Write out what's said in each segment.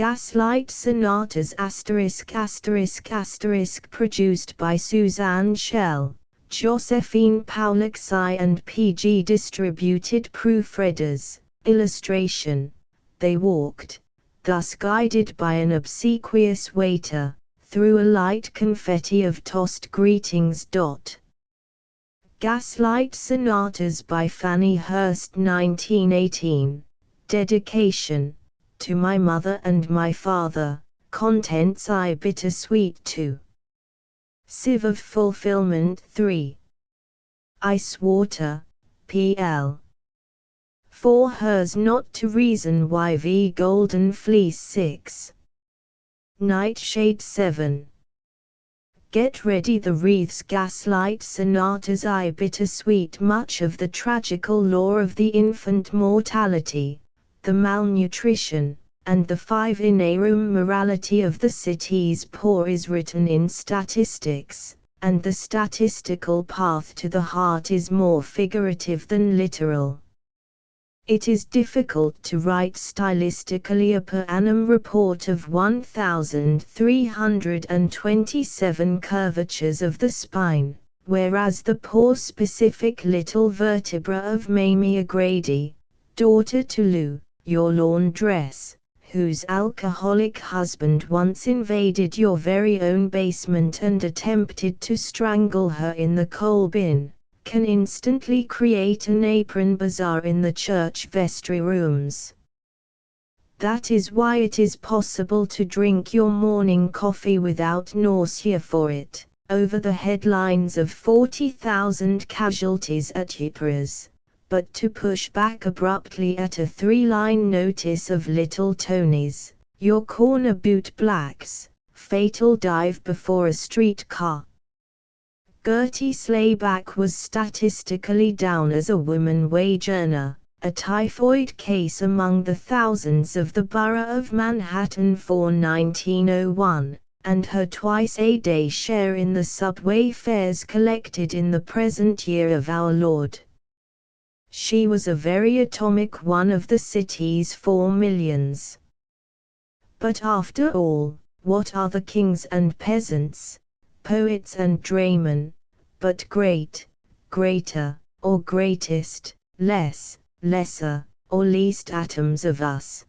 Gaslight Sonatas **** produced by Suzanne Schell, Josephine Paulaxi and PG, distributed proofreaders. Illustration: they walked, thus guided by an obsequious waiter, through a light confetti of tossed greetings. Gaslight Sonatas by Fannie Hurst, 1918. Dedication: to my mother and my father. Contents: I bittersweet 2. Sieve of Fulfillment 3. Ice Water, PL. For hers not to reason YV Golden Fleece 6. Nightshade 7. Get ready the wreaths. Gaslight Sonatas I bittersweet. Much of the tragical lore of the infant mortality, the malnutrition, and the 5 in-a-room morality of the city's poor is written in statistics, and the statistical path to the heart is more figurative than literal. It is difficult to write stylistically a per annum report of 1,327 curvatures of the spine, whereas the poor specific little vertebra of Mamie O'Grady, daughter to Lou, your laundress, whose alcoholic husband once invaded your very own basement and attempted to strangle her in the coal bin, can instantly create an apron bazaar in the church vestry rooms. That is why it is possible to drink your morning coffee without nausea for it, over the headlines of 40,000 casualties at Ypres, but to push back abruptly at a 3-line notice of Little Tony's, your corner boot blacks, fatal dive before a streetcar. Gertie Slayback was statistically down as a woman wage earner, a typhoid case among the thousands of the borough of Manhattan for 1901, and her twice-a-day share in the subway fares collected in the present year of our Lord. She was a very atomic one of the city's 4 millions. But after all, what are the kings and peasants, poets and draymen, but great, greater, or greatest, less, lesser, or least atoms of us?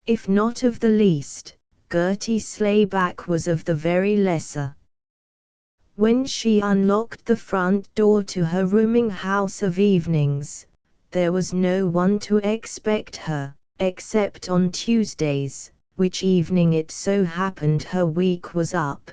If not of the least, Gertie Slayback was of the very lesser. When she unlocked the front door to her rooming house of evenings, there was no one to expect her, except on Tuesdays, which evening it so happened her week was up.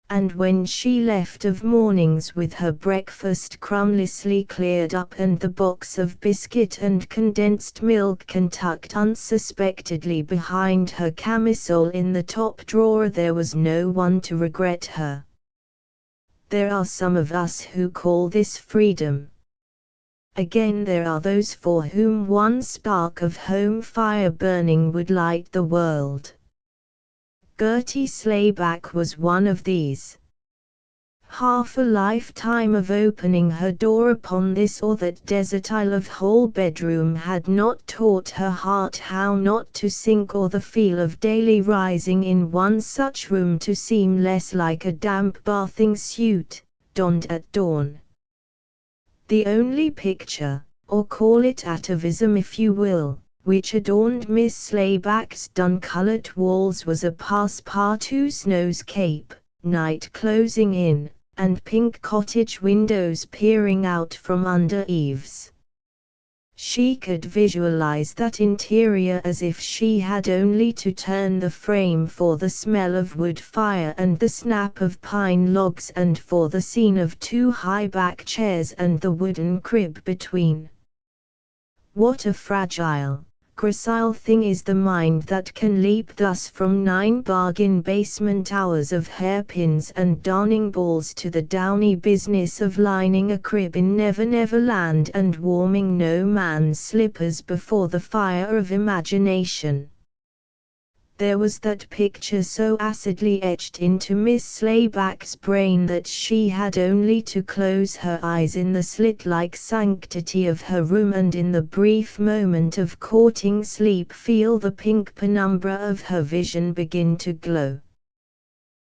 And when she left of mornings with her breakfast crumblessly cleared up and the box of biscuit and condensed milk tucked unsuspectedly behind her camisole in the top drawer, there was no one to regret her. There are some of us who call this freedom. Again, there are those for whom one spark of home fire burning would light the world. Gertie Slayback was one of these. Half a lifetime of opening her door upon this or that desert isle of whole bedroom had not taught her heart how not to sink, or the feel of daily rising in one such room to seem less like a damp bathing suit, donned at dawn. The only picture, or call it atavism if you will, which adorned Miss Slayback's dun-colored walls was a passepartout snow's cape, night closing in, and pink cottage windows peering out from under eaves. She could visualize that interior as if she had only to turn the frame for the smell of wood fire and the snap of pine logs, and for the scene of 2 high-back chairs and the wooden crib between. What a fragile, gracile thing is the mind that can leap thus from 9 bargain basement hours of hairpins and darning balls to the downy business of lining a crib in Never Never Land and warming no man's slippers before the fire of imagination. There was that picture so acidly etched into Miss Slayback's brain that she had only to close her eyes in the slit-like sanctity of her room and in the brief moment of courting sleep feel the pink penumbra of her vision begin to glow.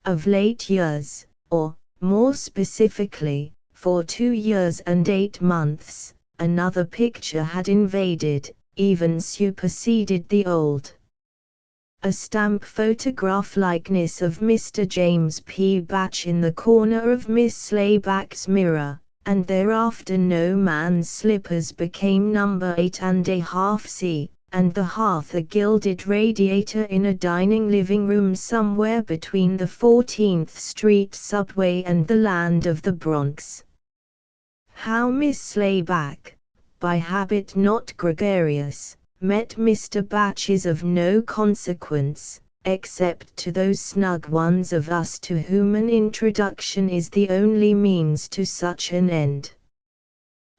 Of late years, or, more specifically, for 2 years and 8 months, another picture had invaded, even superseded the old. A stamp photograph likeness of Mr. James P. Batch in the corner of Miss Slayback's mirror, and thereafter No Man's Slippers became number 8.5C, and the hearth a gilded radiator in a dining living room somewhere between the 14th Street subway and the land of the Bronx. How Miss Slayback, by habit not gregarious, met Mr. Batch is of no consequence, except to those snug ones of us to whom an introduction is the only means to such an end.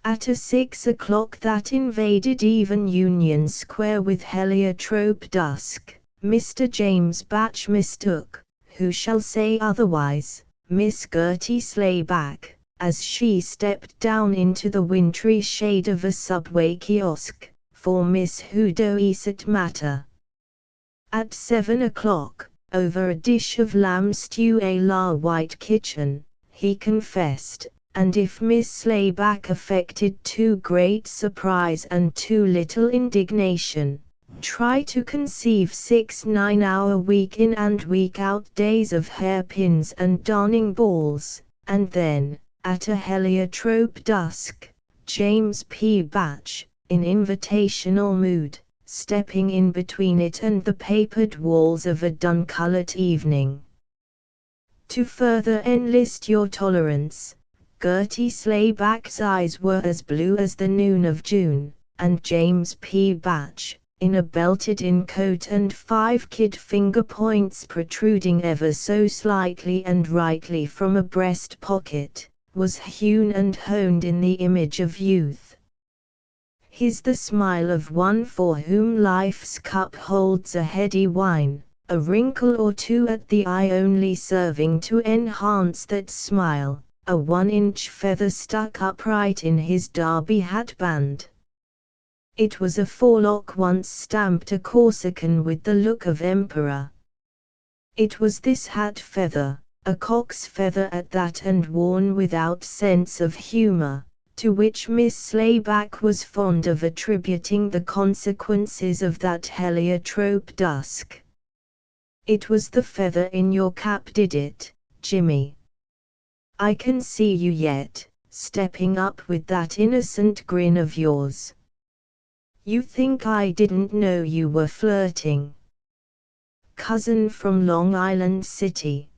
At a 6 o'clock that invaded even Union Square with heliotrope dusk, Mr. James Batch mistook, who shall say otherwise, Miss Gertie Slayback, as she stepped down into the wintry shade of a subway kiosk, for Miss Who Doesn't Matter. At 7 o'clock, over a dish of lamb stew à la White Kitchen, he confessed, and if Miss Slayback affected too great surprise and too little indignation, try to conceive 6 9-hour week in and week out days of hairpins and darning balls, and then, at a heliotrope dusk, James P. Batch, in invitational mood, stepping in between it and the papered walls of a dun-colored evening. To further enlist your tolerance, Gertie Slayback's eyes were as blue as the noon of June, and James P. Batch, in a belted-in coat and 5 kid finger points protruding ever so slightly and rightly from a breast pocket, was hewn and honed in the image of youth. His the smile of one for whom life's cup holds a heady wine, a wrinkle or two at the eye only serving to enhance that smile, a 1-inch feather stuck upright in his derby hat band. It was a forelock once stamped a Corsican with the look of emperor. It was this hat feather, a cock's feather at that and worn without sense of humor, to which Miss Slayback was fond of attributing the consequences of that heliotrope dusk. It was the feather in your cap did it, Jimmy. I can see you yet, stepping up with that innocent grin of yours. You think I didn't know you were flirting? Cousin from Long Island City.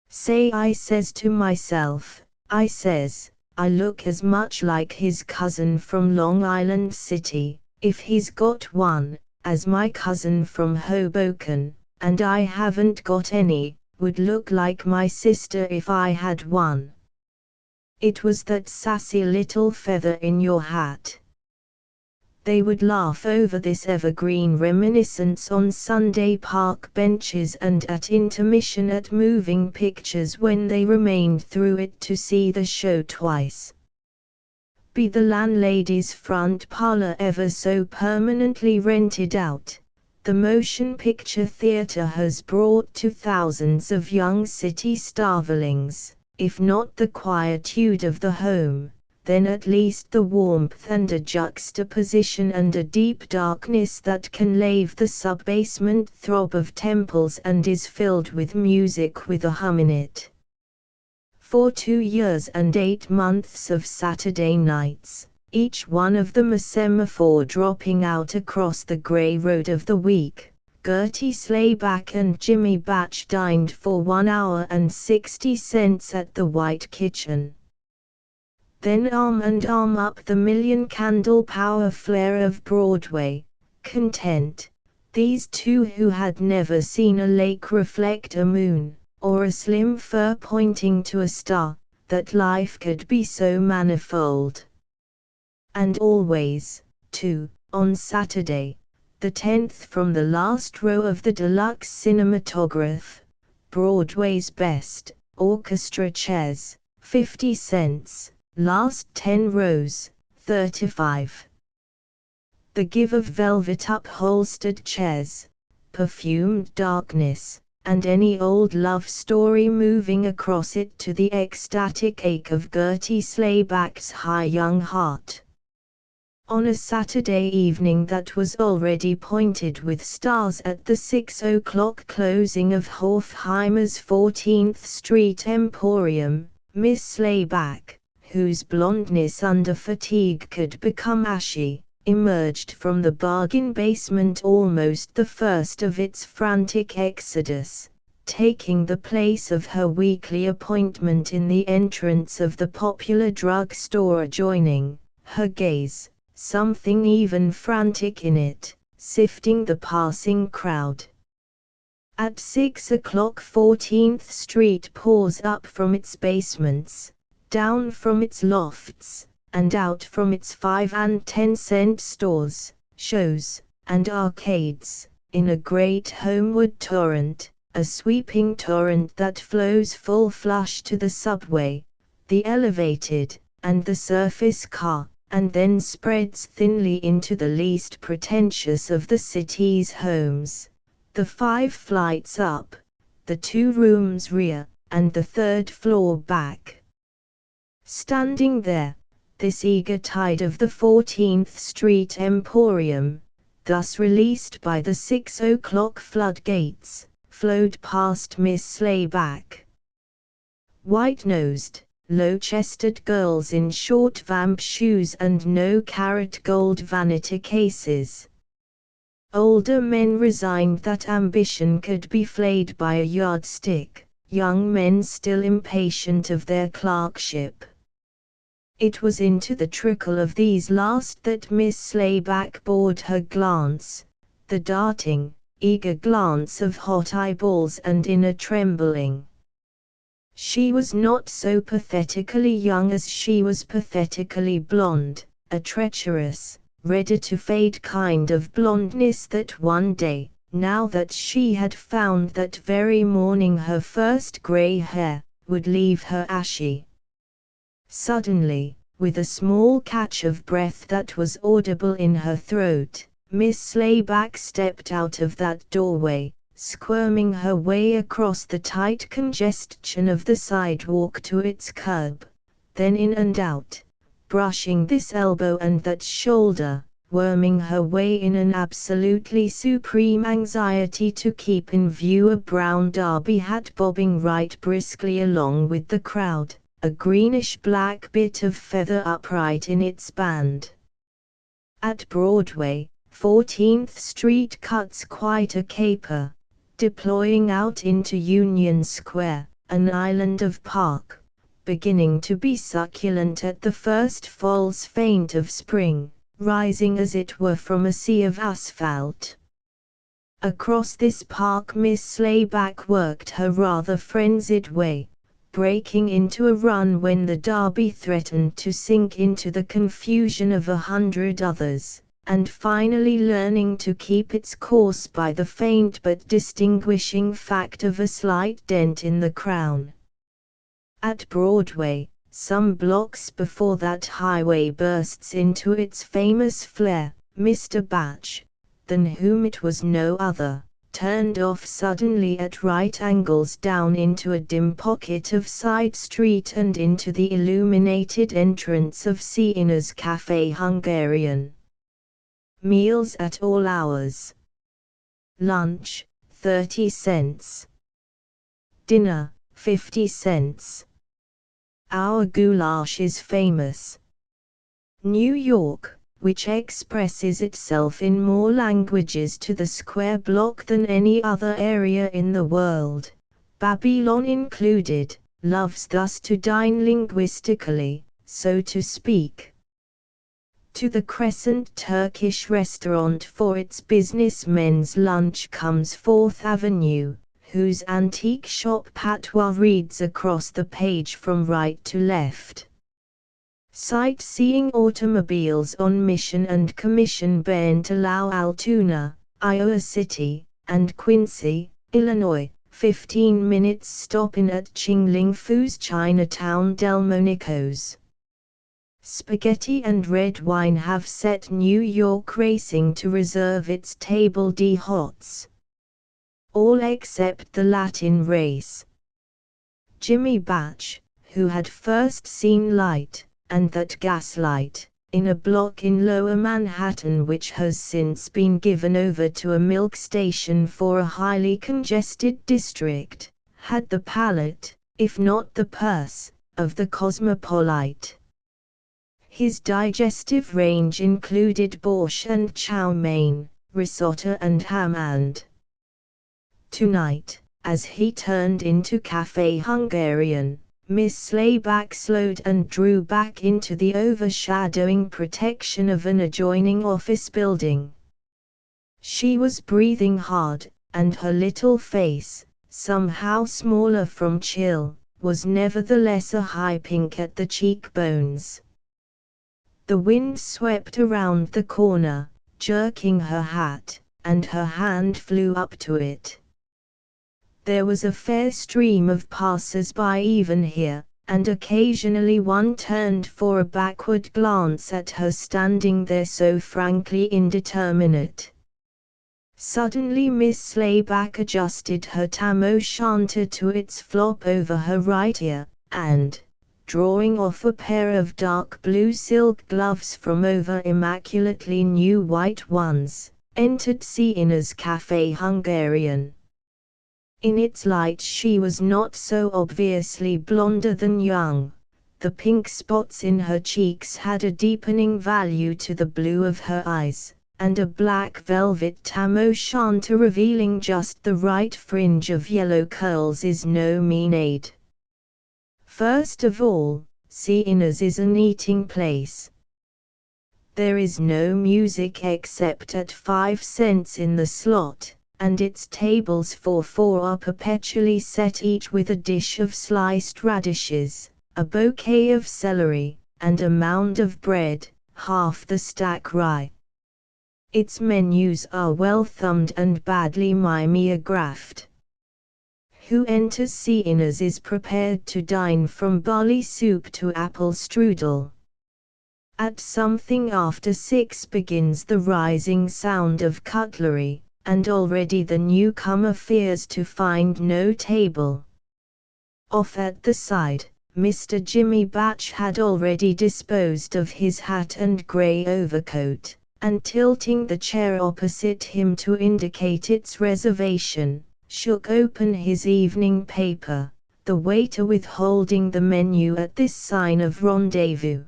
Say, I says to myself, I says, I look as much like his cousin from Long Island City, if he's got one, as my cousin from Hoboken, and I haven't got any, would look like my sister if I had one. It was that sassy little feather in your hat. They would laugh over this evergreen reminiscence on Sunday park benches and at intermission at moving pictures when they remained through it to see the show twice. Be the landlady's front parlor ever so permanently rented out, the motion picture theater has brought to thousands of young city starvelings, if not the quietude of the home, then at least the warmth and a juxtaposition and a deep darkness that can lave the sub-basement throb of temples and is filled with music with a hum in it. For 2 years and 8 months of Saturday nights, each one of them a semaphore dropping out across the grey road of the week, Gertie Slayback and Jimmy Batch dined for 1 hour and 60 cents at the White Kitchen. Then arm and arm up the million-candle power flare of Broadway, content, these two who had never seen a lake reflect a moon, or a slim fir pointing to a star, that life could be so manifold. And always, too, on Saturday, the 10th from the last row of the deluxe cinematograph, Broadway's best, orchestra chairs, 50 cents, last 10 rows, 35. The give of velvet upholstered chairs, perfumed darkness, and any old love story moving across it to the ecstatic ache of Gertie Slayback's high young heart. On a Saturday evening that was already pointed with stars at the 6 o'clock closing of Hofheimer's 14th Street Emporium, Miss Slayback, whose blondness under fatigue could become ashy, emerged from the bargain basement almost the first of its frantic exodus, taking the place of her weekly appointment in the entrance of the popular drug store adjoining, her gaze, something even frantic in it, sifting the passing crowd. At 6 o'clock 14th Street pours up from its basements, down from its lofts, and out from its 5 and 10-cent stores, shows, and arcades, in a great homeward torrent, a sweeping torrent that flows full flush to the subway, the elevated, and the surface car, and then spreads thinly into the least pretentious of the city's homes, the 5 flights up, the 2 rooms rear, and the 3rd floor back. Standing there, this eager tide of the 14th Street Emporium, thus released by the 6 o'clock floodgates, flowed past Miss Slayback. White-nosed, low-chested girls in short vamp shoes and no carat gold vanity cases. Older men resigned that ambition could be flayed by a yardstick, young men still impatient of their clerkship. It was into the trickle of these last that Miss Slayback bored her glance, the darting, eager glance of hot eyeballs and inner trembling. She was not so pathetically young as she was pathetically blonde, a treacherous, ready-to-fade kind of blondness that one day, now that she had found that very morning her first grey hair, would leave her ashy. Suddenly, with a small catch of breath that was audible in her throat, Miss Slayback stepped out of that doorway, squirming her way across the tight congestion of the sidewalk to its curb, then in and out, brushing this elbow and that shoulder, worming her way in an absolutely supreme anxiety to keep in view a brown derby hat bobbing right briskly along with the crowd, a greenish-black bit of feather upright in its band. At Broadway, 14th Street cuts quite a caper, deploying out into Union Square, an island of park, beginning to be succulent at the first false faint of spring, rising as it were from a sea of asphalt. Across this park Miss Slayback worked her rather frenzied way, breaking into a run when the derby threatened to sink into the confusion of 100 others, and finally learning to keep its course by the faint but distinguishing fact of a slight dent in the crown. At Broadway, some blocks before that highway bursts into its famous flare, Mr. Batch, than whom it was no other, turned off suddenly at right angles down into a dim pocket of side street and into the illuminated entrance of Siena's Café Hungarian. Meals at all hours. Lunch, 30 cents. Dinner, 50 cents. Our goulash is famous. New York, which expresses itself in more languages to the square block than any other area in the world, Babylon included, loves thus to dine linguistically, so to speak. To the Crescent Turkish restaurant for its businessmen's lunch comes Fourth Avenue, whose antique shop patois reads across the page from right to left. Sightseeing automobiles on mission and commission been to La Altoona, Iowa City, and Quincy, Illinois, 15 minutes stopping at Chingling Fu's Chinatown Delmonico's. Spaghetti and red wine have set New York racing to reserve its Table D hots. All except the Latin race. Jimmy Batch, who had first seen Light, and that Gaslight, in a block in Lower Manhattan which has since been given over to a milk station for a highly congested district, had the palate, if not the purse, of the cosmopolite. His digestive range included borscht and chow mein, risotto and ham and. Tonight, as he turned into Café Hungarian, Miss Slayback slowed and drew back into the overshadowing protection of an adjoining office building. She was breathing hard, and her little face, somehow smaller from chill, was nevertheless a high pink at the cheekbones. The wind swept around the corner, jerking her hat, and her hand flew up to it. There was a fair stream of passers-by even here, and occasionally one turned for a backward glance at her standing there so frankly indeterminate. Suddenly Miss Slayback adjusted her tam o' shanter to its flop over her right ear, and, drawing off a pair of dark blue silk gloves from over immaculately new white ones, entered Siena's Café Hungarian. In its light she was not so obviously blonder than young. The pink spots in her cheeks had a deepening value to the blue of her eyes, and a black velvet tam o' shanter revealing just the right fringe of yellow curls is no mean aid. First of all, Siena's is an eating place. There is no music except at 5 cents in the slot, and its tables for 4 are perpetually set, each with a dish of sliced radishes, a bouquet of celery, and a mound of bread, half the stack rye. Its menus are well thumbed and badly mimeographed. Who enters Siena's is prepared to dine from barley soup to apple strudel. At something after 6 begins the rising sound of cutlery, and already the newcomer fears to find no table. Off at the side, Mr. Jimmy Batch had already disposed of his hat and grey overcoat, and tilting the chair opposite him to indicate its reservation, shook open his evening paper, the waiter withholding the menu at this sign of rendezvous.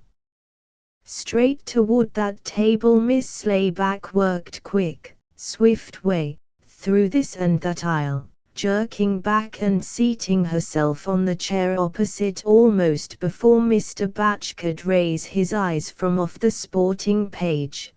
Straight toward that table Miss Slayback worked quick, swift way, through this and that aisle, jerking back and seating herself on the chair opposite almost before Mr. Batch could raise his eyes from off the sporting page.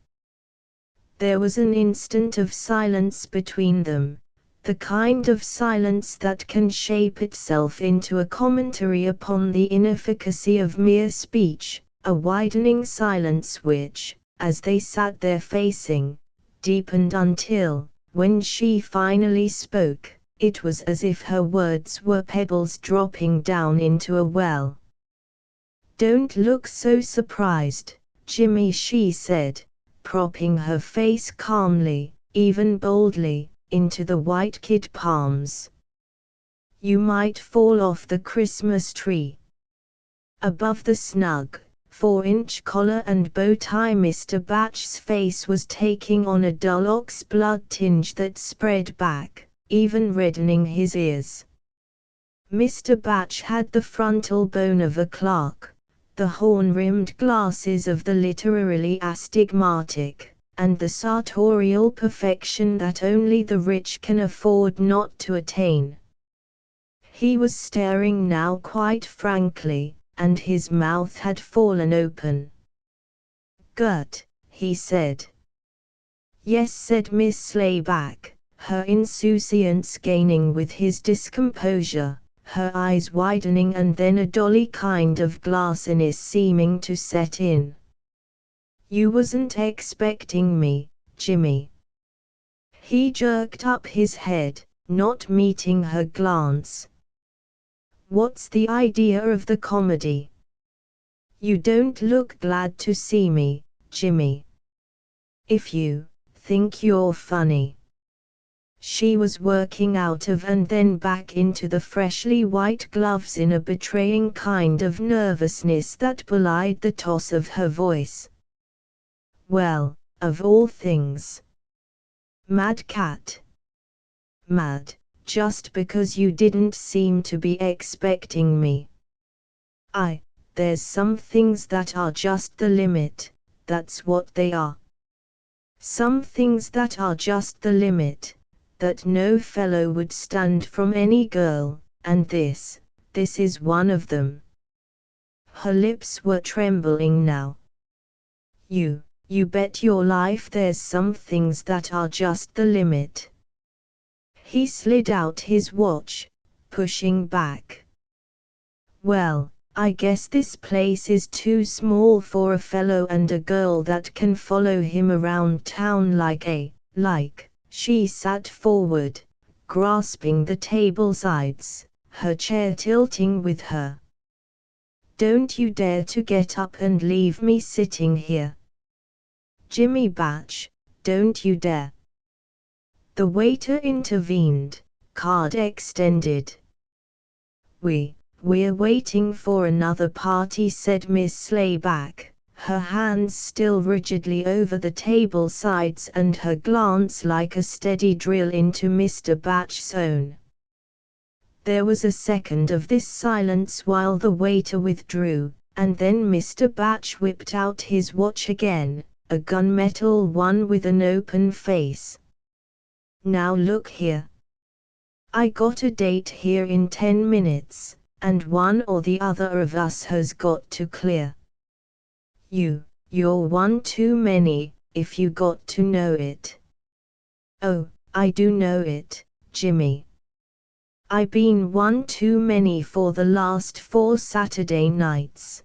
There was an instant of silence between them, the kind of silence that can shape itself into a commentary upon the inefficacy of mere speech, a widening silence which, as they sat there facing, deepened until, when she finally spoke, it was as if her words were pebbles dropping down into a well. "Don't look so surprised, Jimmy," she said, propping her face calmly, even boldly, into the white kid palms. "You might fall off the Christmas tree." Above the snug, 4-inch collar and bow tie Mr. Batch's face was taking on a dull ox-blood tinge that spread back, even reddening his ears. Mr. Batch had the frontal bone of a clerk, the horn-rimmed glasses of the literarily astigmatic, and the sartorial perfection that only the rich can afford not to attain. He was staring now quite frankly, and his mouth had fallen open. "Gut," he said. "Yes," said Miss Slayback, her insouciance gaining with his discomposure, her eyes widening and then a dolly kind of glassiness seeming to set in. "You wasn't expecting me, Jimmy?" He jerked up his head, not meeting her glance. "What's the idea of the comedy?" "You don't look glad to see me, Jimmy. If you think you're funny." She was working out of and then back into the freshly white gloves in a betraying kind of nervousness that belied the toss of her voice. "Well, of all things. Mad cat. Mad, just because you didn't seem to be expecting me. There's some things that are just the limit, that's what they are. Some things that are just the limit, that no fellow would stand from any girl, and this is one of them." Her lips were trembling now. You bet your life there's some things that are just the limit." He slid out his watch, pushing back. "Well, I guess this place is too small for a fellow and a girl that can follow him around town like." She sat forward, grasping the table sides, her chair tilting with her. "Don't you dare to get up and leave me sitting here. Jimmy Batch, don't you dare." The waiter intervened, card extended. We're waiting for another party," said Miss Slayback, her hands still rigidly over the table sides and her glance like a steady drill into Mr. Batch's own. There was a second of this silence while the waiter withdrew, and then Mr. Batch whipped out his watch again, a gunmetal one with an open face. "Now look here. I got a date here in 10 minutes, and one or the other of us has got to clear. You're one too many, if you got to know it." "Oh, I do know it, Jimmy. I been one too many for the last 4 Saturday nights.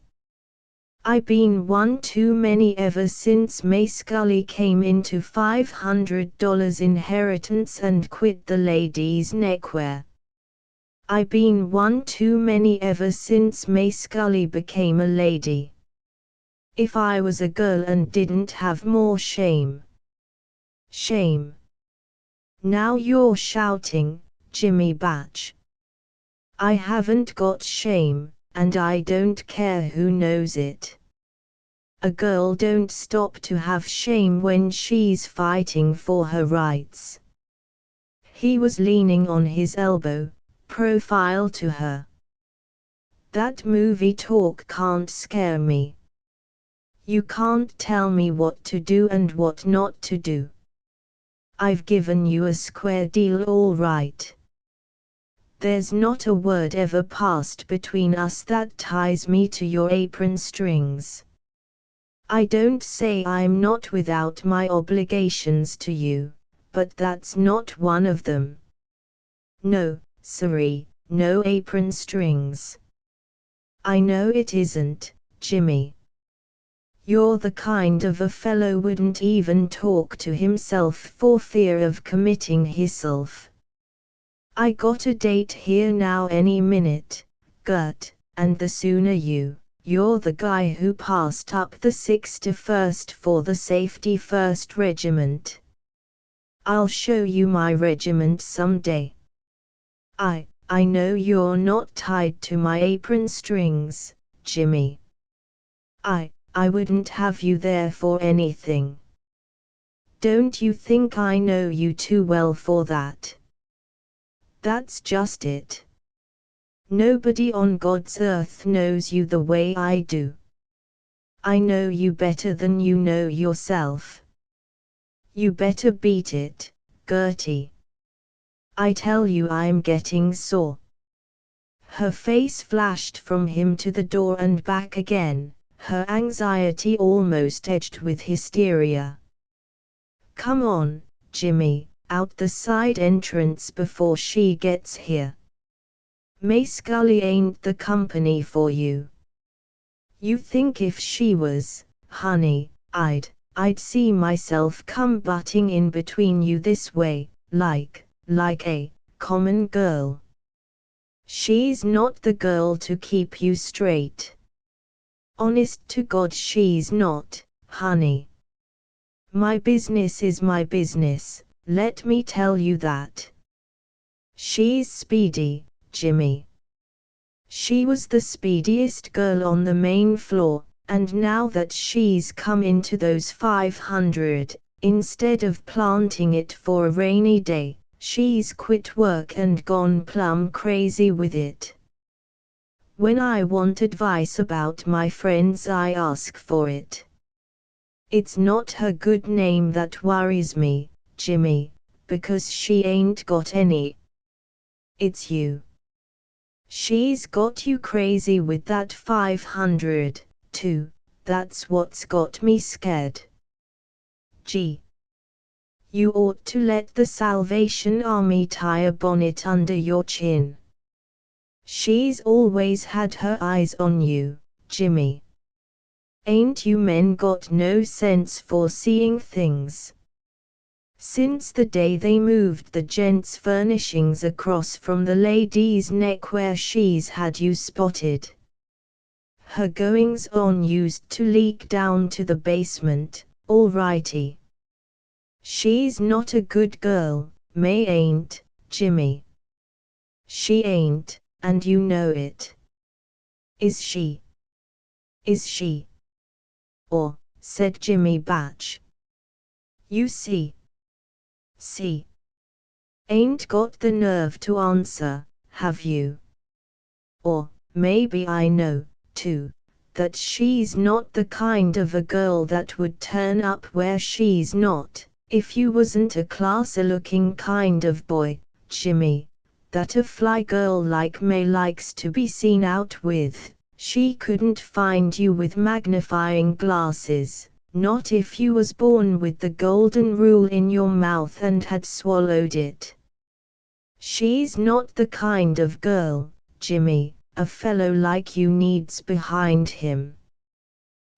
I been one too many ever since May Scully came into $500 inheritance and quit the ladies' neckwear. I been one too many ever since May Scully became a lady. If I was a girl and didn't have more shame." "Shame? Now you're shouting, Jimmy Batch." "I haven't got shame, and I don't care who knows it. A girl don't stop to have shame when she's fighting for her rights." He was leaning on his elbow, profile to her. "That movie talk can't scare me. You can't tell me what to do and what not to do. I've given you a square deal all right. There's not a word ever passed between us that ties me to your apron strings. I don't say I'm not without my obligations to you, but that's not one of them. No, sorry, no apron strings." "I know it isn't, Jimmy. You're the kind of a fellow wouldn't even talk to himself for fear of committing hisself. I got a date here now any minute, Gert, and the sooner you're the guy who passed up the 61st for the Safety First Regiment. I'll show you my regiment someday. I know you're not tied to my apron strings, Jimmy. I wouldn't have you there for anything. Don't you think I know you too well for that? That's just it. Nobody on God's earth knows you the way I do. I know you better than you know yourself. You better beat it, Gertie. I tell you I'm getting sore." Her face flashed from him to the door and back again, her anxiety almost edged with hysteria. "Come on, Jimmy, out the side entrance before she gets here. May Scully ain't the company for you. You think if she was, honey, I'd see myself come butting in between you this way, like a common girl. She's not the girl to keep you straight. Honest to God she's not, honey. My business is my business, let me tell you that. She's speedy, Jimmy. She was the speediest girl on the main floor, and now that she's come into those 500, instead of planting it for a rainy day, she's quit work and gone plumb crazy with it. When I want advice about my friends I ask for it. It's not her good name that worries me, Jimmy, because she ain't got any. It's you. She's got you crazy with that 500, too, that's what's got me scared. Gee. You ought to let the Salvation Army tie a bonnet under your chin. She's always had her eyes on you, Jimmy. Ain't you men got no sense for seeing things? Since the day they moved the gents' furnishings across from the lady's neck where she's had you spotted. Her goings-on used to leak down to the basement, alrighty. She's not a good girl, May ain't, Jimmy. She ain't, and you know it. Is she? Is she? Or, said Jimmy Batch. You see. See. Ain't got the nerve to answer, have you? Or, maybe I know, too, that she's not the kind of a girl that would turn up where she's not, if you wasn't a classy-looking kind of boy, Jimmy, that a fly girl like May likes to be seen out with. She couldn't find you with magnifying glasses. Not if you was born with the golden rule in your mouth and had swallowed it. She's not the kind of girl, Jimmy, a fellow like you needs behind him.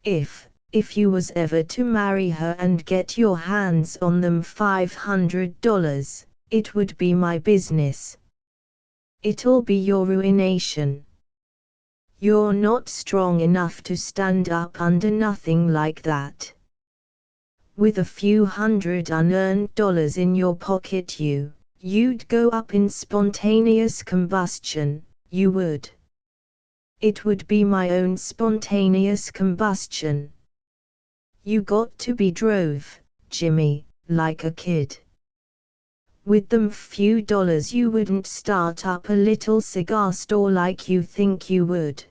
If you was ever to marry her and get your hands on them $500, it would be my business. It'll be your ruination. You're not strong enough to stand up under nothing like that. With a few hundred unearned dollars in your pocket you'd go up in spontaneous combustion, you would. It would be my own spontaneous combustion. You got to be drove, Jimmy, like a kid. With them few dollars you wouldn't start up a little cigar store like you think you would.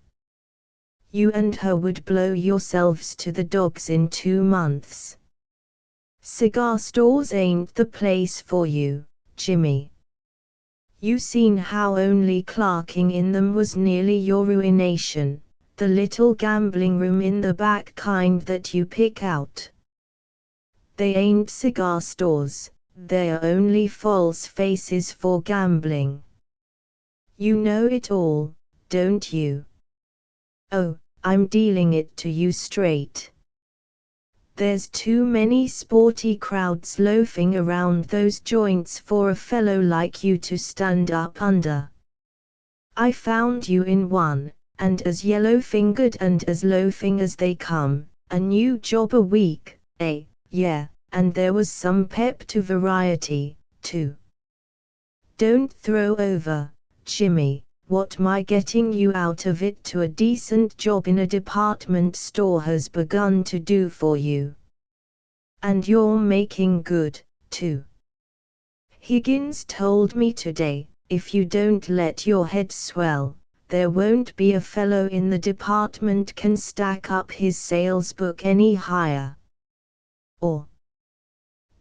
You and her would blow yourselves to the dogs in 2 months. Cigar stores ain't the place for you, Jimmy. You seen how only clerking in them was nearly your ruination, the little gambling room in the back kind that you pick out. They ain't cigar stores. They're only false faces for gambling. You know it all, don't you? Oh, I'm dealing it to you straight. There's too many sporty crowds loafing around those joints for a fellow like you to stand up under. I found you in one, and as yellow-fingered and as loafing as they come, a new job a week, yeah. And there was some pep to variety, too. Don't throw over, Jimmy, what my getting you out of it to a decent job in a department store has begun to do for you. And you're making good, too. Higgins told me today, if you don't let your head swell, there won't be a fellow in the department can stack up his sales book any higher. Or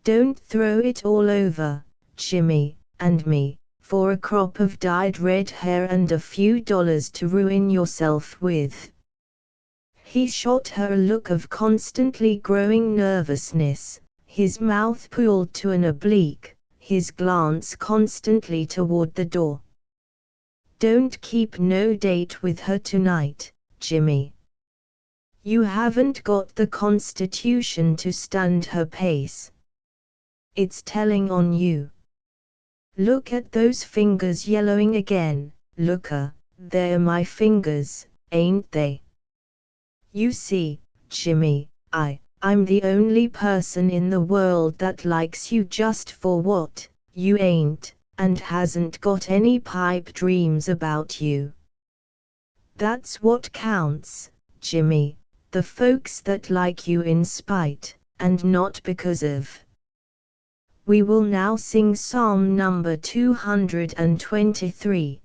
don't throw it all over, Jimmy, and me, for a crop of dyed red hair and a few dollars to ruin yourself with. He shot her a look of constantly growing nervousness, his mouth pulled to an oblique, his glance constantly toward the door. Don't keep no date with her tonight, Jimmy. You haven't got the constitution to stand her pace. It's telling on you. Look at those fingers yellowing again, looker, they're my fingers, ain't they? You see, Jimmy, I'm the only person in the world that likes you just for what you ain't, and hasn't got any pipe dreams about you. That's what counts, Jimmy, the folks that like you in spite, and not because of. We will now sing Psalm number 223.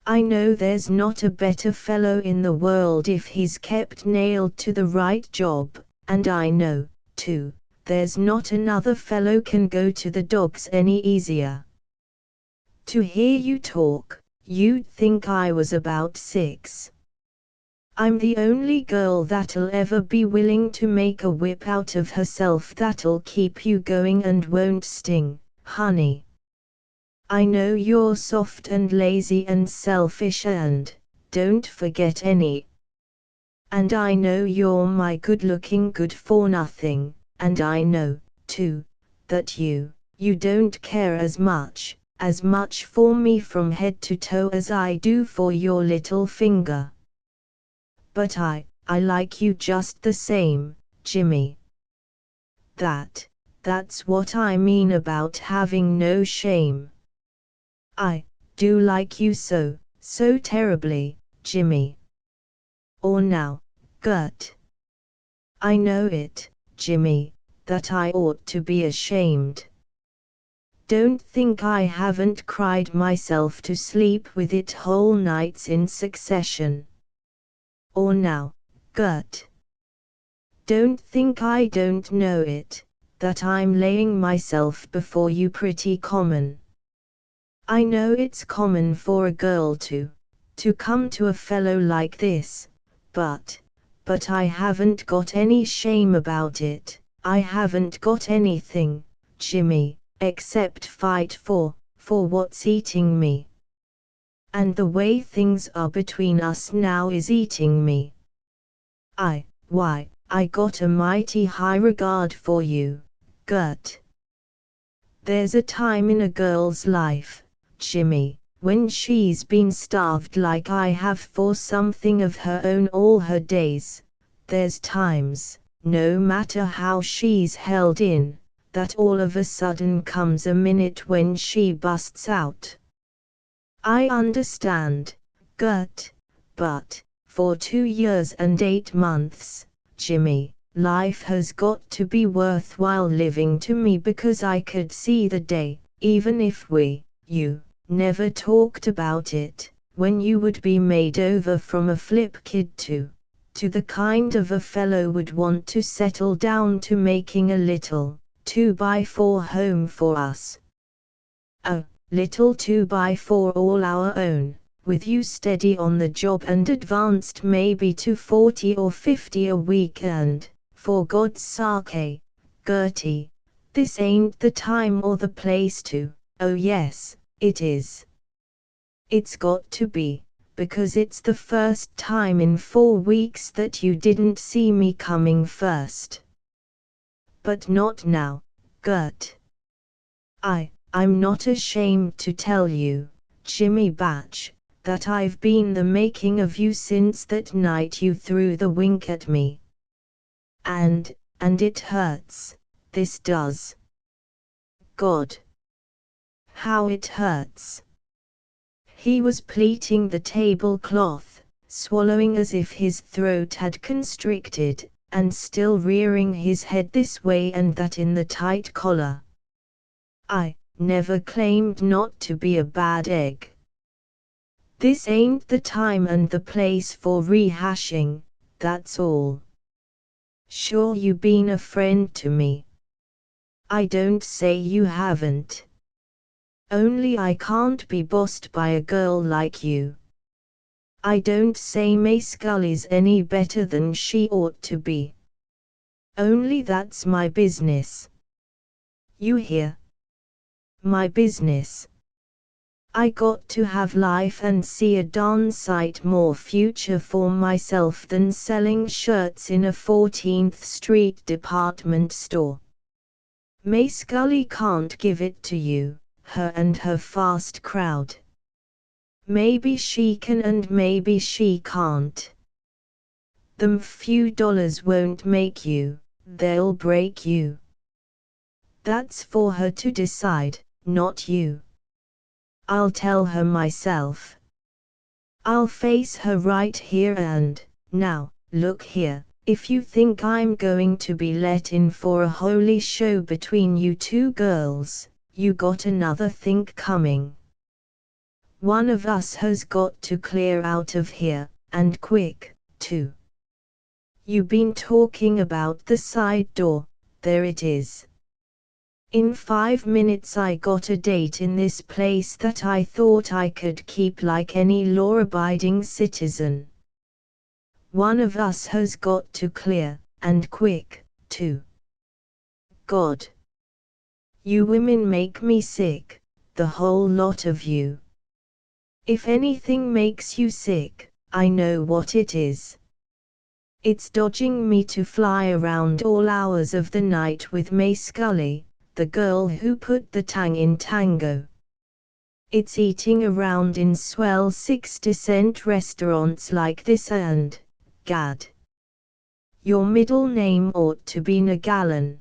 I know there's not a better fellow in the world if he's kept nailed to the right job, and I know, too, there's not another fellow can go to the dogs any easier. To hear you talk, you'd think I was about 6. I'm the only girl that'll ever be willing to make a whip out of herself that'll keep you going and won't sting, honey. I know you're soft and lazy and selfish and don't forget any. And I know you're my good-looking good-for-nothing, and I know, too, that you don't care as much for me from head to toe as I do for your little finger. But I like you just the same, Jimmy. That's what I mean about having no shame. I do like you so terribly, Jimmy. Or now, Gert. I know it, Jimmy, that I ought to be ashamed. Don't think I haven't cried myself to sleep with it whole nights in succession. Or now, Gert. Don't think I don't know it, that I'm laying myself before you pretty common. I know it's common for a girl to come to a fellow like this, but I haven't got any shame about it. I haven't got anything, Jimmy, except fight for what's eating me. And the way things are between us now is eating me. I got a mighty high regard for you, Gert. There's a time in a girl's life, Jimmy, when she's been starved like I have for something of her own all her days. There's times, no matter how she's held in, that all of a sudden comes a minute when she busts out. I understand, Gert, but for 2 years and 8 months, Jimmy, life has got to be worthwhile living to me because I could see the day, even if you never talked about it, when you would be made over from a flip kid to the kind of a fellow would want to settle down to making a little 2x4 home for us. A little 2x4 all our own, with you steady on the job and advanced maybe to 40 or 50 a week and, for God's sake, Gertie, this ain't the time or the place to, oh yes, it is. It's got to be, because it's the first time in 4 weeks that you didn't see me coming first. But not now, Gert. I'm not ashamed to tell you, Jimmy Batch, that I've been the making of you since that night you threw the wink at me. And it hurts, this does. God. How it hurts. He was pleating the tablecloth, swallowing as if his throat had constricted, and still rearing his head this way and that in the tight collar. I never claimed not to be a bad egg. This ain't the time and the place for rehashing, that's all. Sure you been a friend to me. I don't say you haven't. Only I can't be bossed by a girl like you. I don't say May Scully's any better than she ought to be. Only that's my business. You hear? My business. I got to have life and see a darn sight more future for myself than selling shirts in a 14th Street department store. May Scully can't give it to you, her and her fast crowd. Maybe she can and maybe she can't. Them few dollars won't make you, they'll break you. That's for her to decide, not you. I'll tell her myself. I'll face her right here and, now, look here, if you think I'm going to be let in for a holy show between you two girls, you got another think coming. One of us has got to clear out of here, and quick, too. You been talking about the side door, there it is. In 5 minutes I got a date in this place that I thought I could keep like any law-abiding citizen. One of us has got to clear, and quick, too. God. You women make me sick, the whole lot of you. If anything makes you sick, I know what it is. It's dodging me to fly around all hours of the night with May Scully, the girl who put the tang in tango. It's eating around in swell 60-cent restaurants like this and, gad. Your middle name ought to be Nagallon.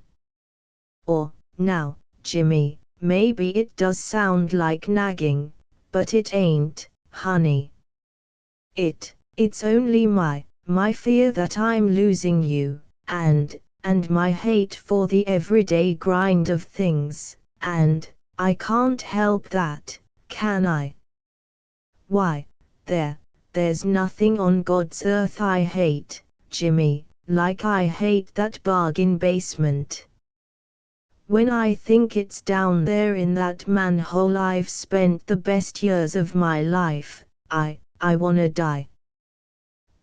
Or, now, Jimmy, maybe it does sound like nagging, but it ain't, honey. It's only my fear that I'm losing you, and my hate for the everyday grind of things, and I can't help that, can I? Why, there's nothing on God's earth I hate, Jimmy, like I hate that bargain basement. When I think it's down there in that manhole I've spent the best years of my life, I wanna die.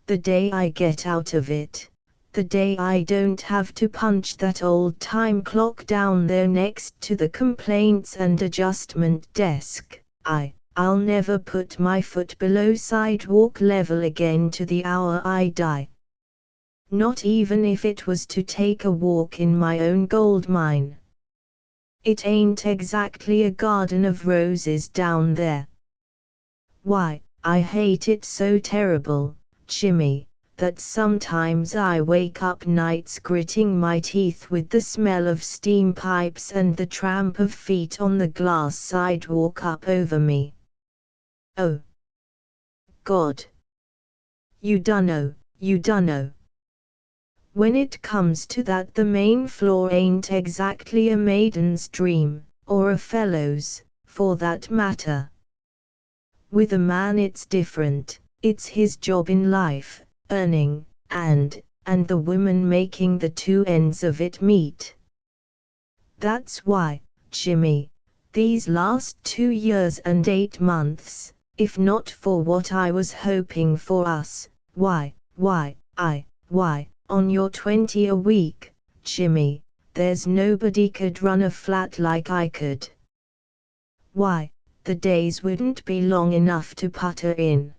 The day I get out of it, the day I don't have to punch that old time clock down there next to the complaints and adjustment desk, I'll never put my foot below sidewalk level again to the hour I die. Not even if it was to take a walk in my own gold mine. It ain't exactly a garden of roses down there. Why, I hate it so terrible, Jimmy, that sometimes I wake up nights gritting my teeth with the smell of steam pipes and the tramp of feet on the glass sidewalk up over me. Oh, God. You dunno. When it comes to that, the main floor ain't exactly a maiden's dream, or a fellow's, for that matter. With a man it's different, it's his job in life, earning, and the woman making the two ends of it meet. That's why, Jimmy, these last 2 years and 8 months, if not for what I was hoping for us, why, on your 20 a week, Jimmy, there's nobody could run a flat like I could. Why, the days wouldn't be long enough to putter in.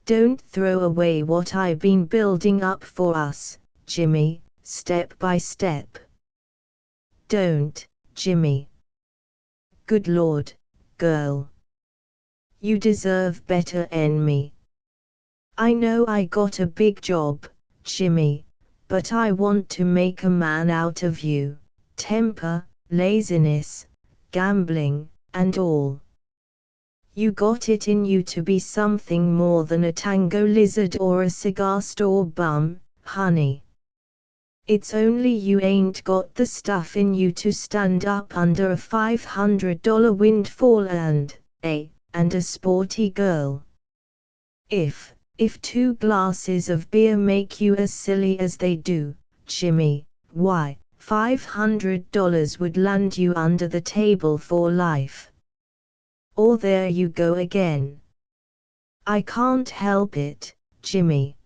Don't throw away what I've been building up for us, Jimmy, step by step. Don't, Jimmy. Good Lord, girl. You deserve better 'en me. I know I got a big job, Jimmy, but I want to make a man out of you, temper, laziness, gambling, and all. You got it in you to be something more than a tango lizard or a cigar store bum, honey. It's only you ain't got the stuff in you to stand up under a $500 windfall and a sporty girl. If 2 glasses of beer make you as silly as they do, Jimmy, why, $500 would land you under the table for life. Or there you go again. I can't help it, Jimmy.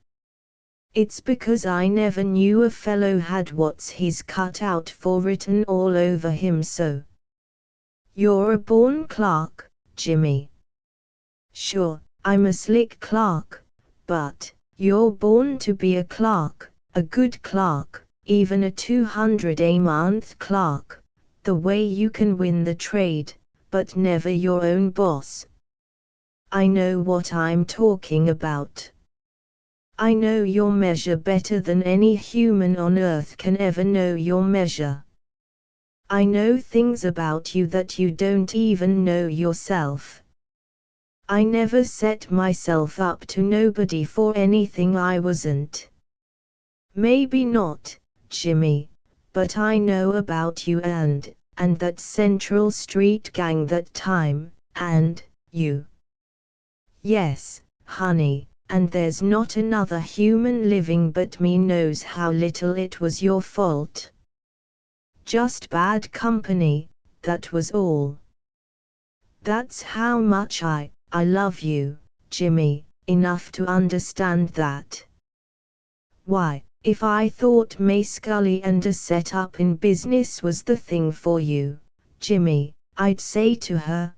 It's because I never knew a fellow had what's he's cut out for written all over him so. You're a born clerk, Jimmy. Sure, I'm a slick clerk, but you're born to be a clerk, a good clerk, even a 200 a month clerk, the way you can win the trade, but never your own boss. I know what I'm talking about. I know your measure better than any human on earth can ever know your measure. I know things about you that you don't even know yourself. I never set myself up to nobody for anything I wasn't. Maybe not, Jimmy, but I know about you and that Central Street gang that time, and you. Yes, honey, and there's not another human living but me knows how little it was your fault. Just bad company, that was all. That's how much I love you, Jimmy, enough to understand that. Why, if I thought May Scully and a set-up in business was the thing for you, Jimmy, I'd say to her,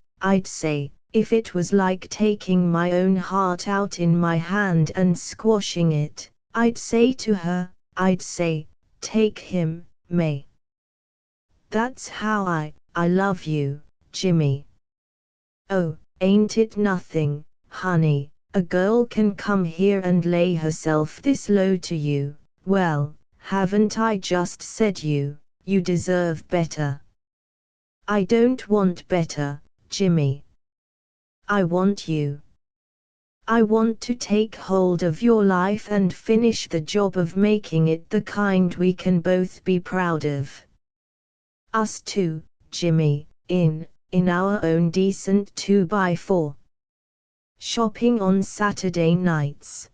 if it was like taking my own heart out in my hand and squashing it, I'd say to her, take him, May. That's how I love you, Jimmy. Oh, ain't it nothing, honey, a girl can come here and lay herself this low to you, well, haven't I just said you deserve better. I don't want better, Jimmy. I want you. I want to take hold of your life and finish the job of making it the kind we can both be proud of. Us two, Jimmy, in our own decent 2x4. Shopping on Saturday nights.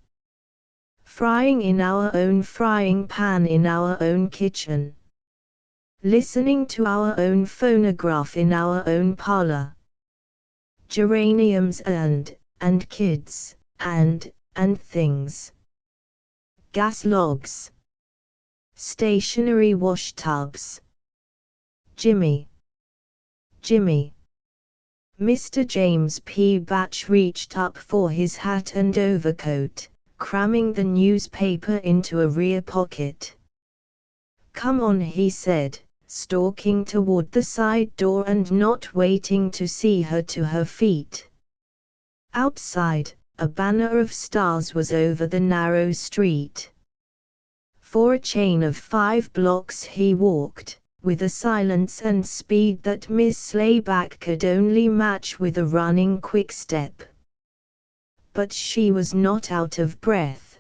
Frying in our own frying pan in our own kitchen. Listening to our own phonograph in our own parlor. Geraniums and kids, and things. Gas logs. Stationary wash tubs. Jimmy. Mr. James P. Batch reached up for his hat and overcoat, cramming the newspaper into a rear pocket. Come on, he said, stalking toward the side door and not waiting to see her to her feet. Outside, a banner of stars was over the narrow street. For a chain of 5 blocks he walked, with a silence and speed that Miss Slayback could only match with a running quick step. But she was not out of breath.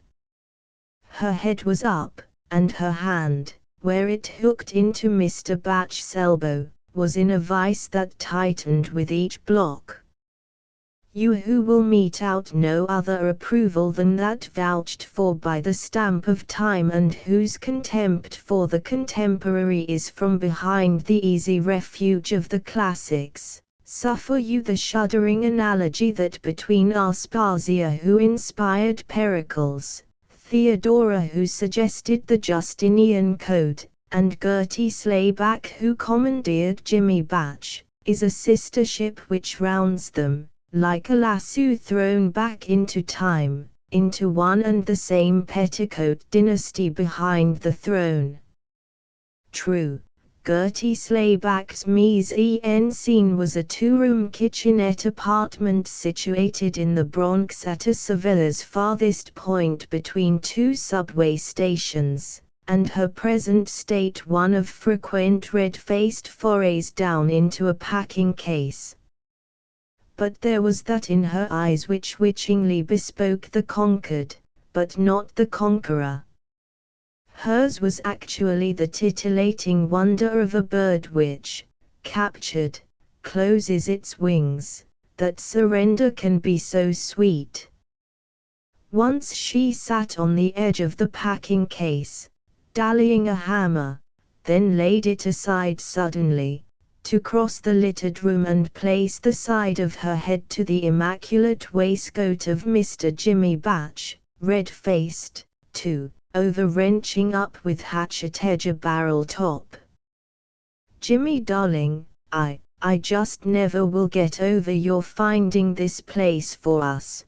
Her head was up, and her hand, where it hooked into Mr. Batch's elbow, was in a vice that tightened with each block. You who will mete out no other approval than that vouched for by the stamp of time and whose contempt for the contemporary is from behind the easy refuge of the classics, suffer you the shuddering analogy that between Aspasia who inspired Pericles, Theodora who suggested the Justinian Code, and Gertie Slayback who commandeered Jimmy Batch, is a sistership which rounds them, like a lasso thrown back into time, into one and the same petticoat dynasty behind the throne. True, Gertie Slayback's mise-en-scene was a 2-room kitchenette apartment situated in the Bronx at a Sevilla's farthest point between 2 subway stations, and her present state one of frequent red-faced forays down into a packing case. But there was that in her eyes which witchingly bespoke the conquered, but not the conqueror. Hers was actually the titillating wonder of a bird which, captured, closes its wings, that surrender can be so sweet. Once she sat on the edge of the packing case, dallying a hammer, then laid it aside suddenly, to cross the littered room and place the side of her head to the immaculate waistcoat of Mr. Jimmy Batch, red-faced, too, over-wrenching up with hatchet edge a barrel top. Jimmy darling, I just never will get over your finding this place for us.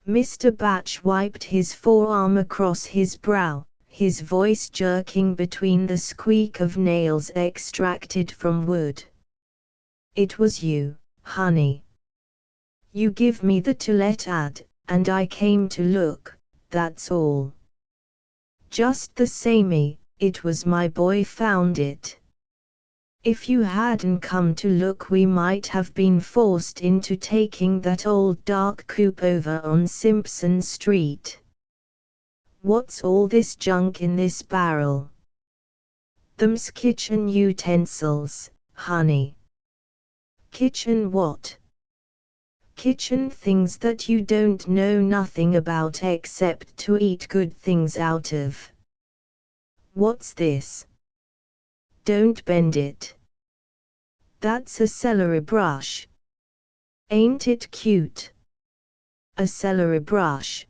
Mr. Batch wiped his forearm across his brow, his voice jerking between the squeak of nails extracted from wood. It was you, honey. You give me the to-let ad, and I came to look, that's all. Just the samey, it was my boy found it. If you hadn't come to look, we might have been forced into taking that old dark coupe over on Simpson Street. What's all this junk in this barrel? Them's kitchen utensils, honey. Kitchen what? Kitchen things that you don't know nothing about except to eat good things out of. What's this? Don't bend it. That's a celery brush. Ain't it cute? A celery brush.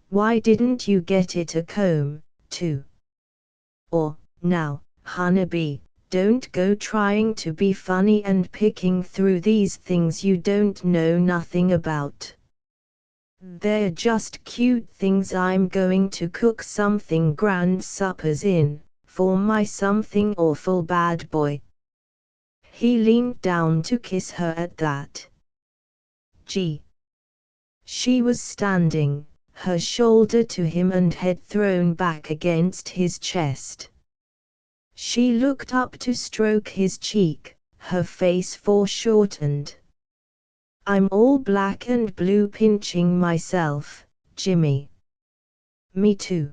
Why didn't you get it a comb, too? Or, now, honeybee, don't go trying to be funny and picking through these things you don't know nothing about. They're just cute things I'm going to cook something grand suppers in, for my something awful bad boy. He leaned down to kiss her at that. Gee. She was standing, her shoulder to him and head thrown back against his chest. She looked up to stroke his cheek, her face foreshortened. I'm all black and blue pinching myself, Jimmy. Me too.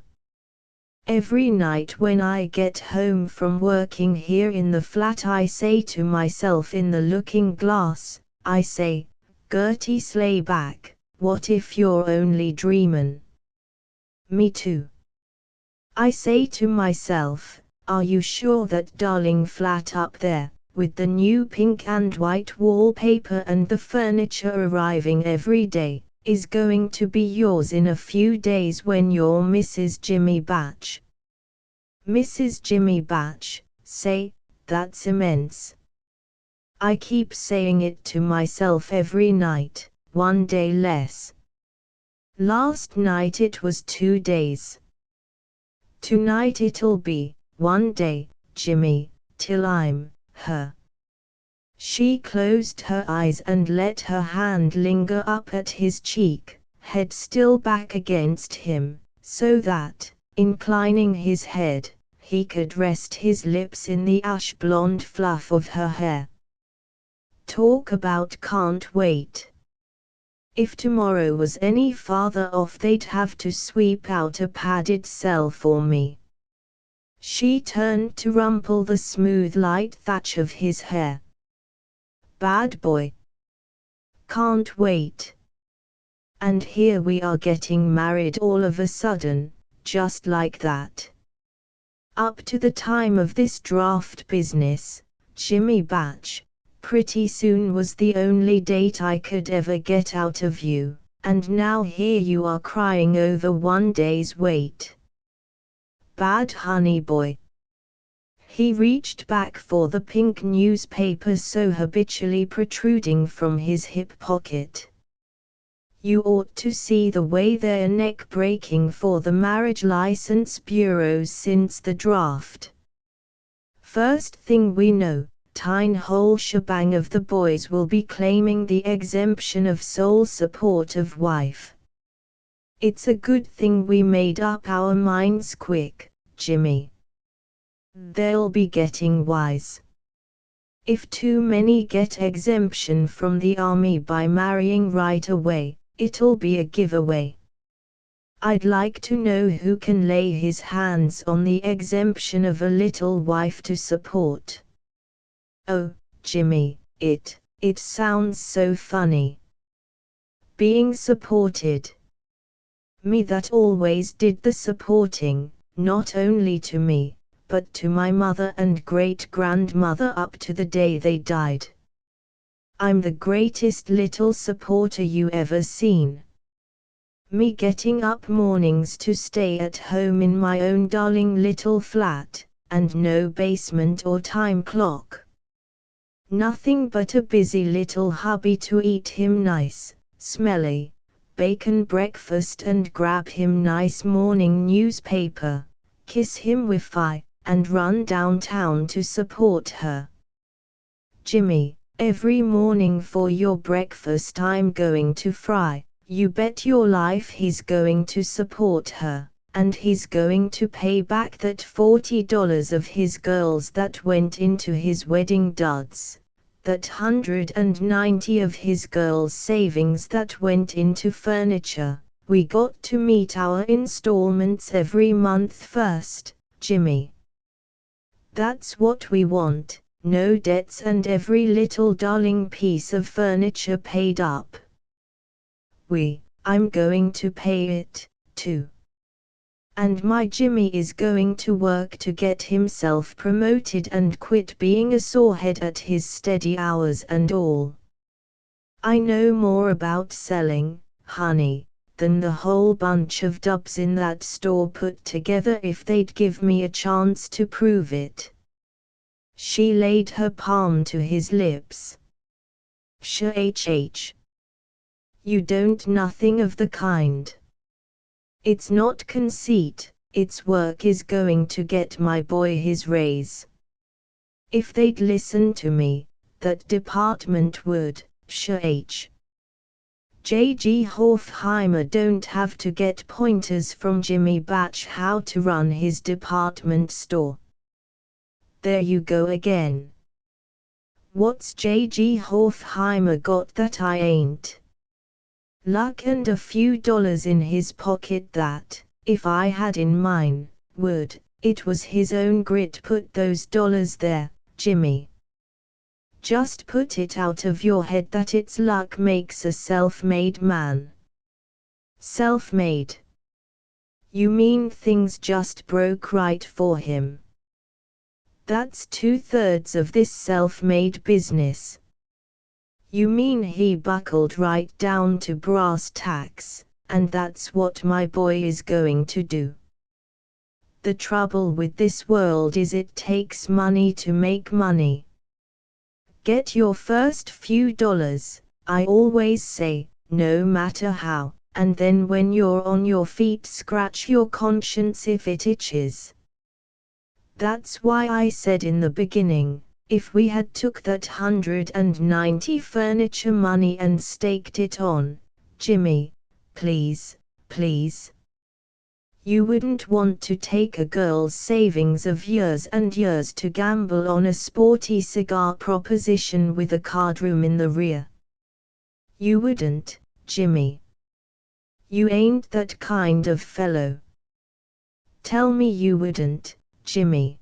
Every night when I get home from working here in the flat, I say to myself in the looking glass, I say, Gertie Slayback, what if you're only dreamin'? Me too. I say to myself, are you sure that darling flat up there, with the new pink and white wallpaper and the furniture arriving every day, is going to be yours in a few days when you're Mrs. Jimmy Batch? Mrs. Jimmy Batch, say, that's immense. I keep saying it to myself every night, one day less. Last night it was 2 days. Tonight it'll be, one day, Jimmy, till I'm her. She closed her eyes and let her hand linger up at his cheek, head still back against him, so that, inclining his head, he could rest his lips in the ash blonde fluff of her hair. Talk about can't wait. If tomorrow was any farther off, they'd have to sweep out a padded cell for me. She turned to rumple the smooth light thatch of his hair. Bad boy. Can't wait. And here we are getting married all of a sudden, just like that. Up to the time of this draft business, Jimmy Batch, pretty soon was the only date I could ever get out of you, and now here you are crying over 1 day's wait. Bad honey boy. He reached back for the pink newspaper so habitually protruding from his hip pocket. You ought to see the way they're neck-breaking for the marriage license bureaus since the draft. First thing we know, tine whole shebang of the boys will be claiming the exemption of sole support of wife. It's a good thing we made up our minds quick, Jimmy. They'll be getting wise. If too many get exemption from the army by marrying right away, it'll be a giveaway. I'd like to know who can lay his hands on the exemption of a little wife to support. Oh, Jimmy, it sounds so funny. Being supported. Me that always did the supporting, not only to me, but to my mother and great-grandmother up to the day they died. I'm the greatest little supporter you ever seen. Me getting up mornings to stay at home in my own darling little flat, and no basement or time clock. Nothing but a busy little hubby to eat him nice, smelly, bacon breakfast and grab him nice morning newspaper, kiss him Wi-Fi, and run downtown to support her. Jimmy, every morning for your breakfast I'm going to fry. You bet your life he's going to support her, and he's going to pay back that $40 of his girls that went into his wedding duds, that 190 of his girls' savings that went into furniture. We got to meet our installments every month first, Jimmy. That's what we want, no debts and every little darling piece of furniture paid up. I'm going to pay it, too. And my Jimmy is going to work to get himself promoted and quit being a sorehead at his steady hours and all. I know more about selling, honey, than the whole bunch of dubs in that store put together if they'd give me a chance to prove it. She laid her palm to his lips. Shh. You don't nothing of the kind. It's not conceit, it's work is going to get my boy his raise. If they'd listen to me, that department would, J.G. Hofheimer don't have to get pointers from Jimmy Batch how to run his department store. There you go again. What's J.G. Hofheimer got that I ain't? Luck and a few dollars in his pocket that, if I had in mine, would. It was his own grit put those dollars there, Jimmy. Just put it out of your head that it's luck makes a self-made man. Self-made? You mean things just broke right for him? That's 2/3 of this self-made business. You mean he buckled right down to brass tacks, and that's what my boy is going to do. The trouble with this world is it takes money to make money. Get your first few dollars, I always say, no matter how, and then when you're on your feet scratch your conscience if it itches. That's why I said in the beginning, if we had took that 190 furniture money and staked it on, Jimmy, please, you wouldn't want to take a girl's savings of years and years to gamble on a sporty cigar proposition with a card room in the rear. You wouldn't, Jimmy. You ain't that kind of fellow. Tell me you wouldn't, Jimmy.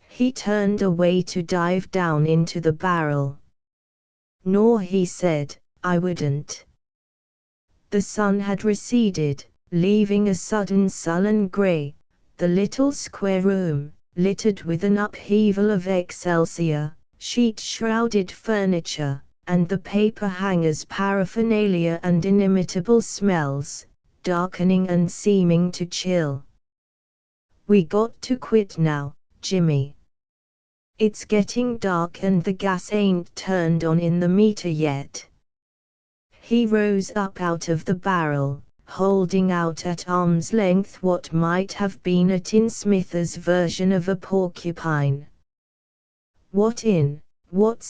He turned away to dive down into the barrel. Nor he said, I wouldn't. The sun had receded, leaving a sudden sullen grey, the little square room, littered with an upheaval of excelsior, sheet-shrouded furniture, and the paper hangers' paraphernalia and inimitable smells, darkening and seeming to chill. We got to quit now, Jimmy. It's getting dark and the gas ain't turned on in the meter yet. He rose up out of the barrel, holding out at arm's length what might have been a tinsmither's version of a porcupine. What's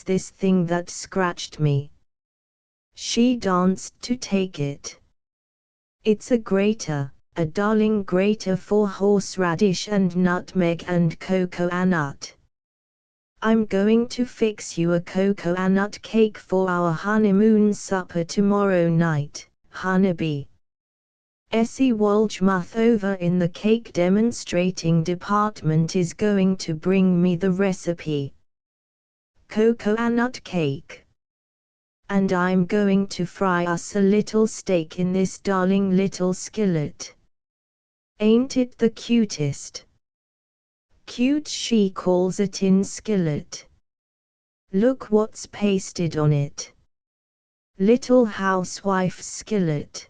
this thing that scratched me? She danced to take it. It's a grater, a darling grater for horseradish and nutmeg and cocoa-nut. I'm going to fix you a cocoa-nut cake for our honeymoon supper tomorrow night, honeybee. Essie Waldschmuth over in the cake demonstrating department is going to bring me the recipe. Cocoa-nut cake. And I'm going to fry us a little steak in this darling little skillet. Ain't it the cutest? Cute she calls a tin skillet. Look what's pasted on it. Little housewife skillet.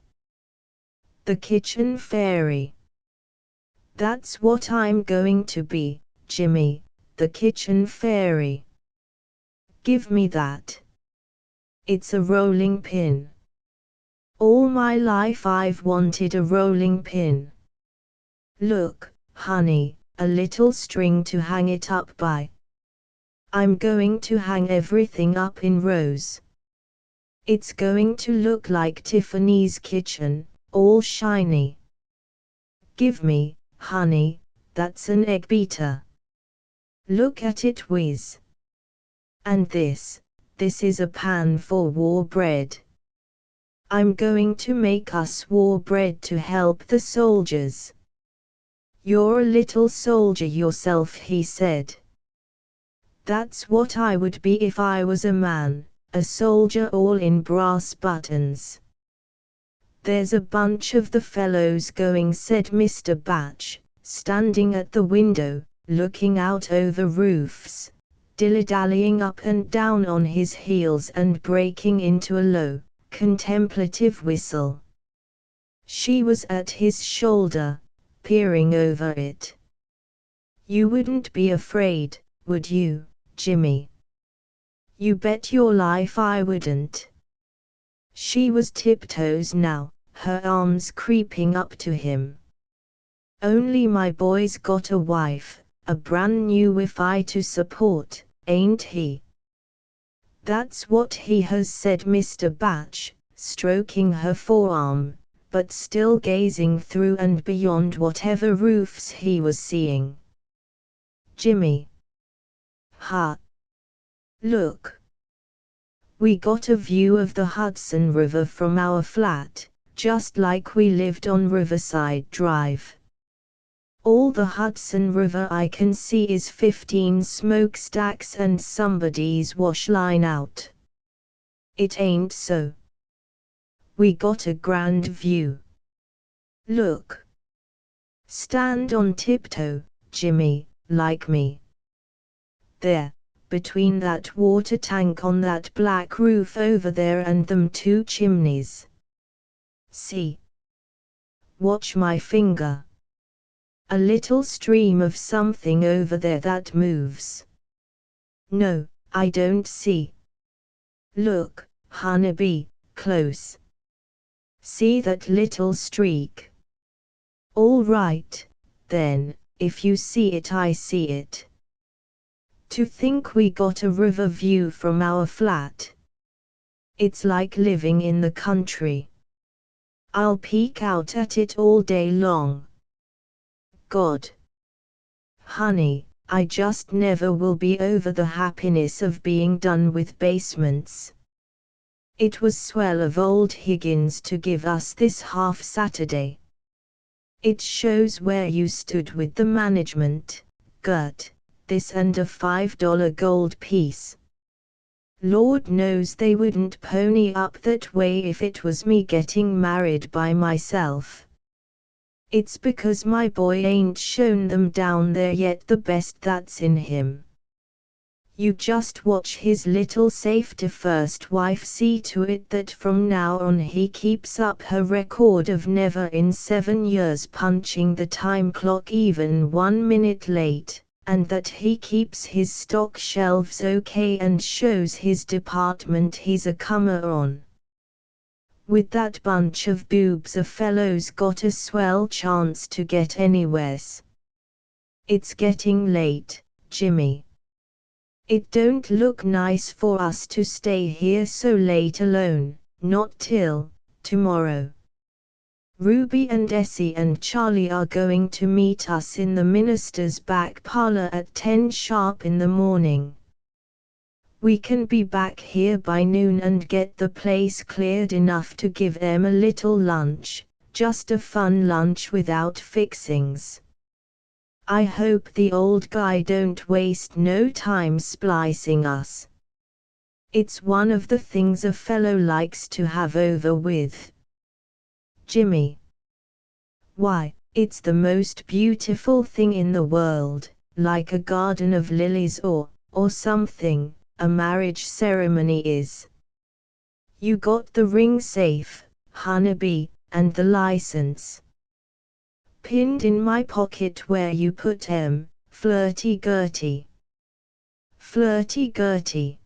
The kitchen fairy. That's what I'm going to be, Jimmy, the kitchen fairy. Give me that. It's a rolling pin. All my life I've wanted a rolling pin. Look, honey, a little string to hang it up by. I'm going to hang everything up in rows. It's going to look like Tiffany's kitchen, all shiny. Give me, honey, that's an egg beater. Look at it whiz. And this is a pan for war bread. I'm going to make us war bread to help the soldiers. You're a little soldier yourself, he said. That's what I would be if I was a man, a soldier all in brass buttons. There's a bunch of the fellows going, said Mr. Batch, standing at the window, looking out over roofs, dilly-dallying up and down on his heels and breaking into a low, contemplative whistle. She was at his shoulder, peering over it. You wouldn't be afraid, would you, Jimmy? You bet your life I wouldn't. She was tiptoes now, her arms creeping up to him. Only my boy's got a wife, a brand new wifi to support, ain't he? That's what he has, said Mr. Batch, stroking her forearm, but still gazing through and beyond whatever roofs he was seeing. Jimmy. Ha! Look. We got a view of the Hudson River from our flat, just like we lived on Riverside Drive. All the Hudson River I can see is 15 smokestacks and somebody's wash line out. It ain't so. We got a grand view. Look. Stand on tiptoe, Jimmy, like me. There, between that water tank on that black roof over there and them two chimneys. See? Watch my finger. A little stream of something over there that moves. No, I don't see. Look, honeybee, close. See that little streak? All right, then, if you see it I see it. To think we got a river view from our flat. It's like living in the country. I'll peek out at it all day long. God. Honey, I just never will be over the happiness of being done with basements. It was swell of old Higgins to give us this half Saturday. It shows where you stood with the management, Gert, this and a $5 gold piece. Lord knows they wouldn't pony up that way if it was me getting married by myself. It's because my boy ain't shown them down there yet the best that's in him. You just watch his little safety first wife see to it that from now on he keeps up her record of never in 7 years punching the time clock even 1 minute late, and that he keeps his stock shelves okay and shows his department he's a comer on. With that bunch of boobs a fellow's got a swell chance to get anywheres. It's getting late, Jimmy. It don't look nice for us to stay here so late alone, not till tomorrow. Ruby and Essie and Charlie are going to meet us in the minister's back parlor at 10 sharp in the morning. We can be back here by noon and get the place cleared enough to give them a little lunch, just a fun lunch without fixings. I hope the old guy don't waste no time splicing us. It's one of the things a fellow likes to have over with. Jimmy. Why, it's the most beautiful thing in the world, like a garden of lilies or something. A marriage ceremony is. You got the ring safe, honeybee, and the license. Pinned in my pocket where you put 'em, Flirty Gertie. Flirty Gertie.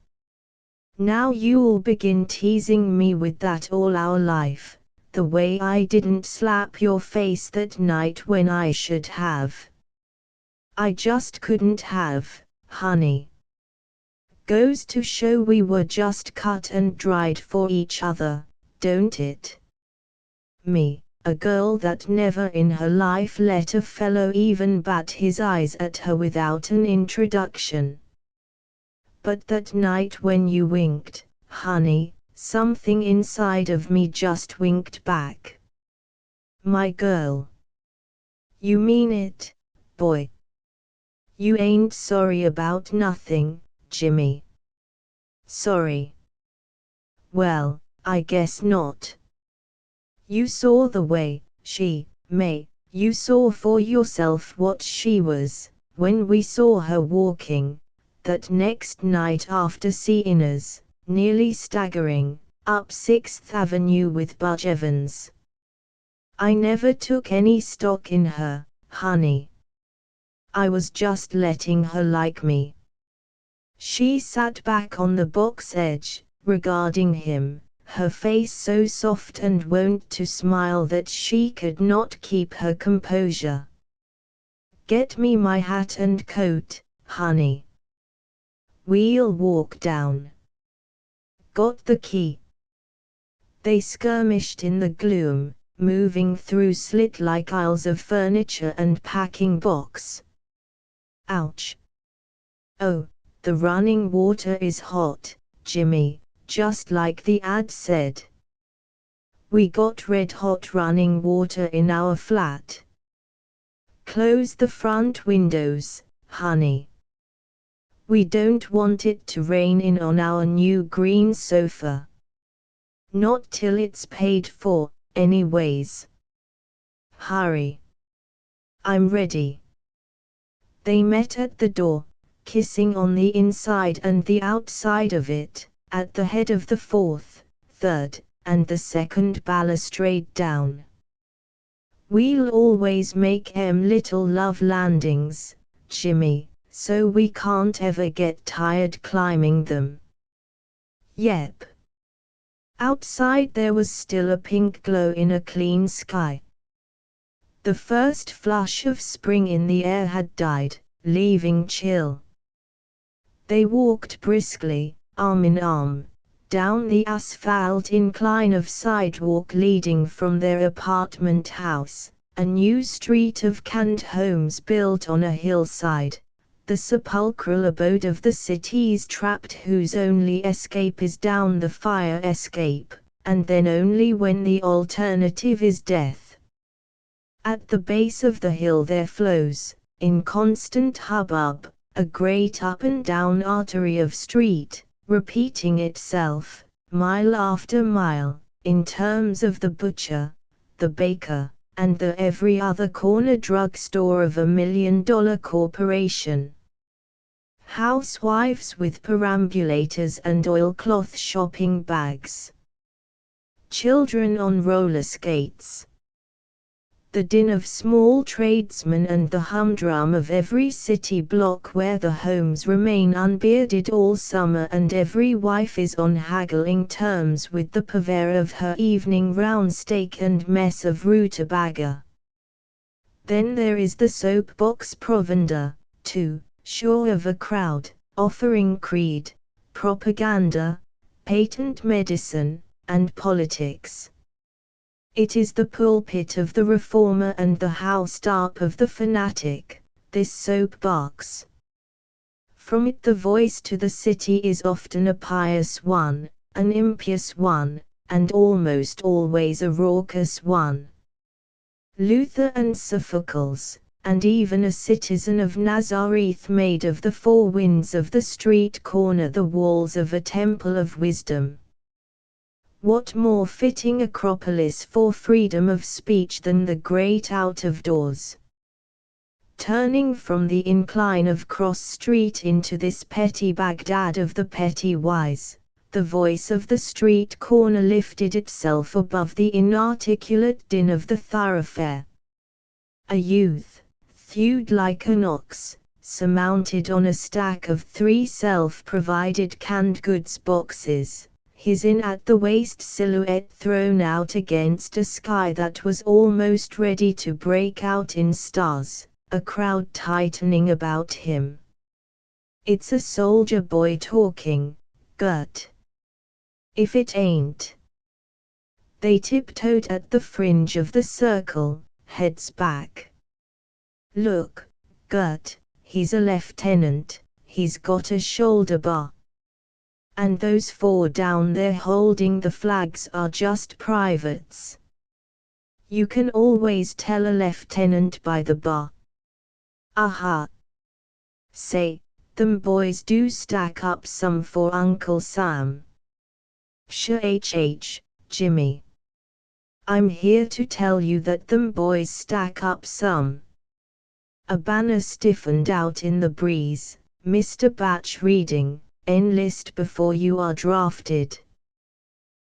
Now you'll begin teasing me with that all our life, the way I didn't slap your face that night when I should have. I just couldn't have, honey. Goes to show we were just cut and dried for each other, don't it? Me, a girl that never in her life let a fellow even bat his eyes at her without an introduction. But that night when you winked, honey, something inside of me just winked back. My girl. You mean it, boy? You ain't sorry about nothing, Jimmy. Sorry. Well, I guess not. You saw the way you saw for yourself what she was, when we saw her walking, that next night after seeing us, nearly staggering, up 6th Avenue with Butch Evans. I never took any stock in her, honey. I was just letting her like me. She sat back on the box edge, regarding him, her face so soft and wont to smile that she could not keep her composure. Get me my hat and coat, honey. We'll walk down. Got the key. They skirmished in the gloom, moving through slit-like aisles of furniture and packing box. Ouch. Oh, the running water is hot, Jimmy, just like the ad said. We got red-hot running water in our flat. Close the front windows, honey. We don't want it to rain in on our new green sofa. Not till it's paid for, anyways. Hurry. I'm ready. They met at the door, kissing on the inside and the outside of it, at the head of the 4th, 3rd, and the 2nd balustrade down. We'll always make little love landings, Jimmy, so we can't ever get tired climbing them. Yep. Outside there was still a pink glow in a clean sky. The first flush of spring in the air had died, leaving chill. They walked briskly, arm in arm, down the asphalt incline of sidewalk leading from their apartment house, a new street of canned homes built on a hillside, the sepulchral abode of the city's trapped whose only escape is down the fire escape, and then only when the alternative is death. At the base of the hill there flows, in constant hubbub, a great up-and-down artery of street, repeating itself, mile after mile, in terms of the butcher, the baker, and the every other corner drugstore of $1 million corporation. Housewives with perambulators and oilcloth shopping bags. Children on roller skates. The din of small tradesmen and the humdrum of every city block where the homes remain unbearded all summer and every wife is on haggling terms with the purveyor of her evening round steak and mess of rutabaga. Then there is the soapbox provender, too, sure of a crowd, offering creed, propaganda, patent medicine, and politics. It is the pulpit of the reformer and the house-top of the fanatic, this soapbox. From it the voice to the city is often a pious one, an impious one, and almost always a raucous one. Luther and Sophocles, and even a citizen of Nazareth made of the four winds of the street corner the walls of a temple of wisdom. What more fitting acropolis for freedom of speech than the great out-of-doors? Turning from the incline of Cross Street into this petty Baghdad of the petty wise, the voice of the street corner lifted itself above the inarticulate din of the thoroughfare. A youth, thewed like an ox, surmounted on a stack of 3 self-provided canned goods boxes, his in-at-the-waist silhouette thrown out against a sky that was almost ready to break out in stars, a crowd tightening about him. "It's a soldier boy talking, Gert. If it ain't." They tiptoed at the fringe of the circle, heads back. "Look, Gert, he's a lieutenant, he's got a shoulder bar. And those 4 down there holding the flags are just privates. You can always tell a lieutenant by the bar." "Aha. Say, them boys do stack up some for Uncle Sam." "Shh, Jimmy. I'm here to tell you that them boys stack up some." A banner stiffened out in the breeze, Mr. Batch reading, "Enlist before you are drafted.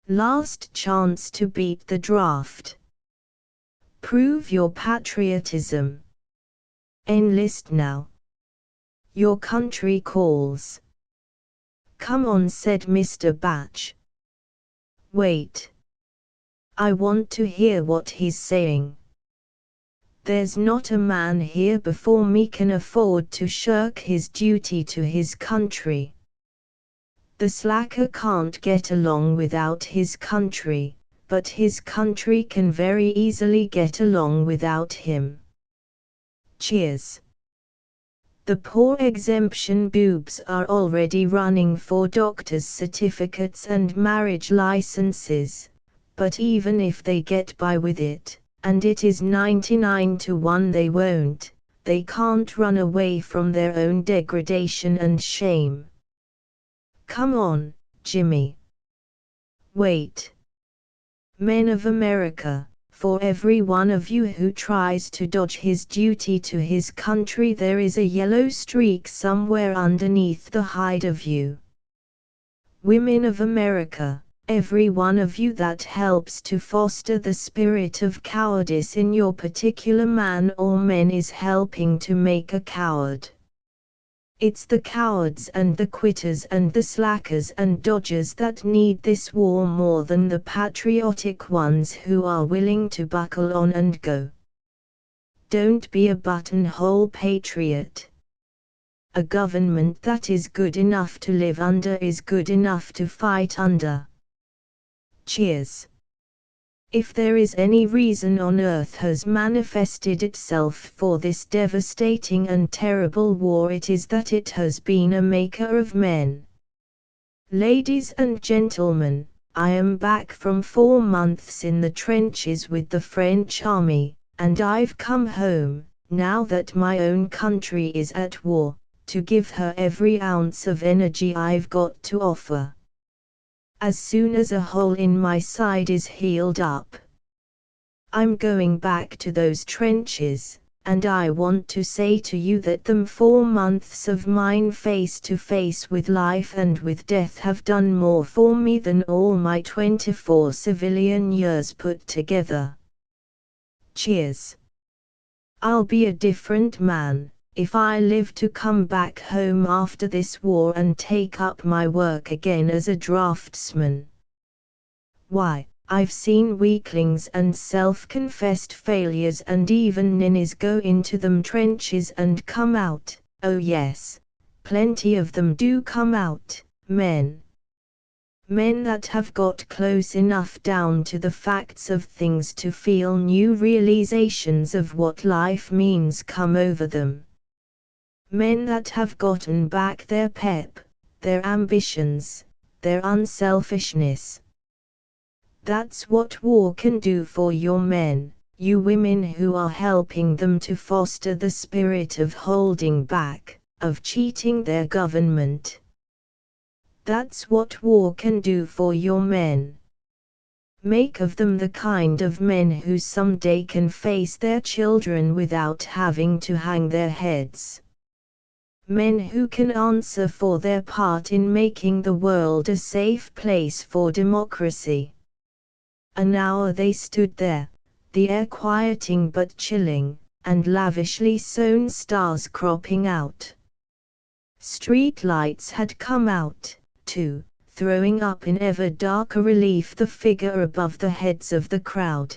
Last chance to beat the draft. Prove your patriotism. Enlist now. Your country calls." "Come on," said Mr. Batch. "Wait. I want to hear what he's saying. There's not a man here before me can afford to shirk his duty to his country. The slacker can't get along without his country, but his country can very easily get along without him." Cheers. The poor exemption boobs are already running for doctors' certificates and marriage licenses, but even if they get by with it, and it is 99 to 1 they won't, they can't run away from their own degradation and shame. Come on, Jimmy. Wait. Men of America, for every one of you who tries to dodge his duty to his country there is a yellow streak somewhere underneath the hide of you. Women of America, every one of you that helps to foster the spirit of cowardice in your particular man or men is helping to make a coward. It's the cowards and the quitters and the slackers and dodgers that need this war more than the patriotic ones who are willing to buckle on and go. Don't be a buttonhole patriot. A government that is good enough to live under is good enough to fight under. Cheers. If there is any reason on earth has manifested itself for this devastating and terrible war, it is that it has been a maker of men. Ladies and gentlemen, I am back from 4 months in the trenches with the French army, and I've come home, now that my own country is at war, to give her every ounce of energy I've got to offer. As soon as a hole in my side is healed up, I'm going back to those trenches, and I want to say to you that them 4 months of mine face to face with life and with death have done more for me than all my 24 civilian years put together. Cheers. I'll be a different man if I live to come back home after this war and take up my work again as a draftsman. Why, I've seen weaklings and self-confessed failures and even ninnies go into them trenches and come out. Oh yes, plenty of them do come out, men. Men that have got close enough down to the facts of things to feel new realizations of what life means come over them. Men that have gotten back their pep, their ambitions, their unselfishness. That's what war can do for your men, you women who are helping them to foster the spirit of holding back, of cheating their government. That's what war can do for your men. Make of them the kind of men who someday can face their children without having to hang their heads. Men who can answer for their part in making the world a safe place for democracy. An hour they stood there, the air quieting but chilling, and lavishly sewn stars cropping out. Street lights had come out, too, throwing up in ever darker relief the figure above the heads of the crowd.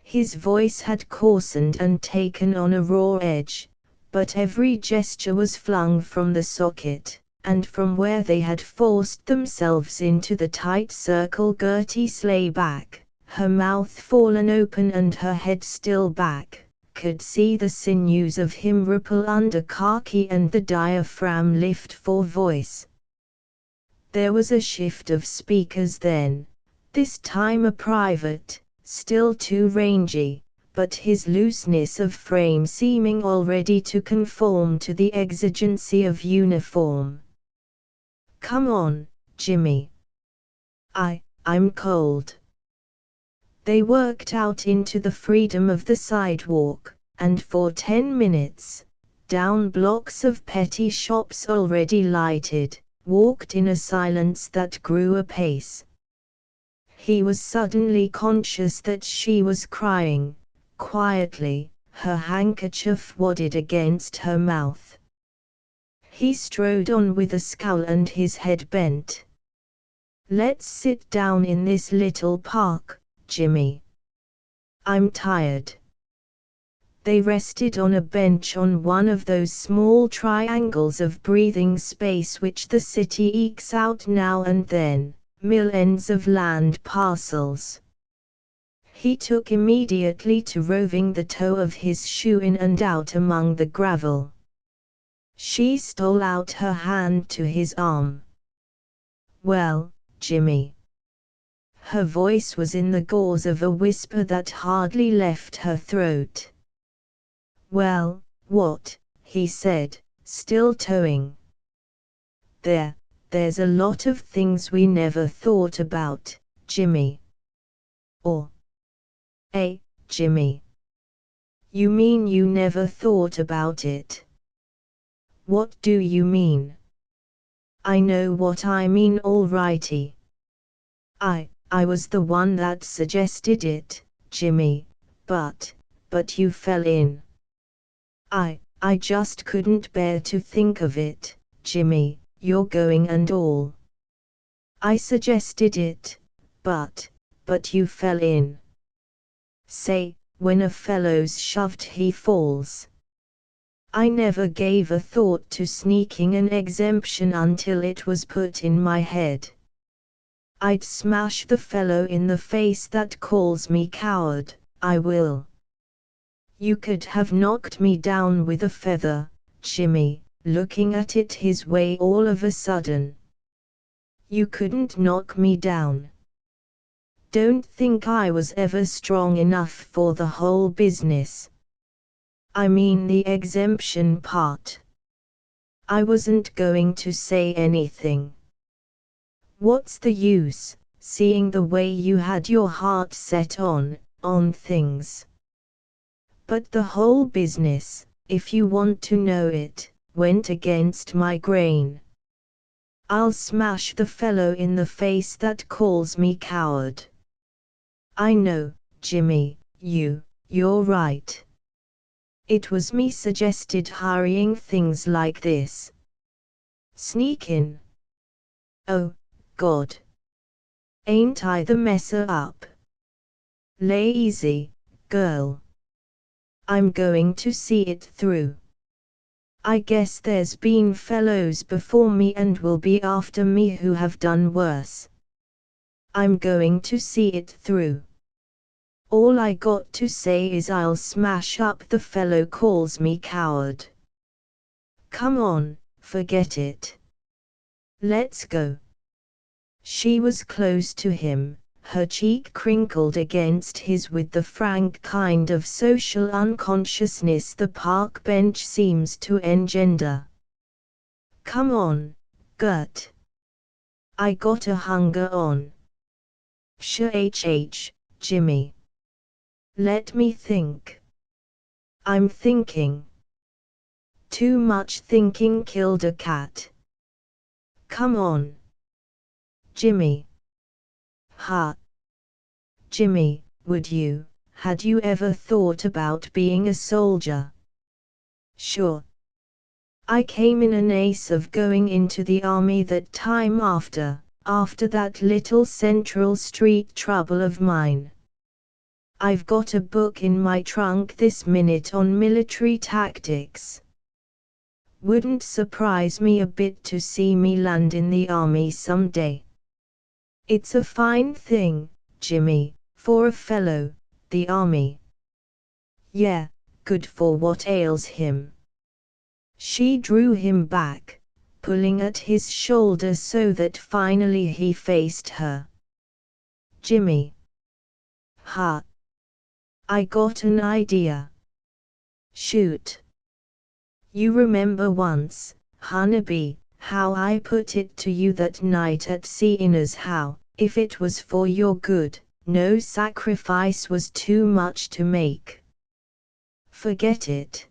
His voice had coarsened and taken on a raw edge, but every gesture was flung from the socket, and from where they had forced themselves into the tight circle Gertie lay back, her mouth fallen open and her head still back, could see the sinews of him ripple under khaki and the diaphragm lift for voice. There was a shift of speakers then, this time a private, still too rangy, but his looseness of frame seeming already to conform to the exigency of uniform. "Come on, Jimmy. I'm cold." They worked out into the freedom of the sidewalk, and for 10 minutes, down blocks of petty shops already lighted, walked in a silence that grew apace. He was suddenly conscious that she was crying, quietly, her handkerchief wadded against her mouth. He strode on with a scowl and his head bent. "Let's sit down in this little park, Jimmy. I'm tired." They rested on a bench on one of those small triangles of breathing space which the city ekes out now and then, millions of land parcels. He took immediately to roving the toe of his shoe in and out among the gravel. She stole out her hand to his arm. "Well, Jimmy." Her voice was in the gauze of a whisper that hardly left her throat. "Well, what?" he said, still towing. There's a lot of things we never thought about, Jimmy." "Or? Jimmy? You mean you never thought about it?" "What do you mean?" "I know what I mean alrighty. I was the one that suggested it, Jimmy, but you fell in." I just couldn't bear to think of it, Jimmy, you're going and all." "I suggested it, but you fell in." "Say, when a fellow's shoved he falls." I never gave a thought to sneaking an exemption until it was put in my head. I'd smash the fellow in the face that calls me coward, I will. You could have knocked me down with a feather, Jimmy, looking at it his way all of a sudden. You couldn't knock me down. Don't think I was ever strong enough for the whole business. I mean the exemption part. I wasn't going to say anything. What's the use, seeing the way you had your heart set on things? But the whole business, if you want to know it, went against my grain. I'll smash the fellow in the face that calls me coward. I know, Jimmy, you're right. It was me suggested hurrying things like this. Sneak in. Oh, God. Ain't I the messer up? Lay easy, girl. I'm going to see it through. I guess there's been fellows before me and will be after me who have done worse. I'm going to see it through. All I got to say is I'll smash up the fellow calls me coward. Come on, forget it. Let's go." She was close to him, her cheek crinkled against his with the frank kind of social unconsciousness the park bench seems to engender. "Come on, Gert. I got a hunger on." "Shh, Jimmy. Let me think." "I'm thinking." "Too much thinking killed a cat." "Come on, Jimmy." "Ha. Jimmy, would you Had you ever thought about being a soldier? Sure. I came in an ace of going into the army that time after that little Central Street trouble of mine. I've got a book in my trunk this minute on military tactics. Wouldn't surprise me a bit to see me land in the army someday. It's a fine thing, Jimmy, for a fellow, the army. Yeah, good for what ails him. She drew him back, pulling at his shoulder so that finally he faced her. Jimmy. Ha. I got an idea. Shoot. You remember once, Honeybee, how I put it to you that night at Siena's how, if it was for your good, no sacrifice was too much to make. Forget it.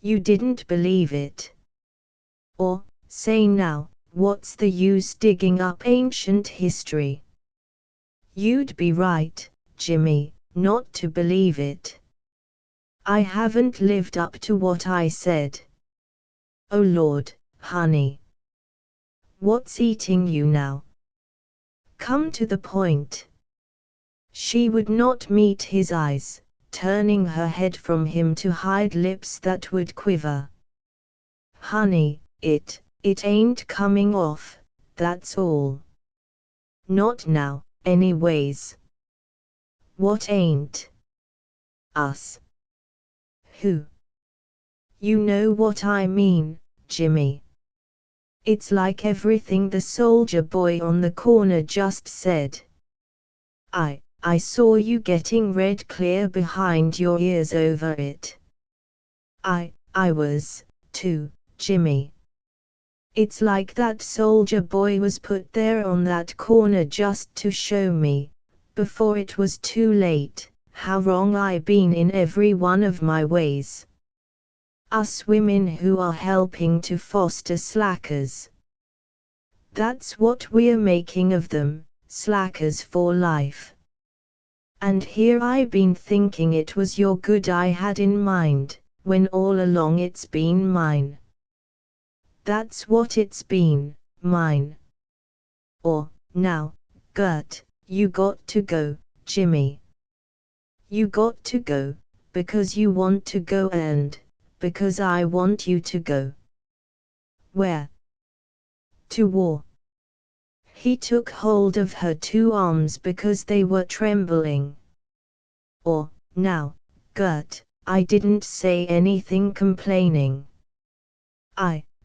You didn't believe it. Or, say now, what's the use digging up ancient history? You'd be right, Jimmy, not to believe it. I haven't lived up to what I said. Oh Lord, honey. What's eating you now? Come to the point. She would not meet his eyes, turning her head from him to hide lips that would quiver. Honey, it ain't coming off, that's all. Not now, anyways. What ain't? Us. Who? You know what I mean, Jimmy. It's like everything the soldier boy on the corner just said. I saw you getting red clear behind your ears over it. I was, too, Jimmy. It's like that soldier boy was put there on that corner just to show me, before it was too late, how wrong I been in every one of my ways. Us women who are helping to foster slackers. That's what we're making of them, slackers for life. And here I been thinking it was your good I had in mind, when all along it's been mine. That's what it's been, mine. Or, now, Gert, you got to go, Jimmy. You got to go, because you want to go and, because I want you to go. Where? To war. He took hold of her two arms because they were trembling. Or, now, Gert, I didn't say anything complaining.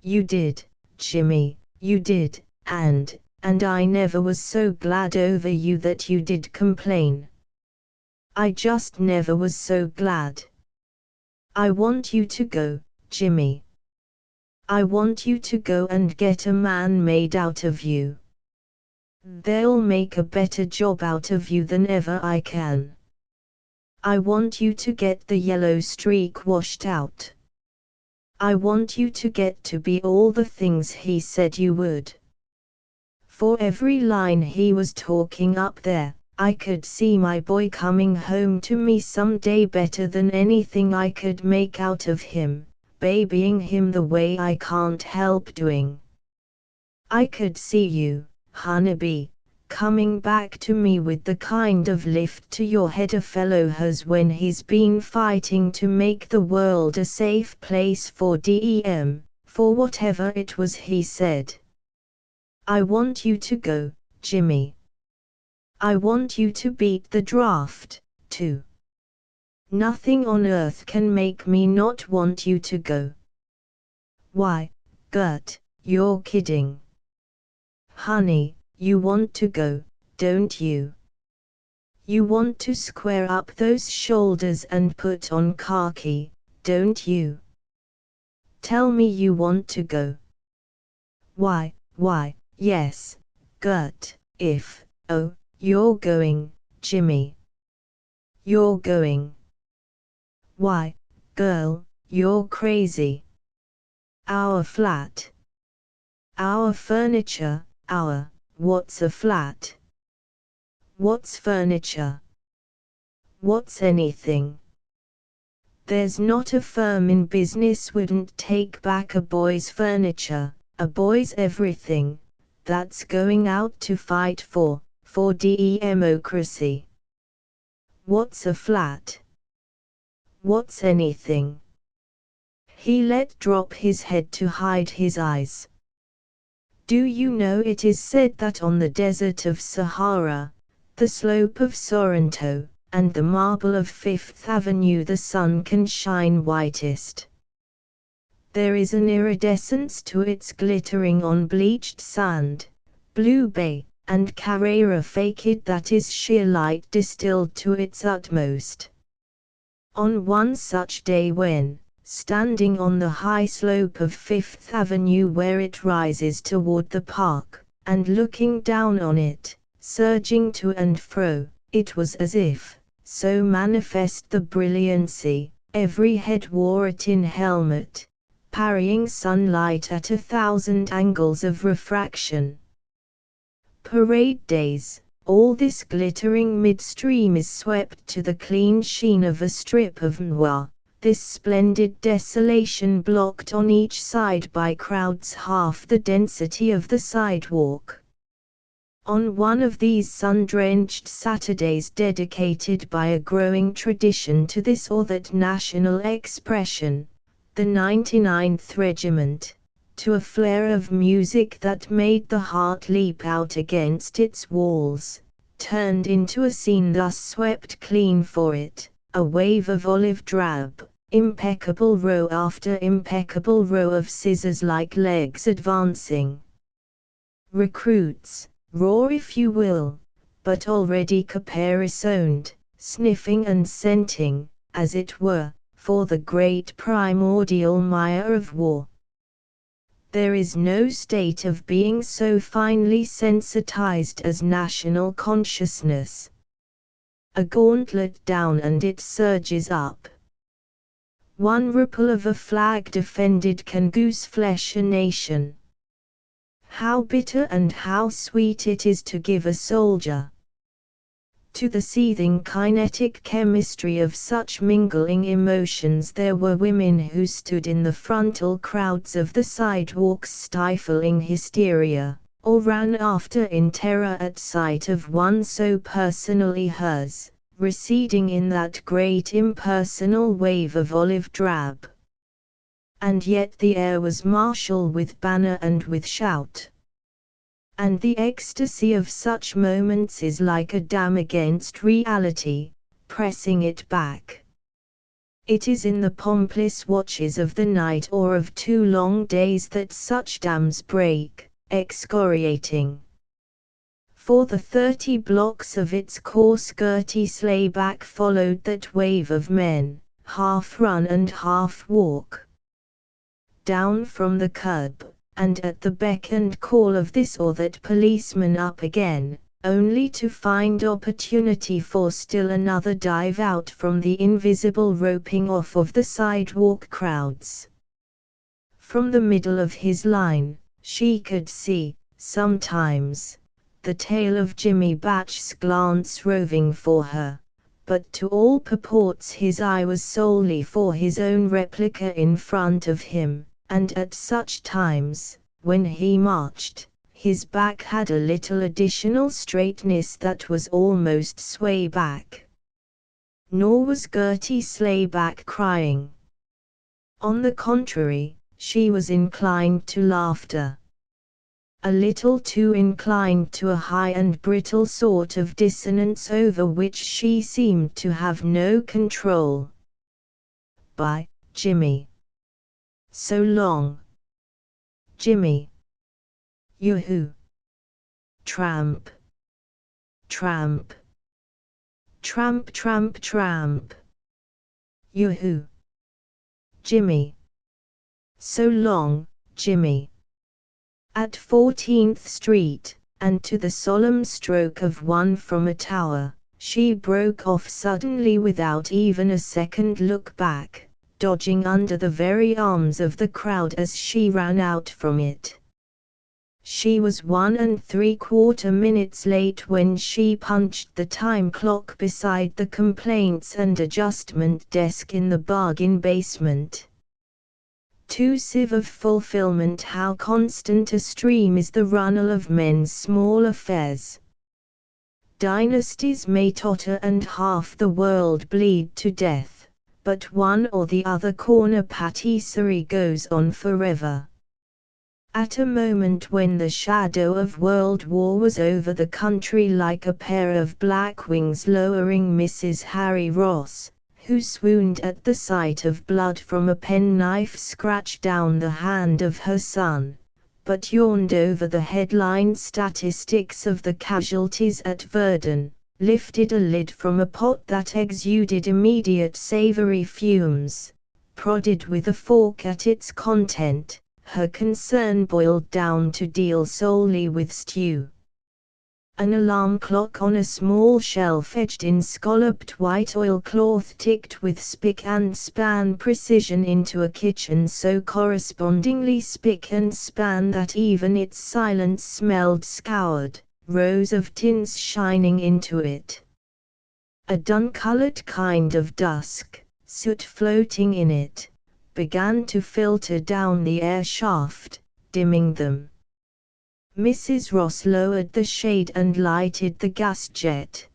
You did, Jimmy, you did, and I never was so glad over you that you did complain. I just never was so glad. I want you to go, Jimmy. I want you to go and get a man made out of you. They'll make a better job out of you than ever I can. I want you to get the yellow streak washed out. I want you to get to be all the things he said you would. For every line he was talking up there, I could see my boy coming home to me someday better than anything I could make out of him, babying him the way I can't help doing. I could see you, Honeybee, coming back to me with the kind of lift to your head a fellow has when he's been fighting to make the world a safe place for DEM, for whatever it was he said. I want you to go, Jimmy. I want you to beat the draft, too. Nothing on earth can make me not want you to go. Why, Gert, you're kidding. Honey, you want to go, don't you? You want to square up those shoulders and put on khaki, don't you? Tell me you want to go. Why, yes, Gert, you're going, Jimmy. You're going. Why, girl, you're crazy. Our flat. Our furniture, what's a flat? What's furniture? What's anything? There's not a firm in business wouldn't take back a boy's furniture, a boy's everything, that's going out to fight for democracy. What's a flat? What's anything? He let drop his head to hide his eyes. Do you know it is said that on the desert of Sahara, the slope of Sorrento, and the marble of Fifth Avenue the sun can shine whitest. There is an iridescence to its glittering on bleached sand, Blue Bay, and Carrera Faked that is sheer light distilled to its utmost. On one such day when, standing on the high slope of Fifth Avenue where it rises toward the park, and looking down on it, surging to and fro, it was as if, so manifest the brilliancy, every head wore a tin helmet, parrying sunlight at 1,000 angles of refraction. Parade days, all this glittering midstream is swept to the clean sheen of a strip of noir, this splendid desolation blocked on each side by crowds half the density of the sidewalk. On one of these sun-drenched Saturdays dedicated by a growing tradition to this or that national expression, the 99th Regiment, to a flare of music that made the heart leap out against its walls, turned into a scene thus swept clean for it, a wave of olive drab, impeccable row after impeccable row of scissors-like legs advancing. Recruits, raw if you will, but already caparisoned, sniffing and scenting, as it were, for the great primordial mire of war. There is no state of being so finely sensitized as national consciousness. A gauntlet down and it surges up. One ripple of a flag defended can goose-flesh a nation. How bitter and how sweet it is to give a soldier. To the seething kinetic chemistry of such mingling emotions there were women who stood in the frontal crowds of the sidewalks stifling hysteria, or ran after in terror at sight of one so personally hers, receding in that great impersonal wave of olive drab. And yet the air was martial with banner and with shout. And the ecstasy of such moments is like a dam against reality, pressing it back. It is in the pompless watches of the night or of 2 long days that such dams break, excoriating. For the 30 blocks of its coarse girty slayback followed that wave of men, half run and half walk. Down from the curb, and at the beck and call of this or that policeman up again, only to find opportunity for still another dive out from the invisible roping off of the sidewalk crowds. From the middle of his line, she could see, sometimes, the tail of Jimmy Batch's glance roving for her, but to all purports his eye was solely for his own replica in front of him. And at such times, when he marched, his back had a little additional straightness that was almost sway back. Nor was Gertie Slayback crying. On the contrary, she was inclined to laughter. A little too inclined to a high and brittle sort of dissonance over which she seemed to have no control. By Jimmy. So long, Jimmy. Yoo-hoo. Tramp. Tramp. Tramp, tramp, tramp. Yoo-hoo. Jimmy. So long, Jimmy. At 14th Street, and to the solemn stroke of one from a tower, she broke off suddenly without even a second look back, dodging under the very arms of the crowd as she ran out from it. She was 1 3/4 minutes late when she punched the time clock beside the complaints and adjustment desk in the bargain basement. Too sieve of fulfillment, how constant a stream is the runnel of men's small affairs. Dynasties may totter and half the world bleed to death, but one or the other corner patisserie goes on forever. At a moment when the shadow of World War was over the country like a pair of black wings lowering Mrs. Harry Ross, who swooned at the sight of blood from a penknife scratched down the hand of her son, but yawned over the headline statistics of the casualties at Verdun, lifted a lid from a pot that exuded immediate savory fumes, prodded with a fork at its content, her concern boiled down to deal solely with stew. An alarm clock on a small shelf edged in scalloped white oilcloth ticked with spick and span precision into a kitchen so correspondingly spick and span that even its silence smelled scoured, rows of tins shining into it. A dun-colored kind of dusk, soot floating in it, began to filter down the air shaft, dimming them. Mrs. Ross lowered the shade and lighted the gas jet.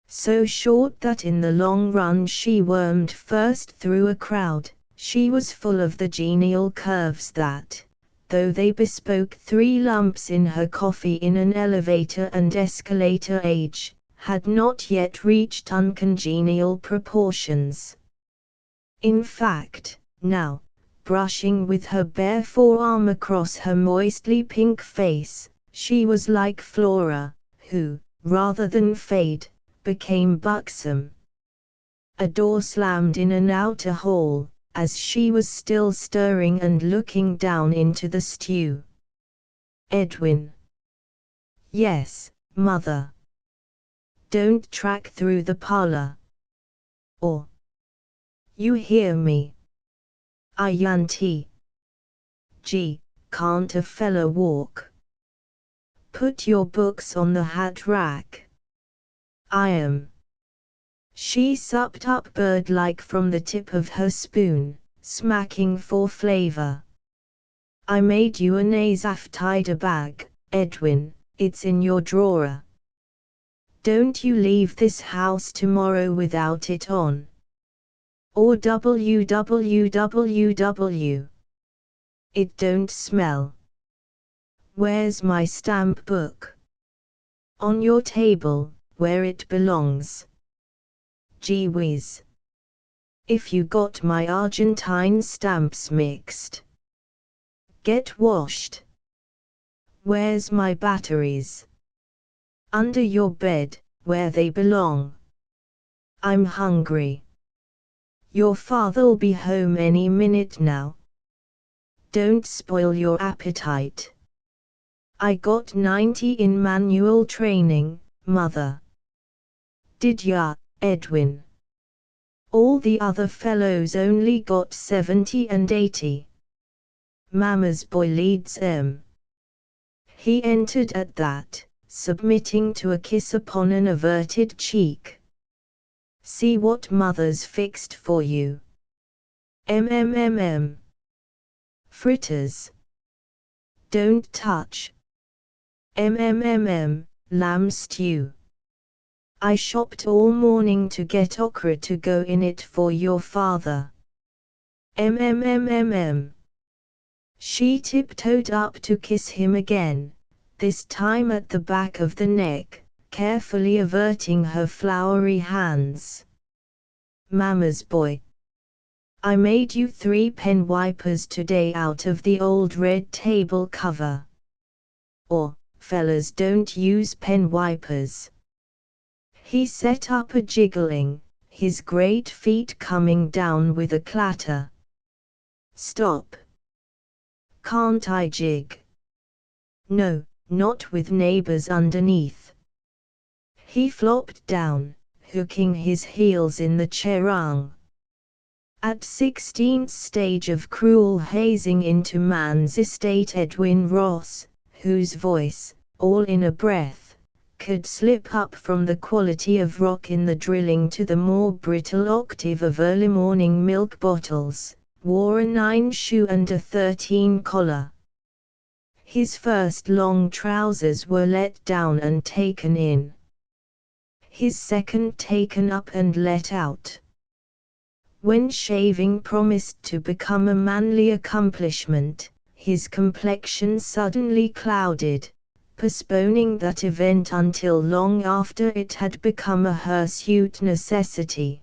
So short that in the long run she wormed first through a crowd, she was full of the genial curves that, though they bespoke 3 lumps in her coffee in an elevator and escalator age, had not yet reached uncongenial proportions. In fact, now, brushing with her bare forearm across her moistly pink face, she was like Flora, who, rather than fade, became buxom. A door slammed in an outer hall, as she was still stirring and looking down into the stew. Edwin. Yes, Mother. Don't track through the parlor. Or. You hear me? Auntie. Gee, can't a fella walk? Put your books on the hat rack. I am. She supped up bird-like from the tip of her spoon, smacking for flavor. I made you an Azaftider bag, Edwin, it's in your drawer. Don't you leave this house tomorrow without it on. Or www. It don't smell. Where's my stamp book? On your table, where it belongs. Gee whiz. If you got my Argentine stamps mixed. Get washed. Where's my batteries? Under your bed, where they belong. I'm hungry. Your father'll be home any minute now. Don't spoil your appetite. I got 90 in manual training, Mother. Did ya, Edwin? All the other fellows only got 70 and 80. Mama's boy leads 'em. He entered at that, submitting to a kiss upon an averted cheek. See what Mother's fixed for you. MMMM. Fritters. Don't touch. MMMM, lamb stew. I shopped all morning to get okra to go in it for your father. MMMMM. She tiptoed up to kiss him again, this time at the back of the neck, carefully averting her floury hands. Mama's boy. I made you 3 pen wipers today out of the old red table cover. Or, fellas don't use pen wipers. He set up a jiggling, his great feet coming down with a clatter. Stop. Can't I jig? No, not with neighbors underneath. He flopped down, hooking his heels in the chair-rung. At 16th stage of cruel hazing into man's estate, Edwin Ross, whose voice, all in a breath, could slip up from the quality of rock in the drilling to the more brittle octave of early morning milk bottles, wore a 9 shoe and a 13 collar. His first long trousers were let down and taken in. His second taken up and let out. When shaving promised to become a manly accomplishment, his complexion suddenly clouded, postponing that event until long after it had become a hirsute necessity.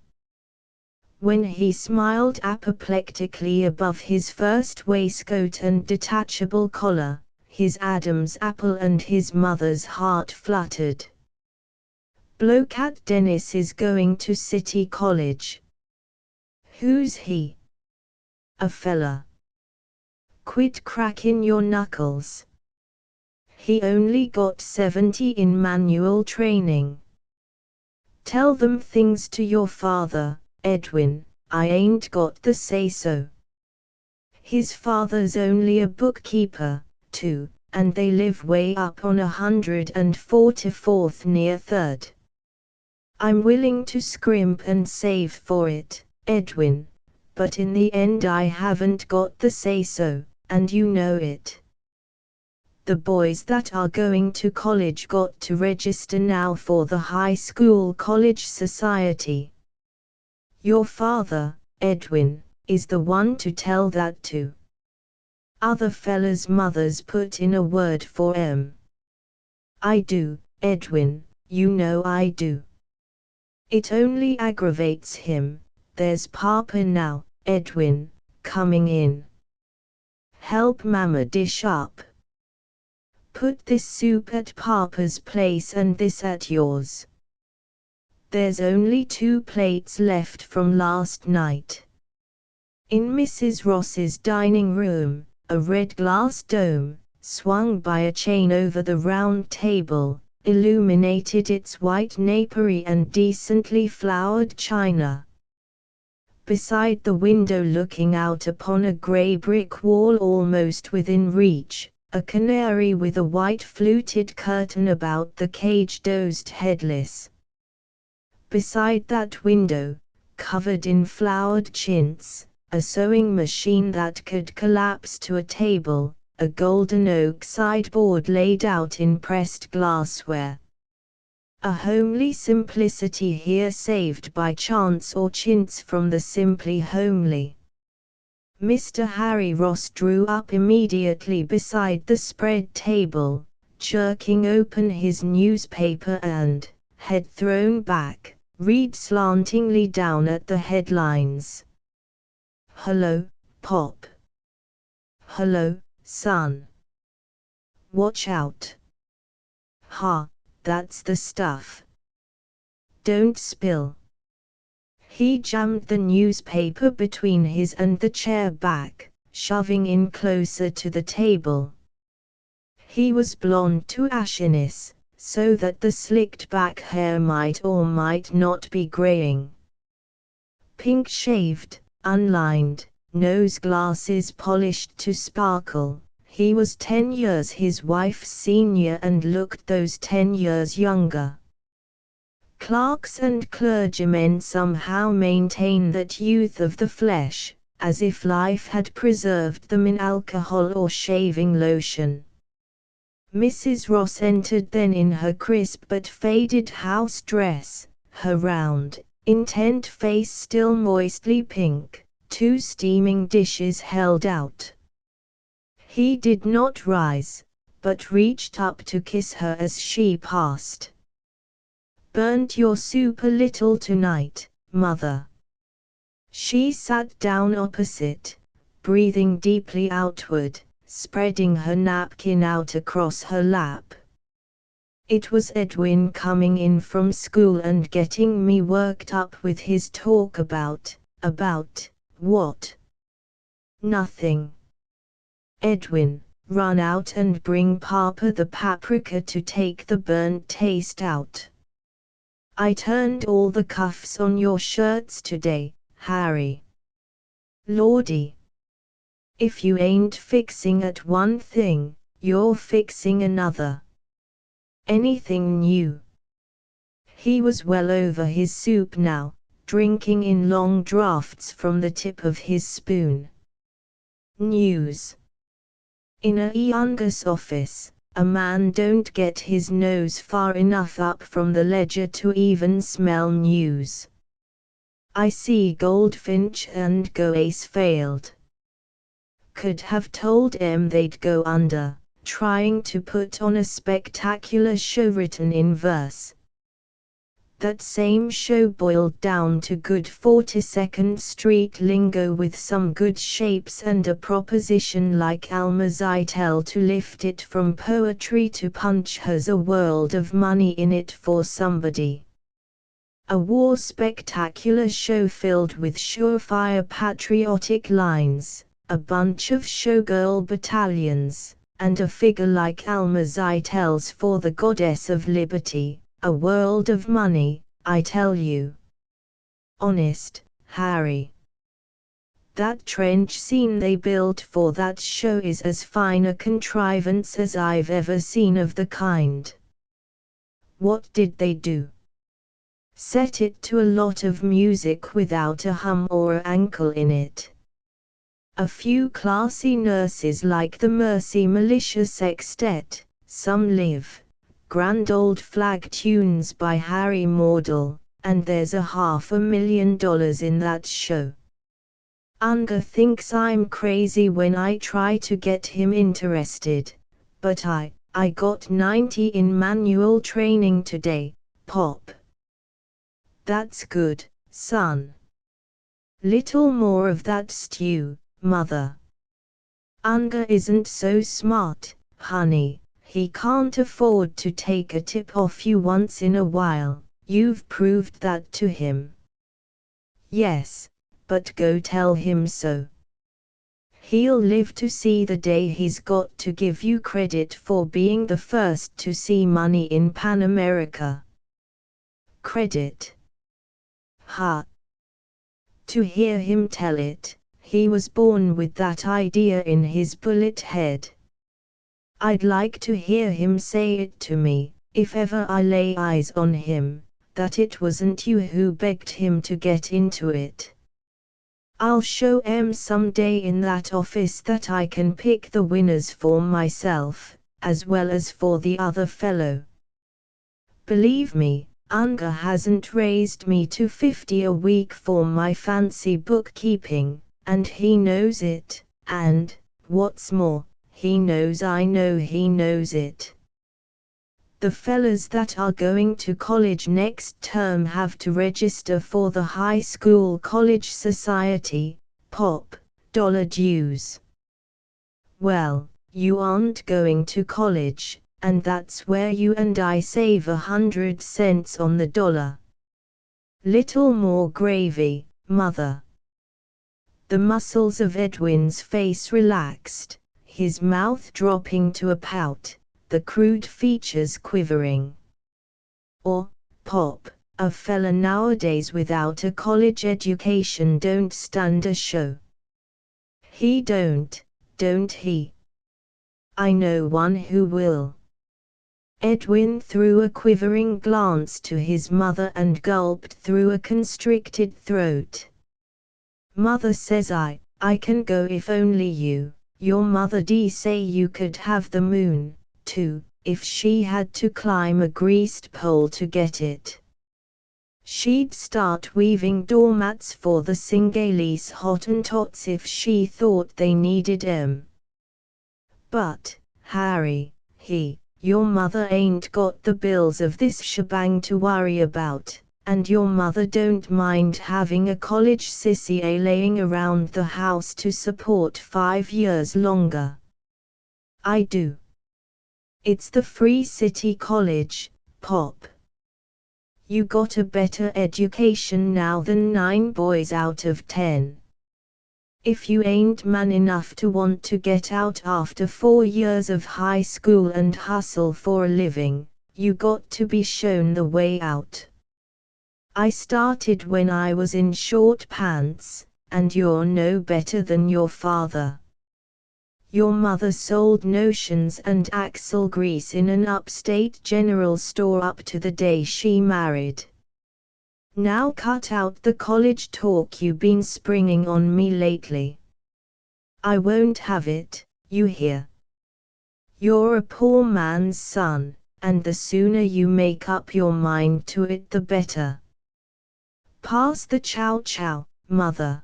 When he smiled apoplectically above his first waistcoat and detachable collar, his Adam's apple and his mother's heart fluttered. "Blocat Dennis is going to City College." "Who's he?" "A fella." "Quit cracking your knuckles. He only got 70 in manual training." "Tell them things to your father, Edwin, I ain't got the say-so." "His father's only a bookkeeper, too, and they live way up on 144th near 3rd. I'm willing to scrimp and save for it, Edwin, but in the end I haven't got the say-so, and you know it. The boys that are going to college got to register now for the high school college society. Your father, Edwin, is the one to tell that to. Other fellas' mothers put in a word for 'em. I do, Edwin, you know I do. It only aggravates him. There's Papa now, Edwin, coming in. Help Mama dish up. Put this soup at Papa's place and this at yours. There's only 2 plates left from last night." In Mrs. Ross's dining room, a red glass dome, swung by a chain over the round table, illuminated its white napery and decently flowered china. Beside the window looking out upon a grey brick wall almost within reach, a canary with a white fluted curtain about the cage dozed headless. Beside that window, covered in flowered chintz, a sewing machine that could collapse to a table, a golden oak sideboard laid out in pressed glassware. A homely simplicity here saved by chance or chintz from the simply homely. Mr. Harry Ross drew up immediately beside the spread table, jerking open his newspaper and, head thrown back, read slantingly down at the headlines. "Hello, Pop. Hello, son. Watch out. Ha, that's the stuff. Don't spill." He jammed the newspaper between his and the chair back, shoving in closer to the table. He was blonde to ashiness, so that the slicked back hair might or might not be graying. Pink-shaved, unlined, nose glasses polished to sparkle, he was 10 years his wife's senior and looked those 10 years younger. Clerks and clergymen somehow maintain that youth of the flesh, as if life had preserved them in alcohol or shaving lotion. Mrs. Ross entered then in her crisp but faded house dress, her round, intent face still moistly pink, 2 steaming dishes held out. He did not rise, but reached up to kiss her as she passed. "Burnt your soup a little tonight, Mother." She sat down opposite, breathing deeply outward, spreading her napkin out across her lap. It was Edwin coming in from school and getting me worked up with his talk about what? Nothing. "Edwin, run out and bring Papa the paprika to take the burnt taste out. I turned all the cuffs on your shirts today, Harry. Lordy. If you ain't fixing at one thing, you're fixing another. Anything new? He was well over his soup now, drinking in long draughts from the tip of his spoon. News. In a younger's office, a man don't get his nose far enough up from the ledger to even smell news. I see Goldfinch and Goace failed. Could have told 'em they'd go under, trying to put on a spectacular show written in verse. That same show boiled down to good 42nd Street lingo with some good shapes and a proposition like Almazitel to lift it from poetry to punch has a world of money in it for somebody. A war spectacular show filled with surefire patriotic lines, a bunch of showgirl battalions, and a figure like Almazitel's for the goddess of liberty. A world of money, I tell you. Honest, Harry. That trench scene they built for that show is as fine a contrivance as I've ever seen of the kind. What did they do? Set it to a lot of music without a hum or a ankle in it. A few classy nurses like the Mercy Militia Sextet, some live. Grand old flag tunes by Harry Mordell, and there's $500,000 in that show. Unger thinks I'm crazy when I try to get him interested, but I got 90 in manual training today, Pop. That's good, son. Little more of that stew, Mother. Unger isn't so smart, honey. He can't afford to take a tip off you once in a while, you've proved that to him. Yes, but go tell him so. He'll live to see the day he's got to give you credit for being the first to see money in Pan America. Credit? Ha! To hear him tell it, he was born with that idea in his bullet head. I'd like to hear him say it to me, if ever I lay eyes on him, that it wasn't you who begged him to get into it. I'll show 'em someday in that office that I can pick the winners for myself, as well as for the other fellow. Believe me, Unger hasn't raised me to $50 a week for my fancy bookkeeping, and he knows it, and, what's more, he knows I know he knows it. The fellas that are going to college next term have to register for the high school college society, Pop, dollar dues. Well, you aren't going to college, and that's where you and I save 100 cents on the dollar. Little more gravy, Mother. The muscles of Edwin's face relaxed, his mouth dropping to a pout, the crude features quivering. Or, Pop, a fella nowadays without a college education don't stand a show. He don't he? I know one who will. Edwin threw a quivering glance to his mother and gulped through a constricted throat. Mother says I can go if only you. Your mother did say you could have the moon, too, if she had to climb a greased pole to get it. She'd start weaving doormats for the Singalese Hottentots if she thought they needed 'em. But, Harry, your mother ain't got the bills of this shebang to worry about, and your mother don't mind having a college sissy laying around the house to support 5 years longer. I do. It's the Free City College, Pop. You got a better education now than 9 boys out of 10. If you ain't man enough to want to get out after 4 years of high school and hustle for a living, you got to be shown the way out. I started when I was in short pants, and you're no better than your father. Your mother sold notions and axle grease in an upstate general store up to the day she married. Now cut out the college talk you been springing on me lately. I won't have it, you hear? You're a poor man's son, and the sooner you make up your mind to it the better. Pass the chow-chow, mother.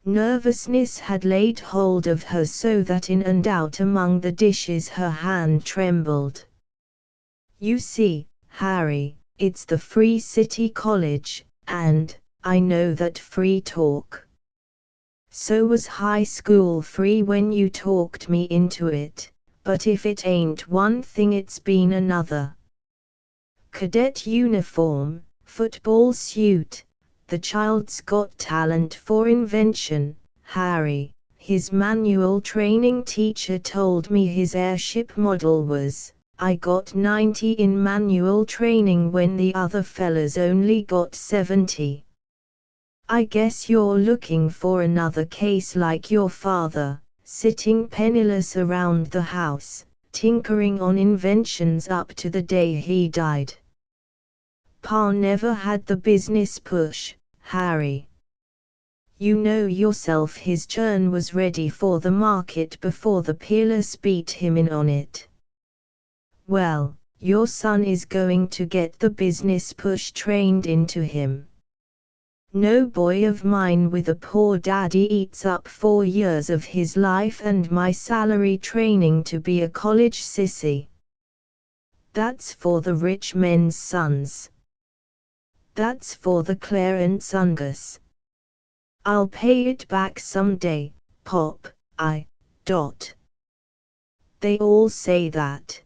Nervousness had laid hold of her so that in and out among the dishes her hand trembled. You see, Harry, it's the Free City College, and I know that free talk. So was high school free when you talked me into it, but if it ain't one thing it's been another. Cadet uniform, football suit. The child's got talent for invention, Harry. His manual training teacher told me his airship model was, I got 90 in manual training when the other fellas only got 70. I guess you're looking for another case like your father, sitting penniless around the house, tinkering on inventions up to the day he died. Pa never had the business push, Harry. You know yourself his churn was ready for the market before the peerless beat him in on it. Well, your son is going to get the business push trained into him. No boy of mine with a poor daddy eats up 4 years of his life and my salary training to be a college sissy. That's for the rich men's sons. That's for the Clarence Ungus. I'll pay it back someday, Pop, They all say that.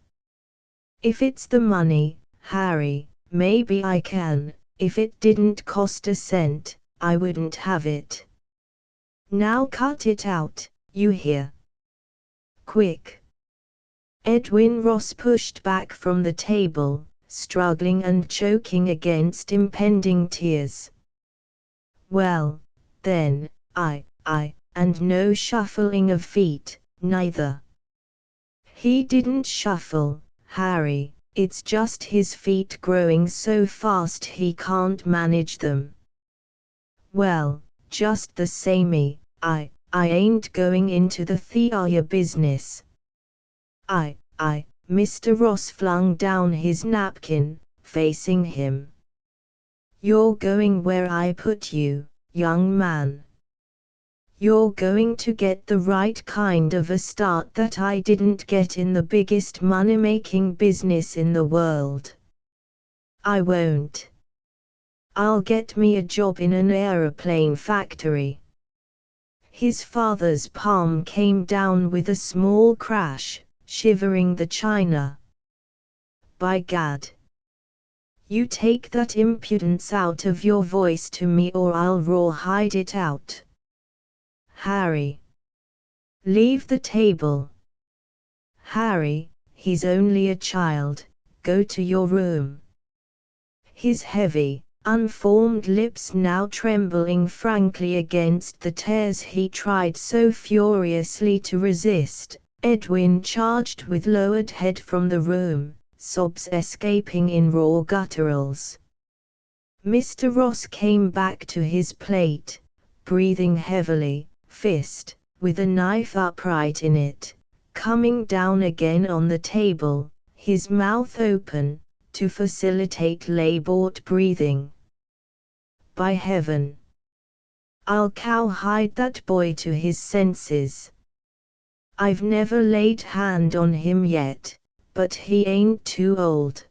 If it's the money, Harry, maybe I can. If it didn't cost a cent, I wouldn't have it. Now cut it out, you hear? Quick. Edwin Ross pushed back from the table, struggling and choking against impending tears. Well, then, and no shuffling of feet, neither. He didn't shuffle, Harry, it's just his feet growing so fast he can't manage them. Well, just the samey, I ain't going into the theater business. Mr. Ross flung down his napkin, facing him. You're going where I put you, young man. You're going to get the right kind of a start that I didn't get in the biggest money-making business in the world. I won't. I'll get me a job in an aeroplane factory. His father's palm came down with a small crash, shivering the china. By Gad! You take that impudence out of your voice to me or I'll rawhide it out. Harry. Leave the table. Harry, he's only a child, go to your room. His heavy, unformed lips now trembling frankly against the tears he tried so furiously to resist, Edwin charged with lowered head from the room, sobs escaping in raw gutturals. Mr. Ross came back to his plate, breathing heavily, fist, with a knife upright in it, coming down again on the table, his mouth open, to facilitate labored breathing. By heaven! I'll cowhide that boy to his senses. I've never laid hand on him yet, but he ain't too old.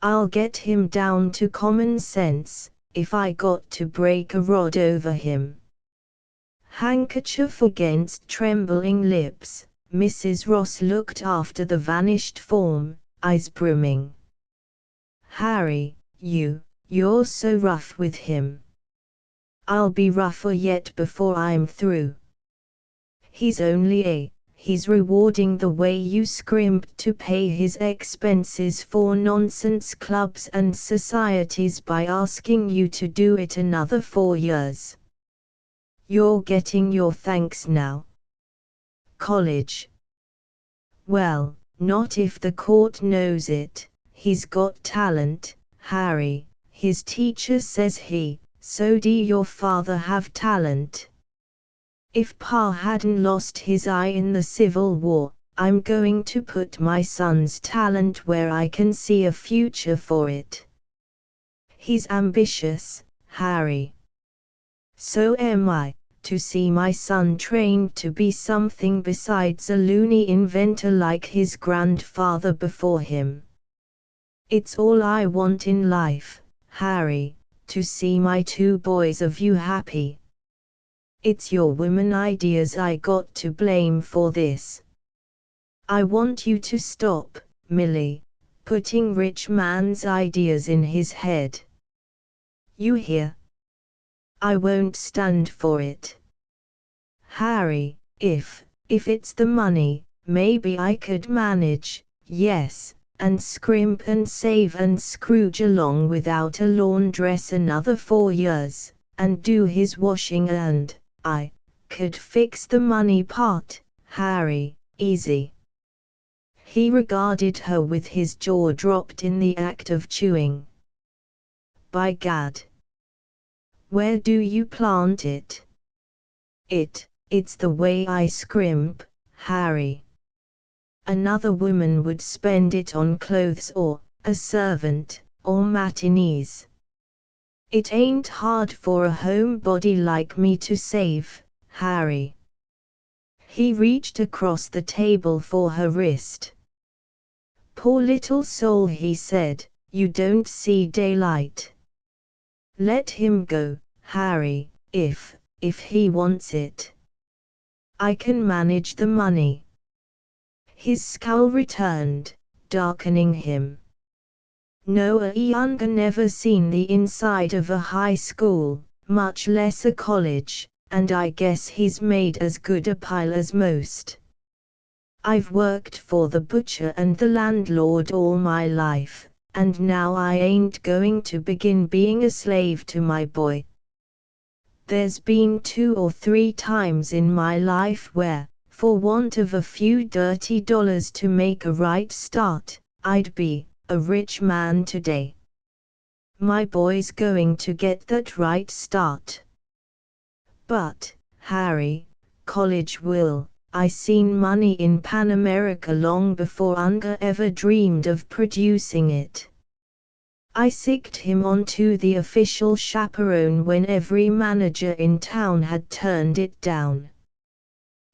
I'll get him down to common sense, if I got to break a rod over him. Handkerchief against trembling lips, Mrs. Ross looked after the vanished form, eyes brimming. Harry, you're so rough with him. I'll be rougher yet before I'm through. He's rewarding the way you scrimped to pay his expenses for nonsense clubs and societies by asking you to do it another 4 years. You're getting your thanks now. college. Well, not if the court knows it. He's got talent, Harry. His teacher says so do your father have talent? If Pa hadn't lost his eye in the Civil War, I'm going to put my son's talent where I can see a future for it. He's ambitious, Harry. So am I, to see my son trained to be something besides a loony inventor like his grandfather before him. It's all I want in life, Harry, to see my two boys of you happy. It's your woman ideas I got to blame for this. I want you to stop, Millie, putting rich man's ideas in his head. You hear? I won't stand for it. Harry, if it's the money, maybe I could manage, yes, and scrimp and save and Scrooge along without a laundress another 4 years, and do his washing and I could fix the money part, Harry, easy. He regarded her with his jaw dropped in the act of chewing. By gad! Where do you plant it? It's the way I scrimp, Harry. Another woman would spend it on clothes or a servant, or matinees. It ain't hard for a homebody like me to save, Harry. He reached across the table for her wrist. Poor little soul, he said, you don't see daylight. Let him go, Harry, if he wants it. I can manage the money. His scowl returned, darkening him. Noah Younger never seen the inside of a high school, much less a college, and I guess he's made as good a pile as most. I've worked for the butcher and the landlord all my life, and now I ain't going to begin being a slave to my boy. There's been 2 or 3 times in my life where, for want of a few dirty dollars to make a right start, I'd be a rich man today. My boy's going to get that right start. But, Harry, college will. I seen money in Pan America long before Unger ever dreamed of producing it. I sicked him onto the official chaperone when every manager in town had turned it down.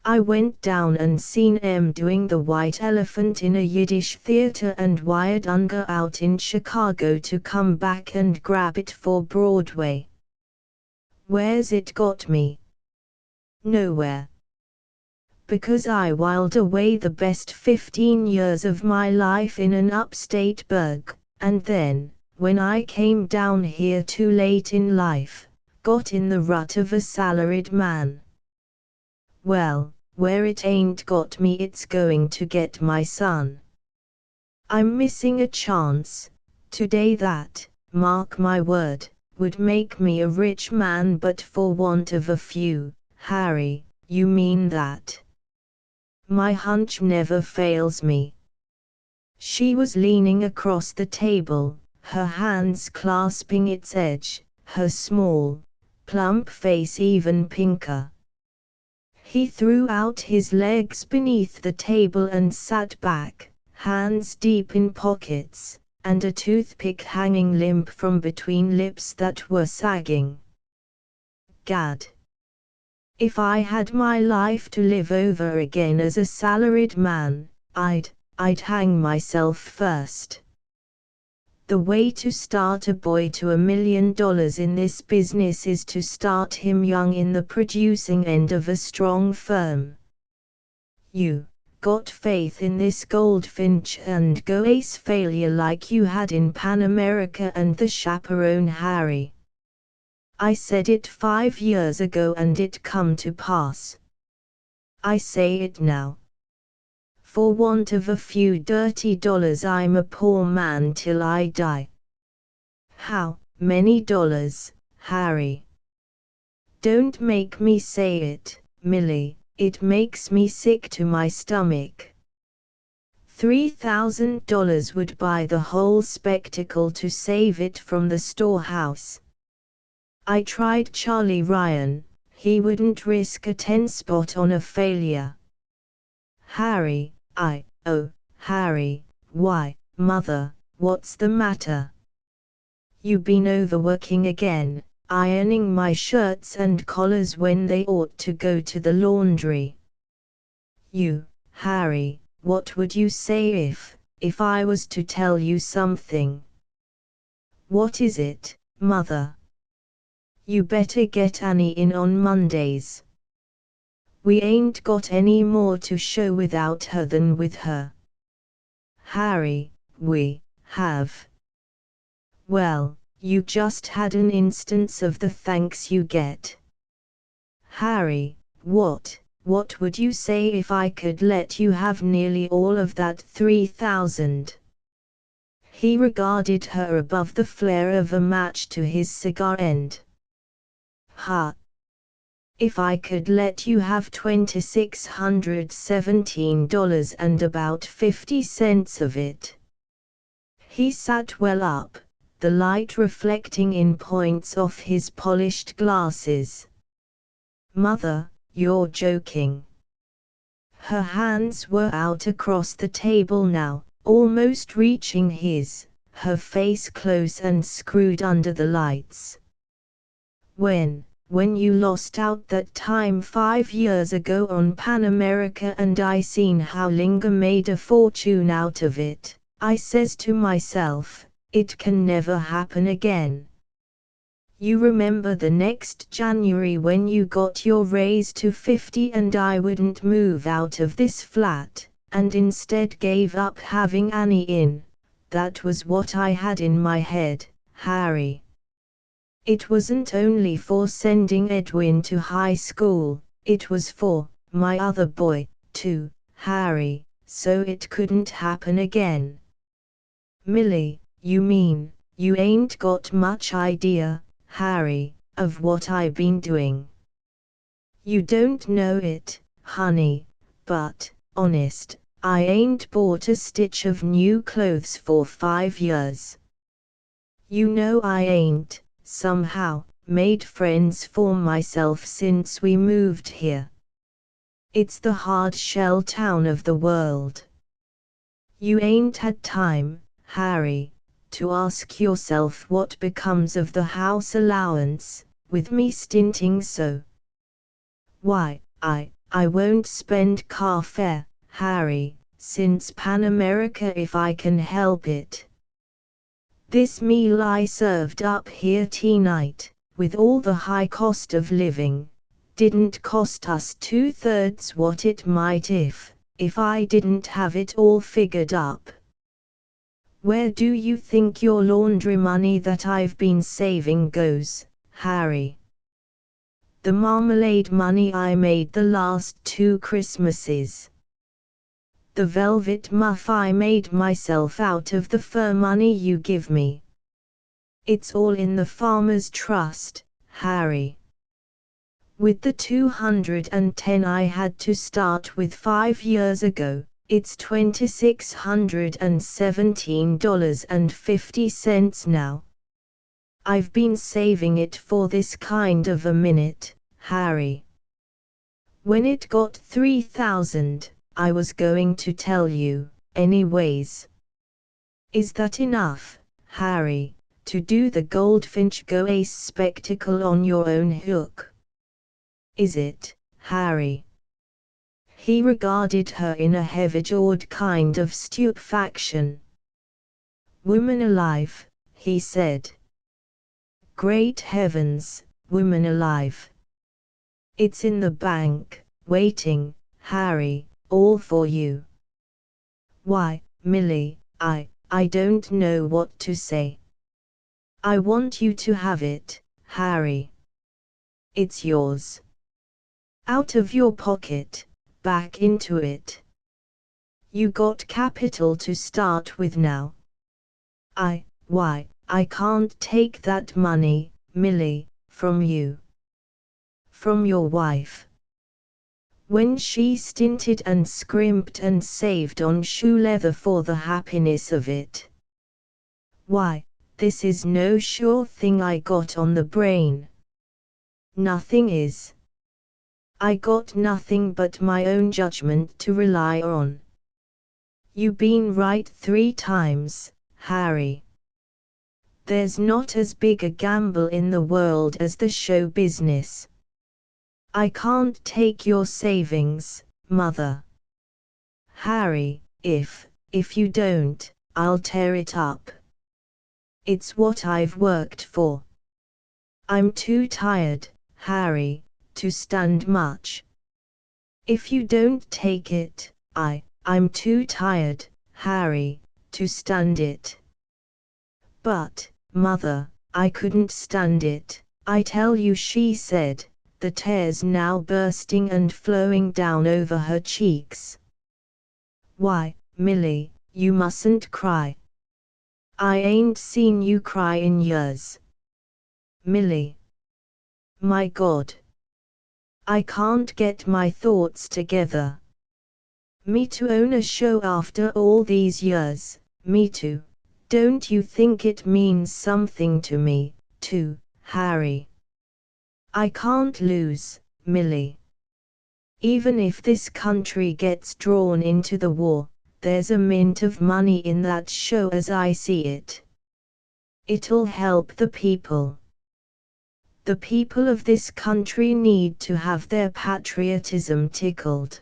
I went down and seen em doing the White Elephant in a Yiddish theater and wired Unger out in Chicago to come back and grab it for Broadway. Where's it got me? Nowhere. Because I whiled away the best 15 years of my life in an upstate burg, and then, when I came down here too late in life, got in the rut of a salaried man. Well, where it ain't got me it's going to get my son. I'm missing a chance, today that, mark my word, would make me a rich man but for want of a few. Harry, you mean that? My hunch never fails me. She was leaning across the table, her hands clasping its edge, her small, plump face even pinker. He threw out his legs beneath the table and sat back, hands deep in pockets, and a toothpick hanging limp from between lips that were sagging. Gad! If I had my life to live over again as a salaried man, I'd hang myself first. The way to start a boy to $1 million in this business is to start him young in the producing end of a strong firm. You got faith in this goldfinch and go ace failure like you had in Pan America and the chaperone Harry. I said it 5 years ago and it come to pass. I say it now. For want of a few dirty dollars I'm a poor man till I die. How many dollars, Harry? Don't make me say it, Millie, it makes me sick to my stomach. $3,000 would buy the whole spectacle to save it from the storehouse. I tried Charlie Ryan, he wouldn't risk a 10 spot on a failure. Harry, oh, Harry, why, mother, what's the matter? You been overworking again, ironing my shirts and collars when they ought to go to the laundry. You, Harry, what would you say if I was to tell you something? What is it, mother? You better get Annie in on Mondays. We ain't got any more to show without her than with her. Harry, we have. Well, you just had an instance of the thanks you get. Harry, what would you say if I could let you have nearly all of that 3,000? He regarded her above the flare of a match to his cigar end. Ha! If I could let you have $2,617 and about 50 cents of it. He sat well up, the light reflecting in points off his polished glasses. Mother, you're joking. Her hands were out across the table now, almost reaching his, her face close and screwed under the lights. When you lost out that time 5 years ago on Pan America and I seen how Linger made a fortune out of it, I says to myself, it can never happen again. You remember the next January when you got your raise to 50 and I wouldn't move out of this flat, and instead gave up having Annie in. That was what I had in my head, Harry. It wasn't only for sending Edwin to high school, it was for my other boy, too, Harry, so it couldn't happen again. Millie, you mean, you ain't got much idea, Harry, of what I been doing. You don't know it, honey, but, honest, I ain't bought a stitch of new clothes for 5 years. You know I ain't, somehow, made friends for myself since we moved here. It's the hard shell town of the world. You ain't had time, Harry, to ask yourself what becomes of the house allowance, with me stinting so. Why, I won't spend car fare, Harry, since Pan America if I can help it. This meal I served up here tonight, with all the high cost of living, didn't cost us 2/3 what it might if I didn't have it all figured up. Where do you think your laundry money that I've been saving goes, Harry? The marmalade money I made the last 2 Christmases. The velvet muff I made myself out of the fur money you give me. It's all in the Farmers' Trust, Harry. With the 210 I had to start with 5 years ago, it's $2,617.50 now. I've been saving it for this kind of a minute, Harry. When it got 3,000, I was going to tell you, anyways. Is that enough, Harry, to do the Goldfinch Go Ace spectacle on your own hook? Is it, Harry? He regarded her in a heavy-jawed kind of stupefaction. Woman alive, he said. Great heavens, woman alive. It's in the bank, waiting, Harry, all for you. Why, Millie, I don't know what to say. I want you to have it, Harry. It's yours. Out of your pocket, back into it. You got capital to start with now. Why, I can't take that money, Millie, from you. From your wife. when she stinted and scrimped and saved on shoe leather for the happiness of it. Why, this is no sure thing I got on the brain. Nothing is. I got nothing but my own judgment to rely on. You been right 3 times, Harry. There's not as big a gamble in the world as the show business. I can't take your savings, Mother. Harry, if you don't, I'll tear it up. It's what I've worked for. I'm too tired, Harry, to stand much. If you don't take it, I'm too tired, Harry, to stand it. But, Mother, I couldn't stand it, I tell you, she said, the tears now bursting and flowing down over her cheeks. Why, Millie, you mustn't cry. I ain't seen you cry in years. Millie. My God. I can't get my thoughts together. Me to own a show after all these years, me too. Don't you think it means something to me, too, Harry? I can't lose, Millie. Even if this country gets drawn into the war, there's a mint of money in that show as I see it. It'll help the people. The people of this country need to have their patriotism tickled.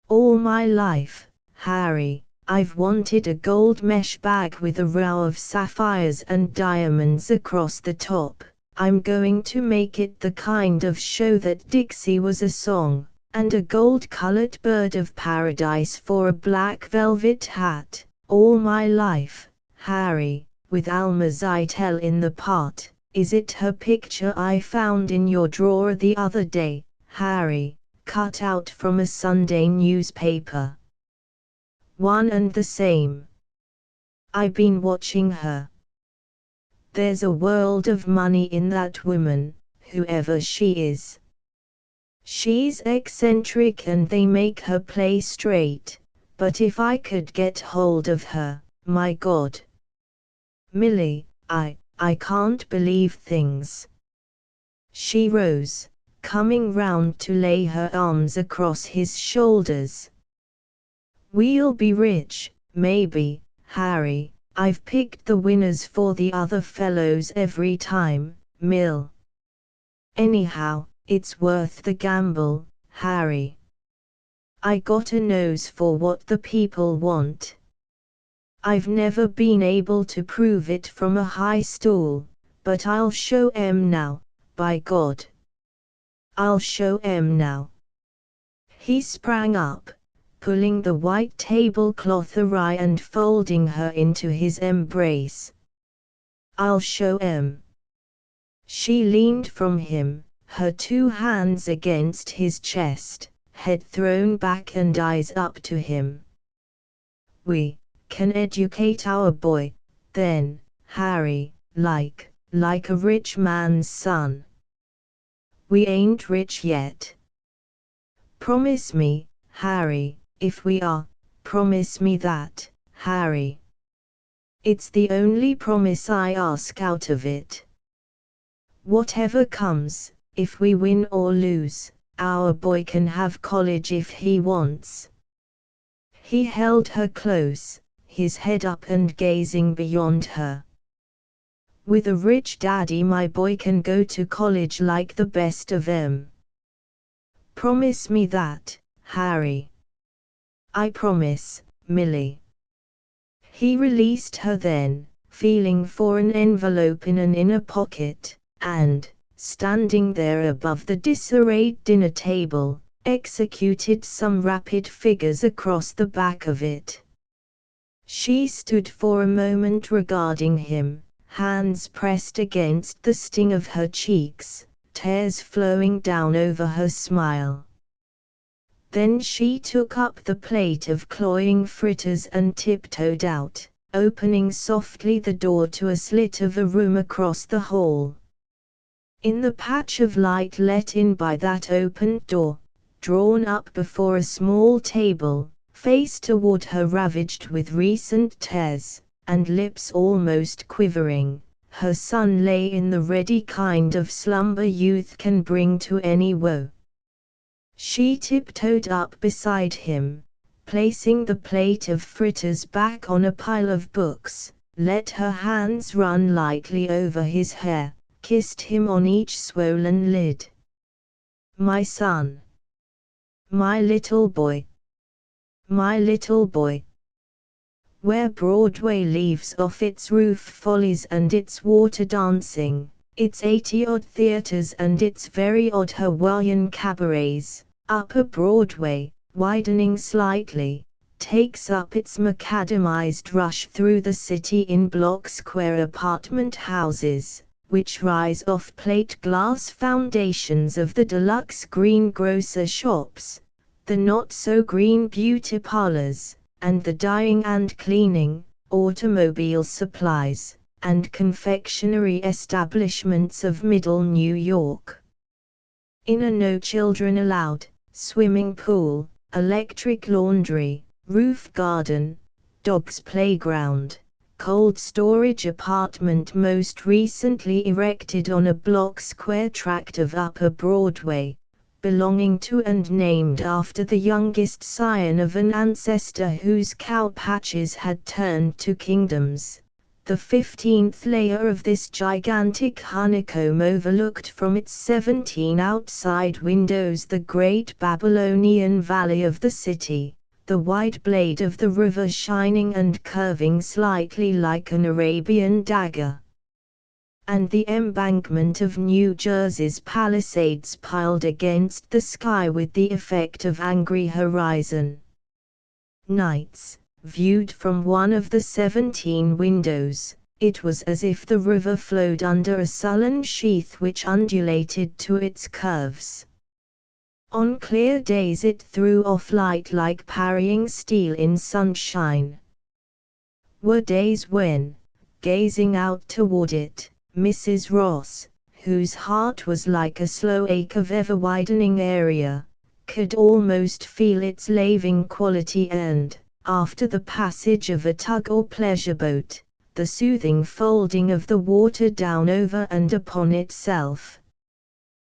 All my life, Harry, I've wanted a gold mesh bag with a row of sapphires and diamonds across the top. I'm going to make it the kind of show that Dixie was a song, and a gold-colored bird of paradise for a black velvet hat. All my life, Harry, with Alma Zeitel in the part. Is it her picture I found in your drawer the other day, Harry, cut out from a Sunday newspaper? One and the same. I've been watching her. There's a world of money in that woman, whoever she is. She's eccentric and they make her play straight, but if I could get hold of her, my God. Millie, I can't believe things. She rose, coming round to lay her arms across his shoulders. We'll be rich, maybe, Harry. I've picked the winners for the other fellows every time, Mill. Anyhow, it's worth the gamble, Harry. I got a nose for what the people want. I've never been able to prove it from a high stool, but I'll show 'em now, by God. I'll show 'em now. He sprang up, pulling the white tablecloth awry and folding her into his embrace. I'll show 'em. She leaned from him, her 2 hands against his chest, head thrown back and eyes up to him. We can educate our boy, then, Harry, like a rich man's son. We ain't rich yet. Promise me, Harry, if we are, promise me that, Harry. It's the only promise I ask out of it. Whatever comes, if we win or lose, our boy can have college if he wants. He held her close, his head up and gazing beyond her. With a rich daddy my boy can go to college like the best of 'em. Promise me that, Harry. I promise, Millie. He released her then, feeling for an envelope in an inner pocket, and, standing there above the disarrayed dinner table, executed some rapid figures across the back of it. She stood for a moment regarding him, hands pressed against the sting of her cheeks, tears flowing down over her smile. Then she took up the plate of cloying fritters and tiptoed out, opening softly the door to a slit of a room across the hall. In the patch of light let in by that opened door, drawn up before a small table, face toward her ravaged with recent tears, and lips almost quivering. Her son lay in the ready kind of slumber youth can bring to any woe. She tiptoed up beside him, placing the plate of fritters back on a pile of books, let her hands run lightly over his hair, kissed him on each swollen lid. "My son. My little boy. My little boy." Where Broadway leaves off its roof follies and its water dancing, its 80-odd theaters and its very odd Hawaiian cabarets, Upper Broadway, widening slightly, takes up its macadamized rush through the city in block-square apartment houses, which rise off plate glass foundations of the deluxe greengrocer shops, the not-so-green beauty parlors, and the dyeing and cleaning, automobile supplies, and confectionery establishments of Middle New York. In a no children allowed, swimming pool, electric laundry, roof garden, dog's playground, cold storage apartment most recently erected on a block-square tract of Upper Broadway, belonging to and named after the youngest scion of an ancestor whose cow patches had turned to kingdoms. The 15th layer of this gigantic honeycomb overlooked from its 17 outside windows the great Babylonian valley of the city, the wide blade of the river shining and curving slightly like an Arabian dagger, and the embankment of New Jersey's Palisades piled against the sky with the effect of angry horizon. Nights, viewed from one of the 17 windows, it was as if the river flowed under a sullen sheath which undulated to its curves. On clear days it threw off light like parrying steel in sunshine. Were days when, gazing out toward it, Mrs. Ross, whose heart was like a slow ache of ever-widening area, could almost feel its laving quality and, after the passage of a tug or pleasure boat, the soothing folding of the water down over and upon itself.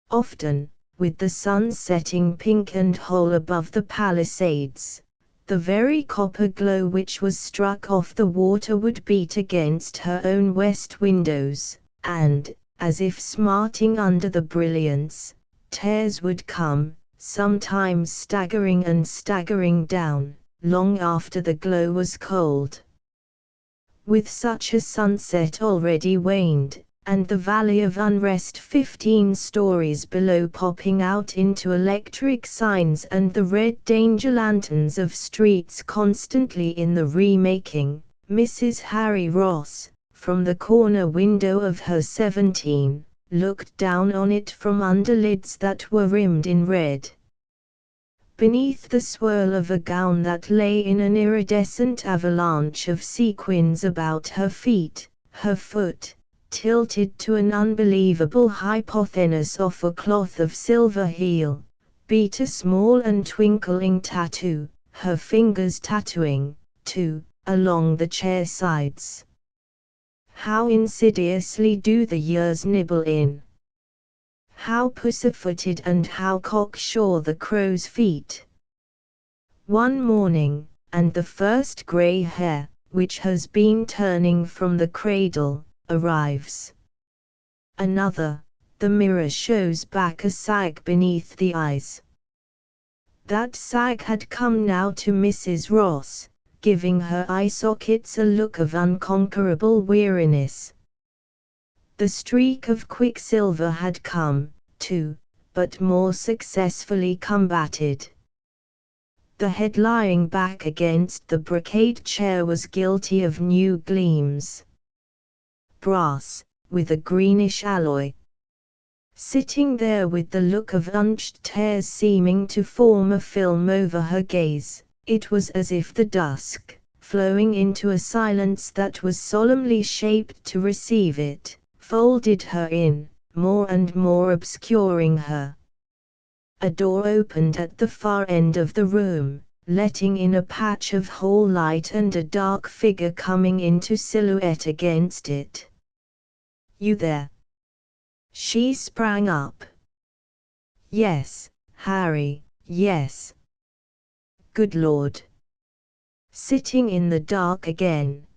Often, with the sun setting pink and whole above the Palisades, the very copper glow which was struck off the water would beat against her own west windows, and, as if smarting under the brilliance, tears would come, sometimes staggering and staggering down, long after the glow was cold. With such a sunset already waned, and the valley of unrest 15 stories below popping out into electric signs and the red danger lanterns of streets constantly in the remaking, Mrs. Harry Ross, from the corner window of her 17, looked down on it from under lids that were rimmed in red. Beneath the swirl of a gown that lay in an iridescent avalanche of sequins about her feet, her foot, tilted to an unbelievable hypotenuse off a cloth of silver heel, beat a small and twinkling tattoo, her fingers tattooing, too, along the chair sides. How insidiously do the years nibble in! How pussyfooted and how cocksure the crow's feet! One morning, and the first grey hair, which has been turning from the cradle, arrives. Another, the mirror shows back a sag beneath the eyes. That sag had come now to Mrs. Ross, giving her eye sockets a look of unconquerable weariness. The streak of quicksilver had come, too, but more successfully combated. The head lying back against the brocade chair was guilty of new gleams. Brass, with a greenish alloy. Sitting there with the look of unched tears seeming to form a film over her gaze, it was as if the dusk, flowing into a silence that was solemnly shaped to receive it, folded her in, more and more obscuring her. A door opened at the far end of the room, letting in a patch of whole light and a dark figure coming into silhouette against it. "You there?" She sprang up. "Yes, Harry, yes." "Good Lord." Sitting in the dark again.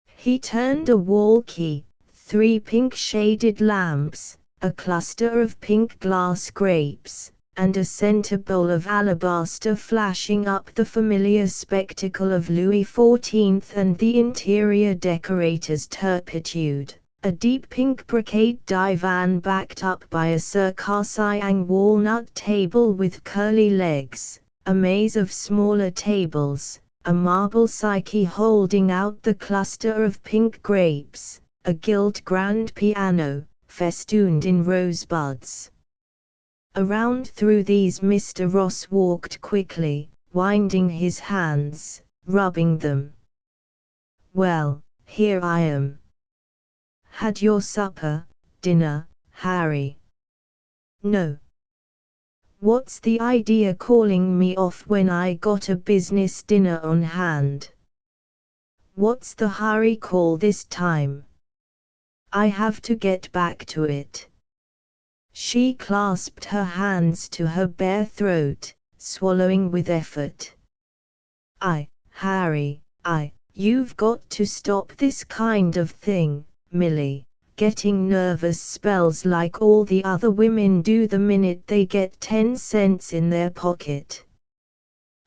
He turned a wall key, 3 pink-shaded lamps, a cluster of pink glass grapes, and a center bowl of alabaster flashing up the familiar spectacle of Louis XIV and the interior decorator's turpitude, a deep pink brocade divan backed up by a Circassian walnut table with curly legs, a maze of smaller tables, a marble Psyche holding out the cluster of pink grapes, a gilt grand piano, festooned in rosebuds. Around through these Mr. Ross walked quickly, winding his hands, rubbing them. "Well, here I am." "Had your supper, dinner, Harry?" "No." "What's the idea calling me off when I got a business dinner on hand?" "What's the hurry call this time?" "I have to get back to it." She clasped her hands to her bare throat, swallowing with effort. Harry, you've got to stop this kind of thing, Millie, getting nervous spells like all the other women do the minute they get 10 cents in their pocket.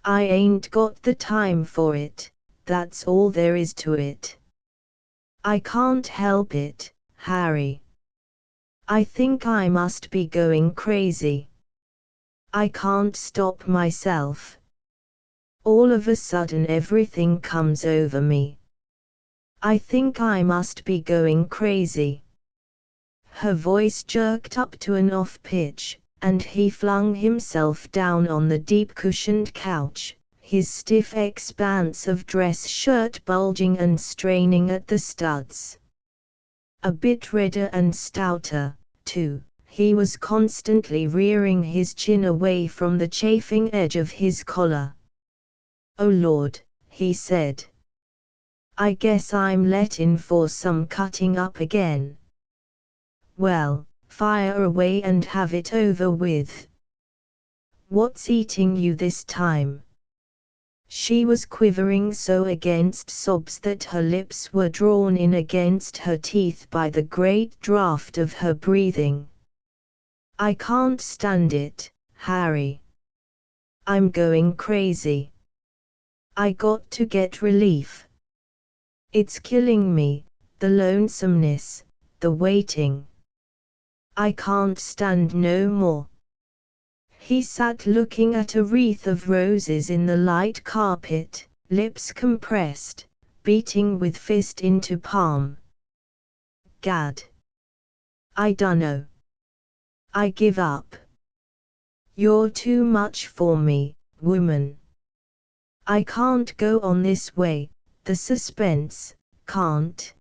I ain't got the time for it, that's all there is to it. I can't help it, Harry. I think I must be going crazy. I can't stop myself. All of a sudden everything comes over me. I think I must be going crazy." Her voice jerked up to an off-pitch, and he flung himself down on the deep-cushioned couch, his stiff expanse of dress shirt bulging and straining at the studs. A bit redder and stouter, too, he was constantly rearing his chin away from the chafing edge of his collar. "Oh Lord," he said. "I guess I'm let in for some cutting up again." "Well, fire away and have it over with. What's eating you this time?" She was quivering so against sobs that her lips were drawn in against her teeth by the great draft of her breathing. "I can't stand it, Harry. I'm going crazy. I got to get relief. It's killing me, the lonesomeness, the waiting. I can't stand no more." He sat looking at a wreath of roses in the light carpet, lips compressed, beating with fist into palm. "Gad. I dunno. I give up. You're too much for me, woman. I can't go on this way, the suspense, can't.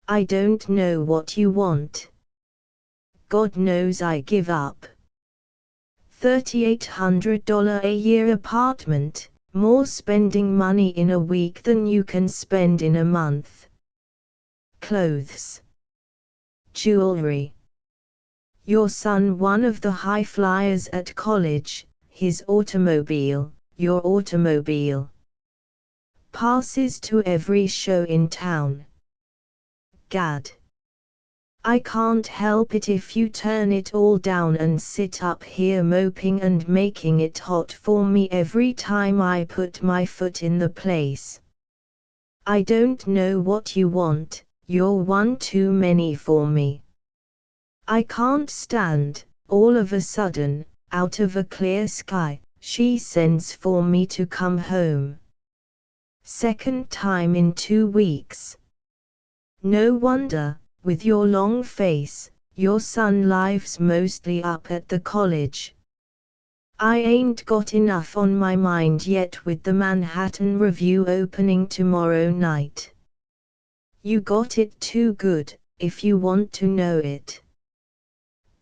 I don't know what you want. God knows I give up. $3,800 a year apartment, more spending money in a week than you can spend in a month. Clothes. Jewelry. Your son one of the high flyers at college, his automobile, your automobile. Passes to every show in town. Gad. I can't help it if you turn it all down and sit up here moping and making it hot for me every time I put my foot in the place. I don't know what you want, you're one too many for me. I can't stand, all of a sudden, out of a clear sky, she sends for me to come home. Second time in 2 weeks. No wonder, with your long face, your son lives mostly up at the college. I ain't got enough on my mind yet with the Manhattan Review opening tomorrow night. You got it too good, if you want to know it.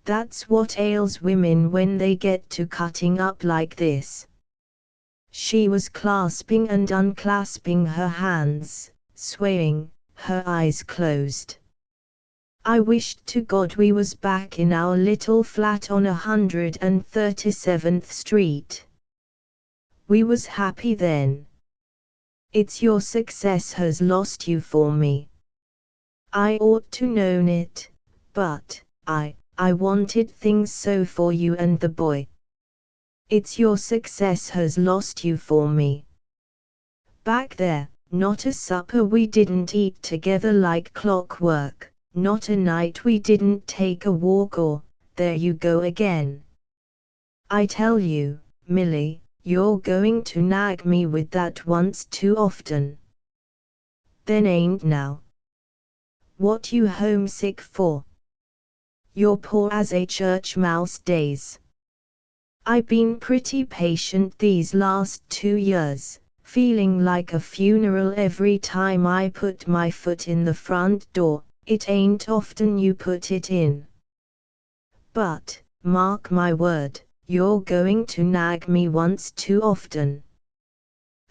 That's what ails women when they get to cutting up like this. She was clasping and unclasping her hands, swaying, her eyes closed. I wished to God we was back in our little flat on 137th Street. We was happy then. It's your success has lost you for me. I ought to known it, but I wanted things so for you and the boy. It's your success has lost you for me. Back there, not a supper we didn't eat together like clockwork, not a night we didn't take a walk or, there you go again. I tell you, Millie, you're going to nag me with that once too often. Then ain't now. What you homesick for? You're poor as a church mouse days. I been pretty patient these last 2 years, feeling like a funeral every time I put my foot in the front door. It ain't often you put it in. But, mark my word, you're going to nag me once too often.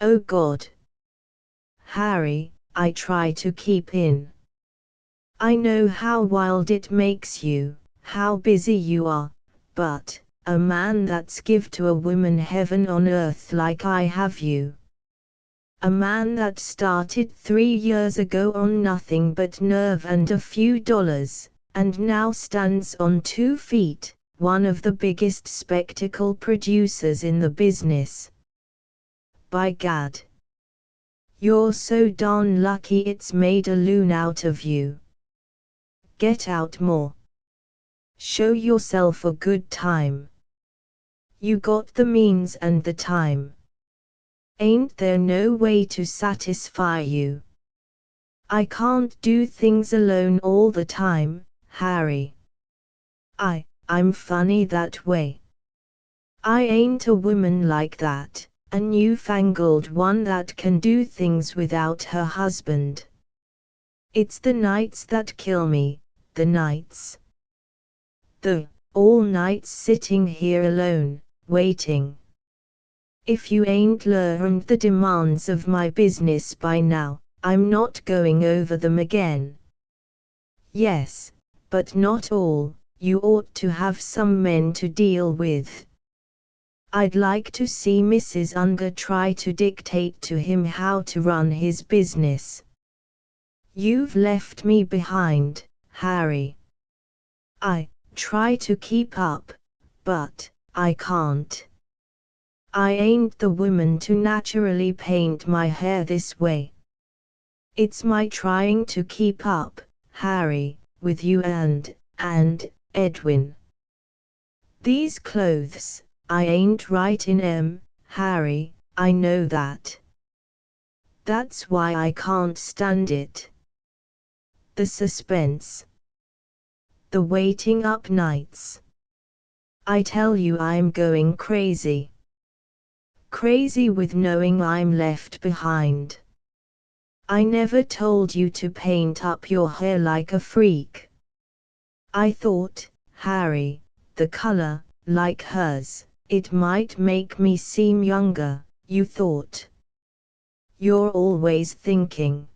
Oh God. Harry, I try to keep in. I know how wild it makes you, how busy you are, but a man that's give to a woman heaven on earth like I have you. A man that started 3 years ago on nothing but nerve and a few dollars, and now stands on 2 feet, one of the biggest spectacle producers in the business. By Gad. You're so darn lucky it's made a loon out of you. Get out more. Show yourself a good time. You got the means and the time. Ain't there no way to satisfy you? I can't do things alone all the time, Harry. I'm funny that way. I ain't a woman like that, a newfangled one that can do things without her husband. It's the nights that kill me, the nights. All nights sitting here alone, waiting. If you ain't learned the demands of my business by now, I'm not going over them again. Yes, but not all, you ought to have some men to deal with. I'd like to see Mrs. Unger try to dictate to him how to run his business. You've left me behind, Harry. I try to keep up, but I can't. I ain't the woman to naturally paint my hair this way. It's my trying to keep up, Harry, with you and Edwin. These clothes, I ain't right in 'em, Harry, I know that. That's why I can't stand it. The suspense. The waiting up nights. I tell you I'm going crazy. Crazy with knowing I'm left behind. I never told you to paint up your hair like a freak. I thought, Harry, the color, like hers, it might make me seem younger, you thought. You're always thinking.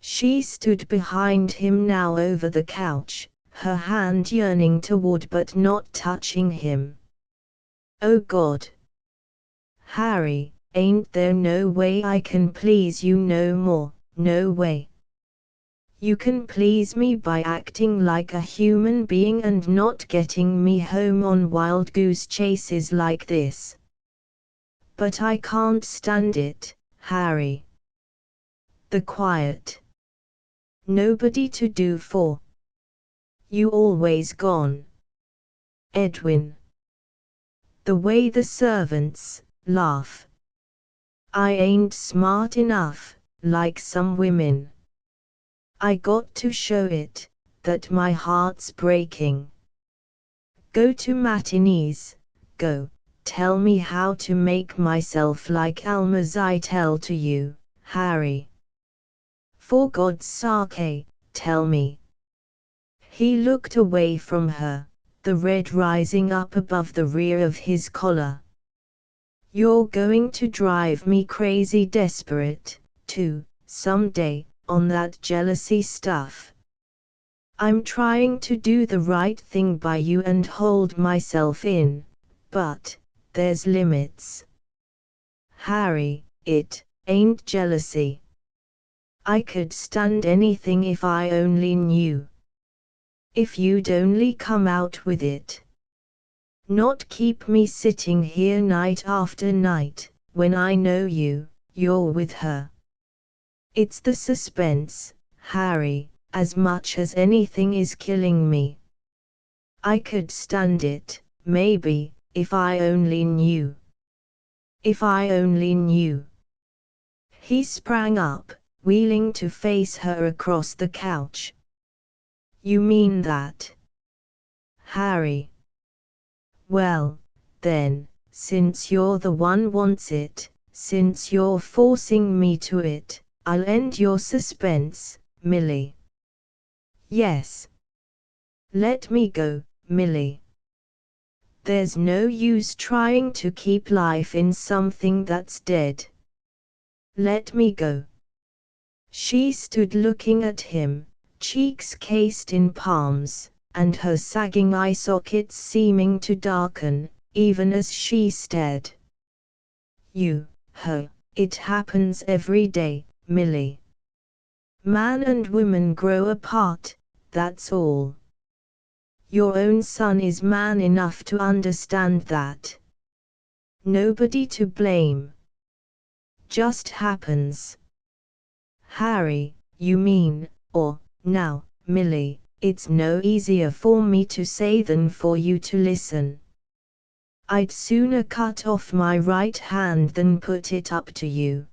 She stood behind him now over the couch, her hand yearning toward but not touching him. Oh God. Harry, ain't there no way I can please you no more, no way. You can please me by acting like a human being and not getting me home on wild goose chases like this. But I can't stand it, Harry. The quiet. Nobody to do for. You always gone. Edwin. The way the servants laugh. I ain't smart enough, like some women. I got to show it, that my heart's breaking. Go to matinees, go, tell me how to make myself like Alma's I tell to you, Harry. For God's sake, tell me. He looked away from her, the red rising up above the rear of his collar. You're going to drive me crazy desperate, too, someday, on that jealousy stuff. I'm trying to do the right thing by you and hold myself in, but there's limits. Harry, it ain't jealousy. I could stand anything if I only knew. If you'd only come out with it. Not keep me sitting here night after night, when I know you're with her. It's the suspense, Harry, as much as anything is killing me. I could stand it, maybe, if I only knew. If I only knew. He sprang up, wheeling to face her across the couch. You mean that? Harry. Well, then, since you're the one wants it, since you're forcing me to it, I'll end your suspense, Millie. Yes. Let me go, Millie. There's no use trying to keep life in something that's dead. Let me go. She stood looking at him, cheeks cased in palms, and her sagging eye sockets seeming to darken, even as she stared. It happens every day, Millie. Man and woman grow apart, that's all. Your own son is man enough to understand that. Nobody to blame. Just happens. Harry, you mean, or, now, Millie, it's no easier for me to say than for you to listen. I'd sooner cut off my right hand than put it up to you.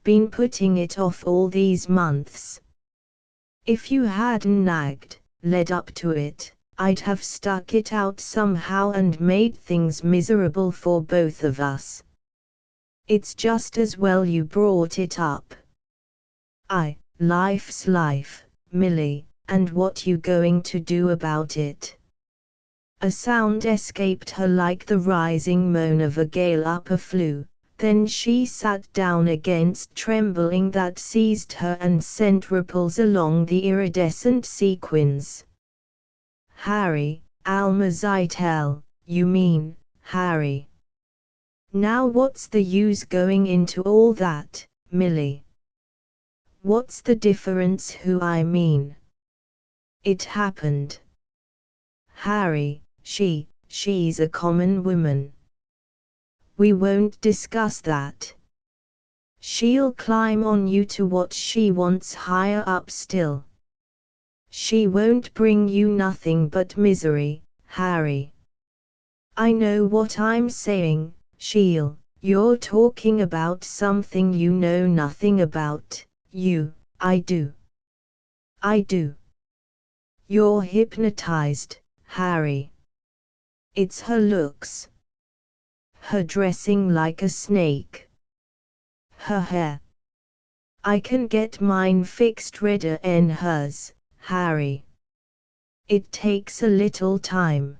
Been putting it off all these months. If you hadn't nagged, led up to it, I'd have stuck it out somehow and made things miserable for both of us. It's just as well you brought it up. Life's life, Millie, and what you going to do about it? A sound escaped her like the rising moan of a gale up a flue, then she sat down against trembling that seized her and sent ripples along the iridescent sequins. Harry, Almazitel, you mean, Harry. Now what's the use going into all that, Millie? What's the difference who I mean? It happened. Harry, she's a common woman. We won't discuss that. She'll climb on you to what she wants higher up still. She won't bring you nothing but misery, Harry. I know what I'm saying, you're talking about something you know nothing about, I do. You're hypnotized, Harry. It's her looks. Her dressing like a snake. Her hair. I can get mine fixed redder than hers, Harry. It takes a little time.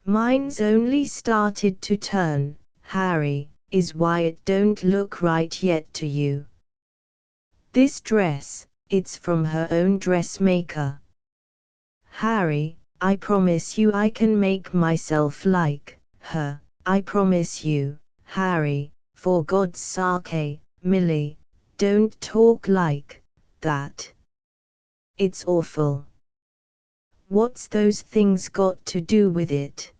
Mine's only started to turn, Harry, is why it don't look right yet to you. This dress, it's from her own dressmaker. Harry, I promise you I can make myself like her. I promise you, Harry, for God's sake, Millie, don't talk like that. It's awful. What's those things got to do with it?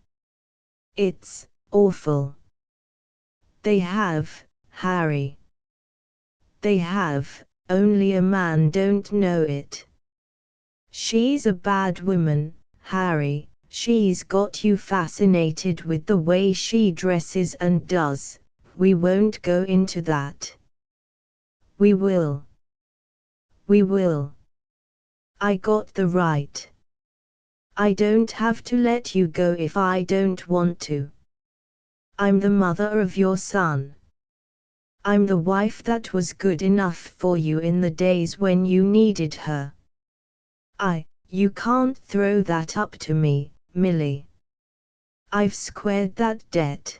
It's awful. They have, Harry. They have, only a man don't know it. She's a bad woman, Harry. She's got you fascinated with the way she dresses and does. We won't go into that. We will. I got the right. I don't have to let you go if I don't want to. I'm the mother of your son. I'm the wife that was good enough for you in the days when you needed her. you can't throw that up to me, Millie. I've squared that debt.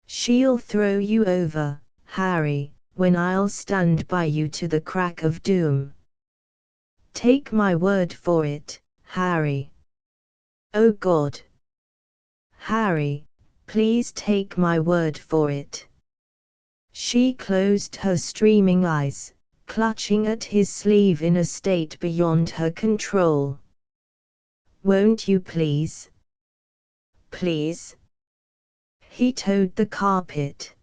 She'll throw you over, Harry, when I'll stand by you to the crack of doom. Take my word for it, Harry. Oh God. Harry, please take my word for it. She closed her streaming eyes, clutching at his sleeve in a state beyond her control. Won't you please? Please? He toed the carpet.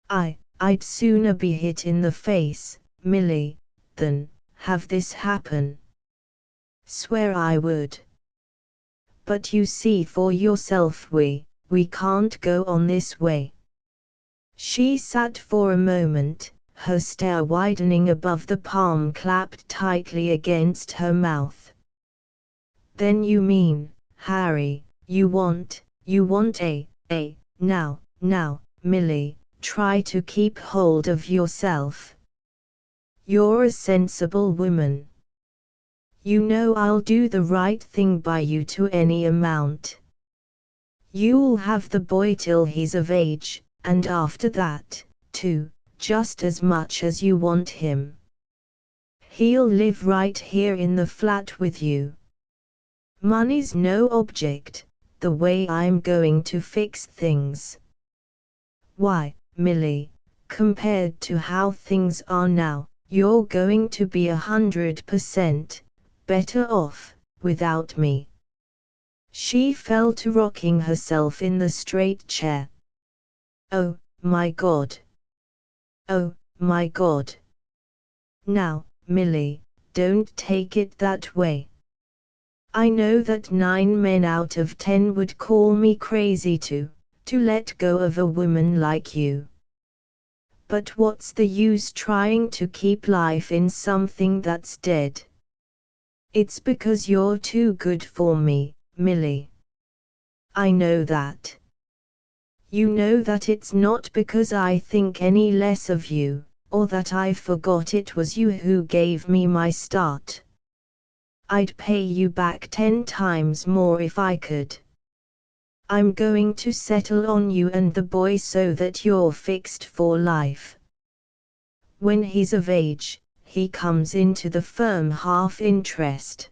I'd sooner be hit in the face, Millie, than have this happen. Swear I would. But you see for yourself we can't go on this way. She sat for a moment, her stare widening above the palm clapped tightly against her mouth. Then you mean, Harry, you want now, Millie, try to keep hold of yourself. You're a sensible woman. You know I'll do the right thing by you to any amount. You'll have the boy till he's of age, and after that, too, just as much as you want him. He'll live right here in the flat with you. Money's no object, the way I'm going to fix things. Why, Millie, compared to how things are now, you're going to be 100% better off without me. She fell to rocking herself in the straight chair. Oh, my God. Oh, my God. Now, Millie, don't take it that way. I know that 9 men out of 10 would call me crazy to let go of a woman like you. But what's the use trying to keep life in something that's dead? It's because you're too good for me, Millie. I know that. You know that it's not because I think any less of you, or that I forgot it was you who gave me my start. I'd pay you back 10 times more if I could. I'm going to settle on you and the boy so that you're fixed for life. When he's of age, he comes into the firm half interest.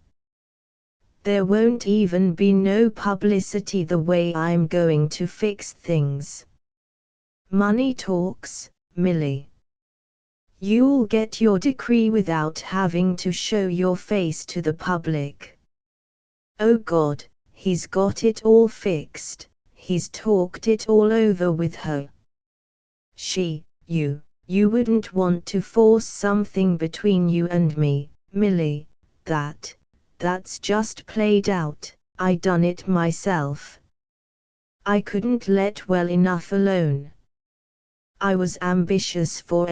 There won't even be no publicity the way I'm going to fix things. Money talks, Millie. You'll get your decree without having to show your face to the public. Oh God, he's got it all fixed, he's talked it all over with her. You wouldn't want to force something between you and me, Millie, that's just played out, I done it myself. I couldn't let well enough alone. I was ambitious for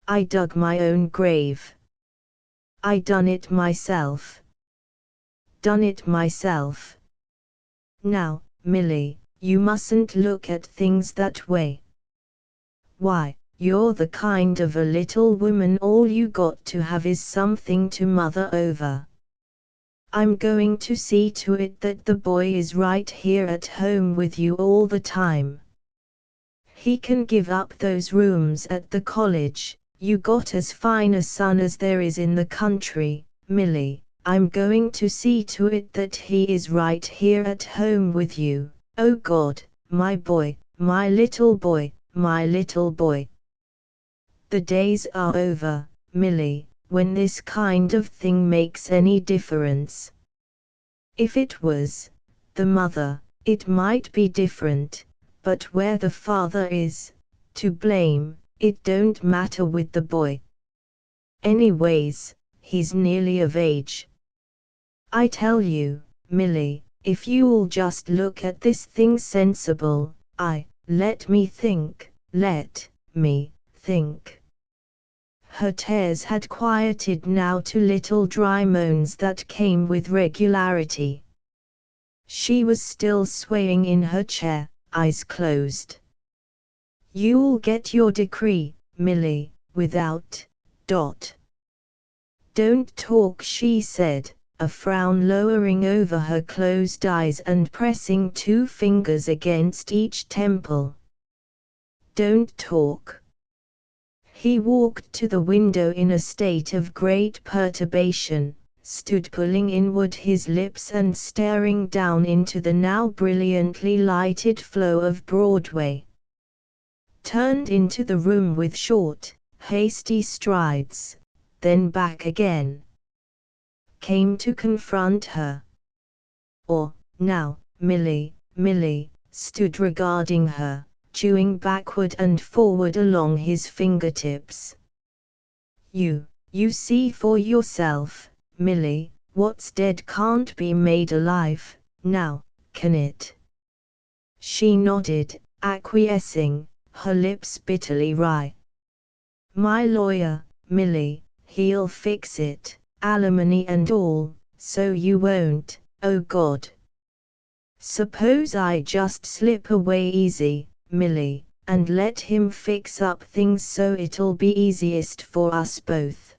I dug my own grave. I done it myself. Done it myself. Now, Millie, you mustn't look at things that way. Why, you're the kind of a little woman all you got to have is something to mother over. I'm going to see to it that the boy is right here at home with you all the time. He can give up those rooms at the college. You got as fine a son as there is in the country, Millie. I'm going to see to it that he is right here at home with you. Oh God, my boy, my little boy, my little boy. The days are over, Millie, when this kind of thing makes any difference. If it was the mother, it might be different, but where the father is to blame, it don't matter with the boy. Anyways, he's nearly of age. I tell you, Millie, if you'll just look at this thing sensible, let me think. Her tears had quieted now to little dry moans that came with regularity. She was still swaying in her chair, eyes closed. You'll get your decree, Millie, without Don't talk, she said, a frown lowering over her closed eyes and pressing 2 fingers against each temple. Don't talk. He walked to the window in a state of great perturbation, stood pulling inward his lips and staring down into the now brilliantly lighted flow of Broadway. Turned into the room with short, hasty strides, then back again. Came to confront her. Now, Millie, stood regarding her, chewing backward and forward along his fingertips. You see for yourself, Millie, what's dead can't be made alive, now, can it? She nodded, acquiescing, her lips bitterly wry. My lawyer, Millie, he'll fix it, alimony and all, so you won't, oh God. Suppose I just slip away easy, Millie, and let him fix up things so it'll be easiest for us both.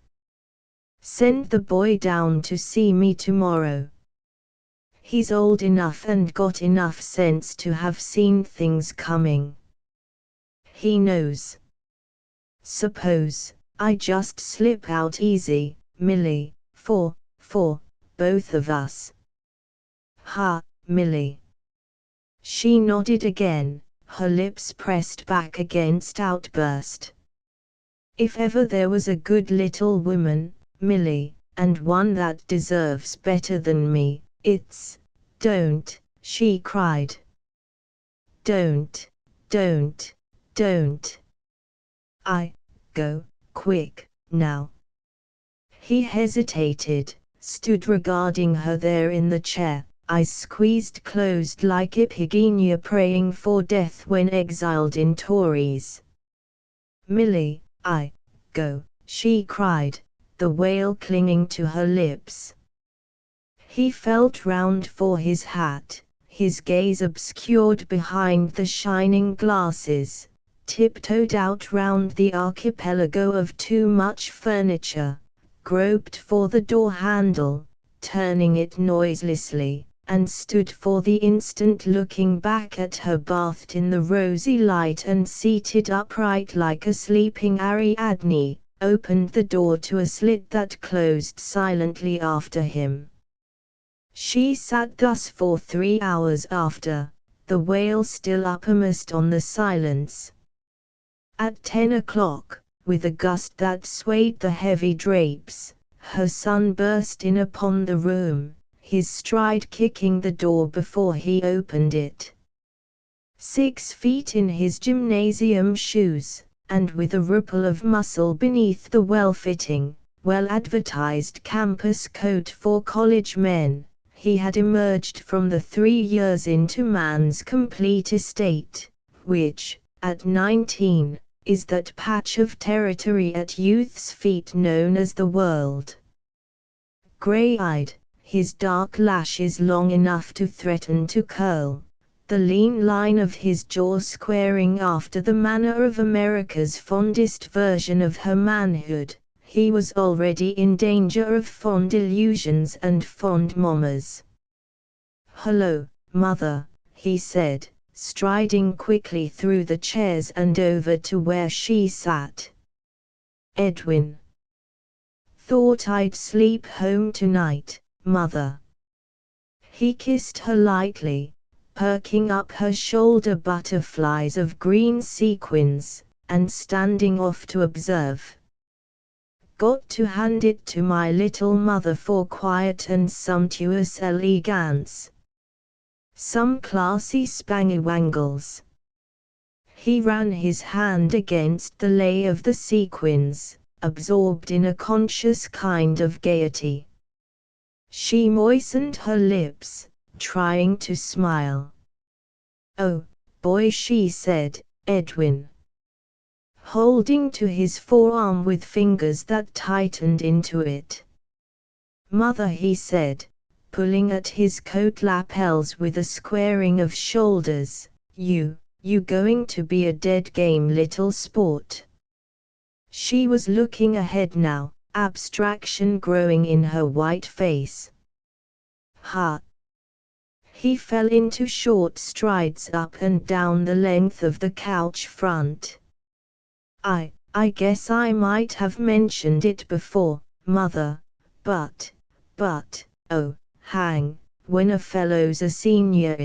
Send the boy down to see me tomorrow. He's old enough and got enough sense to have seen things coming. He knows. Suppose I just slip out easy, Millie, for both of us. Ha, Millie. She nodded again, her lips pressed back against outburst. If ever there was a good little woman, Millie, and one that deserves better than me, it's, don't, she cried. Don't. I, go, quick, now. He hesitated, stood regarding her there in the chair, eyes squeezed closed like Iphigenia praying for death when exiled in Tories. Millie, I, go, she cried, the wail clinging to her lips. He felt round for his hat, his gaze obscured behind the shining glasses, tiptoed out round the archipelago of too much furniture, groped for the door handle, turning it noiselessly, and stood for the instant looking back at her bathed in the rosy light and seated upright like a sleeping Ariadne, opened the door to a slit that closed silently after him. She sat thus for 3 hours after, the wail still uppermost on the silence. At 10 o'clock, with a gust that swayed the heavy drapes, her son burst in upon the room, his stride kicking the door before he opened it. 6 feet in his gymnasium shoes, and with a ripple of muscle beneath the well-fitting, well-advertised campus coat for college men, he had emerged from the 3 years into man's complete estate, which, at 19, is that patch of territory at youth's feet known as the world. Grey-eyed, his dark lashes long enough to threaten to curl, the lean line of his jaw squaring after the manner of America's fondest version of her manhood, he was already in danger of fond illusions and fond mamas. Hello, Mother, he said, striding quickly through the chairs and over to where she sat. Edwin. Thought I'd sleep home tonight, Mother. He kissed her lightly, perking up her shoulder butterflies of green sequins, and standing off to observe. Got to hand it to my little mother for quiet and sumptuous elegance. Some classy spangywangles. He ran his hand against the lay of the sequins, absorbed in a conscious kind of gaiety. She moistened her lips, trying to smile. Oh, boy, she said, Edwin. Holding to his forearm with fingers that tightened into it. Mother, he said, pulling at his coat lapels with a squaring of shoulders, you going to be a dead game little sport. She was looking ahead now, abstraction growing in her white face. Ha! He fell into short strides up and down the length of the couch front. I guess I might have mentioned it before, Mother, but, oh, hang, when a fellow's a senior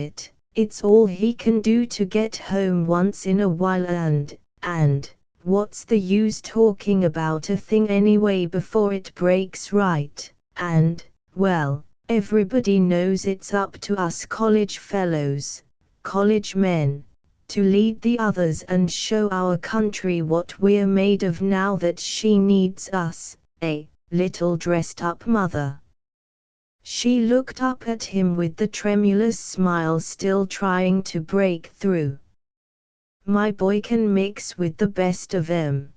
it's all he can do to get home once in a while and, what's the use talking about a thing anyway before it breaks right, and, well, everybody knows it's up to us college fellows, college men, to lead the others and show our country what we're made of now that she needs us, little dressed-up mother. She looked up at him with the tremulous smile still trying to break through. My boy can mix with the best of 'em.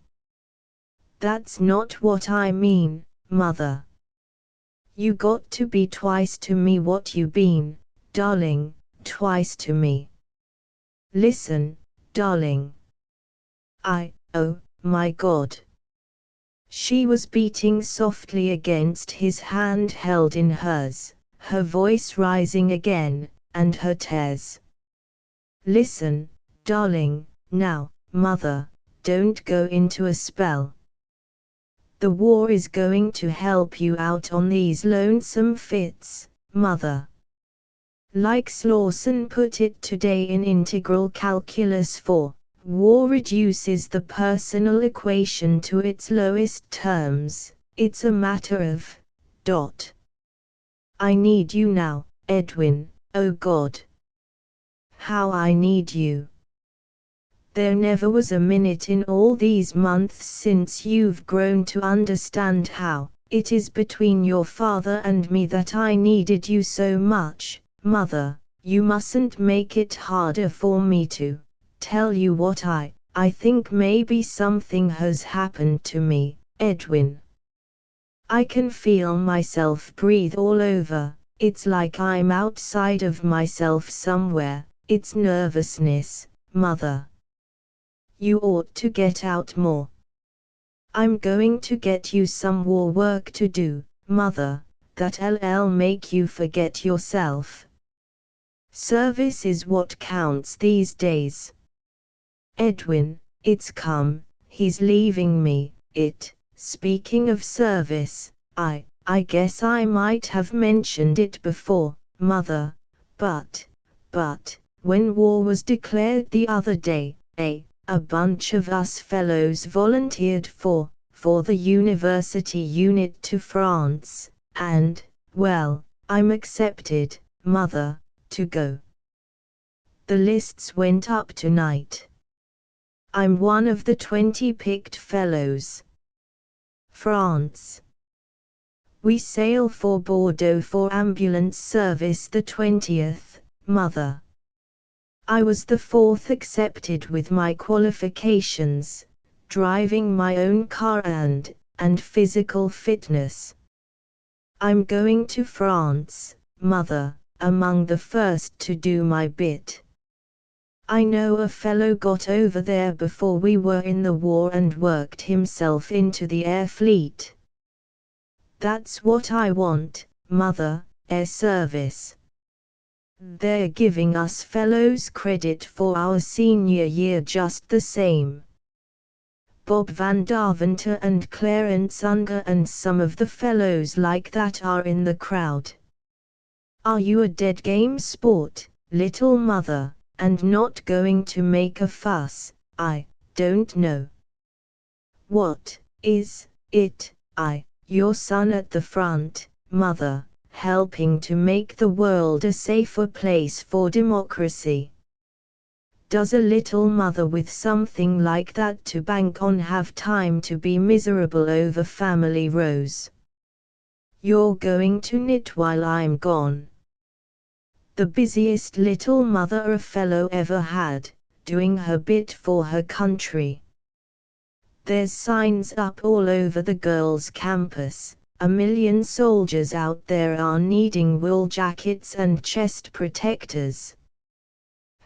That's not what I mean, Mother. You got to be twice to me what you been, darling, twice to me. Listen, darling. Oh, my God. She was beating softly against his hand held in hers, her voice rising again, and her tears. Listen, darling, now, Mother, don't go into a spell. The war is going to help you out on these lonesome fits, Mother. Like Slawson put it today in Integral Calculus 4, war reduces the personal equation to its lowest terms, it's a matter of, I need you now, Edwin, oh God. How I need you. There never was a minute in all these months since you've grown to understand how it is between your father and me that I needed you so much, Mother. You mustn't make it harder for me to tell you what I think maybe something has happened to me, Edwin. I can feel myself breathe all over, it's like I'm outside of myself somewhere, it's nervousness, Mother. You ought to get out more. I'm going to get you some war work to do, Mother, that'll make you forget yourself. Service is what counts these days. Edwin, it's come, he's leaving me, speaking of service, I guess I might have mentioned it before, Mother, but, when war was declared the other day, a bunch of us fellows volunteered for the university unit to France, and, well, I'm accepted, Mother, to go. The lists went up tonight. I'm one of the 20 picked fellows. France. We sail for Bordeaux for ambulance service the 20th, Mother. I was the 4th accepted with my qualifications, driving my own car and physical fitness. I'm going to France, Mother, among the first to do my bit. I know a fellow got over there before we were in the war and worked himself into the air fleet. That's what I want, Mother, air service. They're giving us fellows credit for our senior year just the same. Bob Van Daventer and Clarence Unger and some of the fellows like that are in the crowd. Are you a dead game sport, little mother, and not going to make a fuss? I don't know. What is it, your son at the front, Mother, helping to make the world a safer place for democracy? Does a little mother with something like that to bank on have time to be miserable over family rows? You're going to knit while I'm gone. The busiest little mother a fellow ever had, doing her bit for her country. There's signs up all over the girls' campus. 1 million soldiers out there are needing wool jackets and chest protectors.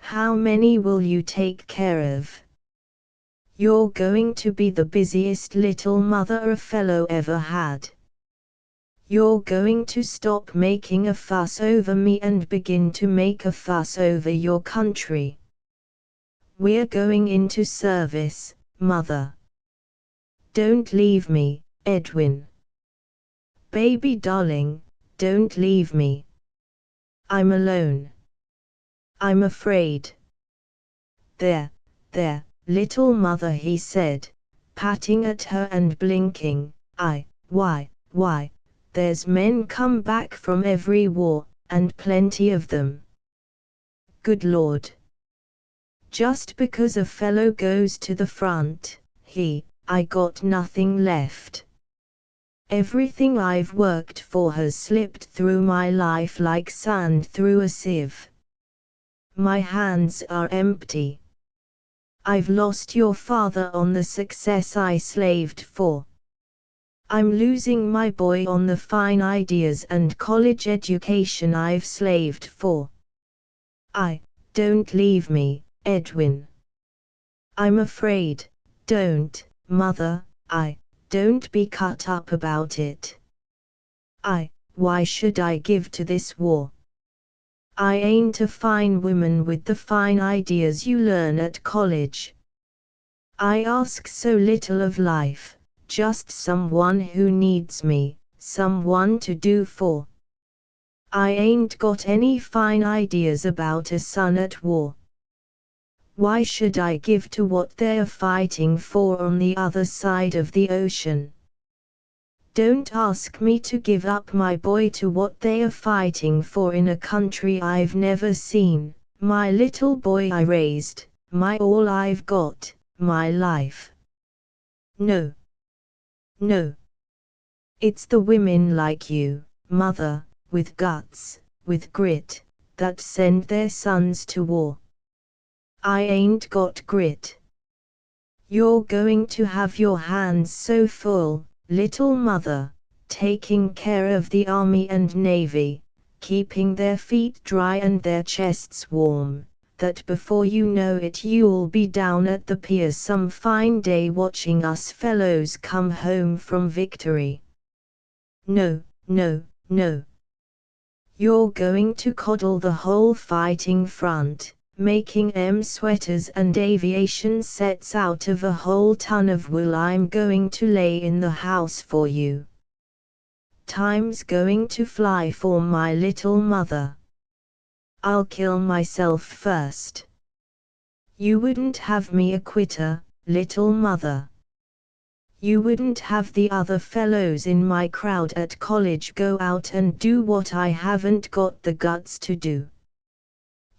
How many will you take care of? You're going to be the busiest little mother a fellow ever had. You're going to stop making a fuss over me and begin to make a fuss over your country. We're going into service, Mother. Don't leave me, Edwin. Baby darling, don't leave me. I'm alone. I'm afraid. There, little mother, he said, patting at her and blinking. Why, there's men come back from every war, and plenty of them. Good Lord. Just because a fellow goes to the front, I got nothing left. Everything I've worked for has slipped through my life like sand through a sieve. My hands are empty. I've lost your father on the success I slaved for. I'm losing my boy on the fine ideas and college education I've slaved for. Don't leave me, Edwin. I'm afraid, don't, Mother, don't be cut up about it. Why should I give to this war? I ain't a fine woman with the fine ideas you learn at college. I ask so little of life, just someone who needs me, someone to do for. I ain't got any fine ideas about a son at war. Why should I give to what they're fighting for on the other side of the ocean? Don't ask me to give up my boy to what they are fighting for in a country I've never seen, my little boy I raised, my all I've got, my life. No. It's the women like you, Mother, with guts, with grit, that send their sons to war. I ain't got grit. You're going to have your hands so full, little mother, taking care of the army and navy, keeping their feet dry and their chests warm, that before you know it you'll be down at the pier some fine day watching us fellows come home from victory. No. You're going to coddle the whole fighting front, making sweaters and aviation sets out of a whole ton of wool I'm going to lay in the house for you. Time's going to fly for my little mother. I'll kill myself first. You wouldn't have me a quitter, little mother. You wouldn't have the other fellows in my crowd at college go out and do what I haven't got the guts to do.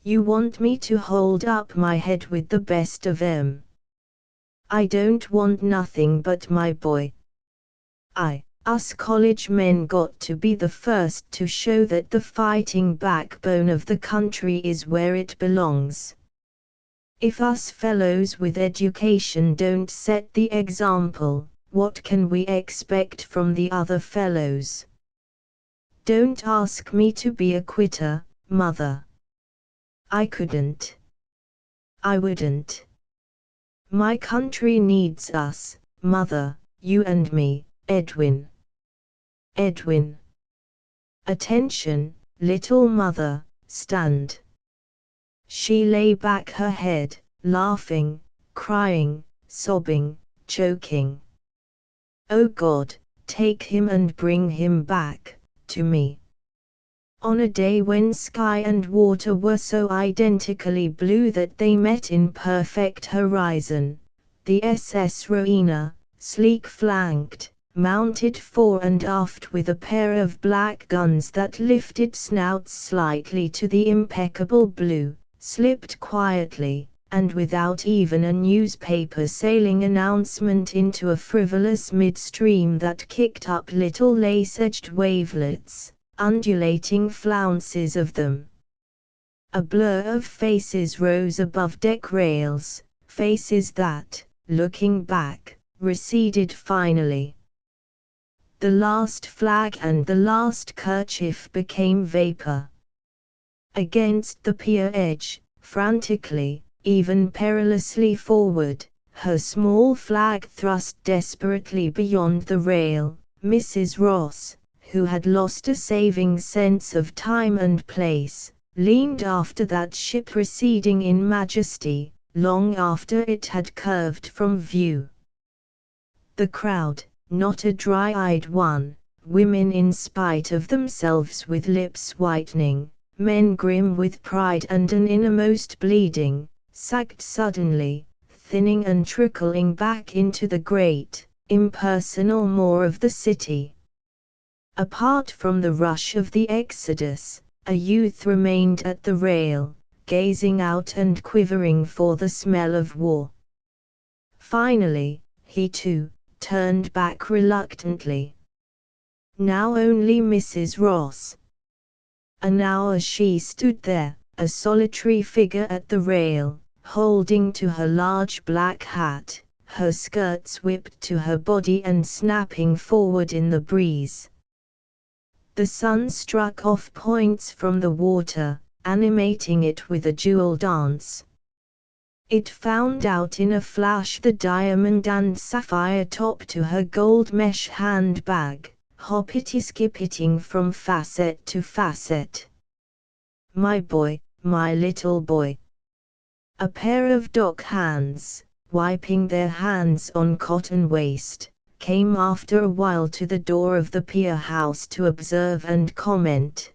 You want me to hold up my head with the best of 'em. I don't want nothing but my boy. Us college men got to be the first to show that the fighting backbone of the country is where it belongs. If us fellows with education don't set the example, what can we expect from the other fellows? Don't ask me to be a quitter, Mother. I couldn't. I wouldn't. My country needs us, Mother, you and me, Edwin. Edwin. Attention, little mother, stand. She lay back her head, laughing, crying, sobbing, choking. Oh God, take him and bring him back, to me. On a day when sky and water were so identically blue that they met in perfect horizon, the SS Rowena, sleek-flanked, mounted fore and aft with a pair of black guns that lifted snouts slightly to the impeccable blue, slipped quietly, and without even a newspaper sailing announcement into a frivolous midstream that kicked up little lace-edged wavelets, undulating flounces of them. A blur of faces rose above deck rails, faces that, looking back, receded finally. The last flag and the last kerchief became vapor. Against the pier edge, frantically, even perilously forward, her small flag thrust desperately beyond the rail. Mrs. Ross, who had lost a saving sense of time and place, leaned after that ship receding in majesty, long after it had curved from view. The crowd, not a dry-eyed one, women in spite of themselves with lips whitening, men grim with pride and an innermost bleeding, sagged suddenly, thinning and trickling back into the great, impersonal maw of the city. Apart from the rush of the exodus, a youth remained at the rail, gazing out and quivering for the smell of war. Finally, he too turned back reluctantly. Now only Mrs. Ross. An hour she stood there, a solitary figure at the rail, holding to her large black hat, her skirts whipped to her body and snapping forward in the breeze. The sun struck off points from the water, animating it with a jewel dance. It found out in a flash the diamond and sapphire top to her gold mesh handbag, hoppity-skippiting from facet to facet. My boy, my little boy. A pair of dock hands, wiping their hands on cotton waste, came after a while to the door of the pier house to observe and comment.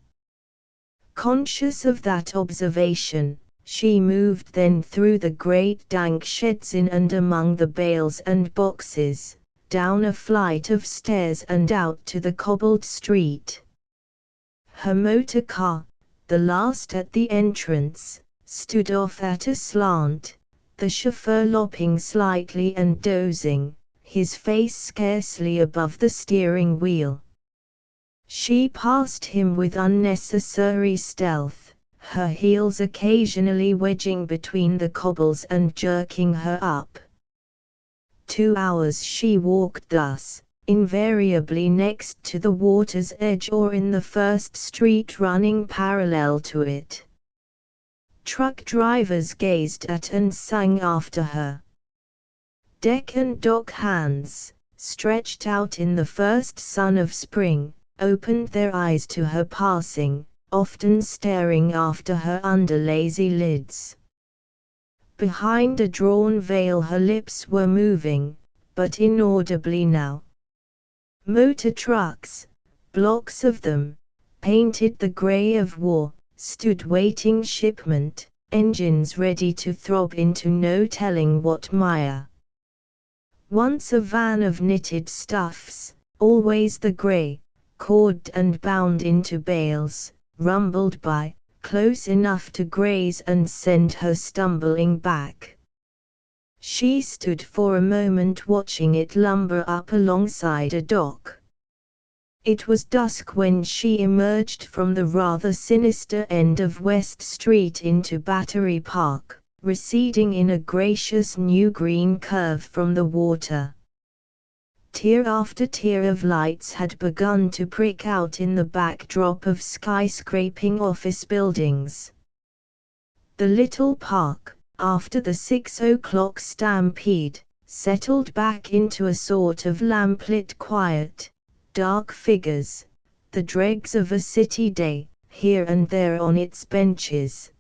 Conscious of that observation, she moved then through the great dank sheds in and among the bales and boxes, down a flight of stairs and out to the cobbled street. Her motor car, the last at the entrance, stood off at a slant, the chauffeur lopping slightly and dozing, his face scarcely above the steering wheel. She passed him with unnecessary stealth, her heels occasionally wedging between the cobbles and jerking her up. 2 hours she walked thus, invariably next to the water's edge or in the first street running parallel to it. Truck drivers gazed at and sang after her. Deck and dock hands, stretched out in the first sun of spring, opened their eyes to her passing, often staring after her under lazy lids. Behind a drawn veil her lips were moving, but inaudibly now. Motor trucks, blocks of them, painted the grey of war, stood waiting shipment, engines ready to throb into no telling what mire. Once a van of knitted stuffs, always the grey, corded and bound into bales, rumbled by, close enough to graze and send her stumbling back. She stood for a moment watching it lumber up alongside a dock. It was dusk when she emerged from the rather sinister end of West Street into Battery Park, receding in a gracious new green curve from the water. Tier after tier of lights had begun to prick out in the backdrop of skyscraping office buildings. The little park, after the 6 o'clock stampede, settled back into a sort of lamplit quiet, dark figures, the dregs of a city day, here and there on its benches.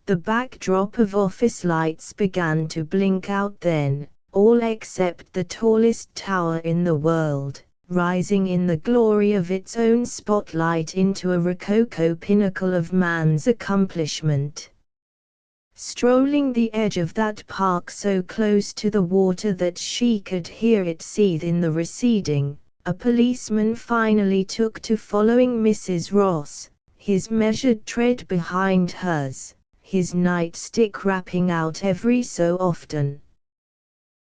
The backdrop of office lights began to blink out then, all except the tallest tower in the world, rising in the glory of its own spotlight into a rococo pinnacle of man's accomplishment. Strolling the edge of that park so close to the water that she could hear it seethe in the receding, a policeman finally took to following Mrs. Ross, his measured tread behind hers, his nightstick rapping out every so often.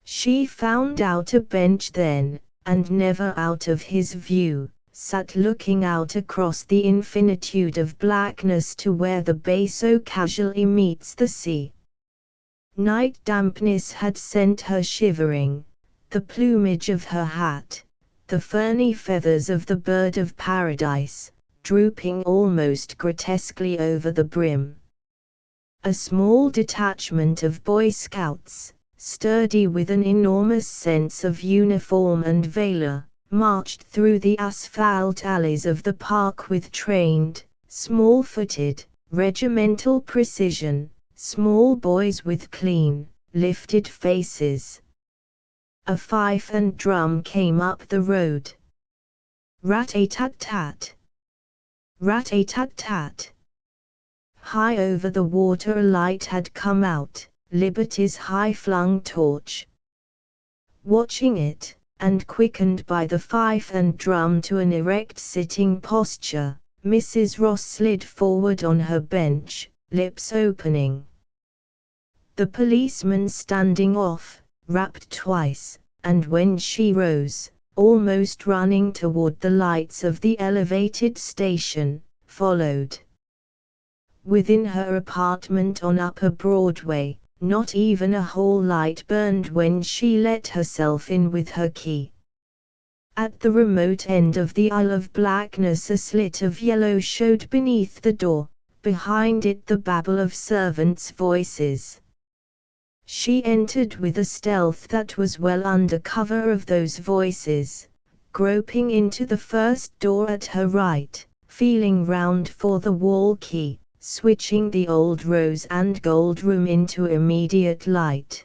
She found out a bench then, and never out of his view, sat looking out across the infinitude of blackness to where the bay so casually meets the sea. Night dampness had sent her shivering, the plumage of her hat, the ferny feathers of the bird of paradise, drooping almost grotesquely over the brim. A small detachment of Boy Scouts, sturdy with an enormous sense of uniform and valor, marched through the asphalt alleys of the park with trained, small-footed, regimental precision, small boys with clean, lifted faces. A fife and drum came up the road. Rat-a-tat-tat. Rat-a-tat-tat. High over the water a light had come out, Liberty's high-flung torch. Watching it, and quickened by the fife and drum to an erect sitting posture, Mrs. Ross slid forward on her bench, lips opening. The policeman standing off, rapped twice, and when she rose, almost running toward the lights of the elevated station, followed. Within her apartment on Upper Broadway, not even a hall light burned when she let herself in with her key. At the remote end of the aisle of blackness a slit of yellow showed beneath the door, behind it the babble of servants' voices. She entered with a stealth that was well under cover of those voices, groping into the first door at her right, feeling round for the wall key, switching the old rose and gold room into immediate light.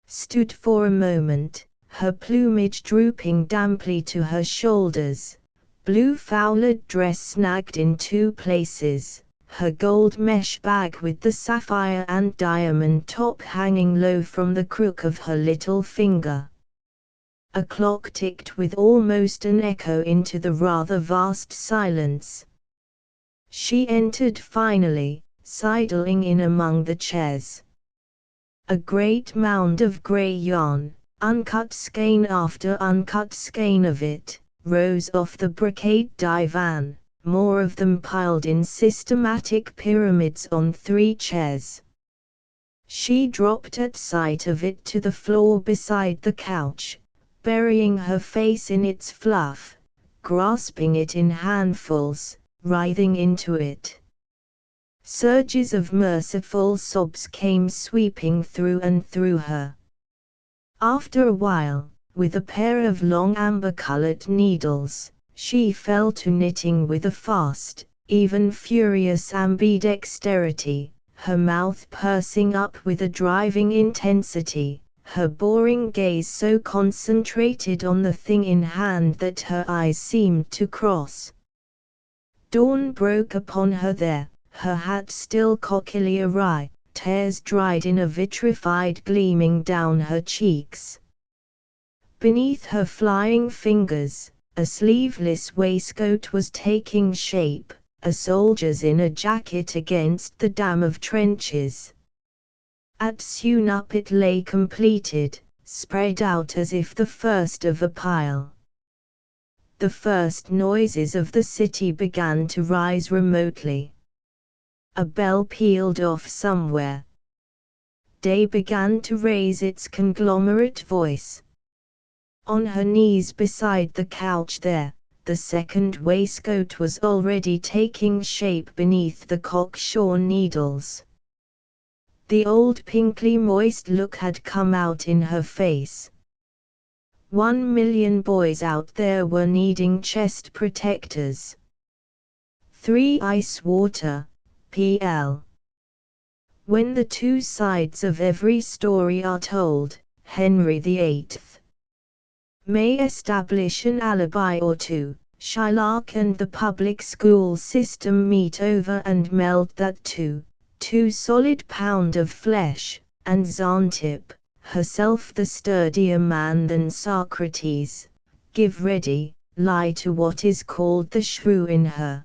Stood for a moment, her plumage drooping damply to her shoulders, blue foulard dress snagged in two places, her gold mesh bag with the sapphire and diamond top hanging low from the crook of her little finger. A clock ticked with almost an echo into the rather vast silence. She entered finally, sidling in among the chairs. A great mound of grey yarn, uncut skein after uncut skein of it, rose off the brocade divan, more of them piled in systematic pyramids on three chairs. She dropped at sight of it to the floor beside the couch, burying her face in its fluff, grasping it in handfuls, writhing into it. Surges of merciful sobs came sweeping through and through her. After a while, with a pair of long amber-colored needles, she fell to knitting with a fast, even furious ambidexterity, her mouth pursing up with a driving intensity, her boring gaze so concentrated on the thing in hand that her eyes seemed to cross. Dawn broke upon her there, her hat still cockily awry, tears dried in a vitrified gleaming down her cheeks. Beneath her flying fingers, a sleeveless waistcoat was taking shape, a soldier's inner jacket against the dam of trenches. Sewn up it lay completed, spread out as if the first of a pile. The first noises of the city began to rise remotely. A bell pealed off somewhere. Day began to raise its conglomerate voice. On her knees beside the couch there, the second waistcoat was already taking shape beneath the cocksure needles. The old pinkly moist look had come out in her face. 1,000,000 boys out there were needing chest protectors. 3 ice water, PL. When the two sides of every story are told, Henry VIII may establish an alibi or two. Shylock and the public school system meet over and meld that two solid pound of flesh, and Xanthippe, herself the sturdier man than Socrates, give ready, lie to what is called the shrew in her.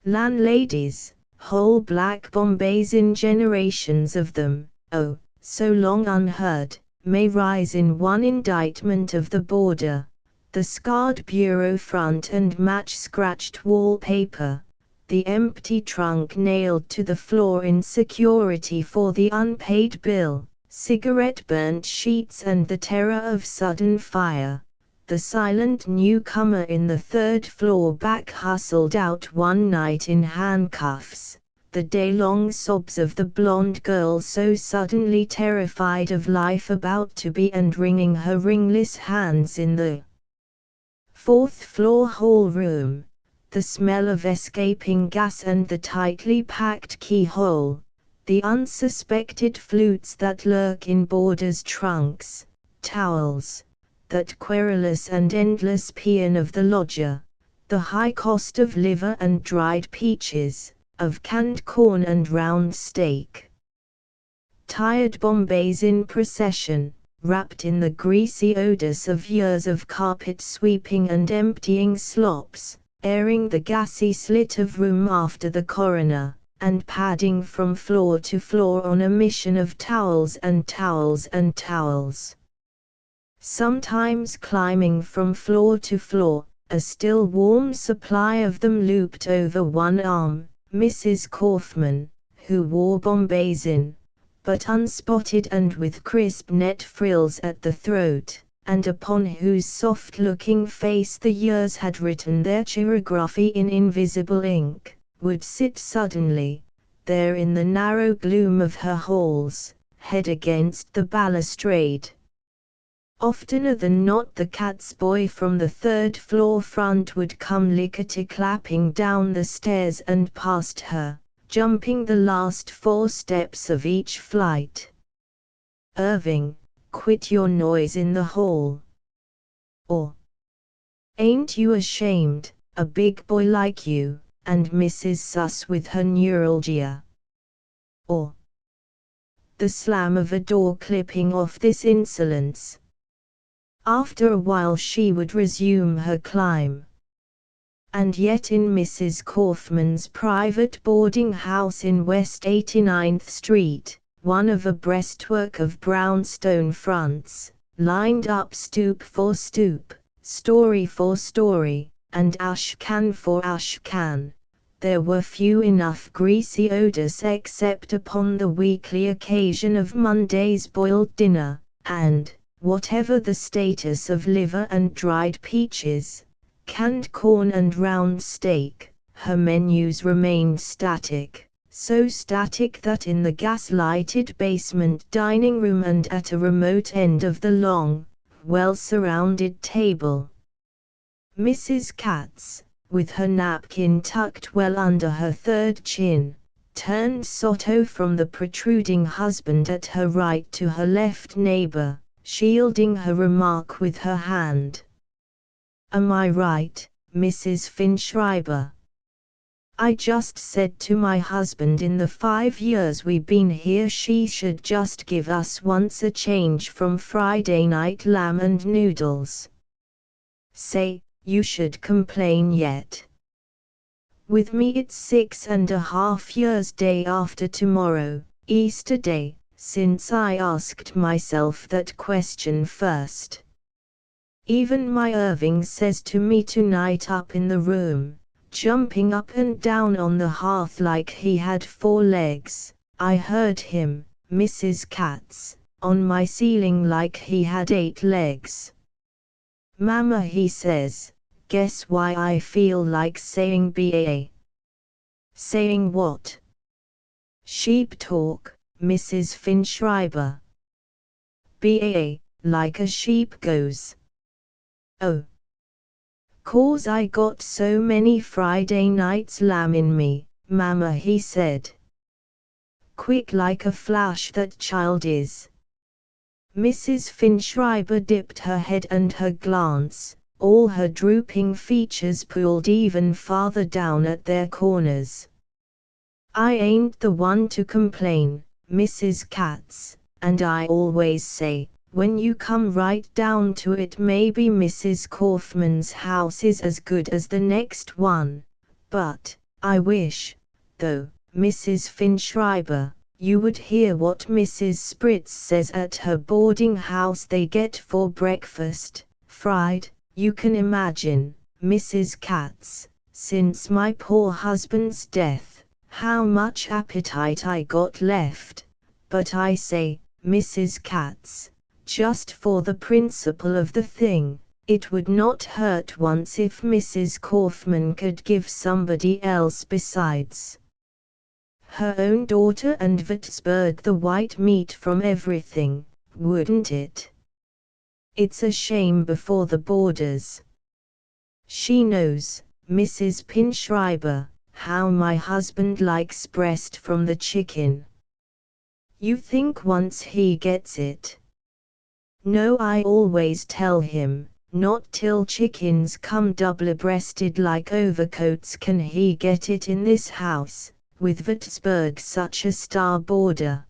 Landladies, whole black Bombays in generations of them, oh, so long unheard, may rise in one indictment of the border, the scarred bureau front and match-scratched wallpaper, the empty trunk nailed to the floor in security for the unpaid bill, cigarette-burnt sheets and the terror of sudden fire, the silent newcomer in the third floor back hustled out one night in handcuffs, the day-long sobs of the blonde girl so suddenly terrified of life about to be and wringing her ringless hands in the fourth-floor hall room, the smell of escaping gas and the tightly packed keyhole, the unsuspected flutes that lurk in boarders' trunks, towels, that querulous and endless paean of the lodger, the high cost of liver and dried peaches, of canned corn and round steak. Tired Bombays in procession, wrapped in the greasy odors of years of carpet sweeping and emptying slops, airing the gassy slit of room after the coroner, and padding from floor to floor on a mission of towels and towels and towels. Sometimes climbing from floor to floor, a still warm supply of them looped over one arm, Mrs. Kaufman, who wore bombazine, but unspotted and with crisp net frills at the throat, and upon whose soft-looking face the years had written their chirography in invisible ink, would sit suddenly, there in the narrow gloom of her halls, head against the balustrade. Oftener than not the cat's boy from the third-floor front would come lickety-clapping down the stairs and past her, jumping the last 4 steps of each flight. "Irving, quit your noise in the hall." Or, "Ain't you ashamed, a big boy like you, and Mrs. Sus with her neuralgia?" Or, the slam of a door clipping off this insolence. After a while she would resume her climb. And yet in Mrs. Kaufman's private boarding house in West 89th Street, one of a breastwork of brownstone fronts, lined up stoop for stoop, story for story, and ash can for ash can, there were few enough greasy odors except upon the weekly occasion of Monday's boiled dinner, and, whatever the status of liver and dried peaches, canned corn and round steak, her menus remained static, so static that in the gas-lighted basement dining room and at a remote end of the long, well-surrounded table, Mrs. Katz, with her napkin tucked well under her third chin, turned sotto from the protruding husband at her right to her left neighbor, shielding her remark with her hand. "Am I right, Mrs. Finschreiber? I just said to my husband in the 5 years we been here she should just give us once a change from Friday night lamb and noodles. Say, you should complain yet. With me it's 6.5 years day after tomorrow, Easter Day, since I asked myself that question first. Even my Irving says to me tonight up in the room, jumping up and down on the hearth like he had 4 legs, I heard him, Mrs. Katz, on my ceiling like he had 8 legs. Mama, he says, guess why I feel like saying BA. Saying what? Sheep talk, Mrs. Finschreiber. BA, like a sheep goes. Oh. 'Cause I got so many Friday night's lamb in me, Mama, he said. Quick like a flash that child is. Mrs. Finschreiber dipped her head and her glance, all her drooping features pulled even farther down at their corners. I ain't the one to complain, Mrs. Katz, and I always say, when you come right down to it maybe Mrs. Kaufman's house is as good as the next one, but, I wish, though, Mrs. Finschreiber, you would hear what Mrs. Spritz says at her boarding house they get for breakfast, fried, you can imagine, Mrs. Katz, since my poor husband's death, how much appetite I got left, but I say, Mrs. Katz, just for the principle of the thing, it would not hurt once if Mrs. Kaufman could give somebody else besides her own daughter, and Würzburg the white meat from everything, wouldn't it? It's a shame before the boarders. She knows, Mrs. Pinschreiber, how my husband likes breast from the chicken. You think once he gets it? No, I always tell him, not till chickens come double-breasted like overcoats can he get it in this house, with Würzburg such a star boarder.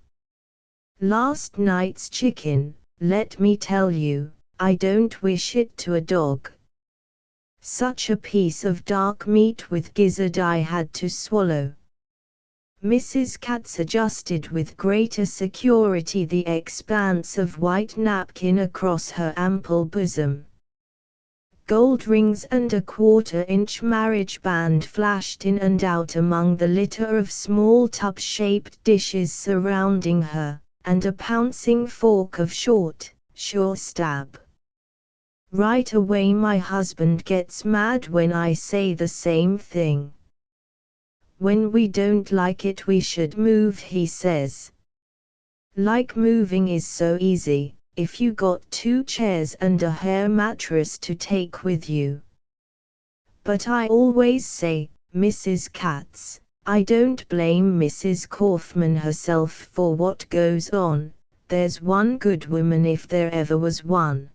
Last night's chicken, let me tell you, I don't wish it to a dog. Such a piece of dark meat with gizzard I had to swallow. Mrs. Katz adjusted with greater security the expanse of white napkin across her ample bosom. Gold rings and a quarter-inch marriage band flashed in and out among the litter of small tub-shaped dishes surrounding her, and a pouncing fork of short, sure stab. Right away my husband gets mad when I say the same thing. When we don't like it we should move, he says. Like moving is so easy, if you got 2 chairs and a hair mattress to take with you. But I always say, Mrs. Katz, I don't blame Mrs. Kaufman herself for what goes on, there's one good woman if there ever was one.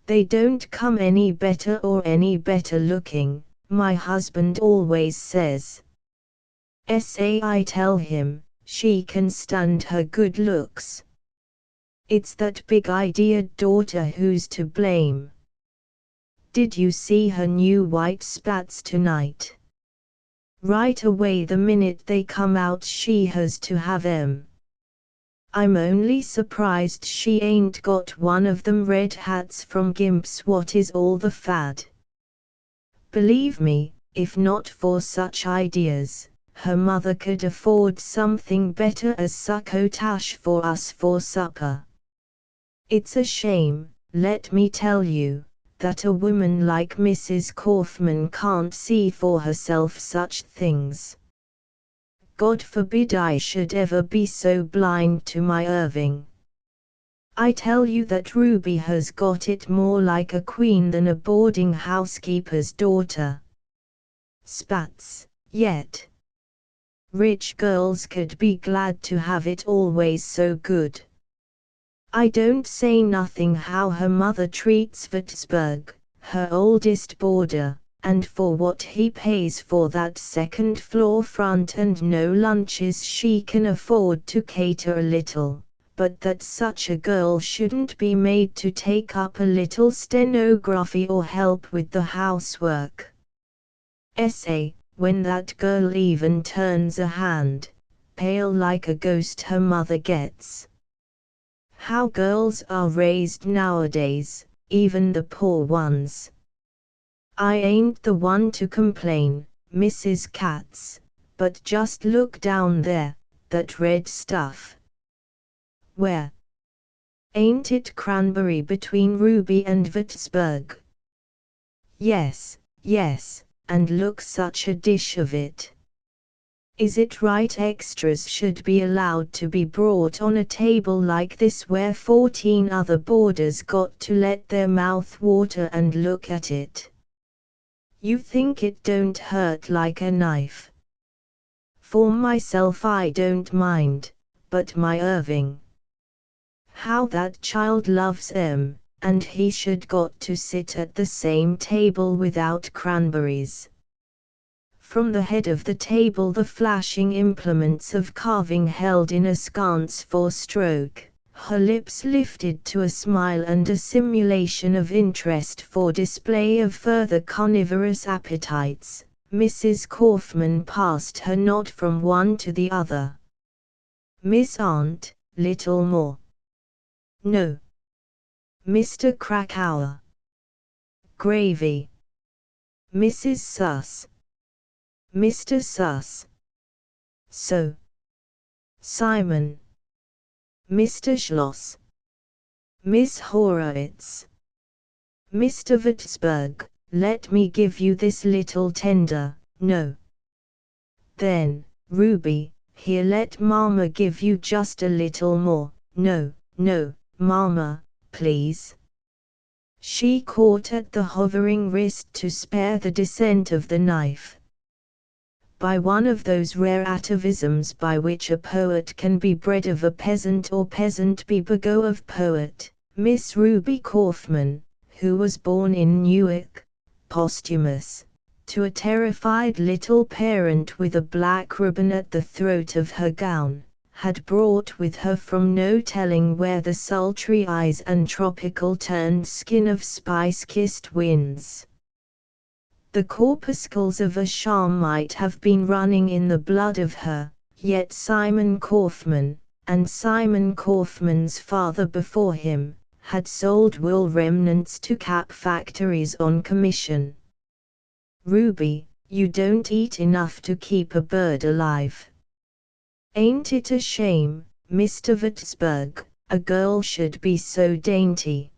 They don't come any better or any better looking, my husband always says. I tell him, she can stand her good looks. It's that big-idea'd daughter who's to blame. Did you see her new white spats tonight? Right away the minute they come out she has to have 'em. I'm only surprised she ain't got one of them red hats from Gimp's what is all the fad. Believe me, if not for such ideas, her mother could afford something better as succotash for us for supper. It's a shame, let me tell you, that a woman like Mrs. Kaufman can't see for herself such things. God forbid I should ever be so blind to my Irving. I tell you that Ruby has got it more like a queen than a boarding housekeeper's daughter. Spats, yet. Rich girls could be glad to have it always so good. I don't say nothing how her mother treats Würzburg, her oldest boarder, and for what he pays for that second floor front and no lunches she can afford to cater a little, but that such a girl shouldn't be made to take up a little stenography or help with the housework. When that girl even turns a hand, pale like a ghost her mother gets. How girls are raised nowadays, even the poor ones. I ain't the one to complain, Mrs. Katz, but just look down there, that red stuff. Where? Ain't it cranberry between Ruby and Würzburg? Yes, yes, and look such a dish of it. Is it right extras should be allowed to be brought on a table like this where 14 other boarders got to let their mouth water and look at it? You think it don't hurt like a knife? For myself I don't mind, but my Irving. How that child loves and he should got to sit at the same table without cranberries. From the head of the table the flashing implements of carving held in askance for stroke, her lips lifted to a smile and a simulation of interest for display of further carnivorous appetites. Mrs. Kaufman passed her nod from one to the other. Miss Aunt, little more. No. Mr. Krakauer. Gravy. Mrs. Suss. Mr. Suss. So. Simon. Mr. Schloss. Miss Horowitz. Mr. Würzburg, let me give you this little tender, no. Then, Ruby, here, let Mama give you just a little more. No, no, Mama, please. She caught at the hovering wrist to spare the descent of the knife. By one of those rare atavisms by which a poet can be bred of a peasant or peasant be begot of poet, Miss Ruby Kaufman, who was born in Newark, posthumous, to a terrified little parent with a black ribbon at the throat of her gown, had brought with her from no telling where the sultry eyes and tropical turned skin of spice-kissed winds. The corpuscles of a charm might have been running in the blood of her, yet Simon Kaufman, and Simon Kaufman's father before him, had sold wool remnants to cap factories on commission. Ruby, you don't eat enough to keep a bird alive. Ain't it a shame, Mr. Würzburg, a girl should be so dainty?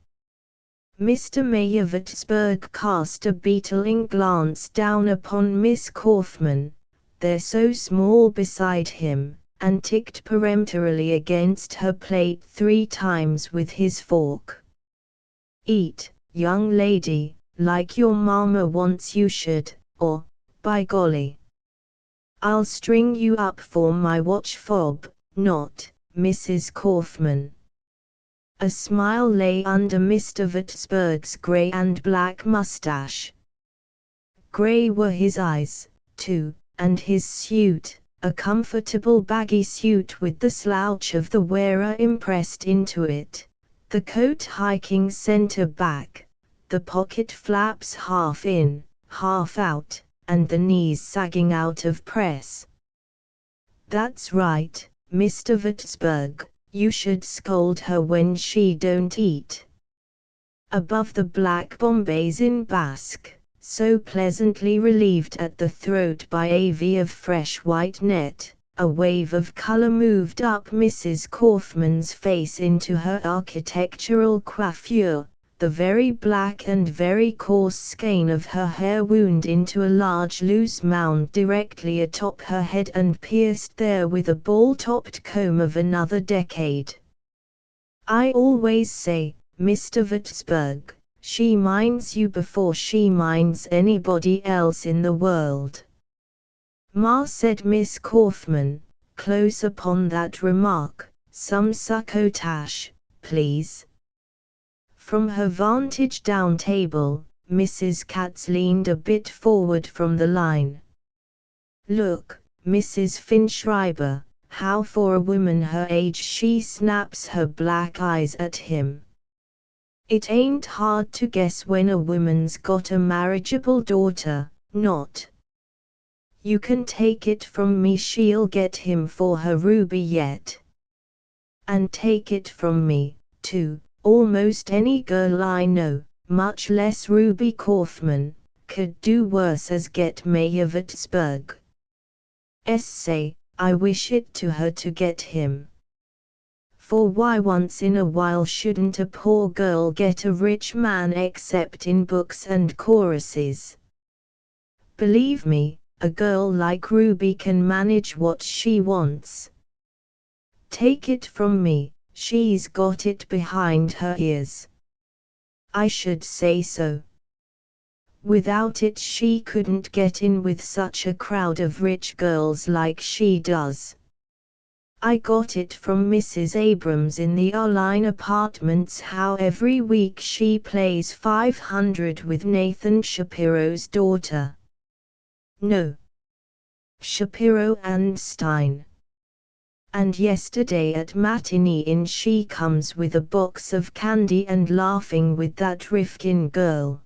Mr. Mayor Würzburg cast a beetling glance down upon Miss Kaufman, there so small beside him, and ticked peremptorily against her plate 3 times with his fork. Eat, young lady, like your mama wants you should, or, by golly, I'll string you up for my watch fob, not, Mrs. Kaufman. A smile lay under Mr. Würzburg's grey and black mustache. Grey were his eyes, too, and his suit, a comfortable baggy suit with the slouch of the wearer impressed into it, the coat hiking center back, the pocket flaps half in, half out, and the knees sagging out of press. That's right, Mr. Würzburg, you should scold her when she don't eat. Above the black Bombays in Basque, so pleasantly relieved at the throat by a V of fresh white net, a wave of color moved up Mrs. Kaufman's face into her architectural coiffure, the very black and very coarse skein of her hair wound into a large loose mound directly atop her head and pierced there with a ball-topped comb of another decade. I always say, Mr. Würzburg, she minds you before she minds anybody else in the world. Ma, said Miss Kaufman, close upon that remark, some succotash, please. From her vantage down table, Mrs. Katz leaned a bit forward from the line. Look, Mrs. Finschreiber, how for a woman her age she snaps her black eyes at him. It ain't hard to guess when a woman's got a marriageable daughter, not. You can take it from me she'll get him for her Ruby yet. And take it from me, too. Almost any girl I know, much less Ruby Kaufman, could do worse as get Mayor Würzburg. Say, I wish it to her to get him. For why once in a while shouldn't a poor girl get a rich man except in books and choruses? Believe me, a girl like Ruby can manage what she wants. Take it from me. She's got it behind her ears. I should say so. Without it she couldn't get in with such a crowd of rich girls like she does. I got it from Mrs. Abrams in the Arline Apartments how every week she plays 500 with Nathan Shapiro's daughter. No. Shapiro and Stein. And yesterday at matinee in she comes with a box of candy and laughing with that Rifkin girl.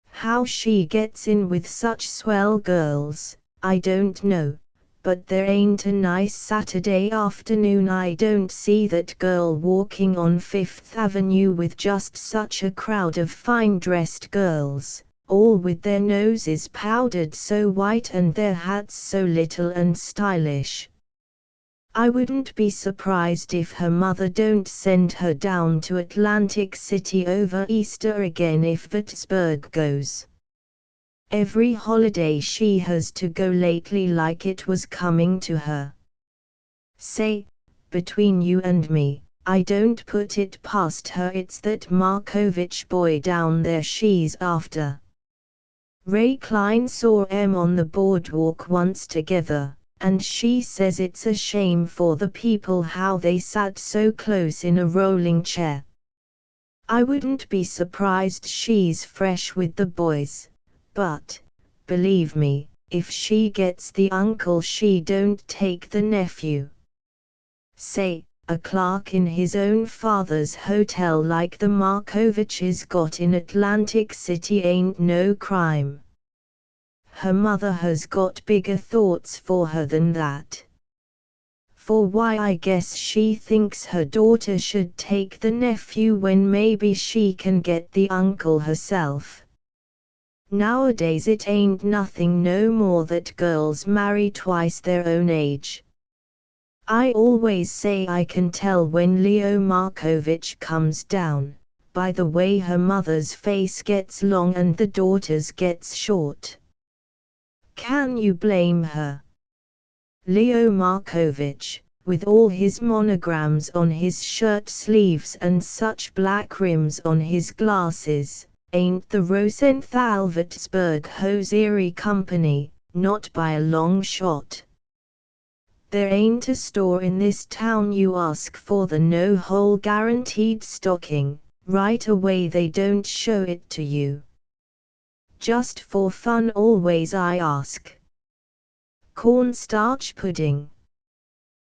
How she gets in with such swell girls, I don't know, but there ain't a nice Saturday afternoon I don't see that girl walking on Fifth Avenue with just such a crowd of fine-dressed girls, all with their noses powdered so white and their hats so little and stylish. I wouldn't be surprised if her mother don't send her down to Atlantic City over Easter again if Würzburg goes. Every holiday she has to go lately like it was coming to her. Say, between you and me, I don't put it past her, it's that Markovich boy down there she's after. Ray Klein saw em on the boardwalk once together, and she says it's a shame for the people how they sat so close in a rolling chair. I wouldn't be surprised she's fresh with the boys, but, believe me, if she gets the uncle she don't take the nephew. Say, a clerk in his own father's hotel like the Markoviches got in Atlantic City ain't no crime. Her mother has got bigger thoughts for her than that. For why, I guess she thinks her daughter should take the nephew when maybe she can get the uncle herself. Nowadays it ain't nothing no more that girls marry twice their own age. I always say I can tell when Leo Markovich comes down, by the way her mother's face gets long and the daughter's gets short. Can you blame her? Leo Markovich, with all his monograms on his shirt sleeves and such black rims on his glasses, ain't the Rosenthalvatsburg hosiery company, not by a long shot. There ain't a store in this town you ask for the no-hole guaranteed stocking, right away they don't show it to you. Just for fun always I ask. Cornstarch pudding.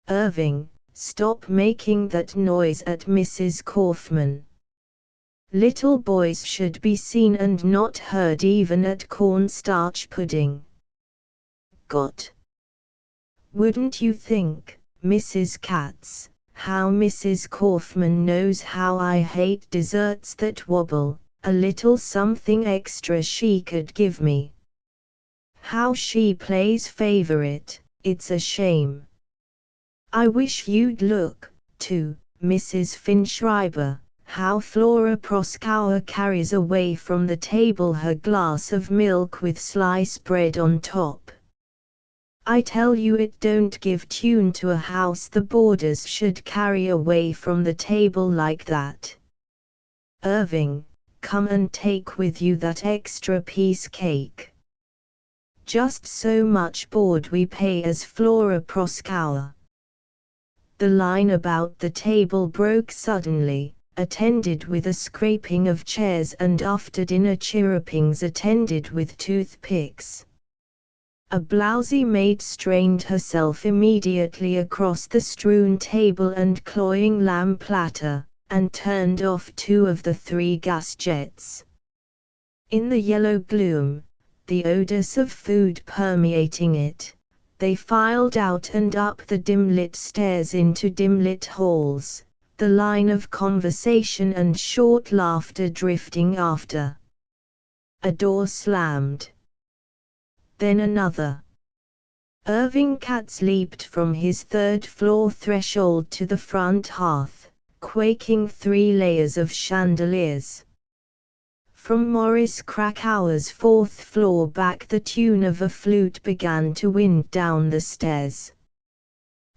Irving, stop making that noise at Mrs. Kaufman. Little boys should be seen and not heard even at cornstarch pudding. Got. Wouldn't you think, Mrs. Katz, how Mrs. Kaufman knows how I hate desserts that wobble, a little something extra she could give me. How she plays favorite, it's a shame. I wish you'd look, too, Mrs. Finschreiber, how Flora Proskauer carries away from the table her glass of milk with slice bread on top. I tell you it don't give tune to a house the boarders should carry away from the table like that. Irving, come and take with you that extra piece cake. Just so much board we pay as Flora Proskauer. The line about the table broke suddenly, attended with a scraping of chairs and after dinner chirrupings attended with toothpicks. A blousy maid strained herself immediately across the strewn table and cloying lamb platter, and turned off 2 of the 3 gas jets. In the yellow gloom, the odors of food permeating it, they filed out and up the dim-lit stairs into dim-lit halls, the line of conversation and short laughter drifting after. A door slammed. Then another. Irving Katz leaped from his 3rd-floor threshold to the front hearth, quaking 3 layers of chandeliers. From Morris Krakauer's 4th floor back the tune of a flute began to wind down the stairs.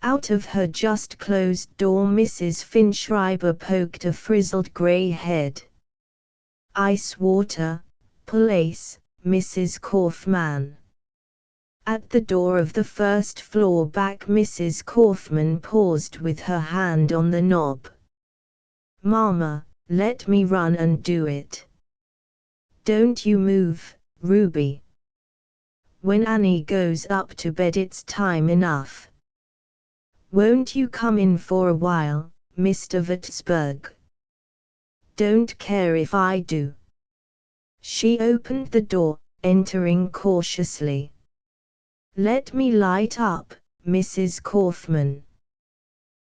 Out of her just-closed door Mrs. Finschreiber poked a frizzled grey head. Ice water, police, Mrs. Kaufman. At the door of the 1st floor back Mrs. Kaufman paused with her hand on the knob. Mama, let me run and do it. Don't you move, Ruby. When Annie goes up to bed it's time enough. Won't you come in for a while, Mr. Vatsberg? Don't care if I do. She opened the door, entering cautiously. Let me light up, Mrs. Kaufman.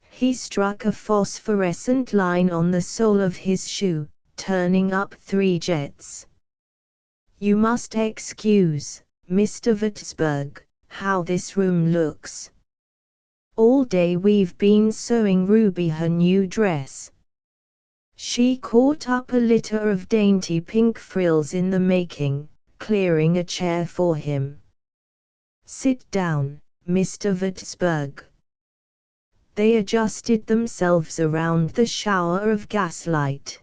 He struck a phosphorescent line on the sole of his shoe, turning up 3 jets. You must excuse, Mr. Vatsberg, how this room looks. All day we've been sewing Ruby her new dress. She caught up a litter of dainty pink frills in the making, clearing a chair for him. "Sit down, Mr. Würzburg." They adjusted themselves around the shower of gaslight.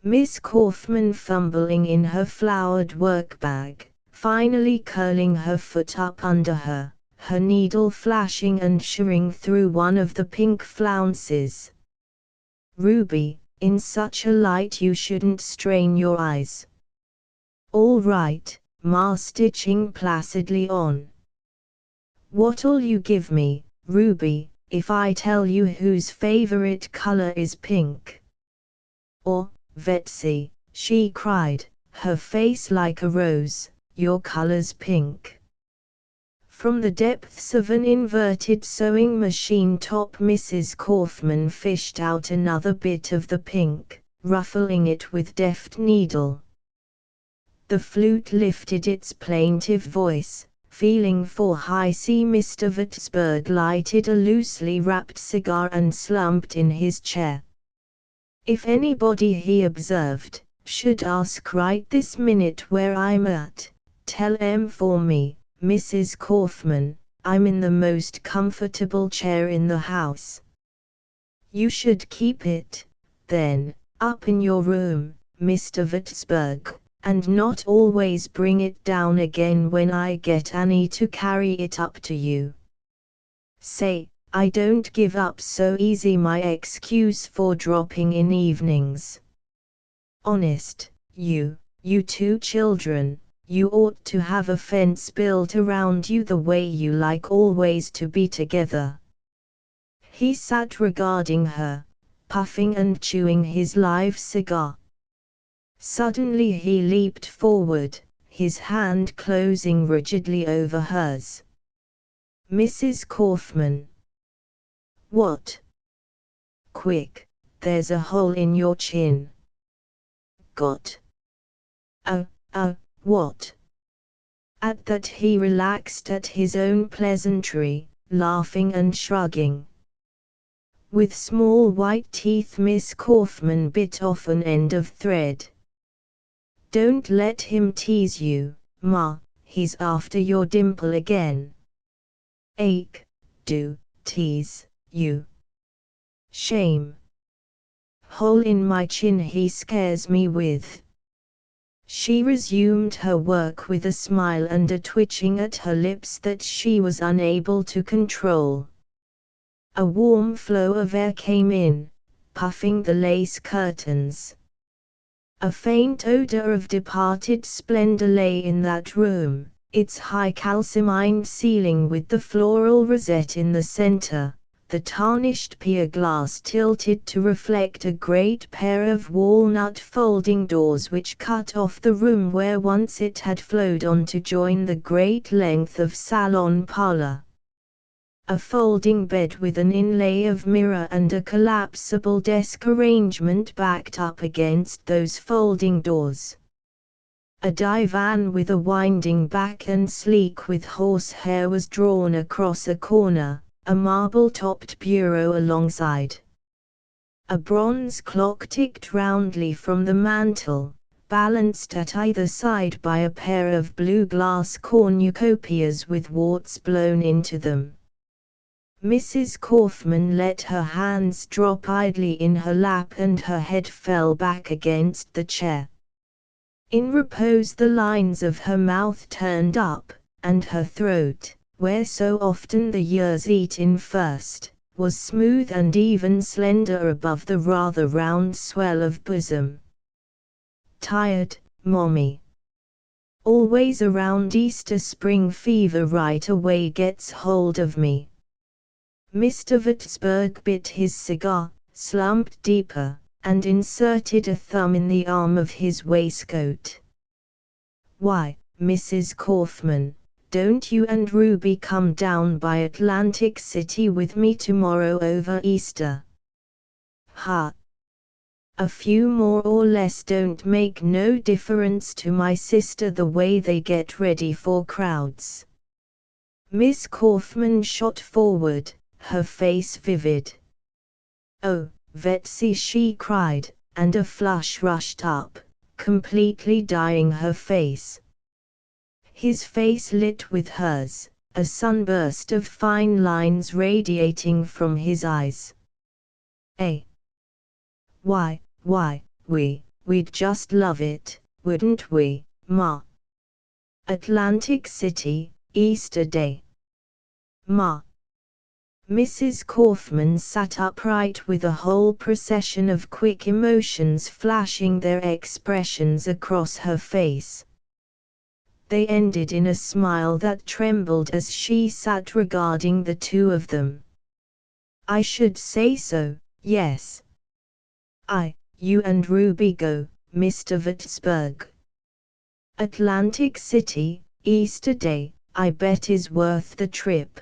Miss Kaufmann fumbling in her flowered workbag, finally curling her foot up under her, her needle flashing and shimmering through one of the pink flounces. "Ruby, in such a light you shouldn't strain your eyes." "All right," Ma stitching placidly on. "What'll you give me, Ruby, if I tell you whose favorite color is pink?" "Or, Betsy," she cried, her face like a rose, "your color's pink." From the depths of an inverted sewing machine top Mrs. Kaufmann fished out another bit of the pink, ruffling it with deft needle. The flute lifted its plaintive voice, feeling for high C. Mr. Würzburg lighted a loosely wrapped cigar and slumped in his chair. "If anybody," he observed, "should ask right this minute where I'm at, tell 'em for me, Mrs. Kaufmann, I'm in the most comfortable chair in the house." "You should keep it, then, up in your room, Mr. Würzburg, and not always bring it down again when I get Annie to carry it up to you. Say, I don't give up so easy, my excuse for dropping in evenings. Honest, you two children, you ought to have a fence built around you the way you like always to be together." He sat regarding her, puffing and chewing his live cigar. Suddenly he leaped forward, his hand closing rigidly over hers. "Mrs. Kaufmann." "What?" "Quick, there's a hole in your chin." "Got?" Oh, what?" At that he relaxed at his own pleasantry, laughing and shrugging. With small white teeth Miss Kaufmann bit off an end of thread. "Don't let him tease you, Ma, he's after your dimple again." "Ache, do tease you. Shame. Hole in my chin he scares me with." She resumed her work with a smile and a twitching at her lips that she was unable to control. A warm flow of air came in, puffing the lace curtains. A faint odor of departed splendor lay in that room, its high calcimined ceiling with the floral rosette in the center, the tarnished pier glass tilted to reflect a great pair of walnut folding doors which cut off the room where once it had flowed on to join the great length of salon parlor. A folding bed with an inlay of mirror and a collapsible desk arrangement backed up against those folding doors. A divan with a winding back and sleek with horsehair was drawn across a corner, a marble-topped bureau alongside. A bronze clock ticked roundly from the mantel, balanced at either side by a pair of blue glass cornucopias with warts blown into them. Mrs. Kaufmann let her hands drop idly in her lap and her head fell back against the chair. In repose the lines of her mouth turned up, and her throat, where so often the years eat in first, was smooth and even slender above the rather round swell of bosom. "Tired, Mommy. Always around Easter spring fever right away gets hold of me." Mr. Würzburg bit his cigar, slumped deeper, and inserted a thumb in the arm of his waistcoat. "Why, Mrs. Kaufmann, don't you and Ruby come down by Atlantic City with me tomorrow over Easter?" "Ha! A few more or less don't make no difference to my sister the way they get ready for crowds." Miss Kaufmann shot forward, her face vivid. "Oh, Betsy," she cried, and a flush rushed up, completely dyeing her face. his face lit with hers, a sunburst of fine lines radiating from his eyes. Why, we'd just love it, wouldn't we, Ma? Atlantic City, Easter Day. Ma. Mrs. Kaufman sat upright with a whole procession of quick emotions flashing their expressions across her face. They ended in a smile that trembled as she sat regarding the two of them. I should say so, yes. You and Ruby go, Mr. Vitzberg. Atlantic City, Easter Day, I bet is worth the trip.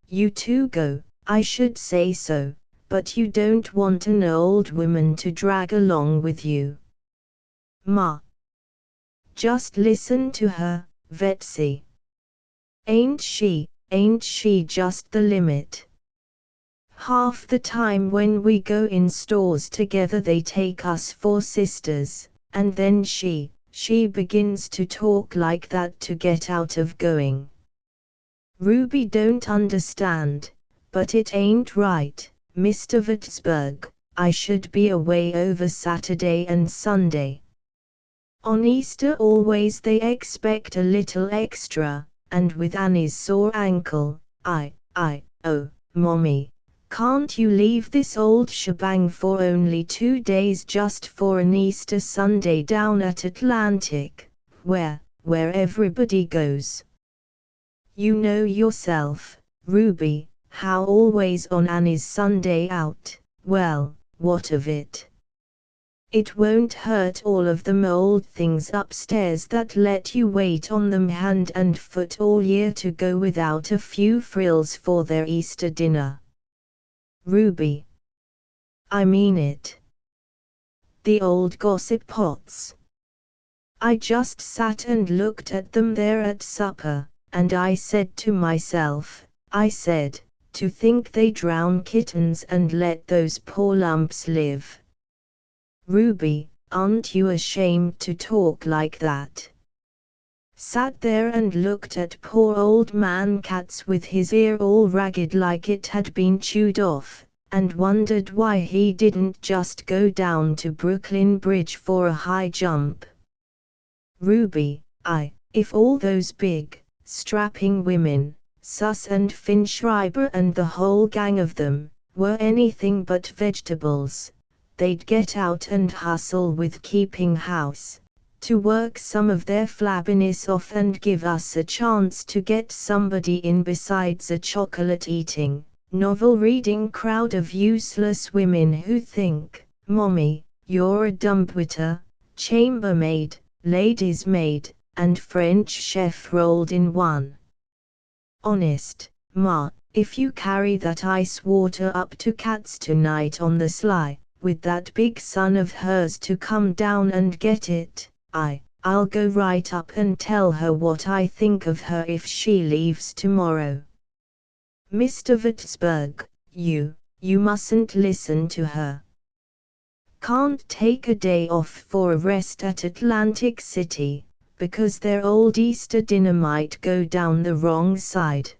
You two go, I should say so, but you don't want an old woman to drag along with you. Ma. Just listen to her, Betsy. Ain't she just the limit? Half the time when we go in stores together they take us for sisters, and then she begins to talk like that to get out of going. Ruby don't understand, but it ain't right, Mr. Vitzberg, I should be away over Saturday and Sunday. On Easter always they expect a little extra, and with Annie's sore ankle, oh, Mommy, can't you leave this old shebang for only 2 days just for an Easter Sunday down at Atlantic, where everybody goes? You know yourself, Ruby, how always on Annie's Sunday out, well, what of it? It won't hurt all of them old things upstairs that let you wait on them hand and foot all year to go without a few frills for their Easter dinner. Ruby. I mean it. The old gossip pots. I just sat and looked at them there at supper, and I said to myself, to think they drown kittens and let those poor lumps live. Ruby, aren't you ashamed to talk like that? Sat there and looked at poor old man Katz with his ear all ragged like it had been chewed off, and wondered why he didn't just go down to Brooklyn Bridge for a high jump. Ruby, if all those big, strapping women, Sus and Finn Schreiber and the whole gang of them, were anything but vegetables, they'd get out and hustle with keeping house, to work some of their flabbiness off and give us a chance to get somebody in besides a chocolate-eating, novel-reading crowd of useless women who think, Mommy, you're a dumbwaiter, chambermaid, lady's maid, and French chef rolled in one. Honest, Ma, if you carry that ice water up to Katz tonight on the sly, with that big son of hers to come down and get it, I'll go right up and tell her what I think of her if she leaves tomorrow. Mr. Vitzberg, you mustn't listen to her. Can't take a day off for a rest at Atlantic City, because their old Easter dinner might go down the wrong side.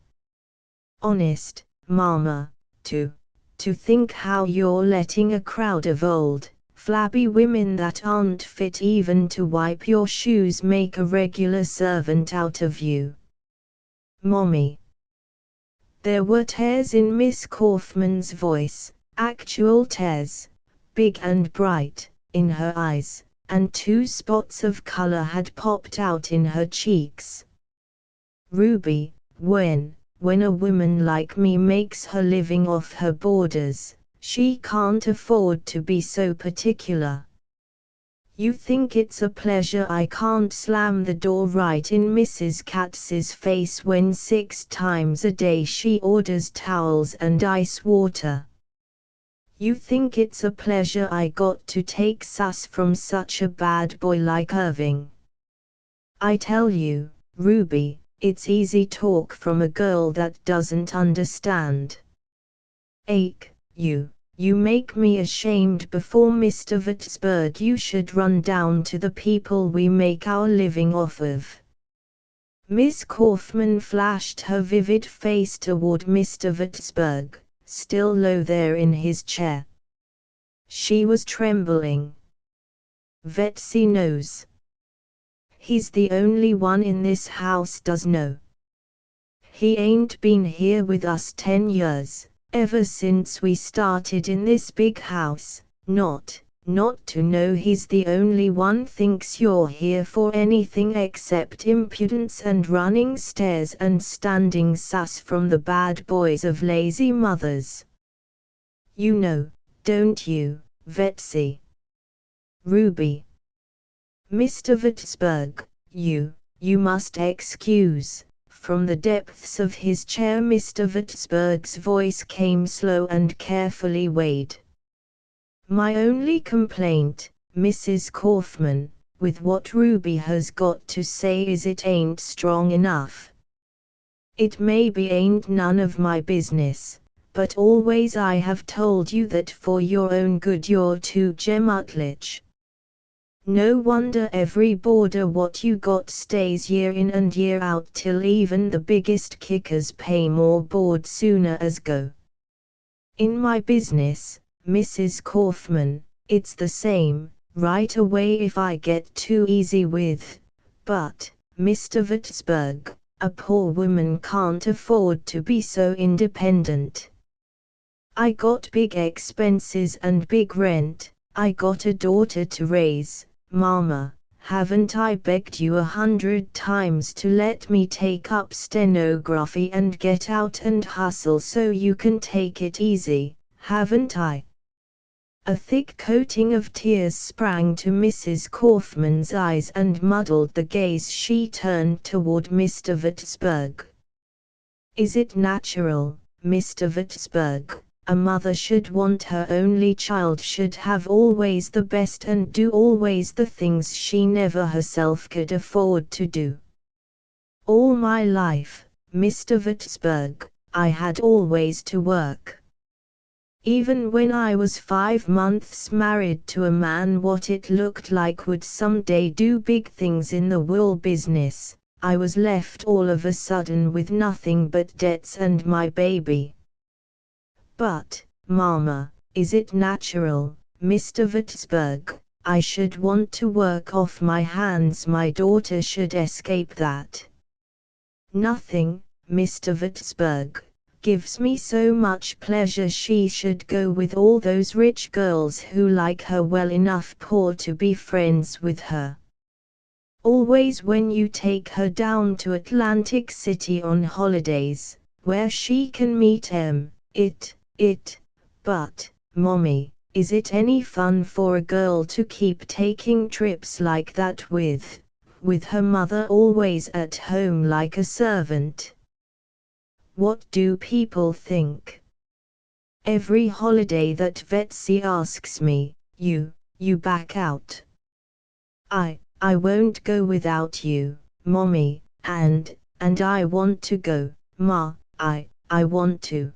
Honest, Mama, to think how you're letting a crowd of old, flabby women that aren't fit even to wipe your shoes make a regular servant out of you. Mommy. There were tears in Miss Kaufman's voice, actual tears, big and bright, in her eyes, and 2 spots of color had popped out in her cheeks. Ruby, when a woman like me makes her living off her boarders, she can't afford to be so particular. You think it's a pleasure I can't slam the door right in Mrs. Katz's face when 6 times a day she orders towels and ice water. You think it's a pleasure I got to take sus from such a bad boy like Irving. I tell you, Ruby, it's easy talk from a girl that doesn't understand. You make me ashamed before Mr. Vitzberg. You should run down to the people we make our living off of, Miss Kaufman flashed her vivid face toward Mr. Würzburg, still low there in his chair. She was trembling. Betsy knows. He's the only one in this house does know. He ain't been here with us 10 years, ever since we started in this big house, not to know he's the only one thinks you're here for anything except impudence and running stairs and standing sus from the bad boys of lazy mothers. You know, don't you, Betsy? Ruby. Mr. Würzburg, you must excuse. From the depths of his chair Mr. Würzburg's voice came slow and carefully weighed. My only complaint, Mrs. Kaufman, with what Ruby has got to say is it ain't strong enough. It maybe ain't none of my business, but always I have told you that for your own good you're too gemütlich. No wonder every boarder what you got stays year in and year out till even the biggest kickers pay more board sooner as go. In my business, Mrs. Kaufman, it's the same, right away if I get too easy with, but, Mr. Würzburg, a poor woman can't afford to be so independent. I got big expenses and big rent, I got a daughter to raise, Mama, haven't I begged you 100 times to let me take up stenography and get out and hustle so you can take it easy, haven't I? A thick coating of tears sprang to Mrs. Kaufman's eyes and muddled the gaze she turned toward Mr. Würzburg. Is it natural, Mr. Würzburg? A mother should want her only child should have always the best and do always the things she never herself could afford to do. All my life, Mr. Würzburg, I had always to work. Even when I was 5 months married to a man what it looked like would someday do big things in the wool business, I was left all of a sudden with nothing but debts and my baby. But, Mama, is it natural, Mr. Würzburg, I should want to work off my hands my daughter should escape that? Nothing, Mr. Würzburg, gives me so much pleasure she should go with all those rich girls who like her well enough poor to be friends with her. Always when you take her down to Atlantic City on holidays, where she can meet but, Mommy, is it any fun for a girl to keep taking trips like that with her mother always at home like a servant? What do people think? Every holiday that Betsy asks me, you back out. I won't go without you, Mommy, and I want to go, Ma, I want to.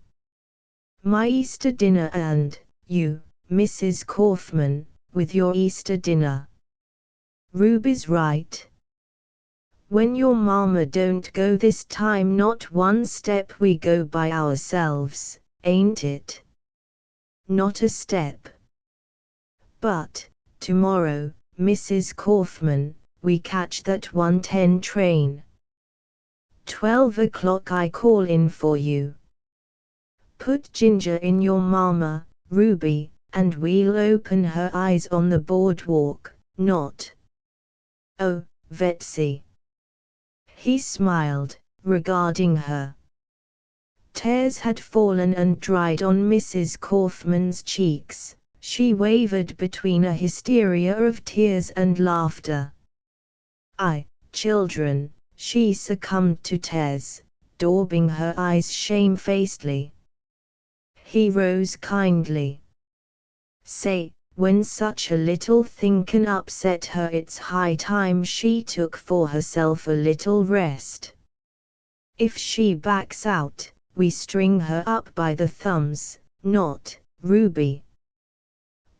My Easter dinner and, you, Mrs. Kaufman, with your Easter dinner. Ruby's right. When your mama don't go this time not one step we go by ourselves, ain't it? Not a step. But, tomorrow, Mrs. Kaufman, we catch that 1:10 train. 12 o'clock I call in for you. Put ginger in your mama, Ruby, and we'll open her eyes on the boardwalk, not. Oh, Betsy. He smiled, regarding her. Tears had fallen and dried on Mrs. Kaufman's cheeks. She wavered between a hysteria of tears and laughter. Children, she succumbed to tears, daubing her eyes shamefacedly. He rose kindly. Say, when such a little thing can upset her it's high time she took for herself a little rest. If she backs out, we string her up by the thumbs, not, Ruby.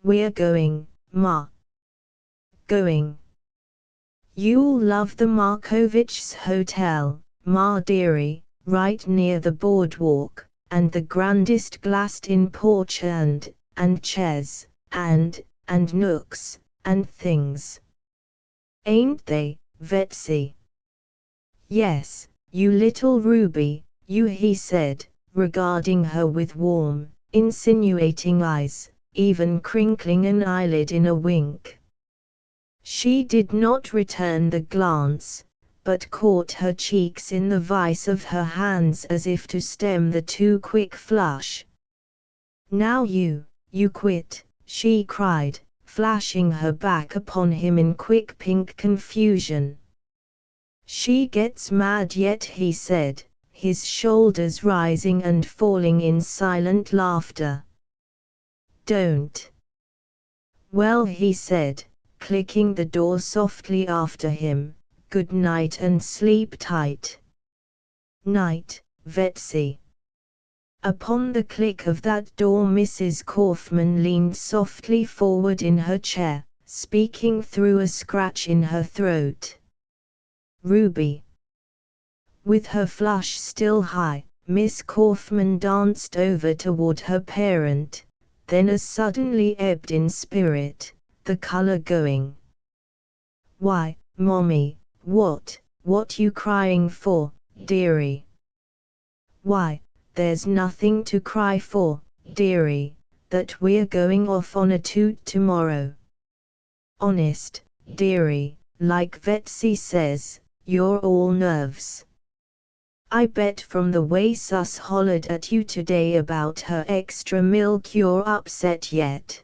We're going, Ma. Going. You'll love the Markovich's hotel, Ma dearie, right near the boardwalk, and the grandest glassed-in porch and chairs, and nooks, and things. Ain't they, Betsy? Yes, you little Ruby, you, he said, regarding her with warm, insinuating eyes, even crinkling an eyelid in a wink. She did not return the glance, but caught her cheeks in the vice of her hands as if to stem the too quick flush. Now you quit, she cried, flashing her back upon him in quick pink confusion. She gets mad yet, he said, his shoulders rising and falling in silent laughter. Don't. Well, he said, clicking the door softly after him, good night and sleep tight. Night, Betsy. Upon the click of that door Mrs. Kaufman leaned softly forward in her chair, speaking through a scratch in her throat. Ruby. With her flush still high, Miss Kaufman danced over toward her parent, then as suddenly ebbed in spirit, the color going. Why, Mommy, what you crying for, dearie? Why, there's nothing to cry for, dearie, that we're going off on a toot tomorrow. Honest, dearie, like Betsy says, you're all nerves. I bet from the way Sus hollered at you today about her extra milk you're upset yet.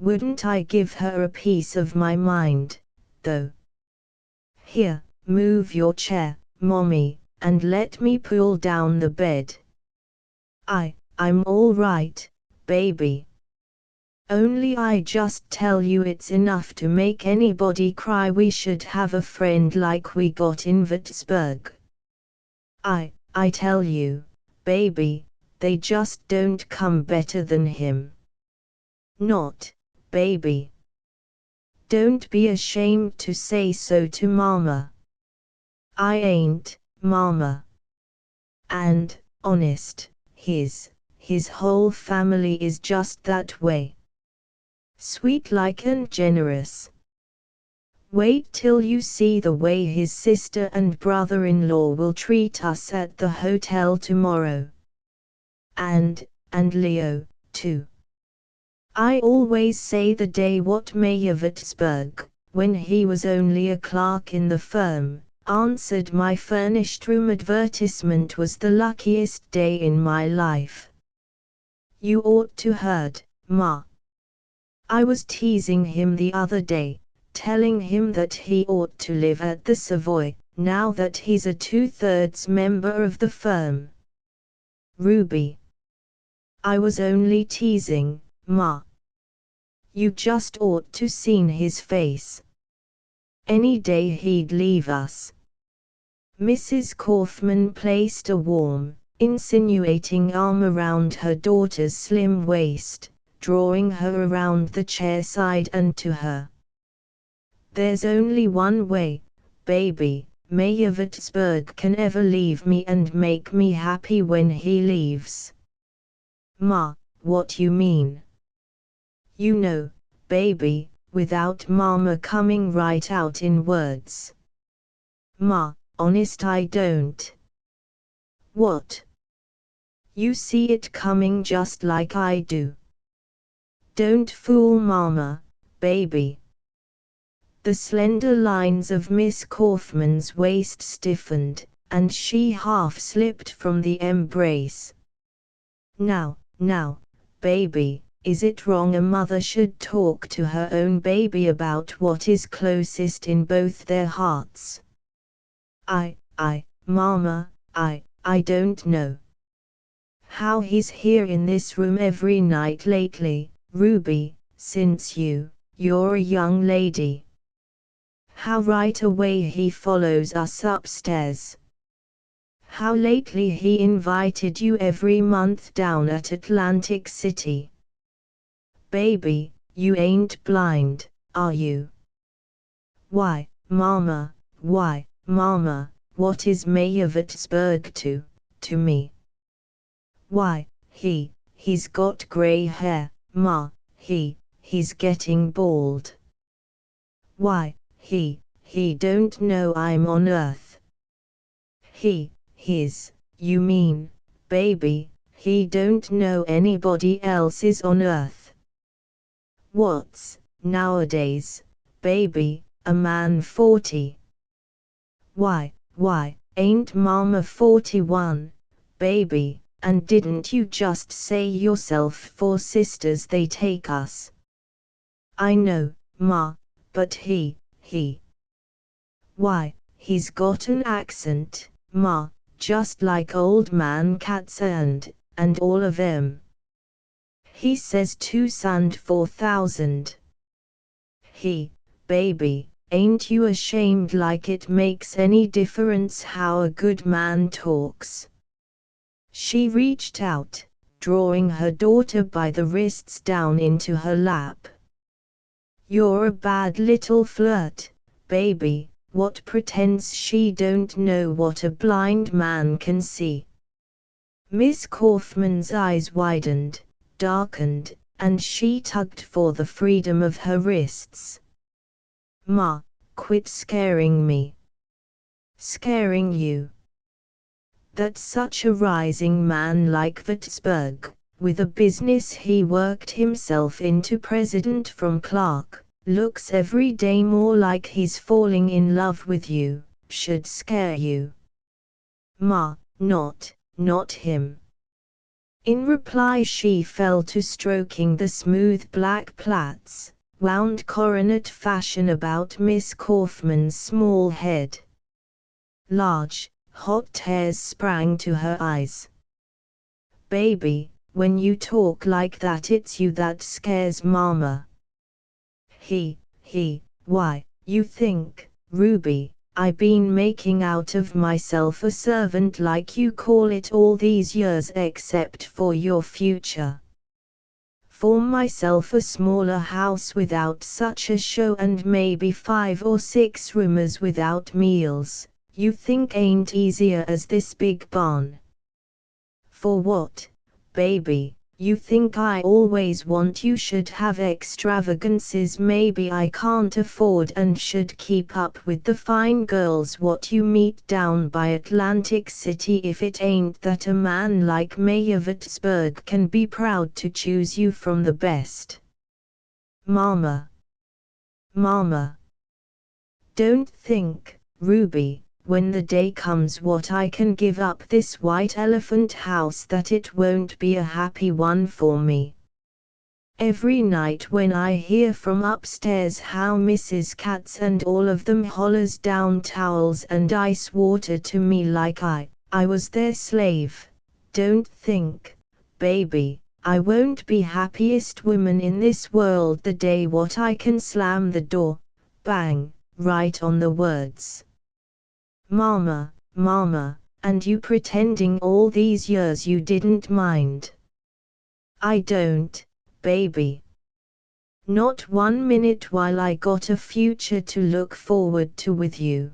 Wouldn't I give her a piece of my mind, though? Here, move your chair, Mommy, and let me pull down the bed. I'm all right, baby. Only I just tell you it's enough to make anybody cry we should have a friend like we got in Pittsburgh. I tell you, baby, they just don't come better than him. Not, baby. Don't be ashamed to say so to Mama. I ain't, Mama. And, honest, his whole family is just that way. Sweet like and generous. Wait till you see the way his sister and brother-in-law will treat us at the hotel tomorrow. And Leo, too. I always say the day what Mayor Pittsburgh, when he was only a clerk in the firm, answered my furnished room advertisement was the luckiest day in my life. You ought to heard, Ma. I was teasing him the other day, telling him that he ought to live at the Savoy, now that he's a 2/3 member of the firm. Ruby. I was only teasing, Ma. You just ought to seen his face. Any day he'd leave us. Mrs. Kaufman placed a warm, insinuating arm around her daughter's slim waist, drawing her around the chair side and to her. There's only one way, baby, Mayor Pittsburgh can ever leave me and make me happy when he leaves. Ma, what you mean? You know, baby, without Mama coming right out in words. Ma, honest I don't. What? You see it coming just like I do. Don't fool Mama, baby. The slender lines of Miss Kaufman's waist stiffened, and she half slipped from the embrace. Now, baby, is it wrong a mother should talk to her own baby about what is closest in both their hearts? Mama, I don't know. How he's here in this room every night lately, Ruby, since you're a young lady. How right away he follows us upstairs. How lately he invited you every month down at Atlantic City. Baby, you ain't blind, are you? Why, Mama, why, Mama, what is Mayavutsburg to me? Why, he's got grey hair, Ma, he's getting bald. Why, he don't know I'm on Earth. You mean, baby, he don't know anybody else is on Earth. What's, nowadays, baby, a man 40? Why, ain't Mama 41, baby, and didn't you just say yourself 4 sisters they take us? I know, Ma, but why, he's got an accent, Ma, just like old man Katza and all of 'em. He says 2 and 4,000. Baby, ain't you ashamed like it makes any difference how a good man talks? She reached out, drawing her daughter by the wrists down into her lap. You're a bad little flirt, baby, what pretends she don't know what a blind man can see. Miss Kaufman's eyes widened, darkened, and she tugged for the freedom of her wrists. Ma, quit scaring me. Scaring you? That such a rising man like Wurzburg, with a business he worked himself into president from clerk, looks every day more like he's falling in love with you, should scare you. Ma, not him. In reply she fell to stroking the smooth black plaits, wound coronet fashion about Miss Kaufman's small head. Large, hot tears sprang to her eyes. Baby, when you talk like that it's you that scares Mama. Why, you think, Ruby, I been making out of myself a servant like you call it all these years except for your future. For myself a smaller house without such a show and maybe 5 or 6 roomers without meals, you think ain't easier as this big barn. For what, baby, you think I always want you should have extravagances maybe I can't afford and should keep up with the fine girls what you meet down by Atlantic City if it ain't that a man like Mayavutsburg can be proud to choose you from the best. Mama. Don't think, Ruby, when the day comes what I can give up this white elephant house that it won't be a happy one for me. Every night when I hear from upstairs how Mrs. Katz and all of them hollers down towels and ice water to me like I was their slave, don't think, baby, I won't be happiest woman in this world the day what I can slam the door, bang, right on the words. Mama, and you pretending all these years you didn't mind. I don't, baby. Not 1 minute while I got a future to look forward to with you.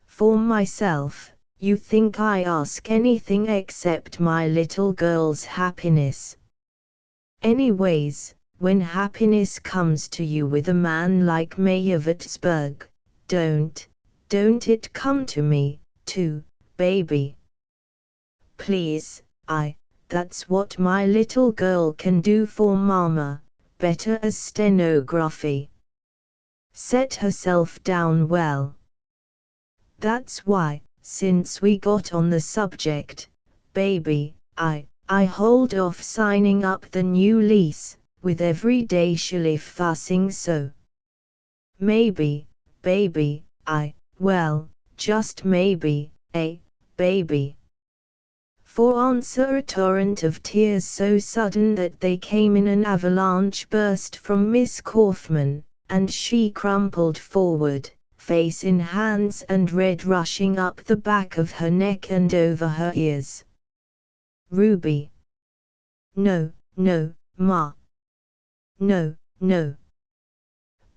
For myself, you think I ask anything except my little girl's happiness. Anyways, when happiness comes to you with a man like Mayavutsburg, don't it come to me, too, baby. Please, that's what my little girl can do for Mama, better as stenography. Set herself down well. That's why, since we got on the subject, baby, I hold off signing up the new lease, with every day she'll fussing so. Maybe, baby, well, just maybe, baby. For answer a torrent of tears so sudden that they came in an avalanche burst from Miss Kaufman, and she crumpled forward, face in hands and red rushing up the back of her neck and over her ears. Ruby. No, Ma. No.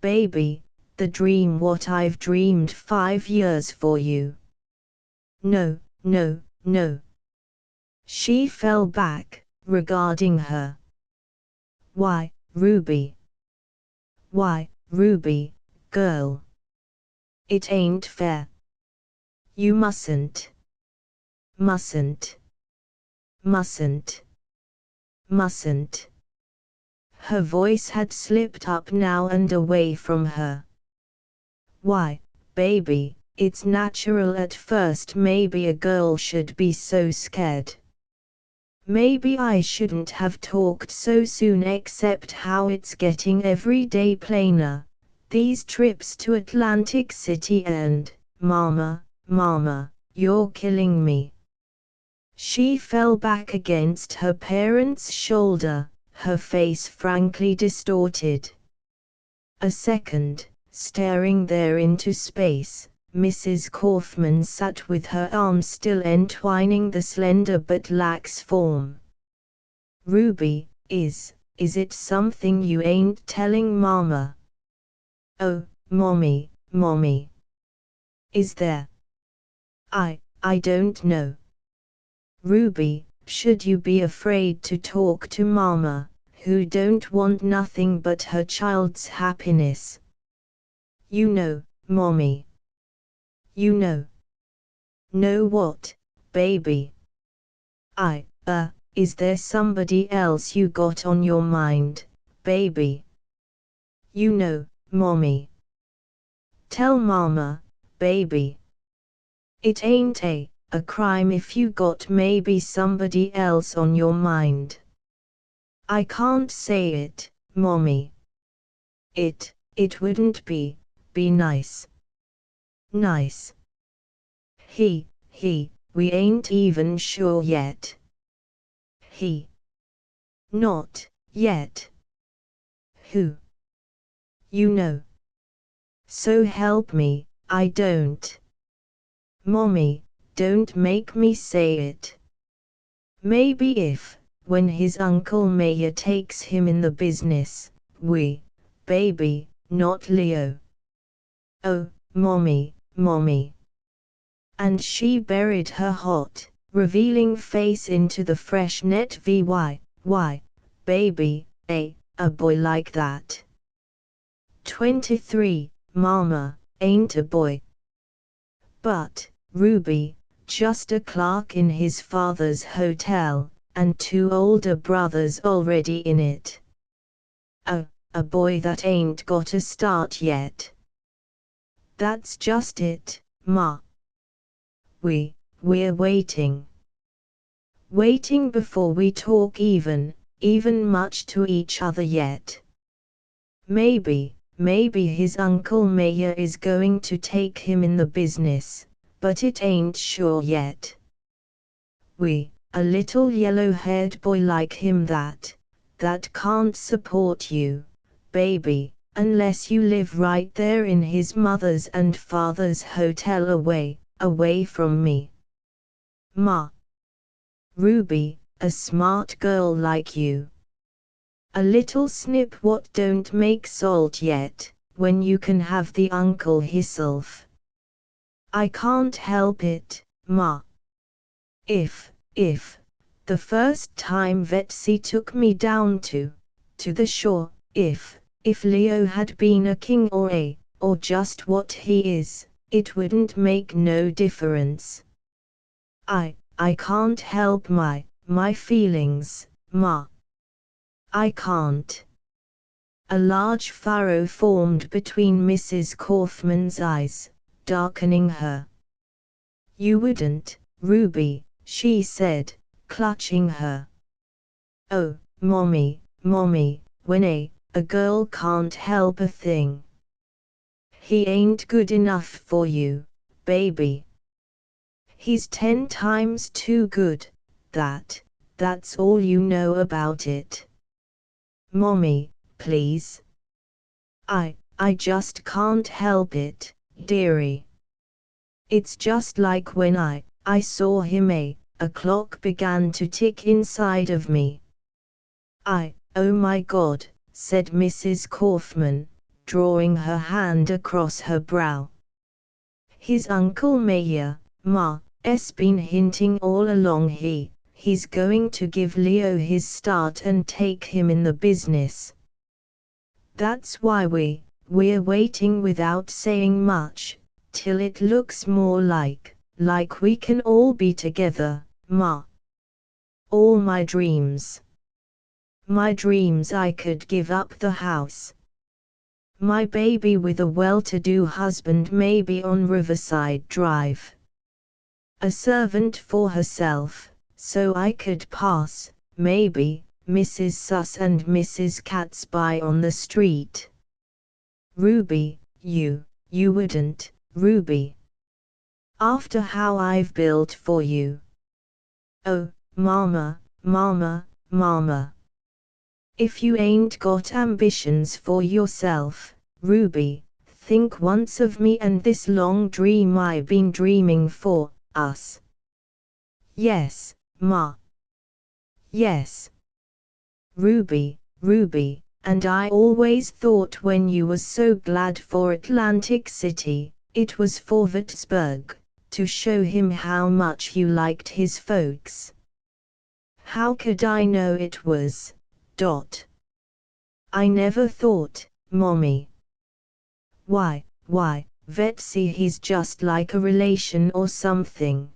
Baby, the dream what I've dreamed 5 years for you. No, no, no. She fell back, regarding her. Why, Ruby? Why, Ruby, girl? It ain't fair. You mustn't. Mustn't. Mustn't. Mustn't. Her voice had slipped up now and away from her. Why, baby, it's natural at first. Maybe a girl should be so scared. Maybe I shouldn't have talked so soon, except how it's getting every day plainer. These trips to Atlantic City and, Mama, you're killing me. She fell back against her parents' shoulder, her face frankly distorted. A second, staring there into space, Mrs. Kaufman sat with her arms still entwining the slender but lax form. Ruby, is it something you ain't telling Mama? Oh, Mommy. Is there? I don't know. Ruby, should you be afraid to talk to Mama, who don't want nothing but her child's happiness? You know, Mommy. You know. Know what, baby? Is there somebody else you got on your mind, baby? You know, Mommy. Tell Mama, baby. It ain't a crime if you got maybe somebody else on your mind. I can't say it, Mommy. It wouldn't be nice. Nice. We ain't even sure yet. Not yet. Who? You know. So help me, I don't. Mommy, don't make me say it. Maybe if, when his Uncle Mayer takes him in the business, baby, not Leo. Oh, Mommy. And she buried her hot, revealing face into the fresh net. Why, baby, a boy like that. 23, Mama, ain't a boy. But, Ruby, just a clerk in his father's hotel, and 2 older brothers already in it. A boy that ain't got a start yet. That's just it, Ma. We're waiting. Waiting before we talk even much to each other yet. Maybe his Uncle Mayer is going to take him in the business, but it ain't sure yet. A little yellow-haired boy like him that can't support you, baby, unless you live right there in his mother's and father's hotel away from me. Ma. Ruby, a smart girl like you. A little snip what don't make salt yet, when you can have the uncle hisself. I can't help it, Ma. If, the first time Betsy took me down to the shore, if Leo had been a king or just what he is, it wouldn't make no difference. I can't help my feelings, Ma. I can't. A large furrow formed between Mrs. Kaufman's eyes, darkening her. You wouldn't, Ruby, she said, clutching her. Oh, Mommy, when a girl can't help a thing. He ain't good enough for you, baby. He's 10 times too good, that's all you know about it. Mommy, please. I just can't help it, dearie. It's just like when I saw him a clock began to tick inside of me. Oh my God, said Mrs. Kaufman, drawing her hand across her brow. His Uncle Mayer, Ma,'s been hinting all along he's going to give Leo his start and take him in the business. That's why we're waiting without saying much, till it looks more like we can all be together, Ma. All my dreams I could give up the house. My baby with a well-to-do husband maybe on Riverside Drive. A servant for herself, so I could pass, maybe, Mrs. Sus and Mrs. Katz by on the street. Ruby, you wouldn't, Ruby. After how I've built for you. Oh, Mama. If you ain't got ambitions for yourself, Ruby, think once of me and this long dream I been dreaming for us. Yes, Ma. Yes. Ruby, and I always thought when you was so glad for Atlantic City, it was for Vicksburg, to show him how much you liked his folks. How could I know it was? I never thought, Mommy. Why, Vetsy, he's just like a relation or something.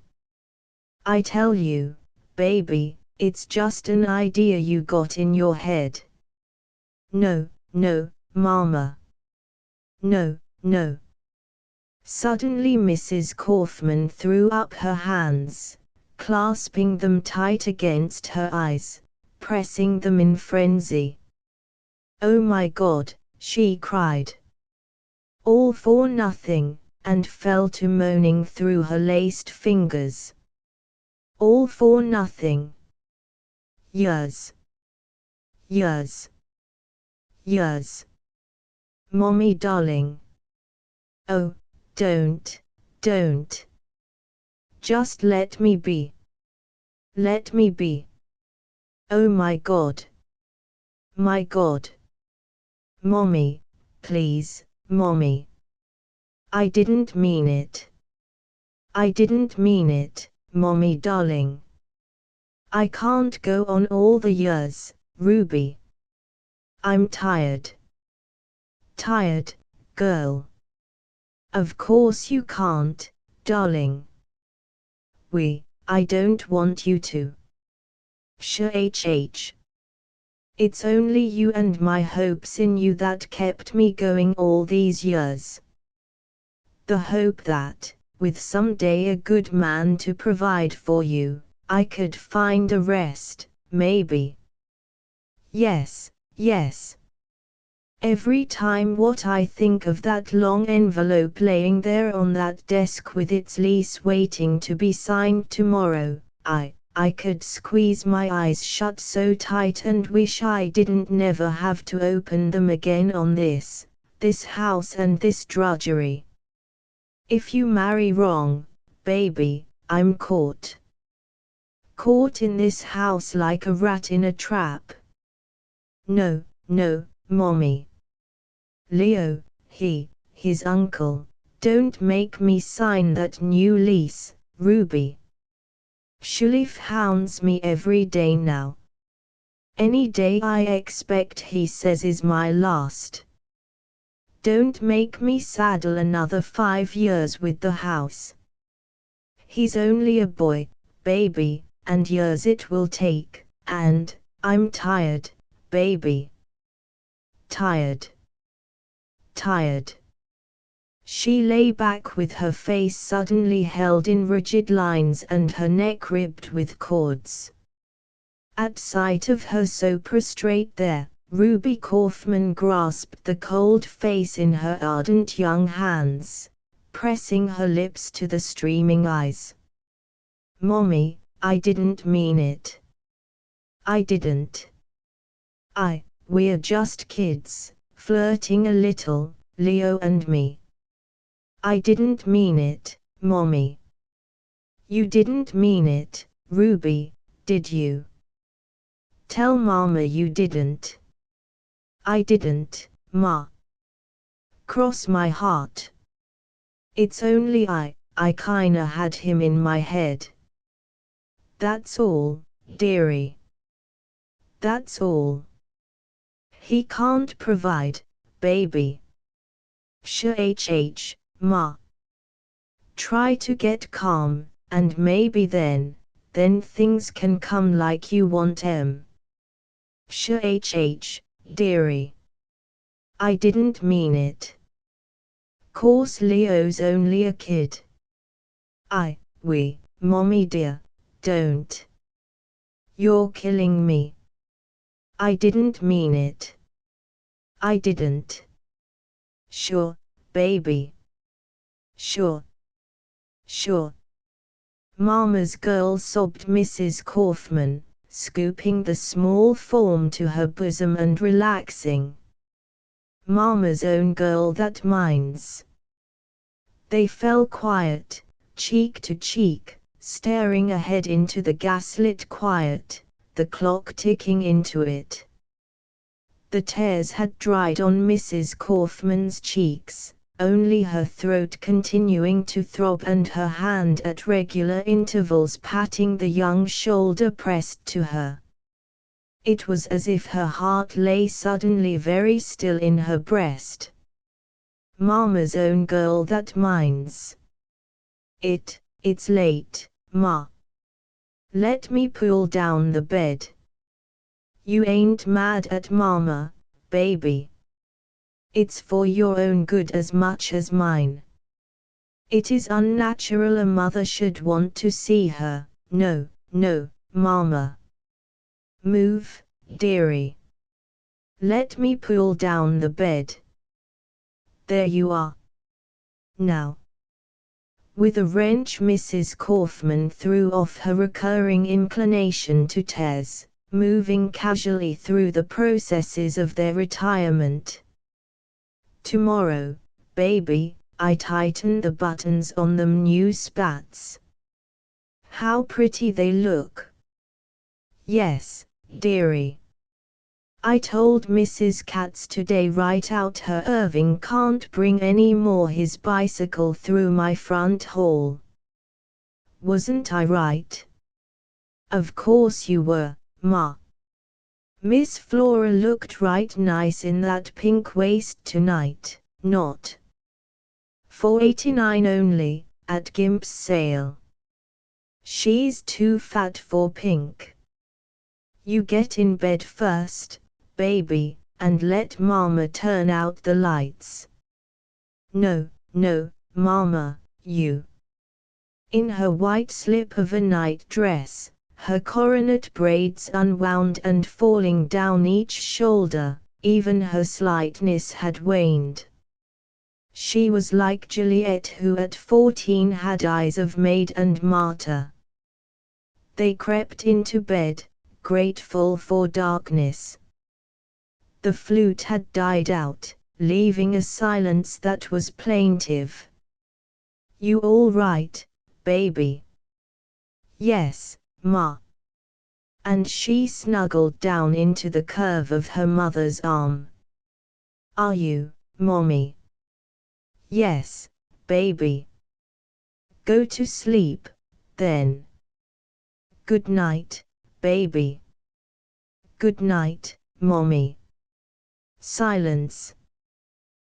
I tell you, baby, it's just an idea you got in your head. No, Mama. No. Suddenly Mrs. Kaufman threw up her hands, clasping them tight against her eyes, pressing them in frenzy. Oh my God, she cried. All for nothing, and fell to moaning through her laced fingers. All for nothing. Years. Mommy darling. Oh, don't. Just let me be. Let me be. Oh my God. My God. Mommy, please, Mommy. I didn't mean it. I didn't mean it, Mommy darling. I can't go on all the years, Ruby. I'm tired. Tired, girl. Of course you can't, darling. I don't want you to. Shh. It's only you and my hopes in you that kept me going all these years. The hope that, with someday a good man to provide for you, I could find a rest, maybe. Yes. Every time what I think of that long envelope laying there on that desk with its lease waiting to be signed tomorrow, I could squeeze my eyes shut so tight and wish I didn't never have to open them again on this house and this drudgery. If you marry wrong, baby, I'm caught. Caught in this house like a rat in a trap. No, Mommy. Leo, his uncle, don't make me sign that new lease, Ruby. Shulif hounds me every day now. Any day I expect he says is my last. Don't make me saddle another 5 years with the house. He's only a boy, baby, and years it will take, and I'm tired, baby. Tired. She lay back with her face suddenly held in rigid lines and her neck ribbed with cords. At sight of her so prostrate there, Ruby Kaufman grasped the cold face in her ardent young hands, pressing her lips to the streaming eyes. Mommy, I didn't mean it. I didn't. We're just kids, flirting a little, Leo and me. I didn't mean it, Mommy. You didn't mean it, Ruby, did you? Tell Mama you didn't. I didn't, Ma. Cross my heart. It's only I kinda had him in my head. That's all, dearie. That's all. He can't provide, baby. Shh, ma. Try to get calm, and maybe then things can come like you want 'em. Shh, dearie. I didn't mean it. Course Leo's only a kid. Mommy dear, don't. You're killing me. I didn't mean it. I didn't. Sure, baby. Sure. Sure. Mama's girl, sobbed Mrs. Kaufman, scooping the small form to her bosom and relaxing. Mama's own girl that minds. They fell quiet, cheek to cheek, staring ahead into the gaslit quiet, the clock ticking into it. The tears had dried on Mrs. Kaufman's cheeks, only her throat continuing to throb and her hand at regular intervals patting the young shoulder pressed to her. It was as if her heart lay suddenly very still in her breast. Mama's own girl that minds. It's late, Ma. Let me pull down the bed. You ain't mad at Mama, baby. It's for your own good as much as mine. It is unnatural a mother should want to see her. No, Mama. Move, dearie. Let me pull down the bed. There you are. Now. With a wrench Mrs. Kaufman threw off her recurring inclination to tears, moving casually through the processes of their retirement. Tomorrow, baby, I tighten the buttons on them new spats. How pretty they look. Yes, dearie. I told Mrs. Katz today right out her Irving can't bring any more his bicycle through my front hall. Wasn't I right? Of course you were, Ma. Miss Flora looked right nice in that pink waist tonight, not $4.89 only, at Gimp's sale. She's too fat for pink. You get in bed first, baby, and let Mama turn out the lights. No, Mama, you. In her white slip of a night dress, her coronet braids unwound and falling down each shoulder, even her slightness had waned. She was like Juliet, who at 14 had eyes of maid and martyr. They crept into bed, grateful for darkness. The flute had died out, leaving a silence that was plaintive. You all right, baby? Yes, Ma. And she snuggled down into the curve of her mother's arm. Are you, Mommy? Yes, baby. Go to sleep, then. Good night, baby. Good night, Mommy. Silence.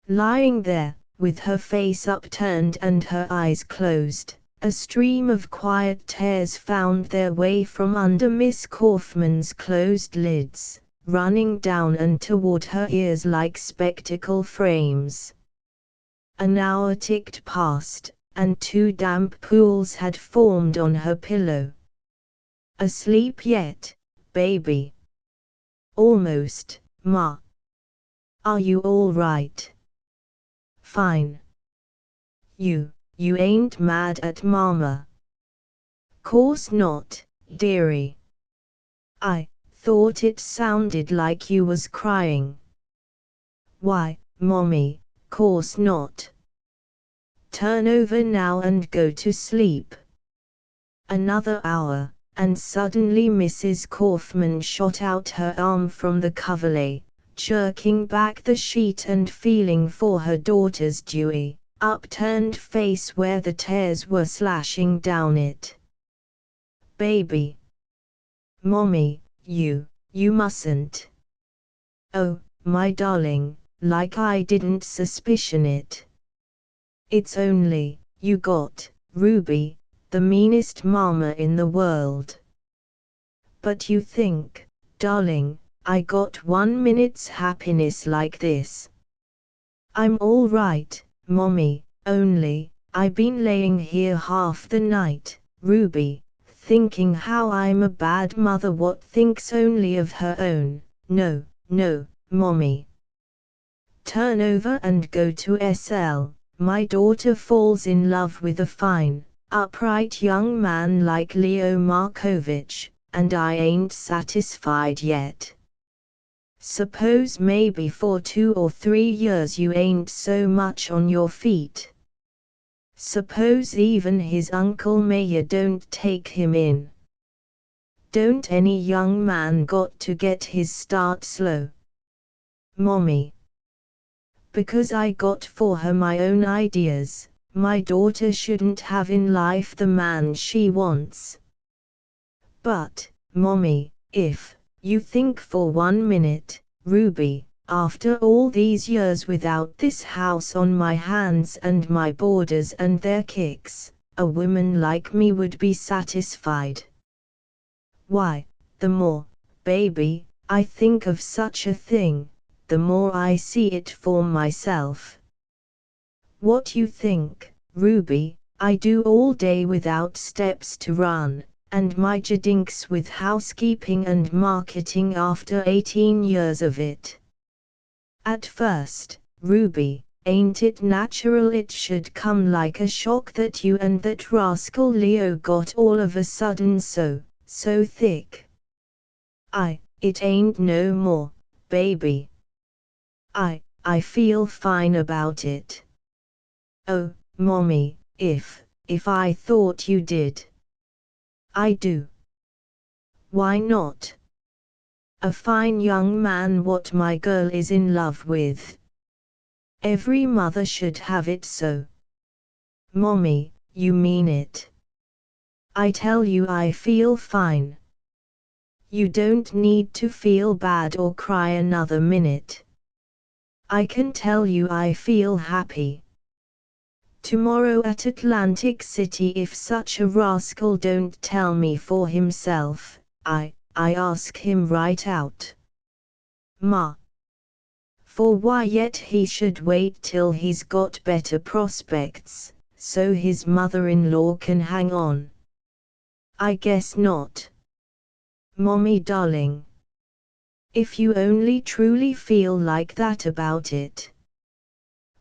Lying there, with her face upturned and her eyes closed, a stream of quiet tears found their way from under Miss Kaufman's closed lids, running down and toward her ears like spectacle frames. An hour ticked past, and 2 damp pools had formed on her pillow. Asleep yet, baby? Almost, Ma. Are you all right? Fine. You ain't mad at Mama? Course not, dearie. I thought it sounded like you was crying. Why, Mommy, course not. Turn over now and go to sleep. Another hour, and suddenly Mrs. Kaufman shot out her arm from the coverlet, jerking back the sheet and feeling for her daughter's dewy, upturned face where the tears were slashing down it. "Baby. Mommy, you mustn't." "Oh, my darling, like I didn't suspicion it. It's only, you got, Ruby, the meanest mama in the world. But you think, darling, I got 1 minute's happiness like this?" "I'm all right, Mommy, only, I been laying here half the night, Ruby, thinking how I'm a bad mother what thinks only of her own." "No, no, Mommy. Turn over and go to SL. My daughter falls in love with a fine, upright young man like Leo Markovich, and I ain't satisfied yet. Suppose maybe for 2 or 3 years you ain't so much on your feet. Suppose even his Uncle Mayor don't take him in. Don't any young man got to get his start slow?" "Mommy. Because I got for her my own ideas, my daughter shouldn't have in life the man she wants." "But, Mommy, if you think for 1 minute, Ruby, after all these years without this house on my hands and my boarders and their kicks, a woman like me would be satisfied. Why, the more, baby, I think of such a thing, the more I see it for myself. What you think, Ruby, I do all day without steps to run, and my jadinks with housekeeping and marketing after 18 years of it. At first, Ruby, ain't it natural it should come like a shock that you and that rascal Leo got all of a sudden so thick? It ain't no more, baby. I feel fine about it." "Oh, Mommy, if I thought you did." "I do." "Why not? A fine young man what my girl is in love with. Every mother should have it so." "Mommy, you mean it?" "I tell you I feel fine. You don't need to feel bad or cry another minute. I can tell you I feel happy. Tomorrow at Atlantic City if such a rascal don't tell me for himself, I ask him right out. Ma. For why yet he should wait till he's got better prospects, so his mother-in-law can hang on? I guess not. Mommy darling. If you only truly feel like that about it,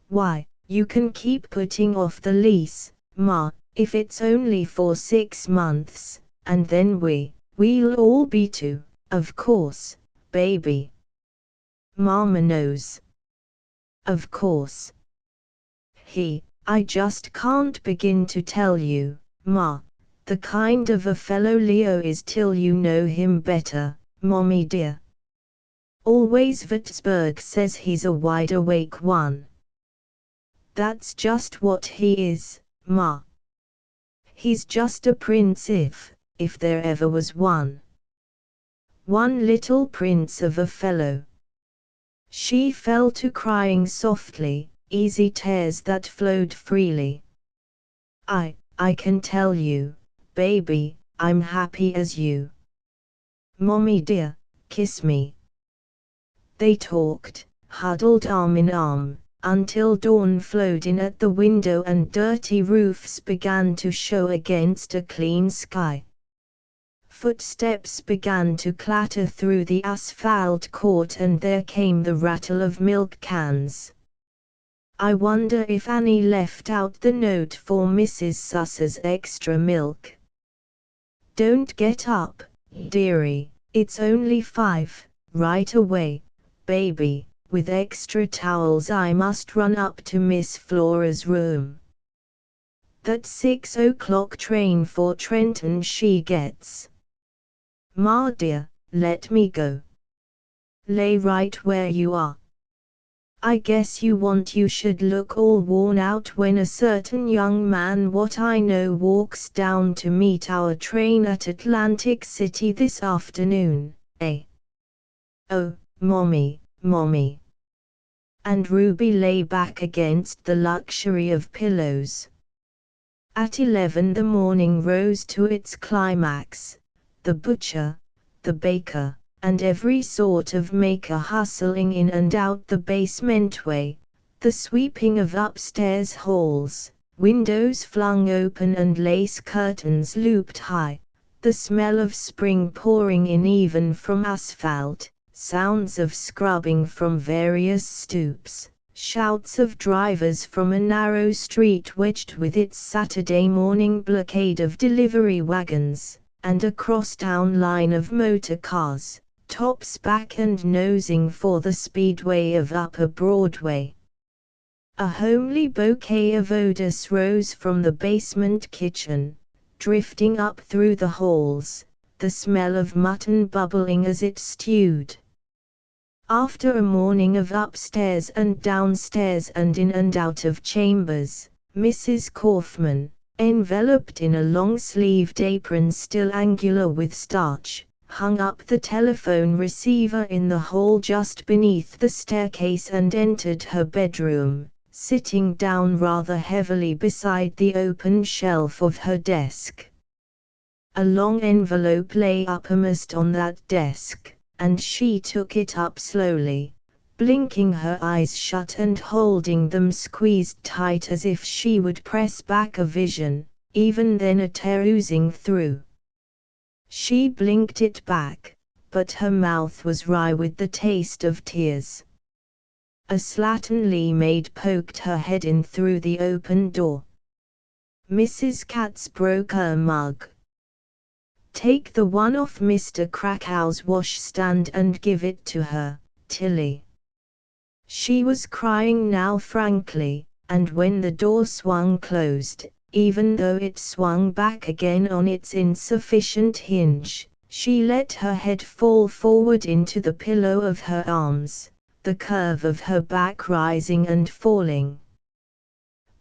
why, you can keep putting off the lease, Ma, if it's only for 6 months, and then we'll all be too, of course, baby. Mama knows. Of course. I just can't begin to tell you, Ma, the kind of a fellow Leo is till you know him better, Mommy dear. Always Würzburg says he's a wide-awake one. That's just what he is, Ma. He's just a prince if there ever was one. One little prince of a fellow." She fell to crying softly, easy tears that flowed freely. I can tell you, baby, I'm happy as you. Mommy dear, kiss me." They talked, huddled arm in arm, until dawn flowed in at the window and dirty roofs began to show against a clean sky. Footsteps began to clatter through the asphalt court and there came the rattle of milk cans. "I wonder if Annie left out the note for Mrs. Suss's extra milk." "Don't get up, dearie, it's only 5, right away, baby. With extra towels I must run up to Miss Flora's room. That 6 o'clock train for Trenton she gets. Ma dear, let me go." Lay right where you are. I guess you should look all worn out when a certain young man what I know walks down to meet our train at Atlantic City this afternoon, eh? Oh, Mommy, Mommy. And Ruby lay back against the luxury of pillows. At 11 the morning rose to its climax. The butcher, the baker, and every sort of maker hustling in and out the basement way, the sweeping of upstairs halls, windows flung open and lace curtains looped high, the smell of spring pouring in even from asphalt, sounds of scrubbing from various stoops, shouts of drivers from a narrow street wedged with its Saturday morning blockade of delivery wagons, and a crosstown line of motor cars, tops back and nosing for the speedway of Upper Broadway. A homely bouquet of odors rose from the basement kitchen, drifting up through the halls, the smell of mutton bubbling as it stewed. After a morning of upstairs and downstairs and in and out of chambers, Mrs. Kaufman, enveloped in a long-sleeved apron still angular with starch, hung up the telephone receiver in the hall just beneath the staircase and entered her bedroom, sitting down rather heavily beside the open shelf of her desk. A long envelope lay uppermost on that desk, and she took it up slowly, blinking her eyes shut and holding them squeezed tight as if she would press back a vision, even then a tear oozing through. She blinked it back, but her mouth was wry with the taste of tears. A slatternly maid poked her head in through the open door. Mrs. Katz broke a mug. "Take the one off Mr. Krakow's washstand and give it to her, Tilly." She was crying now frankly, and when the door swung closed, even though it swung back again on its insufficient hinge, she let her head fall forward into the pillow of her arms, the curve of her back rising and falling.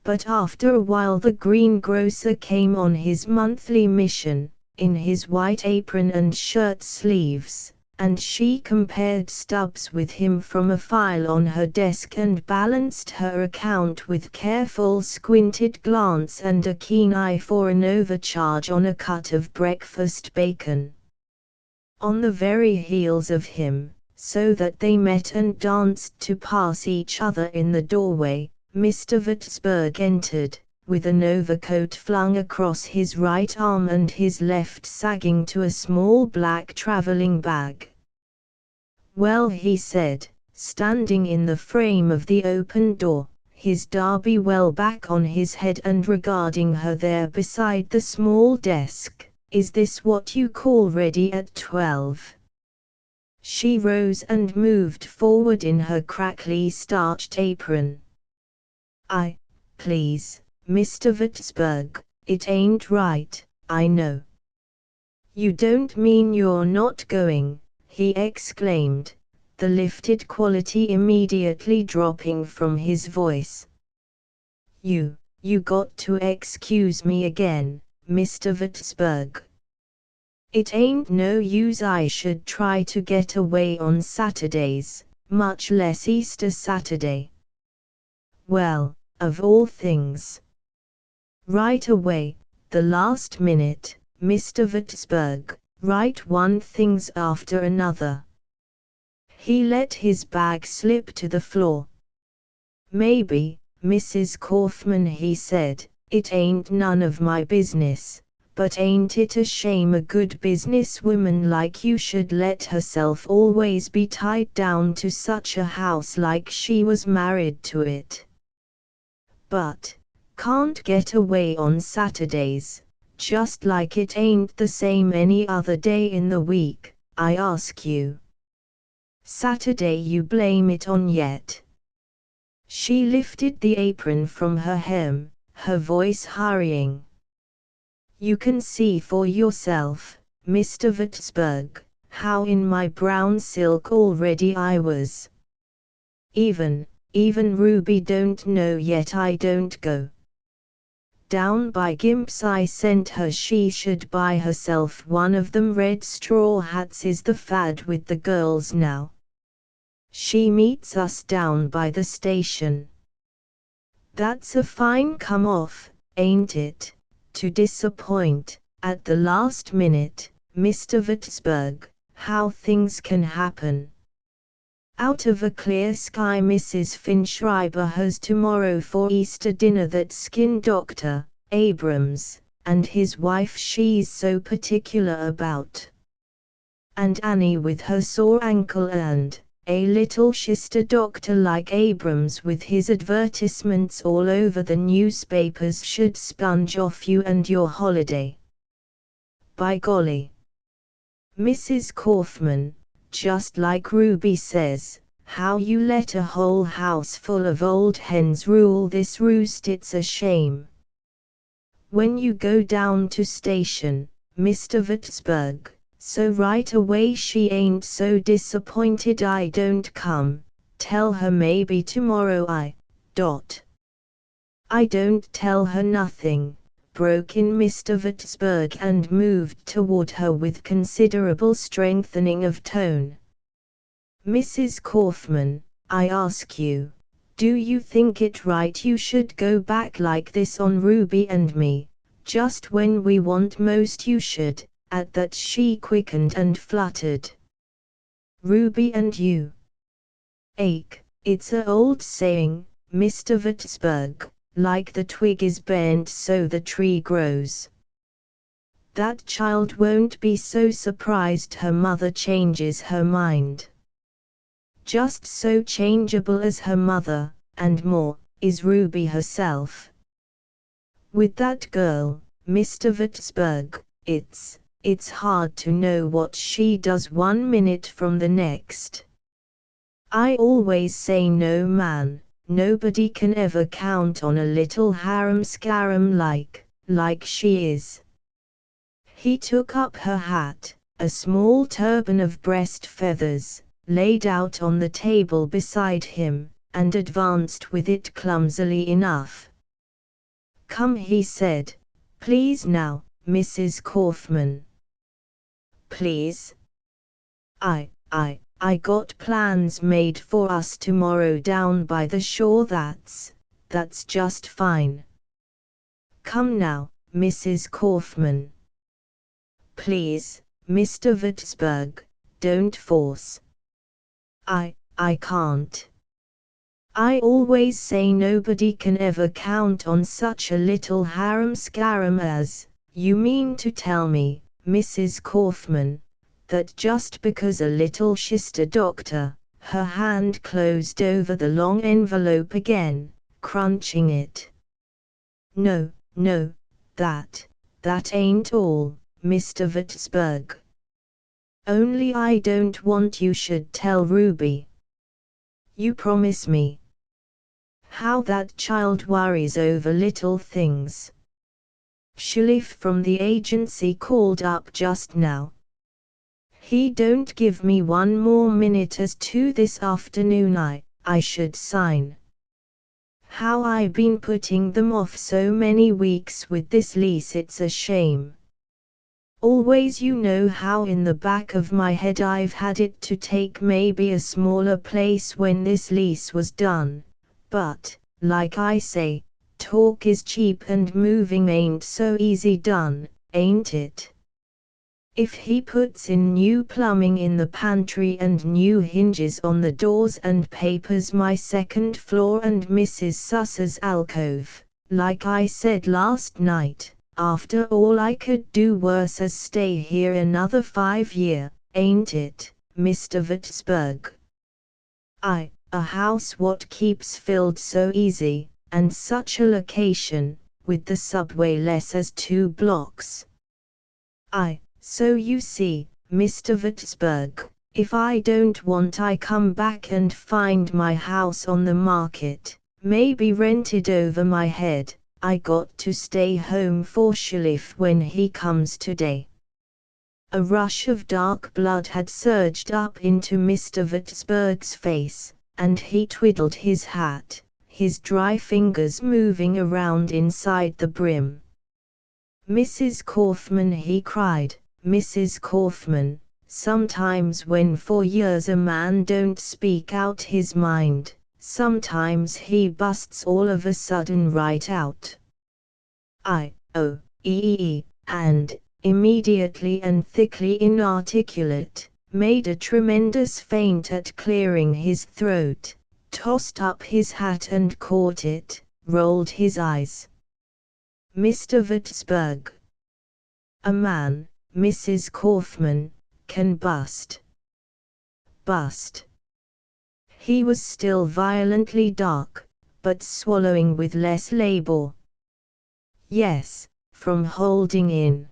But after a while the greengrocer came on his monthly mission, in his white apron and shirt sleeves, and she compared stubs with him from a file on her desk and balanced her account with careful squinted glance and a keen eye for an overcharge on a cut of breakfast bacon. On the very heels of him, so that they met and danced to pass each other in the doorway, Mr. Würzburg entered, with an overcoat flung across his right arm and his left sagging to a small black traveling bag. "Well," he said, standing in the frame of the open door, his derby well back on his head and regarding her there beside the small desk, "is this what you call ready at 12? She rose and moved forward in her crackly starched apron. Please, Mr. Würzburg, it ain't right, I know." "You don't mean you're not going," he exclaimed, the lifted quality immediately dropping from his voice. You got to excuse me again, Mr. Würzburg. It ain't no use I should try to get away on Saturdays, much less Easter Saturday. Well, of all things. Right away, the last minute, Mr. Würzburg, right one things after another. He let his bag slip to the floor. "Maybe, Mrs. Kaufman," he said, "it ain't none of my business, but ain't it a shame a good businesswoman like you should let herself always be tied down to such a house like she was married to it? But can't get away on Saturdays, just like it ain't the same any other day in the week, I ask you. Saturday you blame it on yet." She lifted the apron from her hem, her voice hurrying. "You can see for yourself, Mr. Würzburg, how in my brown silk already I was. Even Ruby don't know yet I don't go. Down by Gimp's I sent her she should buy herself one of them red straw hats is the fad with the girls now. She meets us down by the station. That's a fine come off, ain't it, to disappoint, at the last minute, Mr. Würzburg, how things can happen. Out of a clear sky Mrs. Finschreiber has tomorrow for Easter dinner that skin doctor, Abrams, and his wife she's so particular about. And Annie with her sore ankle and a little shister doctor like Abrams with his advertisements all over the newspapers should sponge off you and your holiday. By golly. Mrs. Kaufman, just like Ruby says, how you let a whole house full of old hens rule this roost, it's a shame. When you go down to station, Mr. Würzburg, so right away she ain't so disappointed I don't come, tell her maybe tomorrow I don't tell her nothing, broke in Mr. Würzburg and moved toward her with considerable strengthening of tone. Mrs. Kaufman, I ask you, do you think it right you should go back like this on Ruby and me, just when we want most you should? At that she quickened and fluttered. Ruby and you. Ache, it's a old saying, Mr. Würzburg, like the twig is bent so the tree grows. That child won't be so surprised her mother changes her mind. Just so changeable as her mother, and more, is Ruby herself. With that girl, Mr. Würzburg, it's hard to know what she does one minute from the next. I always say no man, nobody can ever count on a little harum-scarum like she is. He took up her hat, a small turban of breast feathers, laid out on the table beside him, and advanced with it clumsily enough. Come, he said, please now, Mrs. Kaufman. Please? I got plans made for us tomorrow down by the shore that's just fine. Come now, Mrs. Kaufman. Please, Mr. Würzburg, don't force. I can't. I always say nobody can ever count on such a little harum-scarum as, you mean to tell me, Mrs. Kaufman, that just because a little shister doctor, her hand closed over the long envelope again, crunching it. No, that ain't all, Mr. Würzburg. Only I don't want you should tell Ruby. You promise me. How that child worries over little things. Schliff from the agency called up just now. He don't give me one more minute as to this afternoon I should sign. How I been putting them off so many weeks with this lease, it's a shame. Always you know how in the back of my head I've had it to take maybe a smaller place when this lease was done, but, like I say, talk is cheap and moving ain't so easy done, ain't it? If he puts in new plumbing in the pantry and new hinges on the doors and papers my second floor and Mrs. Susser's alcove, like I said last night, after all I could do worse as stay here another 5 year, ain't it, Mr. Würzburg? A house what keeps filled so easy, and such a location, with the subway less as 2 blocks. So you see, Mr. Würzburg, if I don't want I come back and find my house on the market, maybe rented over my head, I got to stay home for Schliff when he comes today. A rush of dark blood had surged up into Mr. Würzburg's face, and he twiddled his hat, his dry fingers moving around inside the brim. "Mrs. Kaufman," he cried, "Mrs. Kaufman, sometimes when for years a man don't speak out his mind, sometimes he busts all of a sudden right out. And, immediately and thickly inarticulate, made a tremendous feint at clearing his throat, tossed up his hat and caught it, rolled his eyes. Mr. Würzburg. A man, Mrs. Kaufman, can bust. He was still violently dark, but swallowing with less labor. Yes, from holding in.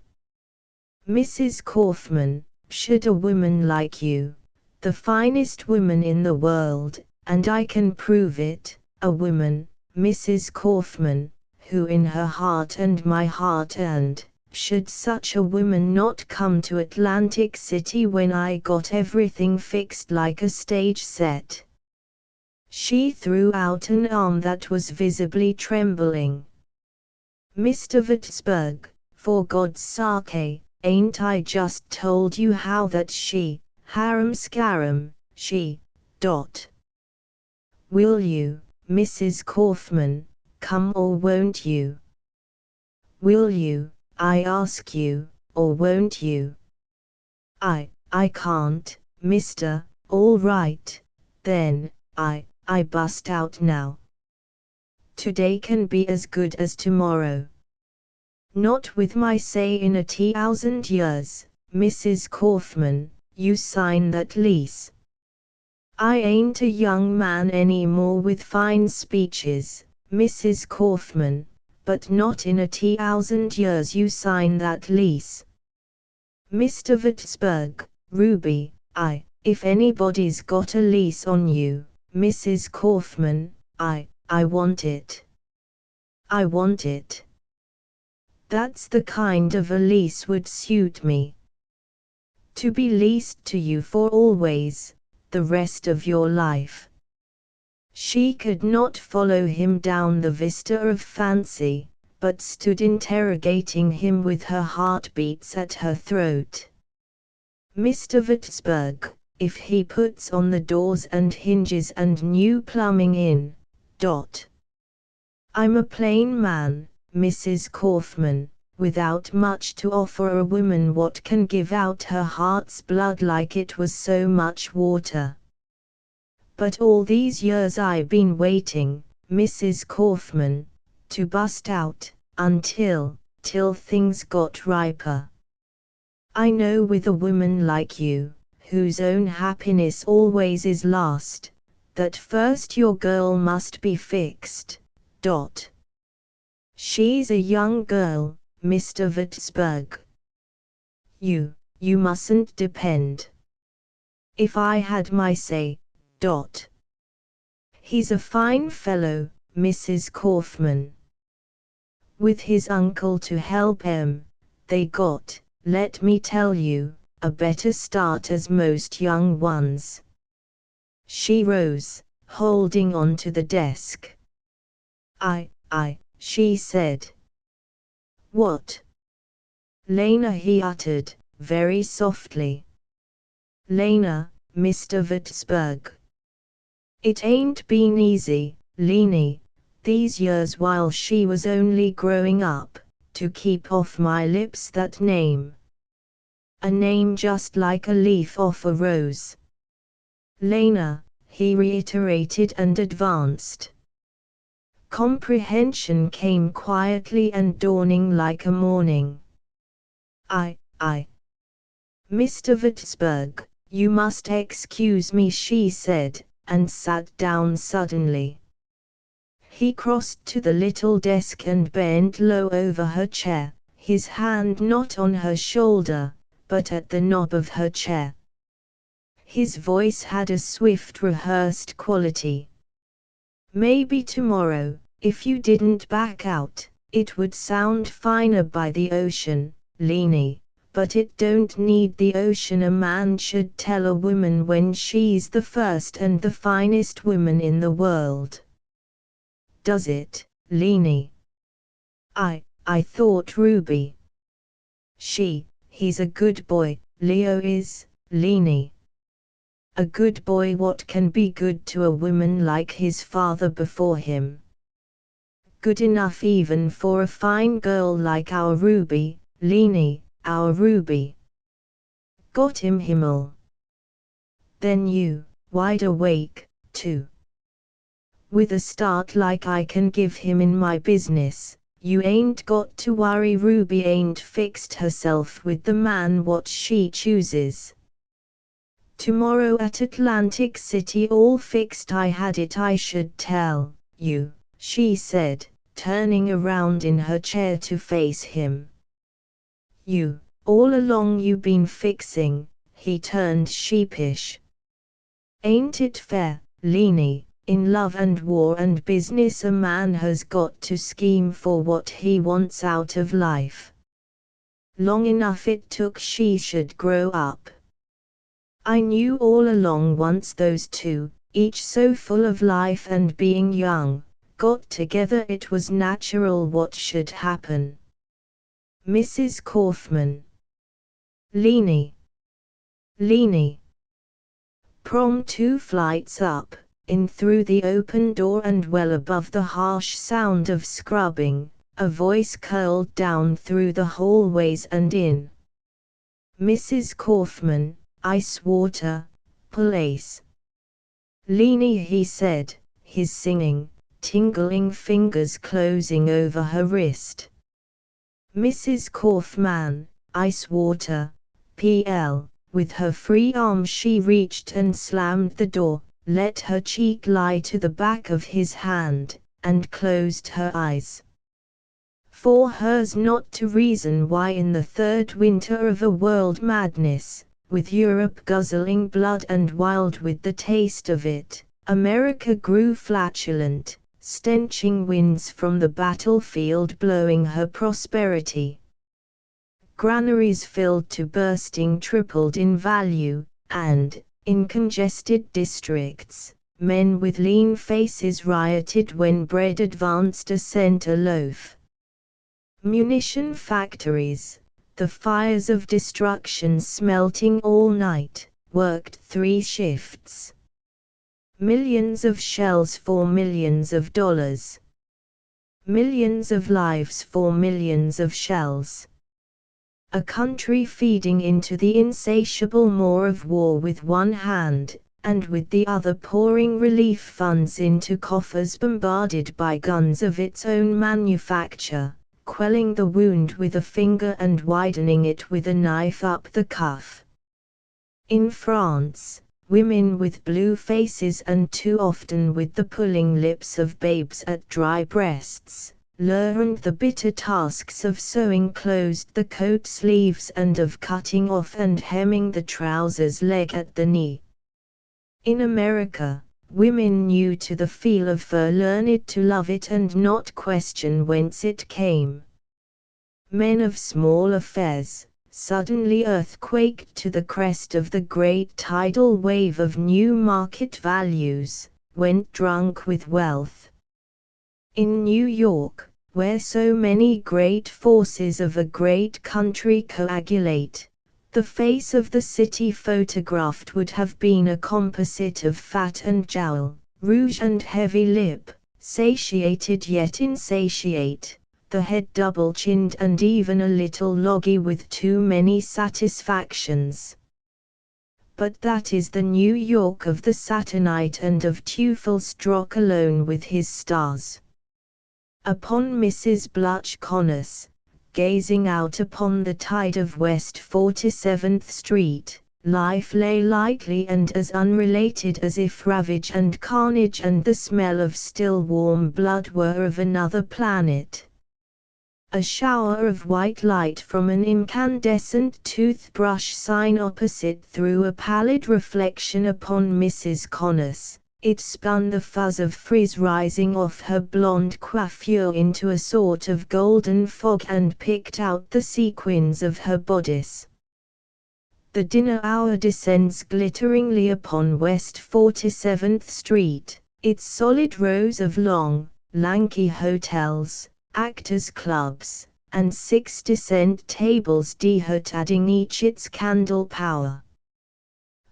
Mrs. Kaufman, should a woman like you, the finest woman in the world, and I can prove it, a woman, Mrs. Kaufman, who in her heart and my heart and, should such a woman not come to Atlantic City when I got everything fixed like a stage set?" She threw out an arm that was visibly trembling. "Mr. Würzburg, for God's sake, ain't I just told you how that she, harum scarum, she, dot. Will you, Mrs. Kaufman, come or won't you? Will you, I ask you, or won't you?" I can't, mister." "All right, then, I bust out now. Today can be as good as tomorrow." "Not with my say in 1,000 years, Mrs. Kaufman, you sign that lease." "I ain't a young man any more with fine speeches, Mrs. Kaufman, but not in 1,000 years you sign that lease." "Mr. Würzburg, Ruby, if anybody's got a lease on you, Mrs. Kaufman, I want it. I want it. That's the kind of a lease would suit me. To be leased to you for always, the rest of your life." She could not follow him down the vista of fancy, but stood interrogating him with her heartbeats at her throat. "Mr. Würzburg, if he puts on the doors and hinges and new plumbing in, dot. I'm a plain man, Mrs. Kaufman, without much to offer a woman what can give out her heart's blood like it was so much water. But all these years I been waiting, Mrs. Kaufman, to bust out, till things got riper. I know with a woman like you, whose own happiness always is last, that first your girl must be fixed, dot. She's a young girl, Mr. Würzburg. You mustn't depend. If I had my say, dot. He's a fine fellow, Mrs. Kaufman. With his uncle to help him, they got, let me tell you, a better start as most young ones." She rose, holding on to the desk. I, she said. "What?" "Lena," he uttered, very softly. "Lena, Mr. Würzburg. It ain't been easy, Leni, these years while she was only growing up, to keep off my lips that name. A name just like a leaf off a rose." "Lena," he reiterated and advanced. Comprehension came quietly and dawning like a morning. I. "Mr. Würzburg, you must excuse me," she said, and sat down suddenly. He crossed to the little desk and bent low over her chair, his hand not on her shoulder, but at the knob of her chair. His voice had a swift rehearsed quality. "Maybe tomorrow, if you didn't back out, it would sound finer by the ocean, Leni, but it don't need the ocean a man should tell a woman when she's the first and the finest woman in the world. Does it, Leanie? I thought Ruby. He's a good boy, Leo is, Leanie. A good boy what can be good to a woman like his father before him. Good enough even for a fine girl like our Ruby, Leanie, our Ruby. Got him Himmel. Then you, wide awake, too. With a start like I can give him in my business, you ain't got to worry. Ruby ain't fixed herself with the man what she chooses. Tomorrow at Atlantic City all fixed. I had it I should tell you, she said, turning around in her chair to face him. You, all along you been fixing, he turned sheepish. Ain't it fair, Leanie, in love and war and business a man has got to scheme for what he wants out of life. Long enough it took she should grow up. I knew all along once those two, each so full of life and being young, got together it was natural what should happen. Mrs. Kaufman. Leanie. Prom 2 flights up, in through the open door and well above the harsh sound of scrubbing, a voice curled down through the hallways and in. Mrs. Kaufman, ice water, police. Leanie, he said, his singing, tingling fingers closing over her wrist. Mrs. Kaufman, ice water, PL. With her free arm she reached and slammed the door, let her cheek lie to the back of his hand, and closed her eyes. For hers not to reason why in the third winter of a world madness, with Europe guzzling blood and wild with the taste of it, America grew flatulent, stenching winds from the battlefield blowing her prosperity. Granaries filled to bursting tripled in value, and, in congested districts, men with lean faces rioted when bread advanced a cent a loaf. Munition factories, the fires of destruction smelting all night, worked 3 shifts. Millions of shells for millions of dollars. Millions of lives for millions of shells. A country feeding into the insatiable maw of war with one hand, and with the other pouring relief funds into coffers bombarded by guns of its own manufacture, quelling the wound with a finger and widening it with a knife up the cuff. In France, women with blue faces and too often with the pulling lips of babes at dry breasts, learned the bitter tasks of sewing closed the coat sleeves and of cutting off and hemming the trousers leg at the knee. In America, women knew to the feel of fur learned to love it and not question whence it came. Men of small affairs, suddenly earthquaked to the crest of the great tidal wave of new market values, went drunk with wealth. In New York, where so many great forces of a great country coagulate, the face of the city photographed would have been a composite of fat and jowl, rouge and heavy lip, satiated yet insatiate, the head double-chinned and even a little loggy with too many satisfactions. But that is the New York of the Saturnite and of Teufelsdrock alone with his stars. Upon Mrs. Bluch Connors, gazing out upon the tide of West 47th Street, life lay lightly and as unrelated as if ravage and carnage and the smell of still warm blood were of another planet. A shower of white light from an incandescent toothbrush sign opposite threw a pallid reflection upon Mrs. Connors, It spun the fuzz of frizz rising off her blonde coiffure into a sort of golden fog and picked out the sequins of her bodice. The dinner hour descends glitteringly upon West 47th Street, its solid rows of long, lanky hotels, actors' clubs, and 60-cent tables adding each its candle power.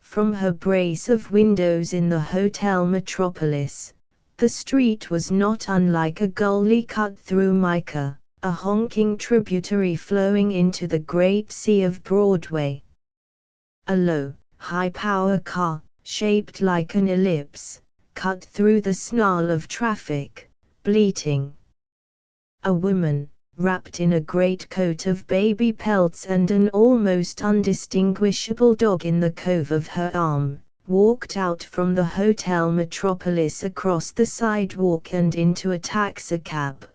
From her brace of windows in the Hotel Metropolis, the street was not unlike a gully cut through mica, a honking tributary flowing into the great sea of Broadway. A low, high-power car, shaped like an ellipse, cut through the snarl of traffic, bleating. A woman, wrapped in a greatcoat of baby pelts and an almost undistinguishable dog in the cove of her arm, walked out from the Hotel Metropolis across the sidewalk and into a taxicab.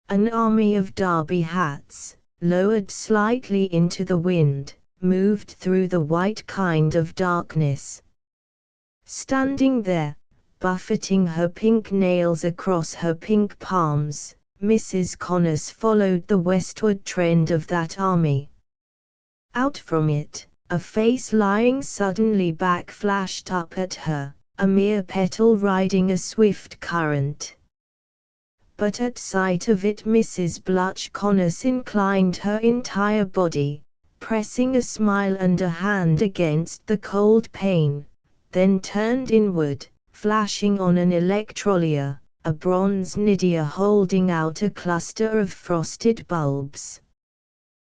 An army of derby hats, lowered slightly into the wind, moved through the white kind of darkness. Standing there, buffeting her pink nails across her pink palms, Mrs. Connors followed the westward trend of that army. Out from it, a face lying suddenly back flashed up at her, a mere petal riding a swift current. But at sight of it Mrs. Blutch Connors inclined her entire body, pressing a smile and a hand against the cold pane, then turned inward, flashing on an electrolia, a bronze Nydia holding out a cluster of frosted bulbs.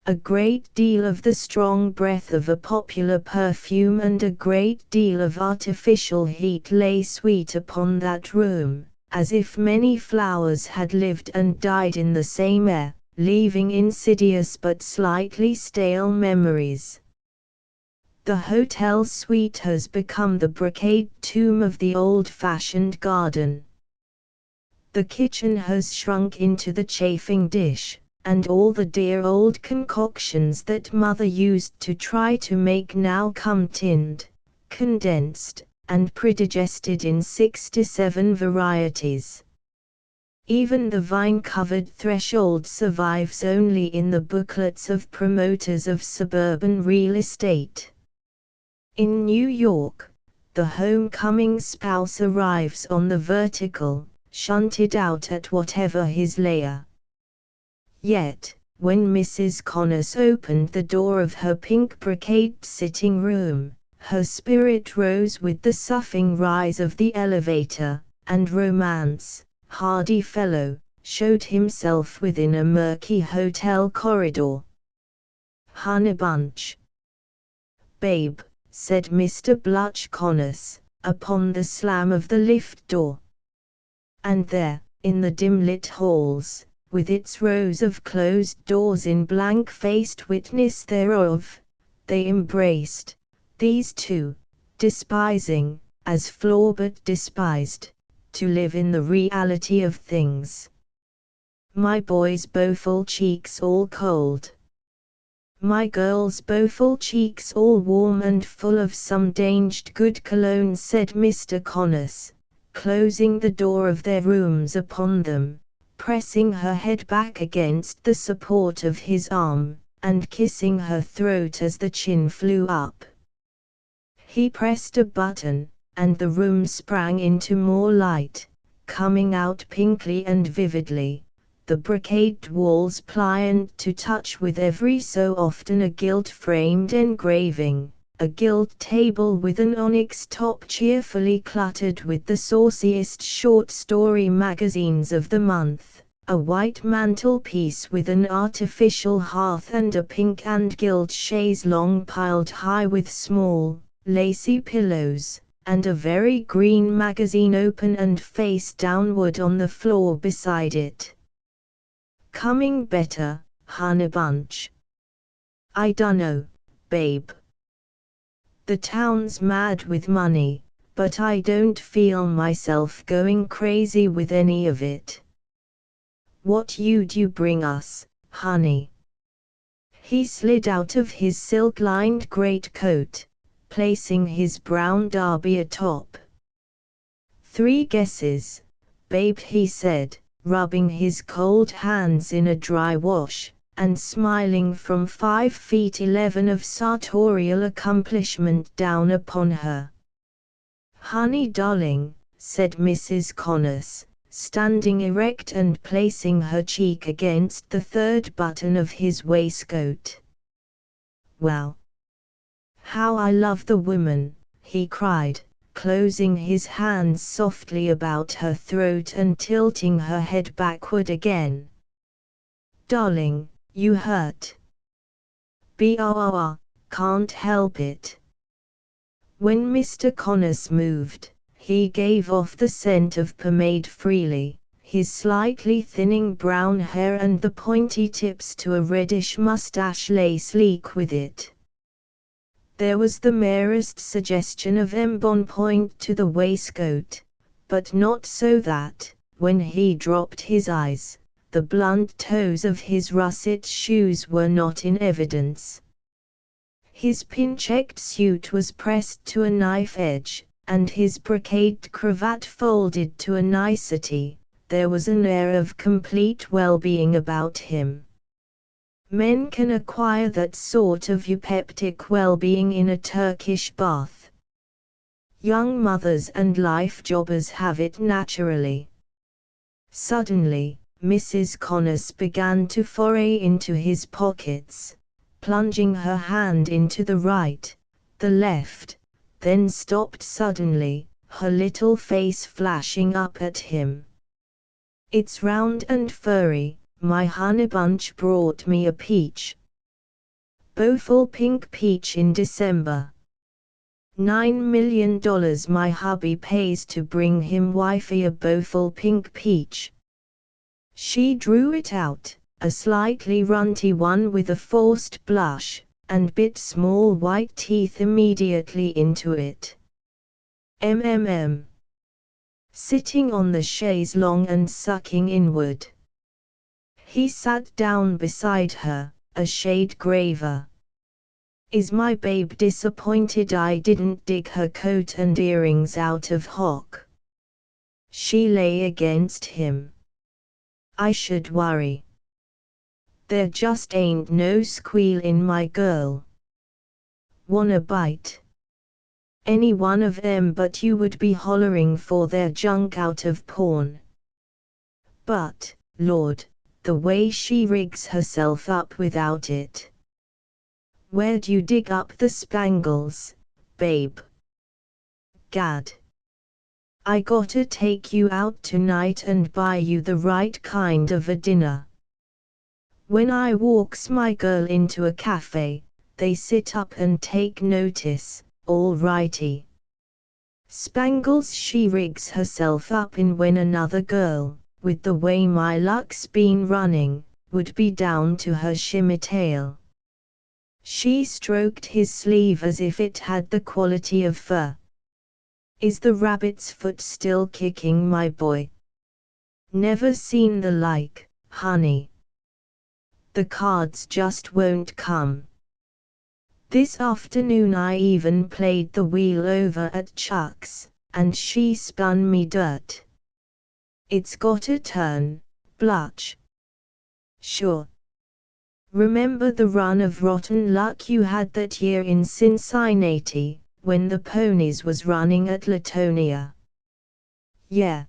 A great deal of the strong breath of a popular perfume and a great deal of artificial heat lay sweet upon that room, as if many flowers had lived and died in the same air, leaving insidious but slightly stale memories. The hotel suite has become the brocade tomb of the old-fashioned garden. The kitchen has shrunk into the chafing dish, and all the dear old concoctions that mother used to try to make now come tinned, condensed, and predigested in 67 varieties. Even the vine-covered threshold survives only in the booklets of promoters of suburban real estate. In New York, the homecoming spouse arrives on the vertical, shunted out at whatever his layer. Yet, when Mrs. Connors opened the door of her pink brocade sitting room, her spirit rose with the soughing rise of the elevator, and romance, hardy fellow, showed himself within a murky hotel corridor. "Honeybunch." "Babe," said Mr. Blutch Connors, upon the slam of the lift door. And there, in the dim-lit halls, with its rows of closed doors in blank-faced witness thereof, they embraced, these two, despising, as Flaubert despised, to live in the reality of things. My boy's beautiful cheeks all cold. My girl's beautiful cheeks all warm and full of some danged good cologne, said Mr. Connors, closing the door of their rooms upon them, pressing her head back against the support of his arm, and kissing her throat as the chin flew up. He pressed a button, and the room sprang into more light, coming out pinkly and vividly, the brocade walls pliant to touch with every so often a gilt-framed engraving, a gilt table with an onyx top cheerfully cluttered with the sauciest short story magazines of the month, a white mantelpiece with an artificial hearth and a pink and gilt chaise longue piled high with small, lacy pillows, and a very green magazine open and face downward on the floor beside it. "Coming better, Honeybunch?" "I dunno, babe. The town's mad with money, but I don't feel myself going crazy with any of it. What you'd you bring us, honey?" He slid out of his silk-lined greatcoat, placing his brown derby atop. 3 guesses, babe, he said, rubbing his cold hands in a dry wash, and smiling from 5 feet 11 of sartorial accomplishment down upon her. Honey darling, said Mrs. Connors, standing erect and placing her cheek against the 3rd button of his waistcoat. Well, how I love the woman, he cried, closing his hands softly about her throat and tilting her head backward again. Darling, you hurt. Can't help it. When Mr. Connors moved, he gave off the scent of pomade freely, his slightly thinning brown hair and the pointy tips to a reddish mustache lay sleek with it. There was the merest suggestion of embonpoint to the waistcoat, but not so that, when he dropped his eyes, the blunt toes of his russet shoes were not in evidence. His pin-checked suit was pressed to a knife edge, and his brocade cravat folded to a nicety. There was an air of complete well-being about him. Men can acquire that sort of eupeptic well-being in a Turkish bath. Young mothers and life jobbers have it naturally. Suddenly, Mrs. Connors began to foray into his pockets, plunging her hand into the right, the left, then stopped suddenly, her little face flashing up at him. It's round and furry, my honeybunch brought me a peach. Beautiful pink peach in December. $9 million my hubby pays to bring him wifey a beautiful pink peach. She drew it out, a slightly runty one with a forced blush, and bit small white teeth immediately into it. Sitting on the chaise longue and sucking inward. He sat down beside her, a shade graver. Is my babe disappointed I didn't dig her coat and earrings out of hock? She lay against him. I should worry. There just ain't no squeal in my girl. Wanna bite? Any one of them but you would be hollering for their junk out of pawn. But, Lord, the way she rigs herself up without it. Where'd you dig up the spangles, babe? Gad. I gotta take you out tonight and buy you the right kind of a dinner. When I walks my girl into a cafe, they sit up and take notice, all righty. Spangles she rigs herself up in when another girl, with the way my luck's been running, would be down to her shimmy tail. She stroked his sleeve as if it had the quality of fur. Is the rabbit's foot still kicking, my boy? Never seen the like, honey. The cards just won't come. This afternoon I even played the wheel over at Chuck's, and she spun me dirt. It's gotta turn, Blutch. Sure. Remember the run of rotten luck you had that year in Cincinnati, when the ponies was running at Latonia? Yeah.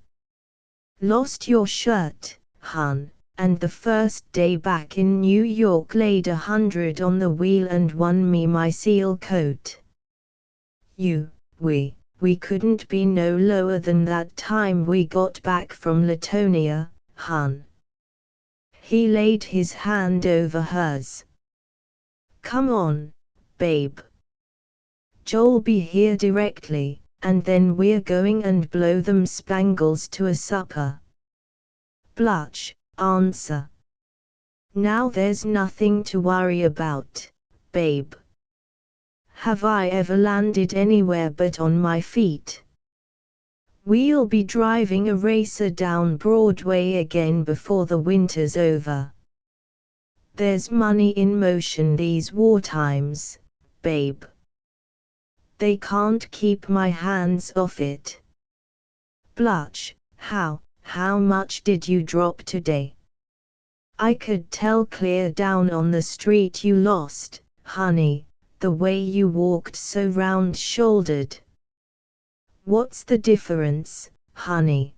Lost your shirt, hun, and the first day back in New York laid 100 on the wheel and won me my seal coat. We couldn't be no lower than that time we got back from Latonia, hun. He laid his hand over hers. Come on, babe. Joe'll be here directly, and then we're going and blow them spangles to a supper. Blutch, answer. Now there's nothing to worry about, babe. Have I ever landed anywhere but on my feet? We'll be driving a racer down Broadway again before the winter's over. There's money in motion these war times, babe. They can't keep my hands off it. Blush, how much did you drop today? I could tell clear down on the street you lost, honey, the way you walked so round-shouldered. What's the difference, honey?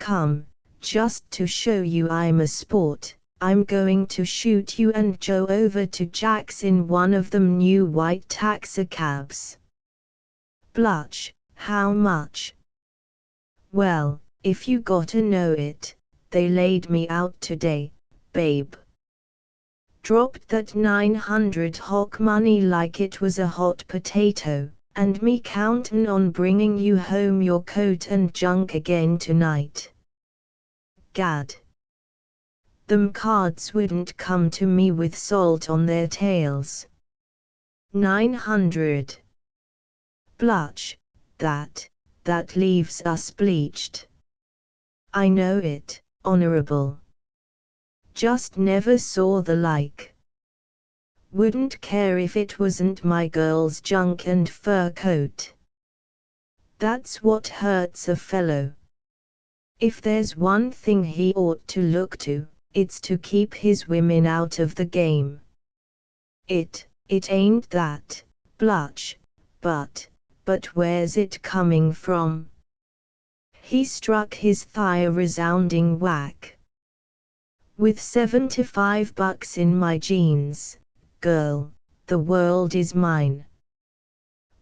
Come, just to show you I'm a sport, I'm going to shoot you and Joe over to Jack's in one of them new white taxicabs. Blush, how much? Well, if you gotta know it, they laid me out today, babe. Dropped that 900 hock money like it was a hot potato, and me countin' on bringing you home your coat and junk again tonight. Gad. Them cards wouldn't come to me with salt on their tails. 900. Blush, that leaves us bleached. I know it, honorable. Just never saw the like. Wouldn't care if it wasn't my girl's junk and fur coat. That's what hurts a fellow. If there's one thing he ought to look to, it's to keep his women out of the game. It ain't that, Blush, but where's it coming from? He struck his thigh a resounding whack. With $75 in my jeans, girl, the world is mine.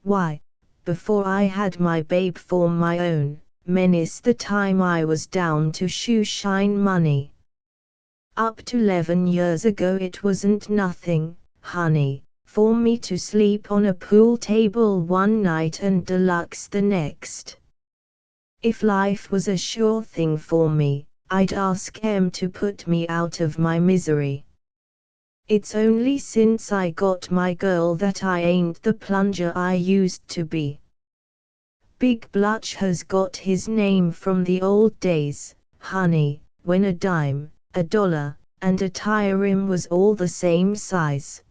Why, before I had my babe for my own, menace the time I was down to shoe shine money. Up to 11 years ago it wasn't nothing, honey, for me to sleep on a pool table one night and deluxe the next. If life was a sure thing for me, I'd ask em to put me out of my misery. It's only since I got my girl that I ain't the plunger I used to be. Big Blush has got his name from the old days, honey, when a dime, a dollar, and a tire rim was all the same size.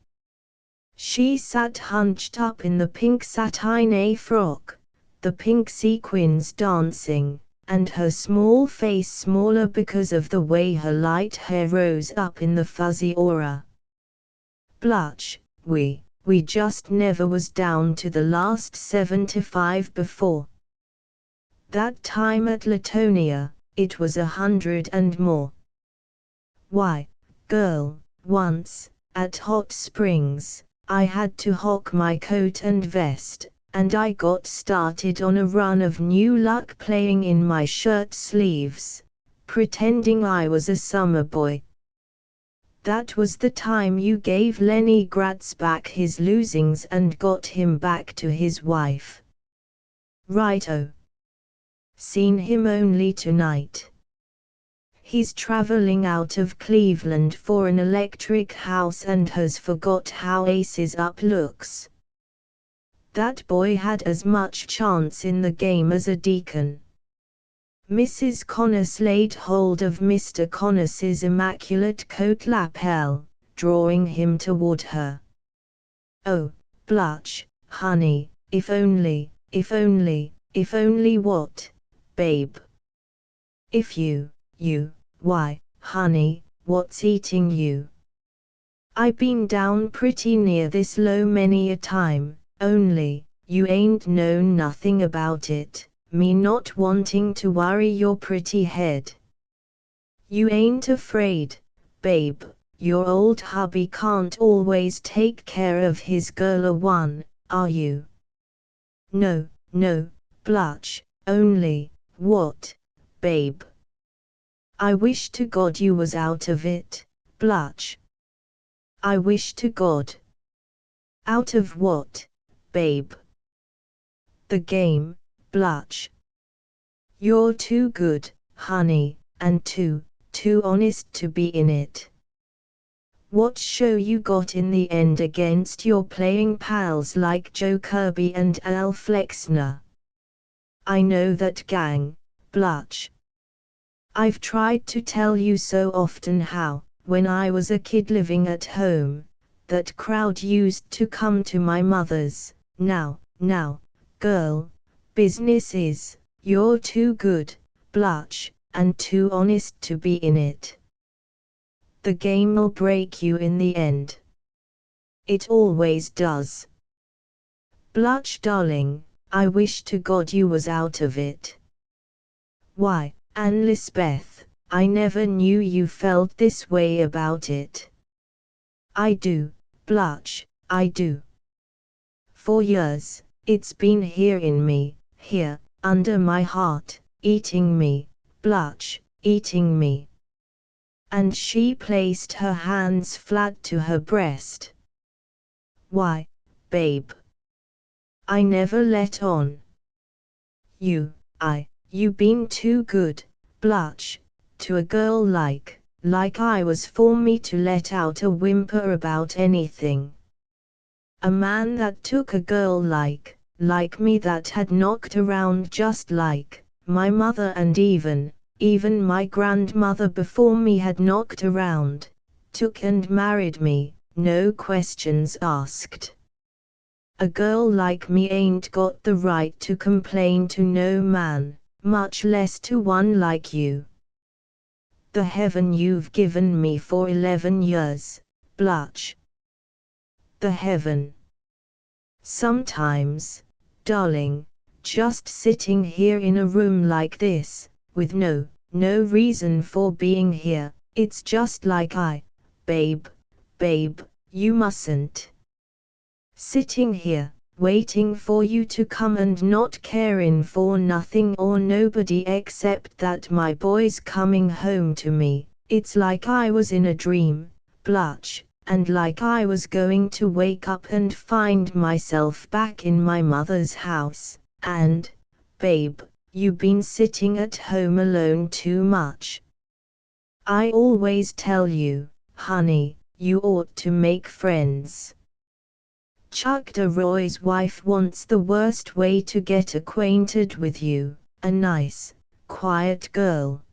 She sat hunched up in the pink satin frock, the pink sequins dancing, and her small face smaller because of the way her light hair rose up in the fuzzy aura. Blush, we just never was down to the last 75 before. That time at Latonia, it was 100 and more. Why, girl, once, at Hot Springs, I had to hock my coat and vest, and I got started on a run of new luck playing in my shirt sleeves, pretending I was a summer boy. That was the time you gave Lenny Gratz back his losings and got him back to his wife. Righto. Seen him only tonight. He's traveling out of Cleveland for an electric house and has forgot how Aces Up looks. That boy had as much chance in the game as a deacon. Mrs. Connors laid hold of Mr. Connors's immaculate coat lapel, drawing him toward her. Oh, Blush, honey, if only what, babe? If you, why, honey, what's eating you? I been down pretty near this low many a time, only, you ain't known nothing about it, me not wanting to worry your pretty head. You ain't afraid, babe, your old hubby can't always take care of his girl a one, are you? No, Blush, only, what, babe? I wish to God you was out of it, Blush. I wish to God. Out of what, babe? The game, Blush. You're too good, honey, and too honest to be in it. What show you got in the end against your playing pals like Joe Kirby and Al Flexner? I know that gang, Blush. I've tried to tell you so often how, when I was a kid living at home, that crowd used to come to my mother's. Now, girl, business is, You're too good, blush, and too honest to be in it. The game'll break you in the end. It always does. Blush darling, I wish to God you was out of it. Why, Anne Lisbeth, I never knew you felt this way about it. I do, blush, I do. For years, it's been here in me, here, under my heart, eating me, blush, eating me. And she placed her hands flat to her breast. Why, babe, I never let on. You been too good, blush, to a girl like I was for me to let out a whimper about anything. A man that took a girl like me that had knocked around just like my mother and even my grandmother before me had knocked around, took and married me, no questions asked. A girl like me ain't got the right to complain to no man, much less to one like you. The heaven you've given me for 11 years, blush. The heaven. Sometimes, darling, just sitting here in a room like this, with no reason for being here, it's just like babe, you mustn't. Sitting here, waiting for you to come and not caring for nothing or nobody except that my boy's coming home to me, it's like I was in a dream, blush, and like I was going to wake up and find myself back in my mother's house, and, babe, you been sitting at home alone too much. I always tell you, honey, you ought to make friends. Chuck DeRoy's wife wants the worst way to get acquainted with you, a nice, quiet girl.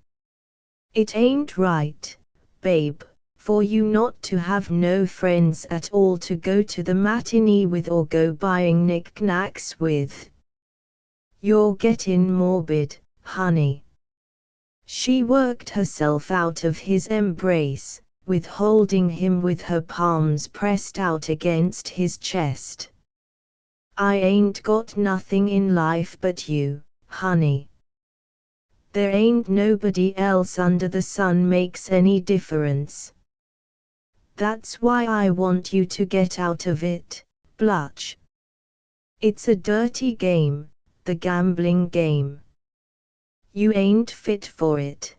It ain't right, babe, for you not to have no friends at all to go to the matinee with or go buying knickknacks with. You're getting morbid, honey. She worked herself out of his embrace, withholding him with her palms pressed out against his chest. I ain't got nothing in life but you, honey. There ain't nobody else under the sun makes any difference. That's why I want you to get out of it, blush. It's a dirty game, the gambling game. You ain't fit for it.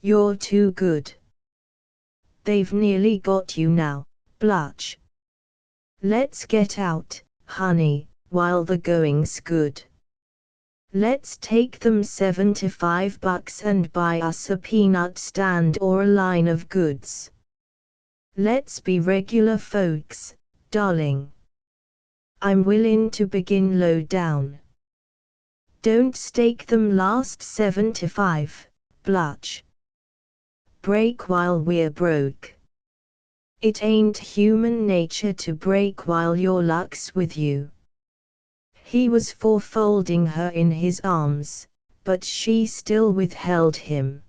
You're too good. They've nearly got you now, blush. Let's get out, honey, while the going's good. Let's take them $75 and buy us a peanut stand or a line of goods. Let's be regular folks, darling. I'm willing to begin low down. Don't stake them last 75, blush. Break while we're broke. It ain't human nature to break while your luck's with you. He was for folding her in his arms, but she still withheld him.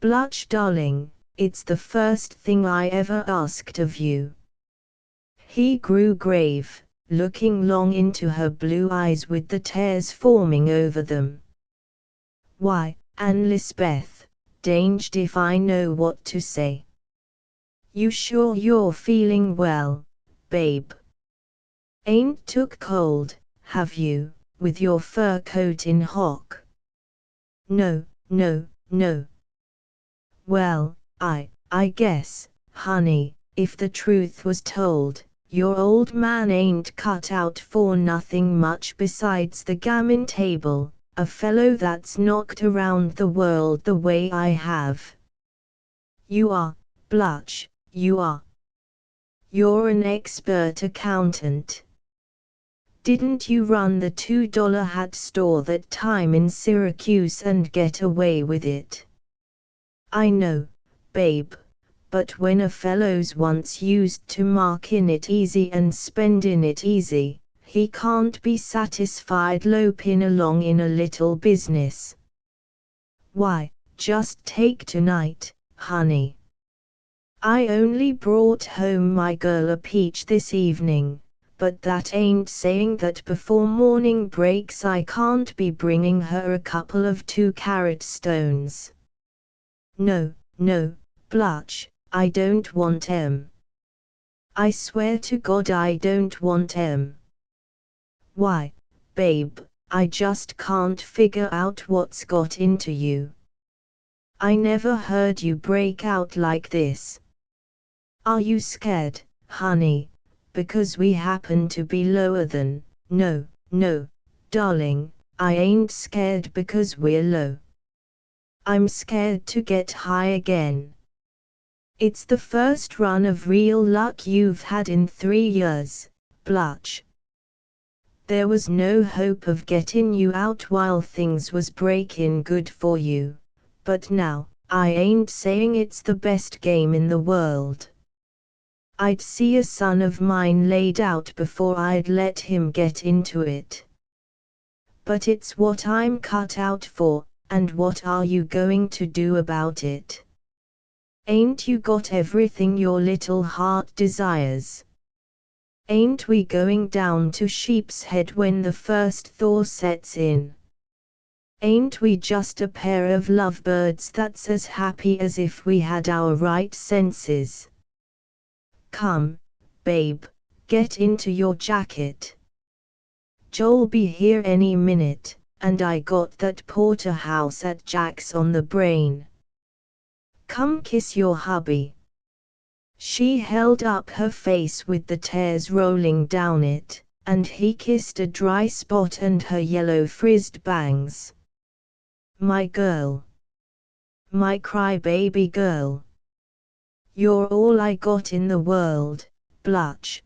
Blush darling, it's the first thing I ever asked of you. He grew grave, looking long into her blue eyes with the tears forming over them. Why, Anne Lisbeth, danged if I know what to say. You sure you're feeling well, babe? Ain't took cold, have you, with your fur coat in hock? No. Well, I guess, honey, if the truth was told, your old man ain't cut out for nothing much besides the gammon table, a fellow that's knocked around the world the way I have. You are, blush, you are. You're an expert accountant. Didn't you run the $2 hat store that time in Syracuse and get away with it? I know, babe, but when a fellow's once used to mark in it easy and spend in it easy, he can't be satisfied loping along in a little business. Why, just take tonight, honey. I only brought home my girl a peach this evening, but that ain't saying that before morning breaks I can't be bringing her a couple of 2-carat stones. No, no, Blutch, I don't want 'em. I swear to God I don't want 'em. Why, babe, I just can't figure out what's got into you. I never heard you break out like this. Are you scared, honey, because we happen to be lower than? No, no, darling, I ain't scared because we're low. I'm scared to get high again. It's the first run of real luck you've had in 3 years, Blutch. There was no hope of getting you out while things was breaking good for you, but now, I ain't saying it's the best game in the world. I'd see a son of mine laid out before I'd let him get into it. But it's what I'm cut out for, and what are you going to do about it? Ain't you got everything your little heart desires? Ain't we going down to Sheep's Head when the first thaw sets in? Ain't we just a pair of lovebirds that's as happy as if we had our right senses? Come, babe, get into your jacket. Joe'll be here any minute, and I got that porterhouse at Jack's on the brain. Come kiss your hubby. She held up her face with the tears rolling down it, and he kissed a dry spot and her yellow frizzed bangs. My girl. My crybaby girl. You're all I got in the world, Blutch.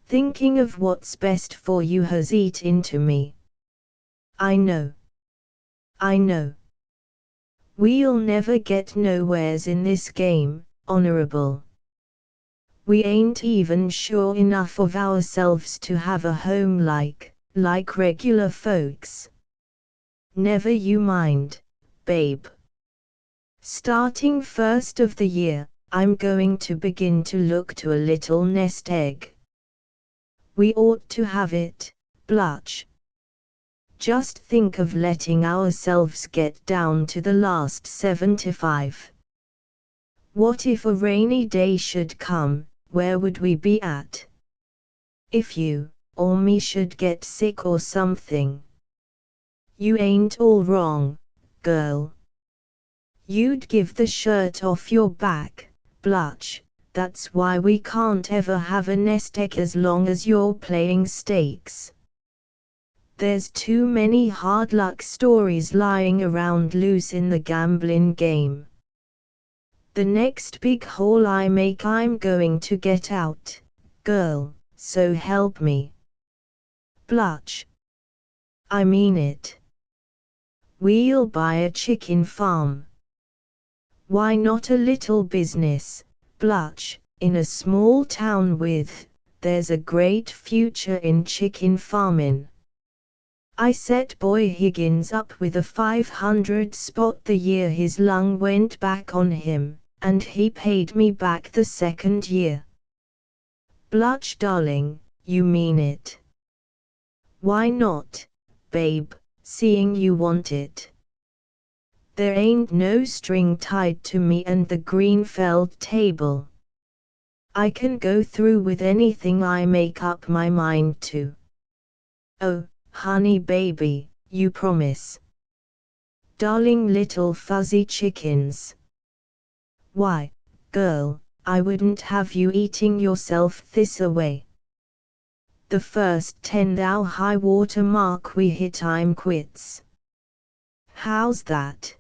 Thinking of what's best for you has eat into me. I know. I know. We'll never get nowheres in this game, Honorable. We ain't even sure enough of ourselves to have a home like regular folks. Never you mind, babe. Starting first of the year, I'm going to begin to look to a little nest egg. We ought to have it, Blutch. Just think of letting ourselves get down to the last 75. What if a rainy day should come, where would we be at? If you, or me should get sick or something. You ain't all wrong, girl. You'd give the shirt off your back, Blutch, that's why we can't ever have a nest egg as long as you're playing stakes. There's too many hard luck stories lying around loose in the gambling game. The next big hole I make I'm going to get out, girl, so help me. Blutch. I mean it. We'll buy a chicken farm. Why not a little business, Blutch, in a small town there's a great future in chicken farming. I set Boy Higgins up with a 500 spot the year his lung went back on him, and he paid me back the second year. Blutch darling, you mean it. Why not, babe, seeing you want it? There ain't no string tied to me and the Greenfeld table. I can go through with anything I make up my mind to. Oh, honey baby, you promise. Darling little fuzzy chickens. Why, girl, I wouldn't have you eating yourself this away. The first 10 thou high water mark we hit I'm quits. How's that?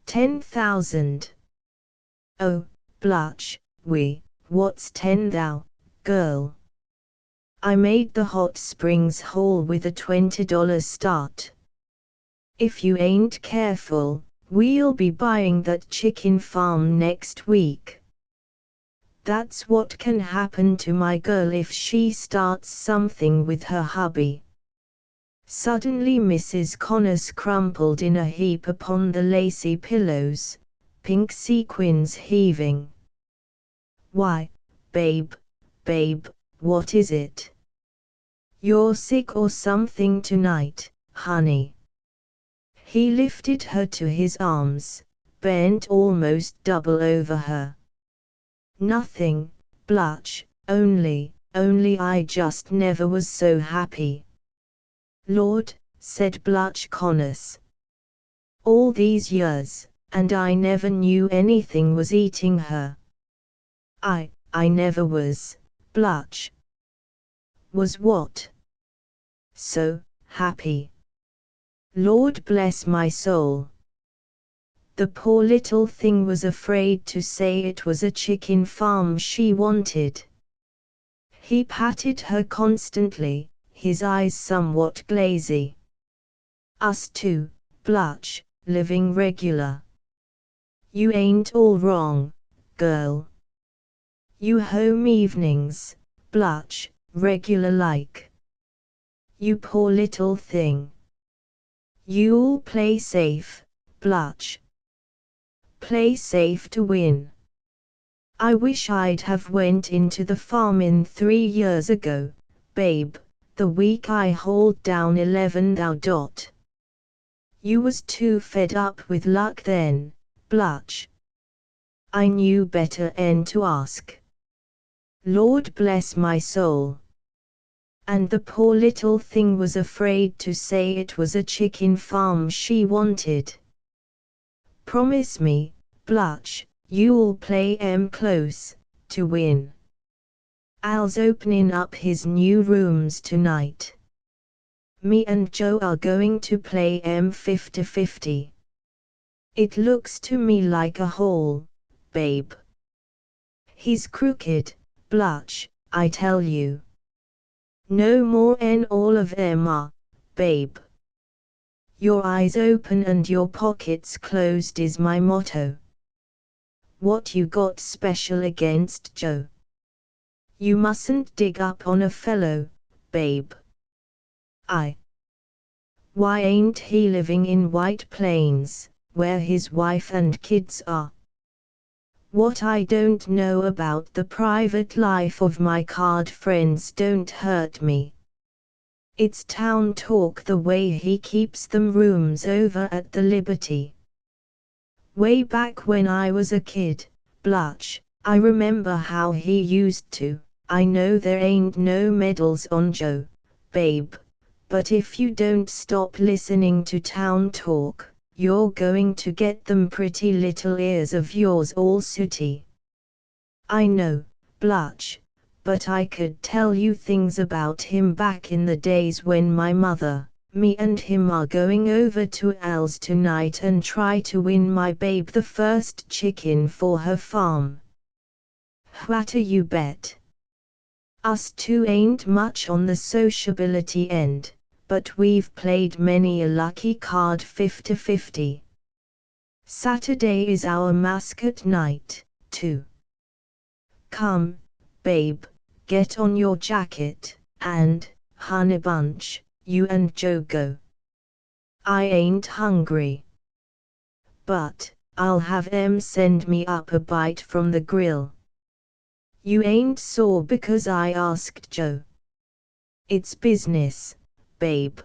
10,000. Oh, Blutch, what's 10 thou, girl? I made the hot springs hole with a $20 start. If you ain't careful, we'll be buying that chicken farm next week. That's what can happen to my girl if she starts something with her hubby. Suddenly Mrs. Connors crumpled in a heap upon the lacy pillows, pink sequins heaving. Why, babe, what is it? You're sick or something tonight, honey. He lifted her to his arms, bent almost double over her. Nothing, Blanche, only I just never was so happy. Lord, said Blanche Connors. All these years, and I never knew anything was eating her. I never was, Blanche. Was what? So happy. Lord bless my soul. The poor little thing was afraid to say it was a chicken farm she wanted. He patted her constantly, his eyes somewhat glazy. Us too, Blanche, living regular. You ain't all wrong, girl. You home evenings, Blanche, regular like. You poor little thing. You'll play safe, Blanche. Play safe to win. I wish I'd have went into the farm in 3 years ago, babe, the week I hauled down 11 thou. You was too fed up with luck then, Blanche. I knew better en to ask. Lord bless my soul. And the poor little thing was afraid to say it was a chicken farm she wanted. Promise me, Blanche, you'll play close, to win. Al's opening up his new rooms tonight. Me and Joe are going to play 50-50. It looks to me like a haul, babe. He's crooked, Blanche, I tell you. No more en all of them are, babe. Your eyes open and your pockets closed is my motto. What you got special against Joe? You mustn't dig up on a fellow, babe. Why ain't he living in White Plains, where his wife and kids are? What I don't know about the private life of my card friends don't hurt me. It's town talk the way he keeps them rooms over at the Liberty. Way back when I was a kid, Blanche, I remember how he used to. I know there ain't no medals on Joe, babe, but if you don't stop listening to town talk, you're going to get them pretty little ears of yours all sooty. I know, Blanche, but I could tell you things about him back in the days when my mother, me and him are going over to Al's tonight and try to win my babe the first chicken for her farm. Whatter you bet. Us two ain't much on the sociability end, but we've played many a lucky card 50-50. Saturday is our mascot night, too. Come, babe, get on your jacket, and, honey bunch, you and Joe go. I ain't hungry. But, I'll have em send me up a bite from the grill. You ain't sore because I asked Joe. It's business, babe.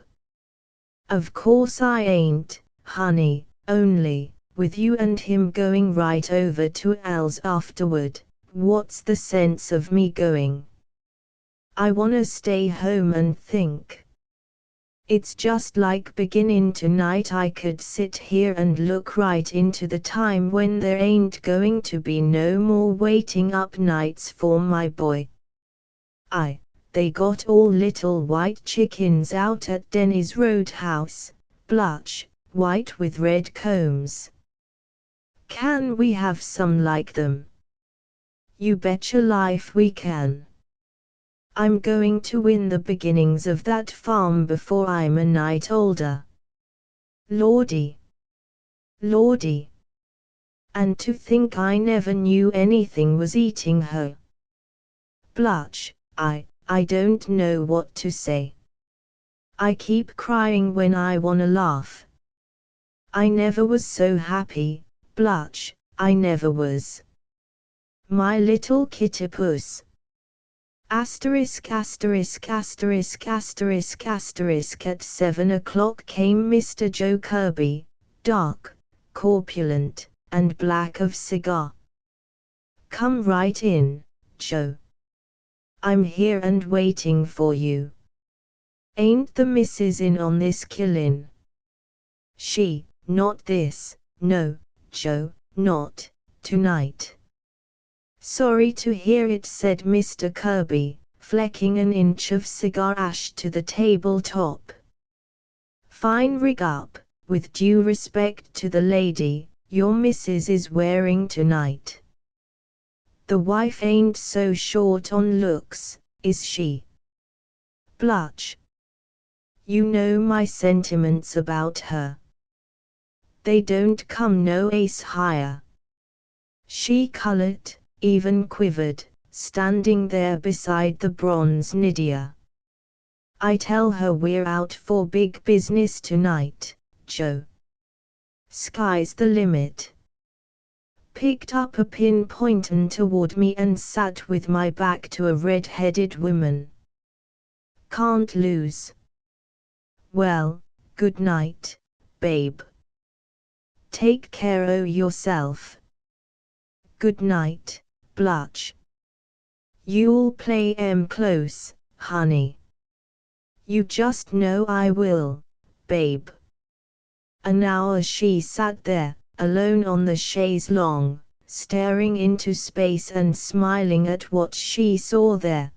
Of course I ain't, honey, only, with you and him going right over to Al's afterward, what's the sense of me going? I wanna stay home and think. It's just like beginning tonight. I could sit here and look right into the time when there ain't going to be no more waiting up nights for my boy. They got all little white chickens out at Denny's Roadhouse, Blanche, white with red combs. Can we have some like them? You betcha life we can. I'm going to win the beginnings of that farm before I'm a night older. Lordy. Lordy. And to think I never knew anything was eating her. Blush, I don't know what to say. I keep crying when I wanna laugh. I never was so happy, Blush, I never was. My little kittypuss. Asterisk asterisk asterisk asterisk asterisk. At 7 o'clock came Mr. Joe Kirby, dark, corpulent, and black of cigar. Come right in, Joe. I'm here and waiting for you. Ain't the missus in on this killin'? She, not this, no, Joe, not tonight. Sorry to hear it, said Mr. Kirby, flecking an inch of cigar ash to the tabletop. Fine rig up, with due respect to the lady, your missus is wearing tonight. The wife ain't so short on looks, is she? Blush. You know my sentiments about her. They don't come no ace higher. She colored, even quivered, standing there beside the bronze Nydia. I tell her we're out for big business tonight, Joe. Sky's the limit. Picked up a pinpointin' toward me and sat with my back to a red-headed woman. Can't lose. Well, good night, babe. Take care o' yourself. Good night, Blush. You'll play 'em close, honey. You just know I will, babe. An hour she sat there, alone on the chaise longue, staring into space and smiling at what she saw there.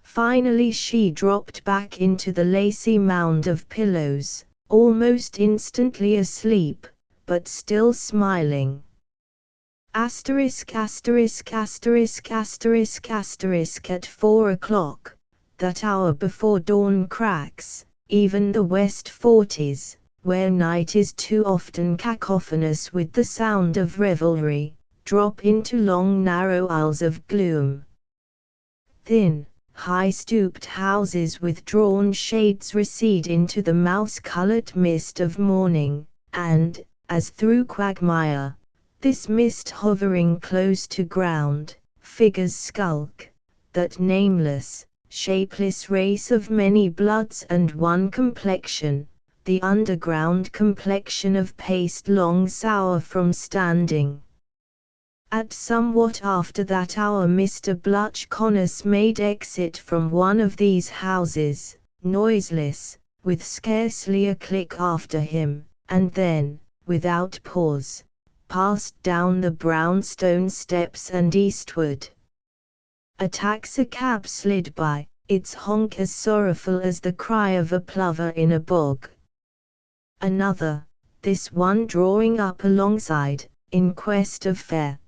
Finally she dropped back into the lacy mound of pillows, almost instantly asleep, but still smiling. Asterisk asterisk asterisk asterisk asterisk. At 4 o'clock, that hour before dawn cracks, even the West Forties, where night is too often cacophonous with the sound of revelry, drop into long narrow aisles of gloom. Thin, high-stooped houses with drawn shades recede into the mouse-colored mist of morning, and, as through quagmire, this mist hovering close to ground, figures skulk, that nameless, shapeless race of many bloods and one complexion, the underground complexion of paste long sour from standing. At somewhat after that hour Mr. Blush Connors made exit from one of these houses, noiseless, with scarcely a click after him, and then, without pause, passed down the brownstone steps and eastward. A taxicab slid by, its honk as sorrowful as the cry of a plover in a bog. Another, this one drawing up alongside, in quest of fare.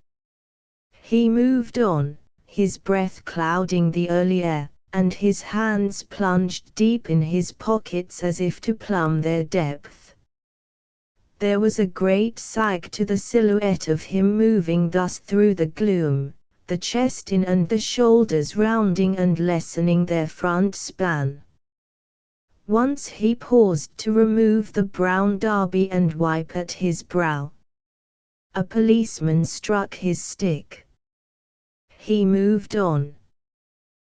He moved on, his breath clouding the early air, and his hands plunged deep in his pockets as if to plumb their depth. There was a great sag to the silhouette of him moving thus through the gloom, the chest in and the shoulders rounding and lessening their front span. Once he paused to remove the brown derby and wipe at his brow. A policeman struck his stick. He moved on.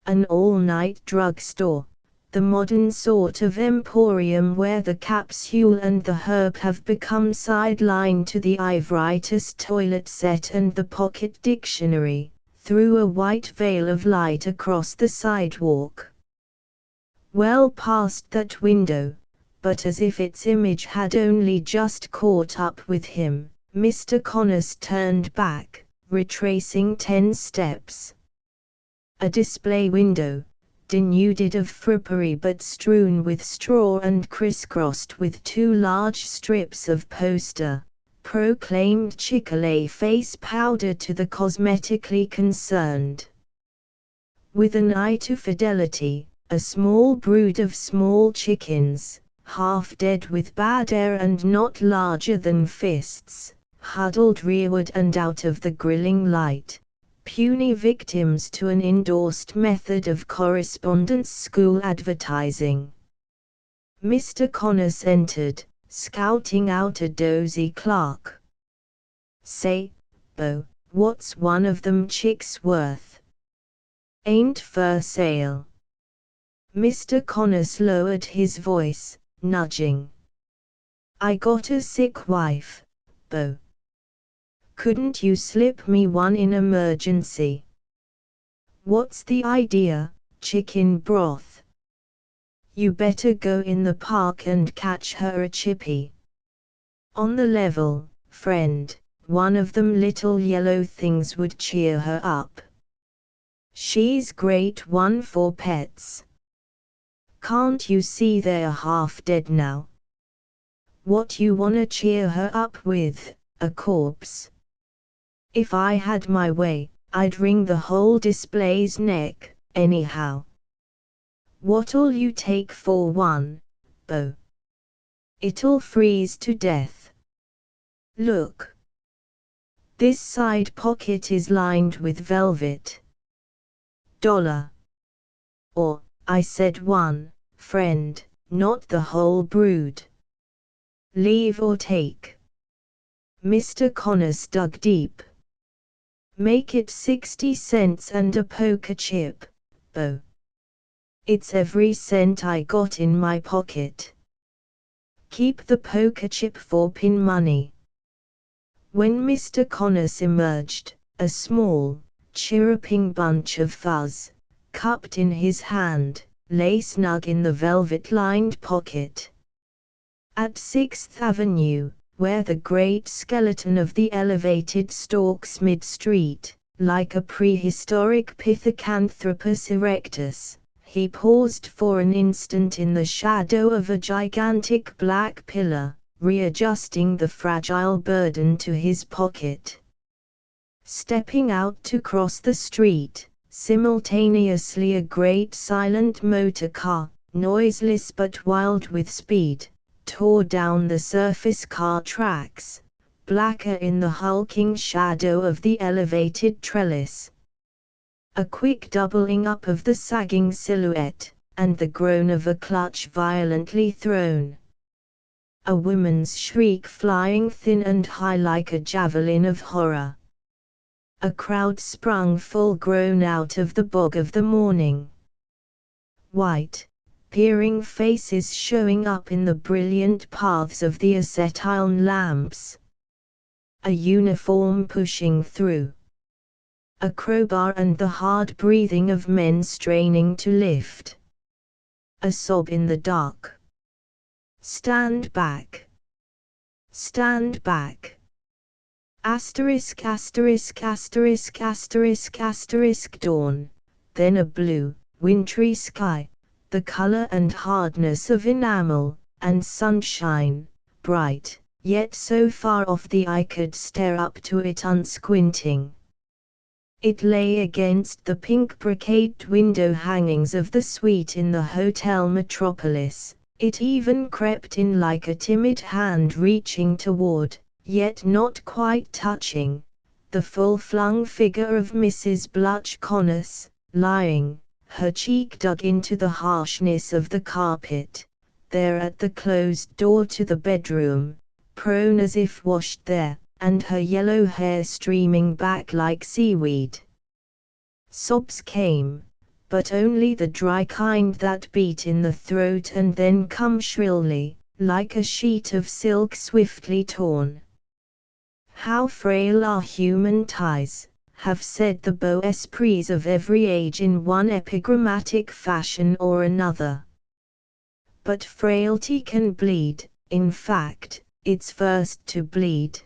An all-night drugstore, the modern sort of emporium where the capsule and the herb have become sideline to the ivritis toilet set and the pocket dictionary, threw a white veil of light across the sidewalk. Well past that window, but as if its image had only just caught up with him, Mr. Connors turned back, retracing 10 steps. A display window, denuded of frippery but strewn with straw and crisscrossed with 2 large strips of poster, proclaimed Chick-fil-A face powder to the cosmetically concerned. With an eye to fidelity, a small brood of small chickens, half dead with bad air and not larger than fists, huddled rearward and out of the grilling light, puny victims to an endorsed method of correspondence school advertising. Mr. Connors entered, scouting out a dozy clerk. "Say, Bo, what's one of them chicks worth? Ain't for sale." Mr. Connors lowered his voice, nudging. "I got a sick wife, Bo. Couldn't you slip me one in emergency?" "What's the idea, chicken broth?" "You better go in the park and catch her a chippy. On the level, friend, one of them little yellow things would cheer her up. She's great one for pets. Can't you see they're half dead now? What you wanna cheer her up with, a corpse? If I had my way, I'd wring the whole display's neck, anyhow. What'll you take for one, Bo?" "It'll freeze to death. Look. This side pocket is lined with velvet. $. Or, I said one, friend, not the whole brood. Leave or take." Mr. Connors dug deep. "Make it 60 cents and a poker chip, Bo. It's every cent I got in my pocket. Keep the poker chip for pin money." When Mr. Connors emerged, a small, chirruping bunch of fuzz, cupped in his hand, lay snug in the velvet-lined pocket. At 6th Avenue, where the great skeleton of the elevated stalks mid-street, like a prehistoric Pithecanthropus erectus, he paused for an instant in the shadow of a gigantic black pillar, readjusting the fragile burden to his pocket. Stepping out to cross the street, simultaneously a great silent motor car, noiseless but wild with speed, tore down the surface car tracks, blacker in the hulking shadow of the elevated trellis. A quick doubling up of the sagging silhouette, and the groan of a clutch violently thrown. A woman's shriek flying thin and high like a javelin of horror. A crowd sprung full-grown out of the bog of the morning. White, peering faces showing up in the brilliant paths of the acetylene lamps. A uniform pushing through. A crowbar and the hard breathing of men straining to lift. A sob in the dark. "Stand back! Stand back!" Asterisk asterisk asterisk asterisk asterisk dawn, then a blue, wintry sky, the color and hardness of enamel, and sunshine, bright, yet so far off the eye could stare up to it unsquinting. It lay against the pink brocade window hangings of the suite in the Hotel Metropolis. It even crept in like a timid hand reaching toward, yet not quite touching, the full-flung figure of Mrs. Blutch Connors, lying, her cheek dug into the harshness of the carpet, there at the closed door to the bedroom, prone as if washed there, and her yellow hair streaming back like seaweed. Sobs came, but only the dry kind that beat in the throat and then come shrilly, like a sheet of silk swiftly torn. "How frail are human ties," have said the beaux esprits of every age in one epigrammatic fashion or another. But frailty can bleed, in fact, it's first to bleed.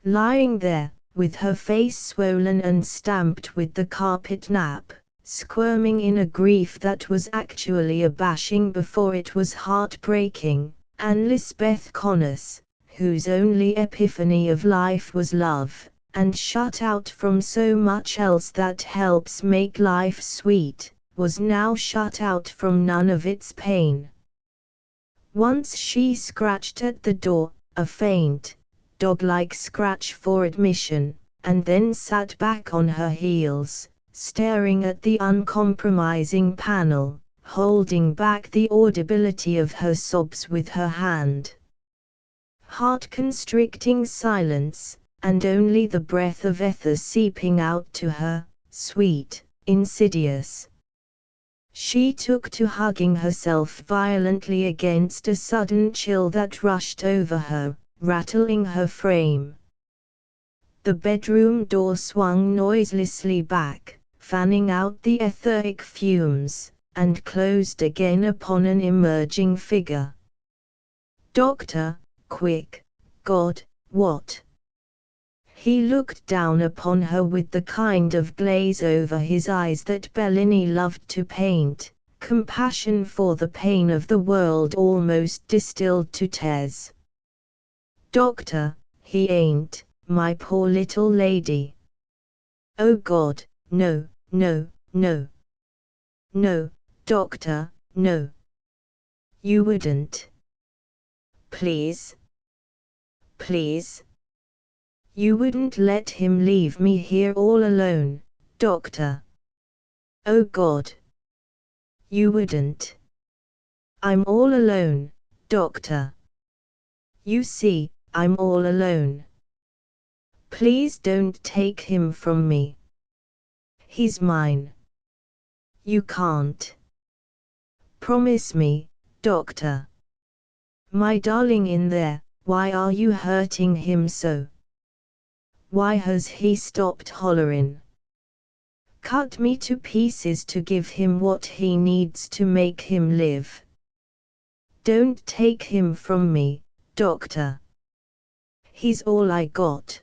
Lying there, with her face swollen and stamped with the carpet nap, squirming in a grief that was actually a bashing before it was heartbreaking, Anne Lisbeth Connors, whose only epiphany of life was love, and shut out from so much else that helps make life sweet, was now shut out from none of its pain. Once she scratched at the door, a faint, dog-like scratch for admission, and then sat back on her heels, staring at the uncompromising panel, holding back the audibility of her sobs with her hand. Heart-constricting silence, and only the breath of ether seeping out to her, sweet, insidious. She took to hugging herself violently against a sudden chill that rushed over her, rattling her frame. The bedroom door swung noiselessly back, fanning out the etheric fumes, and closed again upon an emerging figure. "Doctor, quick, God, what?" He looked down upon her with the kind of glaze over his eyes that Bellini loved to paint, compassion for the pain of the world almost distilled to tears. "Doctor, he ain't, my poor little lady." "Oh God, no, no, no. No, doctor, no. You wouldn't. Please. Please. You wouldn't let him leave me here all alone, doctor. Oh God. You wouldn't. I'm all alone, doctor. You see, I'm all alone. Please don't take him from me. He's mine. You can't. Promise me, doctor. My darling in there, why are you hurting him so? Why has he stopped hollerin'? Cut me to pieces to give him what he needs to make him live. Don't take him from me, doctor. He's all I got.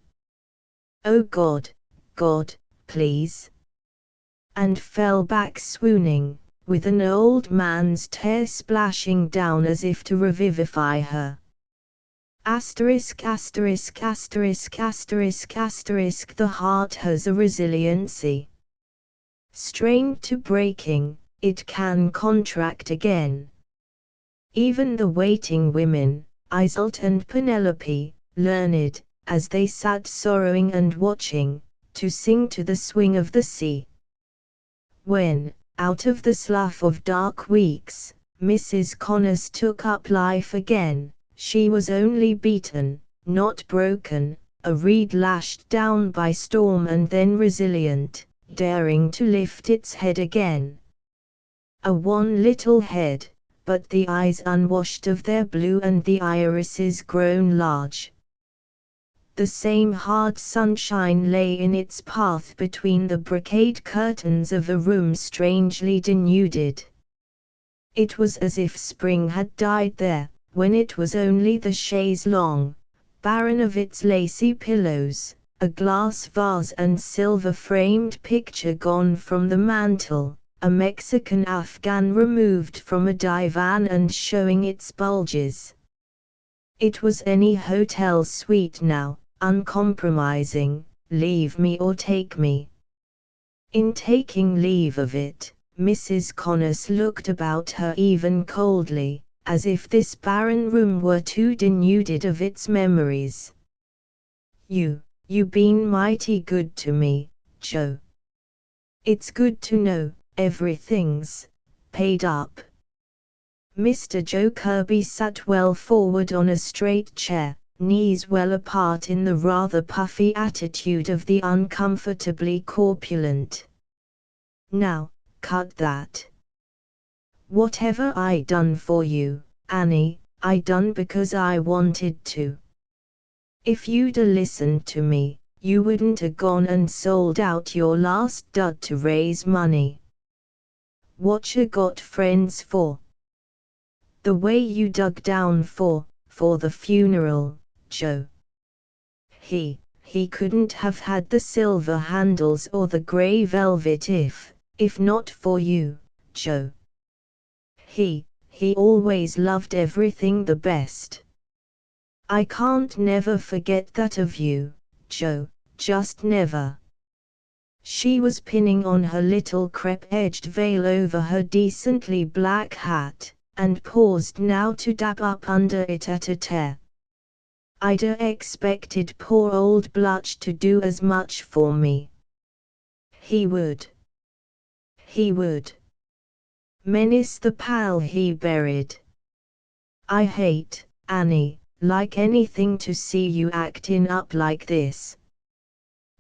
Oh God, God, please." And fell back swooning, with an old man's tear splashing down as if to revivify her. Asterisk asterisk asterisk asterisk asterisk The heart has a resiliency. Strained to breaking, it can contract again. Even the waiting women, Iseult and Penelope, learned, as they sat sorrowing and watching, to sing to the swing of the sea. When, out of the slough of dark weeks, Mrs. Connors took up life again, she was only beaten, not broken, a reed lashed down by storm and then resilient, daring to lift its head again. A wan little head, but the eyes unwashed of their blue and the irises grown large. The same hard sunshine lay in its path between the brocade curtains of a room strangely denuded. It was as if spring had died there, when it was only the chaise longue, barren of its lacy pillows, a glass vase and silver-framed picture gone from the mantel, a Mexican Afghan removed from a divan and showing its bulges. It was any hotel suite now, uncompromising, leave me or take me. In taking leave of it, Mrs. Connors looked about her even coldly, as if this barren room were too denuded of its memories. You been mighty good to me, Joe. It's good to know, everything's paid up. Mr. Joe Kirby sat well forward on a straight chair, knees well apart in the rather puffy attitude of the uncomfortably corpulent. Now, cut that. Whatever I done for you, Annie, I done because I wanted to. If you'd a listened to me, you wouldn't a gone and sold out your last dud to raise money. What you got friends for? The way you dug down for the funeral, Joe. He couldn't have had the silver handles or the grey velvet if not for you, Joe. He always loved everything the best. I can't never forget that of you, Joe, just never. She was pinning on her little crepe-edged veil over her decently black hat, and paused now to dab up under it at a tear. I'd expected poor old Blutch to do as much for me. He would. He would. Menace the pal he buried. I hate, Annie, like anything to see you acting up like this.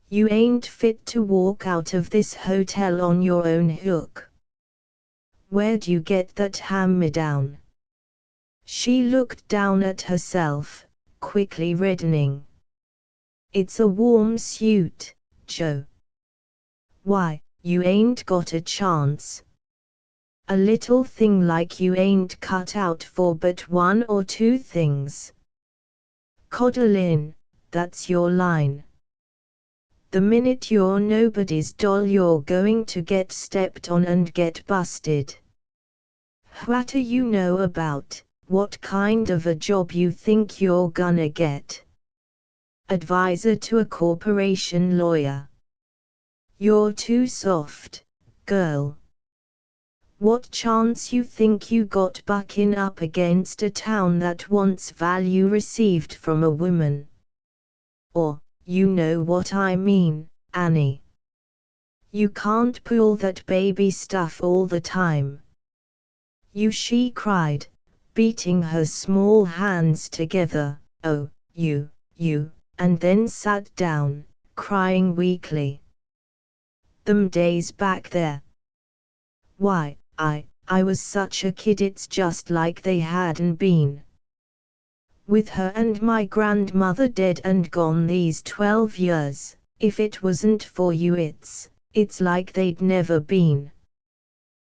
You ain't fit to walk out of this hotel on your own hook. Where'd you get that hand-me-down? She looked down at herself, quickly reddening. It's a warm suit, Joe. Why, you ain't got a chance. A little thing like you ain't cut out for but one or two things. Coddle in, that's your line. The minute you're nobody's doll you're going to get stepped on and get busted. What do you know about what kind of a job you think you're gonna get? Advisor to a corporation lawyer. You're too soft, girl. What chance you think you got bucking up against a town that wants value received from a woman? Or, you know what I mean, Annie. You can't pull that baby stuff all the time. She cried, beating her small hands together. Oh, you, and then sat down, crying weakly. Them days back there. Why, I was such a kid, it's just like they hadn't been. With her and my grandmother dead and gone these 12 years, if it wasn't for you it's like they'd never been.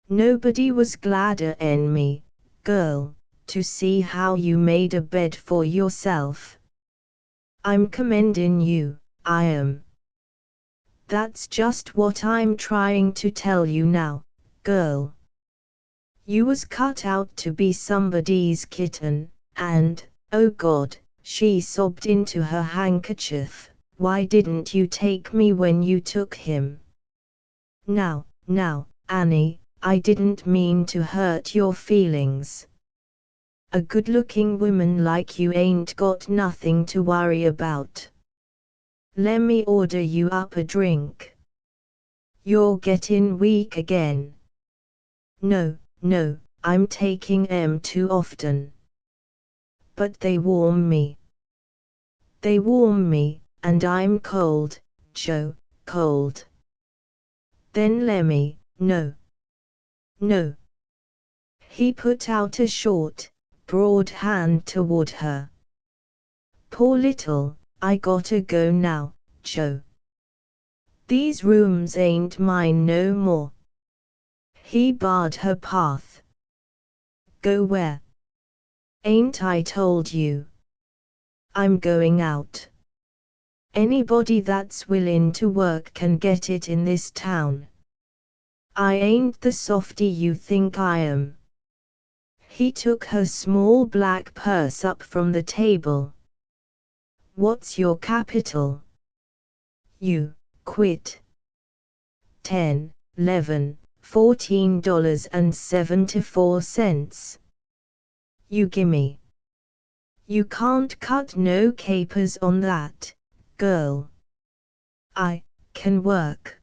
Nobody was gladder than me, girl, to see how you made a bed for yourself. I'm commending you, I am. That's just what I'm trying to tell you now, girl. You was cut out to be somebody's kitten, and, oh God, she sobbed into her handkerchief, why didn't you take me when you took him? Now, Annie, I didn't mean to hurt your feelings. A good-looking woman like you ain't got nothing to worry about. Lemme order you up a drink. You're getting weak again. No, I'm taking 'em too often. But they warm me. They warm me, and I'm cold, Joe, cold. Then lemme, no. He put out a short, broad hand toward her. Poor little, I gotta go now, Joe. These rooms ain't mine no more. He barred her path. Go where? Ain't I told you? I'm going out. Anybody that's willing to work can get it in this town. I ain't the softy you think I am. He took her small black purse up from the table. What's your capital? You quit. 10, 11, $14.74. You gimme. You can't cut no capers on that, girl. I can work.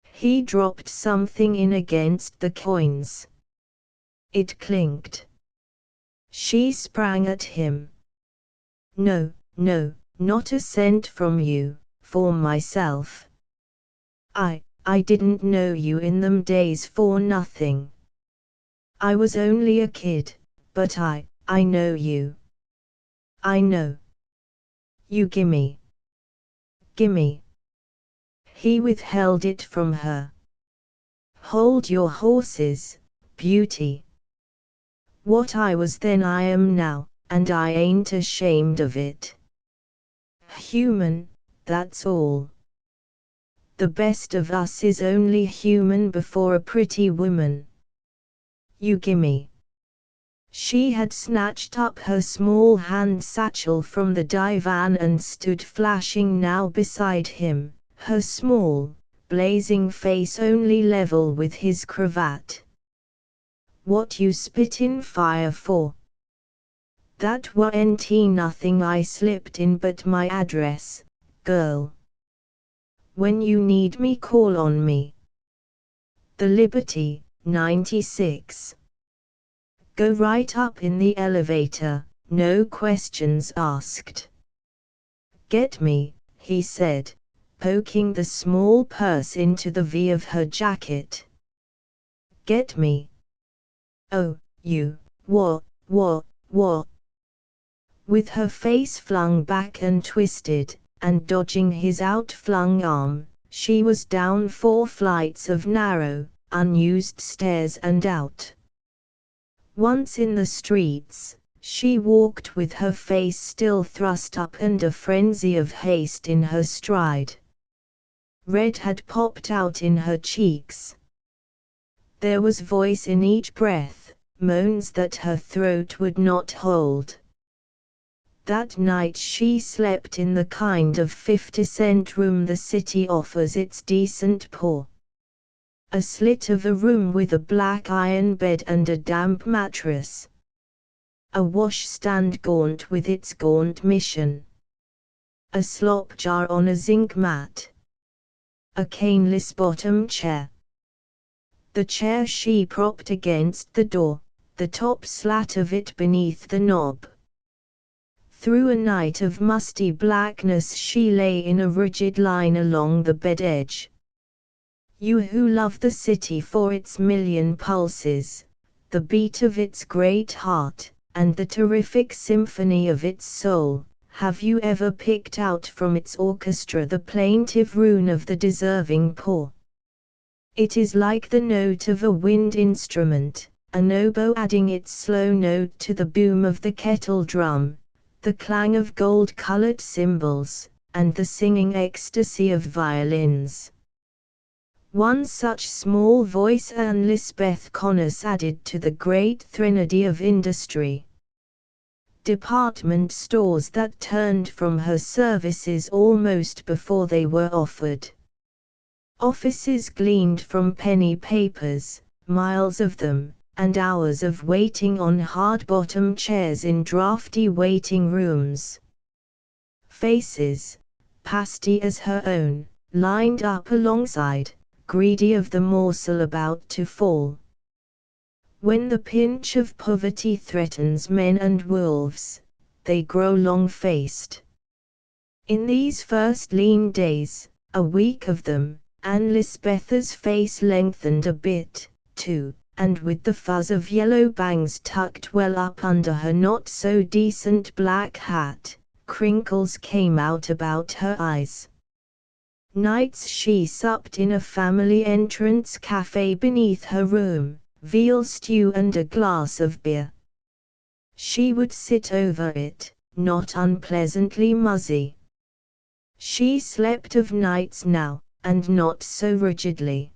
He dropped something in against the coins. It clinked. She sprang at him. No, not a cent from you, for myself. I didn't know you in them days for nothing. I was only a kid, but I know you. I know. You gimme. He withheld it from her. Hold your horses, beauty. What I was then I am now, and I ain't ashamed of it. Human, that's all. The best of us is only human before a pretty woman. You gimme. She had snatched up her small hand satchel from the divan and stood flashing now beside him, her small, blazing face only level with his cravat. What you spittin' fire for? That warn't nothing I slipped in but my address, girl. When you need me, call on me. The Liberty, 96. Go right up in the elevator, no questions asked. Get me, he said, poking the small purse into the V of her jacket. Get me. Oh, you, what? With her face flung back and twisted, and dodging his outflung arm, she was down 4 flights of narrow, unused stairs and out. Once in the streets, she walked with her face still thrust up and a frenzy of haste in her stride. Red had popped out in her cheeks. There was voice in each breath, moans that her throat would not hold. That night she slept in the kind of 50-cent room the city offers its decent poor. A slit of a room with a black iron bed and a damp mattress. A washstand gaunt with its gaunt mission. A slop jar on a zinc mat. A caneless bottom chair. The chair she propped against the door, the top slat of it beneath the knob. Through a night of musty blackness she lay in a rigid line along the bed edge. You who love the city for its million pulses, the beat of its great heart, and the terrific symphony of its soul, have you ever picked out from its orchestra the plaintive rune of the deserving poor? It is like the note of a wind instrument, an oboe adding its slow note to the boom of the kettle drum, the clang of gold-colored cymbals, and the singing ecstasy of violins. One such small voice Anne Lisbeth Connors added to the great threnody of industry. Department stores that turned from her services almost before they were offered. Offices gleaned from penny papers, miles of them, and hours of waiting on hard-bottom chairs in drafty waiting rooms. Faces, pasty as her own, lined up alongside, greedy of the morsel about to fall. When the pinch of poverty threatens men and wolves, they grow long-faced. In these first lean days, a week of them, Anne Lisbeth's face lengthened a bit, too, and with the fuzz of yellow bangs tucked well up under her not-so-decent black hat, crinkles came out about her eyes. Nights she supped in a family entrance cafe beneath her room, veal stew and a glass of beer. She would sit over it, not unpleasantly muzzy. She slept of nights now, and not so rigidly.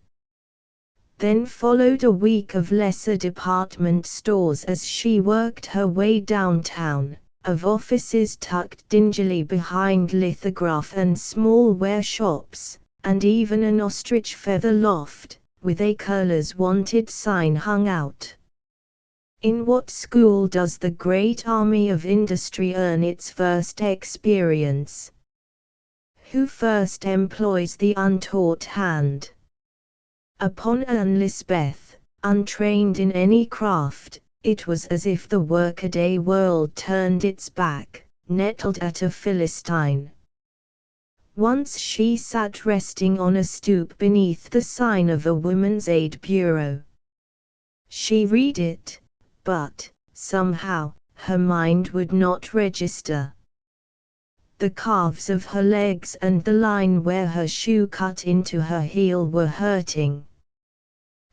Then followed a week of lesser department stores as she worked her way downtown, of offices tucked dingily behind lithograph and small ware shops, and even an ostrich feather loft, with a curler's wanted sign hung out. In what school does the great army of industry earn its first experience? Who first employs the untaught hand? Upon Anne Lisbeth, untrained in any craft, it was as if the workaday world turned its back, nettled at a Philistine. Once she sat resting on a stoop beneath the sign of a Woman's Aid Bureau. She read it, but, somehow, her mind would not register. The calves of her legs and the line where her shoe cut into her heel were hurting.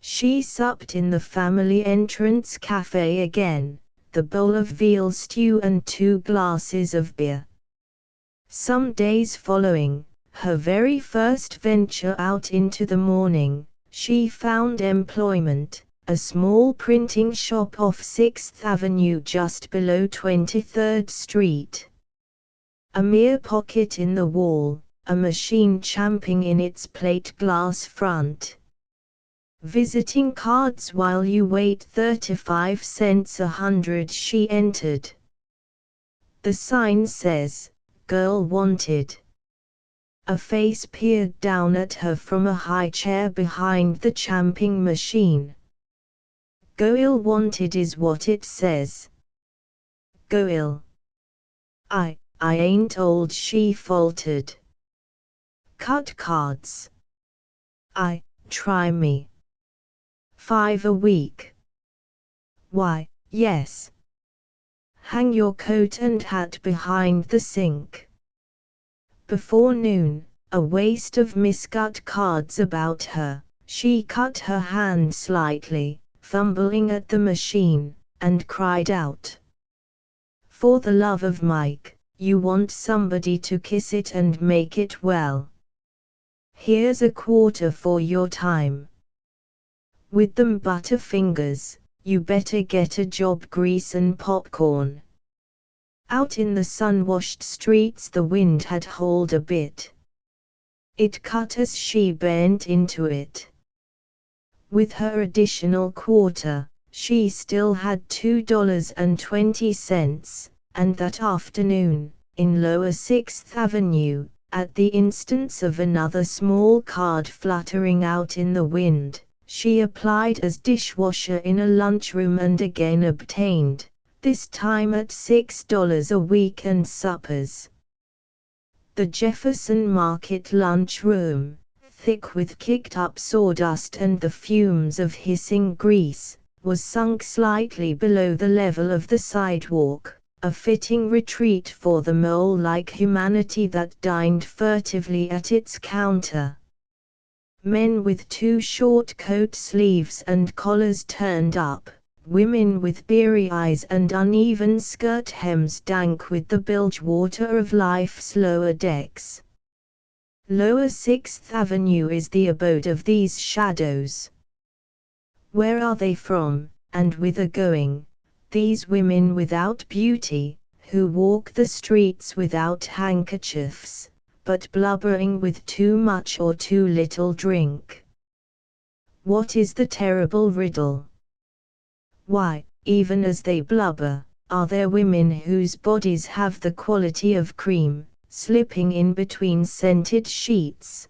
She supped in the family entrance cafe again, the bowl of veal stew and 2 glasses of beer. Some days following, her very first venture out into the morning, she found employment, a small printing shop off 6th Avenue just below 23rd Street. A mere pocket in the wall, a machine champing in its plate glass front. Visiting cards while you wait 35 cents 100 she entered. The sign says, "Girl Wanted." A face peered down at her from a high chair behind the champing machine. "Girl Wanted is what it says." "Girl. I ain't old," she faltered. "Cut cards." Try me." "$5 a week." "Why, yes." "Hang your coat and hat behind the sink." Before noon, a waste of miscut cards about her, she cut her hand slightly, fumbling at the machine, and cried out. "For the love of Mike, you want somebody to kiss it and make it well. Here's a quarter for your time. With them butterfingers, you better get a job greasin' popcorn." Out in the sun-washed streets the wind had howled a bit. It cut as she bent into it. With her additional quarter, she still had $2.20, and that afternoon, in Lower 6th Avenue, at the instance of another small card fluttering out in the wind, she applied as dishwasher in a lunchroom and again obtained, this time at $6 a week and suppers. The Jefferson Market lunchroom, thick with kicked-up sawdust and the fumes of hissing grease, was sunk slightly below the level of the sidewalk, a fitting retreat for the mole-like humanity that dined furtively at its counter. Men with too short coat sleeves and collars turned up, women with beery eyes and uneven skirt hems dank with the bilge water of life's lower decks. Lower 6th Avenue is the abode of these shadows. Where are they from, and whither going, these women without beauty, who walk the streets without handkerchiefs, but blubbering with too much or too little drink? What is the terrible riddle? Why, even as they blubber, are there women whose bodies have the quality of cream, slipping in between scented sheets?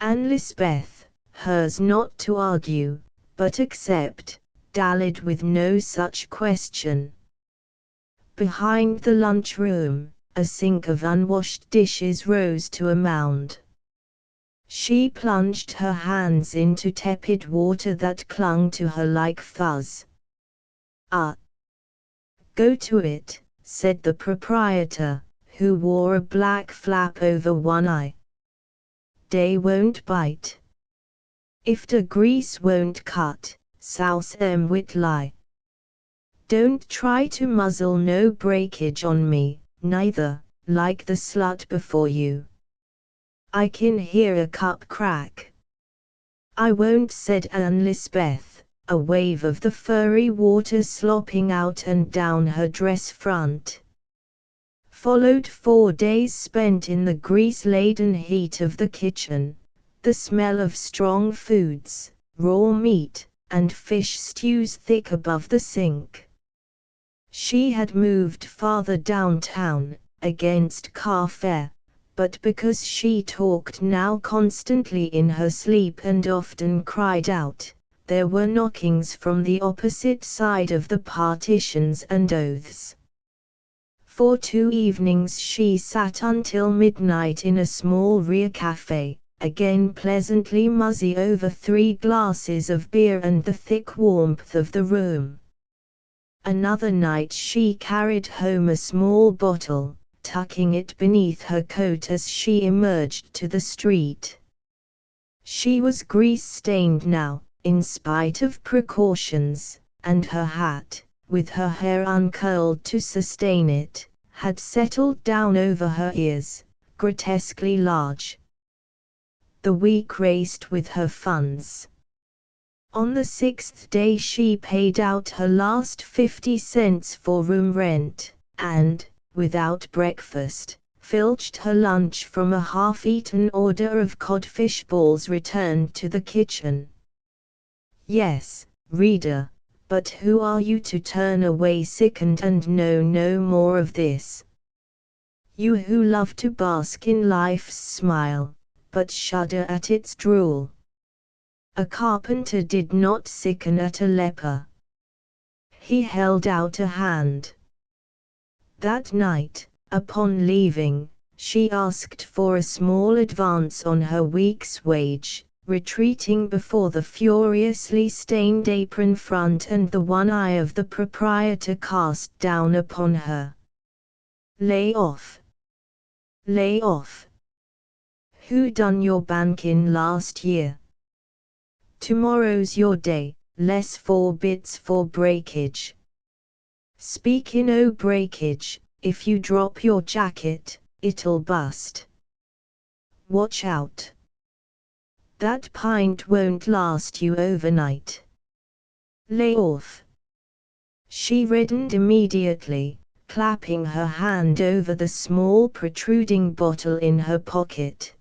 Anne Lisbeth, hers not to argue, but accept, dallied with no such question. Behind the lunchroom, a sink of unwashed dishes rose to a mound. She plunged her hands into tepid water that clung to her like fuzz. Go to it," said the proprietor, who wore a black flap over one eye. "Dey won't bite. If the grease won't cut, souse wit lie. Don't try to muzzle no breakage on me, neither, like the slut before you. I kin hear a cup crack." "I won't," said Anne Lisbeth, a wave of the furry water slopping out and down her dress front. Followed 4 days spent in the grease-laden heat of the kitchen, the smell of strong foods, raw meat, and fish stews thick above the sink. She had moved farther downtown, against car fare, but because she talked now constantly in her sleep and often cried out, there were knockings from the opposite side of the partitions and oaths. For 2 evenings she sat until midnight in a small rear cafe, again pleasantly muzzy over 3 glasses of beer and the thick warmth of the room. Another night she carried home a small bottle, tucking it beneath her coat as she emerged to the street. She was grease-stained now, in spite of precautions, and her hat, with her hair uncurled to sustain it, had settled down over her ears, grotesquely large. The week raced with her funds. On the 6th day she paid out her last 50 cents for room rent, and, without breakfast, filched her lunch from a half-eaten order of codfish balls returned to the kitchen. Yes, reader, but who are you to turn away sickened and know no more of this? You who love to bask in life's smile, but shudder at its drool. A carpenter did not sicken at a leper. He held out a hand. That night, upon leaving, she asked for a small advance on her week's wage, retreating before the furiously stained apron front and the one eye of the proprietor cast down upon her. Lay off. Lay off. Who done your bankin' last year? Tomorrow's your day, less 4 bits for breakage. Speakin' o' breakage, if you drop your jacket, it'll bust. Watch out. That pint won't last you overnight. Lay off. She reddened immediately, clapping her hand over the small protruding bottle in her pocket.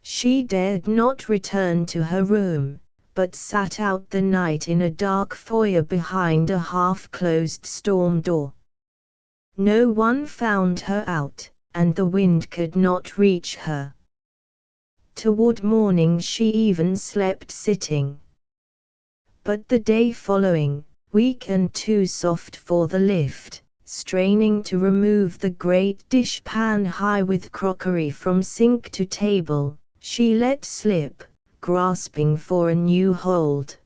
She dared not return to her room, but sat out the night in a dark foyer behind a half-closed storm door. No one found her out, and the wind could not reach her. Toward morning she even slept sitting. But the day following, weak and too soft for the lift, straining to remove the great dishpan high with crockery from sink to table, she let slip, grasping for a new hold.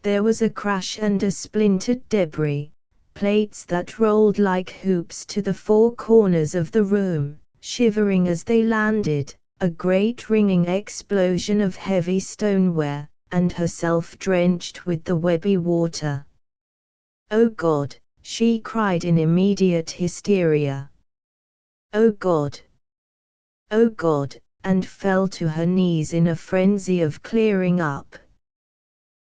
There was a crash and a splintered debris, plates that rolled like hoops to the 4 corners of the room, shivering as they landed, a great ringing explosion of heavy stoneware, and herself drenched with the webby water. "Oh God!" she cried in immediate hysteria. "Oh God! Oh God!" and fell to her knees in a frenzy of clearing up.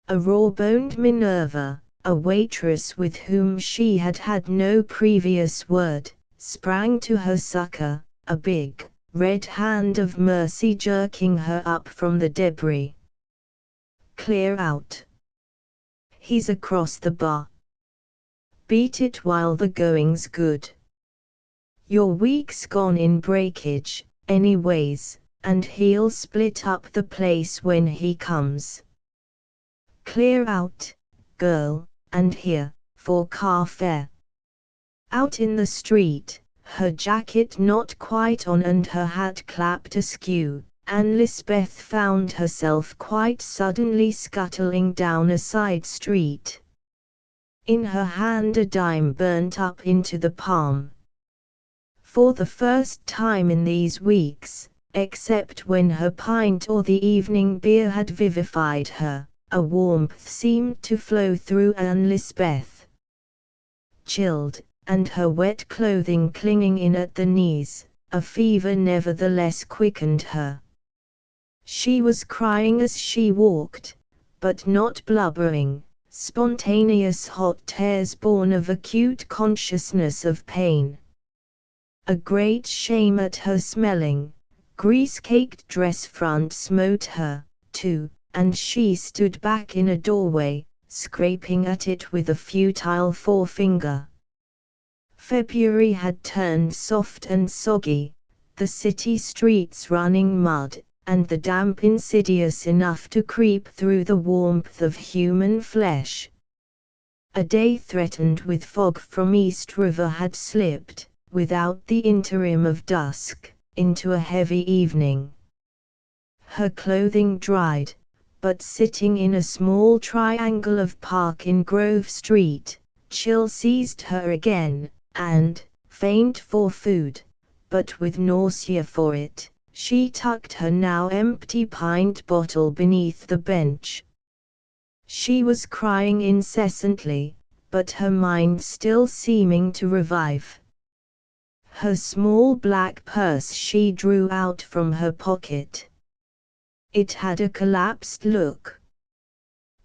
A raw-boned Minerva, a waitress with whom she had had no previous word, sprang to her succor, a big, red hand of mercy jerking her up from the debris. "Clear out. He's across the bar. Beat it while the going's good. Your week's gone in breakage, anyways, and he'll split up the place when he comes. Clear out, girl, and here, for car fare." Out in the street, her jacket not quite on and her hat clapped askew, Anne Lisbeth found herself quite suddenly scuttling down a side street. In her hand a dime burnt up into the palm. For the first time in these weeks, except when her pint or the evening beer had vivified her, a warmth seemed to flow through Anne Lisbeth. Chilled, and her wet clothing clinging in at the knees, a fever nevertheless quickened her. She was crying as she walked, but not blubbering, spontaneous hot tears born of acute consciousness of pain. A great shame at her smelling, grease-caked dress front smote her, too, and she stood back in a doorway, scraping at it with a futile forefinger. February had turned soft and soggy, the city streets running mud, and the damp insidious enough to creep through the warmth of human flesh. A day threatened with fog from East River had slipped, without the interim of dusk, into a heavy evening. Her clothing dried, but sitting in a small triangle of park in Grove Street, chill seized her again, and, faint for food, but with nausea for it, she tucked her now empty pint bottle beneath the bench. She was crying incessantly, but her mind still seeming to revive. Her small black purse she drew out from her pocket. It had a collapsed look.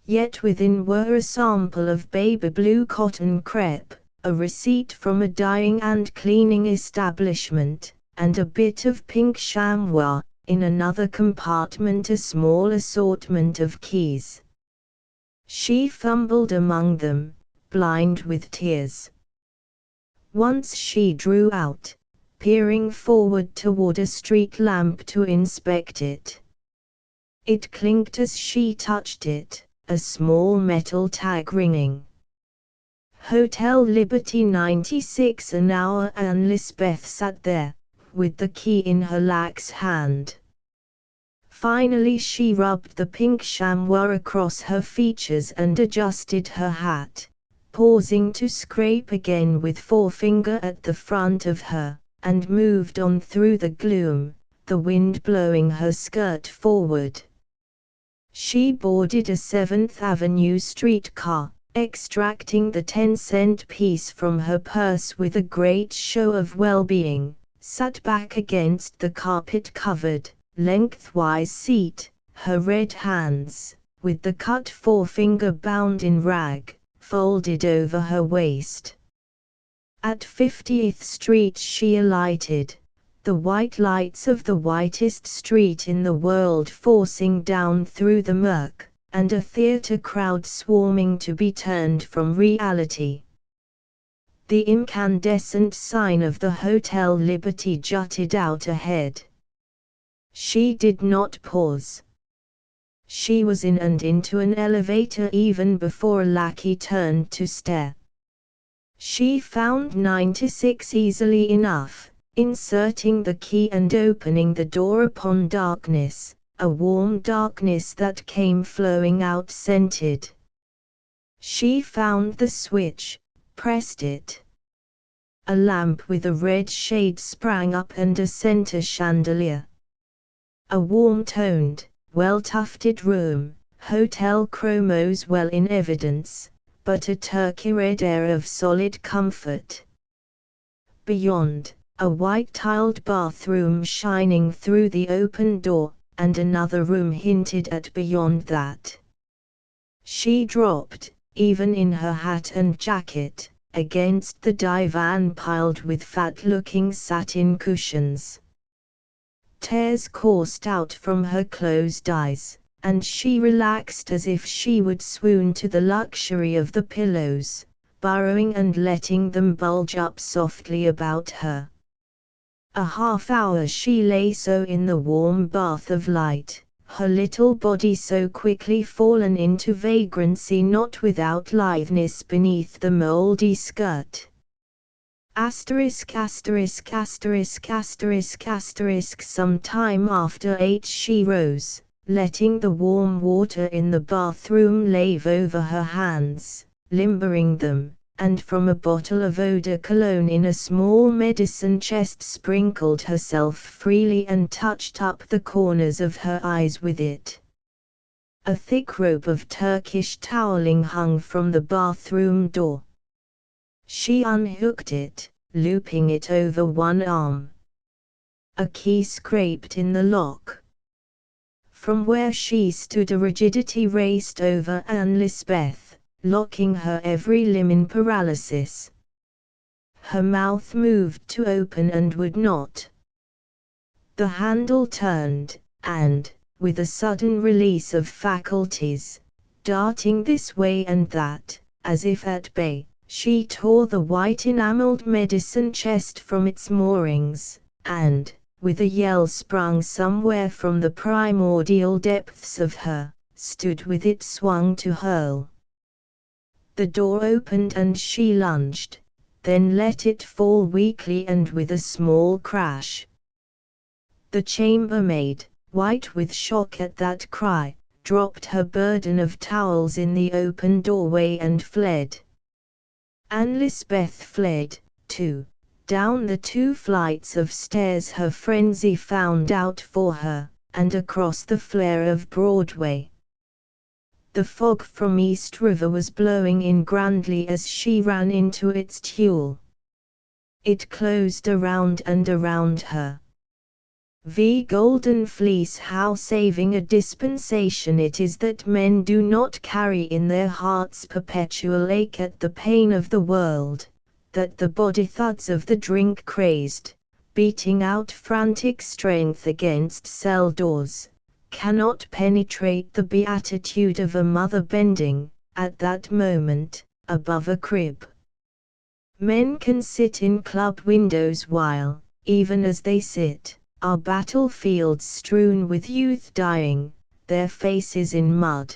Yet within were a sample of baby blue cotton crepe, a receipt from a dyeing and cleaning establishment, and a bit of pink chamois, in another compartment a small assortment of keys. She fumbled among them, blind with tears. Once she drew out, peering forward toward a street lamp to inspect it. It clinked as she touched it, a small metal tag ringing. Hotel Liberty 96 an hour, and Lisbeth sat there, with the key in her lax hand. Finally she rubbed the pink chamois across her features and adjusted her hat, pausing to scrape again with forefinger at the front of her, and moved on through the gloom, the wind blowing her skirt forward. She boarded a 7th Avenue streetcar, extracting the 10-cent piece from her purse with a great show of well-being, sat back against the carpet-covered, lengthwise seat, her red hands, with the cut forefinger bound in rag, folded over her waist. At 50th Street she alighted, the white lights of the whitest street in the world forcing down through the murk, and a theater crowd swarming to be turned from reality. The incandescent sign of the Hotel Liberty jutted out ahead. She did not pause. She was in and into an elevator even before a lackey turned to stare. She found 96 easily enough, inserting the key and opening the door upon darkness, a warm darkness that came flowing out scented. She found the switch, pressed it. A lamp with a red shade sprang up and a center chandelier. A warm-toned, well-tufted room, hotel chromos well in evidence, but a turkey-red air of solid comfort. Beyond, a white-tiled bathroom shining through the open door, and another room hinted at beyond that. She dropped, even in her hat and jacket, against the divan piled with fat-looking satin cushions. Tears coursed out from her closed eyes, and she relaxed as if she would swoon to the luxury of the pillows, burrowing and letting them bulge up softly about her. A half hour she lay so in the warm bath of light, her little body so quickly fallen into vagrancy, not without litheness beneath the mouldy skirt. Some time after 8 she rose, letting the warm water in the bathroom lave over her hands, limbering them, and from a bottle of eau de cologne in a small medicine chest sprinkled herself freely and touched up the corners of her eyes with it. A thick rope of Turkish toweling hung from the bathroom door. She unhooked it, looping it over one arm. A key scraped in the lock. From where she stood a rigidity raced over Anne Lisbeth, locking her every limb in paralysis. Her mouth moved to open and would not. The handle turned, and, with a sudden release of faculties, darting this way and that, as if at bay, she tore the white enameled medicine chest from its moorings, and, with a yell sprung somewhere from the primordial depths of her, stood with it swung to hurl. The door opened and she lunged, then let it fall weakly and with a small crash. The chambermaid, white with shock at that cry, dropped her burden of towels in the open doorway and fled. Anne Lisbeth fled, too, down the 2 flights of stairs her frenzy found out for her, and across the flare of Broadway. The fog from East River was blowing in grandly as she ran into its tulle. It closed around and around her. Golden Fleece, how saving a dispensation it is that men do not carry in their hearts perpetual ache at the pain of the world, that the body thuds of the drink-crazed, beating out frantic strength against cell doors, cannot penetrate the beatitude of a mother bending, at that moment, above a crib. Men can sit in club windows while, even as they sit, are battlefields strewn with youth dying, their faces in mud.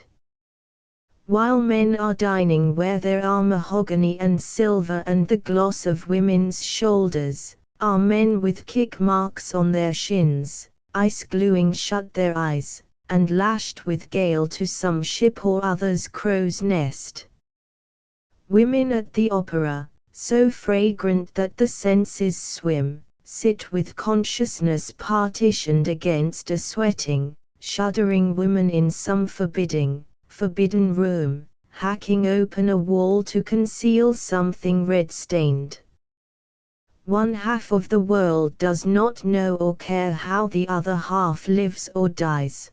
While men are dining where there are mahogany and silver and the gloss of women's shoulders, are men with kick marks on their shins, ice gluing shut their eyes, and lashed with gale to some ship or other's crow's nest. Women at the opera, so fragrant that the senses swim, sit with consciousness partitioned against a sweating, shuddering woman in some forbidden room, hacking open a wall to conceal something red-stained. One half of the world does not know or care how the other half lives or dies.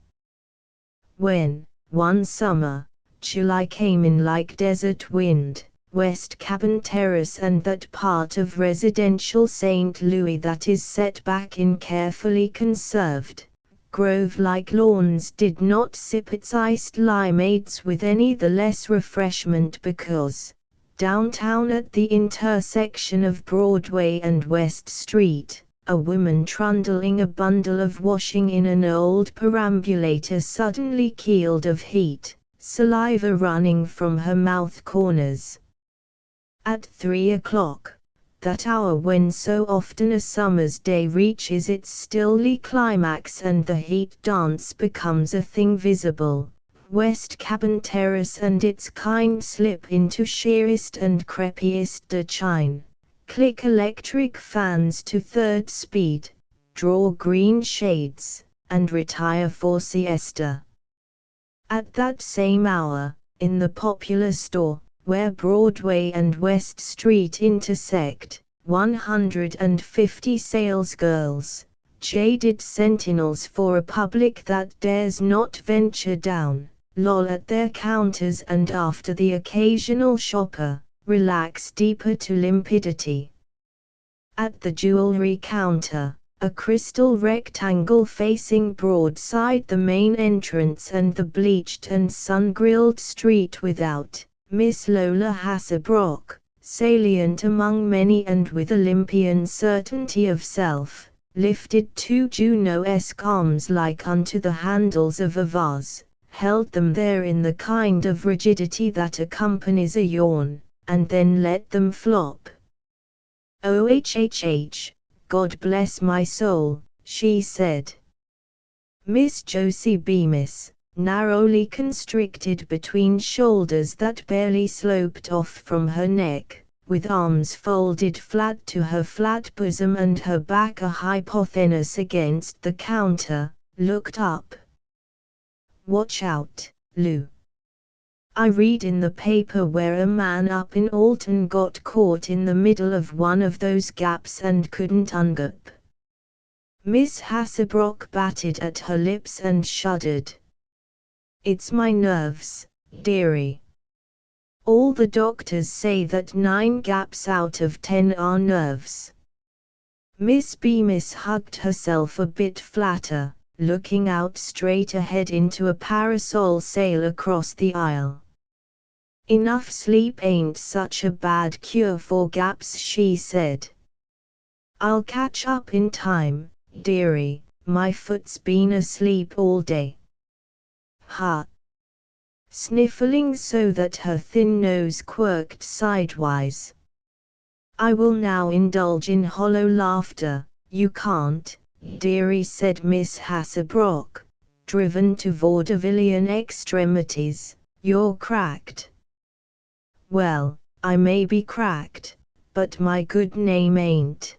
When, one summer, July came in like desert wind, West Cabin Terrace and that part of residential St. Louis that is set back in carefully conserved, grove-like lawns did not sip its iced limeades with any the less refreshment because, downtown at the intersection of Broadway and West Street, a woman trundling a bundle of washing in an old perambulator suddenly keeled of heat, saliva running from her mouth corners. At 3 o'clock, that hour when so often a summer's day reaches its stilly climax and the heat dance becomes a thing visible, West Cabin Terrace and its kind slip into sheerest and crepiest decline, click electric fans to third speed, draw green shades, and retire for siesta. At that same hour, in the popular store, where Broadway and West Street intersect, 150 salesgirls, jaded sentinels for a public that dares not venture down, loll at their counters and after the occasional shopper, relax deeper to limpidity. At the jewelry counter, a crystal rectangle facing broadside the main entrance and the bleached and sun-grilled street without, Miss Lola Hasselbrock, salient among many and with Olympian certainty of self, lifted two Juno-esque arms like unto the handles of a vase, held them there in the kind of rigidity that accompanies a yawn, and then let them flop. "Oh, God bless my soul," she said. Miss Josie Bemis, narrowly constricted between shoulders that barely sloped off from her neck, with arms folded flat to her flat bosom and her back a hypotenuse against the counter, looked up. "Watch out, Lou. I read in the paper where a man up in Alton got caught in the middle of one of those gaps and couldn't ungap." Miss Hasselbrock batted at her lips and shuddered. "It's my nerves, dearie. All the doctors say that 9 gaps out of 10 are nerves." Miss Bemis hugged herself a bit flatter, looking out straight ahead into a parasol sail across the aisle. "Enough sleep ain't such a bad cure for gaps," she said. "I'll catch up in time, dearie, my foot's been asleep all day." "Ha!" Sniffling so that her thin nose quirked sidewise. "I will now indulge in hollow laughter." "You can't, dearie," said Miss Hasselbrock, driven to vaudevillian extremities, "you're cracked." "Well, I may be cracked, but my good name ain't."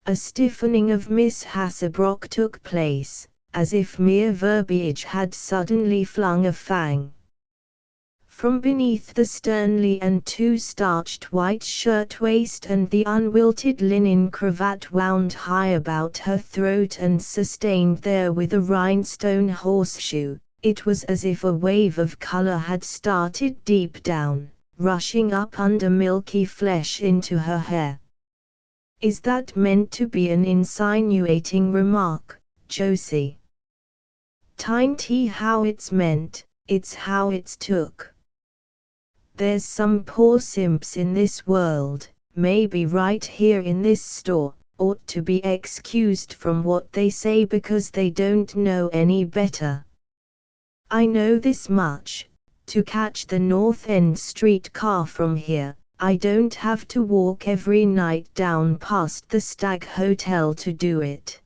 A stiffening of Miss Hasselbrock took place, as if mere verbiage had suddenly flung a fang. From beneath the sternly and too starched white shirtwaist and the unwilted linen cravat wound high about her throat and sustained there with a rhinestone horseshoe, it was as if a wave of color had started deep down, rushing up under milky flesh into her hair. "Is that meant to be an insinuating remark, Josie?" "'Tain't how it's meant, it's how it's took." There's some poor simps in this world, maybe right here in this store, ought to be excused from what they say because they don't know any better. I know this much, to catch the North End streetcar from here, I don't have to walk every night down past the Stag Hotel to do it.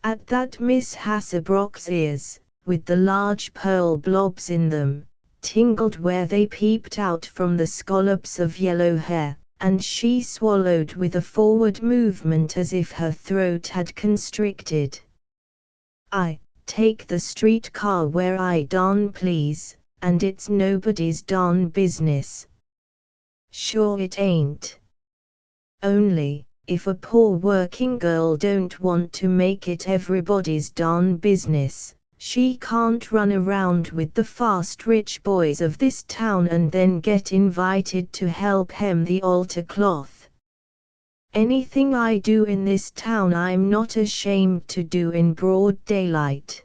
At that, Miss Hasselbrock's ears, with the large pearl blobs in them, tingled where they peeped out from the scallops of yellow hair, and she swallowed with a forward movement as if her throat had constricted. I take the streetcar where I darn please, and it's nobody's darn business. Sure it ain't. Only, if a poor working girl don't want to make it everybody's darn business, she can't run around with the fast rich boys of this town and then get invited to help hem the altar cloth. Anything I do in this town I'm not ashamed to do in broad daylight.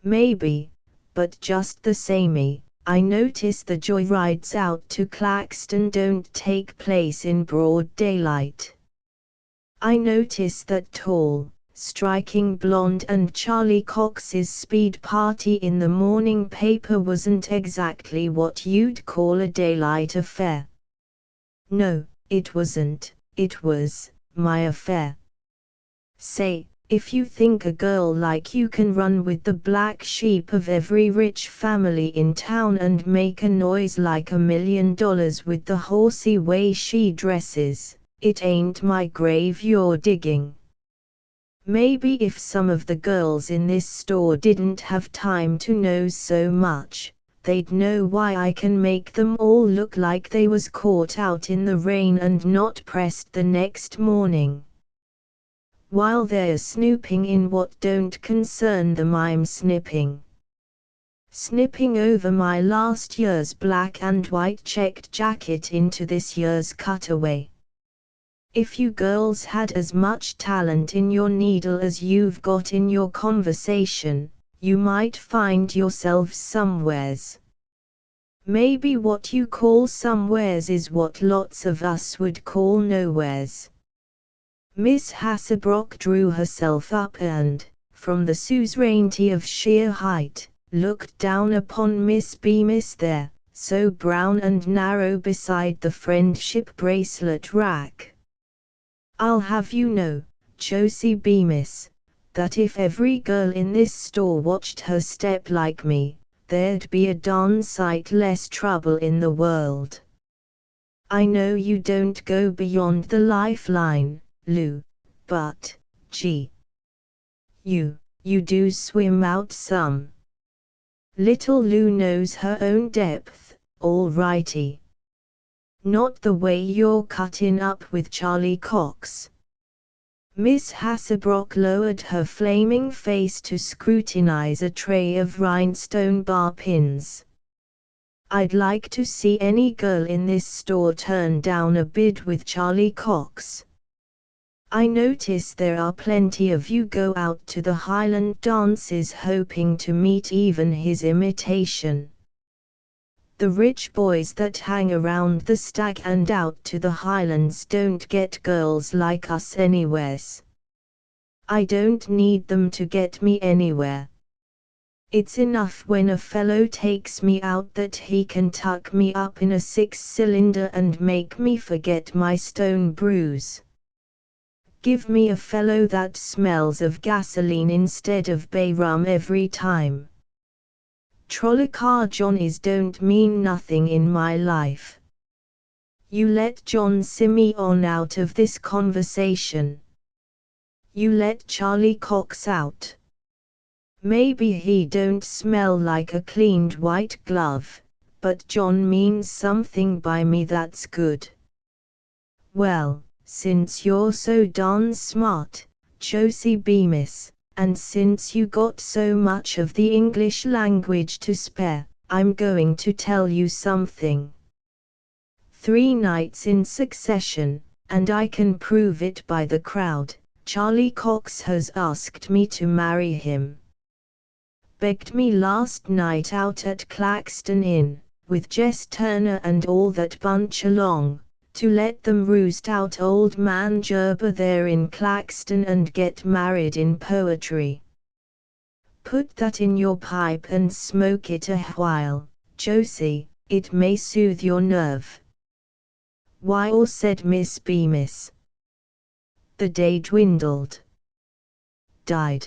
Maybe, but just the samey, I notice the joyrides out to Claxton don't take place in broad daylight. I notice that tall, striking blonde and Charlie Cox's speed party in the morning paper wasn't exactly what you'd call a daylight affair. No, it wasn't, it was my affair. Say, if you think a girl like you can run with the black sheep of every rich family in town and make a noise like $1 million with the horsey way she dresses, it ain't my grave you're digging. Maybe if some of the girls in this store didn't have time to know so much, they'd know why I can make them all look like they was caught out in the rain and not pressed the next morning. While they're snooping in what don't concern them, I'm snipping. Snipping over my last year's black and white checked jacket into this year's cutaway. If you girls had as much talent in your needle as you've got in your conversation, you might find yourselves somewheres. Maybe what you call somewheres is what lots of us would call nowheres. Miss Hasselbrock drew herself up and, from the suzerainty of sheer height, looked down upon Miss Bemis there, so brown and narrow beside the friendship bracelet rack. I'll have you know, Josie Bemis, that if every girl in this store watched her step like me, there'd be a darn sight less trouble in the world. I know you don't go beyond the lifeline, Lou, but, gee. You do swim out some. Little Lou knows her own depth, all righty. Not the way you're cutting up with Charlie Cox. Miss Hasselbrock lowered her flaming face to scrutinize a tray of rhinestone bar pins. I'd like to see any girl in this store turn down a bid with Charlie Cox. I notice there are plenty of you go out to the Highland dances hoping to meet even his imitation. The rich boys that hang around the Stag and out to the Highlands don't get girls like us anywheres. I don't need them to get me anywhere. It's enough when a fellow takes me out that he can tuck me up in a 6-cylinder and make me forget my stone bruise. Give me a fellow that smells of gasoline instead of bay rum every time. Trolley-car Johnnies don't mean nothing in my life. You let John Simeon out of this conversation. You let Charlie Cox out. Maybe he don't smell like a cleaned white glove, but John means something by me that's good. Well, since you're so darn smart, Josie Bemis, and since you got so much of the English language to spare, I'm going to tell you something. 3 nights in succession, and I can prove it by the crowd, Charlie Cox has asked me to marry him. Begged me last night out at Claxton Inn, with Jess Turner and all that bunch along, to let them roost out old man Gerber there in Claxton and get married in poetry. Put that in your pipe and smoke it a while, Josie, it may soothe your nerve. Why, or said Miss Bemis. The day dwindled. Died.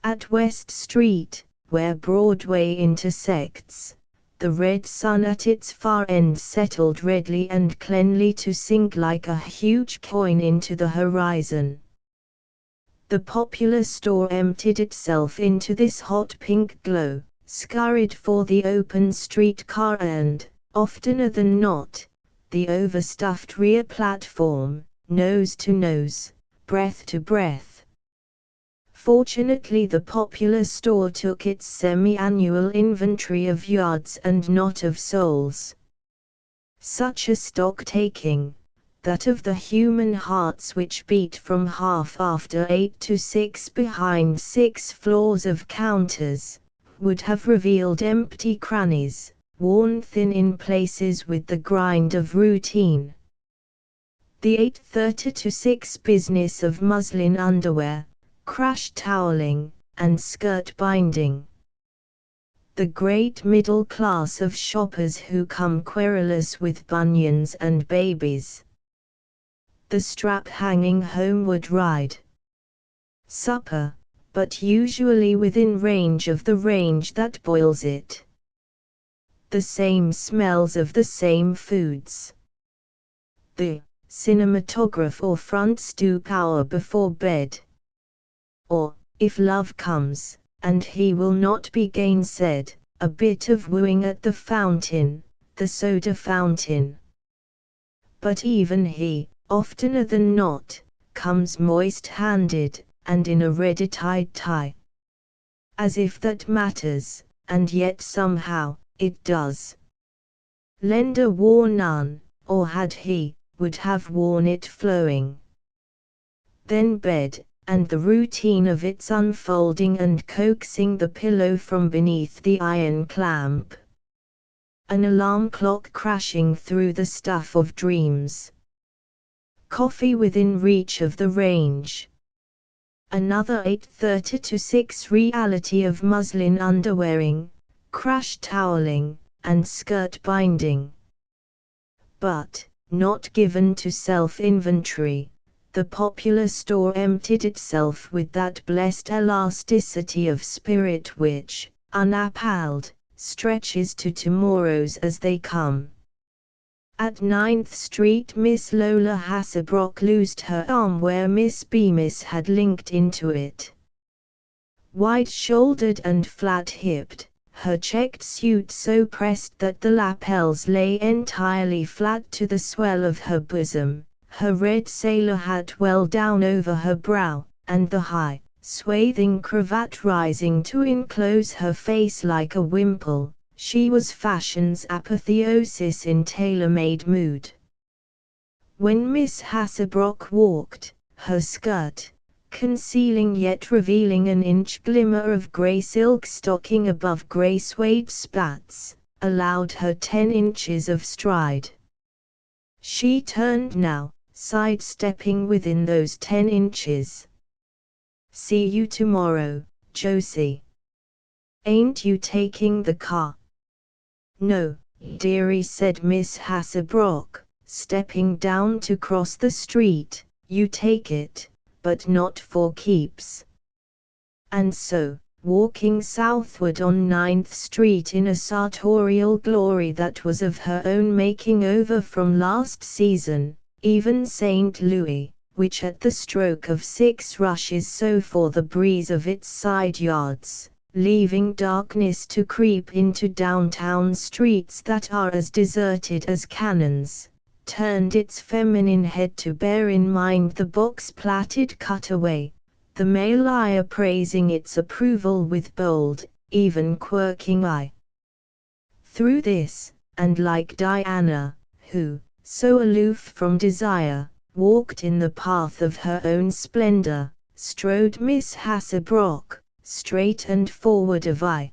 At West Street, where Broadway intersects, the red sun at its far end settled redly and cleanly to sink like a huge coin into the horizon. The Popular store emptied itself into this hot pink glow, scurried for the open streetcar and, oftener than not, the overstuffed rear platform, nose to nose, breath to breath. Fortunately, the Popular store took its semi-annual inventory of yards and not of souls. Such a stock-taking, that of the human hearts which beat from half after 8 to 6 behind 6 floors of counters, would have revealed empty crannies, worn thin in places with the grind of routine. The 8:30 to 6 business of muslin underwear, crash toweling, and skirt binding. The great middle class of shoppers who come querulous with bunions and babies. The strap-hanging homeward ride. Supper, but usually within range of the range that boils it. The same smells of the same foods. The cinematograph or front stoop hour before bed. Or, if love comes, and he will not be gainsaid, a bit of wooing at the fountain, the soda fountain. But even he, oftener than not, comes moist-handed, and in a red-tied tie. As if that matters, and yet somehow, it does. Lender wore none, or had he, would have worn it flowing. Then bed, and the routine of its unfolding and coaxing the pillow from beneath the iron clamp. An alarm clock crashing through the stuff of dreams. Coffee within reach of the range. Another 8:30 to 6 reality of muslin underwearing, crash toweling, and skirt binding. But, not given to self-inventory, the Popular store emptied itself with that blessed elasticity of spirit which, unappalled, stretches to tomorrows as they come. At 9th Street, Miss Lola Hasselbrook loosed her arm where Miss Bemis had linked into it. Wide-shouldered and flat-hipped, her checked suit so pressed that the lapels lay entirely flat to the swell of her bosom, her red sailor hat well down over her brow, and the high, swathing cravat rising to enclose her face like a wimple. She was fashion's apotheosis in tailor-made mood. When Miss Hasselbrook walked, her skirt, concealing yet revealing an inch glimmer of grey silk stocking above grey suede spats, allowed her 10 inches of stride. She turned now, sidestepping within those 10 inches. "See you tomorrow, Josie. Ain't you taking the car?" "No, dearie," said Miss Hasselbrook, stepping down to cross the street. "You take it, but not for keeps." And so, walking southward on 9th Street in a sartorial glory that was of her own making over from last season, even St. Louis, which at the stroke of 6 rushes so for the breeze of its side yards, leaving darkness to creep into downtown streets that are as deserted as cannons, turned its feminine head to bear in mind the box-platted cutaway, the male eye appraising its approval with bold, even quirking eye. Through this, and like Diana, who, so aloof from desire, walked in the path of her own splendor, strode Miss Hasselbrook, straight and forward of eye.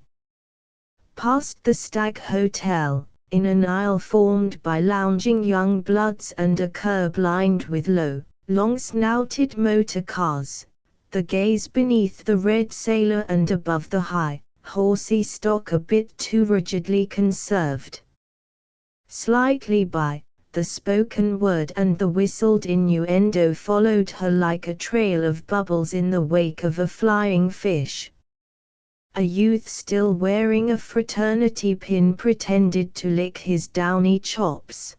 Past the Stag Hotel, in an aisle formed by lounging young bloods and a curb lined with low, long-snouted motor cars, the gaze beneath the red sailor and above the high, horsey stock a bit too rigidly conserved. Slightly by, the spoken word and the whistled innuendo followed her like a trail of bubbles in the wake of a flying fish. A youth still wearing a fraternity pin pretended to lick his downy chops.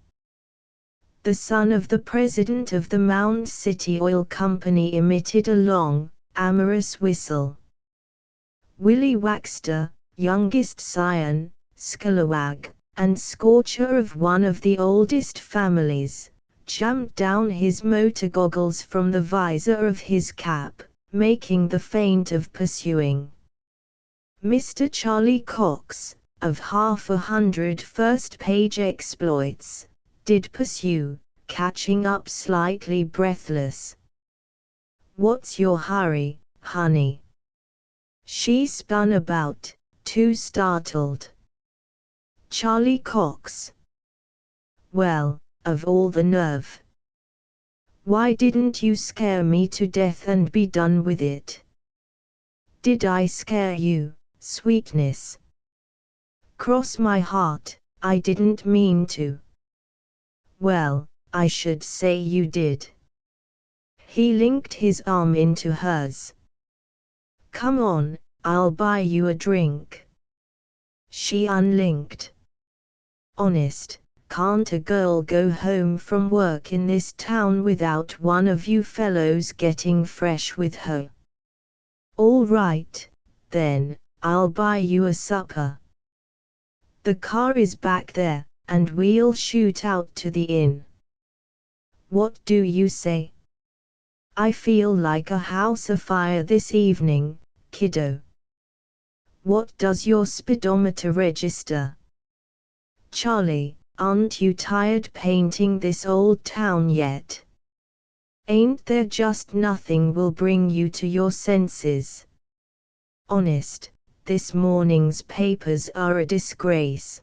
The son of the president of the Mound City Oil Company emitted a long, amorous whistle. Willie Waxter, youngest scion, scalawag, and scorcher of one of the oldest families, jammed down his motor goggles from the visor of his cap, making the feint of pursuing. Mr. Charlie Cox, of 100 first-page exploits, did pursue, catching up slightly breathless. "What's your hurry, honey?" She spun about, too startled. Charlie Cox. Well, of all the nerve. Why didn't you scare me to death and be done with it? Did I scare you, sweetness? Cross my heart, I didn't mean to. Well, I should say you did. He linked his arm into hers. Come on, I'll buy you a drink. She unlinked. Honest, can't a girl go home from work in this town without one of you fellows getting fresh with her? All right, then, I'll buy you a supper. The car is back there, and we'll shoot out to the inn. What do you say? I feel like a house afire this evening, kiddo. What does your speedometer register? Charlie, aren't you tired painting this old town yet? Ain't there just nothing will bring you to your senses? Honest, this morning's papers are a disgrace.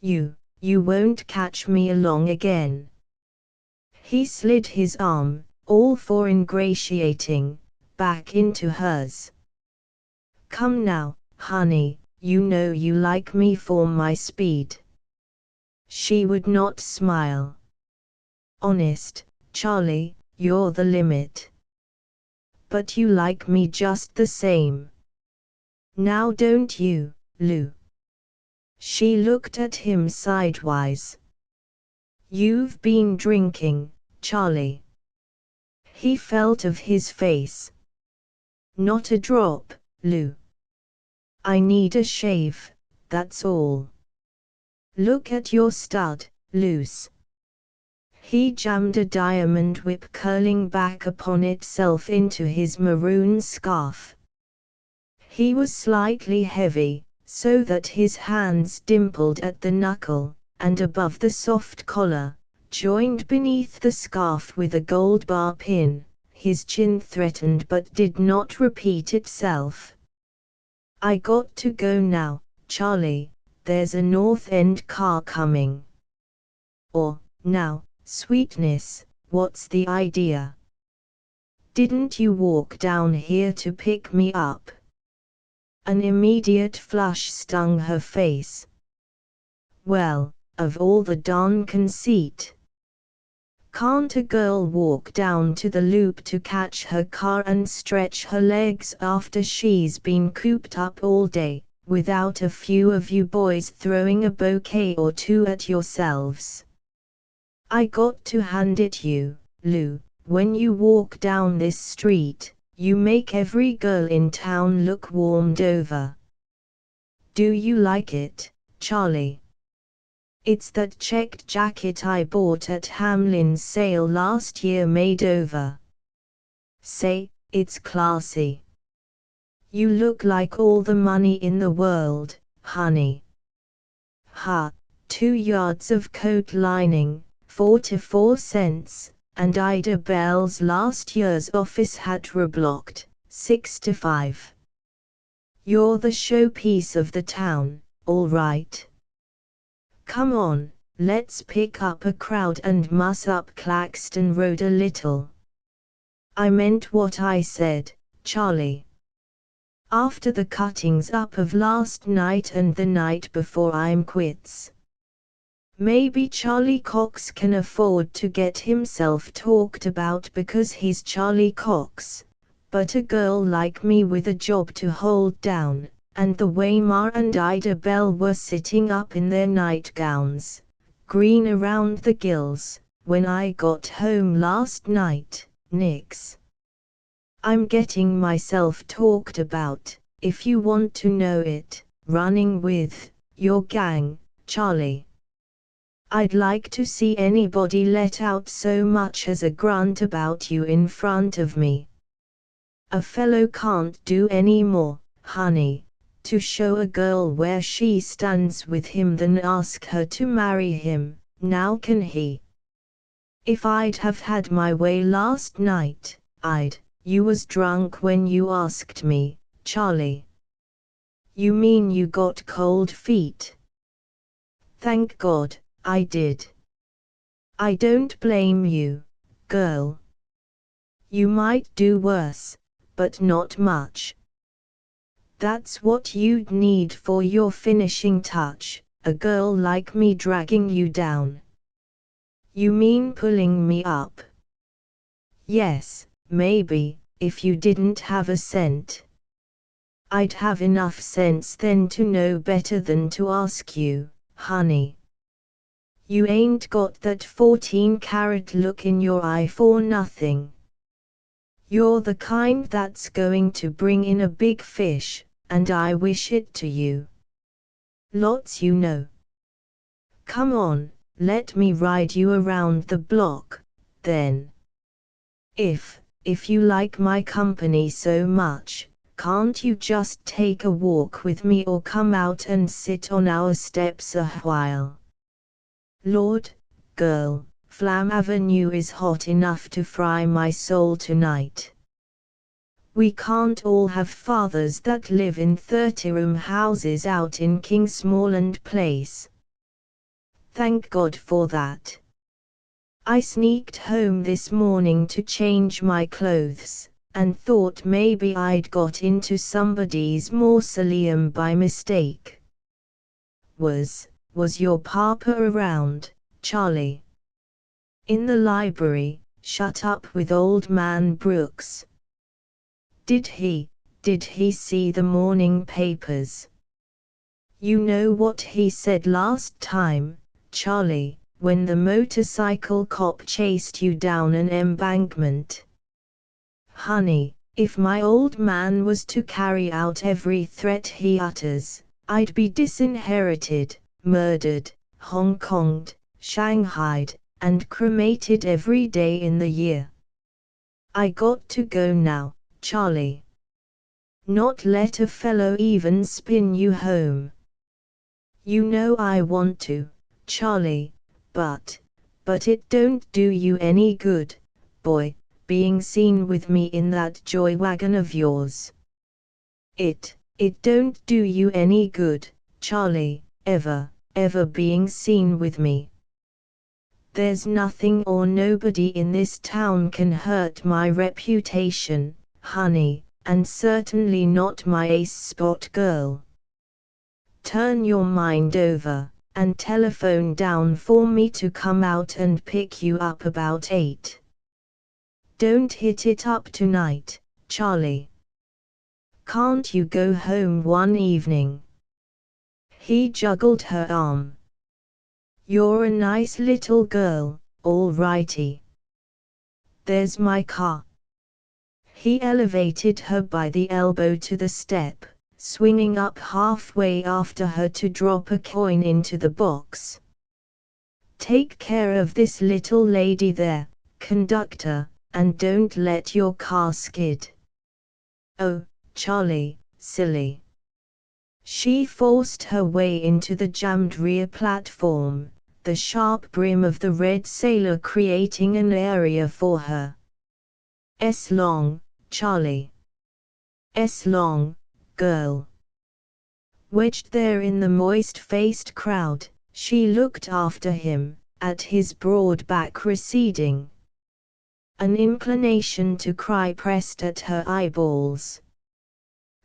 You won't catch me along again. He slid his arm, all for ingratiating, back into hers. Come now, honey, you know you like me for my speed. She would not smile. Honest, Charlie, you're the limit. But you like me just the same. Now don't you, Lou? She looked at him sidewise. You've been drinking, Charlie. He felt of his face. Not a drop, Lou. I need a shave, that's all. Look at your stud, Luce. He jammed a diamond whip curling back upon itself into his maroon scarf. He was slightly heavy, so that his hands dimpled at the knuckle, and above the soft collar, joined beneath the scarf with a gold bar pin, his chin threatened but did not repeat itself. I got to go now, Charlie, there's a North End car coming. Or, now, sweetness, what's the idea? Didn't you walk down here to pick me up? An immediate flush stung her face. Well, of all the darn conceit. Can't a girl walk down to the loop to catch her car and stretch her legs after she's been cooped up all day, without a few of you boys throwing a bouquet or two at yourselves? I got to hand it you, Lou, when you walk down this street, you make every girl in town look warmed over. Do you like it, Charlie? It's that checked jacket I bought at Hamlin's sale last year made over. Say, it's classy. You look like all the money in the world, honey. Ha, 2 yards of coat lining, 44 cents, and Ida Bell's last year's office hat reblocked, 6 to 5. You're the showpiece of the town, all right. Come on, let's pick up a crowd and muss up Claxton Road a little. I meant what I said, Charlie. After the cuttings up of last night and the night before I'm quits. Maybe Charlie Cox can afford to get himself talked about because he's Charlie Cox, but a girl like me with a job to hold down, and the way Ma and Ida Bell were sitting up in their nightgowns, green around the gills, when I got home last night, nix. I'm getting myself talked about, if you want to know it, running with your gang, Charlie. I'd like to see anybody let out so much as a grunt about you in front of me. A fellow can't do any more, honey, to show a girl where she stands with him than ask her to marry him, now can he? If I'd have had my way last night, you was drunk when you asked me, Charlie. You mean you got cold feet? Thank God, I did. I don't blame you, girl. You might do worse, but not much. That's what you'd need for your finishing touch, a girl like me dragging you down. You mean pulling me up? Yes, maybe, if you didn't have a cent. I'd have enough sense then to know better than to ask you, honey. You ain't got that 14-carat look in your eye for nothing. You're the kind that's going to bring in a big fish, and I wish it to you. Lots, you know. Come on, let me ride you around the block, then. If you like my company so much, can't you just take a walk with me or come out and sit on our steps a while? Lord, girl, Flam Avenue is hot enough to fry my soul tonight. We can't all have fathers that live in 30-room houses out in Kingsmoreland Place. Thank God for that. I sneaked home this morning to change my clothes, and thought maybe I'd got into somebody's mausoleum by mistake. Was your papa around, Charlie? In the library, shut up with old man Brooks. Did he see the morning papers? You know what he said last time, Charlie, when the motorcycle cop chased you down an embankment? Honey, if my old man was to carry out every threat he utters, I'd be disinherited, murdered, Hong Konged, Shanghaied, and cremated every day in the year. I got to go now, Charlie. Not let a fellow even spin you home. You know I want to, Charlie, but it don't do you any good, boy, being seen with me in that joy wagon of yours. It don't do you any good, Charlie, ever being seen with me. There's nothing or nobody in this town can hurt my reputation, honey, and certainly not my ace spot girl. Turn your mind over, and telephone down for me to come out and pick you up about 8. Don't hit it up tonight, Charlie. Can't you go home one evening? He juggled her arm. You're a nice little girl, all righty. There's my car. He elevated her by the elbow to the step, swinging up halfway after her to drop a coin into the box. Take care of this little lady there, conductor, and don't let your car skid. Oh, Charlie, silly. She forced her way into the jammed rear platform, the sharp brim of the red sailor creating an area for her. S long, Charlie. S long, girl. Wedged there in the moist-faced crowd, she looked after him, at his broad back receding. An inclination to cry pressed at her eyeballs.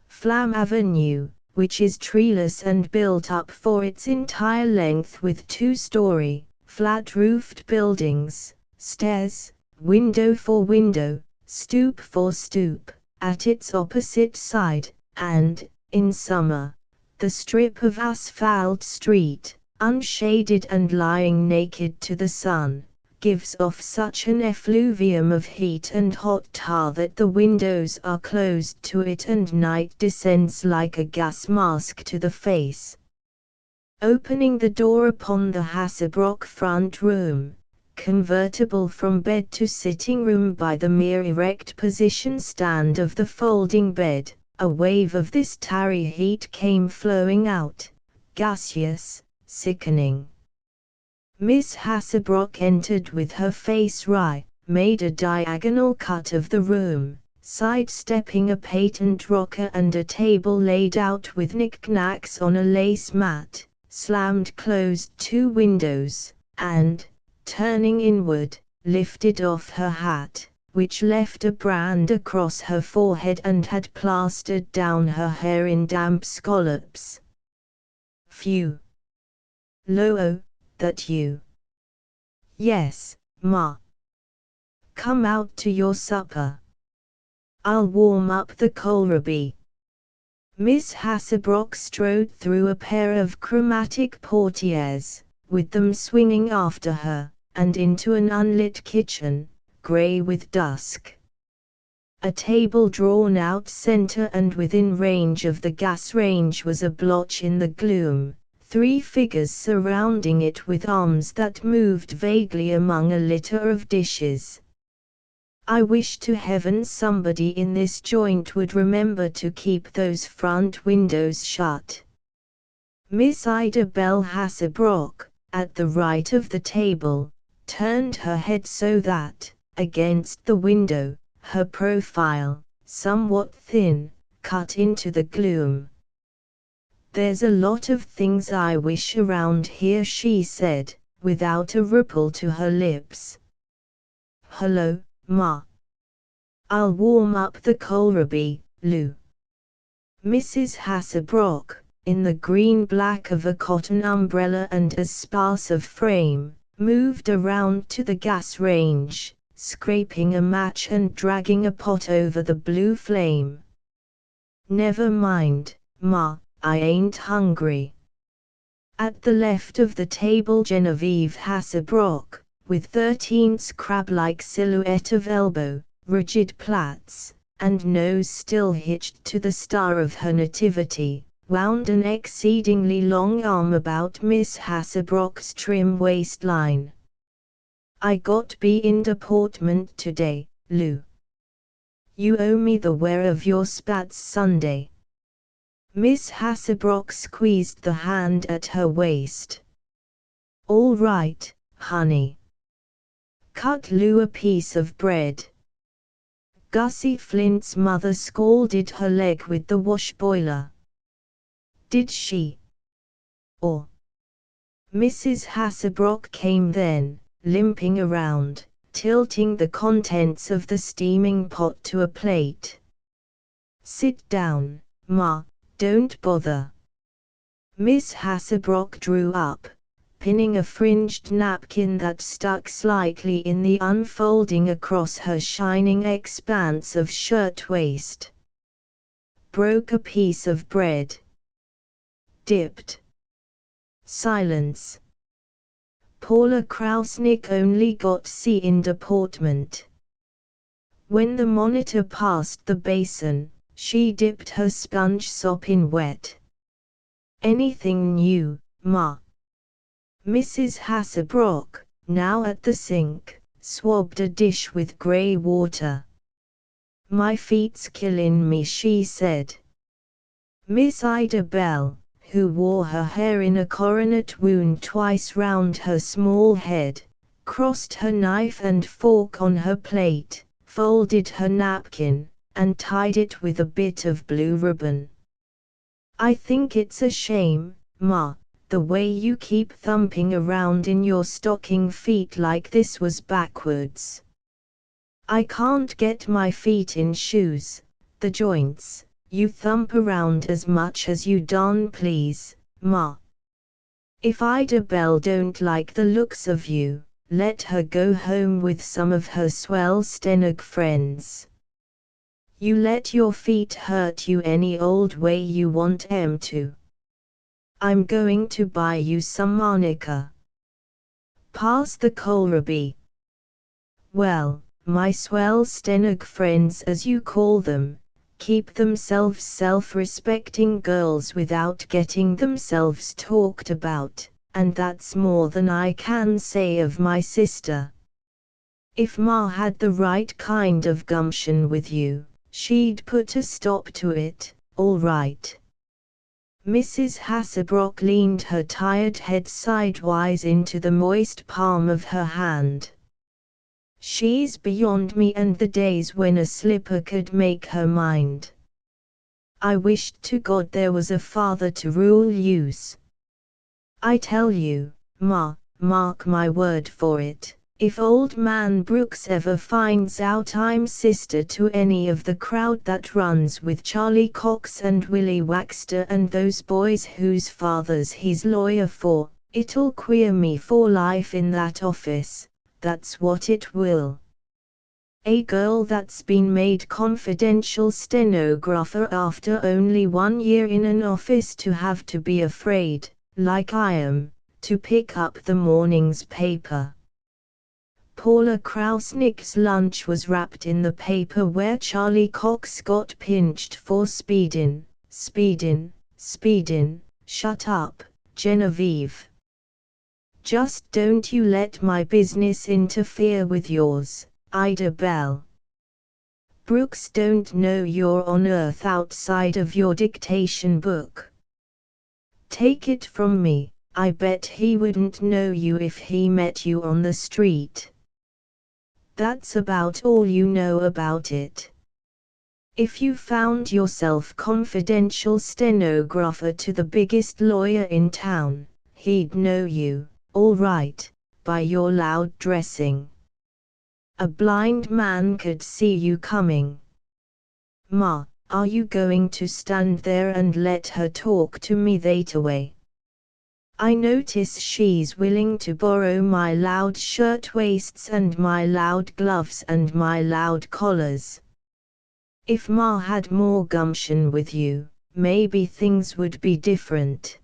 Flam Avenue, which is treeless and built up for its entire length with two-story, flat-roofed buildings, stairs, window for window, stoop for stoop, at its opposite side, and, in summer, the strip of asphalt street, unshaded and lying naked to the sun, gives off such an effluvium of heat and hot tar that the windows are closed to it and night descends like a gas mask to the face. Opening the door upon the Hasselbrock front room, convertible from bed to sitting room by the mere erect position stand of the folding bed, a wave of this tarry heat came flowing out, gaseous, sickening. Miss Hasselbrock entered with her face wry, made a diagonal cut of the room, sidestepping a patent rocker and a table laid out with knick-knacks on a lace mat, slammed closed two windows, and, turning inward, lifted off her hat, which left a brand across her forehead and had plastered down her hair in damp scallops. Phew! Lo, that you? Yes, Ma. Come out to your supper. I'll warm up the kohlrabi. Miss Hasselbrock strode through a pair of chromatic portieres, with them swinging after her, and into an unlit kitchen, grey with dusk. A table drawn out center and within range of the gas range was a blotch in the gloom, three figures surrounding it with arms that moved vaguely among a litter of dishes. I wish to heaven somebody in this joint would remember to keep those front windows shut. Miss Ida Bell Hasselbrock, at the right of the table, turned her head so that, against the window, her profile, somewhat thin, cut into the gloom. There's a lot of things I wish around here, she said, without a ripple to her lips. Hello, Ma. I'll warm up the kohlrabi, Lou. Mrs. Hasselbrock, in the green-black of a cotton umbrella and as sparse of frame, moved around to the gas range, scraping a match and dragging a pot over the blue flame. Never mind, Ma, I ain't hungry. At the left of the table Genevieve Hasselbrock, with 13's crab-like silhouette of elbow, rigid plaits, and nose still hitched to the star of her nativity, wound an exceedingly long arm about Miss Hasselbrock's trim waistline. I got be in deportment today, Lou. You owe me the wear of your spats Sunday. Miss Hasselbrock squeezed the hand at her waist. All right, honey. Cut Lou a piece of bread. Gussie Flint's mother scalded her leg with the wash boiler. Did she? Or? Mrs. Hasselbrock came then, limping around, tilting the contents of the steaming pot to a plate. Sit down, Ma, don't bother. Miss Hasselbrock drew up, pinning a fringed napkin that stuck slightly in the unfolding across her shining expanse of shirtwaist. Broke a piece of bread. Dipped. Silence. Paula Krausnick only got C in deportment. When the monitor passed the basin, she dipped her sponge sop in wet. Anything new, Ma? Mrs. Hasselbrock, now at the sink, swabbed a dish with grey water. My feet's killin' me, she said. Miss Ida Bell, who wore her hair in a coronet wound twice round her small head, crossed her knife and fork on her plate, folded her napkin, and tied it with a bit of blue ribbon. I think it's a shame, Ma, the way you keep thumping around in your stocking feet like this was backwards. I can't get my feet in shoes, the joints. You thump around as much as you darn please, Ma. If Ida Bell don't like the looks of you, let her go home with some of her swell stenog friends. You let your feet hurt you any old way you want 'em to. I'm going to buy you some arnica. Pass the kohlrabi. Well, my swell stenog friends as you call them, keep themselves self-respecting girls without getting themselves talked about, and that's more than I can say of my sister. If Ma had the right kind of gumption with you, she'd put a stop to it, all right. Mrs. Hasselbrook leaned her tired head sidewise into the moist palm of her hand. She's beyond me and the days when a slipper could make her mind. I wished to God there was a father to rule yous. I tell you, Ma, mark my word for it, if old man Brooks ever finds out I'm sister to any of the crowd that runs with Charlie Cox and Willie Waxter and those boys whose fathers he's lawyer for, it'll queer me for life in that office. That's what it will. A girl that's been made confidential stenographer after only 1 year in an office to have to be afraid, like I am, to pick up the morning's paper. Paula Krausnick's lunch was wrapped in the paper where Charlie Cox got pinched for speedin', shut up, Genevieve. Just don't you let my business interfere with yours, Ida Bell. Brooks don't know you're on earth outside of your dictation book. Take it from me, I bet he wouldn't know you if he met you on the street. That's about all you know about it. If you found yourself confidential stenographer to the biggest lawyer in town, he'd know you. All right, by your loud dressing. A blind man could see you coming. Ma, are you going to stand there and let her talk to me that way? I notice she's willing to borrow my loud shirtwaists and my loud gloves and my loud collars. If Ma had more gumption with you, maybe things would be different.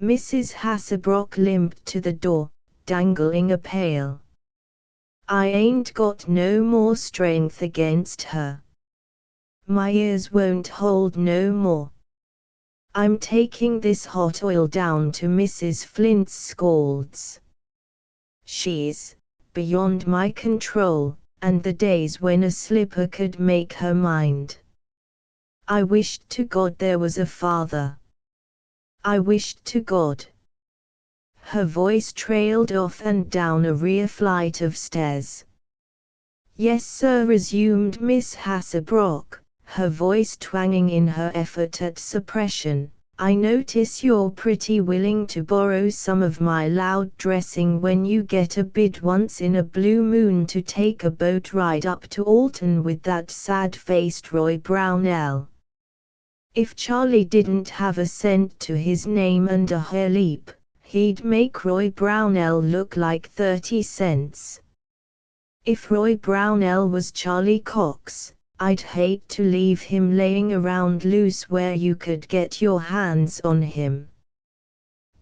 Mrs. Hasselbrook limped to the door, dangling a pail. I ain't got no more strength against her. My ears won't hold no more. I'm taking this hot oil down to Mrs. Flint's scalds. She's beyond my control, and the days when a slipper could make her mind. I wished to God there was a father. I wished to God. Her voice trailed off and down a rear flight of stairs. Yes sir, resumed Miss Hasselbrook, her voice twanging in her effort at suppression. I notice you're pretty willing to borrow some of my loud dressing when you get a bid once in a blue moon to take a boat ride up to Alton with that sad-faced Roy Brownell. If Charlie didn't have a cent to his name and a hair leap, he'd make Roy Brownell look like 30 cents. If Roy Brownell was Charlie Cox, I'd hate to leave him laying around loose where you could get your hands on him.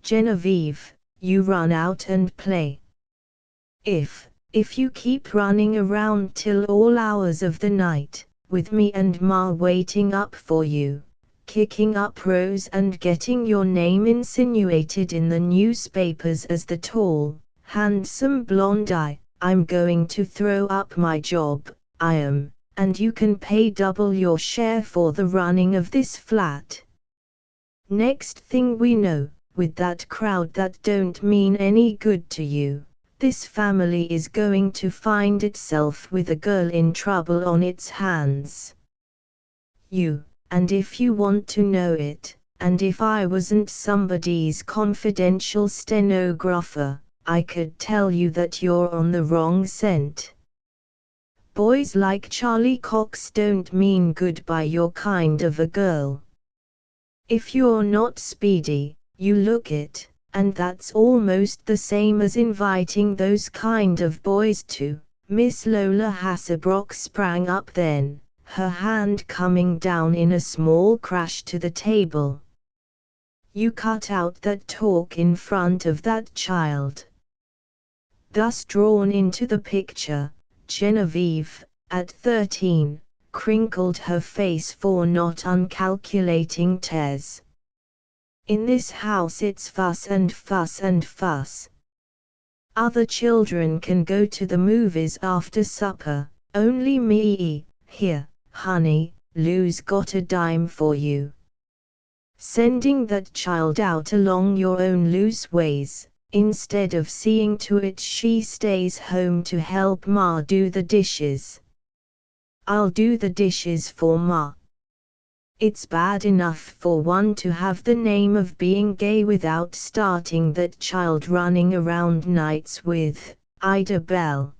Genevieve, you run out and play. If you keep running around till all hours of the night, with me and Ma waiting up for you, kicking up rows and getting your name insinuated in the newspapers as the tall, handsome blonde I'm going to throw up my job, I am, and you can pay double your share for the running of this flat. Next thing we know, with that crowd that don't mean any good to you, this family is going to find itself with a girl in trouble on its hands. And if you want to know it, and if I wasn't somebody's confidential stenographer, I could tell you that you're on the wrong scent. Boys like Charlie Cox don't mean good by your kind of a girl. If you're not speedy, you look it, and that's almost the same as inviting those kind of boys to. Miss Lola Hasselbrook sprang up then, her hand coming down in a small crash to the table. You cut out that talk in front of that child. Thus drawn into the picture, Genevieve, at 13, crinkled her face for not uncalculating tears. In this house it's fuss and fuss and fuss. Other children can go to the movies after supper, only me. Here, honey, Lou's got a dime for you. Sending that child out along your own loose ways, instead of seeing to it she stays home to help Ma do the dishes. I'll do the dishes for Ma. It's bad enough for one to have the name of being gay without starting that child running around nights with Ida Bell.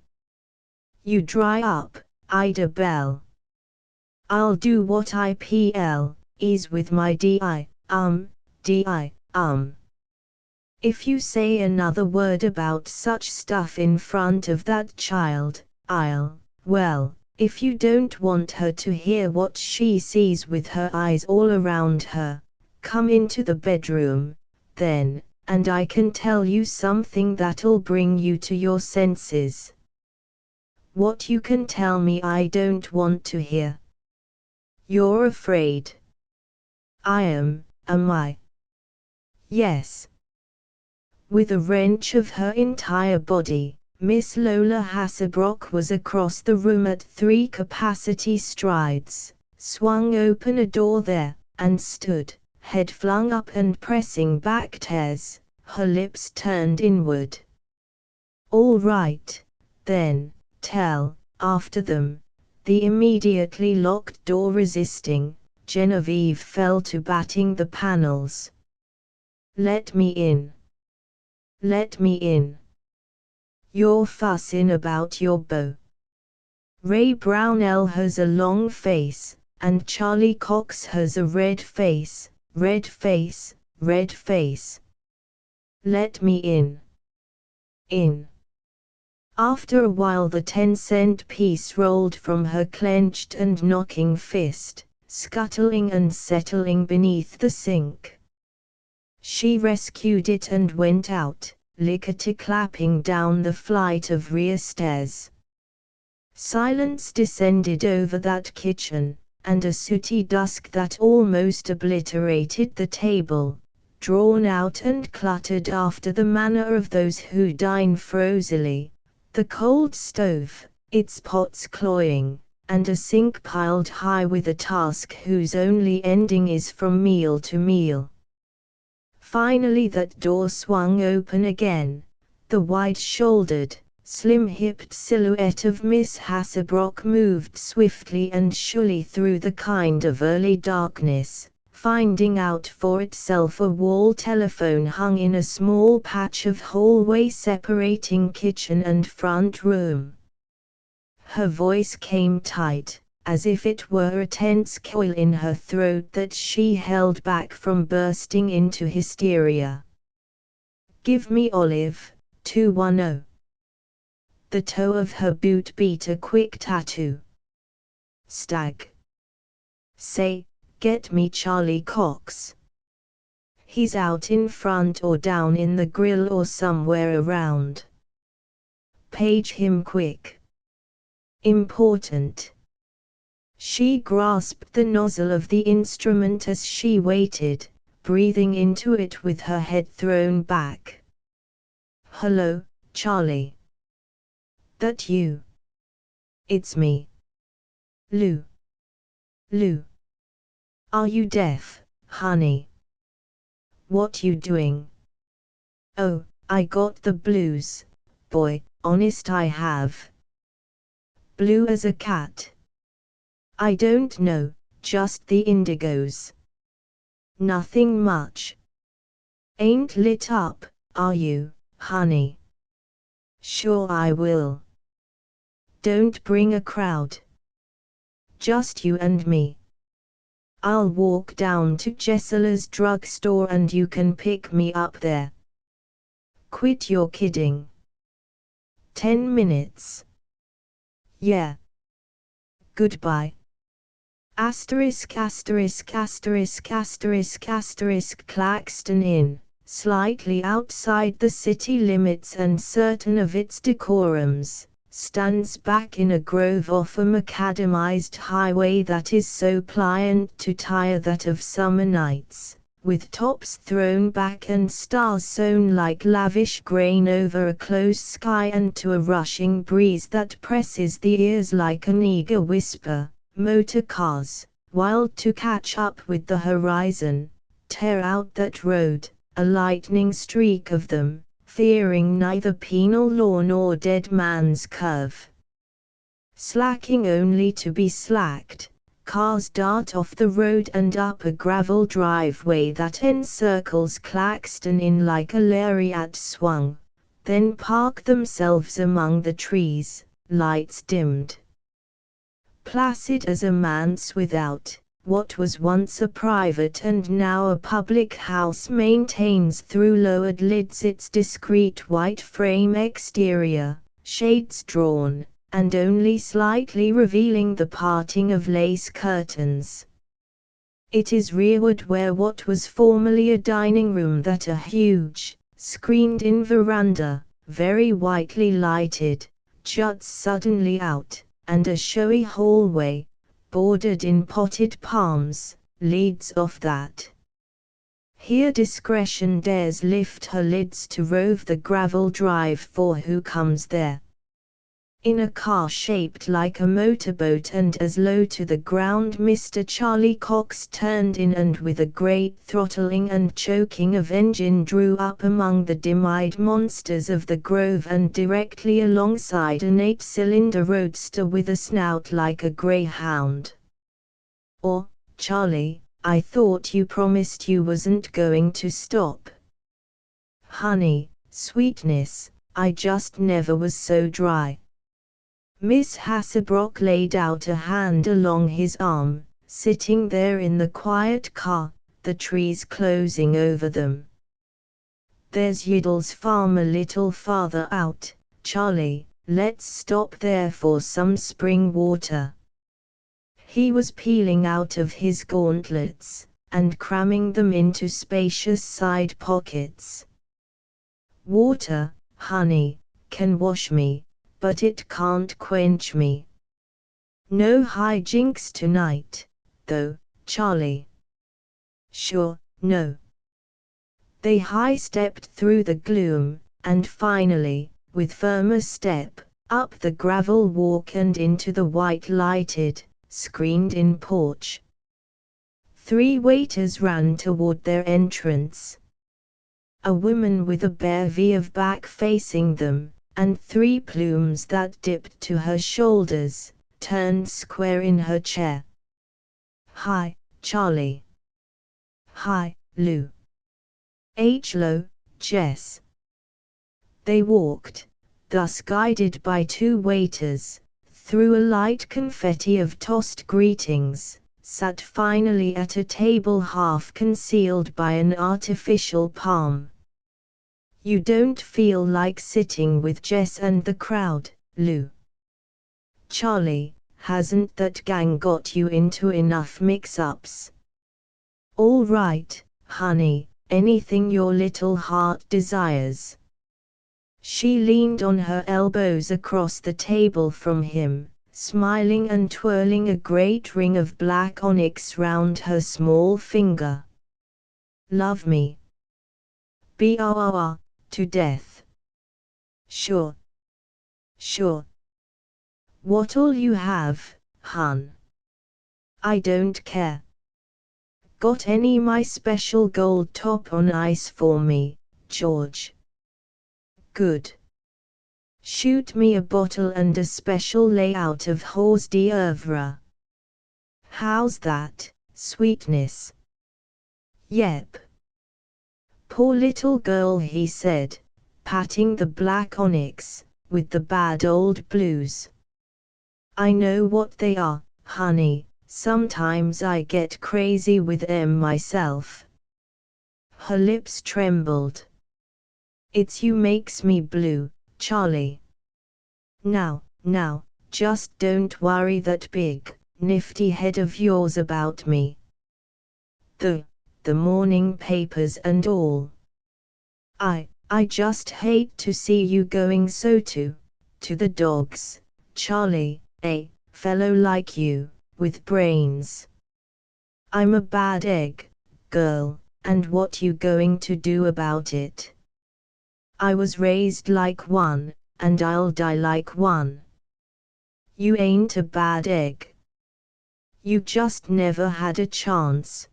You dry up, Ida Bell. I'll do what IPL is with my DI. If you say another word about such stuff in front of that child, well, if you don't want her to hear what she sees with her eyes all around her, come into the bedroom, then, and I can tell you something that'll bring you to your senses. What you can tell me I don't want to hear. You're afraid. I am I? Yes. With a wrench of her entire body, Miss Lola Hasselbrook was across the room at 3 capacity strides, swung open a door there, and stood, head flung up and pressing back tears, her lips turned inward. All right, then, tell, after them. The immediately locked door resisting, Genevieve fell to batting the panels. Let me in. Let me in. You're fussing about your beau. Ray Brownell has a long face, and Charlie Cox has a red face, red face, red face. Let me in. In. After a while the 10-cent piece rolled from her clenched and knocking fist, scuttling and settling beneath the sink. She rescued it and went out, lickety-clapping down the flight of rear stairs. Silence descended over that kitchen, and a sooty dusk that almost obliterated the table, drawn out and cluttered after the manner of those who dine frozily, the cold stove, its pots cloying, and a sink piled high with a task whose only ending is from meal to meal. Finally that door swung open again. The wide-shouldered, slim-hipped silhouette of Miss Hasselbrook moved swiftly and surely through the kind of early darkness, finding out for itself a wall telephone hung in a small patch of hallway separating kitchen and front room. Her voice came tight, as if it were a tense coil in her throat that she held back from bursting into hysteria. Give me Olive, 210. The toe of her boot beat a quick tattoo. Stag. Say, get me Charlie Cox. He's out in front or down in the grill or somewhere around. Page him quick. Important. She grasped the nozzle of the instrument as she waited, breathing into it with her head thrown back. Hello, Charlie. That you? It's me. Lou. Lou. Are you deaf, honey? What you doing? Oh, I got the blues, boy, honest I have. Blue as a cat. I don't know, just the indigos. Nothing much. Ain't lit up, are you, honey? Sure I will. Don't bring a crowd. Just you and me. I'll walk down to Jessela's drugstore and you can pick me up there. Quit your kidding. 10 minutes. Yeah. Goodbye. ********* Claxton Inn, slightly outside the city limits and certain of its decorums, stands back in a grove off a macadamized highway that is so pliant to tire that of summer nights, with tops thrown back and stars sown like lavish grain over a close sky and to a rushing breeze that presses the ears like an eager whisper. Motor cars, wild to catch up with the horizon, tear out that road, a lightning streak of them, fearing neither penal law nor dead man's curve. Slacking only to be slacked, cars dart off the road and up a gravel driveway that encircles Claxton Inn like a lariat swung, then park themselves among the trees, lights dimmed. Placid as a manse without, what was once a private and now a public house maintains through lowered lids its discreet white frame exterior, shades drawn, and only slightly revealing the parting of lace curtains. It is rearward where what was formerly a dining room that a huge, screened-in veranda, very whitely lighted, juts suddenly out, and a showy hallway, bordered in potted palms, leads off that. Here discretion dares lift her lids to rove the gravel drive, for who comes there? In a car shaped like a motorboat and as low to the ground, Mr. Charlie Cox turned in and with a great throttling and choking of engine drew up among the dim-eyed monsters of the grove and directly alongside an 8-cylinder roadster with a snout like a greyhound. "Oh, Charlie, I thought you promised you wasn't going to stop." "Honey, sweetness, I just never was so dry." Miss Hasselbrook laid out a hand along his arm, sitting there in the quiet car, the trees closing over them. "There's Yiddle's farm a little farther out, Charlie, let's stop there for some spring water." He was peeling out of his gauntlets, and cramming them into spacious side pockets. "Water, honey, can wash me, but it can't quench me. No hijinks tonight, though, Charlie." "Sure, no." They high-stepped through the gloom, and finally, with firmer step, up the gravel walk and into the white-lighted, screened-in porch. 3 waiters ran toward their entrance. A woman with a bare V of back facing them, and 3 plumes that dipped to her shoulders, turned square in her chair. "Hi, Charlie." "Hi, Lou." "Hello, Jess." They walked, thus guided by 2 waiters, through a light confetti of tossed greetings, sat finally at a table half concealed by an artificial palm. "You don't feel like sitting with Jess and the crowd, Lou?" "Charlie, hasn't that gang got you into enough mix-ups?" "All right, honey, anything your little heart desires." She leaned on her elbows across the table from him, smiling and twirling a great ring of black onyx round her small finger. "Love me?" "Brrr, to death." "Sure. Sure. What'll you have, hun?" "I don't care." "Got any my special gold top on ice for me, George?" "Good. Shoot me a bottle and a special layout of hors d'oeuvre." "How's that, sweetness?" Yep. Poor little girl, he said, patting the black onyx, with the bad old blues. I know what they are, honey, sometimes I get crazy with them myself. Her lips trembled. It's you makes me blue, Charlie. Now, just don't worry that big, nifty head of yours about me. The morning papers and all. I just hate to see you going so to the dogs, Charlie, a fellow like you, with brains. I'm a bad egg, girl, and what you going to do about it? I was raised like one, and I'll die like one. You ain't a bad egg. You just never had a chance.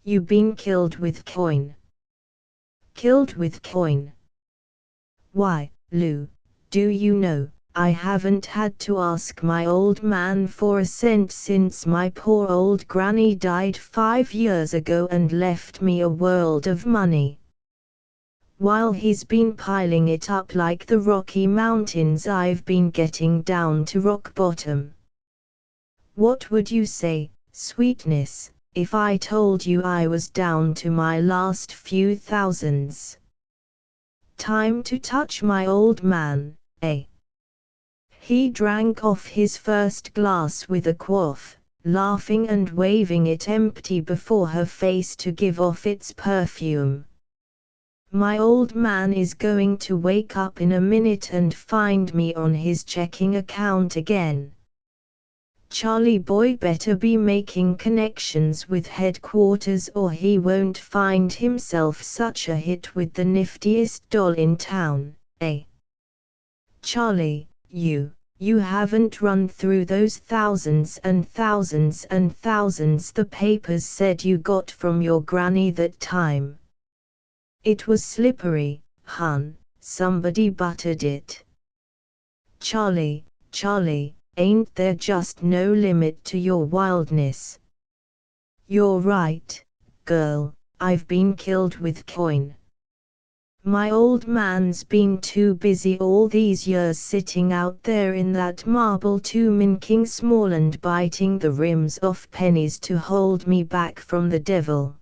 You been killed with coin. Killed with coin. Why, Lou, do you know, I haven't had to ask my old man for a cent since my poor old granny died 5 years ago and left me a world of money. While he's been piling it up like the Rocky Mountains, I've been getting down to rock bottom. What would you say, sweetness, if I told you I was down to my last few thousands? Time to touch my old man, eh? He drank off his first glass with a quaff, laughing and waving it empty before her face to give off its perfume. My old man is going to wake up in a minute and find me on his checking account again. Charlie boy better be making connections with headquarters or he won't find himself such a hit with the niftiest doll in town, eh? Charlie, you haven't run through those thousands and thousands and thousands the papers said you got from your granny that time. It was slippery, hun, somebody buttered it. Charlie, ain't there just no limit to your wildness? You're right, girl, I've been killed with coin. My old man's been too busy all these years sitting out there in that marble tomb in King Smallland biting the rims off pennies to hold me back from the devil.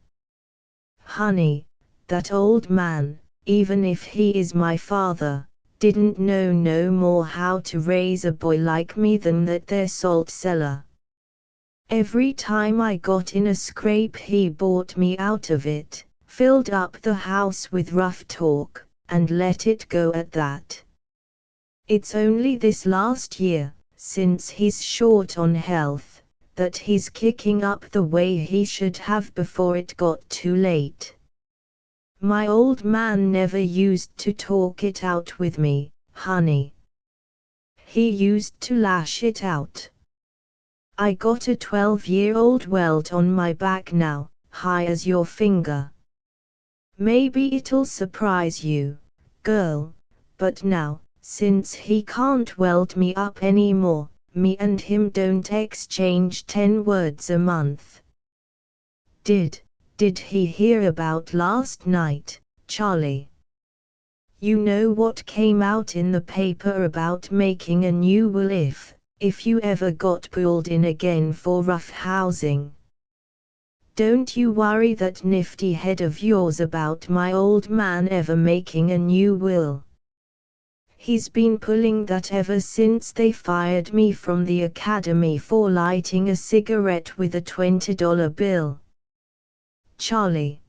Honey, that old man, even if he is my father, didn't know no more how to raise a boy like me than that there salt cellar. Every time I got in a scrape he bought me out of it, filled up the house with rough talk, and let it go at that. It's only this last year, since he's short on health, that he's kicking up the way he should have before it got too late. My old man never used to talk it out with me, honey. He used to lash it out. I got a 12-year-old welt on my back now, high as your finger. Maybe it'll surprise you, girl, but now, since he can't welt me up anymore, me and him don't exchange 10 words a month. Did he hear about last night, Charlie? You know what came out in the paper about making a new will if you ever got pulled in again for rough housing. Don't you worry that nifty head of yours about my old man ever making a new will. He's been pulling that ever since they fired me from the academy for lighting a cigarette with a $20 bill. Charlie.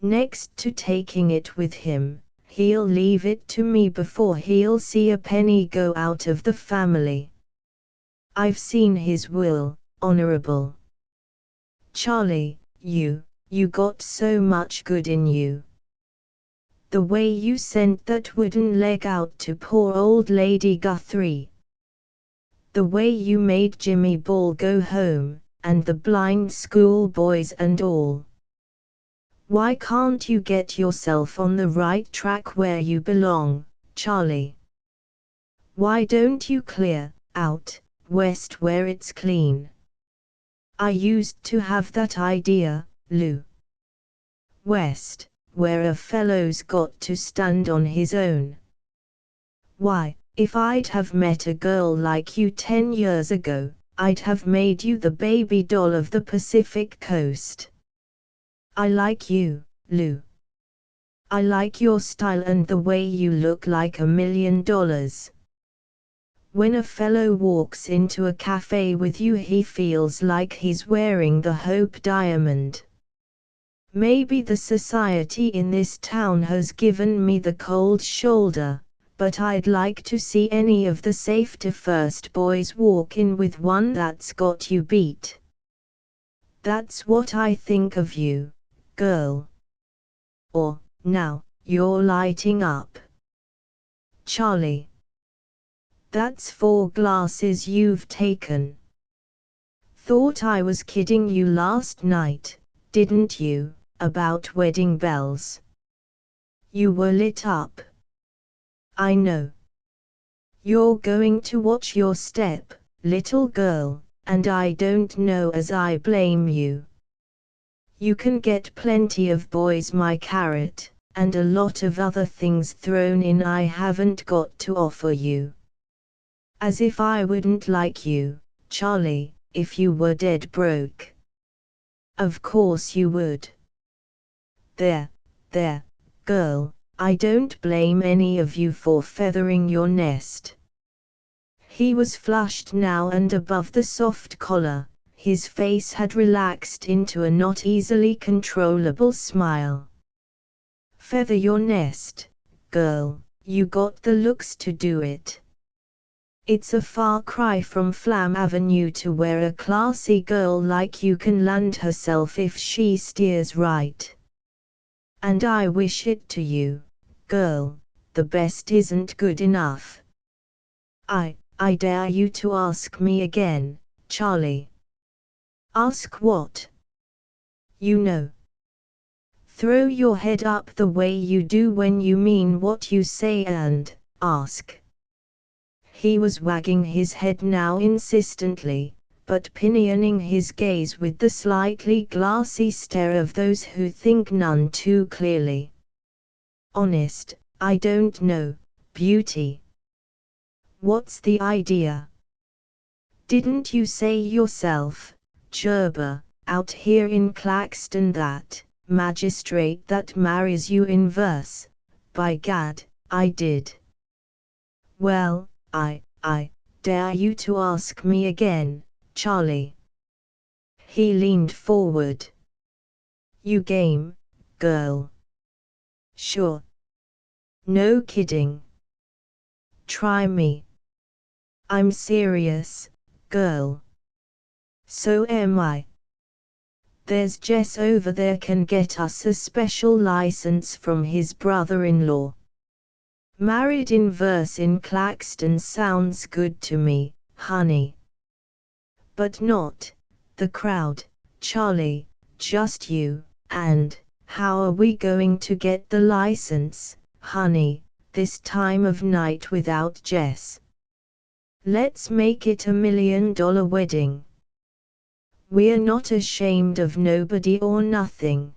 Next to taking it with him, he'll leave it to me before he'll see a penny go out of the family. I've seen his will, Honorable. Charlie, you got so much good in you. The way you sent that wooden leg out to poor old Lady Guthrie. The way you made Jimmy Ball go home, and the blind schoolboys and all. Why can't you get yourself on the right track where you belong, Charlie? Why don't you clear out west where it's clean? I used to have that idea, Lou, West, where a fellow's got to stand on his own. Why, if I'd have met a girl like you 10 years ago, I'd have made you the baby doll of the Pacific Coast. I like you, Lou. I like your style and the way you look like $1 million. When a fellow walks into a cafe with you, he feels like he's wearing the Hope Diamond. Maybe the society in this town has given me the cold shoulder, but I'd like to see any of the Safety First boys walk in with one that's got you beat. That's what I think of you, girl. Or, now, you're lighting up. Charlie. That's 4 glasses you've taken. Thought I was kidding you last night, didn't you, about wedding bells? You were lit up. I know. You're going to watch your step, little girl, and I don't know as I blame you. You can get plenty of boys, my carrot, and a lot of other things thrown in I haven't got to offer you. As if I wouldn't like you, Charlie, if you were dead broke. Of course you would. There, girl, I don't blame any of you for feathering your nest. He was flushed now, and above the soft collar, his face had relaxed into a not easily controllable smile. Feather your nest, girl, you got the looks to do it. It's a far cry from Flam Avenue to where a classy girl like you can land herself if she steers right. And I wish it to you, girl, the best isn't good enough. I dare you to ask me again, Charlie. Ask what? You know. Throw your head up the way you do when you mean what you say and ask. He was wagging his head now insistently, but pinioning his gaze with the slightly glassy stare of those who think none too clearly. Honest, I don't know, beauty. What's the idea? Didn't you say yourself, Gerber, out here in Claxton, that magistrate that marries you in verse? By gad, I did. Well, I dare you to ask me again, Charlie. He leaned forward. You game, girl? Sure. No kidding. Try me. I'm serious, girl. So am I. There's Jess over there can get us a special license from his brother-in-law. Married in verse in Claxton sounds good to me, honey. But not the crowd, Charlie, just you, and how are we going to get the license, honey, this time of night without Jess? Let's make it $1 million wedding. We're not ashamed of nobody or nothing.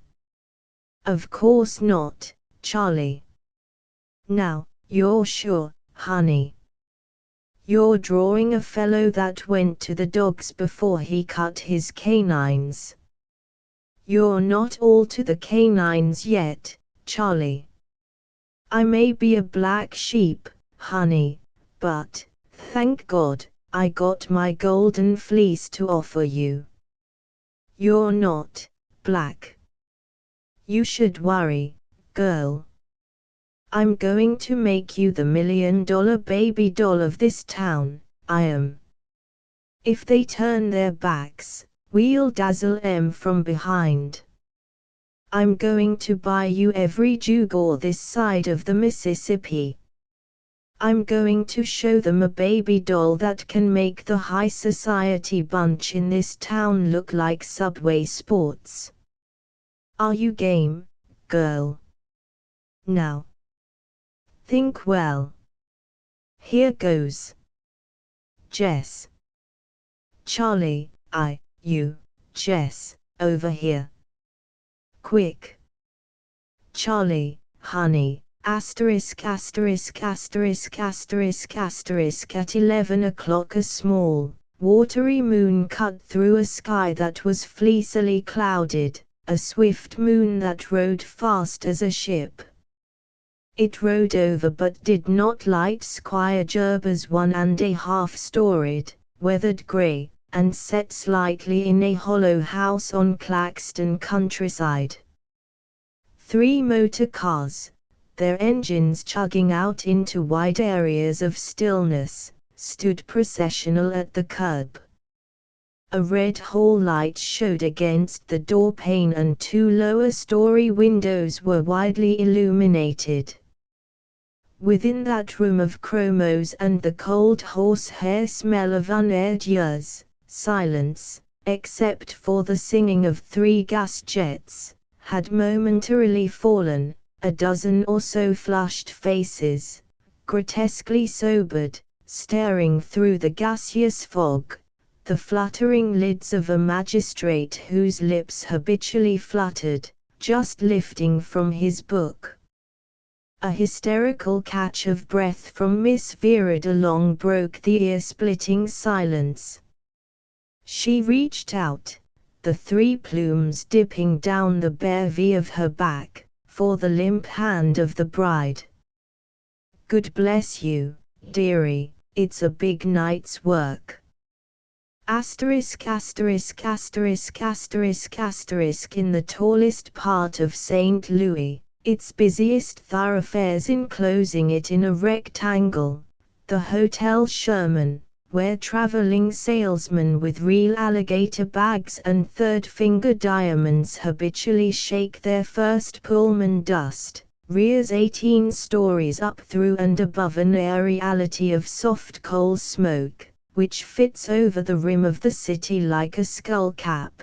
Of course not, Charlie. Now, you're sure, honey? You're drawing a fellow that went to the dogs before he cut his canines. You're not all to the canines yet, Charlie. I may be a black sheep, honey, but, thank God, I got my golden fleece to offer you. You're not black. You should worry, girl. I'm going to make you the $1 million baby doll of this town, I am. If they turn their backs, we'll dazzle 'em from behind. I'm going to buy you every gewgaw this side of the Mississippi. I'm going to show them a baby doll that can make the high society bunch in this town look like Subway sports. Are you game, girl? Now. Think well. Here goes. Jess. Charlie, you, Jess, over here. Quick. Charlie, honey, asterisk asterisk asterisk asterisk asterisk at 11 o'clock a small, watery moon cut through a sky that was fleecily clouded, a swift moon that rode fast as a ship. It rode over but did not light Squire Gerber's 1.5-storied, weathered grey, and set slightly in a hollow house on Claxton countryside. 3 motor cars, their engines chugging out into wide areas of stillness, stood processional at the curb. A red hall light showed against the door pane and 2 lower-story windows were widely illuminated. Within that room of chromos and the cold horsehair smell of unaired years, silence, except for the singing of 3 gas jets, had momentarily fallen. A dozen or so flushed faces, grotesquely sobered, staring through the gaseous fog, the fluttering lids of a magistrate whose lips habitually fluttered, just lifting from his book. A hysterical catch of breath from Miss Vera DeLong broke the ear-splitting silence. She reached out, the 3 plumes dipping down the bare V of her back, for the limp hand of the bride. "God bless you, dearie, it's a big night's work." Asterisk asterisk asterisk asterisk asterisk in the tallest part of St. Louis, its busiest thoroughfares enclosing it in a rectangle, the Hotel Sherman, where traveling salesmen with real alligator bags and third-finger diamonds habitually shake their first Pullman dust, rears 18 stories up through and above an aeriality of soft coal smoke, which fits over the rim of the city like a skull cap.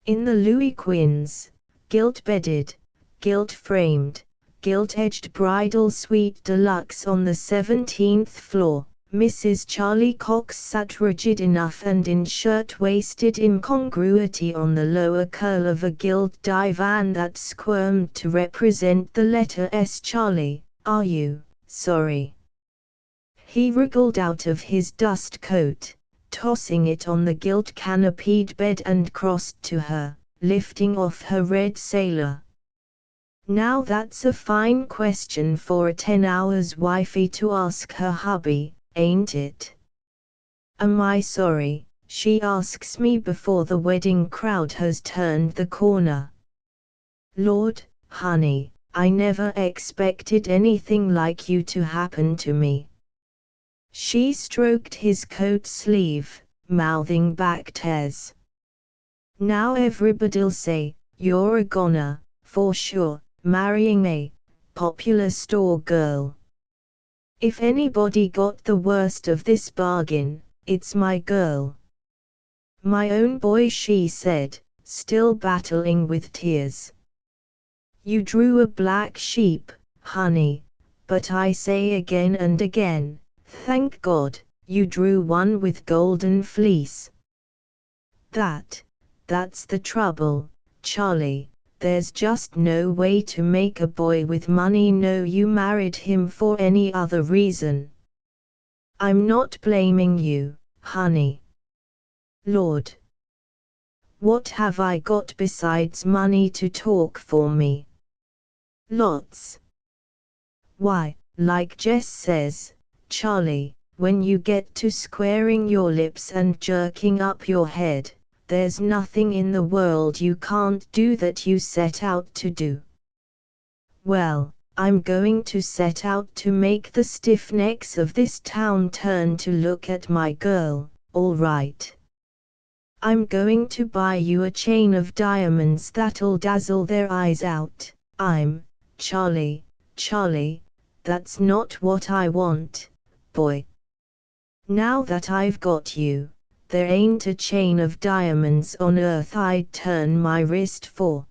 In the Louis Quinze, gilt-bedded, gilt-framed, gilt-edged bridal suite deluxe on the 17th floor, Mrs. Charlie Cox sat rigid enough and in shirt-waisted incongruity on the lower curl of a gilt divan that squirmed to represent the letter S. "Charlie, are you sorry?" He wriggled out of his dust coat, tossing it on the gilt-canopied bed and crossed to her, lifting off her red sailor. "Now that's a fine question for a 10-hours wifey to ask her hubby, ain't it? Am I sorry?" she asks me before the wedding crowd has turned the corner. "Lord, honey, I never expected anything like you to happen to me." She stroked his coat sleeve, mouthing back tears. "Now everybody'll say, you're a goner, for sure, marrying a popular store girl. If anybody got the worst of this bargain, it's my girl." "My own boy," she said, still battling with tears. "You drew a black sheep, honey, but I say again and again, thank God, you drew one with golden fleece. That's the trouble, Charlie. There's just no way to make a boy with money know you married him for any other reason. I'm not blaming you, honey. Lord, what have I got besides money to talk for me? Lots. Why, like Jess says, Charlie, when you get to squaring your lips and jerking up your head, there's nothing in the world you can't do that you set out to do. Well, I'm going to set out to make the stiff necks of this town turn to look at my girl, all right. I'm going to buy you a chain of diamonds that'll dazzle their eyes out. Charlie, that's not what I want, boy. Now that I've got you, there ain't a chain of diamonds on earth I'd turn my wrist for."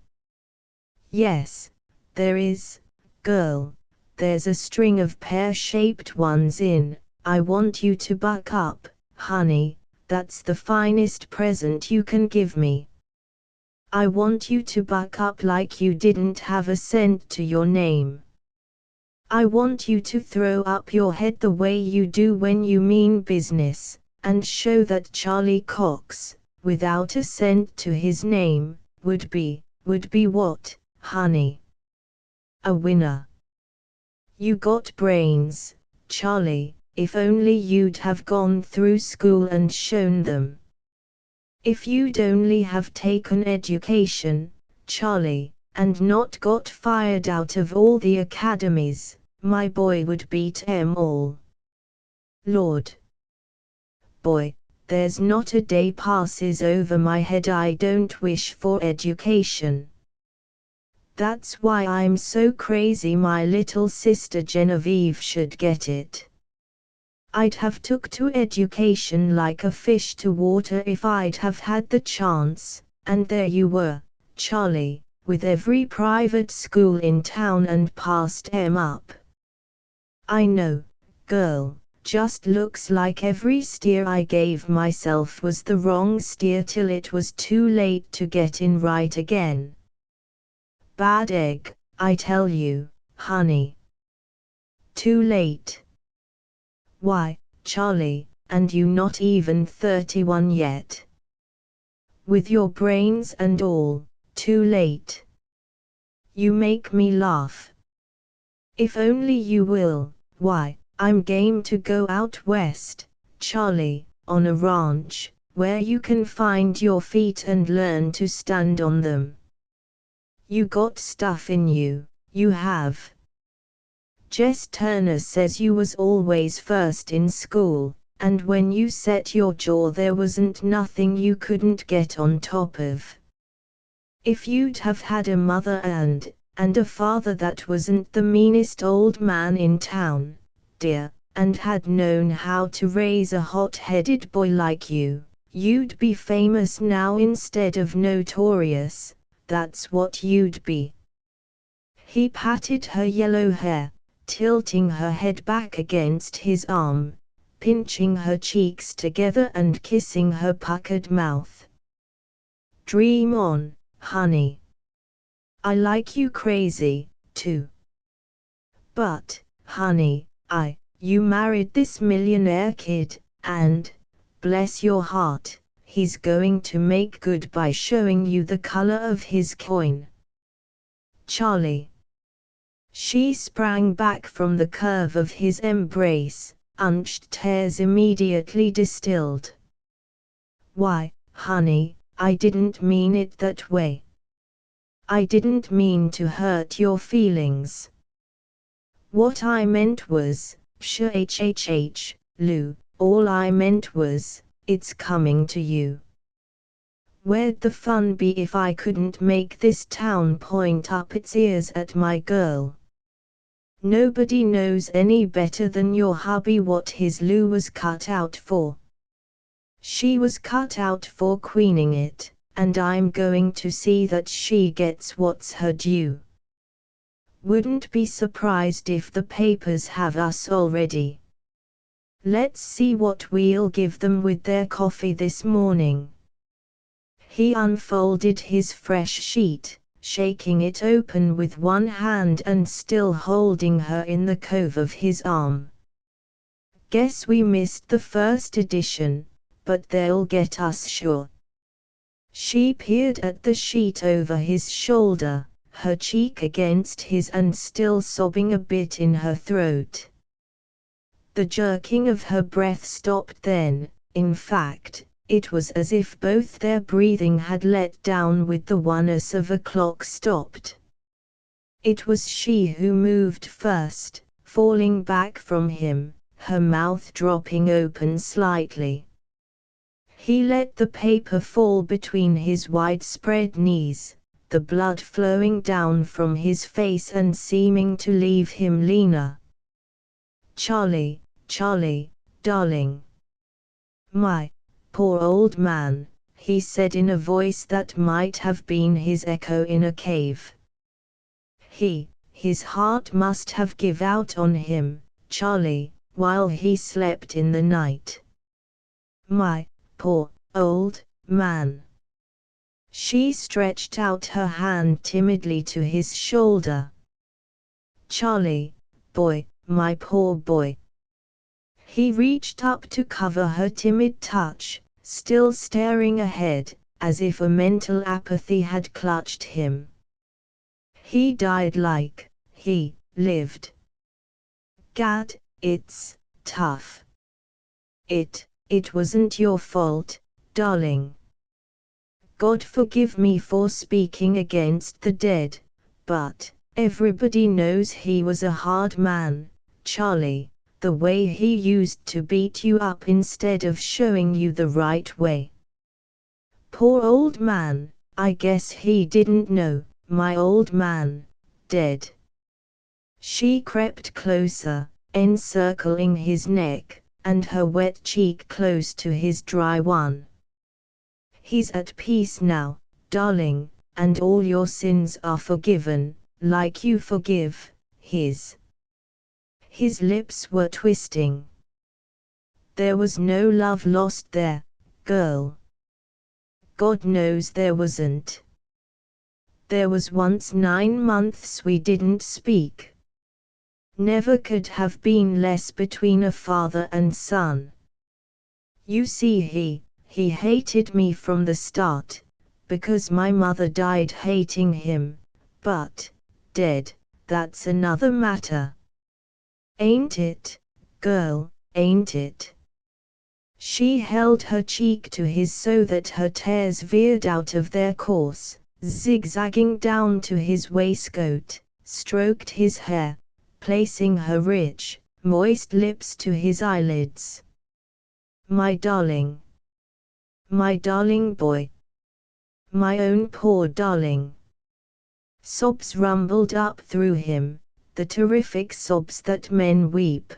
"Yes, there is, girl. There's a string of pear-shaped ones in. I want you to buck up, honey. That's the finest present you can give me." I want you to buck up like you didn't have a cent to your name. I want you to throw up your head the way you do when you mean business, and show that Charlie Cox, without a cent to his name, would be what, honey? A winner. You got brains, Charlie, if only you'd have gone through school and shown them. If you'd only have taken education, Charlie, and not got fired out of all the academies, my boy would beat 'em all. Lord. Boy, there's not a day passes over my head I don't wish for education. That's why I'm so crazy my little sister Genevieve should get it. I'd have took to education like a fish to water if I'd have had the chance, and there you were, Charlie, with every private school in town and passed 'em up. I know, girl, just looks like every steer I gave myself was the wrong steer till it was too late to get in right again. Bad egg, I tell you, honey. Too late. Why, Charlie, and you not even 31 yet. With your brains and all, too late. You make me laugh. If only you will, why, I'm game to go out west, Charlie, on a ranch, where you can find your feet and learn to stand on them. You got stuff in you, you have. Jess Turner says you was always first in school, and when you set your jaw there wasn't nothing you couldn't get on top of. If you'd have had a mother and a father that wasn't the meanest old man in town, dear, and had known how to raise a hot-headed boy like you, you'd be famous now instead of notorious, that's what you'd be. He patted her yellow hair, tilting her head back against his arm, pinching her cheeks together and kissing her puckered mouth. Dream on, honey. I like you crazy, too. But, honey, you married this millionaire kid, and, bless your heart, he's going to make good by showing you the color of his coin. Charlie. She sprang back from the curve of his embrace, unched tears immediately distilled. Why, honey, I didn't mean it that way. I didn't mean to hurt your feelings. What I meant was, Lou, all I meant was, it's coming to you. Where'd the fun be if I couldn't make this town point up its ears at my girl? Nobody knows any better than your hubby what his Lou was cut out for. She was cut out for queening it, and I'm going to see that she gets what's her due. Wouldn't be surprised if the papers have us already. Let's see what we'll give them with their coffee this morning. He unfolded his fresh sheet, shaking it open with one hand and still holding her in the cove of his arm. Guess we missed the first edition, but they'll get us sure. She peered at the sheet over his shoulder, her cheek against his and still sobbing a bit in her throat. The jerking of her breath stopped then, in fact, it was as if both their breathing had let down with the oneness of a clock stopped. It was she who moved first, falling back from him, her mouth dropping open slightly. He let the paper fall between his widespread knees, the blood flowing down from his face and seeming to leave him leaner. Charlie, Charlie, darling. My poor old man, he said in a voice that might have been his echo in a cave. His heart must have give out on him, Charlie, while he slept in the night. My poor old man. She stretched out her hand timidly to his shoulder. Charlie, boy, my poor boy. He reached up to cover her timid touch, still staring ahead, as if a mental apathy had clutched him. He died like he lived. Gad, it's tough. It wasn't your fault, darling. God forgive me for speaking against the dead, but everybody knows he was a hard man, Charlie, the way he used to beat you up instead of showing you the right way. Poor old man, I guess he didn't know, my old man, dead. She crept closer, encircling his neck, and her wet cheek close to his dry one. He's at peace now, darling, and all your sins are forgiven, like you forgive his. His lips were twisting. There was no love lost there, girl. God knows there wasn't. There was once 9 months we didn't speak. Never could have been less between a father and son. You see, he hated me from the start, because my mother died hating him, but, dead, that's another matter. Ain't it, girl, ain't it? She held her cheek to his so that her tears veered out of their course, zigzagging down to his waistcoat, stroked his hair, placing her rich, moist lips to his eyelids. My darling boy. My own poor darling. Sobs rumbled up through him, the terrific sobs that men weep.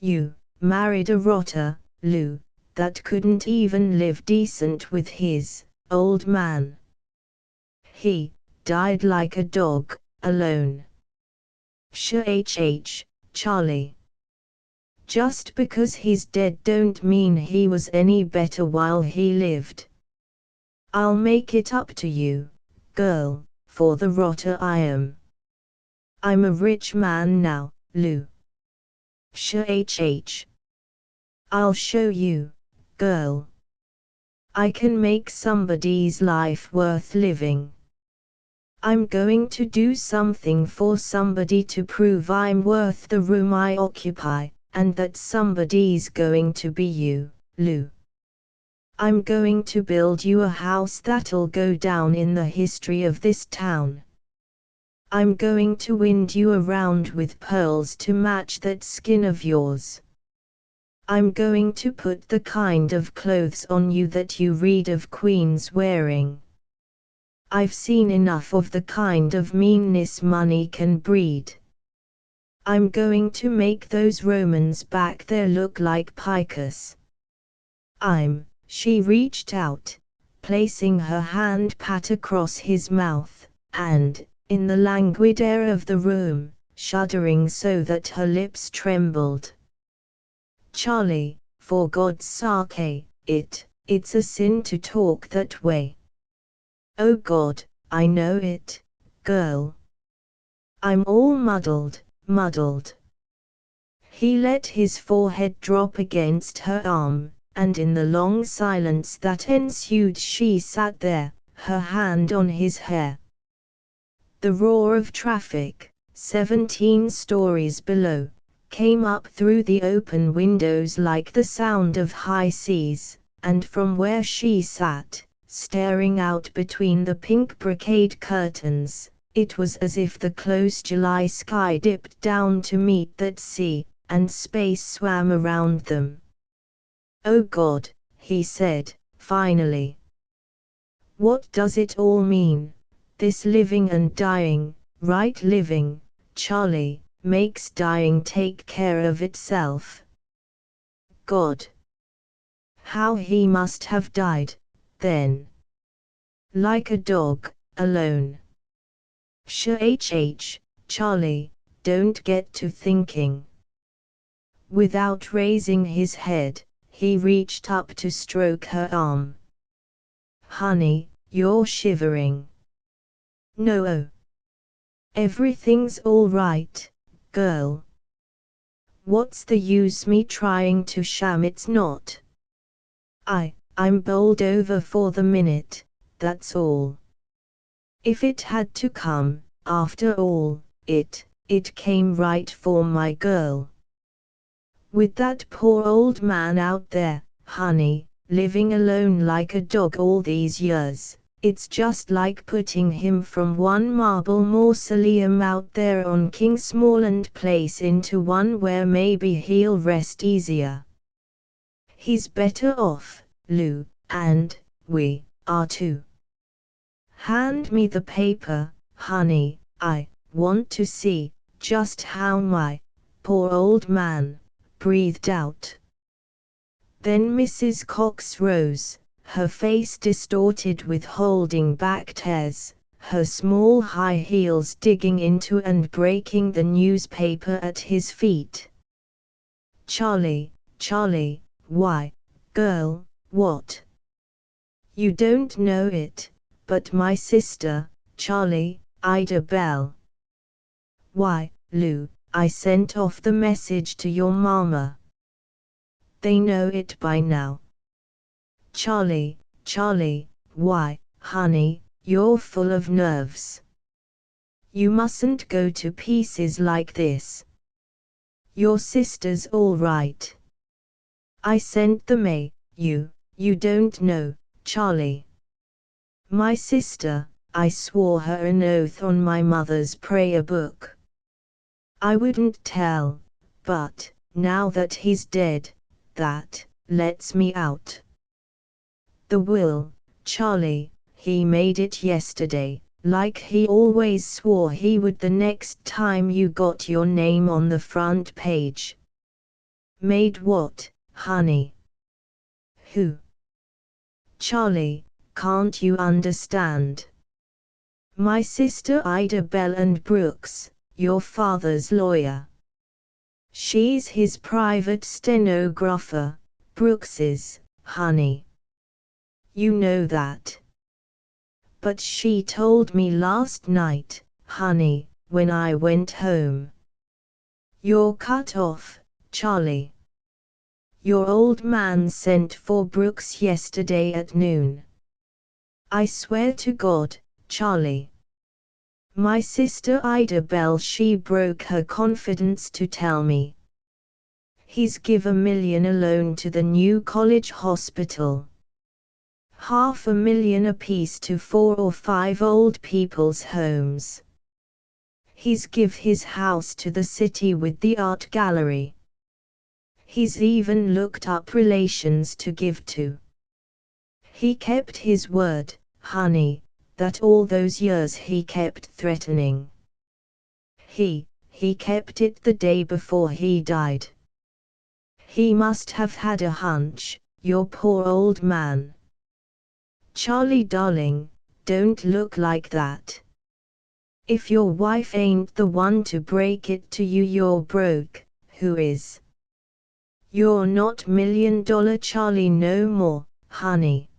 You married a rotter, Lou, that couldn't even live decent with his old man. He died like a dog, alone. Shh, Charlie. Just because he's dead don't mean he was any better while he lived. I'll make it up to you, girl, for the rotter I am. I'm a rich man now, Lou. Shh. I'll show you, girl. I can make somebody's life worth living. I'm going to do something for somebody to prove I'm worth the room I occupy, and that somebody's going to be you, Lou. I'm going to build you a house that'll go down in the history of this town. I'm going to wind you around with pearls to match that skin of yours. I'm going to put the kind of clothes on you that you read of queens wearing. I've seen enough of the kind of meanness money can breed. I'm going to make those Romans back there look like pikas. She reached out, placing her hand pat across his mouth, and, in the languid air of the room, shuddering so that her lips trembled. Charlie, for God's sake, it's a sin to talk that way. Oh God, I know it, girl. I'm all muddled. He let his forehead drop against her arm, and in the long silence that ensued she sat there, her hand on his hair. The roar of traffic, 17 stories below, came up through the open windows like the sound of high seas, and from where she sat, staring out between the pink brocade curtains, it was as if the close July sky dipped down to meet that sea, and space swam around them. Oh God, he said, finally. What does it all mean? This living and dying, right? Living, Charlie, makes dying take care of itself. God. How he must have died, then. Like a dog, alone. Shh, Charlie, don't get to thinking. Without raising his head, he reached up to stroke her arm. Honey, you're shivering. No. Everything's all right, girl. What's the use me trying to sham it's not? I'm bowled over for the minute, that's all. If it had to come, after all, it came right for my girl. With that poor old man out there, honey, living alone like a dog all these years, it's just like putting him from one marble mausoleum out there on Kingsmoreland Place into one where maybe he'll rest easier. He's better off, Lou, and we are too. Hand me the paper, honey, I want to see just how my poor old man breathed out. Then Mrs. Cox rose, her face distorted with holding back tears, her small high heels digging into and breaking the newspaper at his feet. Charlie, why, girl, what? You don't know it, but my sister, Charlie, Ida Bell. Why, Lou, I sent off the message to your mama. They know it by now. Charlie, why, honey, you're full of nerves. You mustn't go to pieces like this. Your sister's all right. I sent them you don't know, Charlie. My sister, I swore her an oath on my mother's prayer book. I wouldn't tell, but, now that he's dead, that lets me out. The will, Charlie, he made it yesterday, like he always swore he would the next time you got your name on the front page. Made what, honey? Who? Charlie, can't you understand? My sister Ida Bell and Brooks, your father's lawyer. She's his private stenographer, Brooks's, honey. You know that. But she told me last night, honey, when I went home. You're cut off, Charlie. Your old man sent for Brooks yesterday at noon. I swear to God, Charlie. My sister Ida Bell, she broke her confidence to tell me. He's give $1 million alone to the new college hospital. $500,000 apiece to 4 or 5 old people's homes. He's give his house to the city with the art gallery. He's even looked up relations to give to. He kept his word, honey, that all those years he kept threatening. He kept it the day before he died. He must have had a hunch, your poor old man. Charlie darling, don't look like that. If your wife ain't the one to break it to you you're broke, who is? You're not $1 million Charlie no more, honey.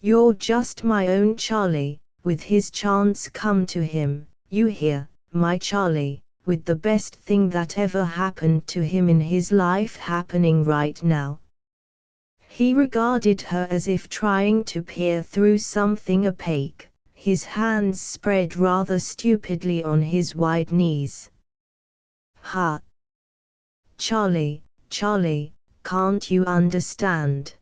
You're just my own Charlie, with his chance come to him, you hear, my Charlie, with the best thing that ever happened to him in his life happening right now. He regarded her as if trying to peer through something opaque, his hands spread rather stupidly on his wide knees. Ha! Charlie, can't you understand?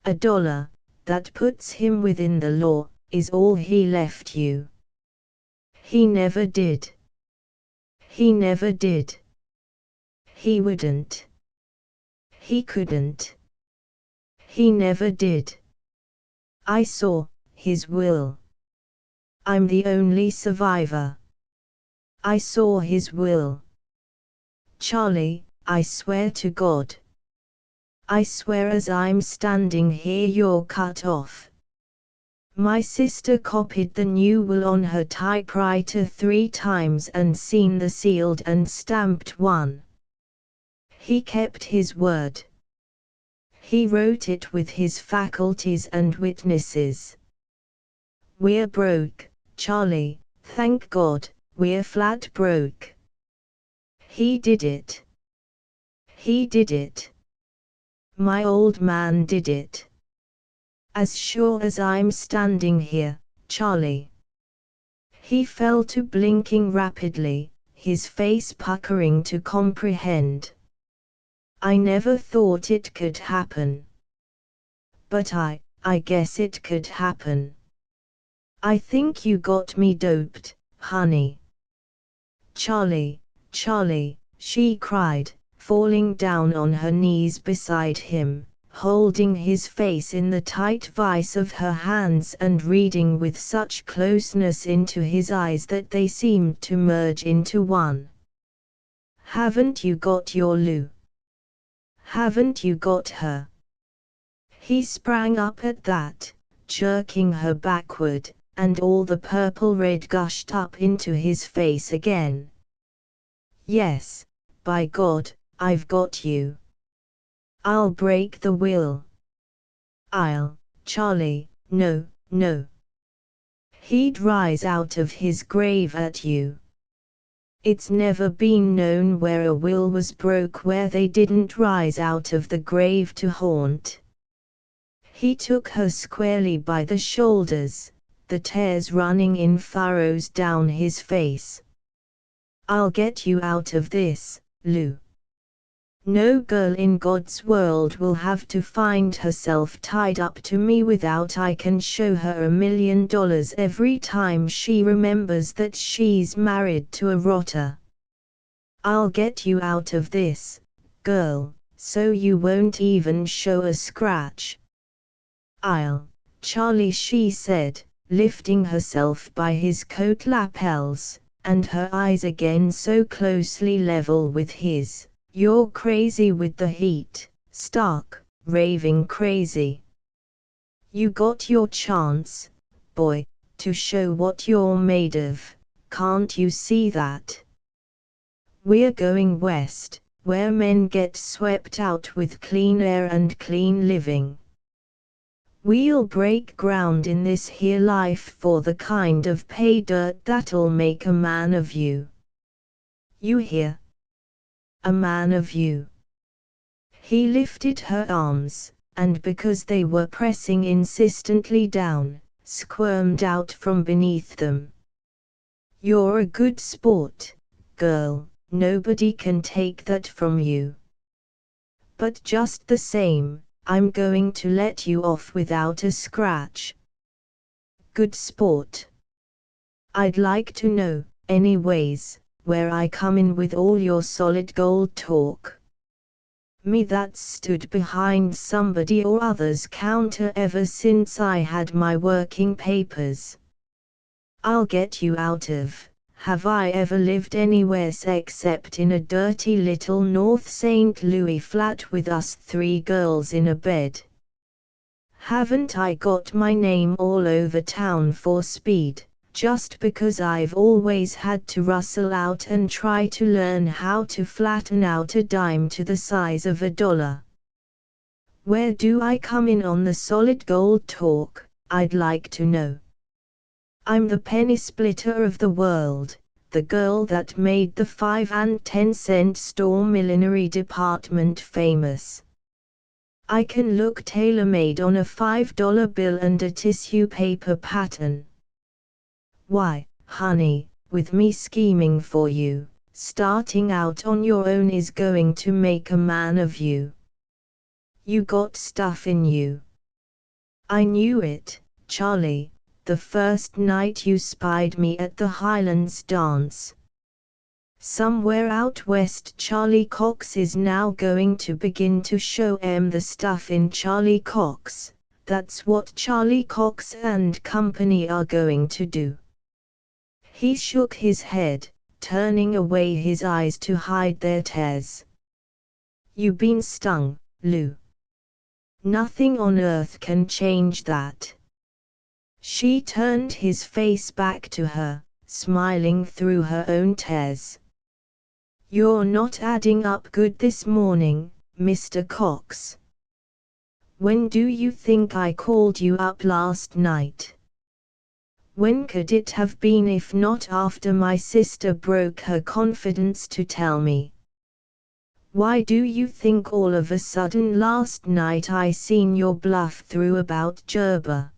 $1, that puts him within the law, is all he left you. He never did. He never did. He wouldn't. He couldn't. He never did. I saw his will. I'm the only survivor. I saw his will. Charlie, I swear to God. I swear as I'm standing here you're cut off. My sister copied the new will on her typewriter 3 times and seen the sealed and stamped one. He kept his word. He wrote it with his faculties and witnesses. We're broke, Charlie, thank God, we're flat broke. He did it. He did it. My old man did it. As sure as I'm standing here, Charlie. He fell to blinking rapidly, his face puckering to comprehend. I never thought it could happen. But I guess it could happen. I think you got me doped, honey. Charlie, Charlie, she cried, falling down on her knees beside him, holding his face in the tight vice of her hands and reading with such closeness into his eyes that they seemed to merge into one. Haven't you got your Lou? Haven't you got her? He sprang up at that, jerking her backward, and all the purple red gushed up into his face again. Yes, by God, I've got you. I'll break the will. Charlie, no, no. He'd rise out of his grave at you. It's never been known where a will was broke where they didn't rise out of the grave to haunt. He took her squarely by the shoulders, the tears running in furrows down his face. I'll get you out of this, Lou. No girl in God's world will have to find herself tied up to me without I can show her $1 million every time she remembers that she's married to a rotter. I'll get you out of this, girl, so you won't even show a scratch. Charlie, she said, lifting herself by his coat lapels, and her eyes again so closely level with his. You're crazy with the heat, stark, raving crazy. You got your chance, boy, to show what you're made of, can't you see that? We're going west, where men get swept out with clean air and clean living. We'll break ground in this here life for the kind of pay dirt that'll make a man of you. You hear? A man of you. He lifted her arms, and because they were pressing insistently down, squirmed out from beneath them. You're a good sport, girl, nobody can take that from you. But just the same, I'm going to let you off without a scratch. Good sport. I'd like to know, anyways, where I come in with all your solid gold talk. Me that's stood behind somebody or other's counter ever since I had my working papers. I'll get you out of, have I ever lived anywhere except in a dirty little North St. Louis flat with us 3 girls in a bed? Haven't I got my name all over town for speed? Just because I've always had to rustle out and try to learn how to flatten out a dime to the size of $1. Where do I come in on the solid gold talk, I'd like to know? I'm the penny splitter of the world, the girl that made the 5 and 10 cent store millinery department famous. I can look tailor-made on a $5 bill and a tissue paper pattern. Why, honey, with me scheming for you, starting out on your own is going to make a man of you. You got stuff in you. I knew it, Charlie, the first night you spied me at the Highlands dance. Somewhere out west Charlie Cox is now going to begin to show the stuff in Charlie Cox. That's what Charlie Cox and company are going to do. He shook his head, turning away his eyes to hide their tears. You been stung, Lou. Nothing on earth can change that. She turned his face back to her, smiling through her own tears. You're not adding up good this morning, Mr. Cox. When do you think I called you up last night? When could it have been if not after my sister broke her confidence to tell me? Why do you think all of a sudden last night I seen your bluff through about Gerber?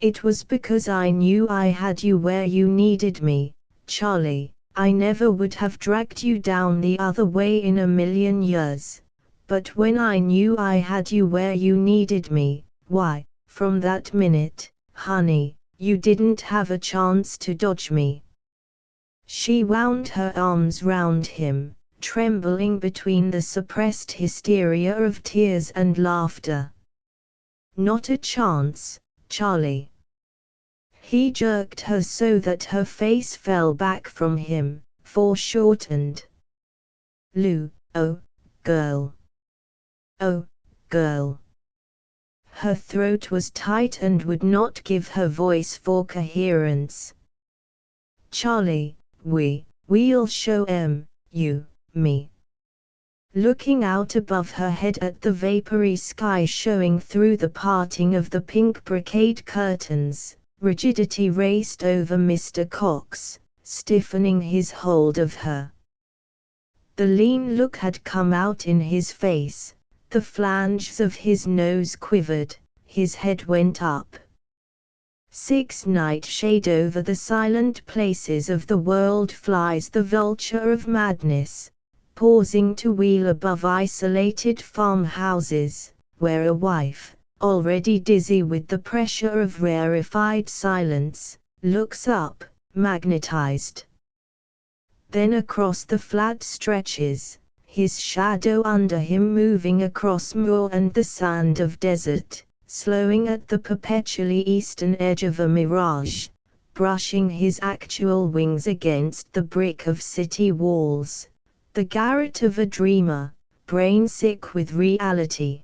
It was because I knew I had you where you needed me, Charlie. I never would have dragged you down the other way in a million years. But when I knew I had you where you needed me, why, from that minute, honey, you didn't have a chance to dodge me. She wound her arms round him, trembling between the suppressed hysteria of tears and laughter. Not a chance, Charlie. He jerked her so that her face fell back from him, foreshortened. Lou, oh, girl. Oh, girl. Her throat was tight and would not give her voice for coherence. Charlie, we'll show 'em, you, me. Looking out above her head at the vapory sky showing through the parting of the pink brocade curtains, rigidity raced over Mr. Cox, stiffening his hold of her. The lean look had come out in his face, the flanges of his nose quivered, his head went up. 6 Nightshade over the silent places of the world flies the vulture of madness, pausing to wheel above isolated farmhouses, where a wife, already dizzy with the pressure of rarefied silence, looks up, magnetized. Then across the flat stretches, his shadow under him moving across moor and the sand of desert, slowing at the perpetually eastern edge of a mirage, brushing his actual wings against the brick of city walls, the garret of a dreamer, brain-sick with reality.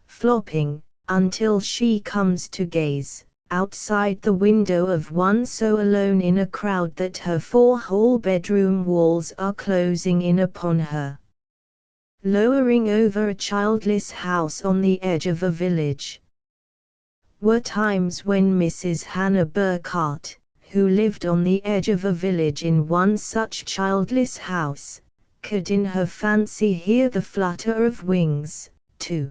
Flopping, until she comes to gaze, outside the window of one so alone in a crowd that her 4-hole bedroom walls are closing in upon her. Lowering over a childless house on the edge of a village. Were times when Mrs. Hannah Burkhart, who lived on the edge of a village in one such childless house, could in her fancy hear the flutter of wings, too.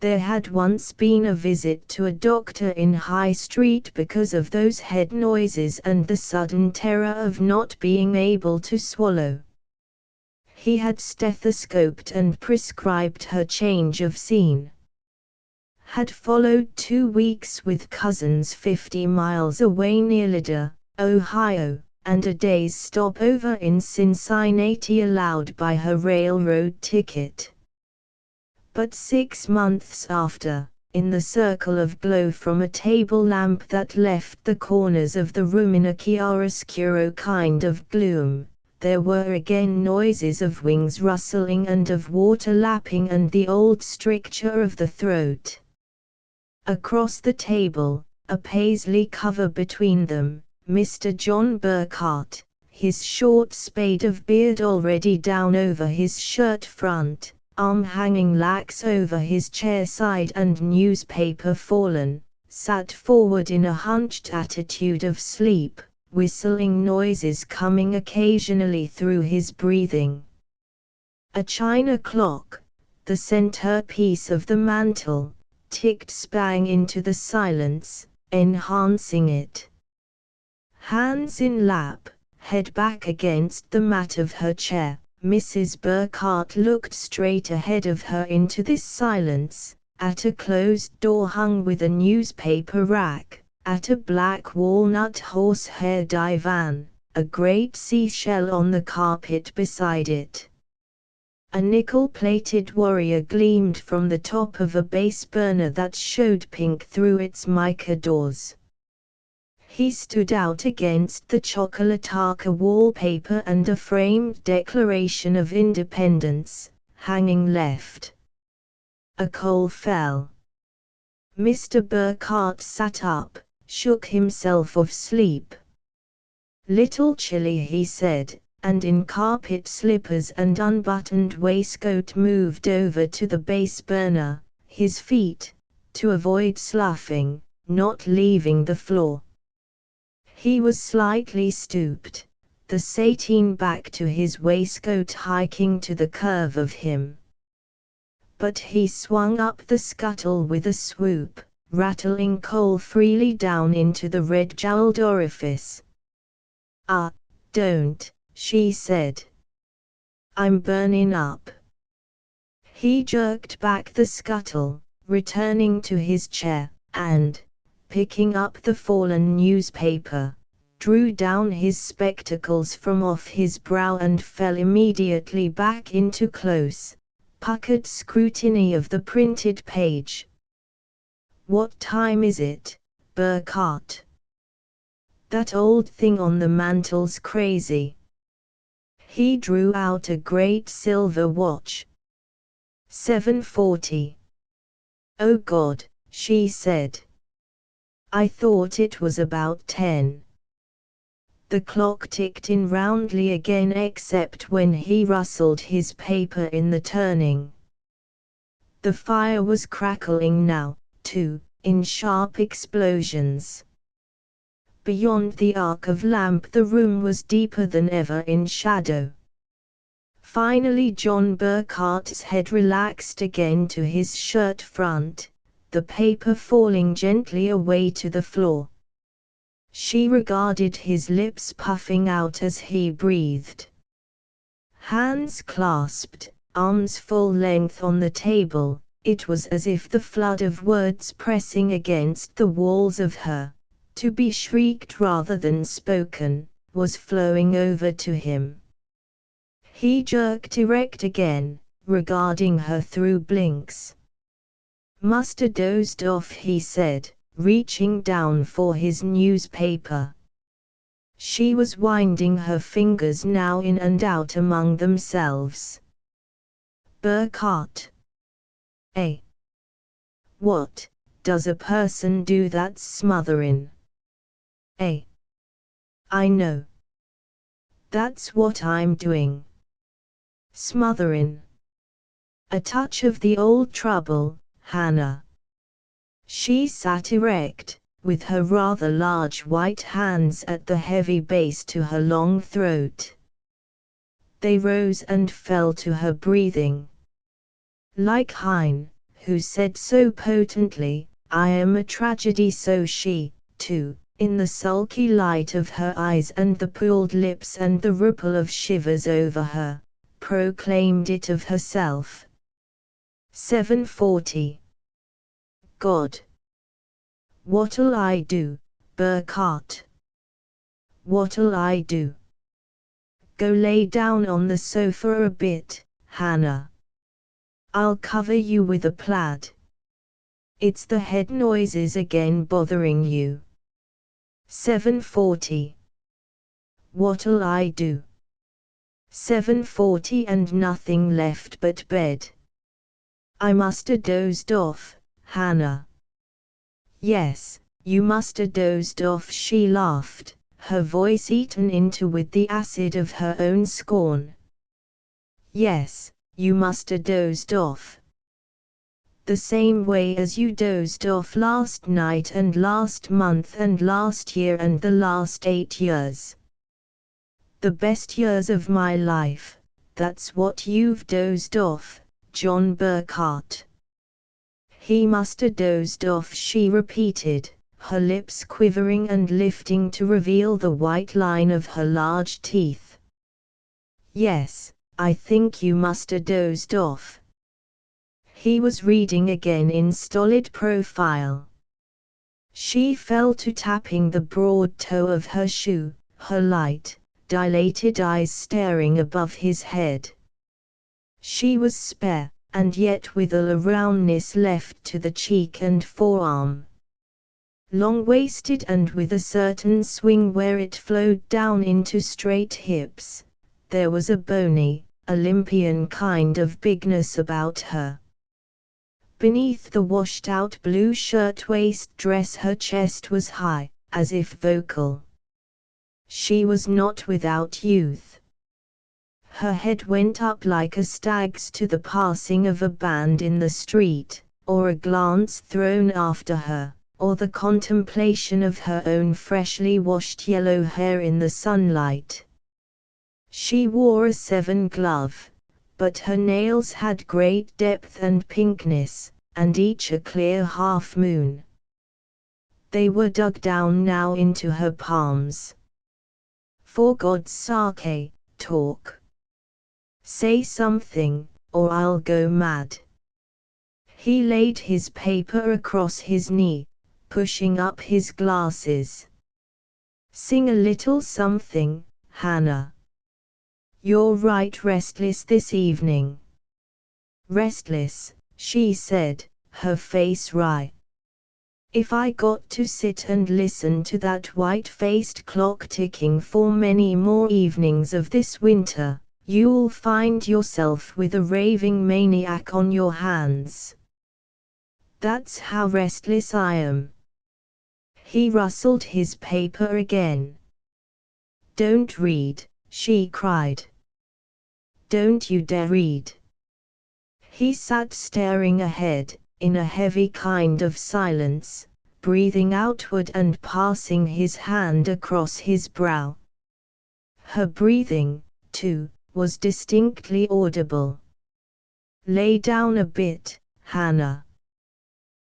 There had once been a visit to a doctor in High Street because of those head noises and the sudden terror of not being able to swallow. He had stethoscoped and prescribed her change of scene. Had followed 2 weeks with cousins 50 miles away near Lida, Ohio, and a day's stopover in Cincinnati allowed by her railroad ticket. But 6 months after, in the circle of glow from a table lamp that left the corners of the room in a chiaroscuro kind of gloom, there were again noises of wings rustling and of water lapping and the old stricture of the throat. Across the table, a paisley cover between them, Mr. John Burkhart, his short spade of beard already down over his shirt front, arm hanging lax over his chair side and newspaper fallen, sat forward in a hunched attitude of sleep, whistling noises coming occasionally through his breathing. A china clock, the centerpiece of the mantel, ticked spang into the silence, enhancing it. Hands in lap, head back against the mat of her chair, Mrs. Burkhart looked straight ahead of her into this silence, at a closed door hung with a newspaper rack, at a black walnut horsehair divan, a great seashell on the carpet beside it. A nickel-plated warrior gleamed from the top of a base burner that showed pink through its mica doors. He stood out against the chocolataka wallpaper and a framed Declaration of Independence, hanging left. A coal fell. Mr. Burkhart sat up, shook himself of sleep. Little chilly, he said, and in carpet slippers and unbuttoned waistcoat moved over to the base burner, his feet, to avoid sloughing, not leaving the floor. He was slightly stooped, the sateen back to his waistcoat hiking to the curve of him. But he swung up the scuttle with a swoop, rattling coal freely down into the red-jowled orifice. "Ah, don't," she said. "I'm burning up." He jerked back the scuttle, returning to his chair, and, picking up the fallen newspaper, drew down his spectacles from off his brow and fell immediately back into close, puckered scrutiny of the printed page. "What time is it, Burkhart? That old thing on the mantel's crazy." He drew out a great silver watch. 7:40. "Oh God," she said. "I thought it was about 10. The clock ticked in roundly again except when he rustled his paper in the turning. The fire was crackling now, too, in sharp explosions. Beyond the arc of lamp the room was deeper than ever in shadow. Finally John Burkhart's head relaxed again to his shirt front, the paper falling gently away to the floor. She regarded his lips puffing out as he breathed. Hands clasped, arms full length on the table, it was as if the flood of words pressing against the walls of her, to be shrieked rather than spoken, was flowing over to him. He jerked erect again, regarding her through blinks. "Must have dozed off," he said, reaching down for his newspaper. She was winding her fingers now in and out among themselves. "Burkhart." "Eh? What does a person do that's smothering?" "Eh? I know. That's what I'm doing. Smothering. A touch of the old trouble, Hannah." She sat erect, with her rather large white hands at the heavy base to her long throat. They rose and fell to her breathing. Like Heine, who said so potently, "I am a tragedy," so she, too, in the sulky light of her eyes and the pooled lips and the ripple of shivers over her, proclaimed it of herself. 7:40. God. "What'll I do, Burkhart? What'll I do?" "Go lay down on the sofa a bit, Hannah. I'll cover you with a plaid. It's the head noises again bothering you." 7:40. "What'll I do?" 7:40 and nothing left but bed. "I must have dozed off, Hannah." "Yes, you must have dozed off," she laughed, her voice eaten into with the acid of her own scorn. "Yes, you must have dozed off. The same way as you dozed off last night and last month and last year and the last 8 years. The best years of my life, that's what you've dozed off, John Burkhart." "He must have dozed off," she repeated, her lips quivering and lifting to reveal the white line of her large teeth. "Yes, I think you must have dozed off." He was reading again in stolid profile. She fell to tapping the broad toe of her shoe, her light, dilated eyes staring above his head. She was spare, and yet with a roundness left to the cheek and forearm. Long-waisted and with a certain swing where it flowed down into straight hips, there was a bony, Olympian kind of bigness about her. Beneath the washed-out blue shirtwaist dress her chest was high, as if vocal. She was not without youth. Her head went up like a stag's to the passing of a band in the street, or a glance thrown after her, or the contemplation of her own freshly washed yellow hair in the sunlight. She wore a 7 glove, but her nails had great depth and pinkness, and each a clear half-moon. They were dug down now into her palms. For God's sake, talk. Say something, or I'll go mad. He laid his paper across his knee, pushing up his glasses. Sing a little something, Hannah. You're right restless this evening. Restless, she said, her face wry. If I got to sit and listen to that white-faced clock ticking for many more evenings of this winter, you'll find yourself with a raving maniac on your hands. That's how restless I am. He rustled his paper again. Don't read, she cried. Don't you dare read. He sat staring ahead, in a heavy kind of silence, breathing outward and passing his hand across his brow. Her breathing, too, was distinctly audible. Lay down a bit, Hannah.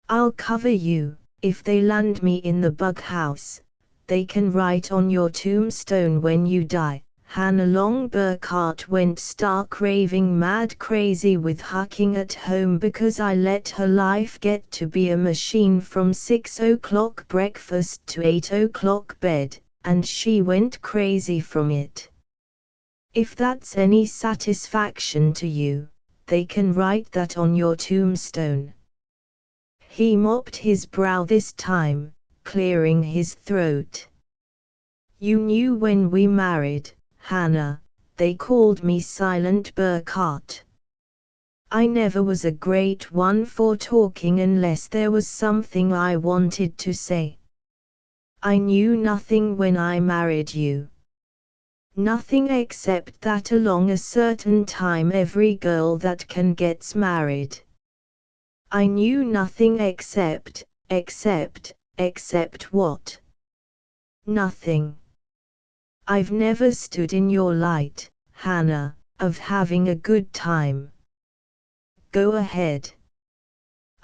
I'll cover you. If they land me in the bug house, they can write on your tombstone when you die, Hannah Long Burkhart went stark raving mad crazy with hucking at home because I let her life get to be a machine from 6 o'clock breakfast to 8 o'clock bed, and she went crazy from it. If that's any satisfaction to you, they can write that on your tombstone. He mopped his brow this time, clearing his throat. You knew when we married, Hannah, they called me Silent Burkhart. I never was a great one for talking unless there was something I wanted to say. I knew nothing when I married you. Nothing except that along a certain time every girl that can gets married. I knew nothing except what? Nothing. I've never stood in your light, Hannah, of having a good time. Go ahead.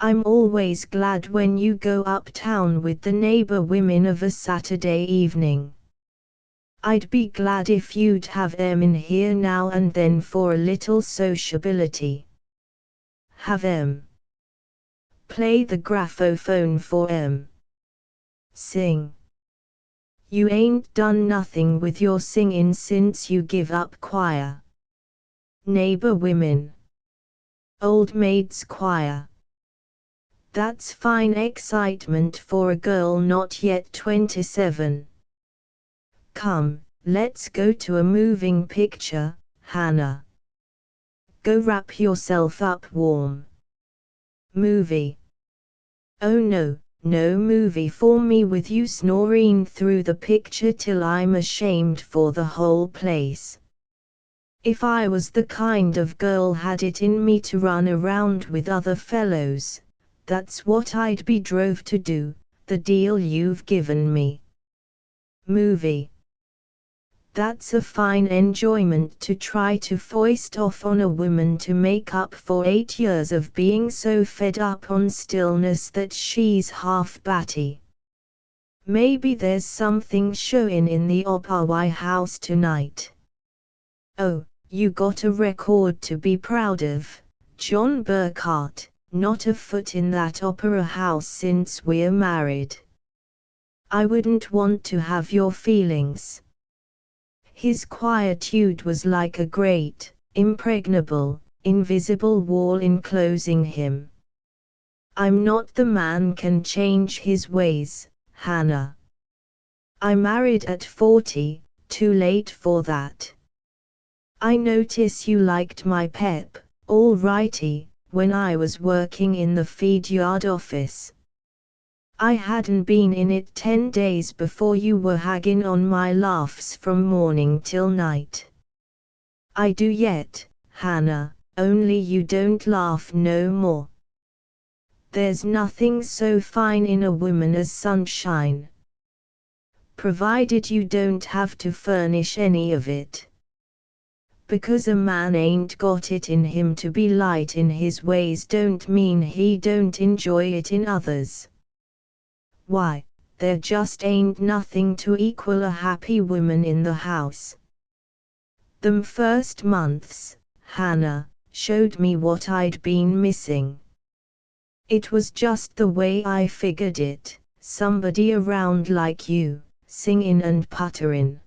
I'm always glad when you go uptown with the neighbor women of a Saturday evening. I'd be glad if you'd have em in here now and then for a little sociability. Have em. Play the graphophone for em. Sing. You ain't done nothing with your singin' since you give up choir. Neighbor women. Old maids choir. That's fine excitement for a girl not yet 27. Come, let's go to a moving picture, Hannah. Go wrap yourself up warm. Movie. Oh no. No movie for me with you snoring through the picture till I'm ashamed for the whole place. If I was the kind of girl had it in me to run around with other fellows, that's what I'd be drove to do, the deal you've given me. Movie. That's a fine enjoyment to try to foist off on a woman to make up for 8 years of being so fed up on stillness that she's half batty. Maybe there's something showing in the Opera house tonight. Oh, you got a record to be proud of, John Burkhart, not a foot in that opera house since we're married. I wouldn't want to have your feelings. His quietude was like a great, impregnable, invisible wall enclosing him. I'm not the man can change his ways, Hannah. I married at 40, too late for that. I notice you liked my pep, all righty, when I was working in the feed yard office. I hadn't been in it 10 days before you were hagging on my laughs from morning till night. I do yet, Hannah, only you don't laugh no more. There's nothing so fine in a woman as sunshine. Provided you don't have to furnish any of it. Because a man ain't got it in him to be light in his ways don't mean he don't enjoy it in others. Why, there just ain't nothing to equal a happy woman in the house. Them first months, Hannah, showed me what I'd been missing. It was just the way I figured it, somebody around like you, singing and puttering.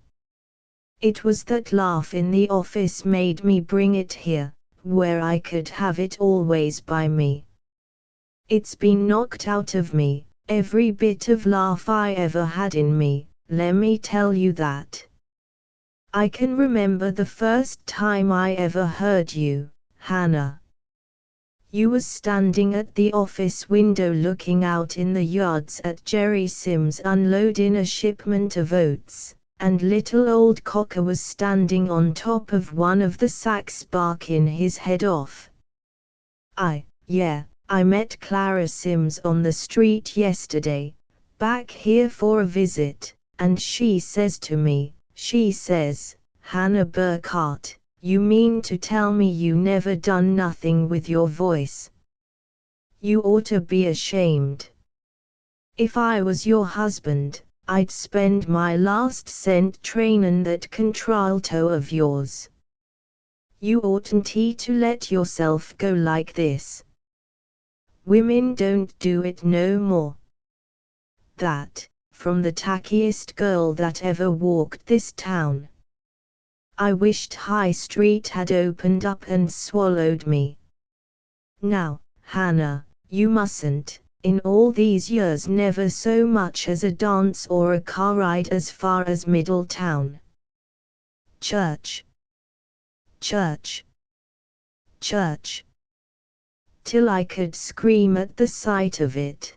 It was that laugh in the office made me bring it here, where I could have it always by me. It's been knocked out of me, every bit of laugh I ever had in me, lemme tell you that. I can remember the first time I ever heard you, Hannah. You was standing at the office window looking out in the yards at Jerry Sims unloading a shipment of oats, and little old Cocker was standing on top of one of the sacks barking his head off. I met Clara Sims on the street yesterday, back here for a visit, and she says to me, she says, Hannah Burkhart, you mean to tell me you never done nothing with your voice? You oughta be ashamed. If I was your husband, I'd spend my last cent trainin' that contralto of yours. You oughtn't to let yourself go like this. Women don't do it no more. That, from the tackiest girl that ever walked this town. I wished High Street had opened up and swallowed me. Now, Hannah, you mustn't, in all these years never so much as a dance or a car ride as far as Middletown. Church. Church. Church. Till I could scream at the sight of it.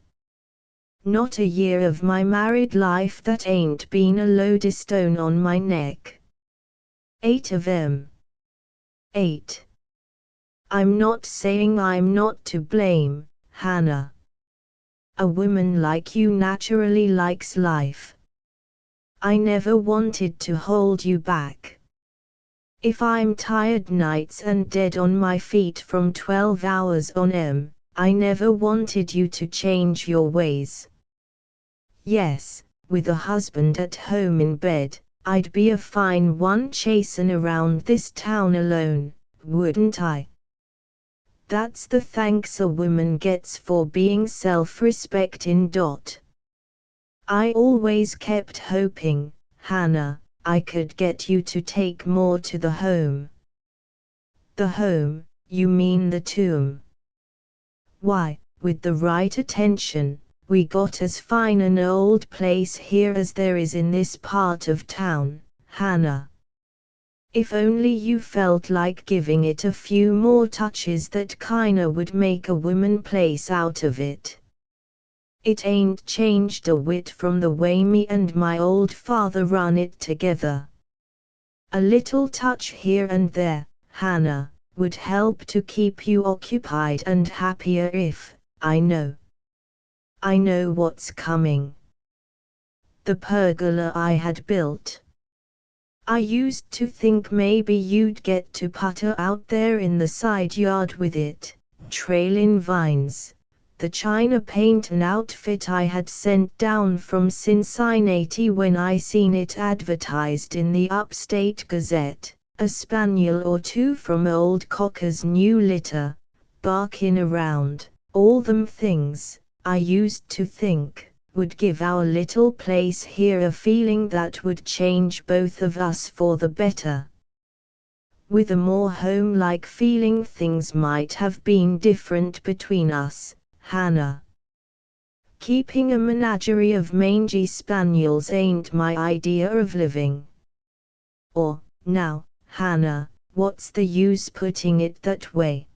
Not a year of my married life that ain't been a lodestone on my neck. 8 of 'em. 8. I'm not saying I'm not to blame, Hannah. A woman like you naturally likes life. I never wanted to hold you back. If I'm tired nights and dead on my feet from 12 hours on 'em, I never wanted you to change your ways. Yes, with a husband at home in bed, I'd be a fine one chasin' around this town alone, wouldn't I? That's the thanks a woman gets for being self-respectin'. I always kept hoping, Hannah, I could get you to take more to the home. The home, you mean the tomb? Why, with the right attention, we got as fine an old place here as there is in this part of town, Hannah. If only you felt like giving it a few more touches that kinda would make a woman place out of it. It ain't changed a whit from the way me and my old father run it together. A little touch here and there, Hannah, would help to keep you occupied and happier if, I know what's coming. The pergola I had built. I used to think maybe you'd get to putter out there in the side yard with it, trailin' vines. The china paintin' outfit I had sent down from Cincinnati when I seen it advertised in the Upstate Gazette, a spaniel or two from old Cocker's new litter, barkin' around, all them things, I used to think, would give our little place here a feeling that would change both of us for the better. With a more home-like feeling things might have been different between us, Hannah. Keeping a menagerie of mangy spaniels ain't my idea of living. Or, now, Hannah, what's the use putting it that way?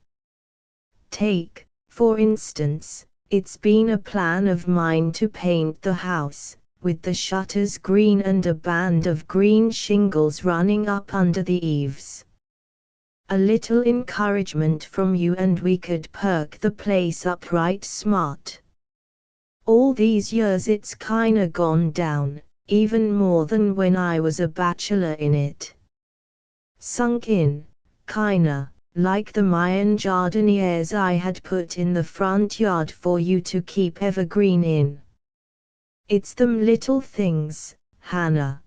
Take, for instance, it's been a plan of mine to paint the house, with the shutters green and a band of green shingles running up under the eaves. A little encouragement from you and we could perk the place up right smart. All these years it's kinda gone down, even more than when I was a bachelor in it. Sunk in, kinda, like the Mayan jardinières I had put in the front yard for you to keep evergreen in. It's them little things, Hannah.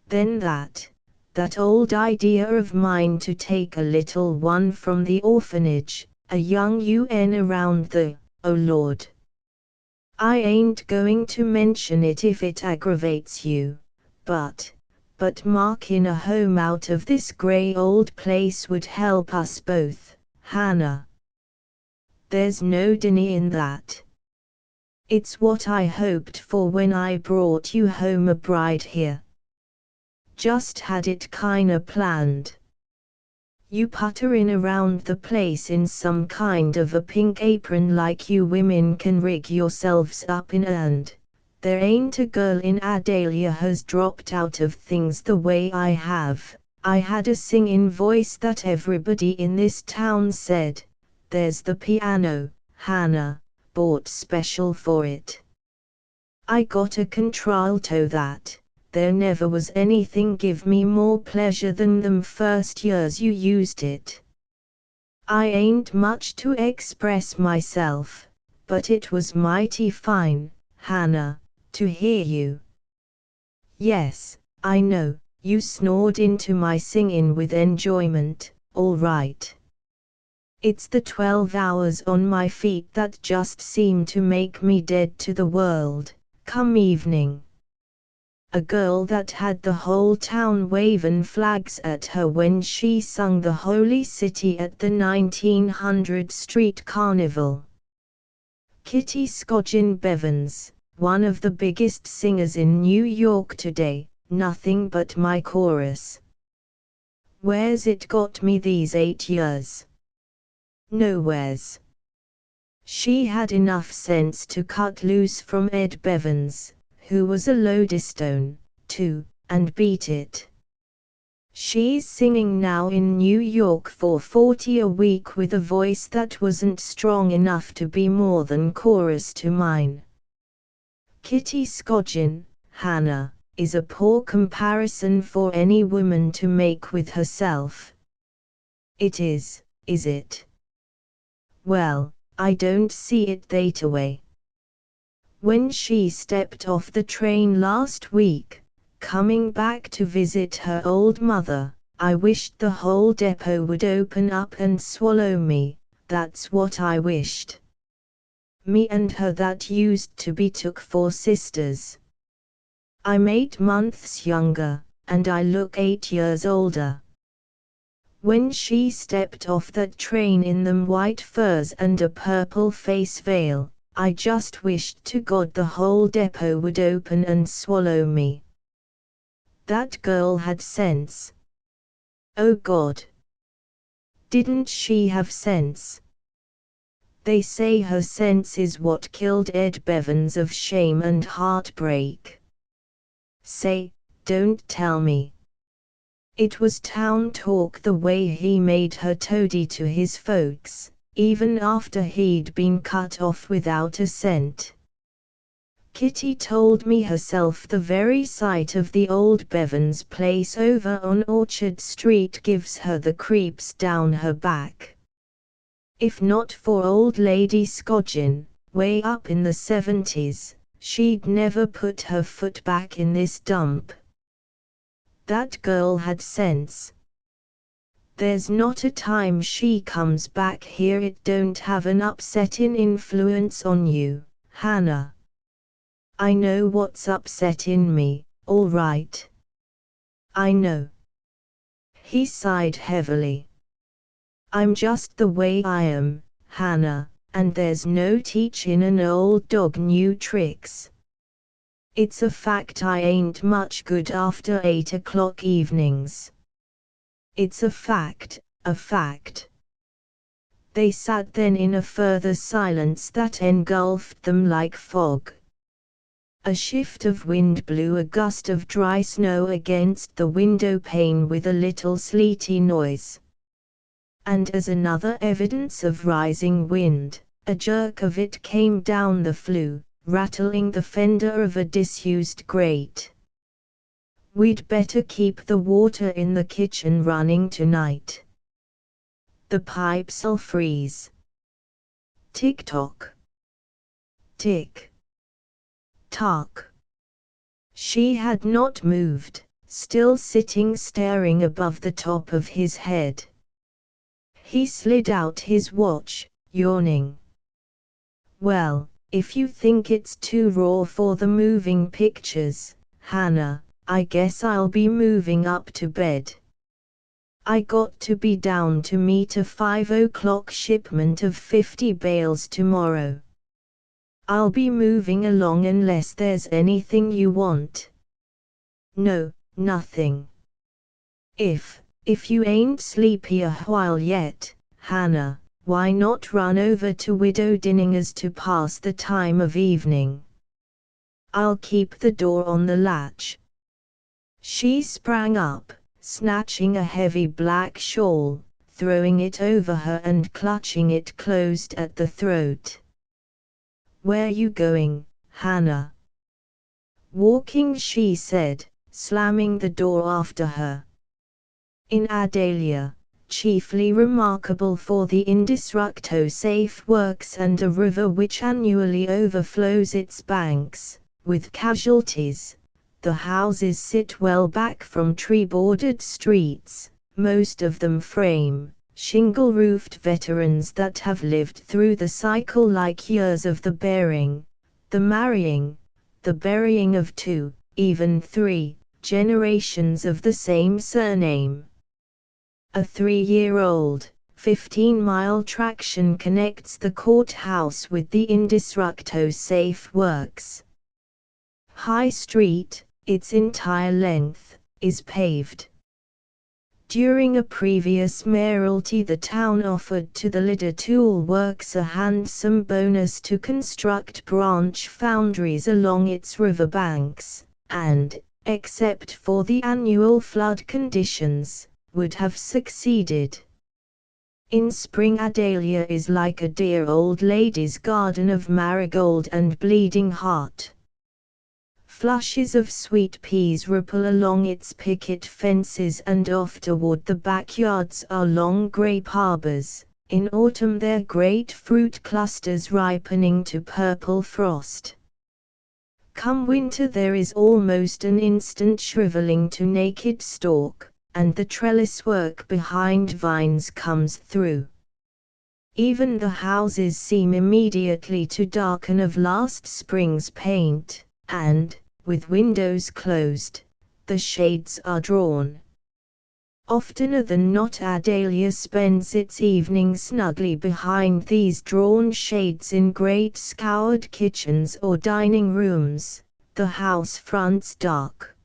Then that old idea of mine to take a little one from the orphanage, a young UN around the, oh Lord. I ain't going to mention it if it aggravates you, but Mark in a home out of this grey old place would help us both, Hannah. There's no denying that. It's what I hoped for when I brought you home a bride here. Just had it kinda planned. You putterin' around the place in some kind of a pink apron like you women can rig yourselves up in, and there ain't a girl in Adalia has dropped out of things the way I have. I had a singing voice that everybody in this town said, there's the piano, Hannah, bought special for it. I got a contralto that there never was anything give me more pleasure than them first years you used it. I ain't much to express myself, but it was mighty fine, Hannah, to hear you. Yes, I know, you snored into my singing with enjoyment, all right. It's the 12 hours on my feet that just seem to make me dead to the world, come evening. A girl that had the whole town wavin' flags at her when she sung the Holy City at the 1900 Street Carnival. Kitty Scogin Bevans, one of the biggest singers in New York today, nothing but my chorus. Where's it got me these 8 years? Nowheres. She had enough sense to cut loose from Ed Bevans, who was a lodestone, too, and beat it. She's singing now in New York for $40 a week with a voice that wasn't strong enough to be more than chorus to mine. Kitty Scogin, Hannah, is a poor comparison for any woman to make with herself. It is it? Well, I don't see it that way. When she stepped off the train last week, coming back to visit her old mother, I wished the whole depot would open up and swallow me, that's what I wished. Me and her that used to be took for sisters. I'm 8 months younger, and I look 8 years older. When she stepped off that train in them white furs and a purple face veil, I just wished to God the whole depot would open and swallow me. That girl had sense. Oh God! Didn't she have sense? They say her sense is what killed Ed Bevans of shame and heartbreak. Say, don't tell me. It was town talk the way he made her toady to his folks, even after he'd been cut off without a cent. Kitty told me herself the very sight of the old Bevans place over on Orchard Street gives her the creeps down her back. If not for old lady Scogin, way up in the 70s, she'd never put her foot back in this dump. That girl had sense. There's not a time she comes back here it don't have an upsetting influence on you, Hannah. I know what's upsetting me, all right. I know. He sighed heavily. I'm just the way I am, Hannah, and there's no teaching an old dog new tricks. It's a fact I ain't much good after 8 o'clock evenings. It's a fact, a fact. They sat then in a further silence that engulfed them like fog. A shift of wind blew a gust of dry snow against the window pane with a little sleety noise. and as another evidence of rising wind, a jerk of it came down the flue, rattling the fender of a disused grate. "We'd better keep the water in the kitchen running tonight. The pipes'll freeze." Tick-tock. Tick. Tock. She had not moved, still sitting staring above the top of his head. He slid out his watch, yawning. "Well, if you think it's too raw for the moving pictures, Hannah, I guess I'll be moving up to bed. I got to be down to meet a 5 o'clock shipment of 50 bales tomorrow. I'll be moving along unless there's anything you want." "No, nothing. If you ain't sleepy a while yet, Hannah, why not run over to Widow Dinninger's to pass the time of evening? I'll keep the door on the latch." She sprang up, snatching a heavy black shawl, throwing it over her and clutching it closed at the throat. "Where you going, Hannah?" "Walking," she said, slamming the door after her. In Adalia, chiefly remarkable for the Indestructo-safe works and a river which annually overflows its banks, with casualties, the houses sit well back from tree-bordered streets, most of them frame, shingle-roofed veterans that have lived through the cycle-like years of the bearing, the marrying, the burying of 2, even 3, generations of the same surname. A 3-year-old, 15-mile traction connects the courthouse with the Indestructo-safe works. High Street, its entire length, is paved. During a previous mayoralty, the town offered to the Lidder Tool Works a handsome bonus to construct branch foundries along its riverbanks, and, except for the annual flood conditions, would have succeeded. In spring, Adalia is like a dear old lady's garden of marigold and bleeding heart. Flushes of sweet peas ripple along its picket fences, and off toward the backyards are long grape arbors, in autumn their great fruit clusters ripening to purple frost. Come winter, there is almost an instant shriveling to naked stalk, and the trellis work behind vines comes through. Even the houses seem immediately to darken of last spring's paint, and, with windows closed, the shades are drawn. Oftener than not, Adalia spends its evening snugly behind these drawn shades in great scoured kitchens or dining rooms, the house fronts dark.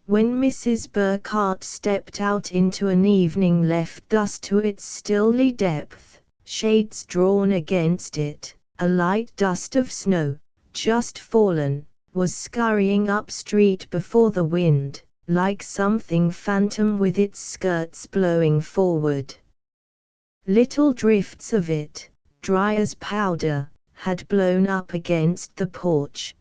When Mrs. Burkhart stepped out into an evening left thus to its stilly depth, shades drawn against it, a light dust of snow, just fallen, was scurrying up street before the wind, like something phantom with its skirts blowing forward. Little drifts of it, dry as powder, had blown up against the porch.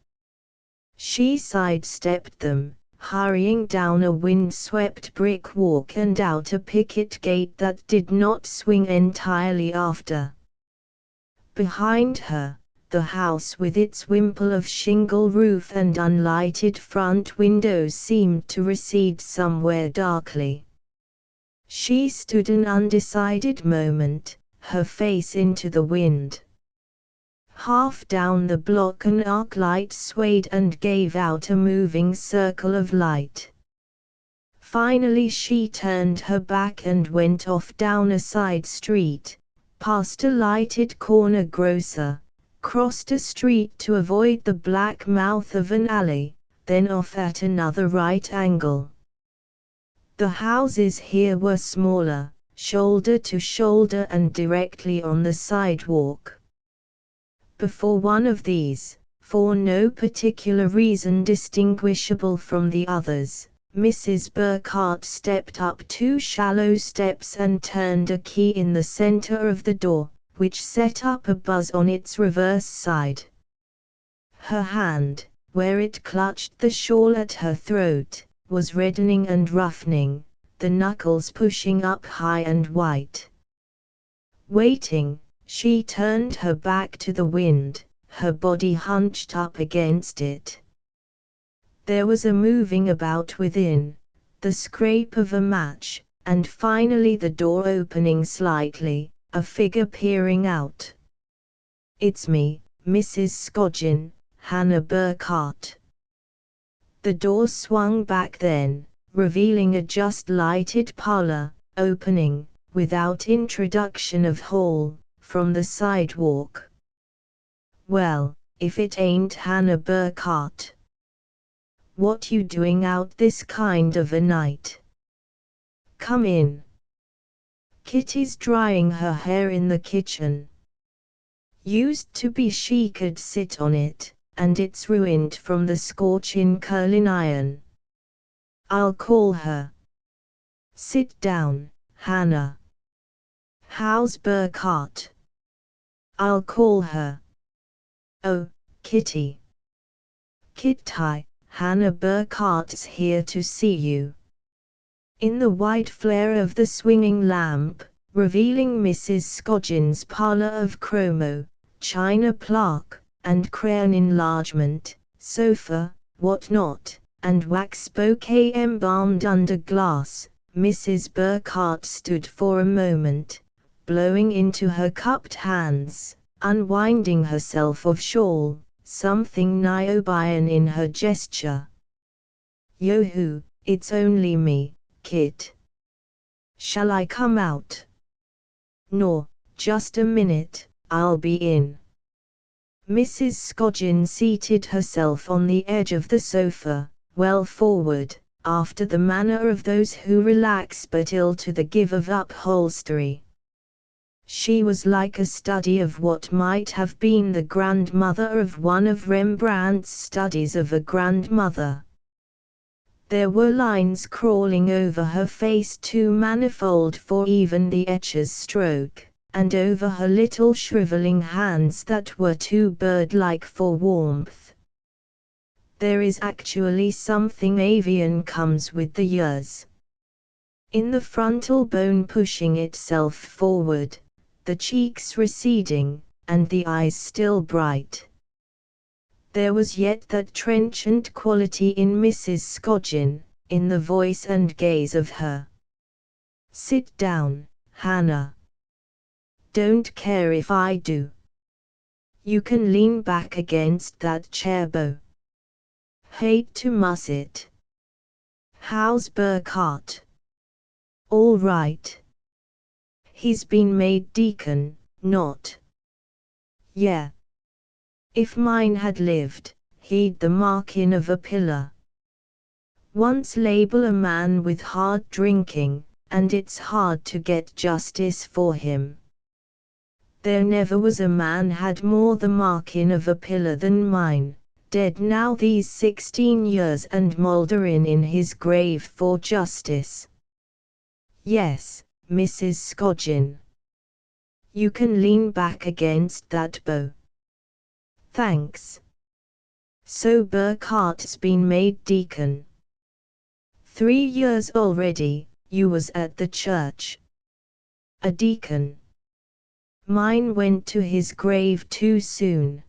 She sidestepped them, hurrying down a wind-swept brick walk and out a picket gate that did not swing entirely after. Behind her, the house with its wimple of shingle roof and unlighted front windows seemed to recede somewhere darkly. She stood an undecided moment, her face into the wind. Half down the block an arc light swayed and gave out a moving circle of light. Finally she turned her back and went off down a side street, past a lighted corner grocer, crossed a street to avoid the black mouth of an alley, then off at another right angle. The houses here were smaller, shoulder to shoulder and directly on the sidewalk. Before one of these, for no particular reason distinguishable from the others, Mrs. Burkhardt stepped up 2 shallow steps and turned a key in the center of the door, which set up a buzz on its reverse side. Her hand, where it clutched the shawl at her throat, was reddening and roughening, the knuckles pushing up high and white. Waiting, she turned her back to the wind, her body hunched up against it. There was a moving about within, the scrape of a match, and finally the door opening slightly, a figure peering out. "It's me, Mrs. Scogin, Hannah Burkhardt." The door swung back then, revealing a just-lighted parlor, opening, without introduction of hall, from the sidewalk. "Well, if it ain't Hannah Burkhardt. What you doing out this kind of a night? Come in." Kitty's drying her hair in the kitchen. Used to be she could sit on it, and it's ruined from the scorchin' curling iron. I'll call her. Sit down, Hannah. How's Burkhardt? I'll call her. Oh, Kitty. Kitty, Hannah Burkhardt's here to see you. In the white flare of the swinging lamp, revealing Mrs. Scogin's parlor of chromo, china plaque, and crayon enlargement, sofa, whatnot, and wax bouquet embalmed under glass, Mrs. Burkhardt stood for a moment, blowing into her cupped hands, unwinding herself of shawl, something niobian in her gesture. "Yoo-hoo, it's only me, Kit. Shall I come out?" "No, just a minute, I'll be in." Mrs. Scogin seated herself on the edge of the sofa, well forward, after the manner of those who relax but ill to the give of upholstery. She was like a study of what might have been the grandmother of one of Rembrandt's studies of a grandmother. There were lines crawling over her face too manifold for even the etcher's stroke, and over her little shriveling hands that were too bird-like for warmth. There is actually something avian comes with the years. In the frontal bone pushing itself forward, the cheeks receding, and the eyes still bright. There was yet that trenchant quality in Mrs. Scogin, in the voice and gaze of her. "Sit down, Hannah. Don't care if I do. You can lean back against that chair, Bo. Hate to muss it. How's Burkhardt? All right. He's been made deacon, not? Yeah. If mine had lived, he'd the markin' of a pillar. Once label a man with hard drinking, and it's hard to get justice for him. There never was a man had more the markin' of a pillar than mine, dead now these 16 years and moulderin' in his grave for justice. Yes, Mrs. Scogin. You can lean back against that, Bo. Thanks. So Burkhardt's been made deacon. 3 years already, you was at the church. A deacon. Mine went to his grave too soon.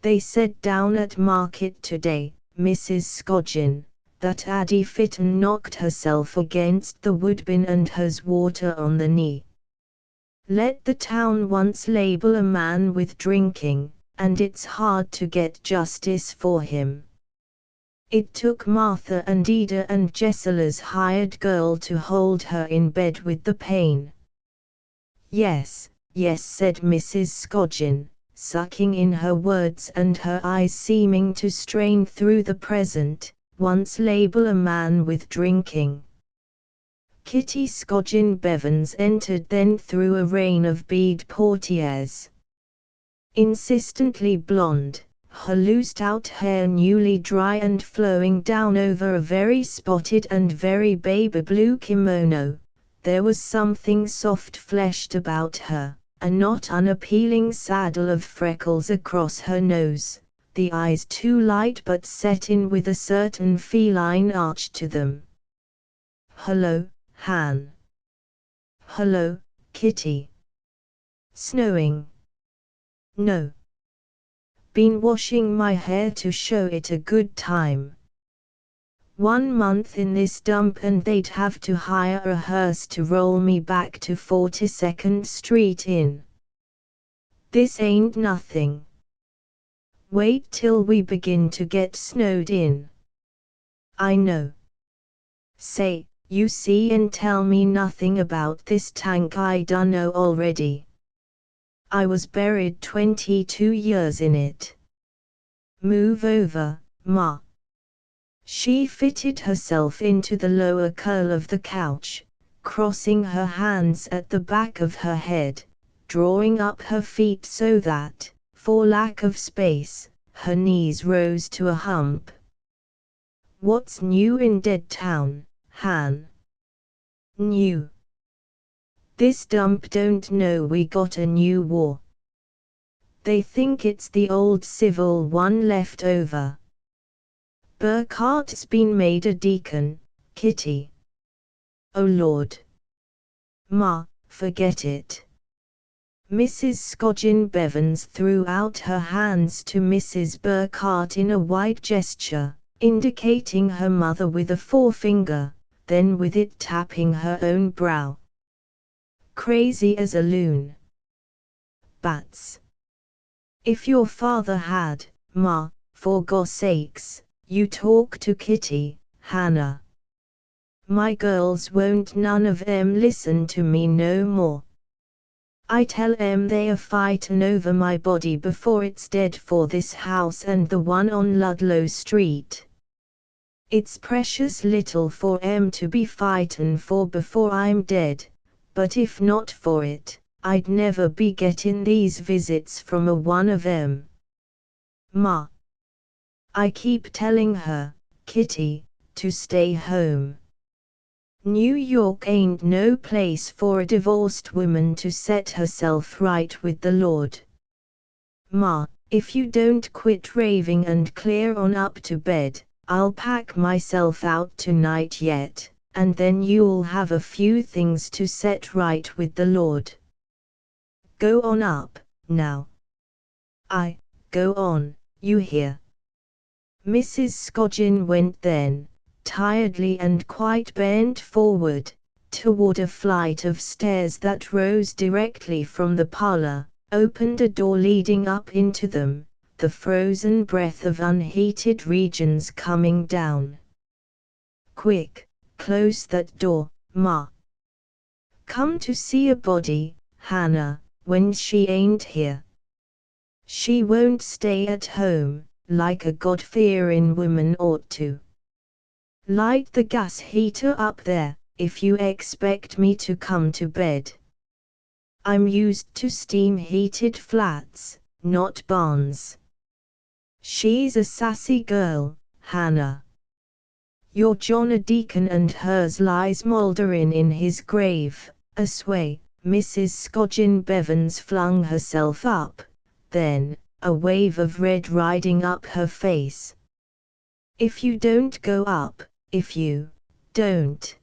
They said down at market today, Mrs. Scogin, that Addie Fitton knocked herself against the woodbin and has water on the knee. Let the town once label a man with drinking, and it's hard to get justice for him. It took Martha and Ida and Jessela's hired girl to hold her in bed with the pain. Yes, yes, said Mrs. Scogin, sucking in her words and her eyes seeming to strain through the present, once label a man with drinking. Kitty Scogin Bevans entered then through a rain of bead portieres. Insistently blonde, her loosed out hair newly dry and flowing down over a very spotted and very baby blue kimono. There was something soft-fleshed about her, a not unappealing saddle of freckles across her nose, the eyes too light but set in with a certain feline arch to them. "Hello, Han." "Hello, Kitty." "Snowing?" "No. Been washing my hair to show it a good time. 1 month in this dump and they'd have to hire a hearse to roll me back to 42nd Street in. This ain't nothing. Wait till we begin to get snowed in." "I know. Say, you see and tell me nothing about this tank I dunno already. I was buried 22 years in it. Move over, Ma." She fitted herself into the lower curl of the couch, crossing her hands at the back of her head, drawing up her feet so that, for lack of space, her knees rose to a hump. "What's new in Dead Town, Han?" "New? This dump don't know we got a new war. They think it's the old civil one left over. Burkhart's been made a deacon, Kitty." "Oh Lord. Ma, forget it." Mrs. Scogin Bevans threw out her hands to Mrs. Burkhart in a wide gesture, indicating her mother with a forefinger, then with it tapping her own brow. "Crazy as a loon. Bats. If your father had, Ma, for gosh sakes, you talk to Kitty, Hannah. My girls won't none of 'em listen to me no more. I tell 'em they are fightin' over my body before it's dead for this house and the one on Ludlow Street. It's precious little for 'em to be fightin' for before I'm dead, but if not for it, I'd never be gettin' these visits from a one of 'em. Ma. I keep telling her, Kitty, to stay home. New York ain't no place for a divorced woman to set herself right with the Lord. Ma, if you don't quit raving and clear on up to bed, I'll pack myself out tonight yet, and then you'll have a few things to set right with the Lord. Go on up, now. Go on, you hear." Mrs. Scogin went then, tiredly and quite bent forward, toward a flight of stairs that rose directly from the parlor, opened a door leading up into them, the frozen breath of unheated regions coming down. "Quick, close that door, Ma. Come to see a body, Hannah, when she ain't here. She won't stay at home, like a God-fearing woman ought to. Light the gas heater up there, if you expect me to come to bed. I'm used to steam-heated flats, not barns. She's a sassy girl, Hannah. Your John a deacon and hers lies mouldering in his grave." Asway, Mrs. Scogin Bevans flung herself up, then, a wave of red riding up her face. "If you don't go up, if you don't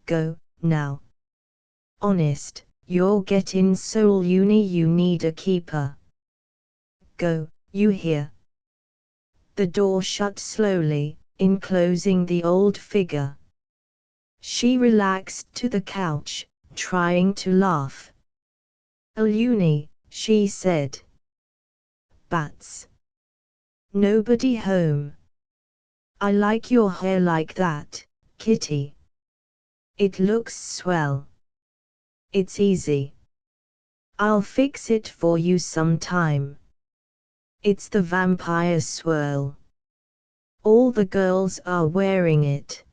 go, now. Honest, you're gettin' so loony you need a keeper. Go, you hear?" The door shut slowly, enclosing the old figure. She relaxed to the couch, trying to laugh. "A loony," she said. "Bats. Nobody home. I like your hair like that, Kitty. It looks swell. It's easy. I'll fix it for you sometime. It's the vampire swirl. All the girls are wearing it.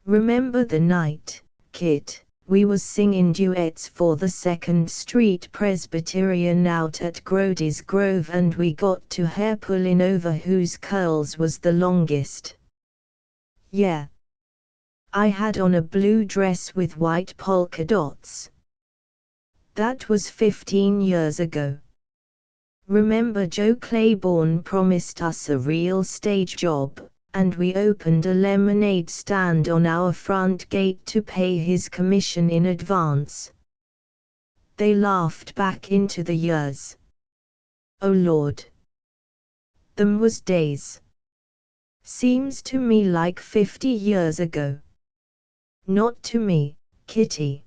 Remember the night, Kit, we was singing duets for the 2nd Street Presbyterian out at Grody's Grove, and we got to hair pulling over whose curls was the longest. Yeah. I had on a blue dress with white polka dots. That was 15 years ago. Remember Joe Claiborne promised us a real stage job, and we opened a lemonade stand on our front gate to pay his commission in advance. They laughed back into the years. Oh Lord. Them was days. Seems to me like 50 years ago. Not to me, Kitty.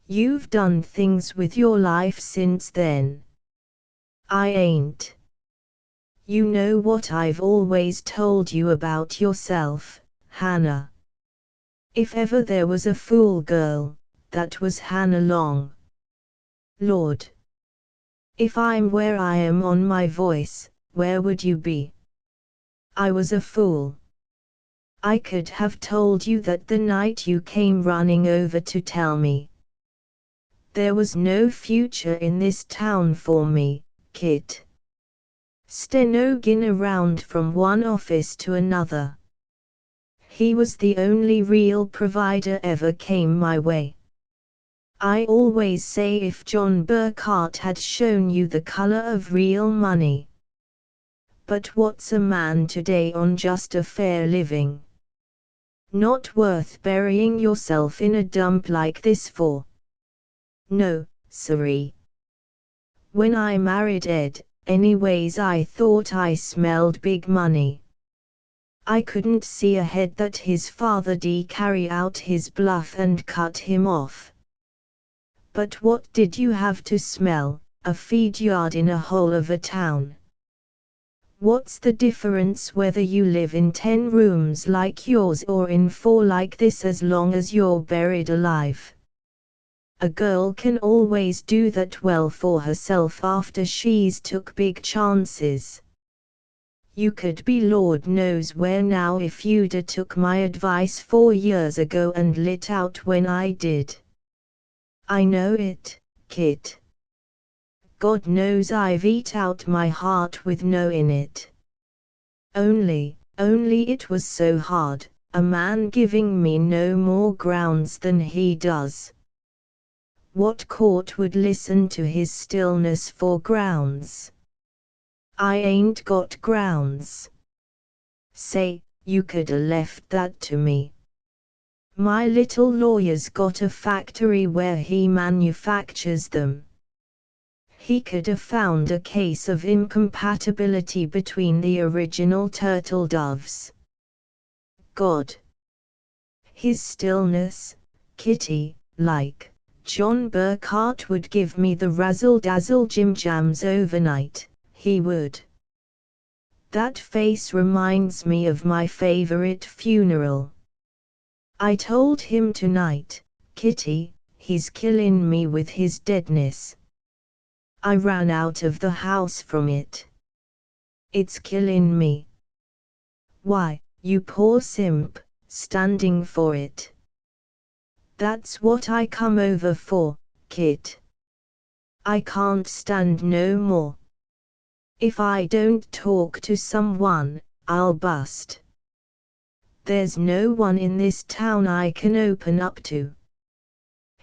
You've done things with your life since then. I ain't. You know what I've always told you about yourself, Hannah. If ever there was a fool girl, that was Hannah Long. Lord. If I'm where I am on my voice, where would you be? I was a fool. I could have told you that the night you came running over to tell me. There was no future in this town for me, Kit. Stenogging around from one office to another. He was the only real provider ever came my way. I always say if John Burkhart had shown you the color of real money. But what's a man today on just a fair living? Not worth burying yourself in a dump like this for. No, siree. When I married Ed, anyways, I thought I smelled big money. I couldn't see ahead that his father'd carry out his bluff and cut him off. But what did you have to smell? A feed yard in a hole of a town. What's the difference whether you live in 10 rooms like yours or in 4 like this as long as you're buried alive? A girl can always do that well for herself after she's took big chances. You could be Lord knows where now if you'd took my advice 4 years ago and lit out when I did. I know it, Kit. God knows I've eat out my heart with knowing it. Only it was so hard, a man giving me no more grounds than he does. What court would listen to his stillness for grounds? I ain't got grounds. Say, you coulda left that to me. My little lawyer's got a factory where he manufactures them. He coulda found a case of incompatibility between the original turtle doves. God. His stillness, Kitty, like. John Burkhart would give me the razzle-dazzle jim-jams overnight, he would. That face reminds me of my favorite funeral. I told him tonight, Kitty, he's killing me with his deadness. I ran out of the house from it. It's killing me. Why, you poor simp, standing for it. That's what I come over for, Kit. I can't stand no more. If I don't talk to someone, I'll bust. There's no one in this town I can open up to.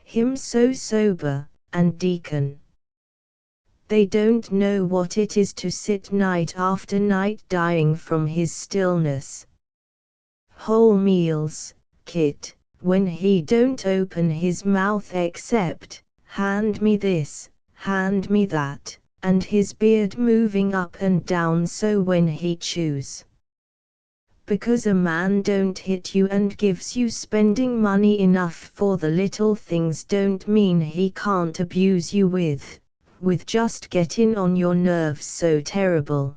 Him so sober, and Deacon. They don't know what it is to sit night after night dying from his stillness. Whole meals, Kit. When he don't open his mouth except, hand me this, hand me that, and his beard moving up and down so when he chews. Because a man don't hit you and gives you spending money enough for the little things don't mean he can't abuse you with just getting on your nerves so terrible.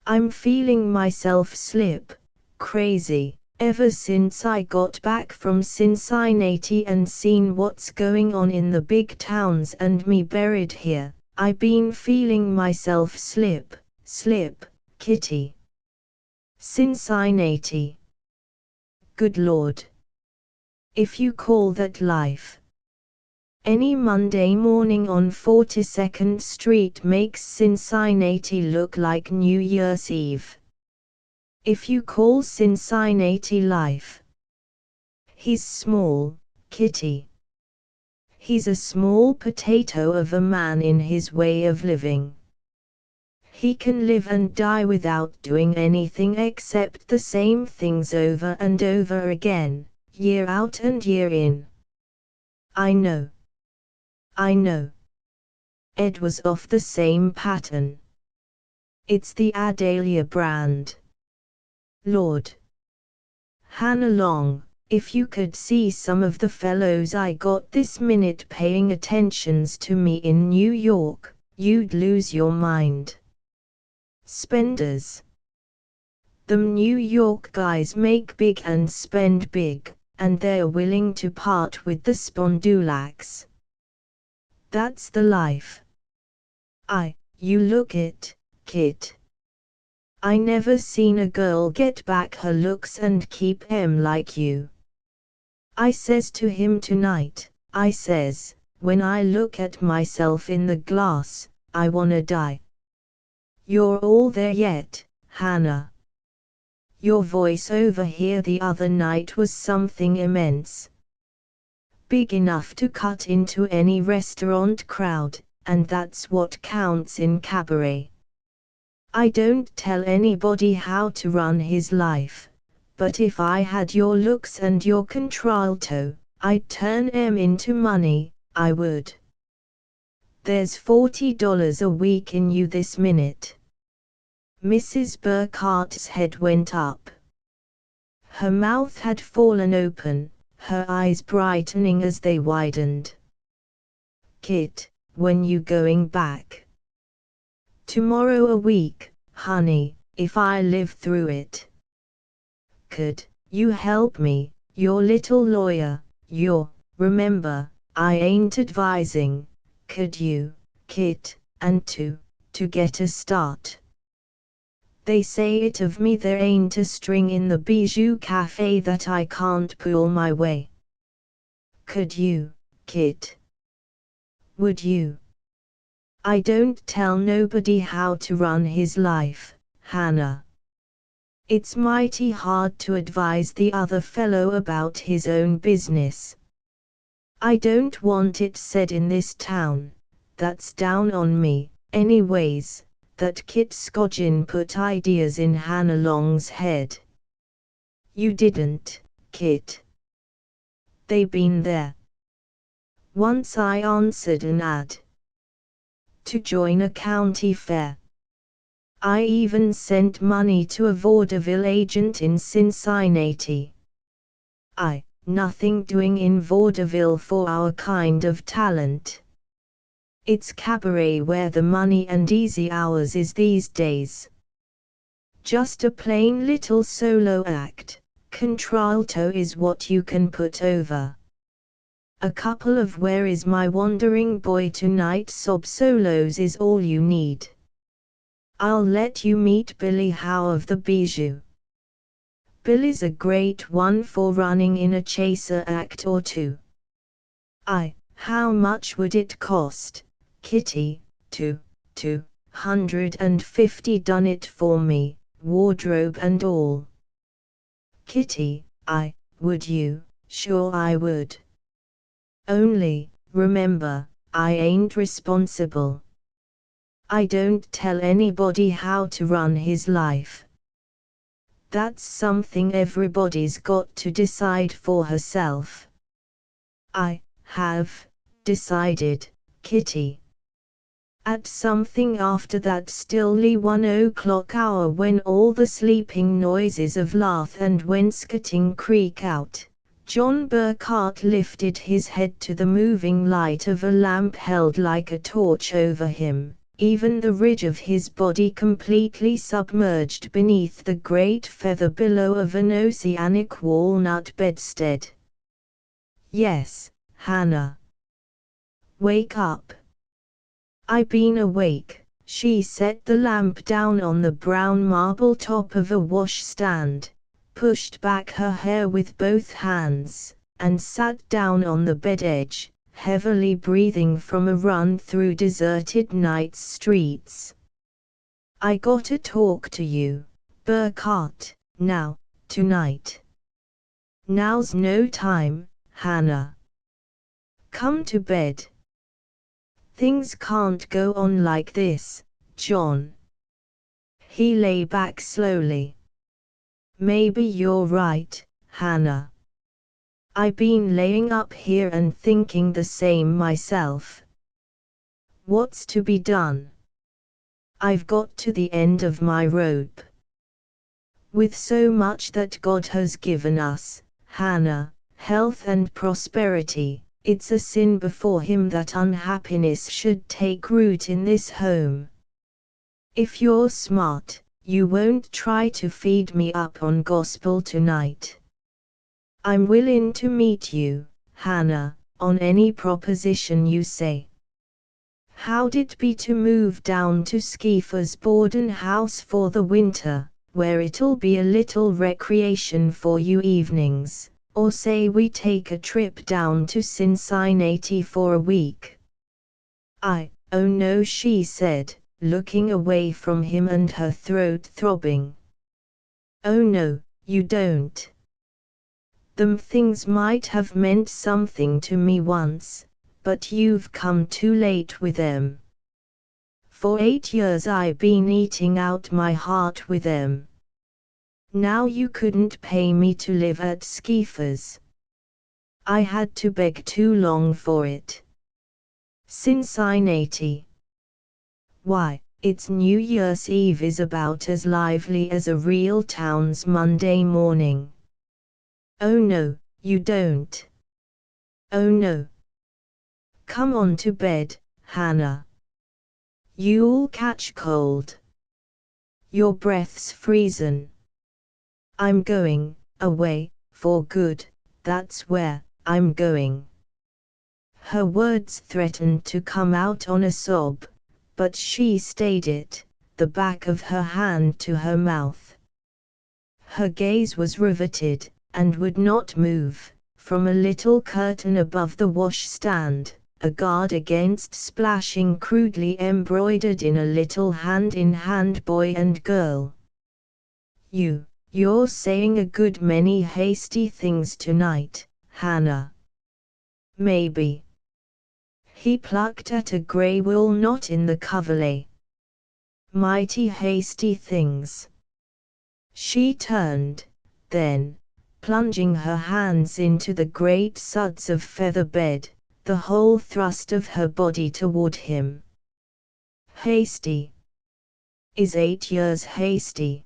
I'm feeling myself slip, crazy. Ever since I got back from Cincinnati and seen what's going on in the big towns and me buried here, I been feeling myself slip, Kitty. Cincinnati. Good Lord. if you call that life. Any Monday morning on 42nd Street makes Cincinnati look like New Year's Eve. If you call Cincinnati life. He's small, Kitty. He's a small potato of a man in his way of living. He can live and die without doing anything except the same things over and over again, year out and year in. I know. Ed was off the same pattern. It's the Adalia brand. Lord. Hannah Long, if you could see some of the fellows I got this minute paying attentions to me in New York, you'd lose your mind. Spenders. Them New York guys make big and spend big, and they're willing to part with the spondulax. That's the life. You look it, Kit. I never seen a girl get back her looks and keep 'em like you. I says to him tonight, I says, when I look at myself in the glass, I wanna die. You're all there yet, Hannah. Your voice over here the other night was something immense. Big enough to cut into any restaurant crowd, and that's what counts in cabaret. I don't tell anybody how to run his life, but if I had your looks and your contralto, I'd turn 'em into money, I would. There's $40 a week in you this minute. Mrs. Burkhart's head went up. Her mouth had fallen open, her eyes brightening as they widened. Kit, when you going back? Tomorrow a week, honey, if I live through it. Could you help me, your little lawyer, remember, I ain't advising, could you, Kit, and to get a start. They say it of me there ain't a string in the Bijou Cafe that I can't pull my way. Could you, Kit? Would you? I don't tell nobody how to run his life, Hannah. It's mighty hard to advise the other fellow about his own business. I don't want it said in this town, that's down on me, anyways, that Kit Scogin put ideas in Hannah Long's head. You didn't, Kit. They been there. Once I answered an ad to join a county fair. I even sent money to a vaudeville agent in Cincinnati. Nothing doing in vaudeville for our kind of talent. It's cabaret where the money and easy hours is these days. Just a plain little solo act, contralto is what you can put over. A couple of Where Is My Wandering Boy Tonight sob solos is all you need. I'll let you meet Billy Howe of the Bijou. Billy's a great one for running in a chaser act or two. How much would it cost, Kitty, $250 done it for me, wardrobe and all. Kitty, would you? Sure I would. Only, remember, I ain't responsible. I don't tell anybody how to run his life. That's something everybody's got to decide for herself. I have decided, Kitty. At something after that stilly 1 o'clock hour when all the sleeping noises of Lath and Wainscoting creak out, John Burkhart lifted his head to the moving light of a lamp held like a torch over him, even the ridge of his body completely submerged beneath the great feather billow of an oceanic walnut bedstead. Yes, Hannah. Wake up. I been awake. She set the lamp down on the brown marble top of a washstand, pushed back her hair with both hands, and sat down on the bed edge, heavily breathing from a run through deserted night streets. "I gotta talk to you, Burkhart, now, tonight. Now's no time, Hannah. Come to bed. Things can't go on like this, John." He lay back slowly. "Maybe you're right, Hannah. I been laying up here and thinking the same myself. What's to be done? I've got to the end of my rope. With so much that God has given us, Hannah, health and prosperity, it's a sin before Him that unhappiness should take root in this home. If you're smart, you won't try to feed me up on gospel tonight. I'm willing to meet you, Hannah, on any proposition you say. How'd it be to move down to Skeefer's boarding house for the winter, where it'll be a little recreation for you evenings, or say we take a trip down to Cincinnati for a week?" "Oh no," she said, looking away from him and her throat throbbing. "Oh no, you don't. Them things might have meant something to me once, but you've come too late with them. For 8 years I been eating out my heart with them. Now you couldn't pay me to live at Skeefer's. I had to beg too long for it. Cincinnati. Why, its New Year's Eve is about as lively as a real town's Monday morning." "Oh no, you don't. Oh no. Come on to bed, Hannah. You'll catch cold. Your breath's freezin'. I'm going away for good, that's where I'm going." Her words threatened to come out on a sob, but she stayed it, the back of her hand to her mouth. Her gaze was riveted, and would not move, from a little curtain above the washstand, a guard against splashing crudely embroidered in a little hand-in-hand boy and girl. You're saying a good many hasty things tonight, Hannah." "Maybe." He plucked at a grey wool knot in the coverlet. "Mighty hasty things." She turned, then, plunging her hands into the great suds of feather bed, the whole thrust of her body toward him. "Hasty? Is 8 years hasty?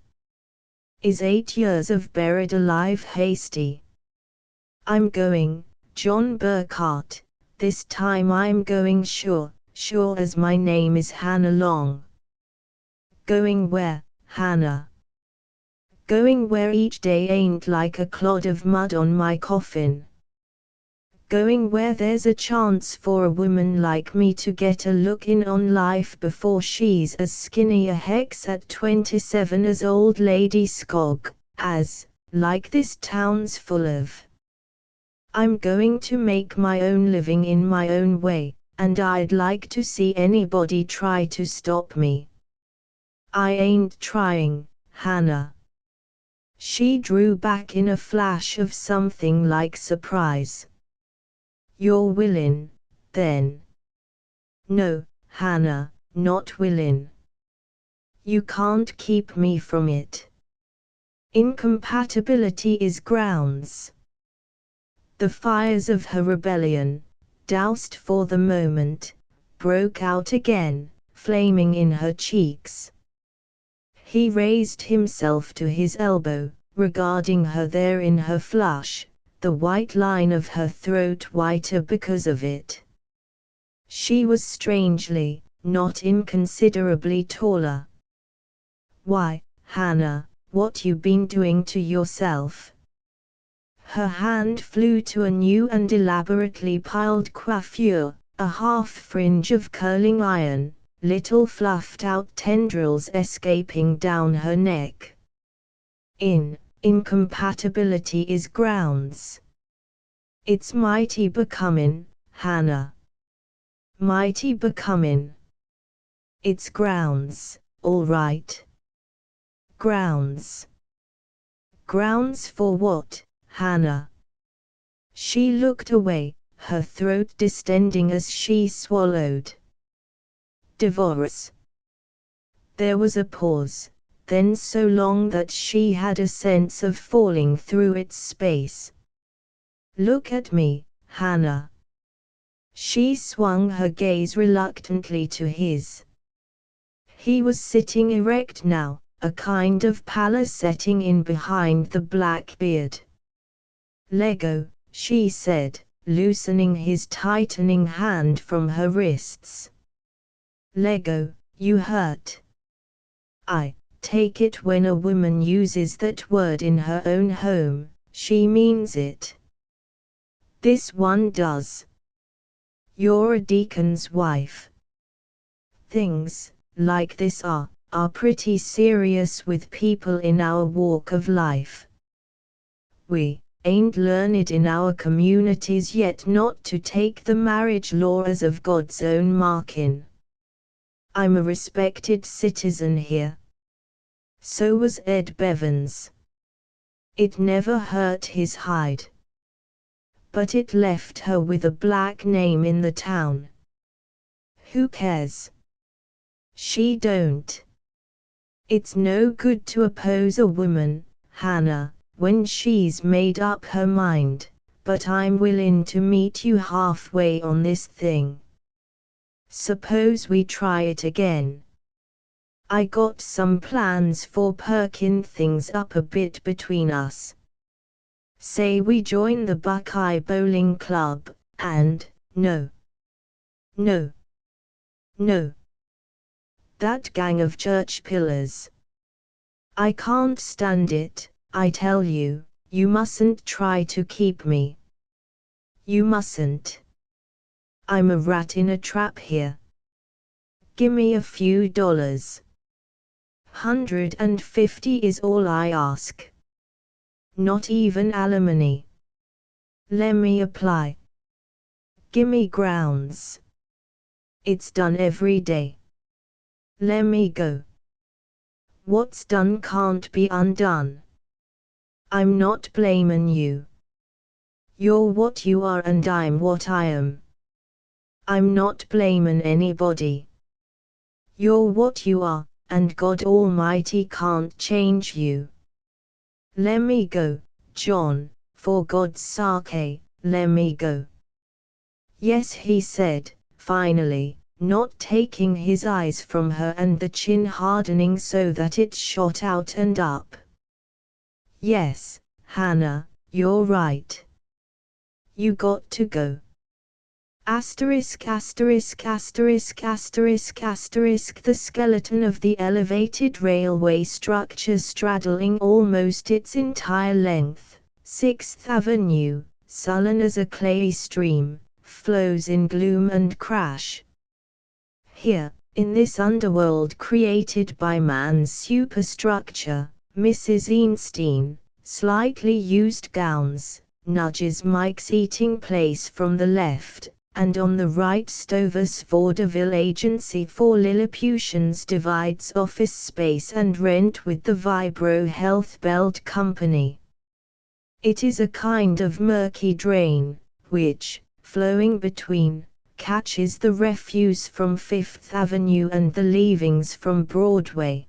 Is 8 years of buried alive hasty? I'm going, John Burkhart, this time I'm going sure as my name is Hannah Long." "Going where, Hannah?" "Going where each day ain't like a clod of mud on my coffin. Going where there's a chance for a woman like me to get a look in on life before she's as skinny a hex at 27 as old Lady Skog, as, like this town's full of. I'm going to make my own living in my own way, and I'd like to see anybody try to stop me. I ain't trying, Hannah." She drew back in a flash of something like surprise. "You're willin', then?" "No, Hannah, not willin'. You can't keep me from it. Incompatibility is grounds." The fires of her rebellion, doused for the moment, broke out again, flaming in her cheeks. He raised himself to his elbow, regarding her there in her flush, the white line of her throat whiter because of it. She was strangely, not inconsiderably taller. "Why, Hannah, what you been doing to yourself?" Her hand flew to a new and elaborately piled coiffure, a half fringe of curling iron, little fluffed-out tendrils escaping down her neck. Incompatibility is grounds. It's mighty becomin', Hannah. Mighty becomin'. It's grounds, all right. Grounds. Grounds for what, Hannah? She looked away, her throat distending as she swallowed. Divorce. There was a pause, then so long that she had a sense of falling through its space. Look at me, Hannah. She swung her gaze reluctantly to his. He was sitting erect now, a kind of pallor setting in behind the black beard. Lego, she said, loosening his tightening hand from her wrists. Lego, you hurt. I take it when a woman uses that word in her own home, she means it. This one does. You're a deacon's wife. Things like this are pretty serious with people in our walk of life. We ain't learned in our communities yet not to take the marriage law as of God's own marking. I'm a respected citizen here. So was Ed Bevins. It never hurt his hide. But it left her with a black name in the town. Who cares? She don't. It's no good to oppose a woman, Hannah, when she's made up her mind, but I'm willing to meet you halfway on this thing. Suppose we try it again. I got some plans for perking things up a bit between us. Say we join the Buckeye Bowling Club, and, no. That gang of church pillars. I can't stand it, I tell you, you mustn't try to keep me. You mustn't. I'm a rat in a trap here. Gimme a few dollars. $150 is all I ask. Not even alimony. Lemme apply. Gimme grounds. It's done every day. Lemme go. What's done can't be undone. I'm not blamin' you. You're what you are and I'm what I am. I'm not blamin' anybody. You're what you are, and God Almighty can't change you. Lemme go, John, for God's sake, lemme go. Yes, he said, finally, not taking his eyes from her and the chin hardening so that it shot out and up. Yes, Hannah, you're right. You got to go. Asterisk asterisk asterisk asterisk asterisk. The skeleton of the elevated railway structure straddling almost its entire length, 6th Avenue, sullen as a clayey stream, flows in gloom and crash. Here, in this underworld created by man's superstructure, Mrs. Einstein, slightly used gowns, nudges Mike's eating place from the left, and on the right Stovers Vaudeville Agency for Lilliputians divides office space and rent with the Vibro Health Belt Company. It is a kind of murky drain, which, flowing between, catches the refuse from Fifth Avenue and the leavings from Broadway.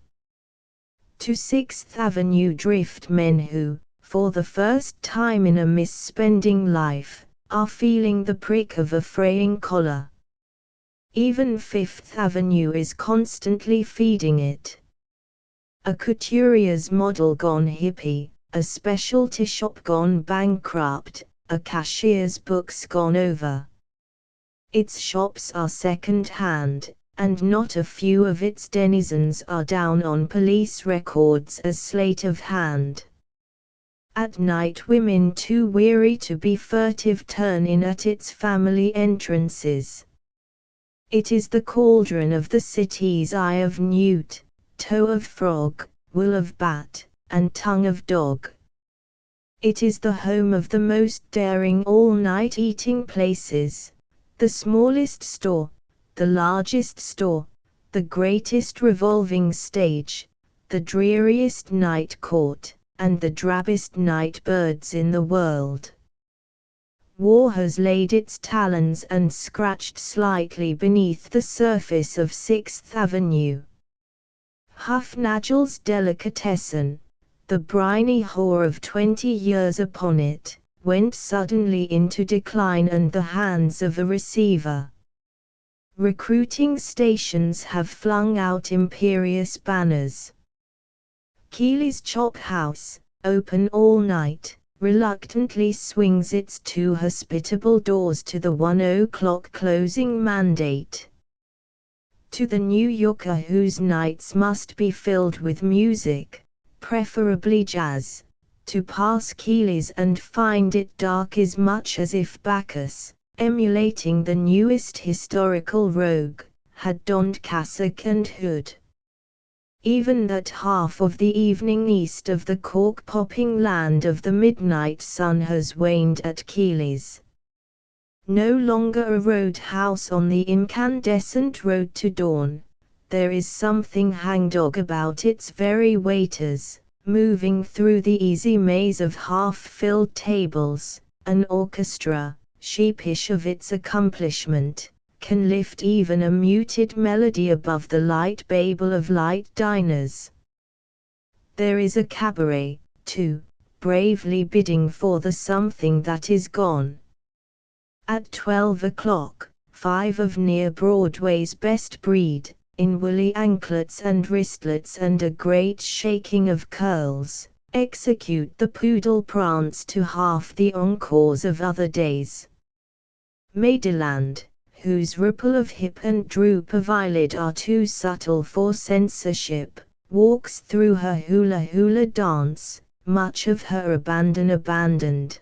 To 6th Avenue drift men who, for the first time in a misspending life, are feeling the prick of a fraying collar. Even Fifth Avenue is constantly feeding it. A couture's model gone hippie, a specialty shop gone bankrupt, a cashier's books gone over. Its shops are second-hand, and not a few of its denizens are down on police records as sleight of hand. At night women too weary to be furtive turn in at its family entrances. It is the cauldron of the city's eye of newt, toe of frog, wool of bat, and tongue of dog. It is the home of the most daring all-night eating places, the smallest store, the largest store, the greatest revolving stage, the dreariest night court, and the drabbest night birds in the world. War has laid its talons and scratched slightly beneath the surface of 6th Avenue. Hufnagel's delicatessen, the briny whore of 20 years upon it, went suddenly into decline and the hands of a receiver. Recruiting stations have flung out imperious banners. Keely's Chop House, open all night, reluctantly swings its two hospitable doors to the 1 o'clock closing mandate. To the New Yorker whose nights must be filled with music, preferably jazz, to pass Keely's and find it dark is much as if Bacchus, emulating the newest historical rogue, had donned cassock and hood. Even that half of the evening east of the cork-popping land of the midnight sun has waned at Keely's. No longer a roadhouse on the incandescent road to dawn, there is something hangdog about its very waiters, moving through the easy maze of half-filled tables. An orchestra, sheepish of its accomplishment, can lift even a muted melody above the light babel of light diners. There is a cabaret, too, bravely bidding for the something that is gone. At 12 o'clock, 5 of near Broadway's best breed, in woolly anklets and wristlets and a great shaking of curls, execute the poodle prance to half the encores of other days. Maryland, whose ripple of hip and droop of eyelid are too subtle for censorship, walks through her hula-hula dance, much of her abandoned.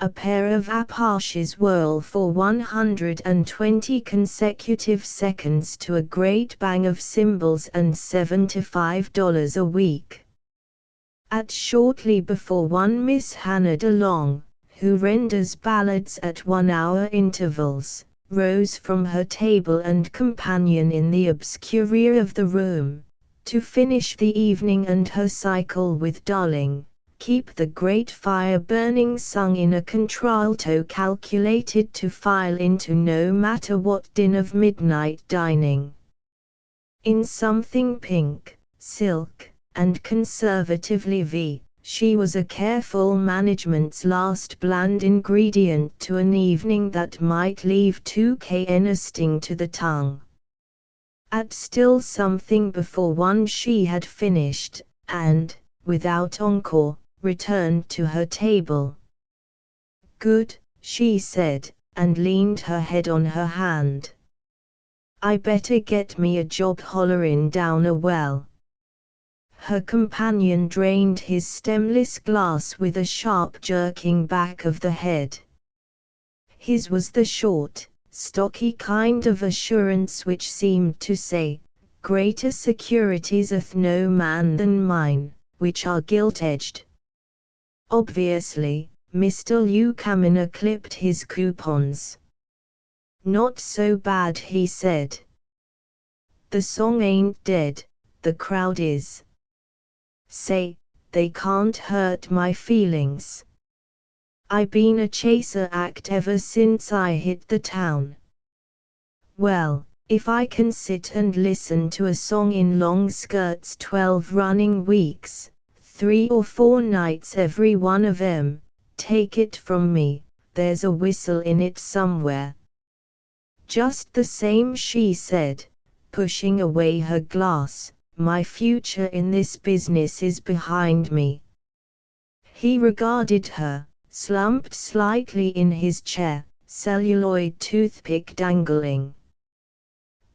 A pair of Apaches whirl for 120 consecutive seconds to a great bang of cymbals and $75 a week. At shortly before 1 Miss Hannah DeLong, who renders ballads at 1-hour intervals, rose from her table and companion in the obscureer of the room, to finish the evening and her cycle with Darling, Keep the Great Fire Burning sung in a contralto calculated to file into no matter what din of midnight dining. In something pink, silk, and conservatively V, she was a careful management's last bland ingredient to an evening that might leave 2kn a sting to the tongue. At still something before 1 she had finished, and, without encore, returned to her table. "Good," she said, and leaned her head on her hand. "I better get me a job hollerin' down a well." Her companion drained his stemless glass with a sharp jerking back of the head. His was the short, stocky kind of assurance which seemed to say, "Greater securities'th no man than mine, which are gilt-edged." Obviously, Mr. Lukamina clipped his coupons. "Not so bad," he said. "The song ain't dead, the crowd is. Say, they can't hurt my feelings. I been a chaser act ever since I hit the town. Well, if I can sit and listen to a song in long skirts 12 running weeks, 3 or 4 nights every one of 'em, take it from me, there's a whistle in it somewhere." "Just the same," she said, pushing away her glass, "my future in this business is behind me." He regarded her, slumped slightly in his chair, celluloid toothpick dangling.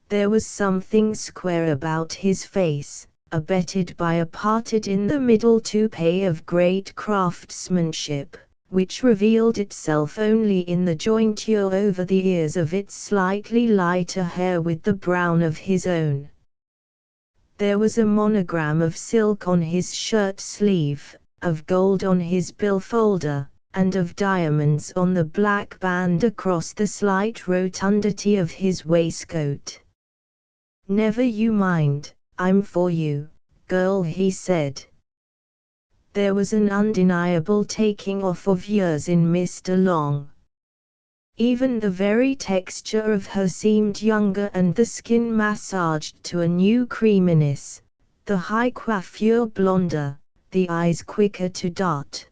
There was something square about his face, abetted by a parted-in-the-middle toupee of great craftsmanship, which revealed itself only in the jointure over the ears of its slightly lighter hair with the brown of his own. There was a monogram of silk on his shirt sleeve, of gold on his billfolder, and of diamonds on the black band across the slight rotundity of his waistcoat. "Never you mind, I'm for you, girl," he said. There was an undeniable taking off of years in Mr. Long. Even the very texture of her seemed younger, and the skin massaged to a new creaminess, the high coiffure blonder, the eyes quicker to dart.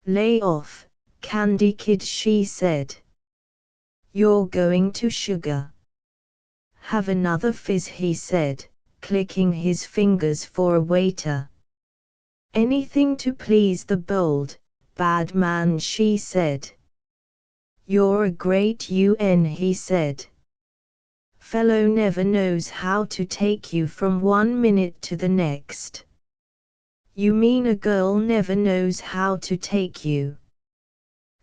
"Lay off, Candy Kid," she said. "You're going to sugar." "Have another fizz," he said, clicking his fingers for a waiter. "Anything to please the bold, bad man," she said. "You're a great UN," he said. "Fellow never knows how to take you from one minute to the next." "You mean a girl never knows how to take you?"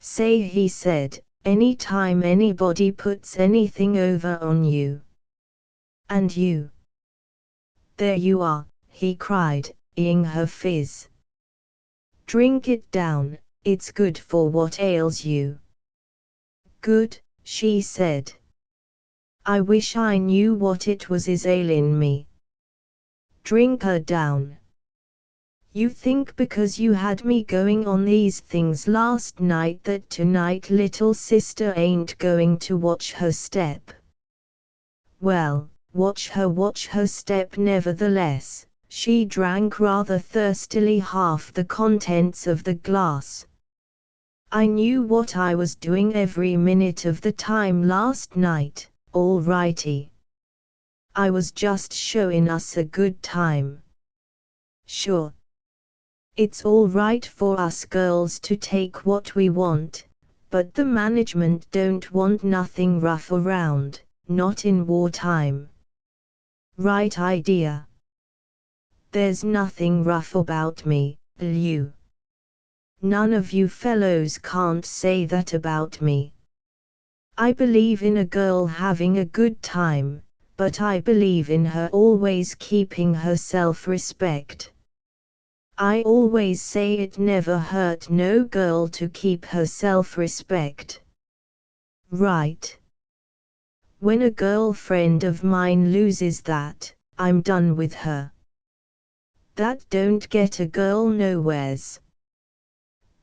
"Say," he said, "any time anybody puts anything over on you. And you. There you are," he cried, eyeing her fizz. "Drink it down, it's good for what ails you." "Good," she said. "I wish I knew what it was is ailing me." "Drink her down. You think because you had me going on these things last night that tonight little sister ain't going to watch her step? Well, watch her step nevertheless." She drank rather thirstily half the contents of the glass. "I knew what I was doing every minute of the time last night, all righty. I was just showing us a good time." "Sure. It's all right for us girls to take what we want, but the management don't want nothing rough around, not in wartime." "Right idea. There's nothing rough about me, Lou. None of you fellows can't say that about me. I believe in a girl having a good time, but I believe in her always keeping her self-respect. I always say it never hurt no girl to keep her self-respect. Right. When a girlfriend of mine loses that, I'm done with her. That don't get a girl nowheres.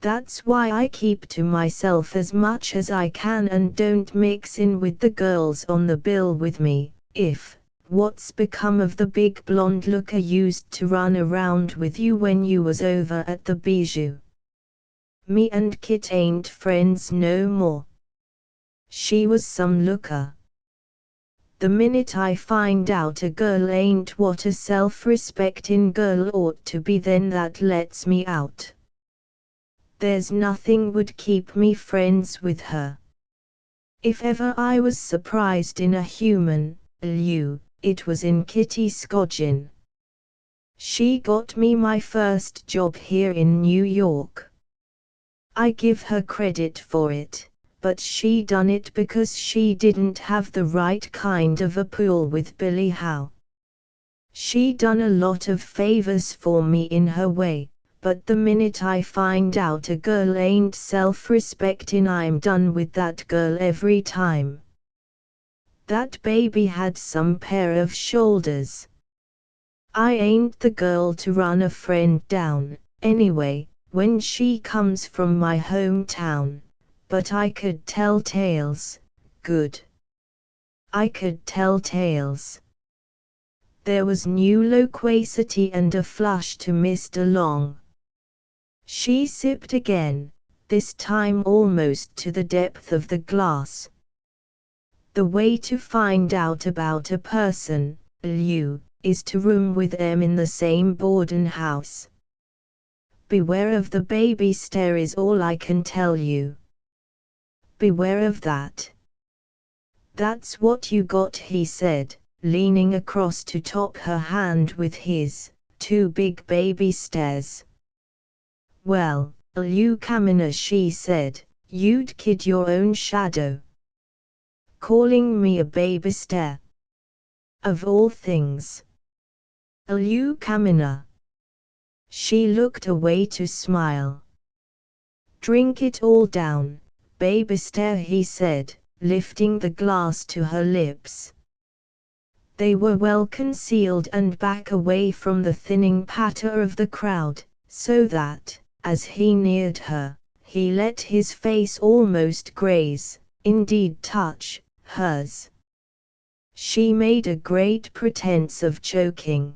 That's why I keep to myself as much as I can and don't mix in with the girls on the bill with me. What's become of the big blonde looker used to run around with you when you was over at the Bijou? Me and Kit ain't friends no more. She was some looker. The minute I find out a girl ain't what a self-respectin' girl ought to be, then that lets me out. There's nothing would keep me friends with her. If ever I was surprised in a human, Lou, it was in Kitty Scodgin. She got me my first job here in New York. I give her credit for it, but she done it because she didn't have the right kind of a pool with Billy Howe. She done a lot of favors for me in her way, but the minute I find out a girl ain't self-respectin', I'm done with that girl every time. That baby had some pair of shoulders. I ain't the girl to run a friend down, anyway, when she comes from my hometown, but I could tell tales, good. I could tell tales." There was new loquacity and a flush to Mr. Long. She sipped again, this time almost to the depth of the glass. "The way to find out about a person, Lou, is to room with them in the same boardin' house. Beware of the baby stare is all I can tell you. Beware of that." "That's what you got," he said, leaning across to top her hand with his, two big baby stares. "Well, Lou Kamina," she said, "you'd kid your own shadow. Calling me a baby stare. Of all things. Lou Kamina." She looked away to smile. Drink it all down, babyster, he said, lifting the glass to her lips. They were well concealed and back away from the thinning patter of the crowd, so that, as he neared her, he let his face almost graze, indeed touch, hers. She made a great pretense of choking.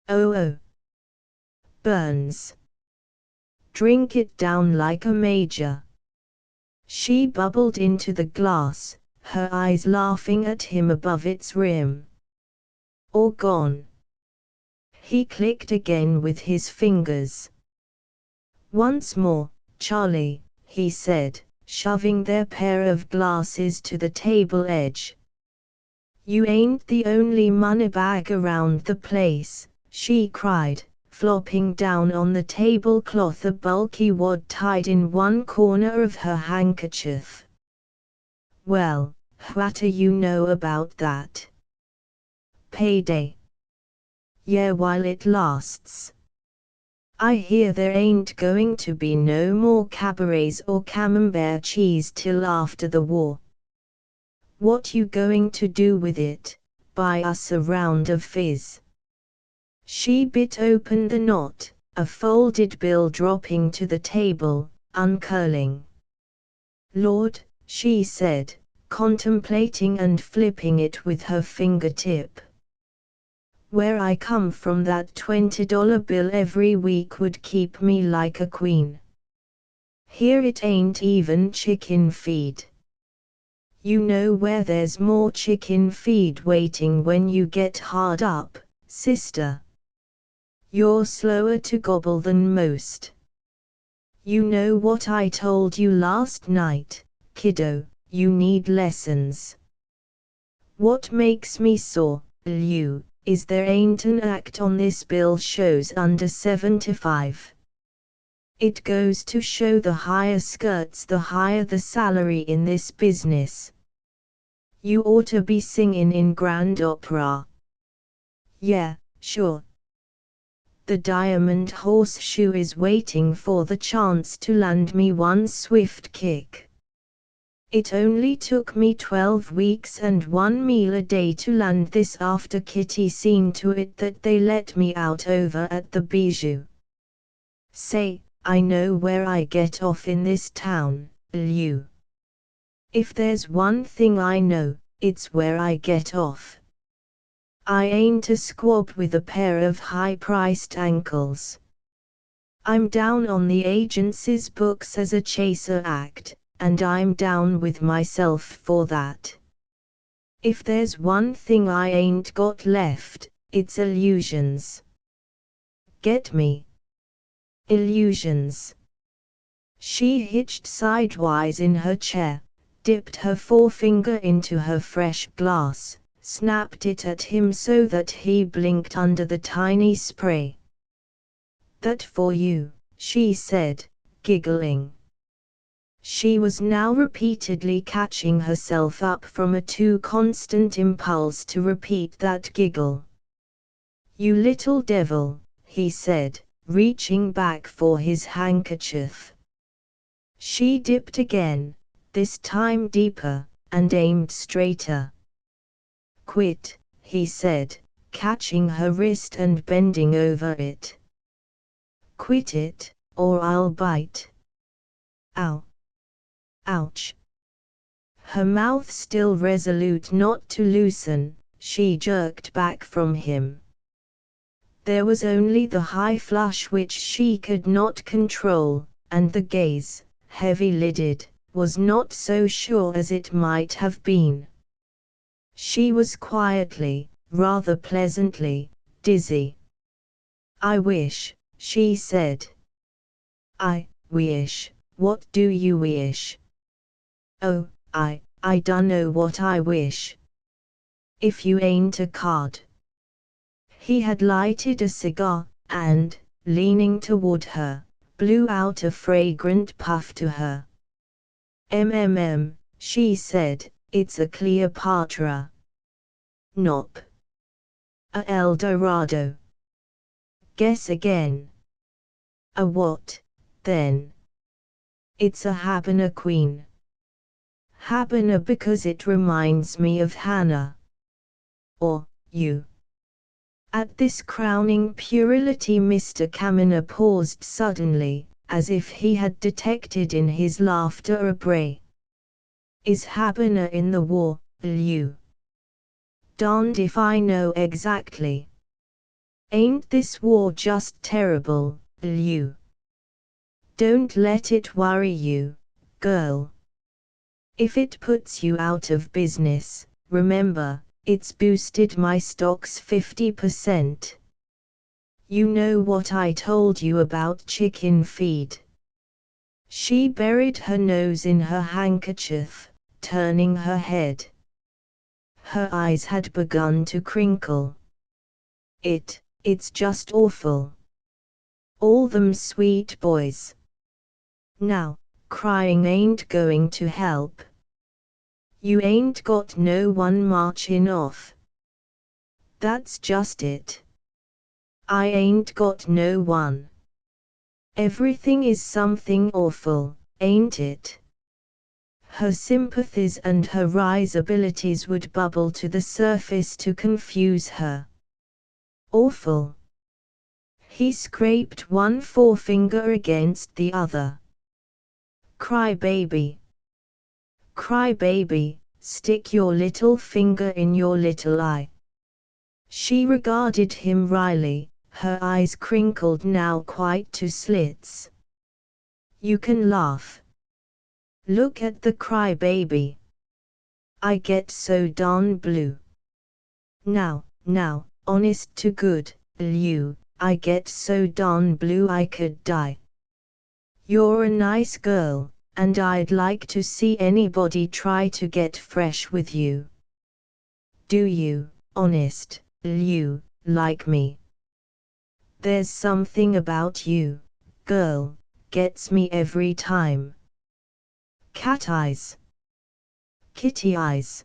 Oh, Burns. Drink it down like a major. She bubbled into the glass, her eyes laughing at him above its rim. Or gone. He clicked again with his fingers. Once more, Charlie, he said, shoving their pair of glasses to the table edge. You ain't the only moneybag around the place, she cried, flopping down on the tablecloth a bulky wad tied in one corner of her handkerchief. Well, what do you know about that? Payday. Yeah, while it lasts. I hear there ain't going to be no more cabarets or camembert cheese till after the war. What you going to do with it? Buy us a round of fizz? She bit open the knot, a folded bill dropping to the table, uncurling. Lord, she said, contemplating and flipping it with her fingertip. Where I come from, that $20 bill every week would keep me like a queen. Here it ain't even chicken feed. You know where there's more chicken feed waiting when you get hard up, sister. You're slower to gobble than most. You know what I told you last night, kiddo, you need lessons. What makes me sore, Lou, is there ain't an act on this bill shows under 75. It goes to show the higher skirts the higher the salary in this business. You oughta be singing in grand opera. Yeah, sure. The Diamond Horseshoe is waiting for the chance to land me one swift kick. It only took me 12 weeks and 1 meal a day to land this after Kitty seen to it that they let me out over at the Bijou. Say, I know where I get off in this town, Lou. If there's one thing I know, it's where I get off. I ain't a squab with a pair of high-priced ankles. I'm down on the agency's books as a chaser act, and I'm down with myself for that. If there's one thing I ain't got left, it's illusions. Get me? Illusions. She hitched sidewise in her chair, dipped her forefinger into her fresh glass, snapped it at him so that he blinked under the tiny spray. That for you, she said, giggling. She was now repeatedly catching herself up from a too constant impulse to repeat that giggle. You little devil, he said, reaching back for his handkerchief. She dipped again, this time deeper, and aimed straighter. Quit, he said, catching her wrist and bending over it. Quit it, or I'll bite. Ow. Ouch. Her mouth still resolute not to loosen, she jerked back from him. There was only the high flush which she could not control, and the gaze, heavy-lidded, was not so sure as it might have been. She was quietly, rather pleasantly, dizzy. I wish, she said. I wish, what do you wish? Oh, I dunno what I wish. If you ain't a card. He had lighted a cigar, and, leaning toward her, blew out a fragrant puff to her. She said, it's a Cleopatra. Nop. A El Dorado. Guess again. A what, then? It's a Habana queen. Habana because it reminds me of Hannah. Or, you. At this crowning puerility Mr. Kaminer paused suddenly, as if he had detected in his laughter a bray. Is Habana in the war, Liu? Darned if I know exactly. Ain't this war just terrible, Liu? Don't let it worry you, girl. If it puts you out of business, remember, it's boosted my stocks 50%. You know what I told you about chicken feed. She buried her nose in her handkerchief, turning her head. Her eyes had begun to crinkle. It's just awful. All them sweet boys. Now, crying ain't going to help. You ain't got no one marchin' off. That's just it. I ain't got no one. Everything is something awful, ain't it? Her sympathies and her risibilities would bubble to the surface to confuse her. Awful. He scraped one forefinger against the other. Cry baby. Cry baby, stick your little finger in your little eye. She regarded him wryly, her eyes crinkled now quite to slits. You can laugh. Look at the cry baby. I get so darn blue. Now, honest to good, Liu, I get so darn blue I could die. You're a nice girl, and I'd like to see anybody try to get fresh with you. Do you, honest, Liu, like me? There's something about you, girl, gets me every time. Cat eyes. Kitty eyes.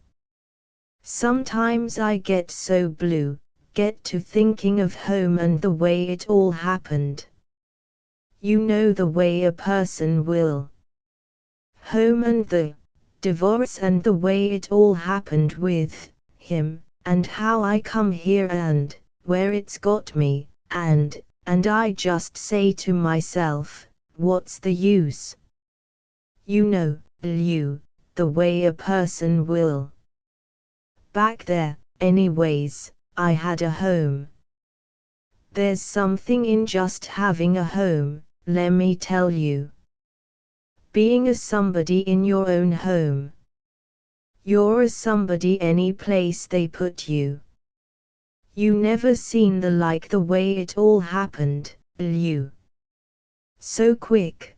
Sometimes I get so blue, get to thinking of home and the way it all happened. You know the way a person will. Home and the divorce and the way it all happened with him, and how I come here and where it's got me, and I just say to myself, what's the use? You know, Liu, the way a person will. Back there, anyways, I had a home. There's something in just having a home, let me tell you. Being a somebody in your own home. You're a somebody any place they put you. You never seen the like the way it all happened, Liu. So quick.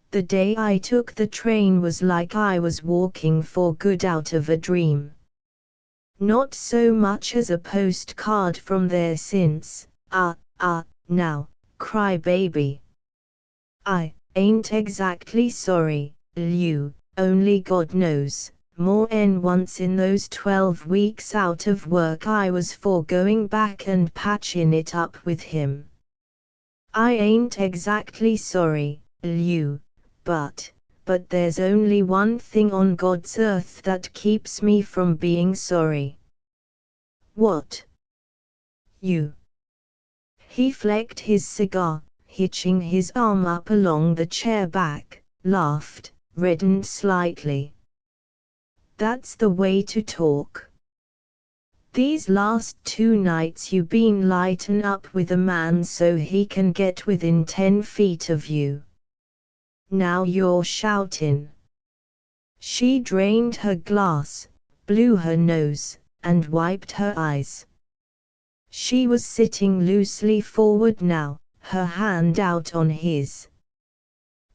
The day I took the train was like I was walking for good out of a dream. Not so much as a postcard from there since, now, cry baby. I ain't exactly sorry, Liu, only God knows, more than once in those 12 weeks out of work I was for going back and patching it up with him. I ain't exactly sorry, Liu, but there's only one thing on God's earth that keeps me from being sorry. What? You. He flecked his cigar, hitching his arm up along the chair back, laughed, reddened slightly. That's the way to talk. These last 2 nights you been lighten up with a man so he can get within 10 feet of you. Now you're shoutin'. She drained her glass, blew her nose, and wiped her eyes. She was sitting loosely forward now, her hand out on his.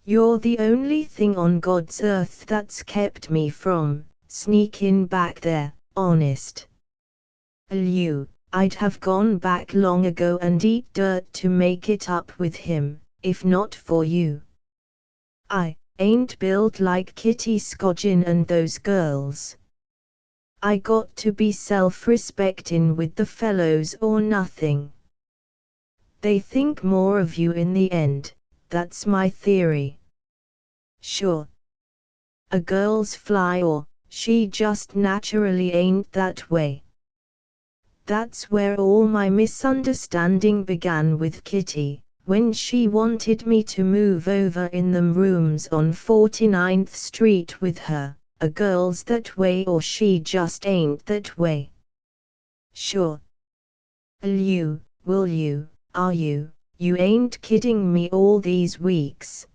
You're the only thing on God's earth that's kept me from sneaking back there, honest. Liu, I'd have gone back long ago and eat dirt to make it up with him, if not for you. I ain't built like Kitty Scogin and those girls. I got to be self-respectin' with the fellows or nothing. They think more of you in the end, that's my theory. Sure. A girl's fly or, she just naturally ain't that way. That's where all my misunderstanding began with Kitty, when she wanted me to move over in them rooms on 49th Street with her. A girl's that way or she just ain't that way. Sure. Will you, are you ain't kidding me all these weeks.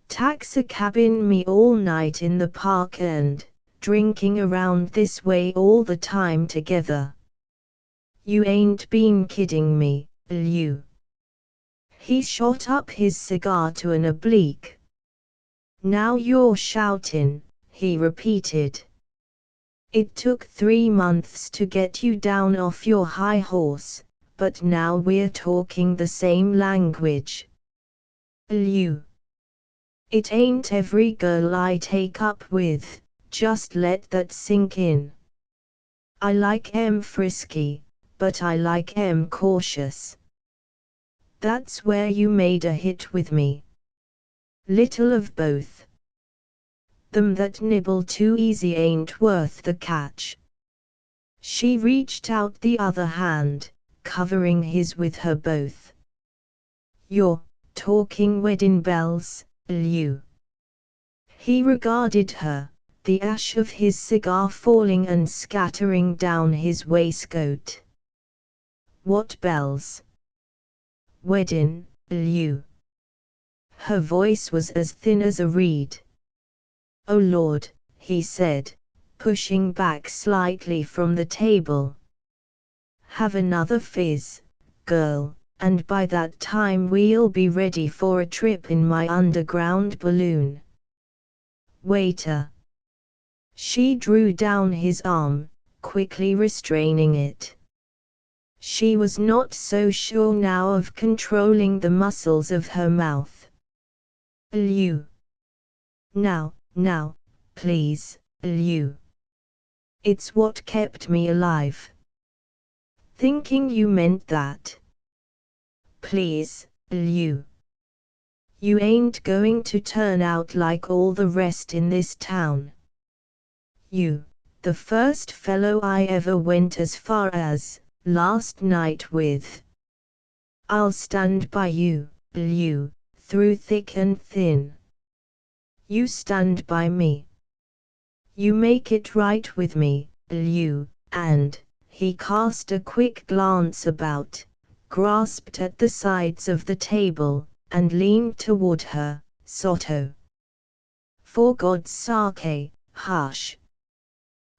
Taxi-cabbing me all night in the park and drinking around this way all the time together. You ain't been kidding me, you. He shot up his cigar to an oblique. Now you're shouting, he repeated. It took 3 months to get you down off your high horse, but now we're talking the same language. You. It ain't every girl I take up with, just let that sink in. I like 'em frisky, but I like 'em cautious. That's where you made a hit with me. Little of both. Them that nibble too easy ain't worth the catch. She reached out the other hand, covering his with her both. You're talking wedding bells, you. He regarded her, the ash of his cigar falling and scattering down his waistcoat. What bells? Wedding, you. Her voice was as thin as a reed. Oh Lord, he said, pushing back slightly from the table. Have another fizz, girl, and by that time we'll be ready for a trip in my underground balloon. Waiter. She drew down his arm, quickly restraining it. She was not so sure now of controlling the muscles of her mouth. You. Now, please, you. It's what kept me alive. Thinking you meant that. Please, you. You ain't going to turn out like all the rest in this town. You, the first fellow I ever went as far as, last night with. I'll stand by you, you, through thick and thin. You stand by me. You make it right with me, you, and, he cast a quick glance about, grasped at the sides of the table, and leaned toward her, Soto. For God's sake, hush.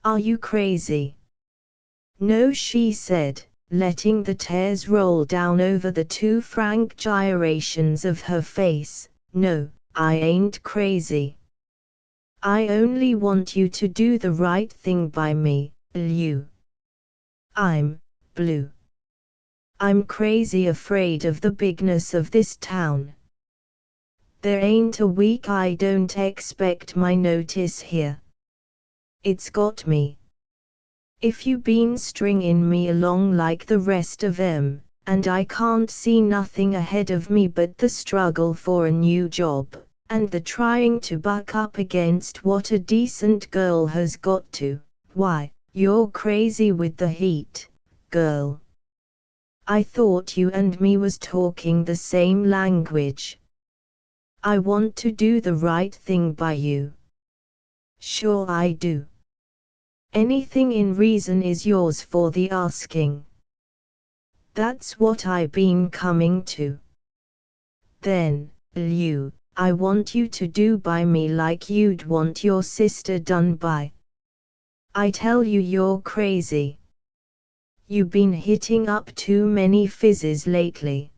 Are you crazy? No, she said, letting the tears roll down over the 2 frank gyrations of her face. No, I ain't crazy. I only want you to do the right thing by me, you. I'm blue. I'm crazy afraid of the bigness of this town. There ain't a week I don't expect my notice here. It's got me. If you been stringing me along like the rest of 'em, and I can't see nothing ahead of me but the struggle for a new job, and the trying to buck up against what a decent girl has got to, why, you're crazy with the heat, girl. I thought you and me was talking the same language. I want to do the right thing by you. Sure I do. Anything in reason is yours for the asking. That's what I been coming to. Then, you, I want you to do by me like you'd want your sister done by. I tell you you're crazy. You been hitting up too many fizzes lately.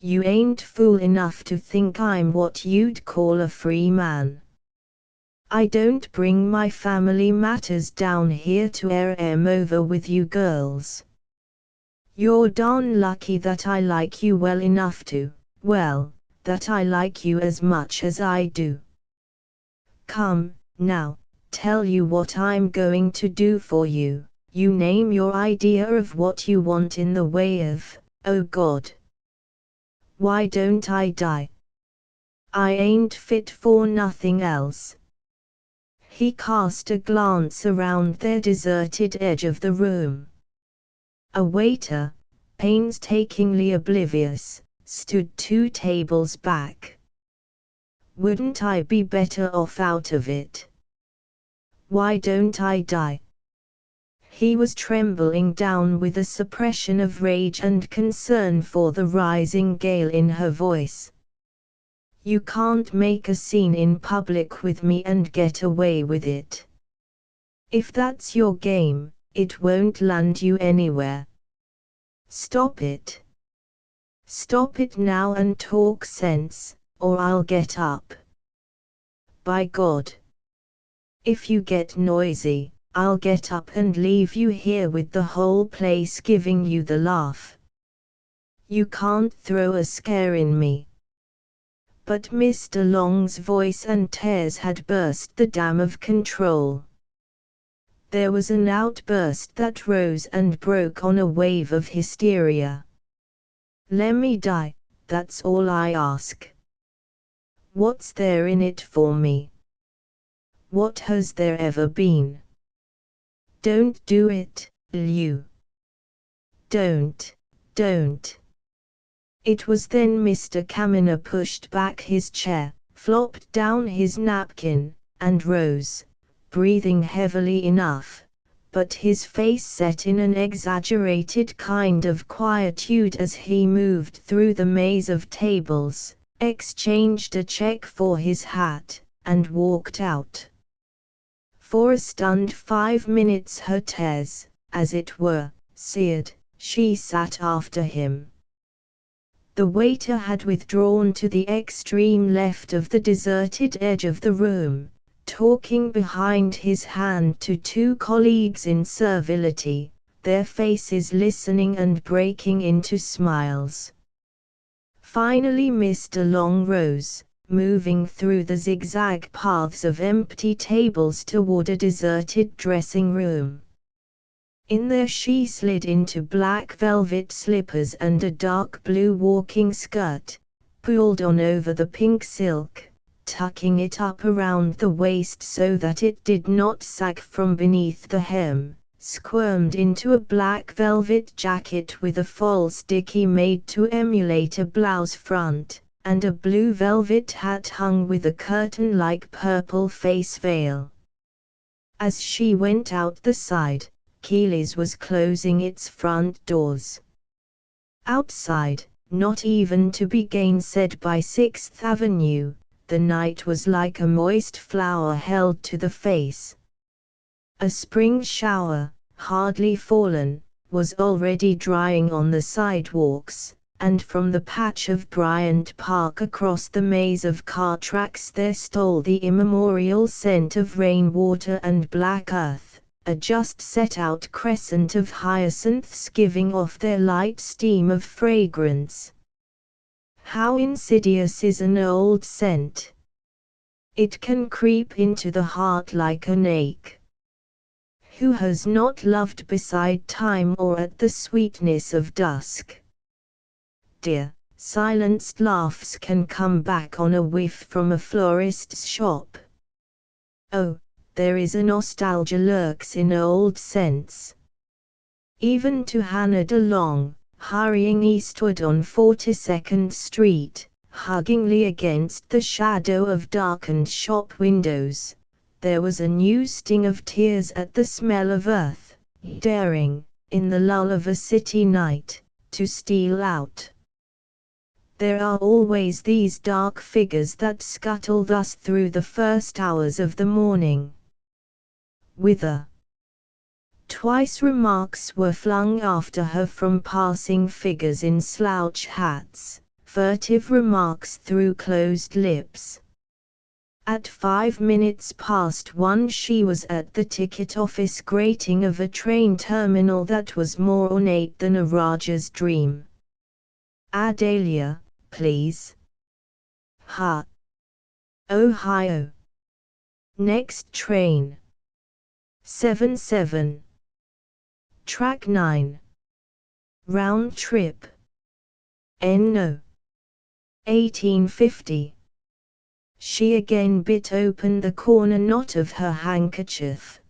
You ain't fool enough to think I'm what you'd call a free man. I don't bring my family matters down here to air 'em over with you girls. You're darn lucky that I like you well enough to, well, that I like you as much as I do. Come, now, tell you what I'm going to do for you. You name your idea of what you want in the way of Oh God! Why don't I die? I ain't fit for nothing else. He cast a glance around their deserted edge of the room. A waiter, painstakingly oblivious, stood 2 tables back. Wouldn't I be better off out of it? Why don't I die? He was trembling down with a suppression of rage and concern for the rising gale in her voice. You can't make a scene in public with me and get away with it. If that's your game, it won't land you anywhere. Stop it. Stop it now and talk sense, or I'll get up. By God! If you get noisy, I'll get up and leave you here with the whole place giving you the laugh. You can't throw a scare in me. But Mr. Long's voice and tears had burst the dam of control. There was an outburst that rose and broke on a wave of hysteria. Lemme die, that's all I ask. What's there in it for me? What has there ever been? Don't do it, Liu. Don't. It was then Mr. Kaminer pushed back his chair, flopped down his napkin, and rose, breathing heavily enough, but his face set in an exaggerated kind of quietude as he moved through the maze of tables, exchanged a check for his hat, and walked out. For a stunned 5 minutes her tears, as it were, seared, she sat after him. The waiter had withdrawn to the extreme left of the deserted edge of the room, talking behind his hand to 2 colleagues in servility, their faces listening and breaking into smiles. Finally Mr. Long rose, moving through the zigzag paths of empty tables toward a deserted dressing room. In there she slid into black velvet slippers and a dark blue walking skirt, pulled on over the pink silk, tucking it up around the waist so that it did not sag from beneath the hem, squirmed into a black velvet jacket with a false dicky made to emulate a blouse front, and a blue velvet hat hung with a curtain-like purple face veil. As she went out the side, Keeley's was closing its front doors. Outside, not even to be gainsaid by 6th Avenue, the night was like a moist flower held to the face. A spring shower, hardly fallen, was already drying on the sidewalks, and from the patch of Bryant Park across the maze of car tracks there stole the immemorial scent of rainwater and black earth, a just set out crescent of hyacinths giving off their light steam of fragrance. How insidious is an old scent! It can creep into the heart like an ache. Who has not loved beside time or at the sweetness of dusk? Dear, silenced laughs can come back on a whiff from a florist's shop. Oh, there is a nostalgia lurks in old scents. Even to Hannah DeLong, hurrying eastward on 42nd Street, huggingly against the shadow of darkened shop windows, there was a new sting of tears at the smell of earth, daring, in the lull of a city night, to steal out. There are always these dark figures that scuttle thus through the first hours of the morning. Whither? Twice remarks were flung after her from passing figures in slouch hats, furtive remarks through closed lips. At 5 minutes past 1 she was at the ticket office grating of a train terminal that was more ornate than a Raja's dream. Adalia, please. Ha. Ohio. Next train. 7-7. Track 9. Round trip, No. 1850. She again bit open the corner knot of her handkerchief.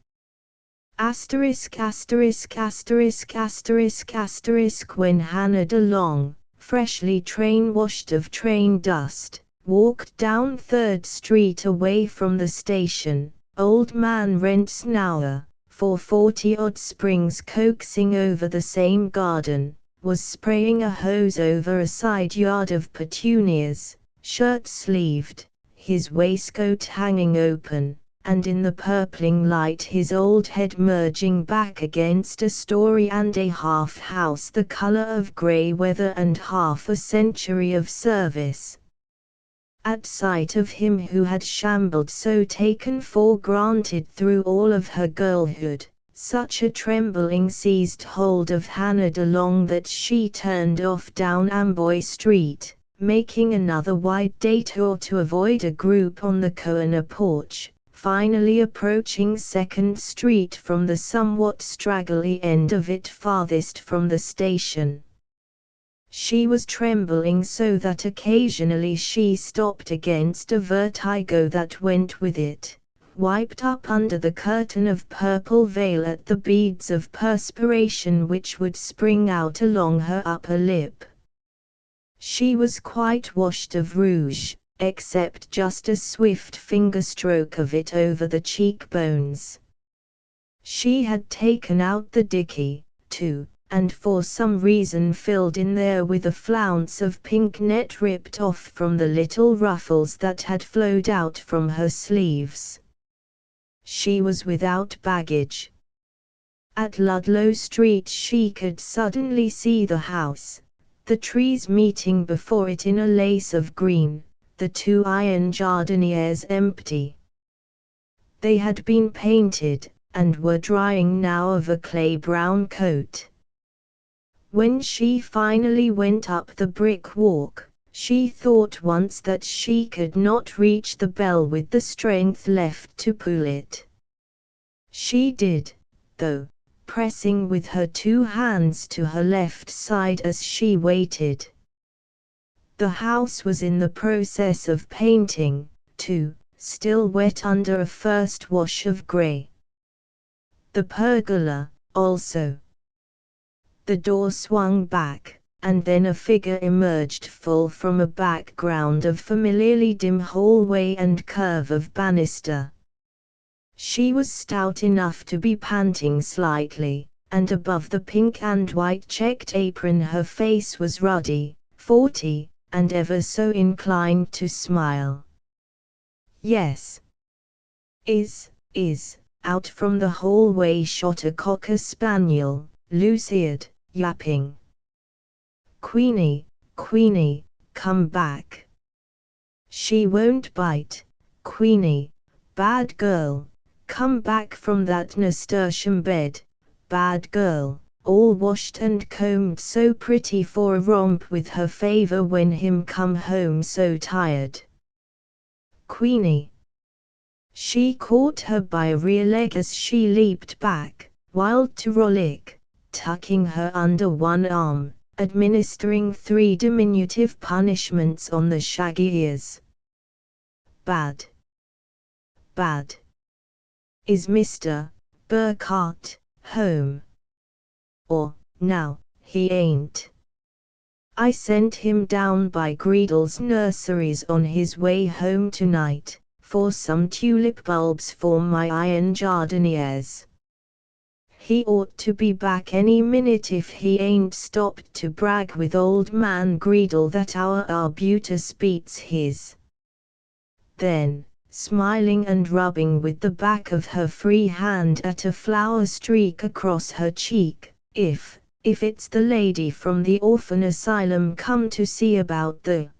Asterisk asterisk asterisk asterisk asterisk. When Hannah DeLong, freshly train-washed of train dust, walked down 3rd Street away from the station, old man Rentsnauer, for 40-odd springs coaxing over the same garden, was spraying a hose over a side yard of petunias, shirt-sleeved, his waistcoat hanging open, and in the purpling light his old head merging back against a story-and-a-half house the color of grey weather and half a century of service. At sight of him who had shambled so taken for granted through all of her girlhood, such a trembling seized hold of Hannah DeLong that she turned off down Amboy Street, making another wide detour to avoid a group on the corner porch, finally approaching 2nd Street from the somewhat straggly end of it farthest from the station. She was trembling so that occasionally she stopped against a vertigo that went with it, wiped up under the curtain of purple veil at the beads of perspiration which would spring out along her upper lip. She was quite washed of rouge, except just a swift finger-stroke of it over the cheekbones. She had taken out the dicky, too, and for some reason filled in there with a flounce of pink net ripped off from the little ruffles that had flowed out from her sleeves. She was without baggage. At Ludlow Street she could suddenly see the house, the trees meeting before it in a lace of green, the 2 iron jardinières empty. They had been painted, and were drying now of a clay-brown coat. When she finally went up the brick walk, she thought once that she could not reach the bell with the strength left to pull it. She did, though, pressing with her 2 hands to her left side as she waited. The house was in the process of painting, too, still wet under a first wash of grey. The pergola, also. The door swung back, and then a figure emerged full from a background of familiarly dim hallway and curve of banister. She was stout enough to be panting slightly, and above the pink and white checked apron her face was ruddy, 40, and ever so inclined to smile. Yes. Out from the hallway shot a cocker spaniel, loose-eared, yapping. Queenie, Queenie, come back. She won't bite, Queenie, bad girl, come back from that nasturtium bed, bad girl, all washed and combed so pretty for a romp with her favor when him come home so tired. Queenie. She caught her by a rear leg as she leaped back, wild to rollick, tucking her under one arm, administering 3 diminutive punishments on the shaggy ears. Bad. Bad. Is Mr. Burkhart home? Or, now, he ain't. I sent him down by Greedle's nurseries on his way home tonight, for some tulip bulbs for my iron jardinières. He ought to be back any minute if he ain't stopped to brag with old man Greedle that our arbutus beats his. Then, smiling and rubbing with the back of her free hand at a flower streak across her cheek, if it's the lady from the orphan asylum come to see about the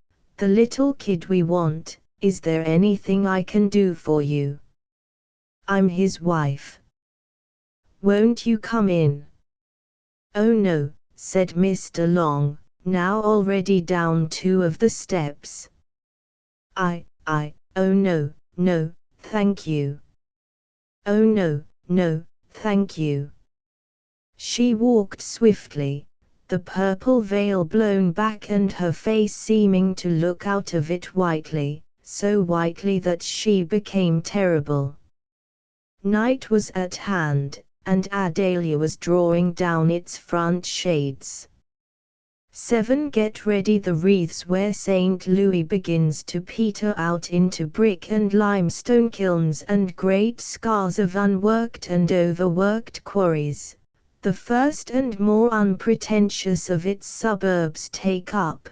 little kid we want, is there anything I can do for you? I'm his wife. Won't you come in? Oh no, said Mr. Long, now already down 2 of the steps. Oh no, thank you. Oh no, thank you. She walked swiftly, the purple veil blown back and her face seeming to look out of it whitely, so whitely that she became terrible. Night was at hand, and Adalia was drawing down its front shades. 7. Get ready the wreaths where St. Louis begins to peter out into brick and limestone kilns and great scars of unworked and overworked quarries. The first and more unpretentious of its suburbs take up,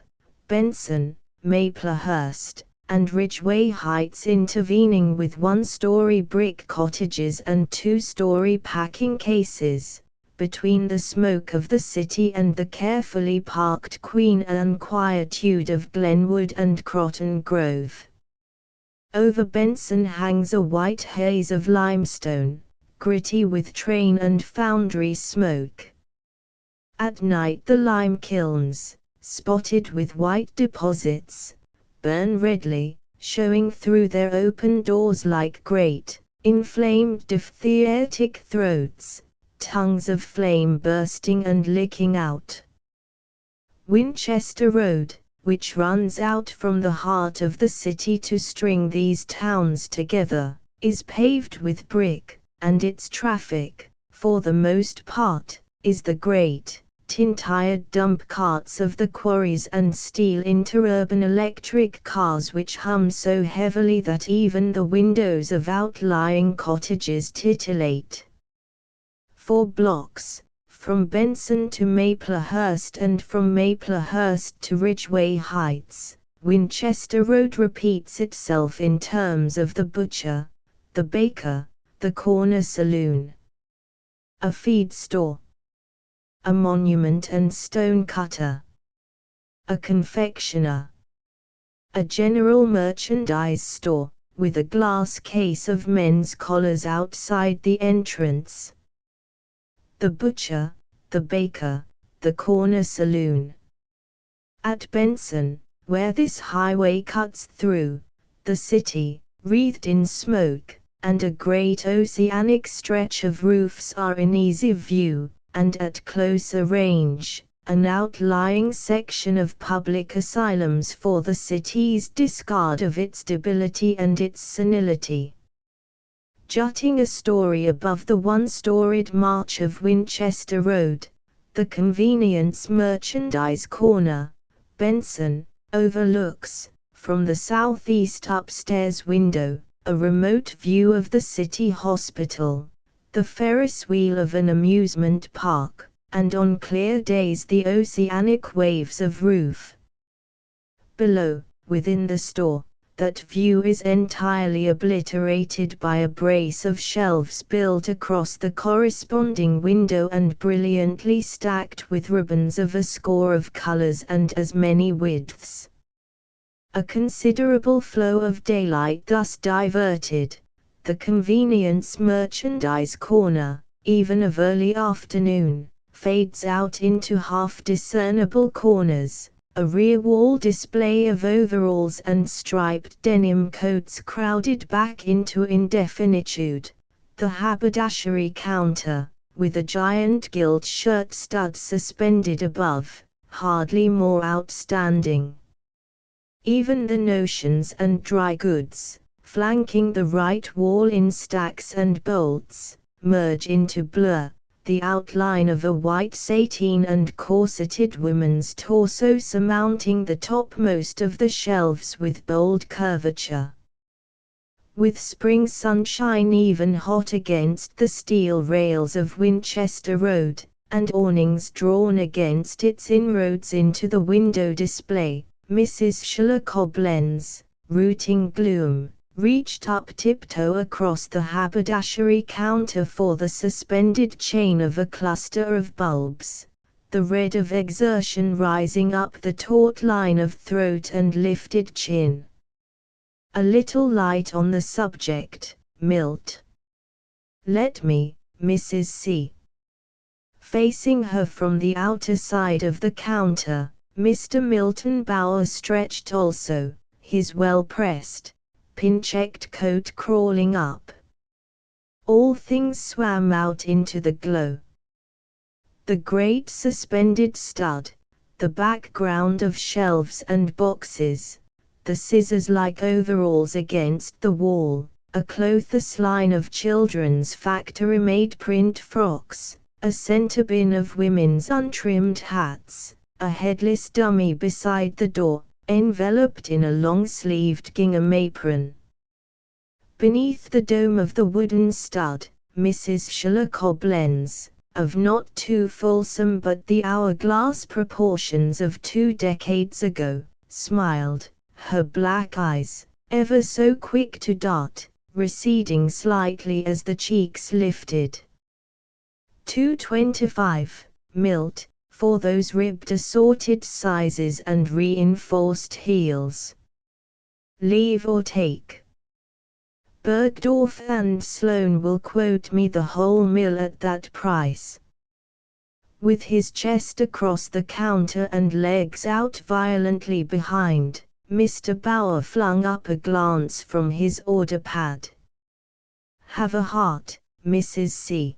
Benson, Maplehurst, and Ridgeway Heights intervening with one-story brick cottages and two-story packing cases, between the smoke of the city and the carefully parked Queen Anne quietude of Glenwood and Croton Grove. Over Benson hangs a white haze of limestone, gritty with train and foundry smoke. At night the lime kilns, spotted with white deposits, burn redly, showing through their open doors like great, inflamed diphtheatic throats, tongues of flame bursting and licking out. Winchester Road, which runs out from the heart of the city to string these towns together, is paved with brick, and its traffic, for the most part, is the great, tin-tired dump carts of the quarries and steel interurban electric cars which hum so heavily that even the windows of outlying cottages titillate. 4 blocks, from Benson to Maplehurst and from Maplehurst to Ridgeway Heights, Winchester Road repeats itself in terms of the butcher, the baker, the corner saloon, a feed store, a monument and stone cutter, a confectioner, a general merchandise store, with a glass case of men's collars outside the entrance. The butcher, the baker, the corner saloon. At Benson, where this highway cuts through the city, wreathed in smoke, and a great oceanic stretch of roofs are in easy view, and at closer range, an outlying section of public asylums for the city's discard of its debility and its senility. Jutting a story above the one-storied march of Winchester Road, the Convenience Merchandise Corner, Benson, overlooks, from the southeast upstairs window, a remote view of the city hospital, the Ferris wheel of an amusement park, and on clear days the oceanic waves of roof. Below, within the store, that view is entirely obliterated by a brace of shelves built across the corresponding window and brilliantly stacked with ribbons of a score of colors and as many widths. A considerable flow of daylight thus diverted, the Convenience Merchandise Corner, even of early afternoon, fades out into half-discernible corners. A rear wall display of overalls and striped denim coats crowded back into indefinitude, the haberdashery counter, with a giant gilt shirt stud suspended above, hardly more outstanding. Even the notions and dry goods, flanking the right wall in stacks and bolts, merge into blur, the outline of a white sateen and corseted woman's torso surmounting the topmost of the shelves with bold curvature. With spring sunshine even hot against the steel rails of Winchester Road, and awnings drawn against its inroads into the window display, Mrs. Sheila Coblenz, rooting gloom, reached up tiptoe across the haberdashery counter for the suspended chain of a cluster of bulbs, the red of exertion rising up the taut line of throat and lifted chin. A little light on the subject, Milt. Let me, Mrs. C. Facing her from the outer side of the counter, Mr. Milton Bower stretched also, his well-pressed, pin-checked coat crawling up. All things swam out into the glow. The great suspended stud, the background of shelves and boxes, the scissors-like overalls against the wall, a clothless line of children's factory-made print frocks, a center bin of women's untrimmed hats, a headless dummy beside the door, enveloped in a long-sleeved gingham apron. Beneath the dome of the wooden stud, Mrs. Sheila Koblenz, of not too fulsome but the hourglass proportions of 2 decades ago, smiled, her black eyes, ever so quick to dart, receding slightly as the cheeks lifted. 225, Milt, for those ribbed assorted sizes and reinforced heels. Leave or take. Bergdorf and Sloane will quote me the whole mill at that price. With his chest across the counter and legs out violently behind, Mr. Bauer flung up a glance from his order pad. Have a heart, Mrs. C.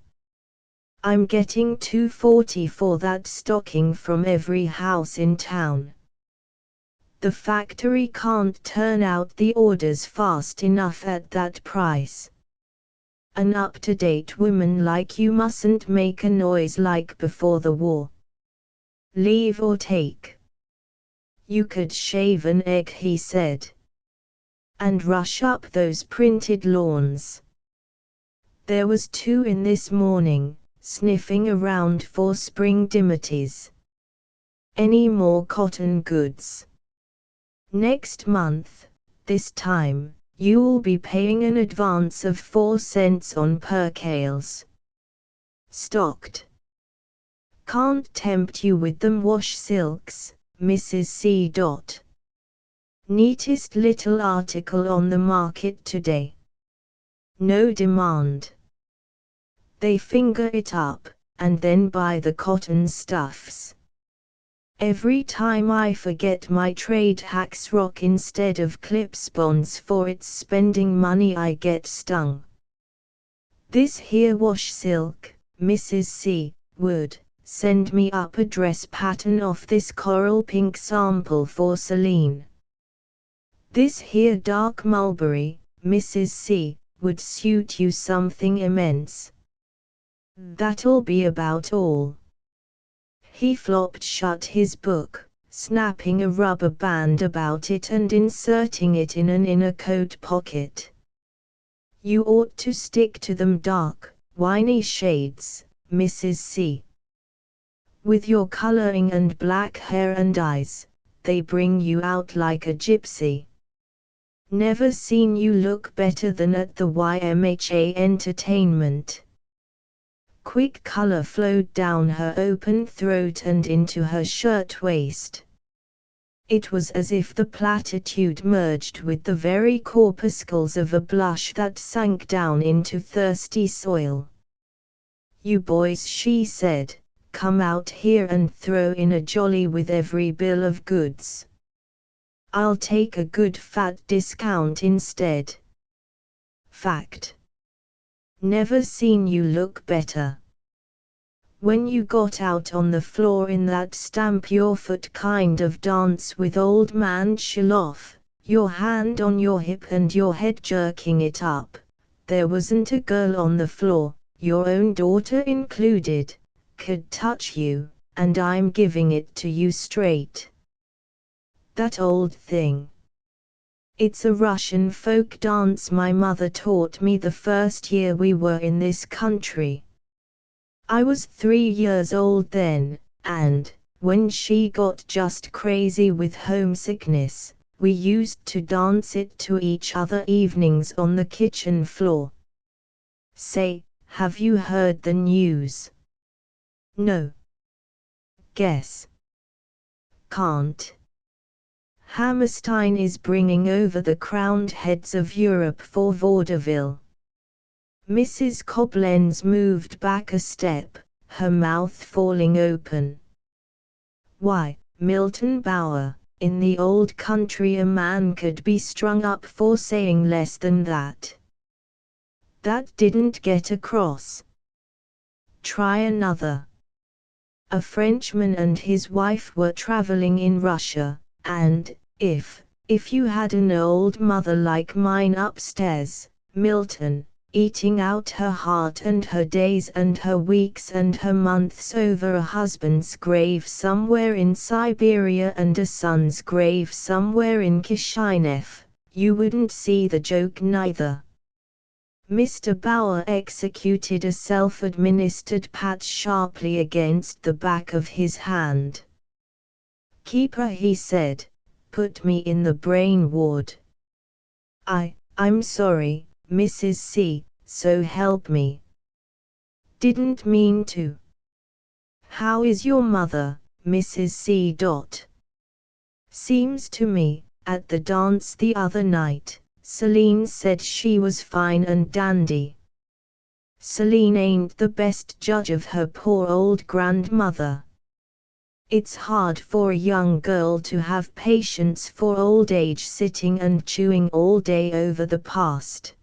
I'm getting $2.40 for that stocking from every house in town. The factory can't turn out the orders fast enough at that price. An up-to-date woman like you mustn't make a noise like before the war. Leave or take. You could shave an egg, he said. And rush up those printed lawns. There was 2 in this morning, sniffing around for spring dimities. Any more cotton goods? Next month, this time, you'll be paying an advance of 4 cents on percales. Stocked. Can't tempt you with them wash silks, Mrs. C. Neatest little article on the market today. No demand. They finger it up, and then buy the cotton stuffs. Every time I forget my trade hacks rock instead of clip-spons for its spending money I get stung. This here wash silk, Mrs. C, would send me up a dress pattern off this coral pink sample for Celine. This here dark mulberry, Mrs. C, would suit you something immense. That'll be about all. He flopped shut his book, snapping a rubber band about it and inserting it in an inner coat pocket. You ought to stick to them dark, winey shades, Mrs. C. With your coloring and black hair and eyes, they bring you out like a gypsy. Never seen you look better than at the YMHA entertainment. Quick color flowed down her open throat and into her shirtwaist. It was as if the platitude merged with the very corpuscles of a blush that sank down into thirsty soil. You boys, she said, come out here and throw in a jolly with every bill of goods. I'll take a good fat discount instead. Fact. Never seen you look better. When you got out on the floor in that stamp your foot kind of dance with old man Shiloff, your hand on your hip and your head jerking it up, there wasn't a girl on the floor, your own daughter included, could touch you, and I'm giving it to you straight. That old thing. It's a Russian folk dance my mother taught me the first year we were in this country. I was 3 years old then, and, when she got just crazy with homesickness, we used to dance it to each other evenings on the kitchen floor. Say, have you heard the news? No. Guess. Can't. Hammerstein is bringing over the crowned heads of Europe for vaudeville. Mrs. Koblenz moved back a step, her mouth falling open. Why, Milton Bauer, in the old country a man could be strung up for saying less than that. That didn't get across. Try another. A Frenchman and his wife were traveling in Russia, and, if you had an old mother like mine upstairs, Milton, eating out her heart and her days and her weeks and her months over a husband's grave somewhere in Siberia and a son's grave somewhere in Kishinev, you wouldn't see the joke neither. Mr. Bauer executed a self-administered pat sharply against the back of his hand. "Keeper," he said, "put me in the brain ward." I'm sorry, Mrs. C, so help me. Didn't mean to. How is your mother, Mrs. C. Seems to me, at the dance the other night, Celine said she was fine and dandy. Celine ain't the best judge of her poor old grandmother. It's hard for a young girl to have patience for old age sitting and chewing all day over the past.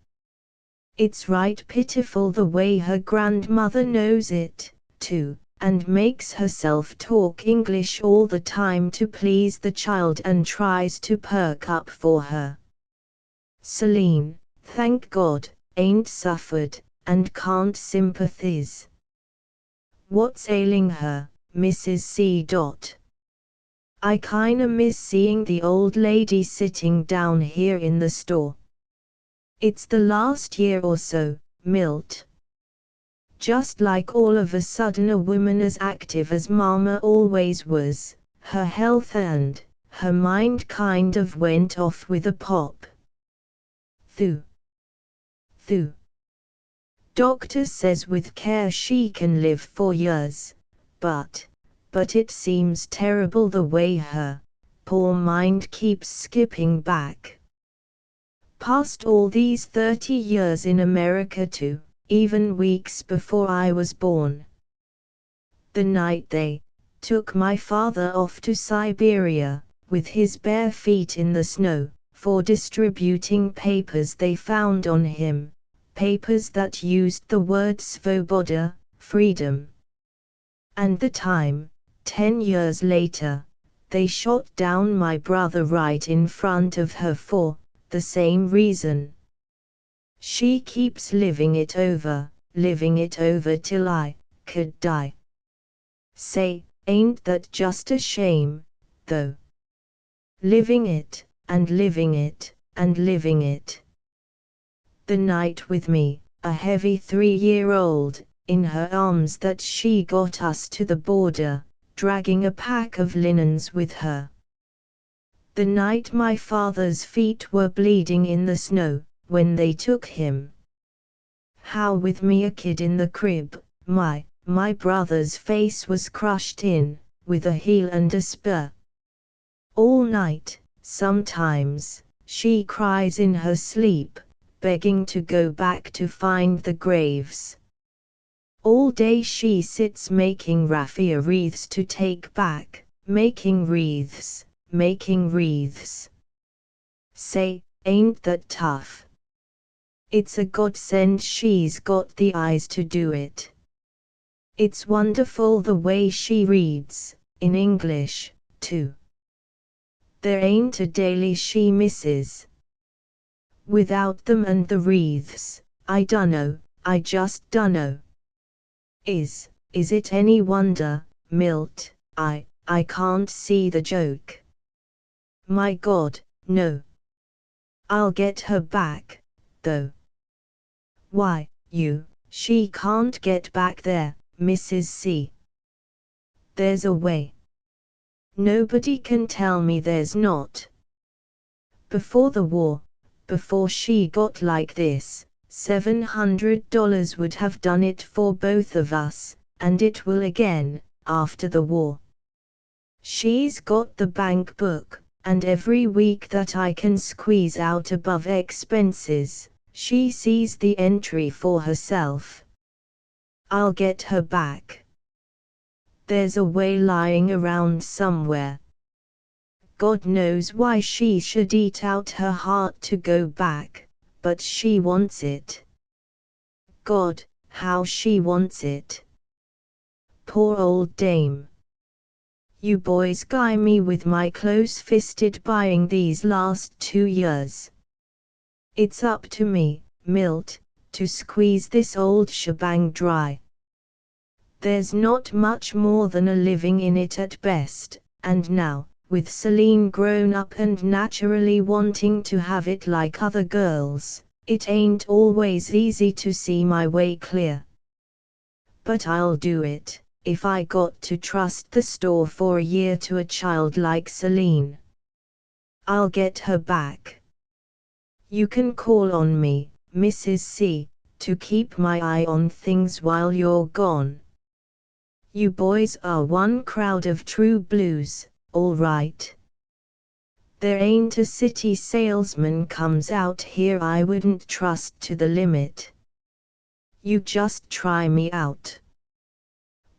It's right pitiful the way her grandmother knows it, too, and makes herself talk English all the time to please the child and tries to perk up for her. Celine, thank God, ain't suffered, and can't sympathize. What's ailing her, Mrs. C. I kinda miss seeing the old lady sitting down here in the store. It's the last year or so, Milt. Just like all of a sudden a woman as active as Mama always was, her health and her mind kind of went off with a pop. Thoo. Doctor says with care she can live for years, but it seems terrible the way her poor mind keeps skipping back. Past all these 30 years in America too, even weeks before I was born. The night they took my father off to Siberia, with his bare feet in the snow, for distributing papers they found on him, papers that used the word svoboda, freedom. And the time, 10 years later, they shot down my brother right in front of her for the same reason. She keeps living it over till I could die. Say, ain't that just a shame, though? Living it, and living it, and living it. The night with me, a heavy 3-year-old, in her arms that she got us to the border, dragging a pack of linens with her. The night my father's feet were bleeding in the snow, when they took him. How with me a kid in the crib, my brother's face was crushed in, with a heel and a spur. All night, sometimes, she cries in her sleep, begging to go back to find the graves. All day she sits making raffia wreaths to take back, making wreaths. Say, ain't that tough? It's a godsend she's got the eyes to do it. It's wonderful the way she reads, in English, too. There ain't a daily she misses. Without them and the wreaths, I just dunno. Is it any wonder, Milt, I can't see the joke? My God, no. I'll get her back, though. Why, she can't get back there, Mrs. C. There's a way. Nobody can tell me there's not. Before the war, before she got like this, $700 would have done it for both of us, and it will again, after the war. She's got the bank book, and every week that I can squeeze out above expenses, she sees the entry for herself. I'll get her back. There's a way lying around somewhere. God knows why she should eat out her heart to go back, but she wants it. God, how she wants it. poor old dame. You boys guy me with my close-fisted buying these last 2 years. It's up to me, Milt, to squeeze this old shebang dry. There's not much more than a living in it at best, and now, with Celine grown up and naturally wanting to have it like other girls, it ain't always easy to see my way clear. But I'll do it, if I got to trust the store for a year to a child like Celine. I'll get her back. You can call on me, Mrs. C, to keep my eye on things while you're gone. You boys are one crowd of true blues, all right. There ain't a city salesman comes out here I wouldn't trust to the limit. You just try me out.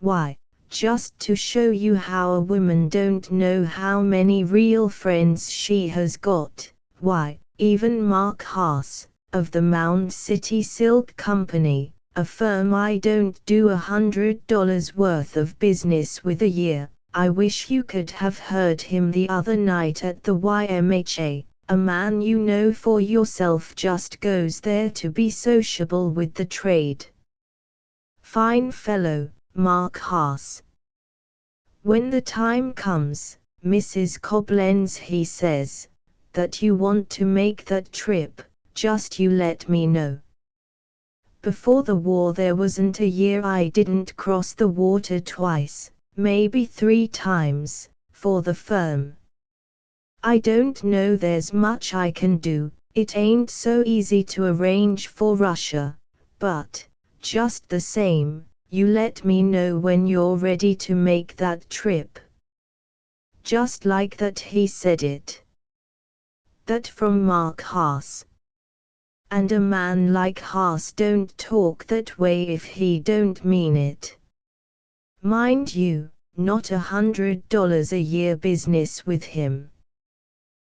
Why, just to show you how a woman don't know how many real friends she has got. Why, even Mark Haas, of the Mound City Silk Company, a firm I don't do $100 worth of business with a year. I wish you could have heard him the other night at the YMHA. A man you know for yourself just goes there to be sociable with the trade. Fine fellow, Mark Haas. When the time comes, Mrs. Koblenz, he says, that you want to make that trip, just you let me know. Before the war there wasn't a year I didn't cross the water twice, maybe 3 times, for the firm. I don't know there's much I can do, it ain't so easy to arrange for Russia, but, just the same, you let me know when you're ready to make that trip. Just like that he said it. That from Mark Haas. And a man like Haas don't talk that way if he don't mean it. Mind you, not $100 a year business with him.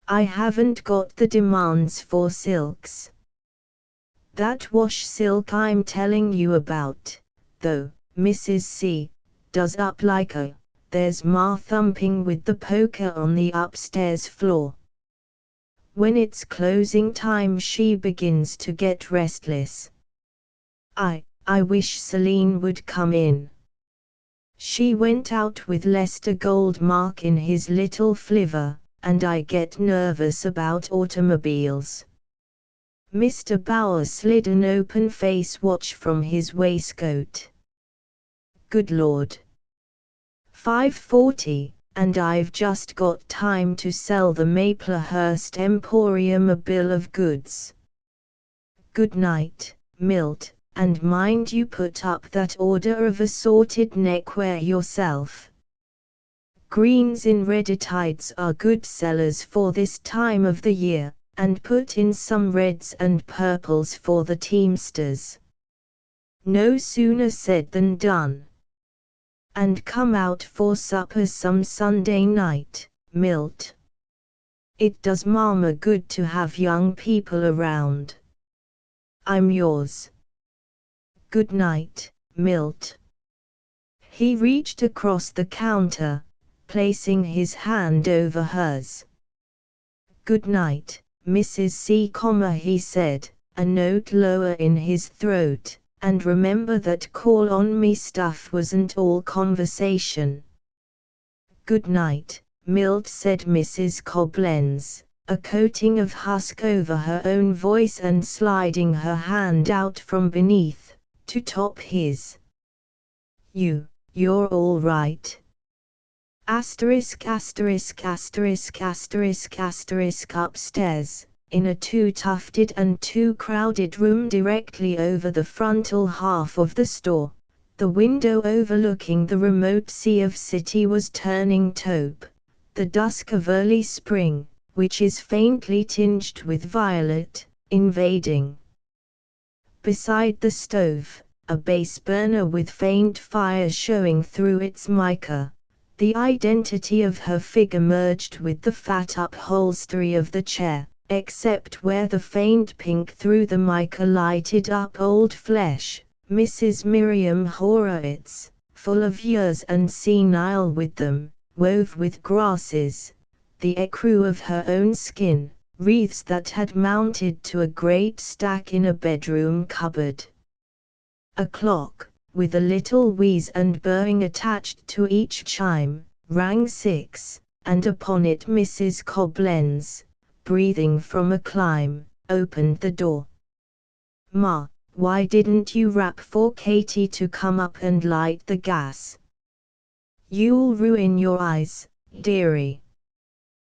I haven't got the demands for silks. That wash silk I'm telling you about, though, Mrs. C, does up like there's Ma thumping with the poker on the upstairs floor. When it's closing time she begins to get restless. I wish Celine would come in. She went out with Lester Goldmark in his little flivver, and I get nervous about automobiles. Mr. Bauer slid an open face watch from his waistcoat. Good Lord. 5:40, and I've just got time to sell the Maplehurst Emporium a bill of goods. Good night, Milt, and mind you put up that order of assorted neckwear yourself. Greens in Redditides are good sellers for this time of the year, and put in some reds and purples for the teamsters. No sooner said than done. And come out for supper some Sunday night, Milt. It does Mama good to have young people around. I'm yours. Good night, Milt. He reached across the counter, placing his hand over hers. Good night, Mrs. C, he said, a note lower in his throat. And remember that call on me stuff wasn't all conversation. Good night, Milt, said Mrs. Koblenz, a coating of husk over her own voice and sliding her hand out from beneath, to top his. You're all right. ****** upstairs. In a too-tufted and too-crowded room directly over the frontal half of the store, the window overlooking the remote sea of city was turning taupe, the dusk of early spring, which is faintly tinged with violet, invading. Beside the stove, a base burner with faint fire showing through its mica, the identity of her figure merged with the fat upholstery of the chair, except where the faint pink through the mica lighted up old flesh, Mrs. Miriam Horowitz, full of years and senile with them, wove with grasses, the ecru of her own skin, wreaths that had mounted to a great stack in a bedroom cupboard. A clock, with a little wheeze and burring attached to each chime, rang 6, and upon it Mrs. Coblenz, breathing from a climb, opened the door. "Ma, why didn't you rap for Katie to come up and light the gas? You'll ruin your eyes, dearie."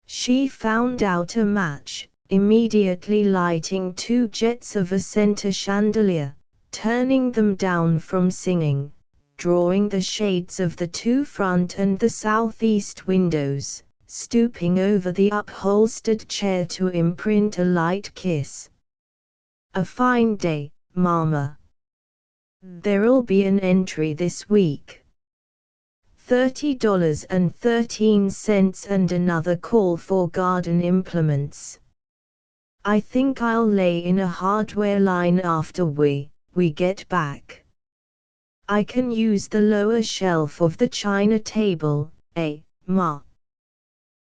She found out a match, immediately lighting 2 jets of a center chandelier, turning them down from singing, drawing the shades of the 2 front and the southeast windows, stooping over the upholstered chair to imprint a light kiss. "A fine day, Mama. There'll be an entry this week. $30.13 and another call for garden implements. I think I'll lay in a hardware line after we get back. I can use the lower shelf of the china table, Ma?"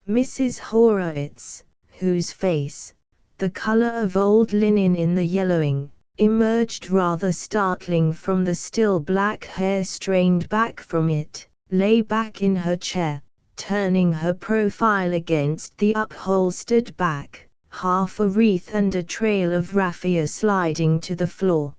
Mrs. Horowitz, whose face, the color of old linen in the yellowing, emerged rather startling from the still black hair strained back from it, lay back in her chair, turning her profile against the upholstered back, half a wreath and a trail of raffia sliding to the floor.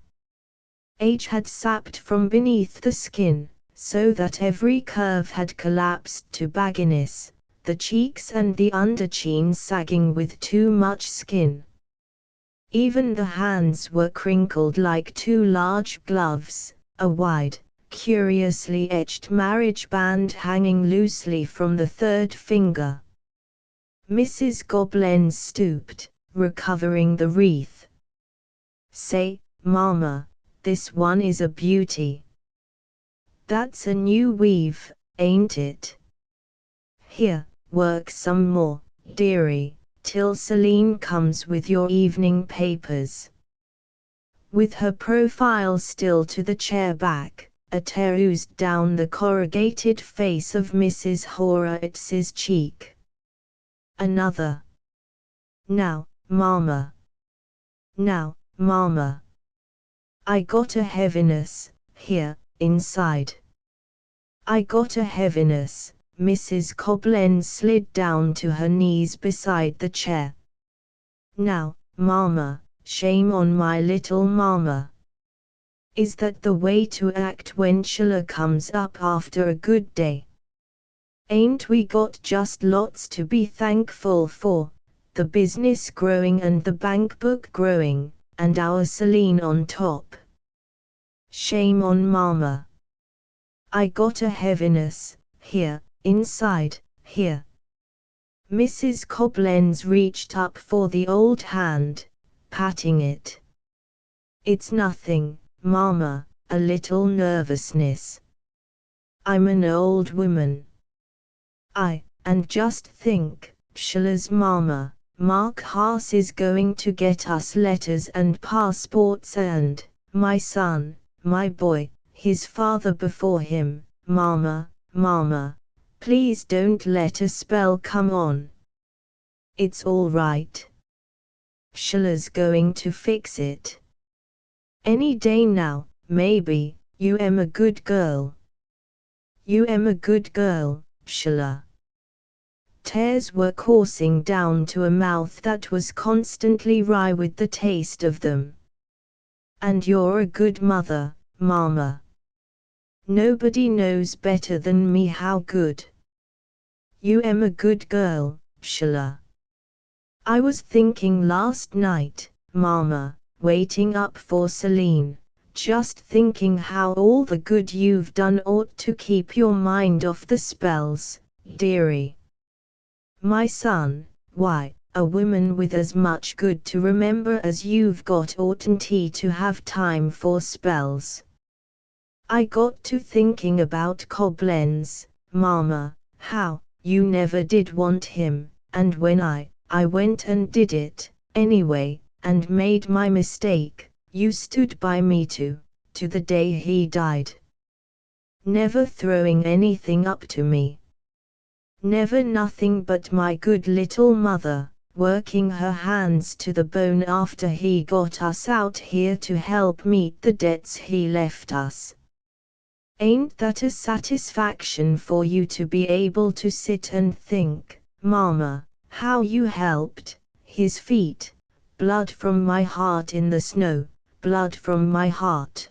Age had sapped from beneath the skin, so that every curve had collapsed to bagginess, the cheeks and the underchin sagging with too much skin. Even the hands were crinkled like 2 large gloves, a wide, curiously etched marriage band hanging loosely from the 3rd finger. Mrs. Coblenz stooped, recovering the wreath. "Say, Mama, this one is a beauty. That's a new weave, ain't it? Here, work some more, dearie, till Celine comes with your evening papers." With her profile still to the chair back, a tear oozed down the corrugated face of Mrs. Horowitz's cheek. Another. "Now, Mama. Now, Mama. I got a heaviness, here, inside. I got a heaviness." Mrs. Coblenz slid down to her knees beside the chair. "Now, Mama, shame on my little Mama. Is that the way to act when Sheila comes up after a good day? Ain't we got just lots to be thankful for, the business growing and the bank book growing, and our Celine on top? Shame on Mama. I got a heaviness, here, inside, here." Mrs. Coblenz reached up for the old hand, patting it. "It's nothing, Mama, a little nervousness. I'm an old woman. And just think, Sheila's Mama, Mark Haas is going to get us letters and passports and, my son, my boy, his father before him. Mama, Mama, please don't let a spell come on. It's all right. Sheila's going to fix it. Any day now, maybe. You am a good girl. You am a good girl, Sheila." Tears were coursing down to a mouth that was constantly wry with the taste of them. "And you're a good mother, Mama. Nobody knows better than me how good. You am a good girl, Sheila. I was thinking last night, Mama, waiting up for Celine, just thinking how all the good you've done ought to keep your mind off the spells, dearie. My son, why, a woman with as much good to remember as you've got oughtn't he to have time for spells? I got to thinking about Coblenz, Mama, how you never did want him, and when I went and did it, anyway, and made my mistake, you stood by me to the day he died. never throwing anything up to me. Never nothing but my good little mother, working her hands to the bone after he got us out here to help meet the debts he left us. Ain't that a satisfaction for you to be able to sit and think, Mama, how you helped his feet, blood from my heart in the snow, blood from my heart.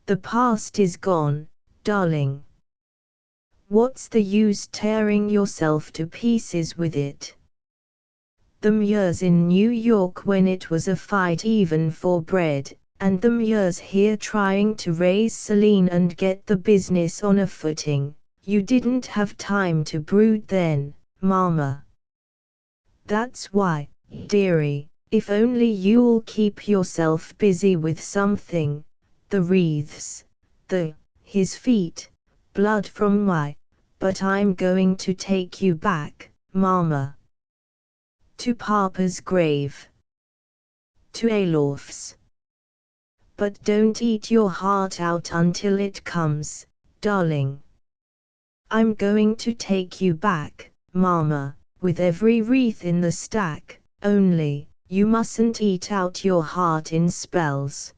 The past is gone, darling. What's the use tearing yourself to pieces with it? Them years in New York when it was a fight even for bread, and them years here trying to raise Celine and get the business on a footing, you didn't have time to brood then, Mama. That's why, dearie, if only you'll keep yourself busy with something, the wreaths, his feet, blood from my, but I'm going to take you back, Mama. To Papa's grave. To Alof's. But don't eat your heart out until it comes, darling. I'm going to take you back, Mama, with every wreath in the stack, only, you mustn't eat out your heart in spells.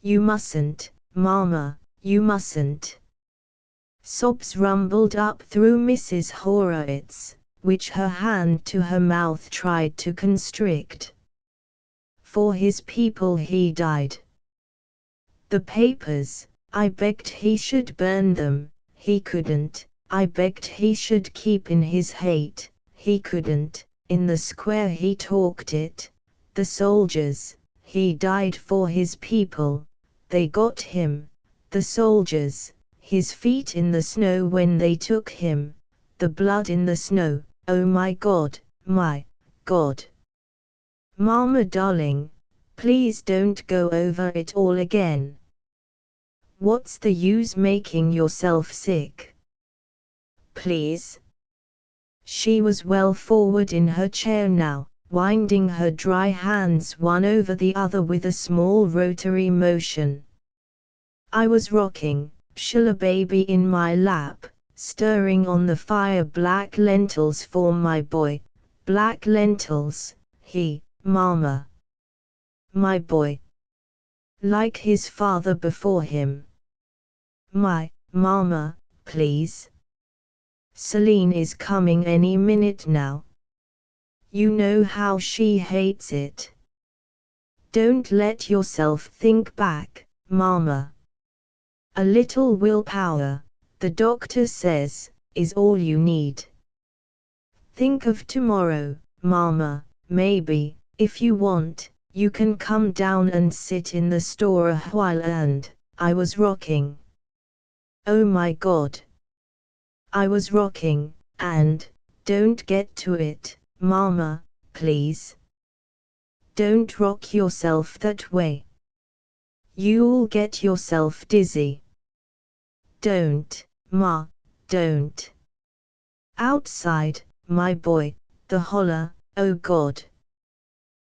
You mustn't, Mama, you mustn't. Sobs rumbled up through Mrs. Horowitz, which her hand to her mouth tried to constrict. For his people he died. The papers, I begged he should burn them, he couldn't, I begged he should keep in his hate, he couldn't, in the square he talked it, the soldiers, he died for his people, they got him, the soldiers, his feet in the snow when they took him, the blood in the snow, oh my God, my God. Mama darling, please don't go over it all again. What's the use making yourself sick? Please. She was well forward in her chair now, winding her dry hands one over the other with a small rotary motion. I was rocking, Sheila baby in my lap, stirring on the fire black lentils for my boy, black lentils, Mama. My boy. Like his father before him. My, Mama, please. Celine is coming any minute now. You know how she hates it. Don't let yourself think back, Mama. A little willpower, the doctor says, is all you need. Think of tomorrow, Mama, maybe, if you want, you can come down and sit in the store a while and, I was rocking. Oh my God. I was rocking, and, don't get to it, Mama, please. Don't rock yourself that way. You'll get yourself dizzy. Don't, Ma, don't. Outside, my boy, the holler, oh God.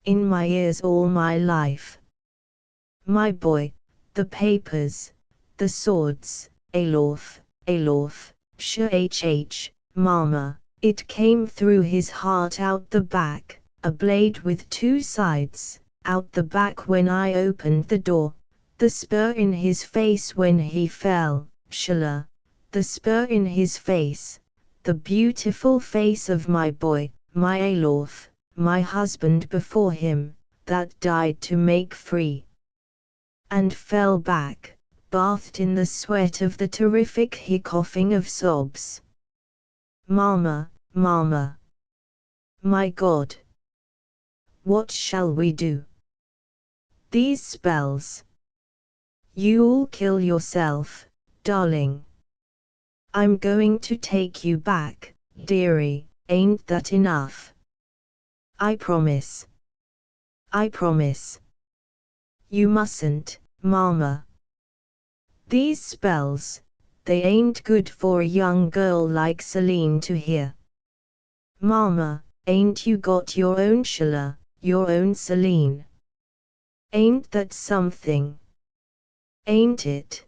In my ears all my life. My boy, the papers, the swords, Alof, shh, Mama, it came through his heart out the back, a blade with two sides, out the back when I opened the door, the spur in his face when he fell, Sheila, the spur in his face, the beautiful face of my boy, my Alof, my husband before him, that died to make free. And fell back, bathed in the sweat of the terrific hiccoughing of sobs. Mama, Mama. My God. What shall we do? These spells. You'll kill yourself, darling. I'm going to take you back, dearie, ain't that enough? I promise. I promise. You mustn't, Mama. These spells, they ain't good for a young girl like Celine to hear. Mama, ain't you got your own Sheila, your own Celine? Ain't that something? Ain't it?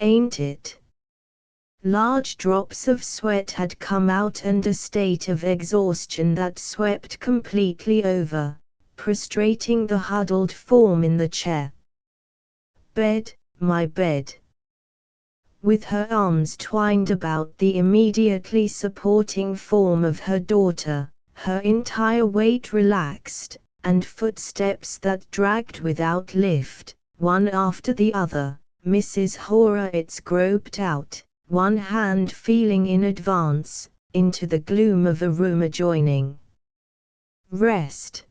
ain't it?" Large drops of sweat had come out and a state of exhaustion that swept completely over, prostrating the huddled form in the chair. "Bed, my bed." With her arms twined about the immediately supporting form of her daughter, her entire weight relaxed, and footsteps that dragged without lift, one after the other, Mrs. Horowitz groped out, one hand feeling in advance, into the gloom of a room adjoining. "Rest.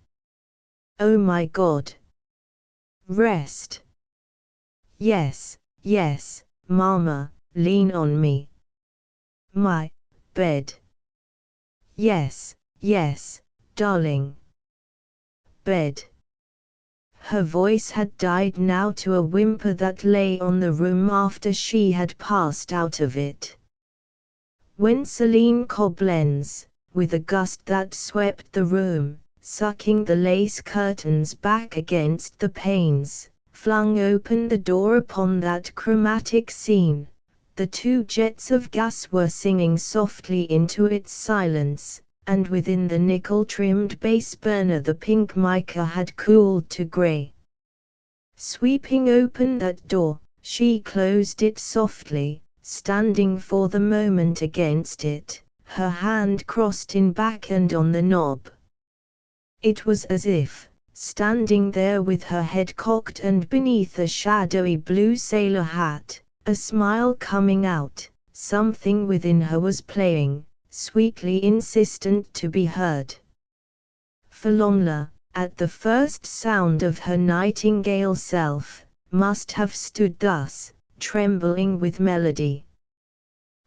Oh my God. Rest. Yes, yes, Mama, lean on me. My bed. Yes, yes, darling. Bed." Her voice had died now to a whimper that lay on the room after she had passed out of it. When Celine Koblenz, with a gust that swept the room, sucking the lace curtains back against the panes, flung open the door upon that chromatic scene, the two jets of gas were singing softly into its silence, and within the nickel-trimmed base burner the pink mica had cooled to grey. Sweeping open that door, she closed it softly, standing for the moment against it, her hand crossed in back and on the knob. It was as if, standing there with her head cocked and beneath a shadowy blue sailor hat, a smile coming out, something within her was playing, sweetly insistent to be heard. Philomela, at the first sound of her nightingale self, must have stood thus, trembling with melody.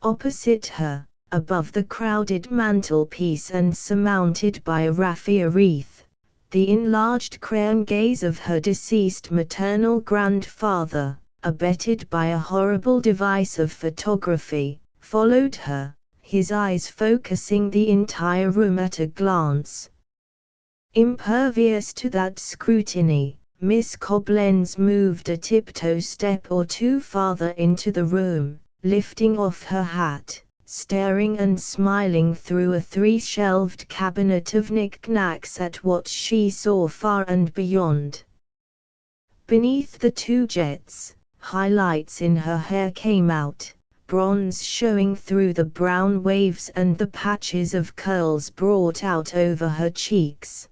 Opposite her, above the crowded mantelpiece and surmounted by a raffia wreath, the enlarged crayon gaze of her deceased maternal grandfather, abetted by a horrible device of photography, followed her, his eyes focusing the entire room at a glance. Impervious to that scrutiny, Miss Koblenz moved a tiptoe step or two farther into the room, lifting off her hat, staring and smiling through a three-shelved cabinet of knick-knacks at what she saw far and beyond. Beneath the two jets, highlights in her hair came out, bronze showing through the brown waves and the patches of curls brought out over her cheeks.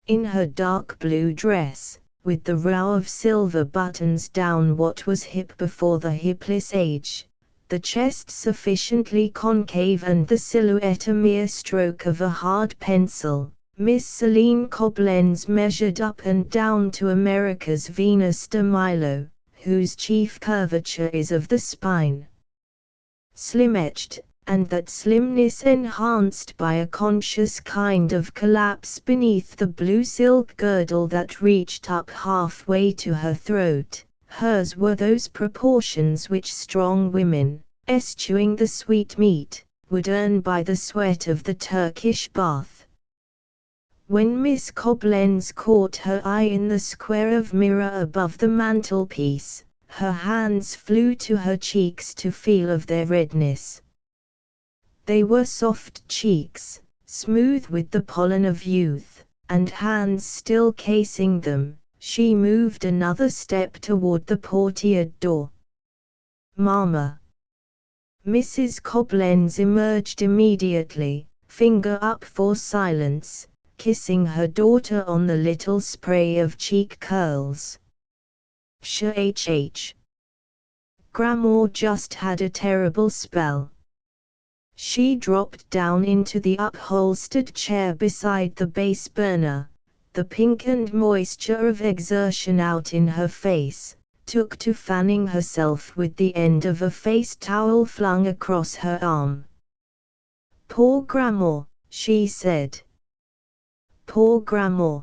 In her dark blue dress, with the row of silver buttons down what was hip before the hipless age, the chest sufficiently concave and the silhouette a mere stroke of a hard pencil, Miss Celine Koblenz measured up and down to America's Venus de Milo, whose chief curvature is of the spine. Slim-edged, and that slimness enhanced by a conscious kind of collapse beneath the blue silk girdle that reached up halfway to her throat, hers were those proportions which strong women, eschewing the sweetmeat, would earn by the sweat of the Turkish bath. When Miss Koblenz caught her eye in the square of mirror above the mantelpiece, her hands flew to her cheeks to feel of their redness. They were soft cheeks, smooth with the pollen of youth, and hands still casing them. She moved another step toward the portiered door. "Mama." Mrs. Koblenz emerged immediately, finger up for silence, kissing her daughter on the little spray of cheek curls. "Shh. Grandma just had a terrible spell." She dropped down into the upholstered chair beside the base burner, the pink and moisture of exertion out in her face, took to fanning herself with the end of a face towel flung across her arm. "Poor Grandma," she said. "Poor Grandma."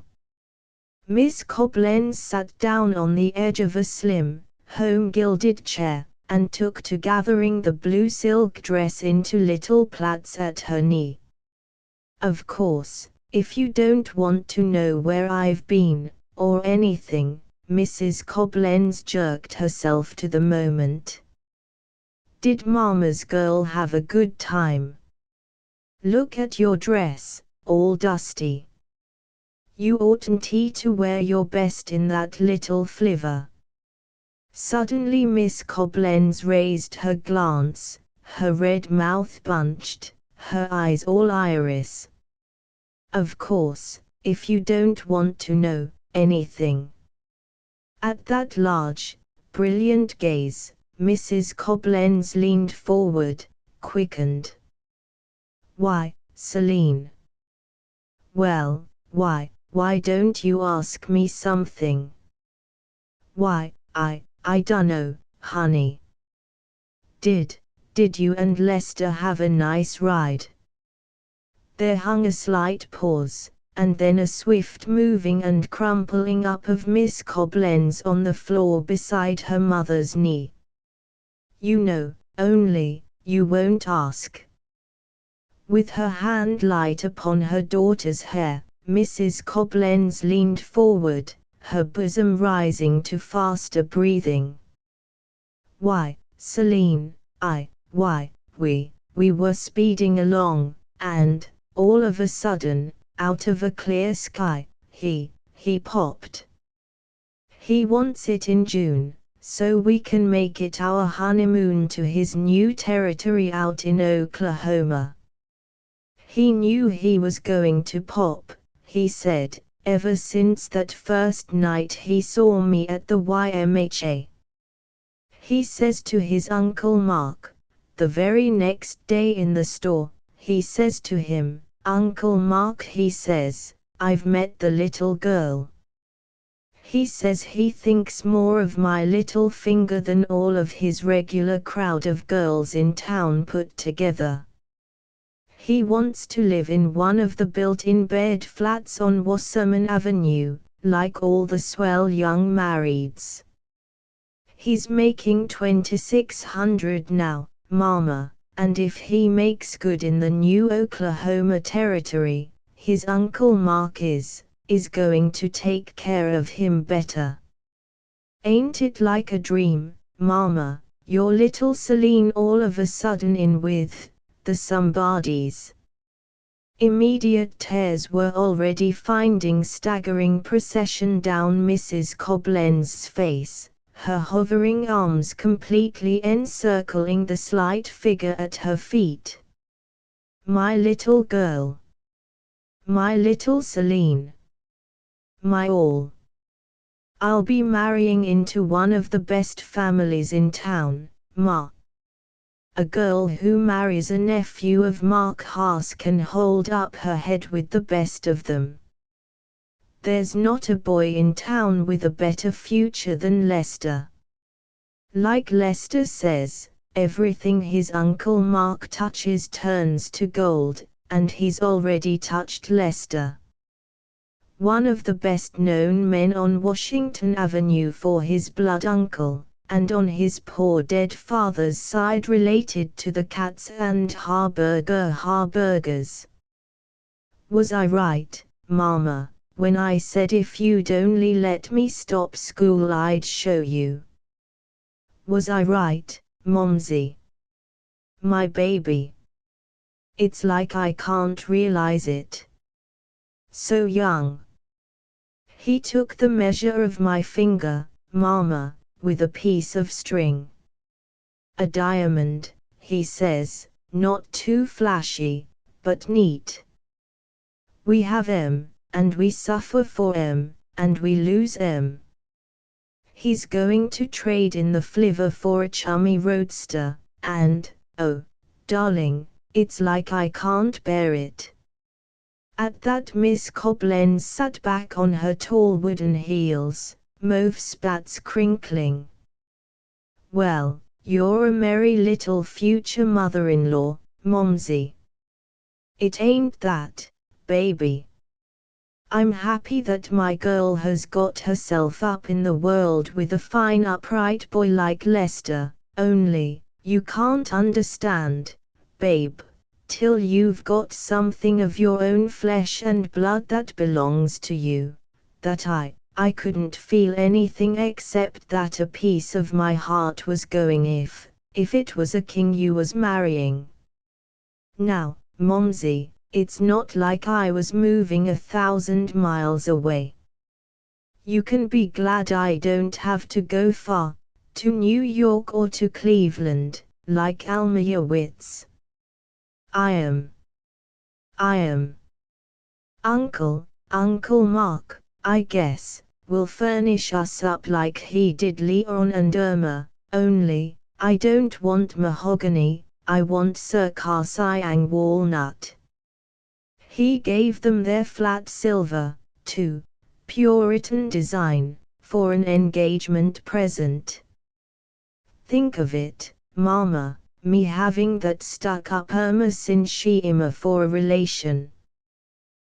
Miss Koblenz sat down on the edge of a slim, home-gilded chair, and took to gathering the blue silk dress into little plaits at her knee. "Of course, if you don't want to know where I've been, or anything," Mrs. Koblenz jerked herself to the moment. Did Mama's girl have a good time? Look at your dress, all dusty. You oughtn't to wear your best in that little flivver. Suddenly Miss Coblenz raised her glance, her red mouth bunched, her eyes all iris. Of course, if you don't want to know anything. At that large, brilliant gaze, Mrs. Coblenz leaned forward, quickened. Why, Celine? Well, why don't you ask me something? Why, I dunno, honey. Did you and Lester have a nice ride? There hung a slight pause, and then a swift moving and crumpling up of Miss Coblenz on the floor beside her mother's knee. You know, only, you won't ask. With her hand light upon her daughter's hair, Mrs. Coblenz leaned forward, her bosom rising to faster breathing. Why, Celine, we were speeding along, and, all of a sudden, out of a clear sky, he popped. He wants it in June, so we can make it our honeymoon to his new territory out in Oklahoma. He knew he was going to pop, he said, ever since that first night he saw me at the YMHA. He says to his Uncle Mark, the very next day in the store, he says to him, Uncle Mark, he says, I've met the little girl. He says he thinks more of my little finger than all of his regular crowd of girls in town put together. He wants to live in one of the built-in bed flats on Wasserman Avenue, like all the swell young marrieds. He's making $2,600 now, Mama, and if he makes good in the new Oklahoma territory, his Uncle Mark is going to take care of him better. Ain't it like a dream, Mama, your little Celine all of a sudden in with the somebodies? Immediate tears were already finding staggering procession down Mrs. Coblenz's face, her hovering arms completely encircling the slight figure at her feet. My little girl. My little Celine. My all. I'll be marrying into one of the best families in town, Ma. A girl who marries a nephew of Mark Haas can hold up her head with the best of them. There's not a boy in town with a better future than Lester. Like Lester says, everything his Uncle Mark touches turns to gold, and he's already touched Lester. One of the best-known men on Washington Avenue for his blood uncle, and on his poor dead father's side related to the Katz and Harburgers. Was I right, Mama, when I said if you'd only let me stop school I'd show you? Was I right, Momsy? My baby. It's like I can't realize it. So young. He took the measure of my finger, Mama, with a piece of string. A diamond, he says, not too flashy, but neat. We have and we suffer for and we lose He's going to trade in the flivver for a chummy roadster, and, oh, darling, it's like I can't bear it. At that Miss Coblenz sat back on her tall wooden heels, mauve spats crinkling. Well, you're a merry little future mother-in-law, Momsy. It ain't that, baby. I'm happy that my girl has got herself up in the world with a fine upright boy like Lester, only, you can't understand, babe, till you've got something of your own flesh and blood that belongs to you, that I couldn't feel anything except that a piece of my heart was going if if it was a king you was marrying. Now, Momsy, it's not like I was moving 1,000 miles away. You can be glad I don't have to go far, to New York or to Cleveland, like Almeyerowitz. I am. Uncle Mark, I guess, will furnish us up like he did Leon and Irma, only, I don't want mahogany, I want Circar Siang walnut. He gave them their flat silver, too, Puritan design, for an engagement present. Think of it, Mama, me having that stuck-up Irma Sinshima for a relation.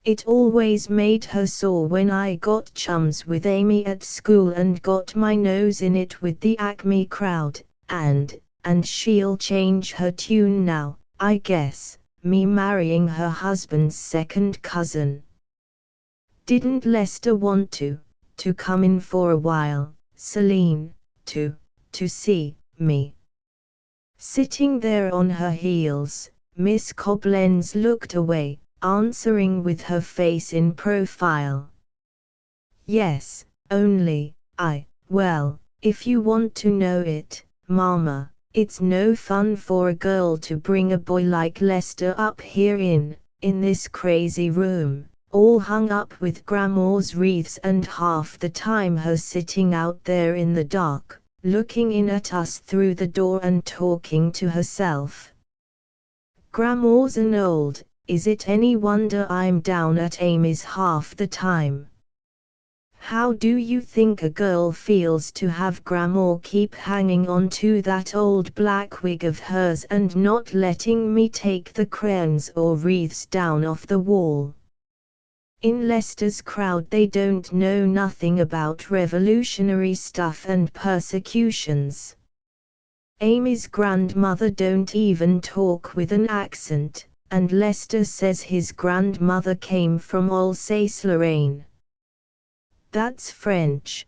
It always made her sore when I got chums with Amy at school and got my nose in it with the Acme crowd, and she'll change her tune now, I guess, me marrying her husband's second cousin. Didn't Lester want to come in for a while, Celine, to see me? Sitting there on her heels, Miss Coblenz looked away, answering with her face in profile. Yes, only, well, if you want to know it, Mama, it's no fun for a girl to bring a boy like Lester up here in this crazy room, all hung up with grandma's wreaths and half the time her sitting out there in the dark, looking in at us through the door and talking to herself. Grandma's an old. Is it any wonder I'm down at Amy's half the time? How do you think a girl feels to have Grandma keep hanging on to that old black wig of hers and not letting me take the crayons or wreaths down off the wall? In Lester's crowd they don't know nothing about revolutionary stuff and persecutions. Amy's grandmother don't even talk with an accent. And Lester says his grandmother came from Alsace-Lorraine. That's French.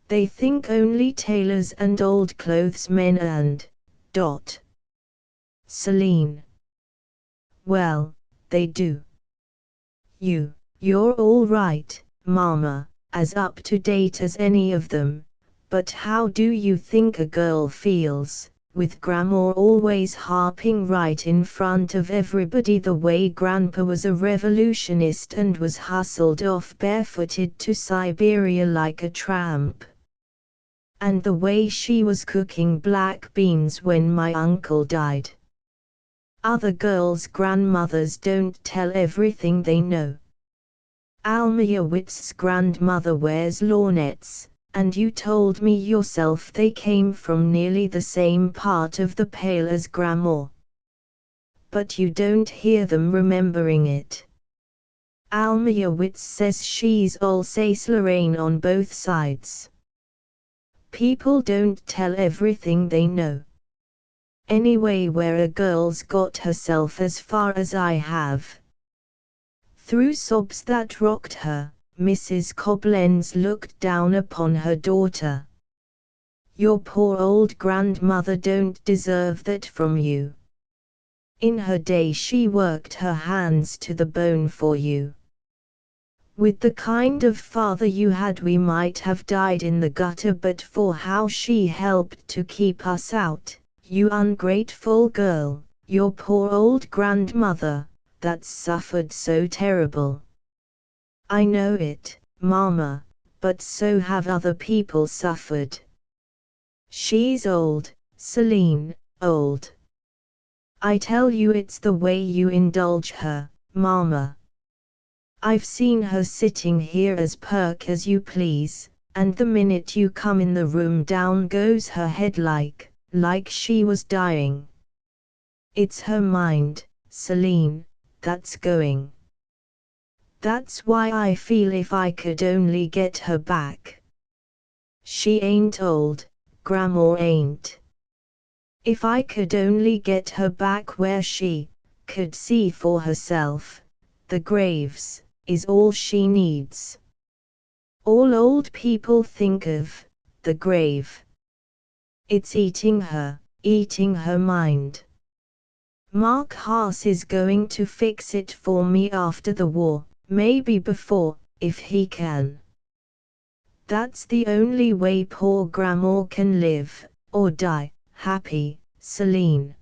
They think only tailors and old clothes men and. Celine. Well, they do. You're all right, Mama, as up to date as any of them, but how do you think a girl feels, with Grandma always harping right in front of everybody the way Grandpa was a revolutionist and was hustled off barefooted to Siberia like a tramp? And the way she was cooking black beans when my uncle died. Other girls' grandmothers don't tell everything they know. Almeyewitz's grandmother wears lorgnettes, and you told me yourself they came from nearly the same part of the Pale as Grandma. But you don't hear them remembering it. Almeyewitz says she's Alsace-Lorraine on both sides. People don't tell everything they know. Anyway, where a girl's got herself as far as I have. Through sobs that rocked her, Mrs. Coblenz looked down upon her daughter. Your poor old grandmother don't deserve that from you. In her day she worked her hands to the bone for you. With the kind of father you had we might have died in the gutter but for how she helped to keep us out, you ungrateful girl, your poor old grandmother, that's suffered so terrible. I know it, Mama, but so have other people suffered. She's old, Celine, old. I tell you it's the way you indulge her, Mama. I've seen her sitting here as perk as you please, and the minute you come in the room down goes her head like she was dying. It's her mind, Celine, that's going. That's why I feel if I could only get her back. She ain't old, Grandma ain't. If I could only get her back where she could see for herself, the graves is all she needs. All old people think of, the grave. It's eating her, eating her mind. Mark Haas is going to fix it for me after the war, maybe before, if he can. That's the only way poor Grandma can live, or die, happy, Celine.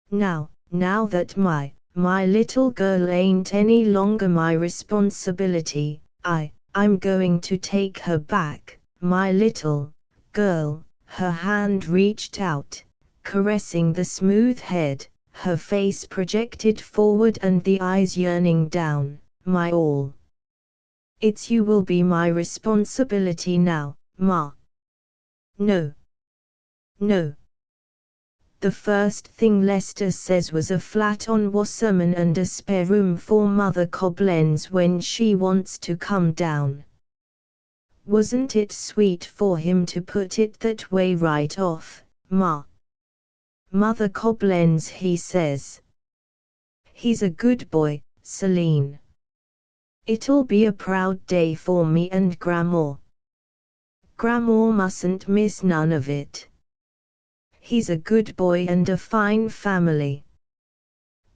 Now that my little girl ain't any longer my responsibility, I'm going to take her back, my little girl. Her hand reached out, caressing the smooth head, her face projected forward and the eyes yearning down, my all. It's you will be my responsibility now, Ma. No. No. The first thing Lester says was a flat on Wasserman and a spare room for Mother Koblenz when she wants to come down. Wasn't it sweet for him to put it that way right off, Ma? Mother Koblenz, he says. He's a good boy, Celine. It'll be a proud day for me and Grandma. Grandma mustn't miss none of it. He's a good boy and a fine family.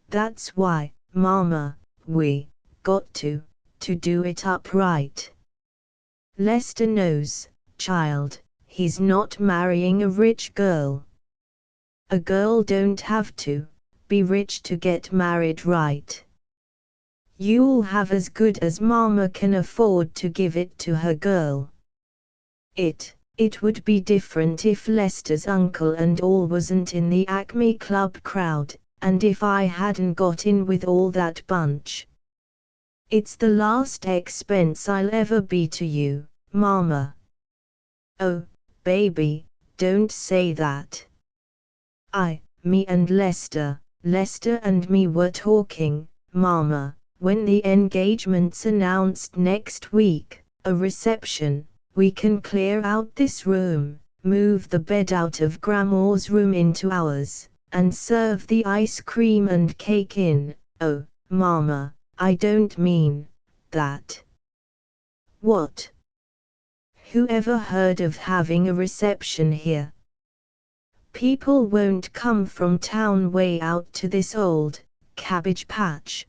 That's why, Mama, we got to do it up right. Lester knows, child, he's not marrying a rich girl. A girl don't have to be rich to get married, right? You'll have as good as Mama can afford to give it to her girl. It would be different if Lester's uncle and all wasn't in the Acme Club crowd, and if I hadn't got in with all that bunch. It's the last expense I'll ever be to you, Mama. Oh, baby, don't say that. Me and Lester and me were talking, Mama, when the engagement's announced next week, a reception, we can clear out this room, move the bed out of Grandma's room into ours, and serve the ice cream and cake in. Oh, Mama, I don't mean that. What? Who ever heard of having a reception here? People won't come from town way out to this old cabbage patch.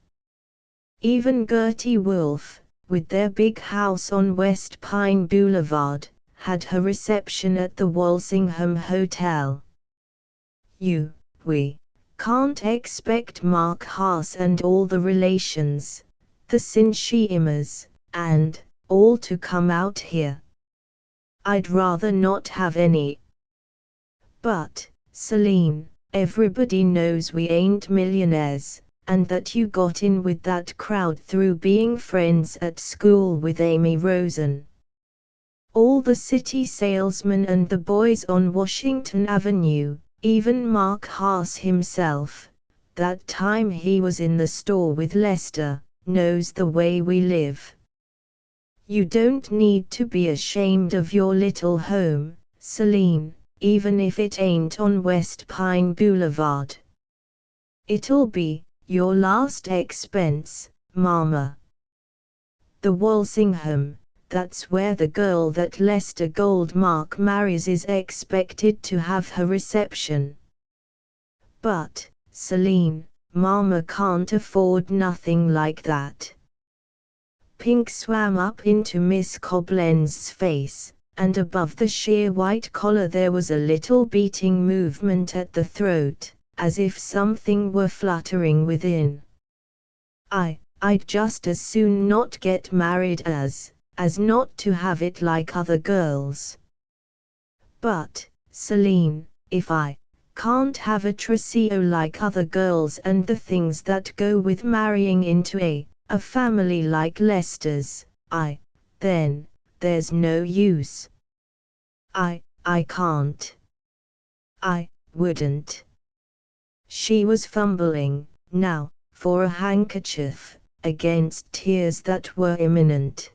Even Gertie Wolf, with their big house on West Pine Boulevard, had her reception at the Walsingham Hotel. We can't expect Mark Haas and all the relations, the Sinsheimas, and all to come out here. I'd rather not have any. But, Celine, everybody knows we ain't millionaires, and that you got in with that crowd through being friends at school with Amy Rosen. All the city salesmen and the boys on Washington Avenue, even Mark Haas himself, that time he was in the store with Lester, knows the way we live. You don't need to be ashamed of your little home, Celine, even if it ain't on West Pine Boulevard. It'll be your last expense, Mama. The Walsingham, that's where the girl that Lester Goldmark marries is expected to have her reception. But, Celine, Mama can't afford nothing like that. Pink swam up into Miss Koblenz's face, and above the sheer white collar there was a little beating movement at the throat, as if something were fluttering within. I'd just as soon not get married as not to have it like other girls. But, Celine, if I can't have a trousseau like other girls and the things that go with marrying into a family like Lester's, then there's no use. I can't. I wouldn't. She was fumbling, now, for a handkerchief, against tears that were imminent.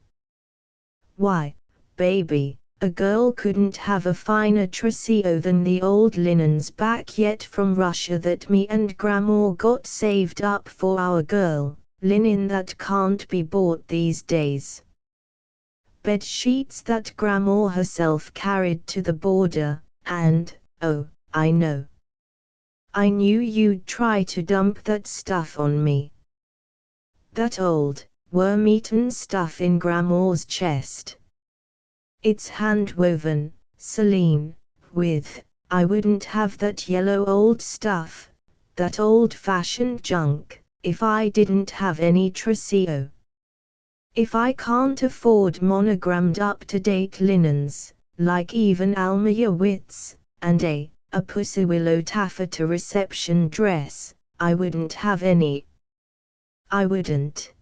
Why, baby, a girl couldn't have a finer trousseau than the old linens back yet from Russia that me and Grandma got saved up for our girl, linen that can't be bought these days. Bed sheets that Grandma herself carried to the border, and, oh, I know. I knew you'd try to dump that stuff on me. That old, worm-eaten stuff in Grandma's chest. It's hand-woven, Celine, I wouldn't have that yellow old stuff, that old-fashioned junk, if I didn't have any trousseau. If I can't afford monogrammed up-to-date linens, like even Alma Witz, and a Pussy Willow taffeta reception dress, I wouldn't have any. I wouldn't.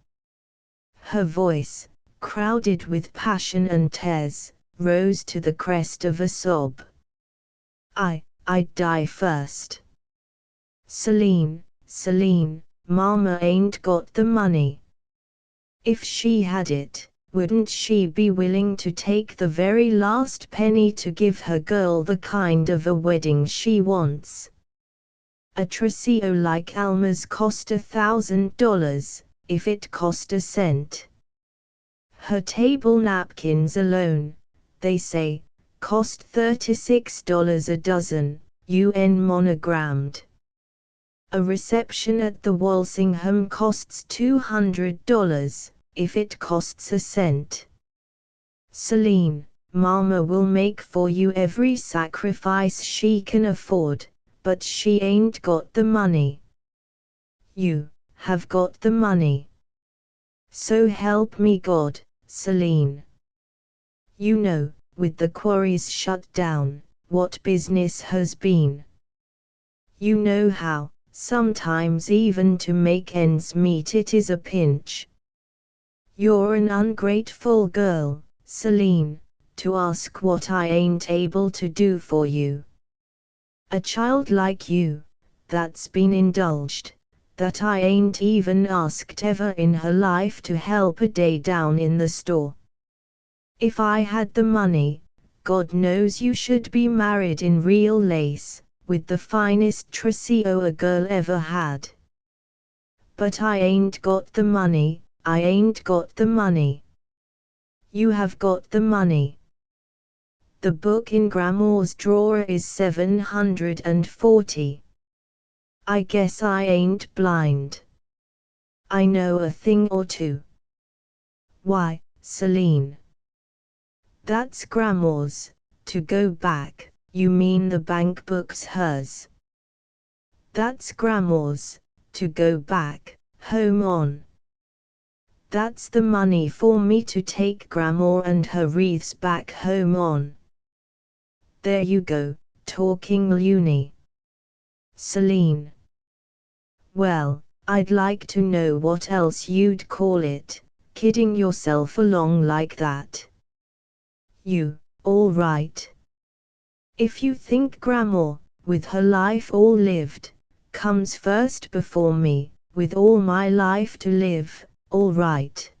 Her voice, crowded with passion and tears, rose to the crest of a sob. I'd die first. Celine, Mama ain't got the money. If she had it, wouldn't she be willing to take the very last penny to give her girl the kind of a wedding she wants? A trousseau like Alma's cost $1,000, if it cost a cent. Her table napkins alone, they say, cost $36 a dozen, UN monogrammed. A reception at the Walsingham costs $200, if it costs a cent. Celine, Mama will make for you every sacrifice she can afford, but she ain't got the money. You have got the money. So help me God, Celine. You know, with the quarries shut down, what business has been. You know how, sometimes even to make ends meet it is a pinch. You're an ungrateful girl, Celine, to ask what I ain't able to do for you. A child like you, that's been indulged, that I ain't even asked ever in her life to help a day down in the store. If I had the money, God knows you should be married in real lace, with the finest trousseau a girl ever had. But I ain't got the money, I ain't got the money. You have got the money. The book in Grandma's drawer is $740. I guess I ain't blind. I know a thing or two. Why, Celine? That's Grandma's. To go back, you mean the bank book's hers. That's Grandma's. To go back, home on. That's the money for me to take Grandma and her wreaths back home on. There you go, talking loony. Celine. Well, I'd like to know what else you'd call it, kidding yourself along like that. You, all right. If you think Grandma, with her life all lived, comes first before me, with all my life to live, all right.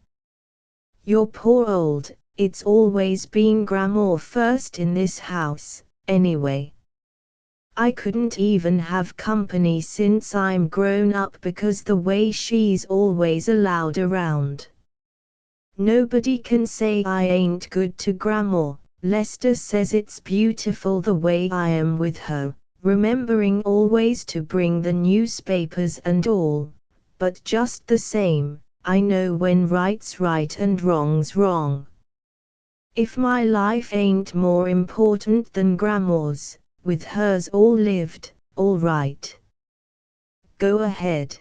You're poor old, it's always been Grandma first in this house, anyway. I couldn't even have company since I'm grown up because the way she's always allowed around. Nobody can say I ain't good to Grandma. Lester says it's beautiful the way I am with her, remembering always to bring the newspapers and all, but just the same, I know when right's right and wrong's wrong. If my life ain't more important than Grandma's, with hers all lived, all right. Go ahead.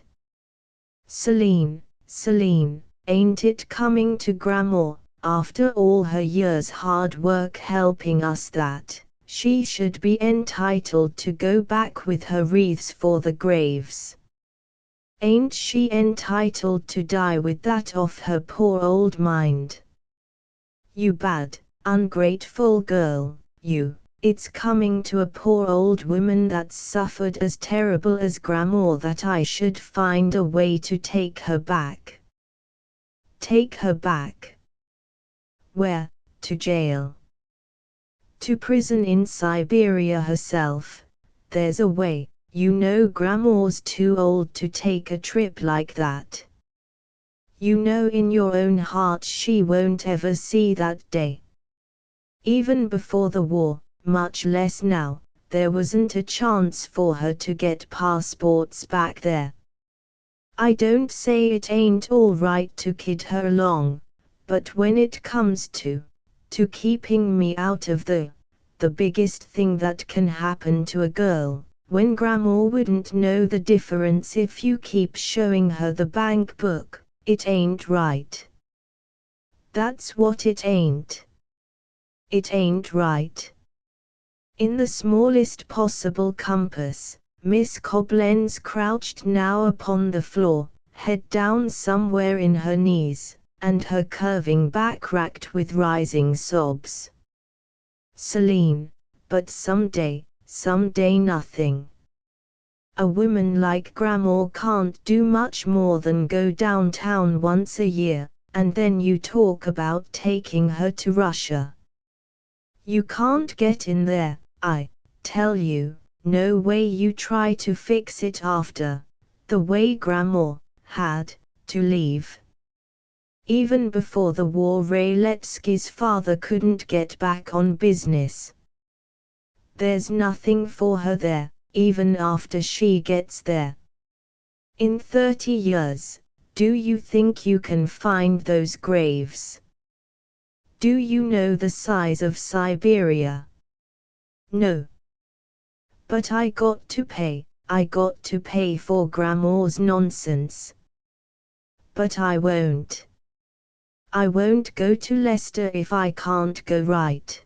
Celine, ain't it coming to Grandma, after all her years' hard work helping us, that she should be entitled to go back with her wreaths for the graves? Ain't she entitled to die with that off her poor old mind? You bad, ungrateful girl, you. It's coming to a poor old woman that's suffered as terrible as Grandma that I should find a way to take her back. Take her back? Where? To jail? To prison in Siberia herself? There's a way, you know. Grandma's too old to take a trip like that. You know in your own heart she won't ever see that day. Even before the war, much less now, there wasn't a chance for her to get passports back there. I don't say it ain't all right to kid her along, but when it comes to keeping me out of the biggest thing that can happen to a girl, when Grandma wouldn't know the difference if you keep showing her the bank book, it ain't right. That's what it ain't. It ain't right. In the smallest possible compass, Miss Coblenz crouched now upon the floor, head down somewhere in her knees, and her curving back racked with rising sobs. Celine, but someday nothing. A woman like Grandma can't do much more than go downtown once a year, and then you talk about taking her to Russia. You can't get in there, I tell you, no way. You try to fix it after the way Grandma had to leave. Even before the war, Rayletsky's father couldn't get back on business. There's nothing for her there, even after she gets there. In 30 years, do you think you can find those graves? Do you know the size of Siberia? No. But I got to pay for Grandma's nonsense. But I won't go to Leicester if I can't go right.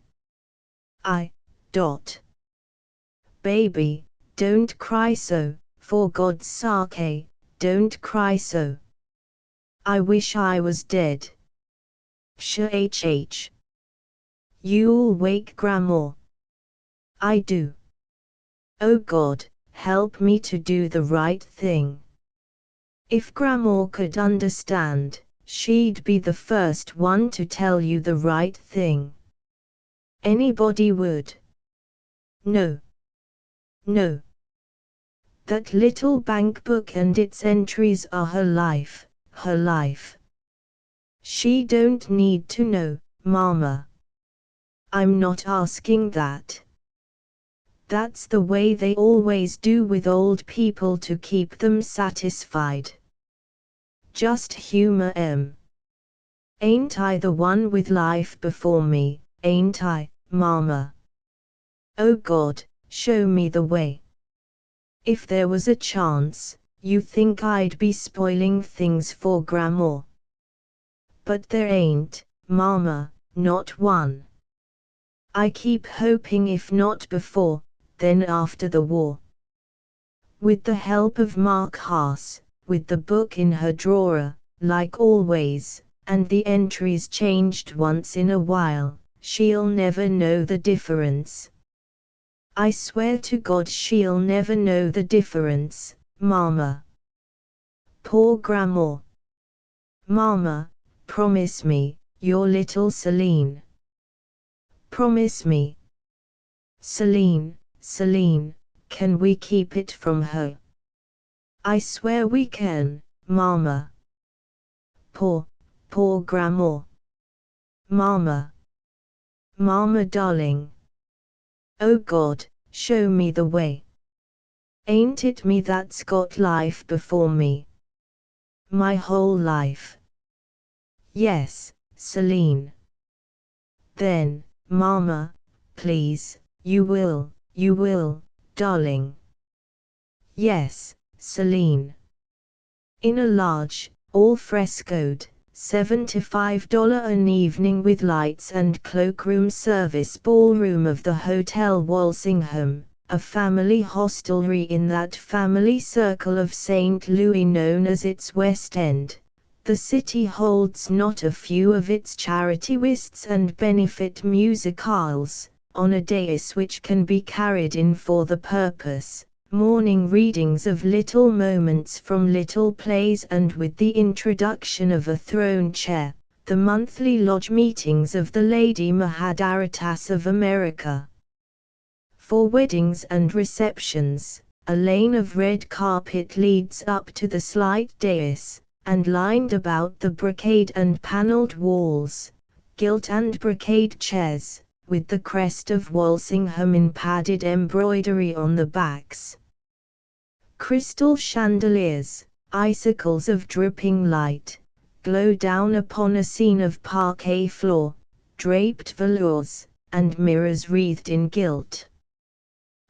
Baby, don't cry so, for God's sake, don't cry so. I wish I was dead. Shh. You'll wake Grandma. I do. Oh God, help me to do the right thing. If Grandma could understand, she'd be the first one to tell you the right thing. Anybody would. No. That little bank book and its entries are her life. She don't need to know, Mama. I'm not asking that. That's the way they always do with old people to keep them satisfied. Just humor 'em. Ain't I the one with life before me, ain't I, Mama? Oh God, show me the way. If there was a chance, you think I'd be spoiling things for Grandma? But there ain't, Mama, not one. I keep hoping if not before, then after the war. With the help of Mark Haas, with the book in her drawer, like always, and the entries changed once in a while, she'll never know the difference. I swear to God she'll never know the difference, Mama. Poor Grandma. Mama, promise me, your little Celine. Promise me. Celine, can we keep it from her? I swear we can, Mama. Poor Grandma. Mama darling. Oh God, show me the way. Ain't it me that's got life before me? My whole life. Yes, Celine. Then, Mama, please, you will, darling. Yes, Celine. In a large, all-frescoed, $75 an evening with lights and cloakroom service ballroom of the Hotel Walsingham, a family hostelry in that family circle of St. Louis known as its West End, the city holds not a few of its charity whists and benefit musicales, on a dais which can be carried in for the purpose. Morning readings of little moments from little plays, and with the introduction of a throne chair, the monthly lodge meetings of the Lady Mahadaritas of America. For weddings and receptions, a lane of red carpet leads up to the slight dais, and lined about the brocade and paneled walls, gilt and brocade chairs, with the crest of Walsingham in padded embroidery on the backs. Crystal chandeliers, icicles of dripping light, glow down upon a scene of parquet floor, draped velours, and mirrors wreathed in gilt.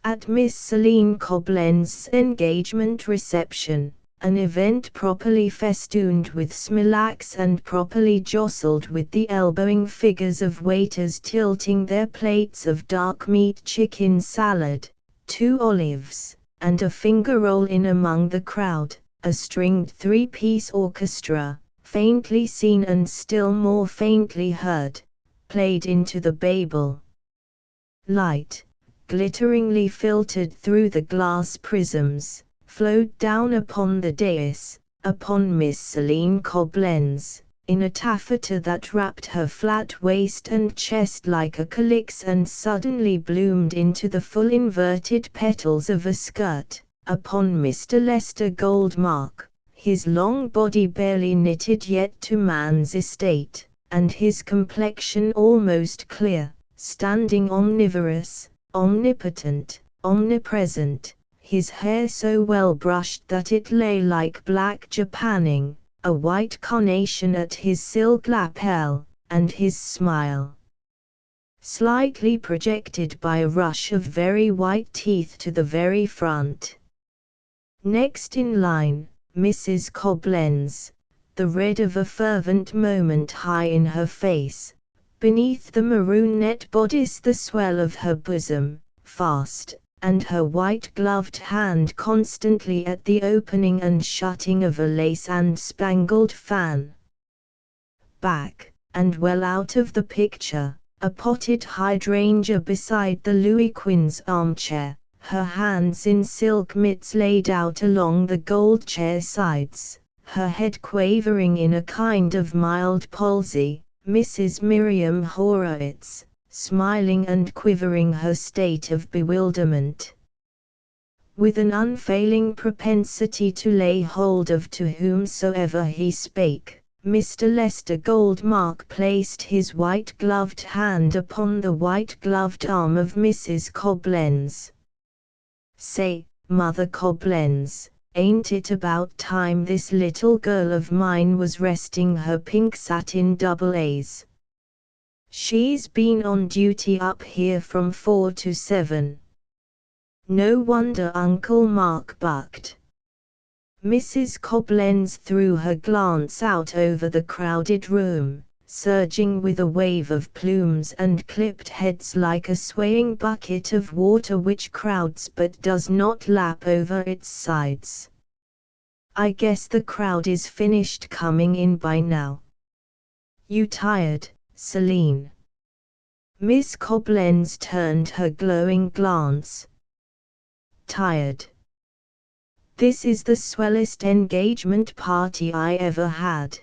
At Miss Celine Coblentz's engagement reception, an event properly festooned with smilax and properly jostled with the elbowing figures of waiters tilting their plates of dark meat chicken salad, 2 olives, and a finger roll in among the crowd, a stringed 3-piece orchestra, faintly seen and still more faintly heard, played into the Babel. Light, glitteringly filtered through the glass prisms, flowed down upon the dais, upon Miss Celine Coblentz, in a taffeta that wrapped her flat waist and chest like a calyx and suddenly bloomed into the full inverted petals of a skirt, upon Mr. Lester Goldmark, his long body barely knitted yet to man's estate, and his complexion almost clear, standing omnivorous, omnipotent, omnipresent, his hair so well brushed that it lay like black japanning, a white carnation at his silk lapel, and his smile, slightly projected by a rush of very white teeth to the very front. Next in line, Mrs. Coblentz, the red of a fervent moment high in her face, beneath the maroon net bodice the swell of her bosom, fast, and her white-gloved hand constantly at the opening and shutting of a lace and spangled fan. Back, and well out of the picture, a potted hydrangea beside the Louis Quinze armchair, her hands in silk mitts laid out along the gold chair sides, her head quavering in a kind of mild palsy, Mrs. Miriam Horowitz, smiling and quivering her state of bewilderment. With an unfailing propensity to lay hold of to whomsoever he spake, Mr. Lester Goldmark placed his white-gloved hand upon the white-gloved arm of Mrs. Coblentz. "Say, Mother Coblentz, ain't it about time this little girl of mine was resting her pink satin double A's? She's been on duty up here from 4 to 7. No wonder Uncle Mark bucked." Mrs. Coblentz threw her glance out over the crowded room, surging with a wave of plumes and clipped heads like a swaying bucket of water which crowds but does not lap over its sides. "I guess the crowd is finished coming in by now. You tired, Celine?" Miss Coblentz turned her glowing glance. "Tired. This is the swellest engagement party I ever had."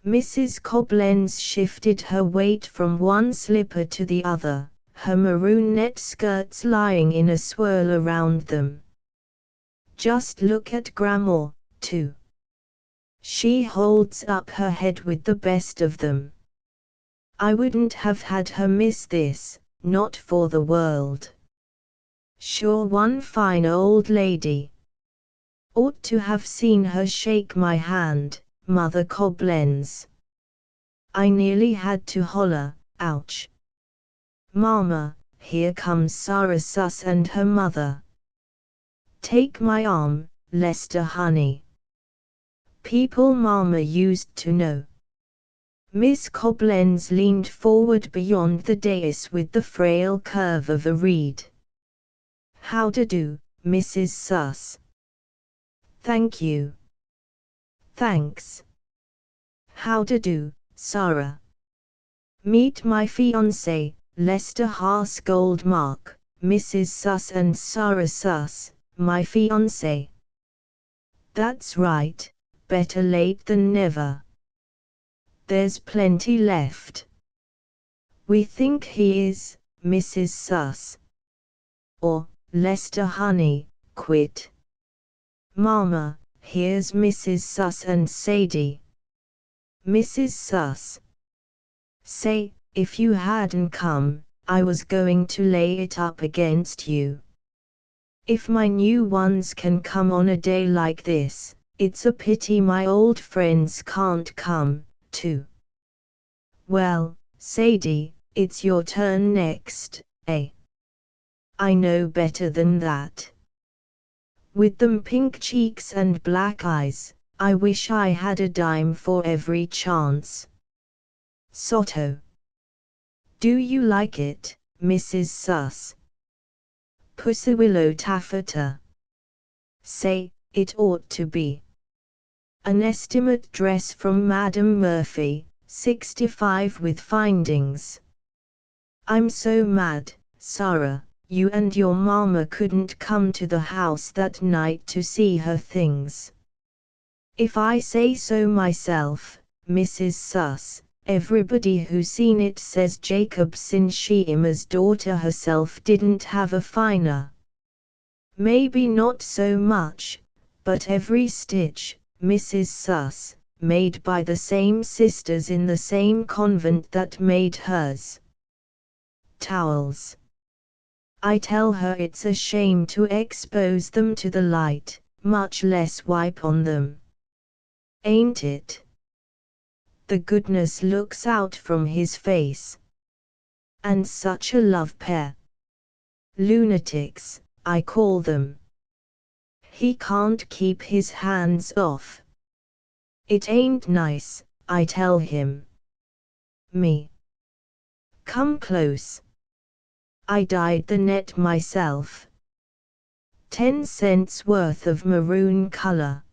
Mrs. Coblentz shifted her weight from one slipper to the other, her maroon net skirts lying in a swirl around them. "Just look at Grandma, too. She holds up her head with the best of them. I wouldn't have had her miss this, not for the world. Sure one fine old lady. Ought to have seen her shake my hand, Mother Coblentz. I nearly had to holler, ouch. Mama, here comes Sarah Suss and her mother. Take my arm, Lester honey. People Mama used to know." Miss Coblentz leaned forward beyond the dais with the frail curve of a reed. "How-do, Mrs. Suss?" "Thank you." "Thanks." "How-do, Sarah? Meet my fiancé, Lester Haas Goldmark, Mrs. Suss and Sarah Suss, my fiancé." "That's right, better late than never. There's plenty left." "We think he is, Mrs. Suss." "Or, Lester honey, quit. Mama, here's Mrs. Suss and Sadie." "Mrs. Suss." "Say, if you hadn't come, I was going to lay it up against you. If my new ones can come on a day like this, it's a pity my old friends can't come, too. Well, Sadie, it's your turn next, eh? I know better than that. With them pink cheeks and black eyes, I wish I had a dime for every chance. Sotto. Do you like it, Mrs. Suss? Pussywillow taffeta. Say, it ought to be. An estimate dress from Madam Murphy, 65 with findings. I'm so mad, Sarah, you and your mama couldn't come to the house that night to see her things. If I say so myself, Mrs. Suss, everybody who's seen it says Jacob Sinsheimer's daughter herself didn't have a finer. Maybe not so much, but every stitch, Mrs. Suss, made by the same sisters in the same convent that made hers. Towels. I tell her it's a shame to expose them to the light, much less wipe on them. Ain't it? The goodness looks out from his face. And such a love pair. Lunatics, I call them. He can't keep his hands off. It ain't nice, I tell him. Me. Come close. I dyed the net myself. 10 cents worth of maroon color.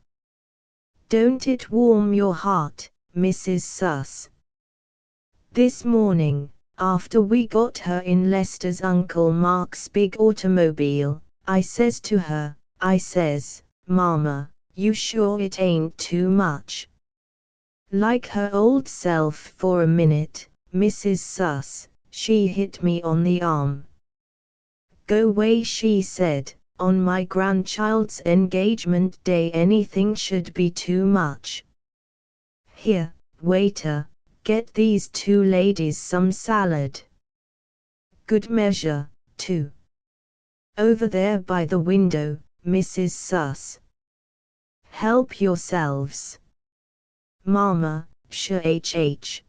Don't it warm your heart, Mrs. Suss? This morning, after we got her in Lester's Uncle Mark's big automobile, I says to her, I says, Mama, you sure it ain't too much? Like her old self for a minute, Mrs. Suss, she hit me on the arm. Go way, she said, on my grandchild's engagement day anything should be too much. Here, waiter, get these two ladies some salad. Good measure, too. Over there by the window, Mrs. Suss. Help yourselves. Mama, sh-h-h.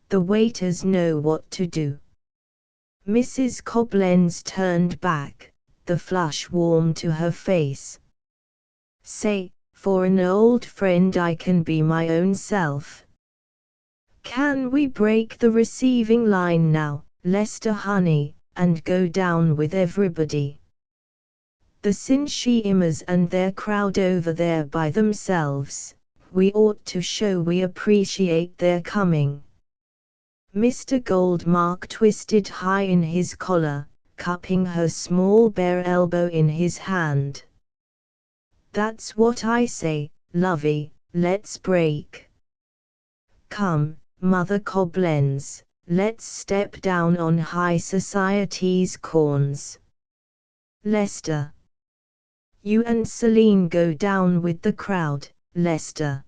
The waiters know what to do. Mrs. Coblenz turned back, the flush warm to her face. Say, for an old friend I can be my own self. Can we break the receiving line now, Lester honey, and go down with everybody? The Sinsheimers and their crowd over there by themselves, we ought to show we appreciate their coming. Mr. Goldmark twisted high in his collar, cupping her small bare elbow in his hand. That's what I say, lovey, let's break. Come, Mother Coblenz, let's step down on high society's corns. Lester. You and Celine go down with the crowd, Lester.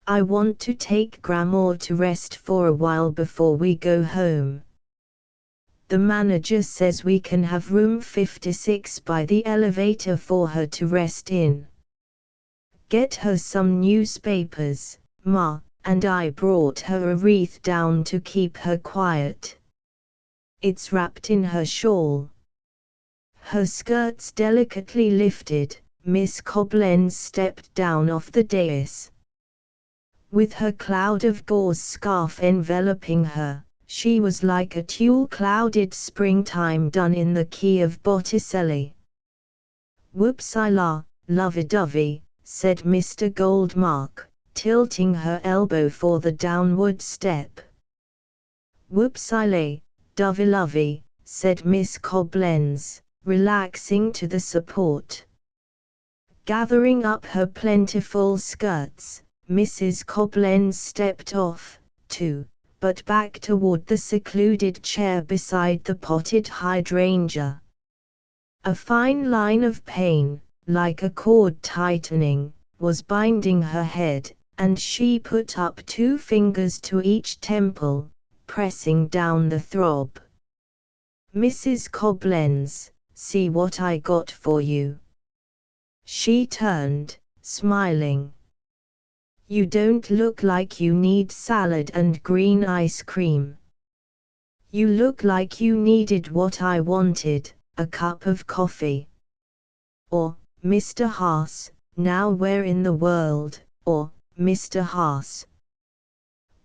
I want to take Grandma to rest for a while before we go home. The manager says we can have room 56 by the elevator for her to rest in. Get her some newspapers, Ma, and I brought her a wreath down to keep her quiet. It's wrapped in her shawl. Her skirts delicately lifted, Miss Coblenz stepped down off the dais. With her cloud of gauze scarf enveloping her, she was like a tulle-clouded springtime done in the key of Botticelli. Whoops-I-la, lovey-dovey, said Mr. Goldmark, tilting her elbow for the downward step. Whoops-I-lay, dovey-lovey, said Miss Coblenz, relaxing to the support. Gathering up her plentiful skirts, Mrs. Coblenz stepped off, too, but back toward the secluded chair beside the potted hydrangea. A fine line of pain, like a cord tightening, was binding her head, and she put up 2 fingers to each temple, pressing down the throb. "Mrs. Koblenz, see what I got for you." She turned, smiling. "You don't look like you need salad and green ice cream. You look like you needed what I wanted, a cup of coffee." Or, "Mr. Haas, now where in the world?" Or, "Mr. Haas."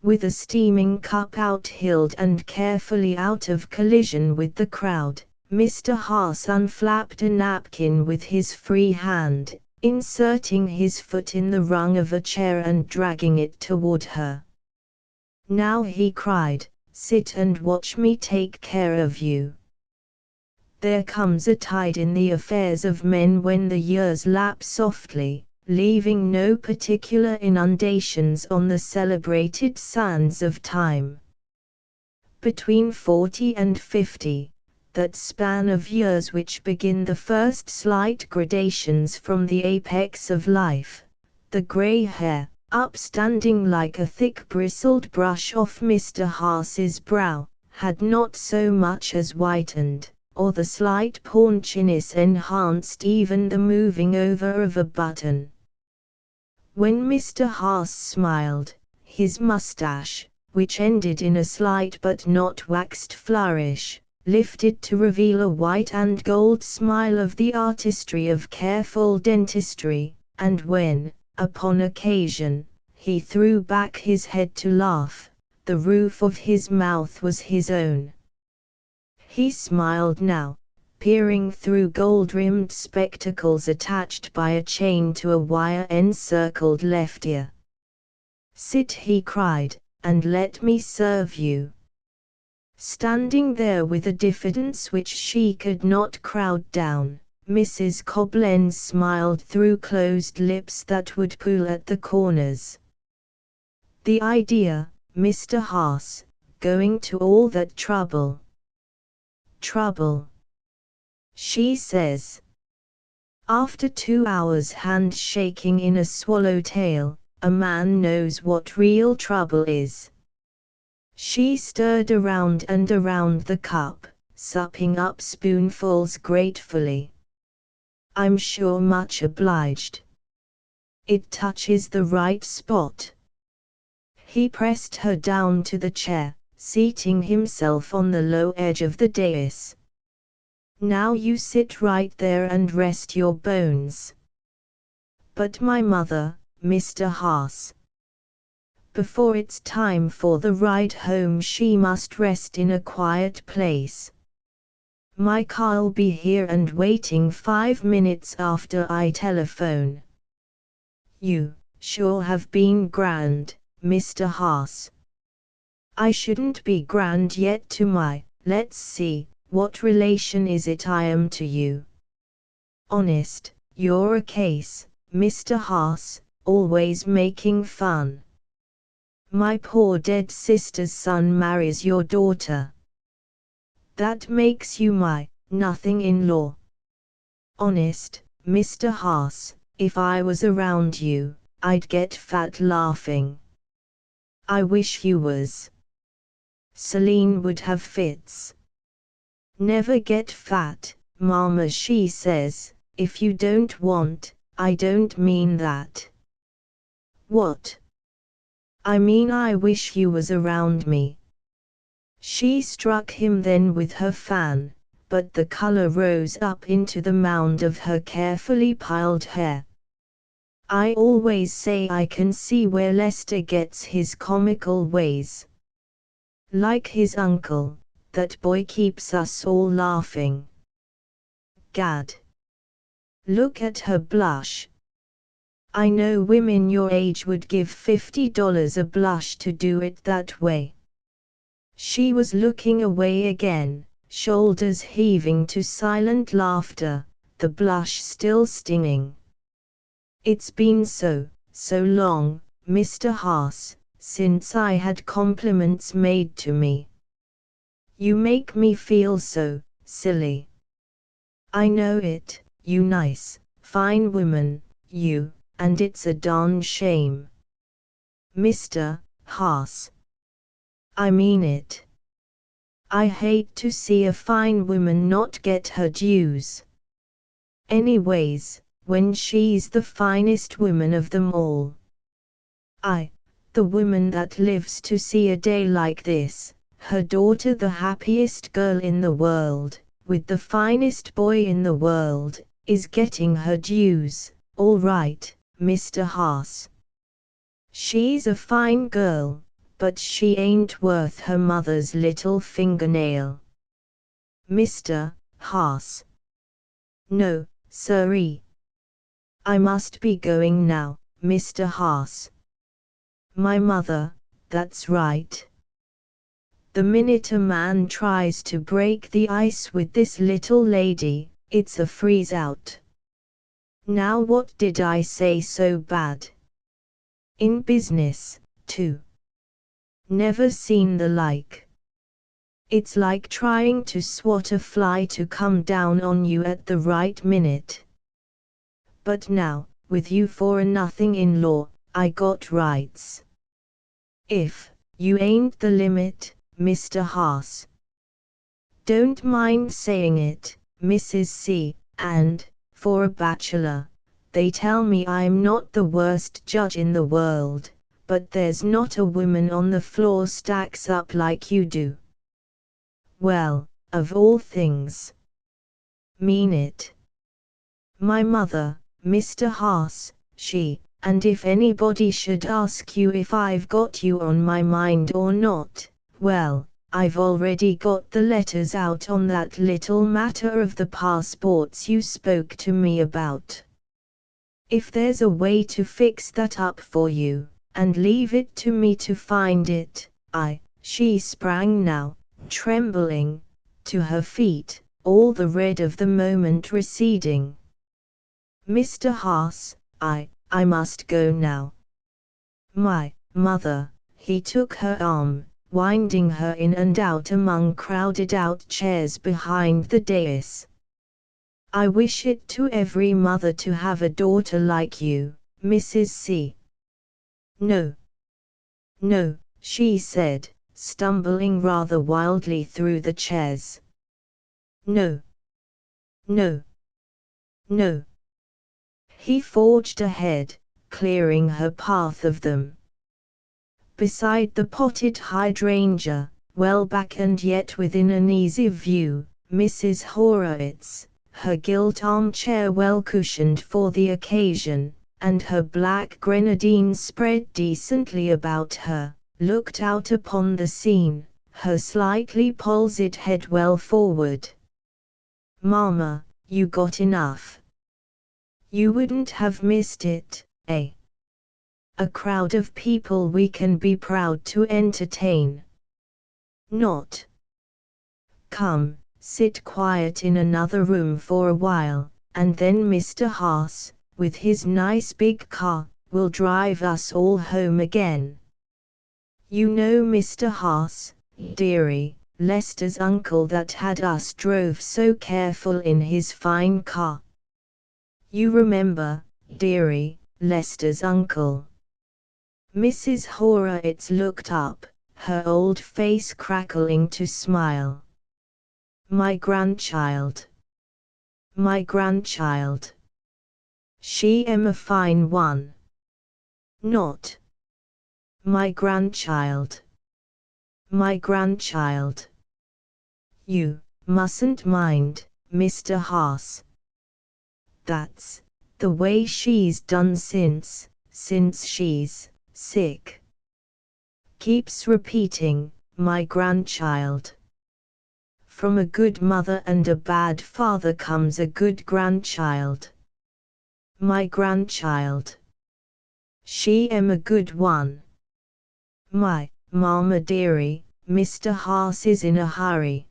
With a steaming cup outhilled and carefully out of collision with the crowd, Mr. Haas unflapped a napkin with his free hand, inserting his foot in the rung of a chair and dragging it toward her. "Now," he cried, "sit and watch me take care of you." There comes a tide in the affairs of men when the years lap softly, leaving no particular inundations on the celebrated sands of time. Between 40 and 50, that span of years which begin the first slight gradations from the apex of life, the grey hair, upstanding like a thick bristled brush off Mr. Haas's brow, had not so much as whitened, or the slight paunchiness enhanced even the moving over of a button. When Mr. Haas smiled, his mustache, which ended in a slight but not waxed flourish, lifted to reveal a white and gold smile of the artistry of careful dentistry, and when, upon occasion, he threw back his head to laugh, the roof of his mouth was his own. He smiled now, peering through gold-rimmed spectacles attached by a chain to a wire-encircled left ear. "Sit," he cried, "and let me serve you." Standing there with a diffidence which she could not crowd down, Mrs. Koblenz smiled through closed lips that would pull at the corners. "The idea, Mr. Haas, going to all that trouble." "Trouble," she says. After 2 hours hand-shaking in a swallowtail, a man knows what real trouble is. She stirred around and around the cup, supping up spoonfuls gratefully. "I'm sure much obliged. It touches the right spot." He pressed her down to the chair, seating himself on the low edge of the dais. "Now you sit right there and rest your bones." "But my mother, Mr. Haas. Before it's time for the ride home she must rest in a quiet place. My car'll be here and waiting 5 minutes after I telephone." "You sure have been grand, Mr. Haas." "I shouldn't be grand yet to my, let's see, what relation is it I am to you?" "Honest, you're a case, Mr. Haas, always making fun." "My poor dead sister's son marries your daughter. That makes you my nothing-in-law." "Honest, Mr. Haas, if I was around you, I'd get fat laughing." "I wish you was. Celine would have fits." "Never get fat, Mama," she says. "If you don't want, I don't mean that." "What?" "I mean I wish you was around me." She struck him then with her fan, but the color rose up into the mound of her carefully piled hair. "I always say I can see where Lester gets his comical ways. Like his uncle, that boy keeps us all laughing." Gad! Look at her blush. I know women your age would give $50 a blush to do it that way. She was looking away again, shoulders heaving to silent laughter, the blush still stinging. "It's been so long, Mr. Haas, since I had compliments made to me. You make me feel so silly." "I know it, you nice, fine woman, you, and it's a darn shame." "Mr. Haas." I mean it. I hate to see a fine woman not get her dues. Anyways, when she's the finest woman of them all. The woman that lives to see a day like this, her daughter the happiest girl in the world, with the finest boy in the world, is getting her dues, all right, Mr. Haas. She's a fine girl, but she ain't worth her mother's little fingernail. Mr. Haas. No, sirree. I must be going now, Mr. Haas. My mother, that's right. The minute a man tries to break the ice with this little lady, it's a freeze out. Now what did I say so bad? In business, too. Never seen the like. It's like trying to swat a fly to come down on you at the right minute. But now, with you for a nothing-in-law, I got rights. If you ain't the limit, Mr. Haas. Don't mind saying it, Mrs. C, and, for a bachelor, they tell me I'm not the worst judge in the world, but there's not a woman on the floor stacks up like you do. Well, of all things. Mean it. My mother, Mr. Haas, and if anybody should ask you if I've got you on my mind or not, well, I've already got the letters out on that little matter of the passports you spoke to me about. If there's a way to fix that up for you, and leave it to me to find it, she sprang now, trembling, to her feet, all the red of the moment receding. Mr. Haas, I must go now. My mother, he took her arm, winding her in and out among crowded out chairs behind the dais. I wish it to every mother to have a daughter like you, Mrs. C. No. No, she said, stumbling rather wildly through the chairs. No. No. No. He forged ahead, clearing her path of them. Beside the potted hydrangea, well back and yet within an easy view, Mrs. Horowitz, her gilt armchair well cushioned for the occasion, and her black grenadine spread decently about her, looked out upon the scene, her slightly palsied head well forward. Mama, you got enough. You wouldn't have missed it, eh? A crowd of people we can be proud to entertain. Not. Come, sit quiet in another room for a while, and then Mr. Haas, with his nice big car, will drive us all home again. You know Mr. Haas, dearie, Lester's uncle that had us drove so careful in his fine car. You remember, dearie, Lester's uncle. Mrs. Horowitz looked up, her old face crackling to smile. My grandchild. My grandchild. She am a fine one. Not. My grandchild. My grandchild. You mustn't mind, Mr. Haas. That's the way she's done since she's sick. Keeps repeating, my grandchild. From a good mother and a bad father comes a good grandchild. My grandchild. She am a good one. My mama dearie, Mr. Haas is in a hurry.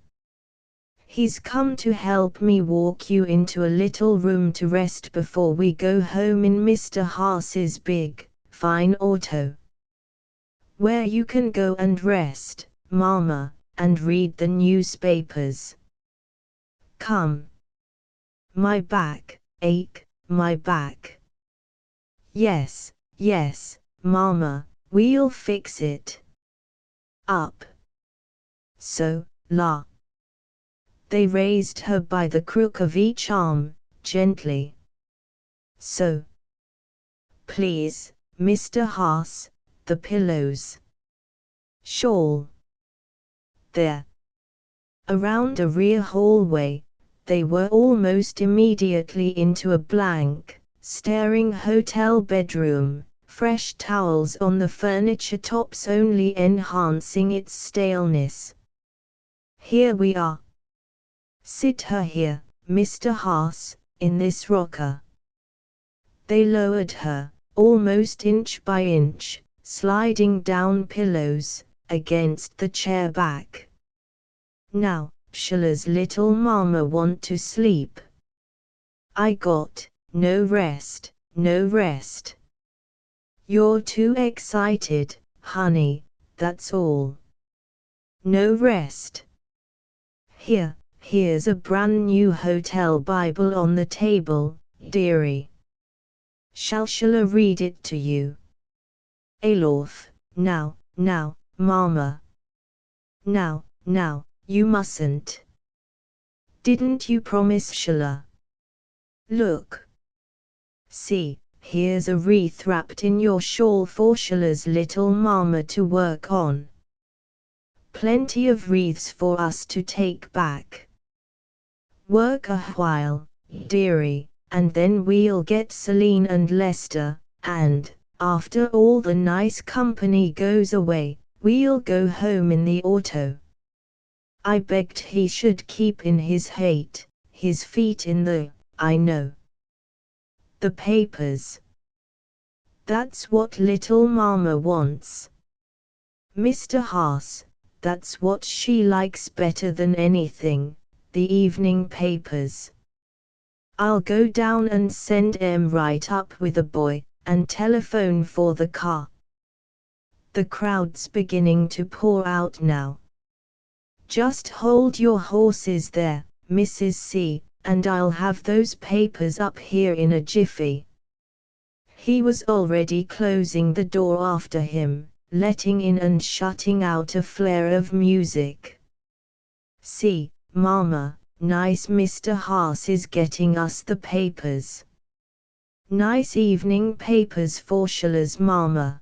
He's come to help me walk you into a little room to rest before we go home in Mr. Haas's big, fine auto. Where you can go and rest, Mama, and read the newspapers. Come. My back, ache, my back. Yes, yes, Mama, we'll fix it. Up, So, la. They raised her by the crook of each arm, gently. So. Please, Mr. Haas, the pillows. Shawl. There. Around a rear hallway, they were almost immediately into a blank, staring hotel bedroom, fresh towels on the furniture tops only enhancing its staleness. Here we are. Sit her here, Mr. Haas, in this rocker. They lowered her, almost inch by inch, sliding down pillows, against the chair back. Now, Sheila's little mama want to sleep. I got no rest, no rest. You're too excited, honey, that's all. No rest. Here's a brand new hotel Bible on the table, dearie. Shall Sheila read it to you? Alorf, now, mama. Now, you mustn't. Didn't you promise Sheila? Look. See, here's a wreath wrapped in your shawl for Sheila's little mama to work on. Plenty of wreaths for us to take back. Work a while, dearie, and then we'll get Celine and Lester, and, after all the nice company goes away, we'll go home in the auto. I begged he should keep in his feet in the, I know. The papers. That's what little mama wants. Mr. Haas, that's what she likes better than anything, the evening papers. I'll go down and send em right up with a boy, and telephone for the car. The crowd's beginning to pour out now. Just hold your horses there, Mrs. C, and I'll have those papers up here in a jiffy. He was already closing the door after him, letting in and shutting out a flare of music. See, Mama, nice Mr. Haas is getting us the papers. Nice evening papers for Sheila's Mama.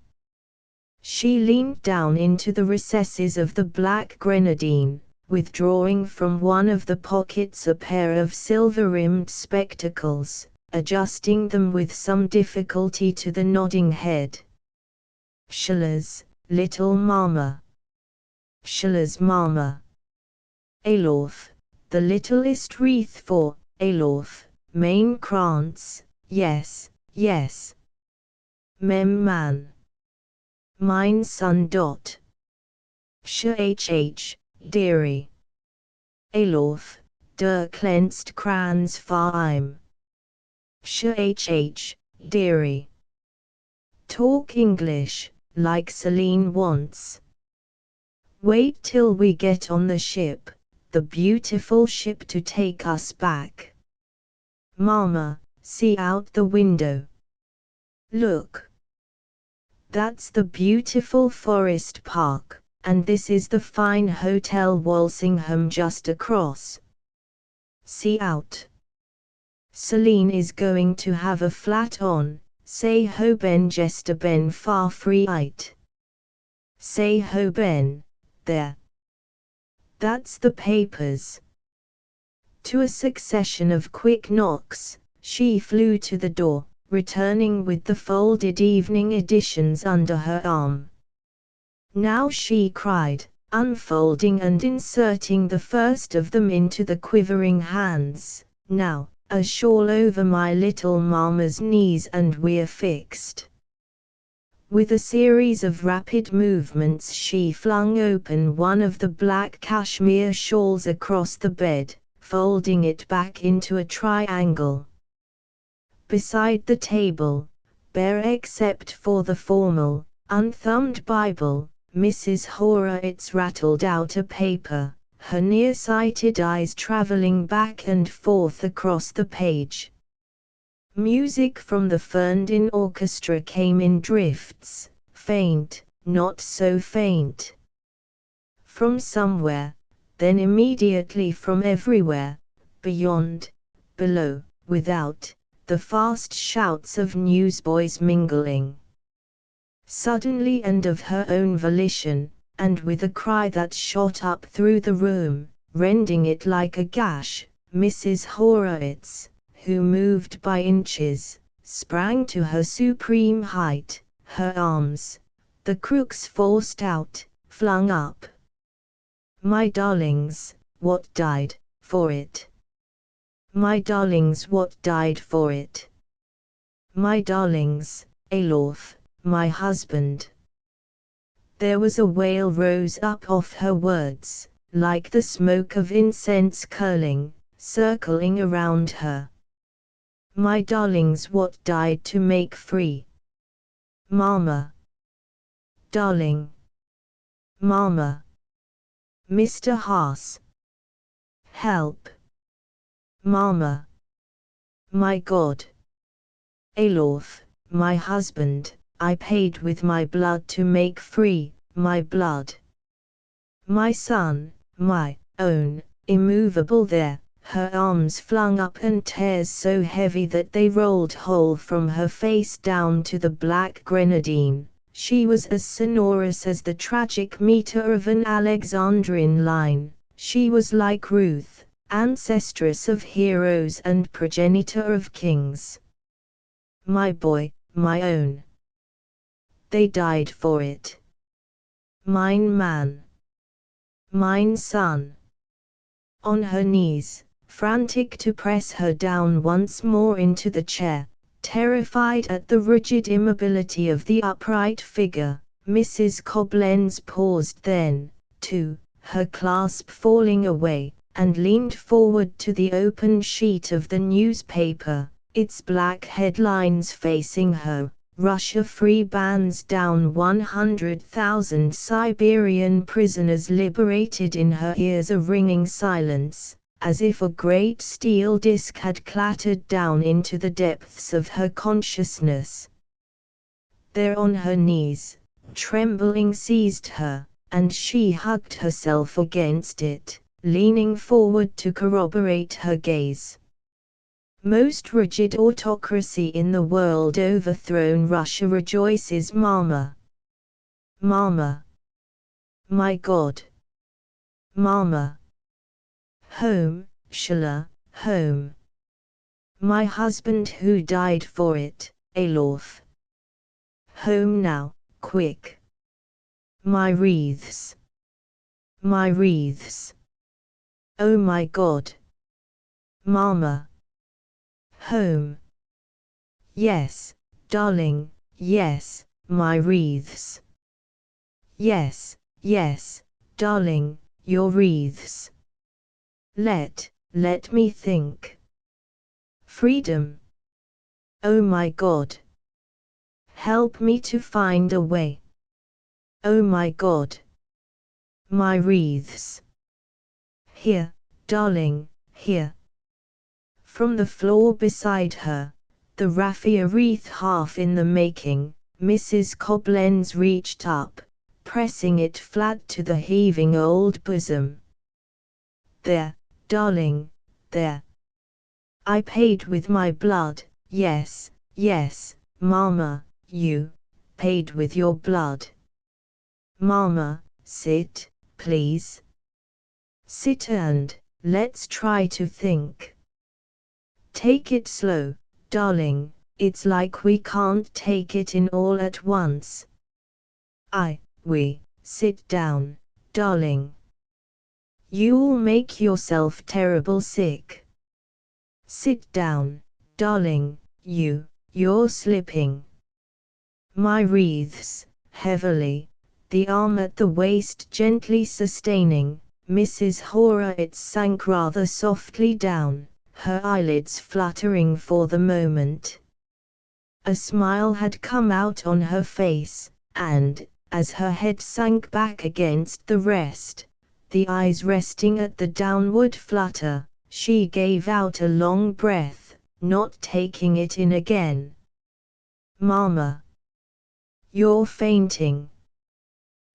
She leaned down into the recesses of the black grenadine, withdrawing from one of the pockets a pair of silver-rimmed spectacles, adjusting them with some difficulty to the nodding head. Sheila's little mama. Sheila's mama. Alorf, the littlest wreath for Alorf, main krantz, yes. Man. Mein son dot. Sh dearie. Alorf, der cleansed kranz Verein. Sh dearie. Talk English, like Celine wants. Wait till we get on the ship, the beautiful ship to take us back. Mama, see out the window. Look. That's the beautiful forest park, and this is the fine Hotel Walsingham just across. See out. Celine is going to have a flat on, say ho ben jester ben far free it. Say ho ben, there. That's the papers. To a succession of quick knocks, she flew to the door, returning with the folded evening editions under her arm. Now she cried, unfolding and inserting the first of them into the quivering hands, now, a shawl over my little mama's knees and we're fixed. With a series of rapid movements she flung open one of the black cashmere shawls across the bed, folding it back into a triangle. Beside the table, bare except for the formal, unthumbed Bible, Mrs. Horowitz rattled out a paper, her nearsighted eyes traveling back and forth across the page. Music from the Ferndale orchestra came in drifts, faint, not so faint. from somewhere, then immediately from everywhere, beyond, below, without, the fast shouts of newsboys mingling. Suddenly and of her own volition, and with a cry that shot up through the room, rending it like a gash, Mrs. Horowitz, who moved by inches, sprang to her supreme height, her arms, the crooks forced out, flung up. My darlings, what died for it? My darlings, what died for it? My darlings, Alorf, my husband. There was a wail rose up off her words, like the smoke of incense curling, circling around her. My darlings, what died to make free? Mama. Darling. Mama. Mr. Haas. Help. Mama. My God. Alorf, my husband, I paid with my blood to make free, my blood. My son, my own, immovable there, her arms flung up and tears so heavy that they rolled whole from her face down to the black grenadine. She was as sonorous as the tragic meter of an Alexandrine line. She was like Ruth, ancestress of heroes and progenitor of kings. My boy, my own. They died for it. Mine man. Mine son. On her knees, frantic to press her down once more into the chair, terrified at the rigid immobility of the upright figure, Mrs. Koblenz paused then, too, her clasp falling away, and leaned forward to the open sheet of the newspaper, its black headlines facing her. Russia free bans down 100,000 Siberian prisoners liberated. In her ears a ringing silence, as if a great steel disc had clattered down into the depths of her consciousness. There on her knees, trembling seized her, and she hugged herself against it, leaning forward to corroborate her gaze. Most rigid autocracy in the world overthrown. Russia rejoices. Mama. Mama. My God. Mama. Home, Shala, home. My husband who died for it, Alorf. Home now, quick. My wreaths. My wreaths. Oh my God. Mama. Home. Yes, darling, yes, my wreaths. Yes, yes, darling, your wreaths. Let me think. Freedom. Oh my God. Help me to find a way. Oh my God. My wreaths. Here, darling, here. From the floor beside her, the raffia wreath half in the making, Mrs. Koblenz reached up, pressing it flat to the heaving old bosom. There, darling, there. I paid with my blood, yes, yes, Mama, you paid with your blood. Mama, sit, please. Sit and let's try to think. Take it slow, darling, it's like we can't take it in all at once. We, sit down, darling. You'll make yourself terrible sick. Sit down, darling, you're slipping. My wreaths, heavily, the arm at the waist gently sustaining, Mrs. Horowitz sank rather softly down, her eyelids fluttering for the moment. A smile had come out on her face, and, as her head sank back against the rest, the eyes resting at the downward flutter, she gave out a long breath, not taking it in again. Mama. You're fainting.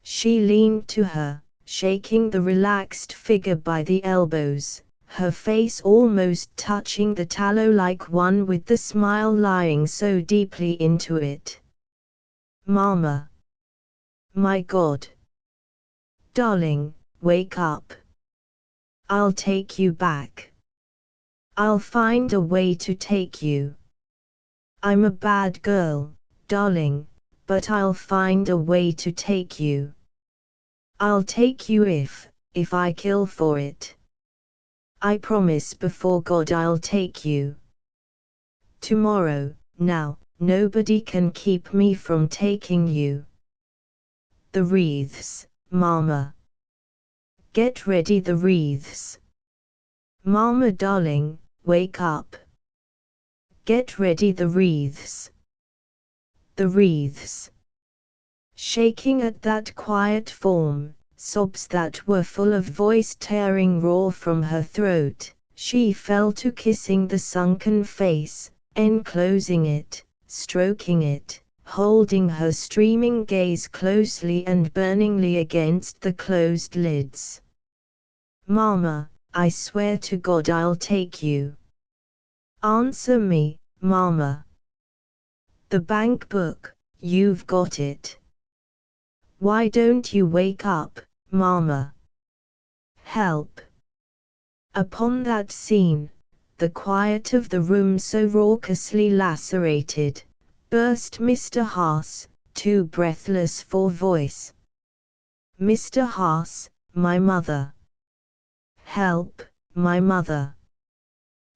She leaned to her, shaking the relaxed figure by the elbows, her face almost touching the tallow like one with the smile lying so deeply into it. Mama. My God. Darling, wake up. I'll take you back. I'll find a way to take you. I'm a bad girl, darling, but I'll find a way to take you. I'll take you if I kill for it. I promise before God I'll take you. Tomorrow, now, nobody can keep me from taking you. The wreaths, Mama. Get ready the wreaths. Mama darling, wake up. Get ready the wreaths. The wreaths. Shaking at that quiet form, sobs that were full of voice-tearing roar from her throat, she fell to kissing the sunken face, enclosing it, stroking it, holding her streaming gaze closely and burningly against the closed lids. Mama, I swear to God I'll take you. Answer me, Mama. The bank book, you've got it. Why don't you wake up, Mama? Help. Upon that scene, the quiet of the room so raucously lacerated, burst Mr. Haas, too breathless for voice. Mr. Haas, my mother. Help, my mother.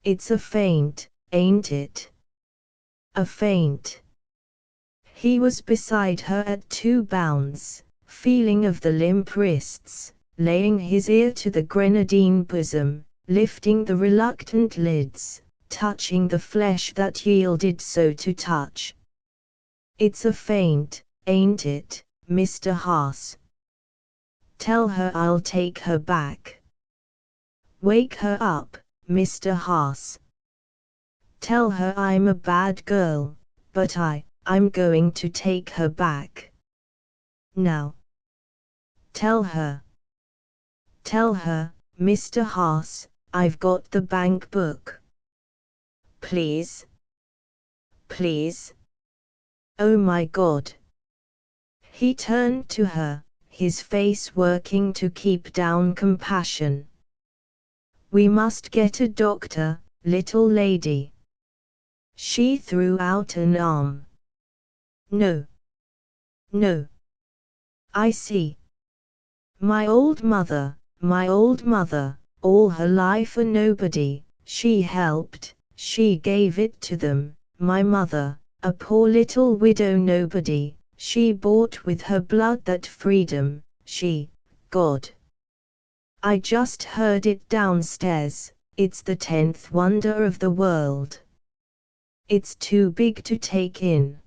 It's a faint, ain't it? A faint. He was beside her at 2 bounds, feeling of the limp wrists, laying his ear to the grenadine bosom, lifting the reluctant lids, touching the flesh that yielded so to touch. It's a faint, ain't it, Mr. Haas? Tell her I'll take her back. Wake her up, Mr. Haas. Tell her I'm a bad girl, but I'm going to take her back. Now. Tell her. Tell her, Mr. Haas, I've got the bank book. Please. Please. Oh my God. He turned to her, his face working to keep down compassion. We must get a doctor, little lady. She threw out an arm. No. No. I see. My old mother, all her life a nobody, she helped, she gave it to them, my mother, a poor little widow nobody, she bought with her blood that freedom, she, God. I just heard it downstairs, it's the 10th wonder of the world. It's too big to take in.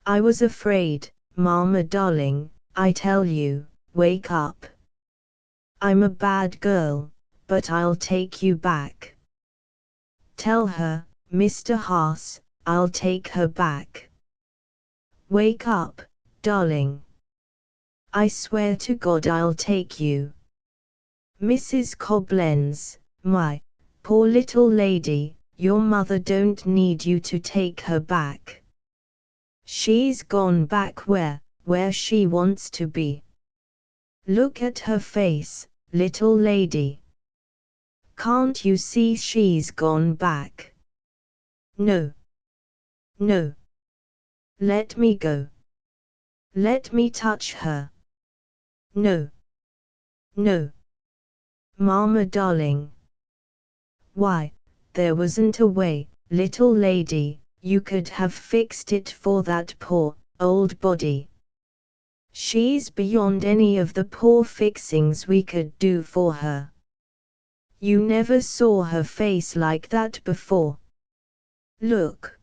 I was afraid, Mama darling, I tell you, wake up. I'm a bad girl, but I'll take you back. Tell her, Mr. Haas, I'll take her back. Wake up, darling. I swear to God I'll take you. Mrs. Koblenz, my poor little lady, your mother don't need you to take her back. She's gone back where she wants to be. Look at her face, little lady. Can't you see she's gone back? No. No. Let me go. Let me touch her. No. No. Mama darling. Why, there wasn't a way, little lady, you could have fixed it for that poor, old body. She's beyond any of the poor fixings we could do for her. You never saw her face like that before. Look.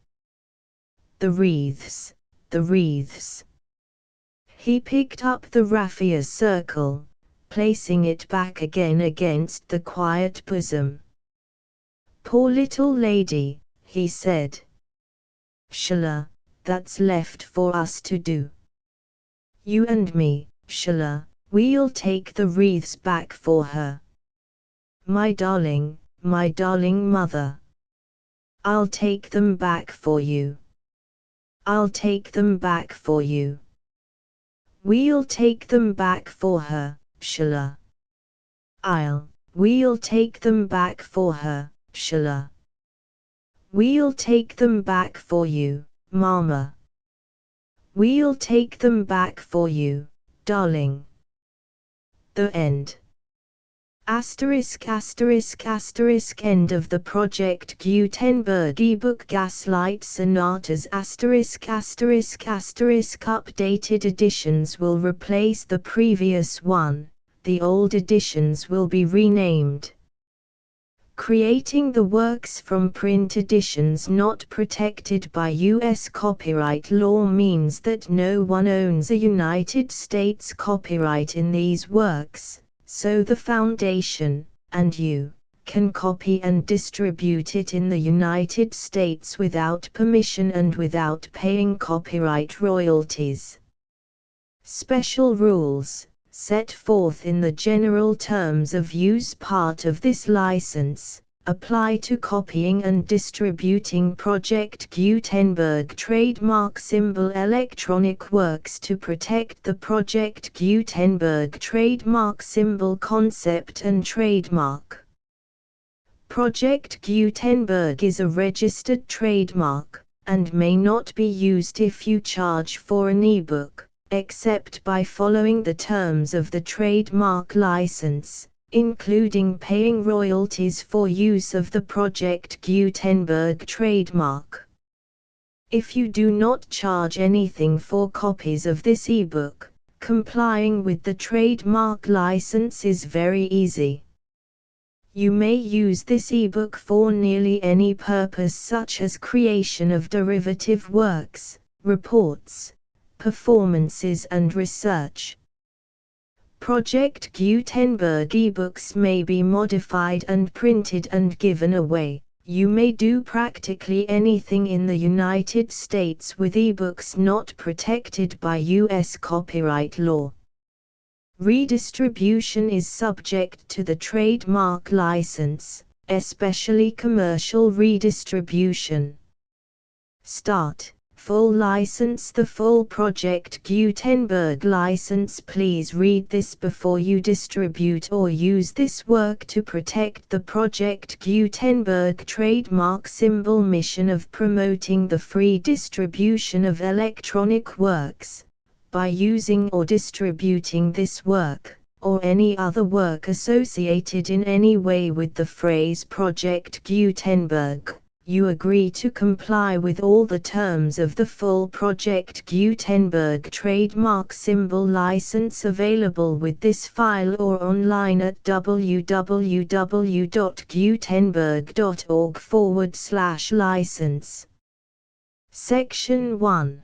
The wreaths, the wreaths. He picked up the raffia circle, placing it back again against the quiet bosom. Poor little lady, he said. Pshala, that's left for us to do. You and me, Pshala, We'll take the wreaths back for her. My darling mother. I'll take them back for you. I'll take them back for you. We'll take them back for her, Sheila. We'll take them back for her, Sheila. We'll take them back for you, Mama. We'll take them back for you, darling. The end. Asterisk asterisk asterisk end of the Project Gutenberg ebook Gaslight Sonatas asterisk asterisk asterisk updated editions will replace the previous one, the old editions will be renamed. Creating the works from print editions not protected by U.S. copyright law means that no one owns a United States copyright in these works, so the Foundation, and you, can copy and distribute it in the United States without permission and without paying copyright royalties. Special rules, set forth in the general terms of use part of this license, apply to copying and distributing Project Gutenberg trademark symbol electronic works to protect the Project Gutenberg trademark symbol concept and trademark. Project Gutenberg is a registered trademark, and may not be used if you charge for an ebook, except by following the terms of the trademark license, including paying royalties for use of the Project Gutenberg trademark. If you do not charge anything for copies of this ebook, complying with the trademark license is very easy. You may use this ebook for nearly any purpose such as creation of derivative works, reports, performances and research. Project Gutenberg ebooks may be modified and printed and given away. You may do practically anything in the United States with ebooks not protected by U.S. copyright law. Redistribution is subject to the trademark license, especially commercial redistribution. Start. Full license. The full Project Gutenberg license. Please read this before you distribute or use this work to protect the Project Gutenberg trademark symbol mission of promoting the free distribution of electronic works. By using or distributing this work, or any other work associated in any way with the phrase Project Gutenberg, you agree to comply with all the terms of the full Project Gutenberg trademark symbol license available with this file or online at www.gutenberg.org/license. Section 1.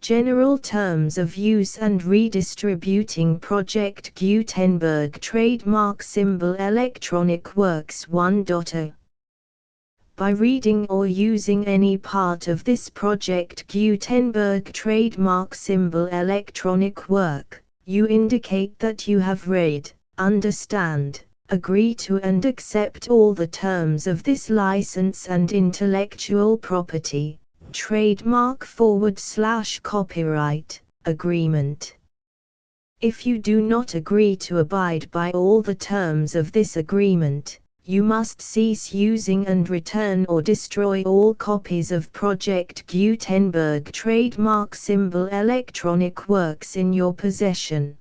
General Terms of Use and Redistributing Project Gutenberg Trademark Symbol Electronic Works 1.0. By reading or using any part of this Project Gutenberg trademark symbol electronic work, you indicate that you have read, understand, agree to and accept all the terms of this license and intellectual property, trademark/copyright, agreement. If you do not agree to abide by all the terms of this agreement, you must cease using and return or destroy all copies of Project Gutenberg trademark symbol electronic works in your possession.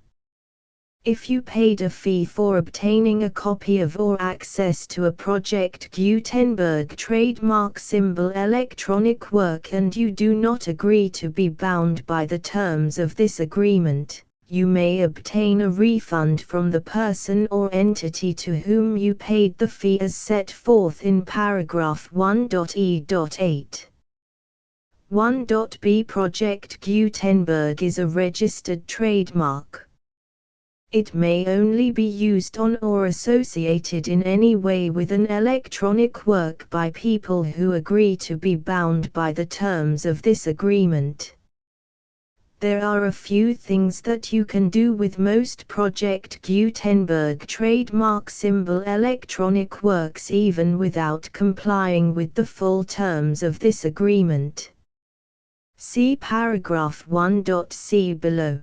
If you paid a fee for obtaining a copy of or access to a Project Gutenberg trademark symbol electronic work and you do not agree to be bound by the terms of this agreement, you may obtain a refund from the person or entity to whom you paid the fee as set forth in paragraph 1.e.8. 1.b Project Gutenberg is a registered trademark. It may only be used on or associated in any way with an electronic work by people who agree to be bound by the terms of this agreement. There are a few things that you can do with most Project Gutenberg trademark symbol electronic works even without complying with the full terms of this agreement. See paragraph 1.c below.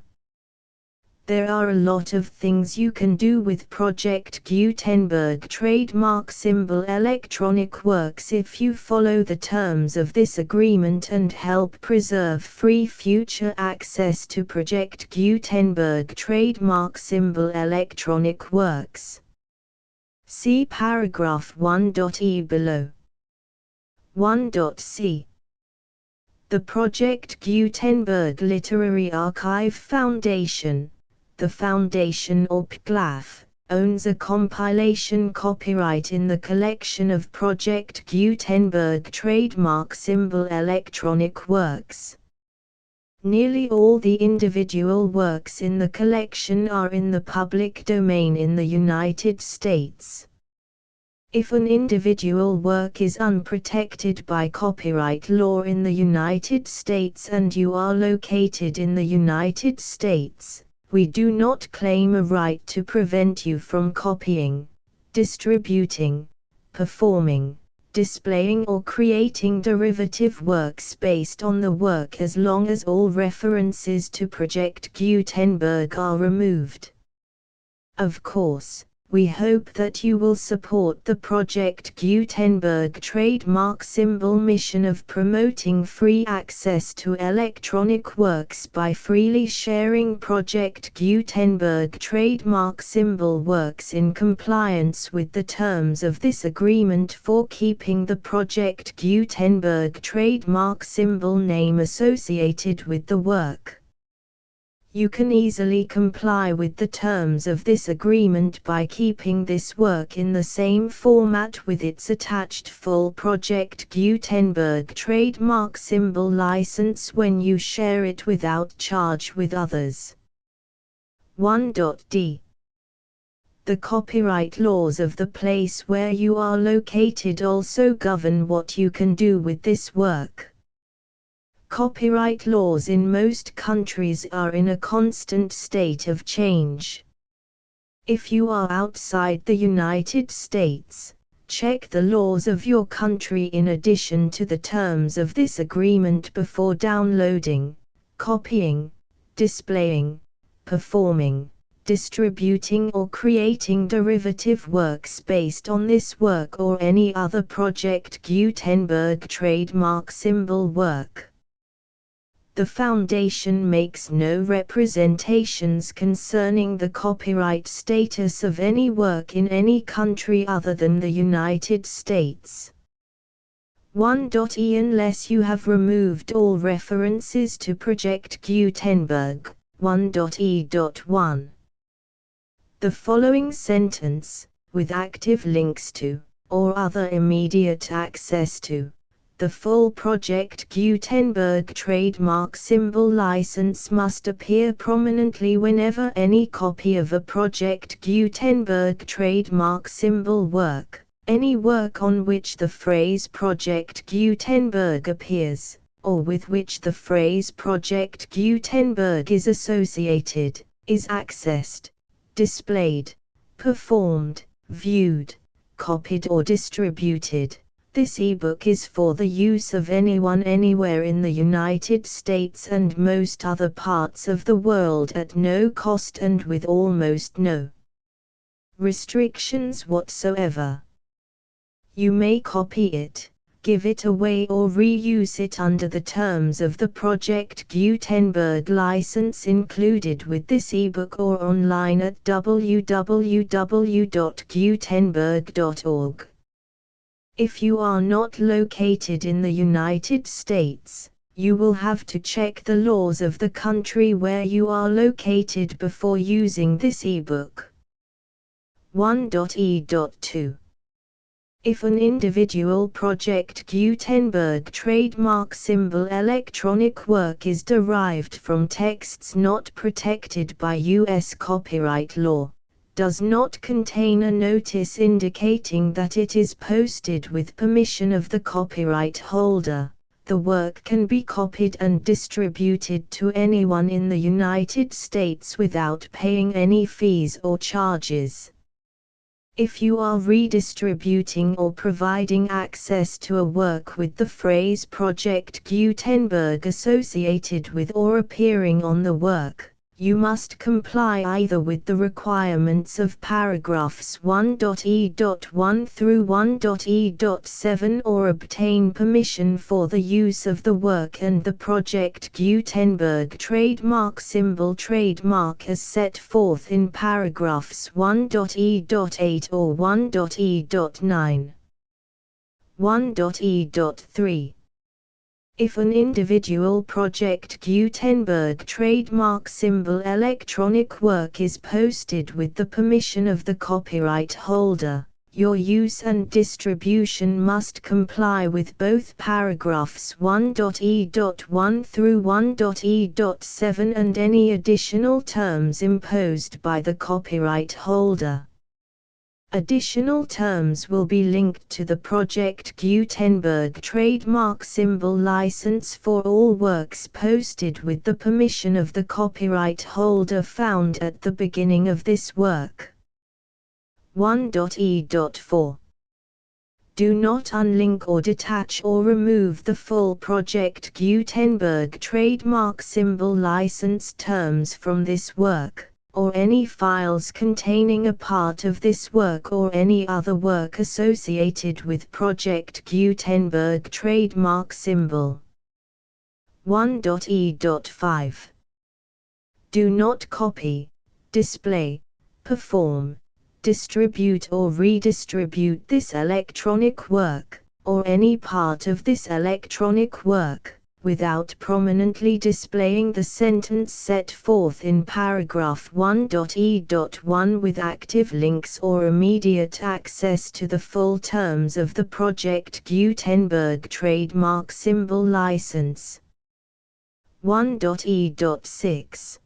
There are a lot of things you can do with Project Gutenberg trademark symbol electronic works if you follow the terms of this agreement and help preserve free future access to Project Gutenberg trademark symbol electronic works. See paragraph 1.e below. 1.c. The Project Gutenberg Literary Archive Foundation, the Foundation or PGLAF, owns a compilation copyright in the collection of Project Gutenberg trademark symbol electronic works. Nearly all the individual works in the collection are in the public domain in the United States. If an individual work is unprotected by copyright law in the United States and you are located in the United States, we do not claim a right to prevent you from copying, distributing, performing, displaying or creating derivative works based on the work as long as all references to Project Gutenberg are removed. Of course, we hope that you will support the Project Gutenberg trademark symbol mission of promoting free access to electronic works by freely sharing Project Gutenberg trademark symbol works in compliance with the terms of this agreement for keeping the Project Gutenberg trademark symbol name associated with the work. You can easily comply with the terms of this agreement by keeping this work in the same format with its attached full Project Gutenberg trademark symbol license when you share it without charge with others. 1.d. The copyright laws of the place where you are located also govern what you can do with this work. Copyright laws in most countries are in a constant state of change. If you are outside the United States, check the laws of your country in addition to the terms of this agreement before downloading, copying, displaying, performing, distributing or creating derivative works based on this work or any other Project Gutenberg trademark symbol work. The Foundation makes no representations concerning the copyright status of any work in any country other than the United States. 1.e. Unless you have removed all references to Project Gutenberg, 1.e.1. The following sentence, with active links to, or other immediate access to, the full Project Gutenberg trademark symbol license must appear prominently whenever any copy of a Project Gutenberg trademark symbol work, any work on which the phrase Project Gutenberg appears, or with which the phrase Project Gutenberg is associated, is accessed, displayed, performed, viewed, copied or distributed. This ebook is for the use of anyone anywhere in the United States and most other parts of the world at no cost and with almost no restrictions whatsoever. You may copy it, give it away or reuse it under the terms of the Project Gutenberg license included with this ebook or online at www.gutenberg.org. If you are not located in the United States, you will have to check the laws of the country where you are located before using this ebook. 1.e.2. If an individual Project Gutenberg trademark symbol electronic work is derived from texts not protected by U.S. copyright law, does not contain a notice indicating that it is posted with permission of the copyright holder, The work can be copied and distributed to anyone in the United States without paying any fees or charges. If you are redistributing or providing access to a work with the phrase Project Gutenberg associated with or appearing on the work, you must comply either with the requirements of paragraphs 1.e.1 through 1.e.7 or obtain permission for the use of the work and the Project Gutenberg trademark symbol trademark as set forth in paragraphs 1.e.8 or 1.e.9. 1.e.3. If an individual Project Gutenberg trademark symbol electronic work is posted with the permission of the copyright holder, your use and distribution must comply with both paragraphs 1.e.1 through 1.e.7 and any additional terms imposed by the copyright holder. Additional terms will be linked to the Project Gutenberg trademark symbol license for all works posted with the permission of the copyright holder found at the beginning of this work. 1.e.4. Do not unlink or detach or remove the full Project Gutenberg trademark symbol license terms from this work, or any files containing a part of this work or any other work associated with Project Gutenberg trademark symbol. 1.e.5. Do not copy, display, perform, distribute or redistribute this electronic work, or any part of this electronic work, without prominently displaying the sentence set forth in paragraph 1.e.1 with active links or immediate access to the full terms of the Project Gutenberg trademark symbol license. 1.e.6.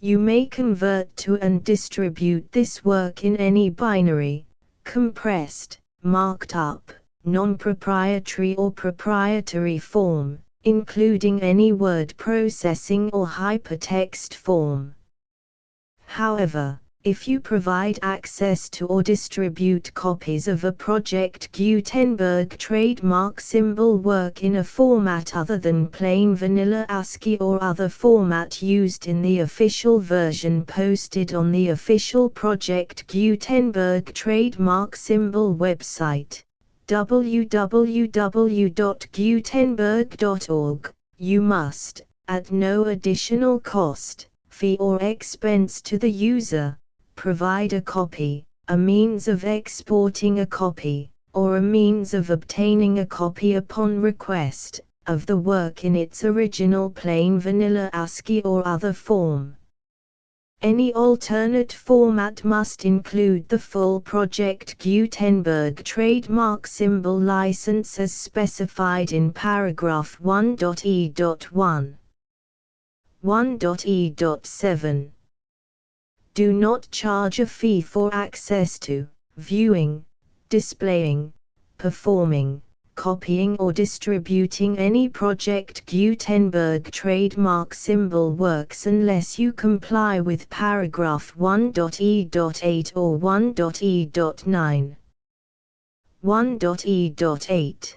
You may convert to and distribute this work in any binary, compressed, marked up, non-proprietary or proprietary form, including any word processing or hypertext form. However, if you provide access to or distribute copies of a Project Gutenberg trademark symbol work in a format other than plain vanilla ASCII or other format used in the official version posted on the official Project Gutenberg trademark symbol website, www.gutenberg.org, you must, at no additional cost, fee or expense to the user, provide a copy, a means of exporting a copy, or a means of obtaining a copy upon request, of the work in its original plain vanilla ASCII or other form. Any alternate format must include the full Project Gutenberg trademark symbol license as specified in paragraph 1.e.1. 1.e.7. Do not charge a fee for access to, viewing, displaying, performing, copying or distributing any Project Gutenberg trademark symbol works unless you comply with paragraph 1.e.8 or 1.e.9. 1.e.8.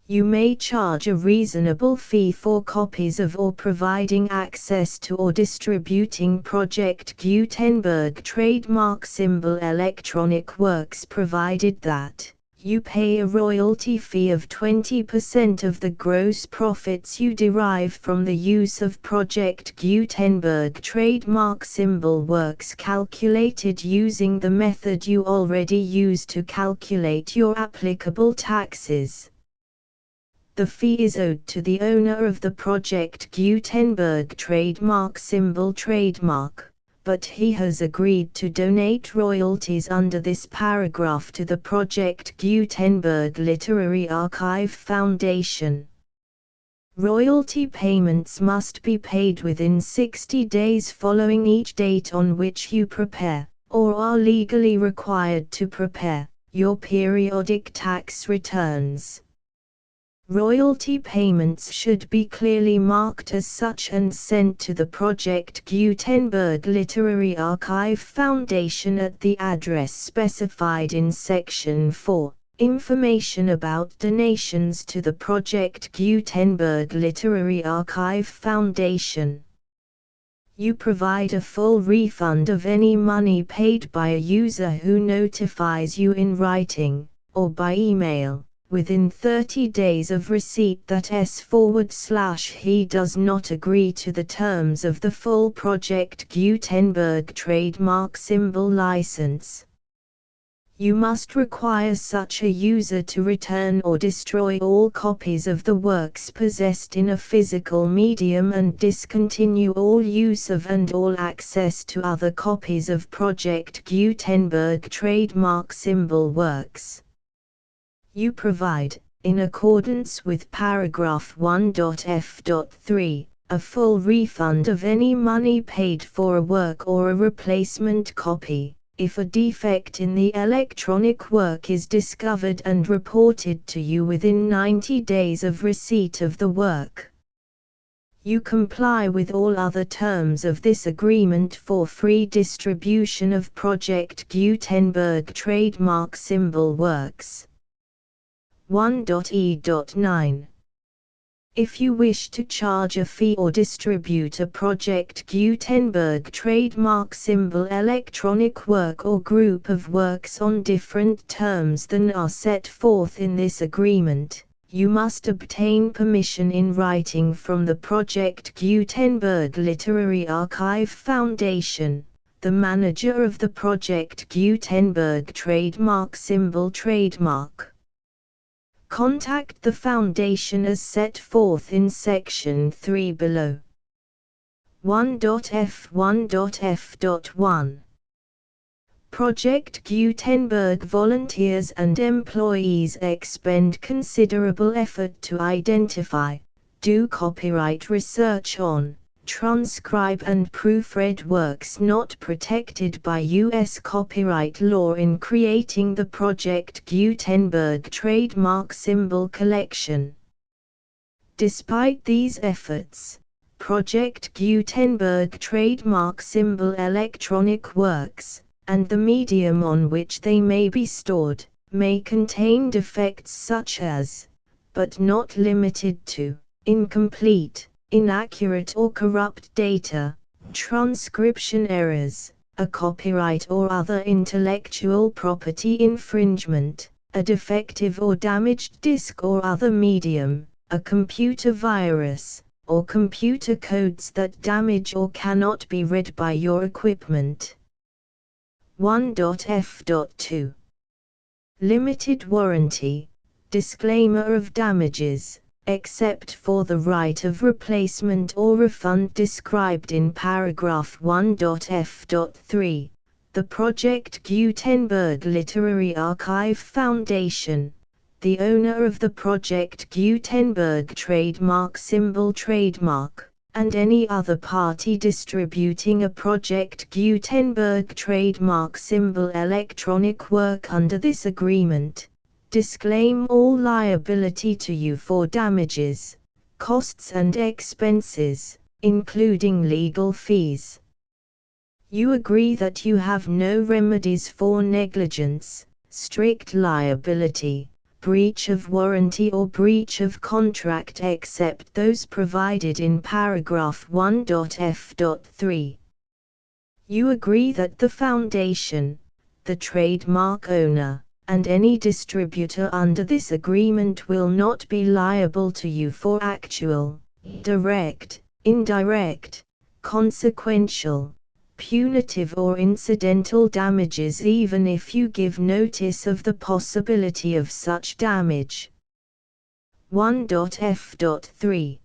You may charge a reasonable fee for copies of or providing access to or distributing Project Gutenberg trademark symbol electronic works provided that you pay a royalty fee of 20% of the gross profits you derive from the use of Project Gutenberg trademark symbol works calculated using the method you already use to calculate your applicable taxes. The fee is owed to the owner of the Project Gutenberg trademark symbol trademark, but he has agreed to donate royalties under this paragraph to the Project Gutenberg Literary Archive Foundation. Royalty payments must be paid within 60 days following each date on which you prepare, or are legally required to prepare, your periodic tax returns. Royalty payments should be clearly marked as such and sent to the Project Gutenberg Literary Archive Foundation at the address specified in Section 4. Information about donations to the Project Gutenberg Literary Archive Foundation. You provide a full refund of any money paid by a user who notifies you in writing, or by email, within 30 days of receipt that S/he does not agree to the terms of the full Project Gutenberg trademark symbol license. You must require such a user to return or destroy all copies of the works possessed in a physical medium and discontinue all use of and all access to other copies of Project Gutenberg trademark symbol works. You provide, in accordance with paragraph 1.f.3, a full refund of any money paid for a work or a replacement copy, if a defect in the electronic work is discovered and reported to you within 90 days of receipt of the work. You comply with all other terms of this agreement for free distribution of Project Gutenberg trademark symbol works. 1.e.9. If you wish to charge a fee or distribute a Project Gutenberg trademark symbol electronic work or group of works on different terms than are set forth in this agreement, you must obtain permission in writing from the Project Gutenberg Literary Archive Foundation, the manager of the Project Gutenberg trademark symbol trademark. Contact the Foundation as set forth in Section 3 below. 1.f1.f.1. Project Gutenberg volunteers and employees expend considerable effort to identify, do copyright research on, transcribe and proofread works not protected by U.S. copyright law in creating the Project Gutenberg trademark symbol collection. Despite these efforts, Project Gutenberg trademark symbol electronic works, and the medium on which they may be stored, may contain defects such as, but not limited to, incomplete, inaccurate or corrupt data, transcription errors, a copyright or other intellectual property infringement, a defective or damaged disk or other medium, a computer virus, or computer codes that damage or cannot be read by your equipment. 1.f.2. Limited warranty, disclaimer of damages, except for the right of replacement or refund described in paragraph 1.f.3, the Project Gutenberg Literary Archive Foundation, the owner of the Project Gutenberg trademark symbol trademark, and any other party distributing a Project Gutenberg trademark symbol electronic work under this agreement, disclaim all liability to you for damages, costs and expenses, including legal fees. You agree that you have no remedies for negligence, strict liability, breach of warranty or breach of contract except those provided in paragraph 1.f.3. You agree that the Foundation, the trademark owner, and any distributor under this agreement will not be liable to you for actual, direct, indirect, consequential, punitive or incidental damages even if you give notice of the possibility of such damage. 1.f.3.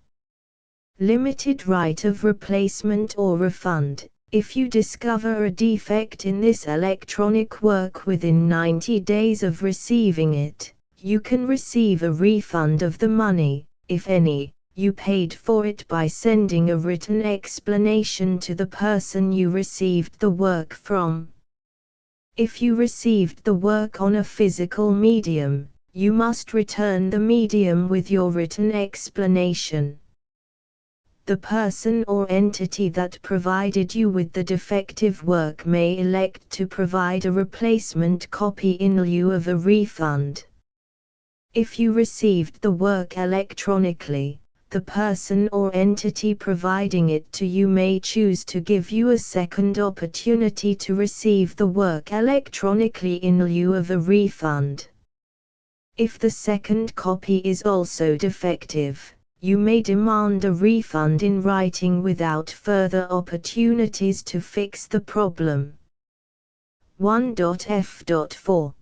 Limited right of replacement or refund. If you discover a defect in this electronic work within 90 days of receiving it, you can receive a refund of the money, if any, you paid for it by sending a written explanation to the person you received the work from. If you received the work on a physical medium, you must return the medium with your written explanation. The person or entity that provided you with the defective work may elect to provide a replacement copy in lieu of a refund. If you received the work electronically, the person or entity providing it to you may choose to give you a second opportunity to receive the work electronically in lieu of a refund. If the second copy is also defective, you may demand a refund in writing without further opportunities to fix the problem. 1.f.4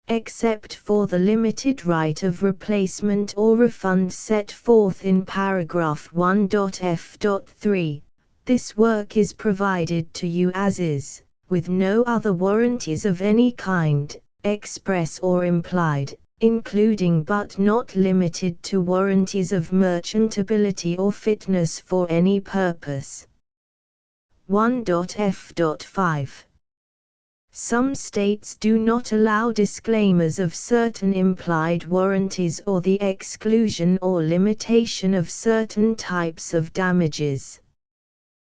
Except for the limited right of replacement or refund set forth in paragraph 1.f.3, this work is provided to you as is, with no other warranties of any kind, express or implied, including but not limited to warranties of merchantability or fitness for any purpose. 1.f.5 Some states do not allow disclaimers of certain implied warranties or the exclusion or limitation of certain types of damages.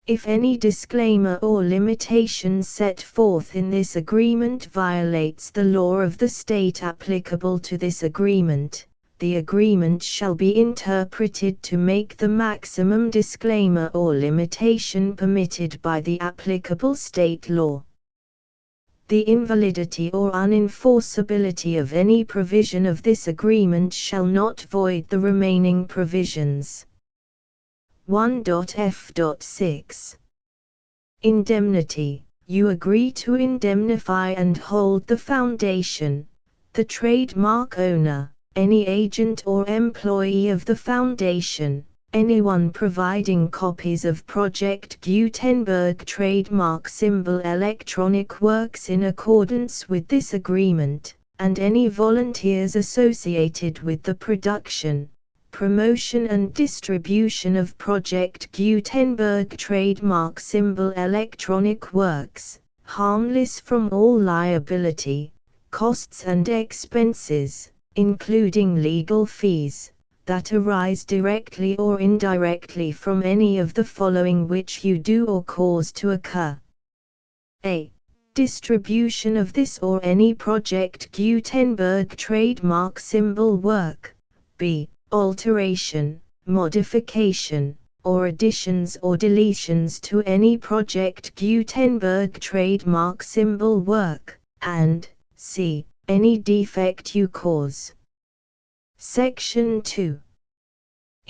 If any disclaimer or limitation set forth in this agreement violates the law of the state applicable to this agreement, the agreement shall be interpreted to make the maximum disclaimer or limitation permitted by the applicable state law. The invalidity or unenforceability of any provision of this agreement shall not void the remaining provisions. 1.f.6 Indemnity. You agree to indemnify and hold the foundation, the trademark owner, any agent or employee of the foundation, anyone providing copies of Project Gutenberg trademark symbol electronic works in accordance with this agreement, and any volunteers associated with the production, promotion and distribution of Project Gutenberg trademark symbol electronic works, harmless from all liability, costs and expenses, including legal fees, that arise directly or indirectly from any of the following which you do or cause to occur. A. Distribution of this or any Project Gutenberg trademark symbol work. B. Alteration, modification, or additions or deletions to any Project Gutenberg trademark symbol work, and c. Any defect you cause. Section 2.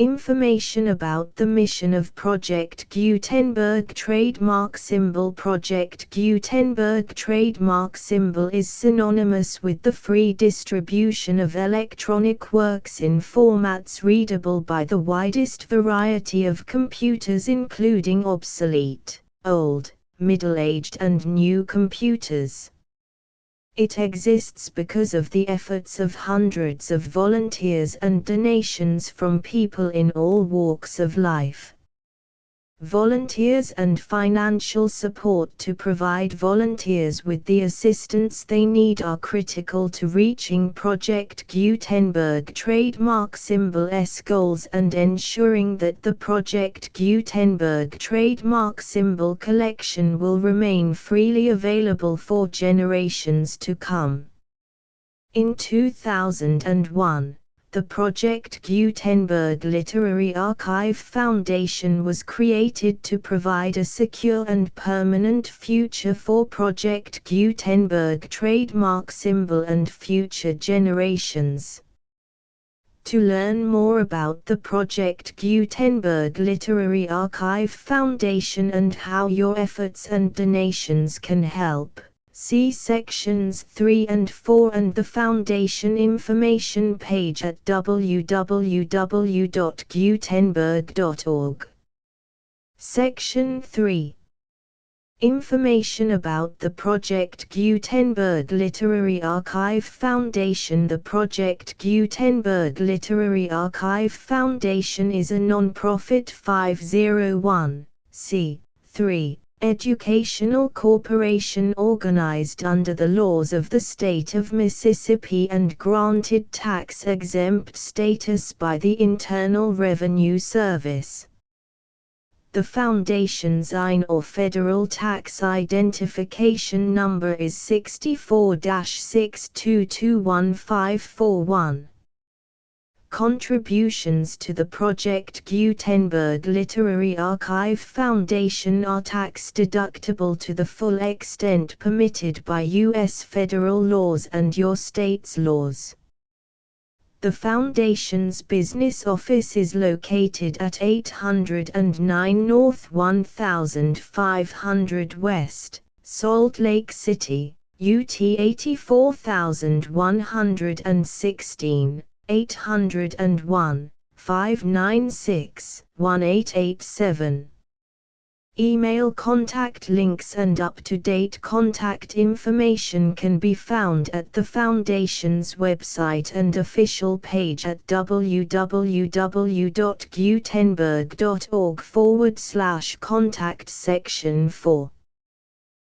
Information about the mission of Project Gutenberg trademark symbol. Project Gutenberg trademark symbol is synonymous with the free distribution of electronic works in formats readable by the widest variety of computers, including obsolete, old, middle-aged and new computers. It exists because of the efforts of hundreds of volunteers and donations from people in all walks of life. Volunteers and financial support to provide volunteers with the assistance they need are critical to reaching Project Gutenberg trademark symbol's goals and ensuring that the Project Gutenberg trademark symbol collection will remain freely available for generations to come. In 2001, the Project Gutenberg Literary Archive Foundation was created to provide a secure and permanent future for Project Gutenberg trademark symbol and future generations. To learn more about the Project Gutenberg Literary Archive Foundation and how your efforts and donations can help, see sections 3 and 4 and the Foundation information page at www.gutenberg.org. Section 3. Information about the Project Gutenberg Literary Archive Foundation. The Project Gutenberg Literary Archive Foundation is a non-profit 501(c)(3) educational corporation organized under the laws of the state of Mississippi and granted tax-exempt status by the Internal Revenue Service. The foundation's IN or Federal Tax Identification Number is 64-6221541. Contributions to the Project Gutenberg Literary Archive Foundation are tax-deductible to the full extent permitted by U.S. federal laws and your state's laws. The Foundation's business office is located at 809 North 1500 West, Salt Lake City, UT 84116, 801-596-1887. Email contact links and up-to-date contact information can be found at the Foundation's website and official page at www.gutenberg.org/contact section 4.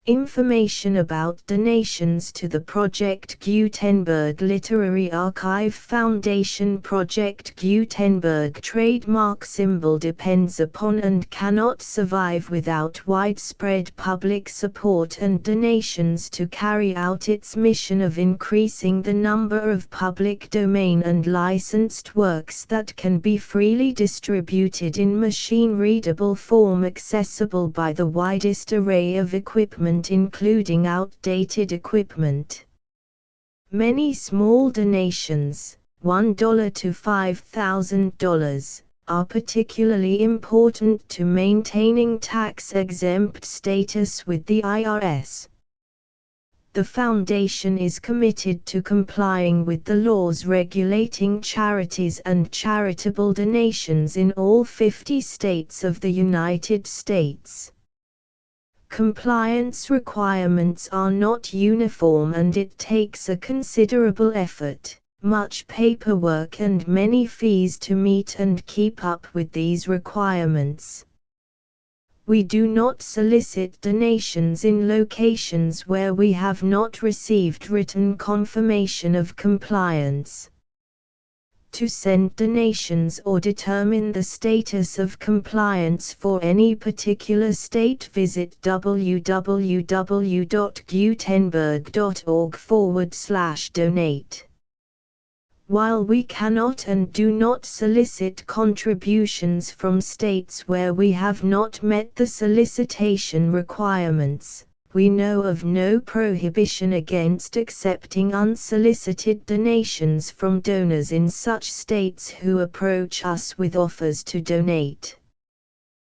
Information about donations to the Project Gutenberg Literary Archive Foundation. Project Gutenberg trademark symbol depends upon and cannot survive without widespread public support and donations to carry out its mission of increasing the number of public domain and licensed works that can be freely distributed in machine-readable form accessible by the widest array of equipment including outdated equipment. Many small donations, $1 to $5,000, are particularly important to maintaining tax-exempt status with the IRS. The Foundation is committed to complying with the laws regulating charities and charitable donations in all 50 states of the United States. Compliance requirements are not uniform and it takes a considerable effort, much paperwork and many fees to meet and keep up with these requirements. We do not solicit donations in locations where we have not received written confirmation of compliance. To send donations or determine the status of compliance for any particular state, visit www.gutenberg.org/donate. While we cannot and do not solicit contributions from states where we have not met the solicitation requirements, we know of no prohibition against accepting unsolicited donations from donors in such states who approach us with offers to donate.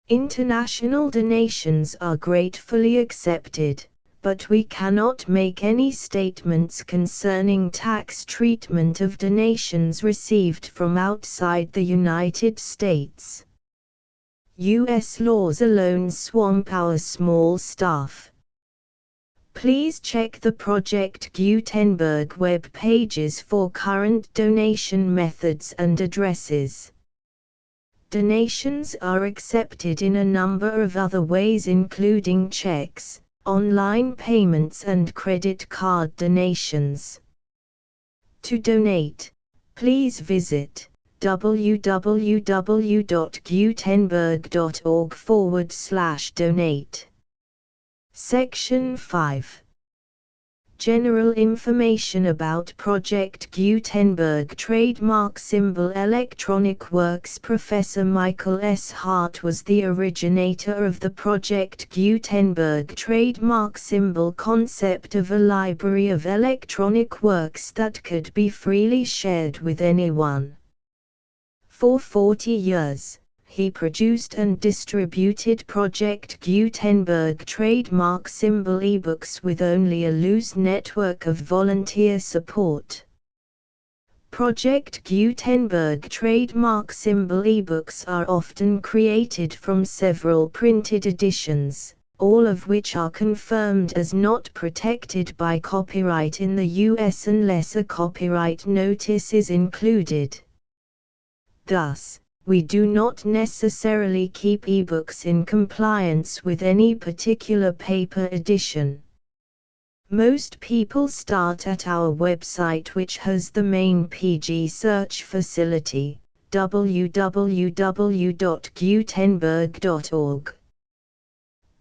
International donations are gratefully accepted, but we cannot make any statements concerning tax treatment of donations received from outside the United States. U.S. laws alone swamp our small staff. Please check the Project Gutenberg web pages for current donation methods and addresses. Donations are accepted in a number of other ways including checks, online payments and credit card donations. To donate, please visit www.gutenberg.org/donate. Section 5. General information about Project Gutenberg trademark symbol electronic works. Professor Michael S. Hart was the originator of the Project Gutenberg trademark symbol concept of a library of electronic works that could be freely shared with anyone. For 40 years, he produced and distributed Project Gutenberg trademark symbol ebooks with only a loose network of volunteer support. Project Gutenberg trademark symbol ebooks are often created from several printed editions, all of which are confirmed as not protected by copyright in the U.S. unless a copyright notice is included. Thus, we do not necessarily keep ebooks in compliance with any particular paper edition. Most people start at our website, which has the main PG search facility, www.gutenberg.org.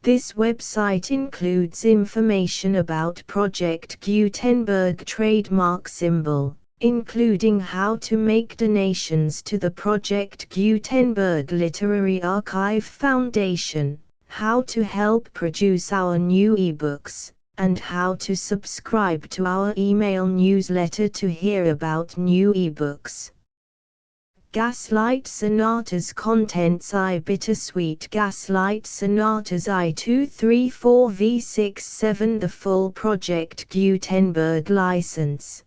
This website includes information about Project Gutenberg trademark symbol, including how to make donations to the Project Gutenberg Literary Archive Foundation, how to help produce our new ebooks, and how to subscribe to our email newsletter to hear about new ebooks. Gaslight Sonatas contents: I Bittersweet Gaslight Sonatas I234 V67. The full Project Gutenberg license.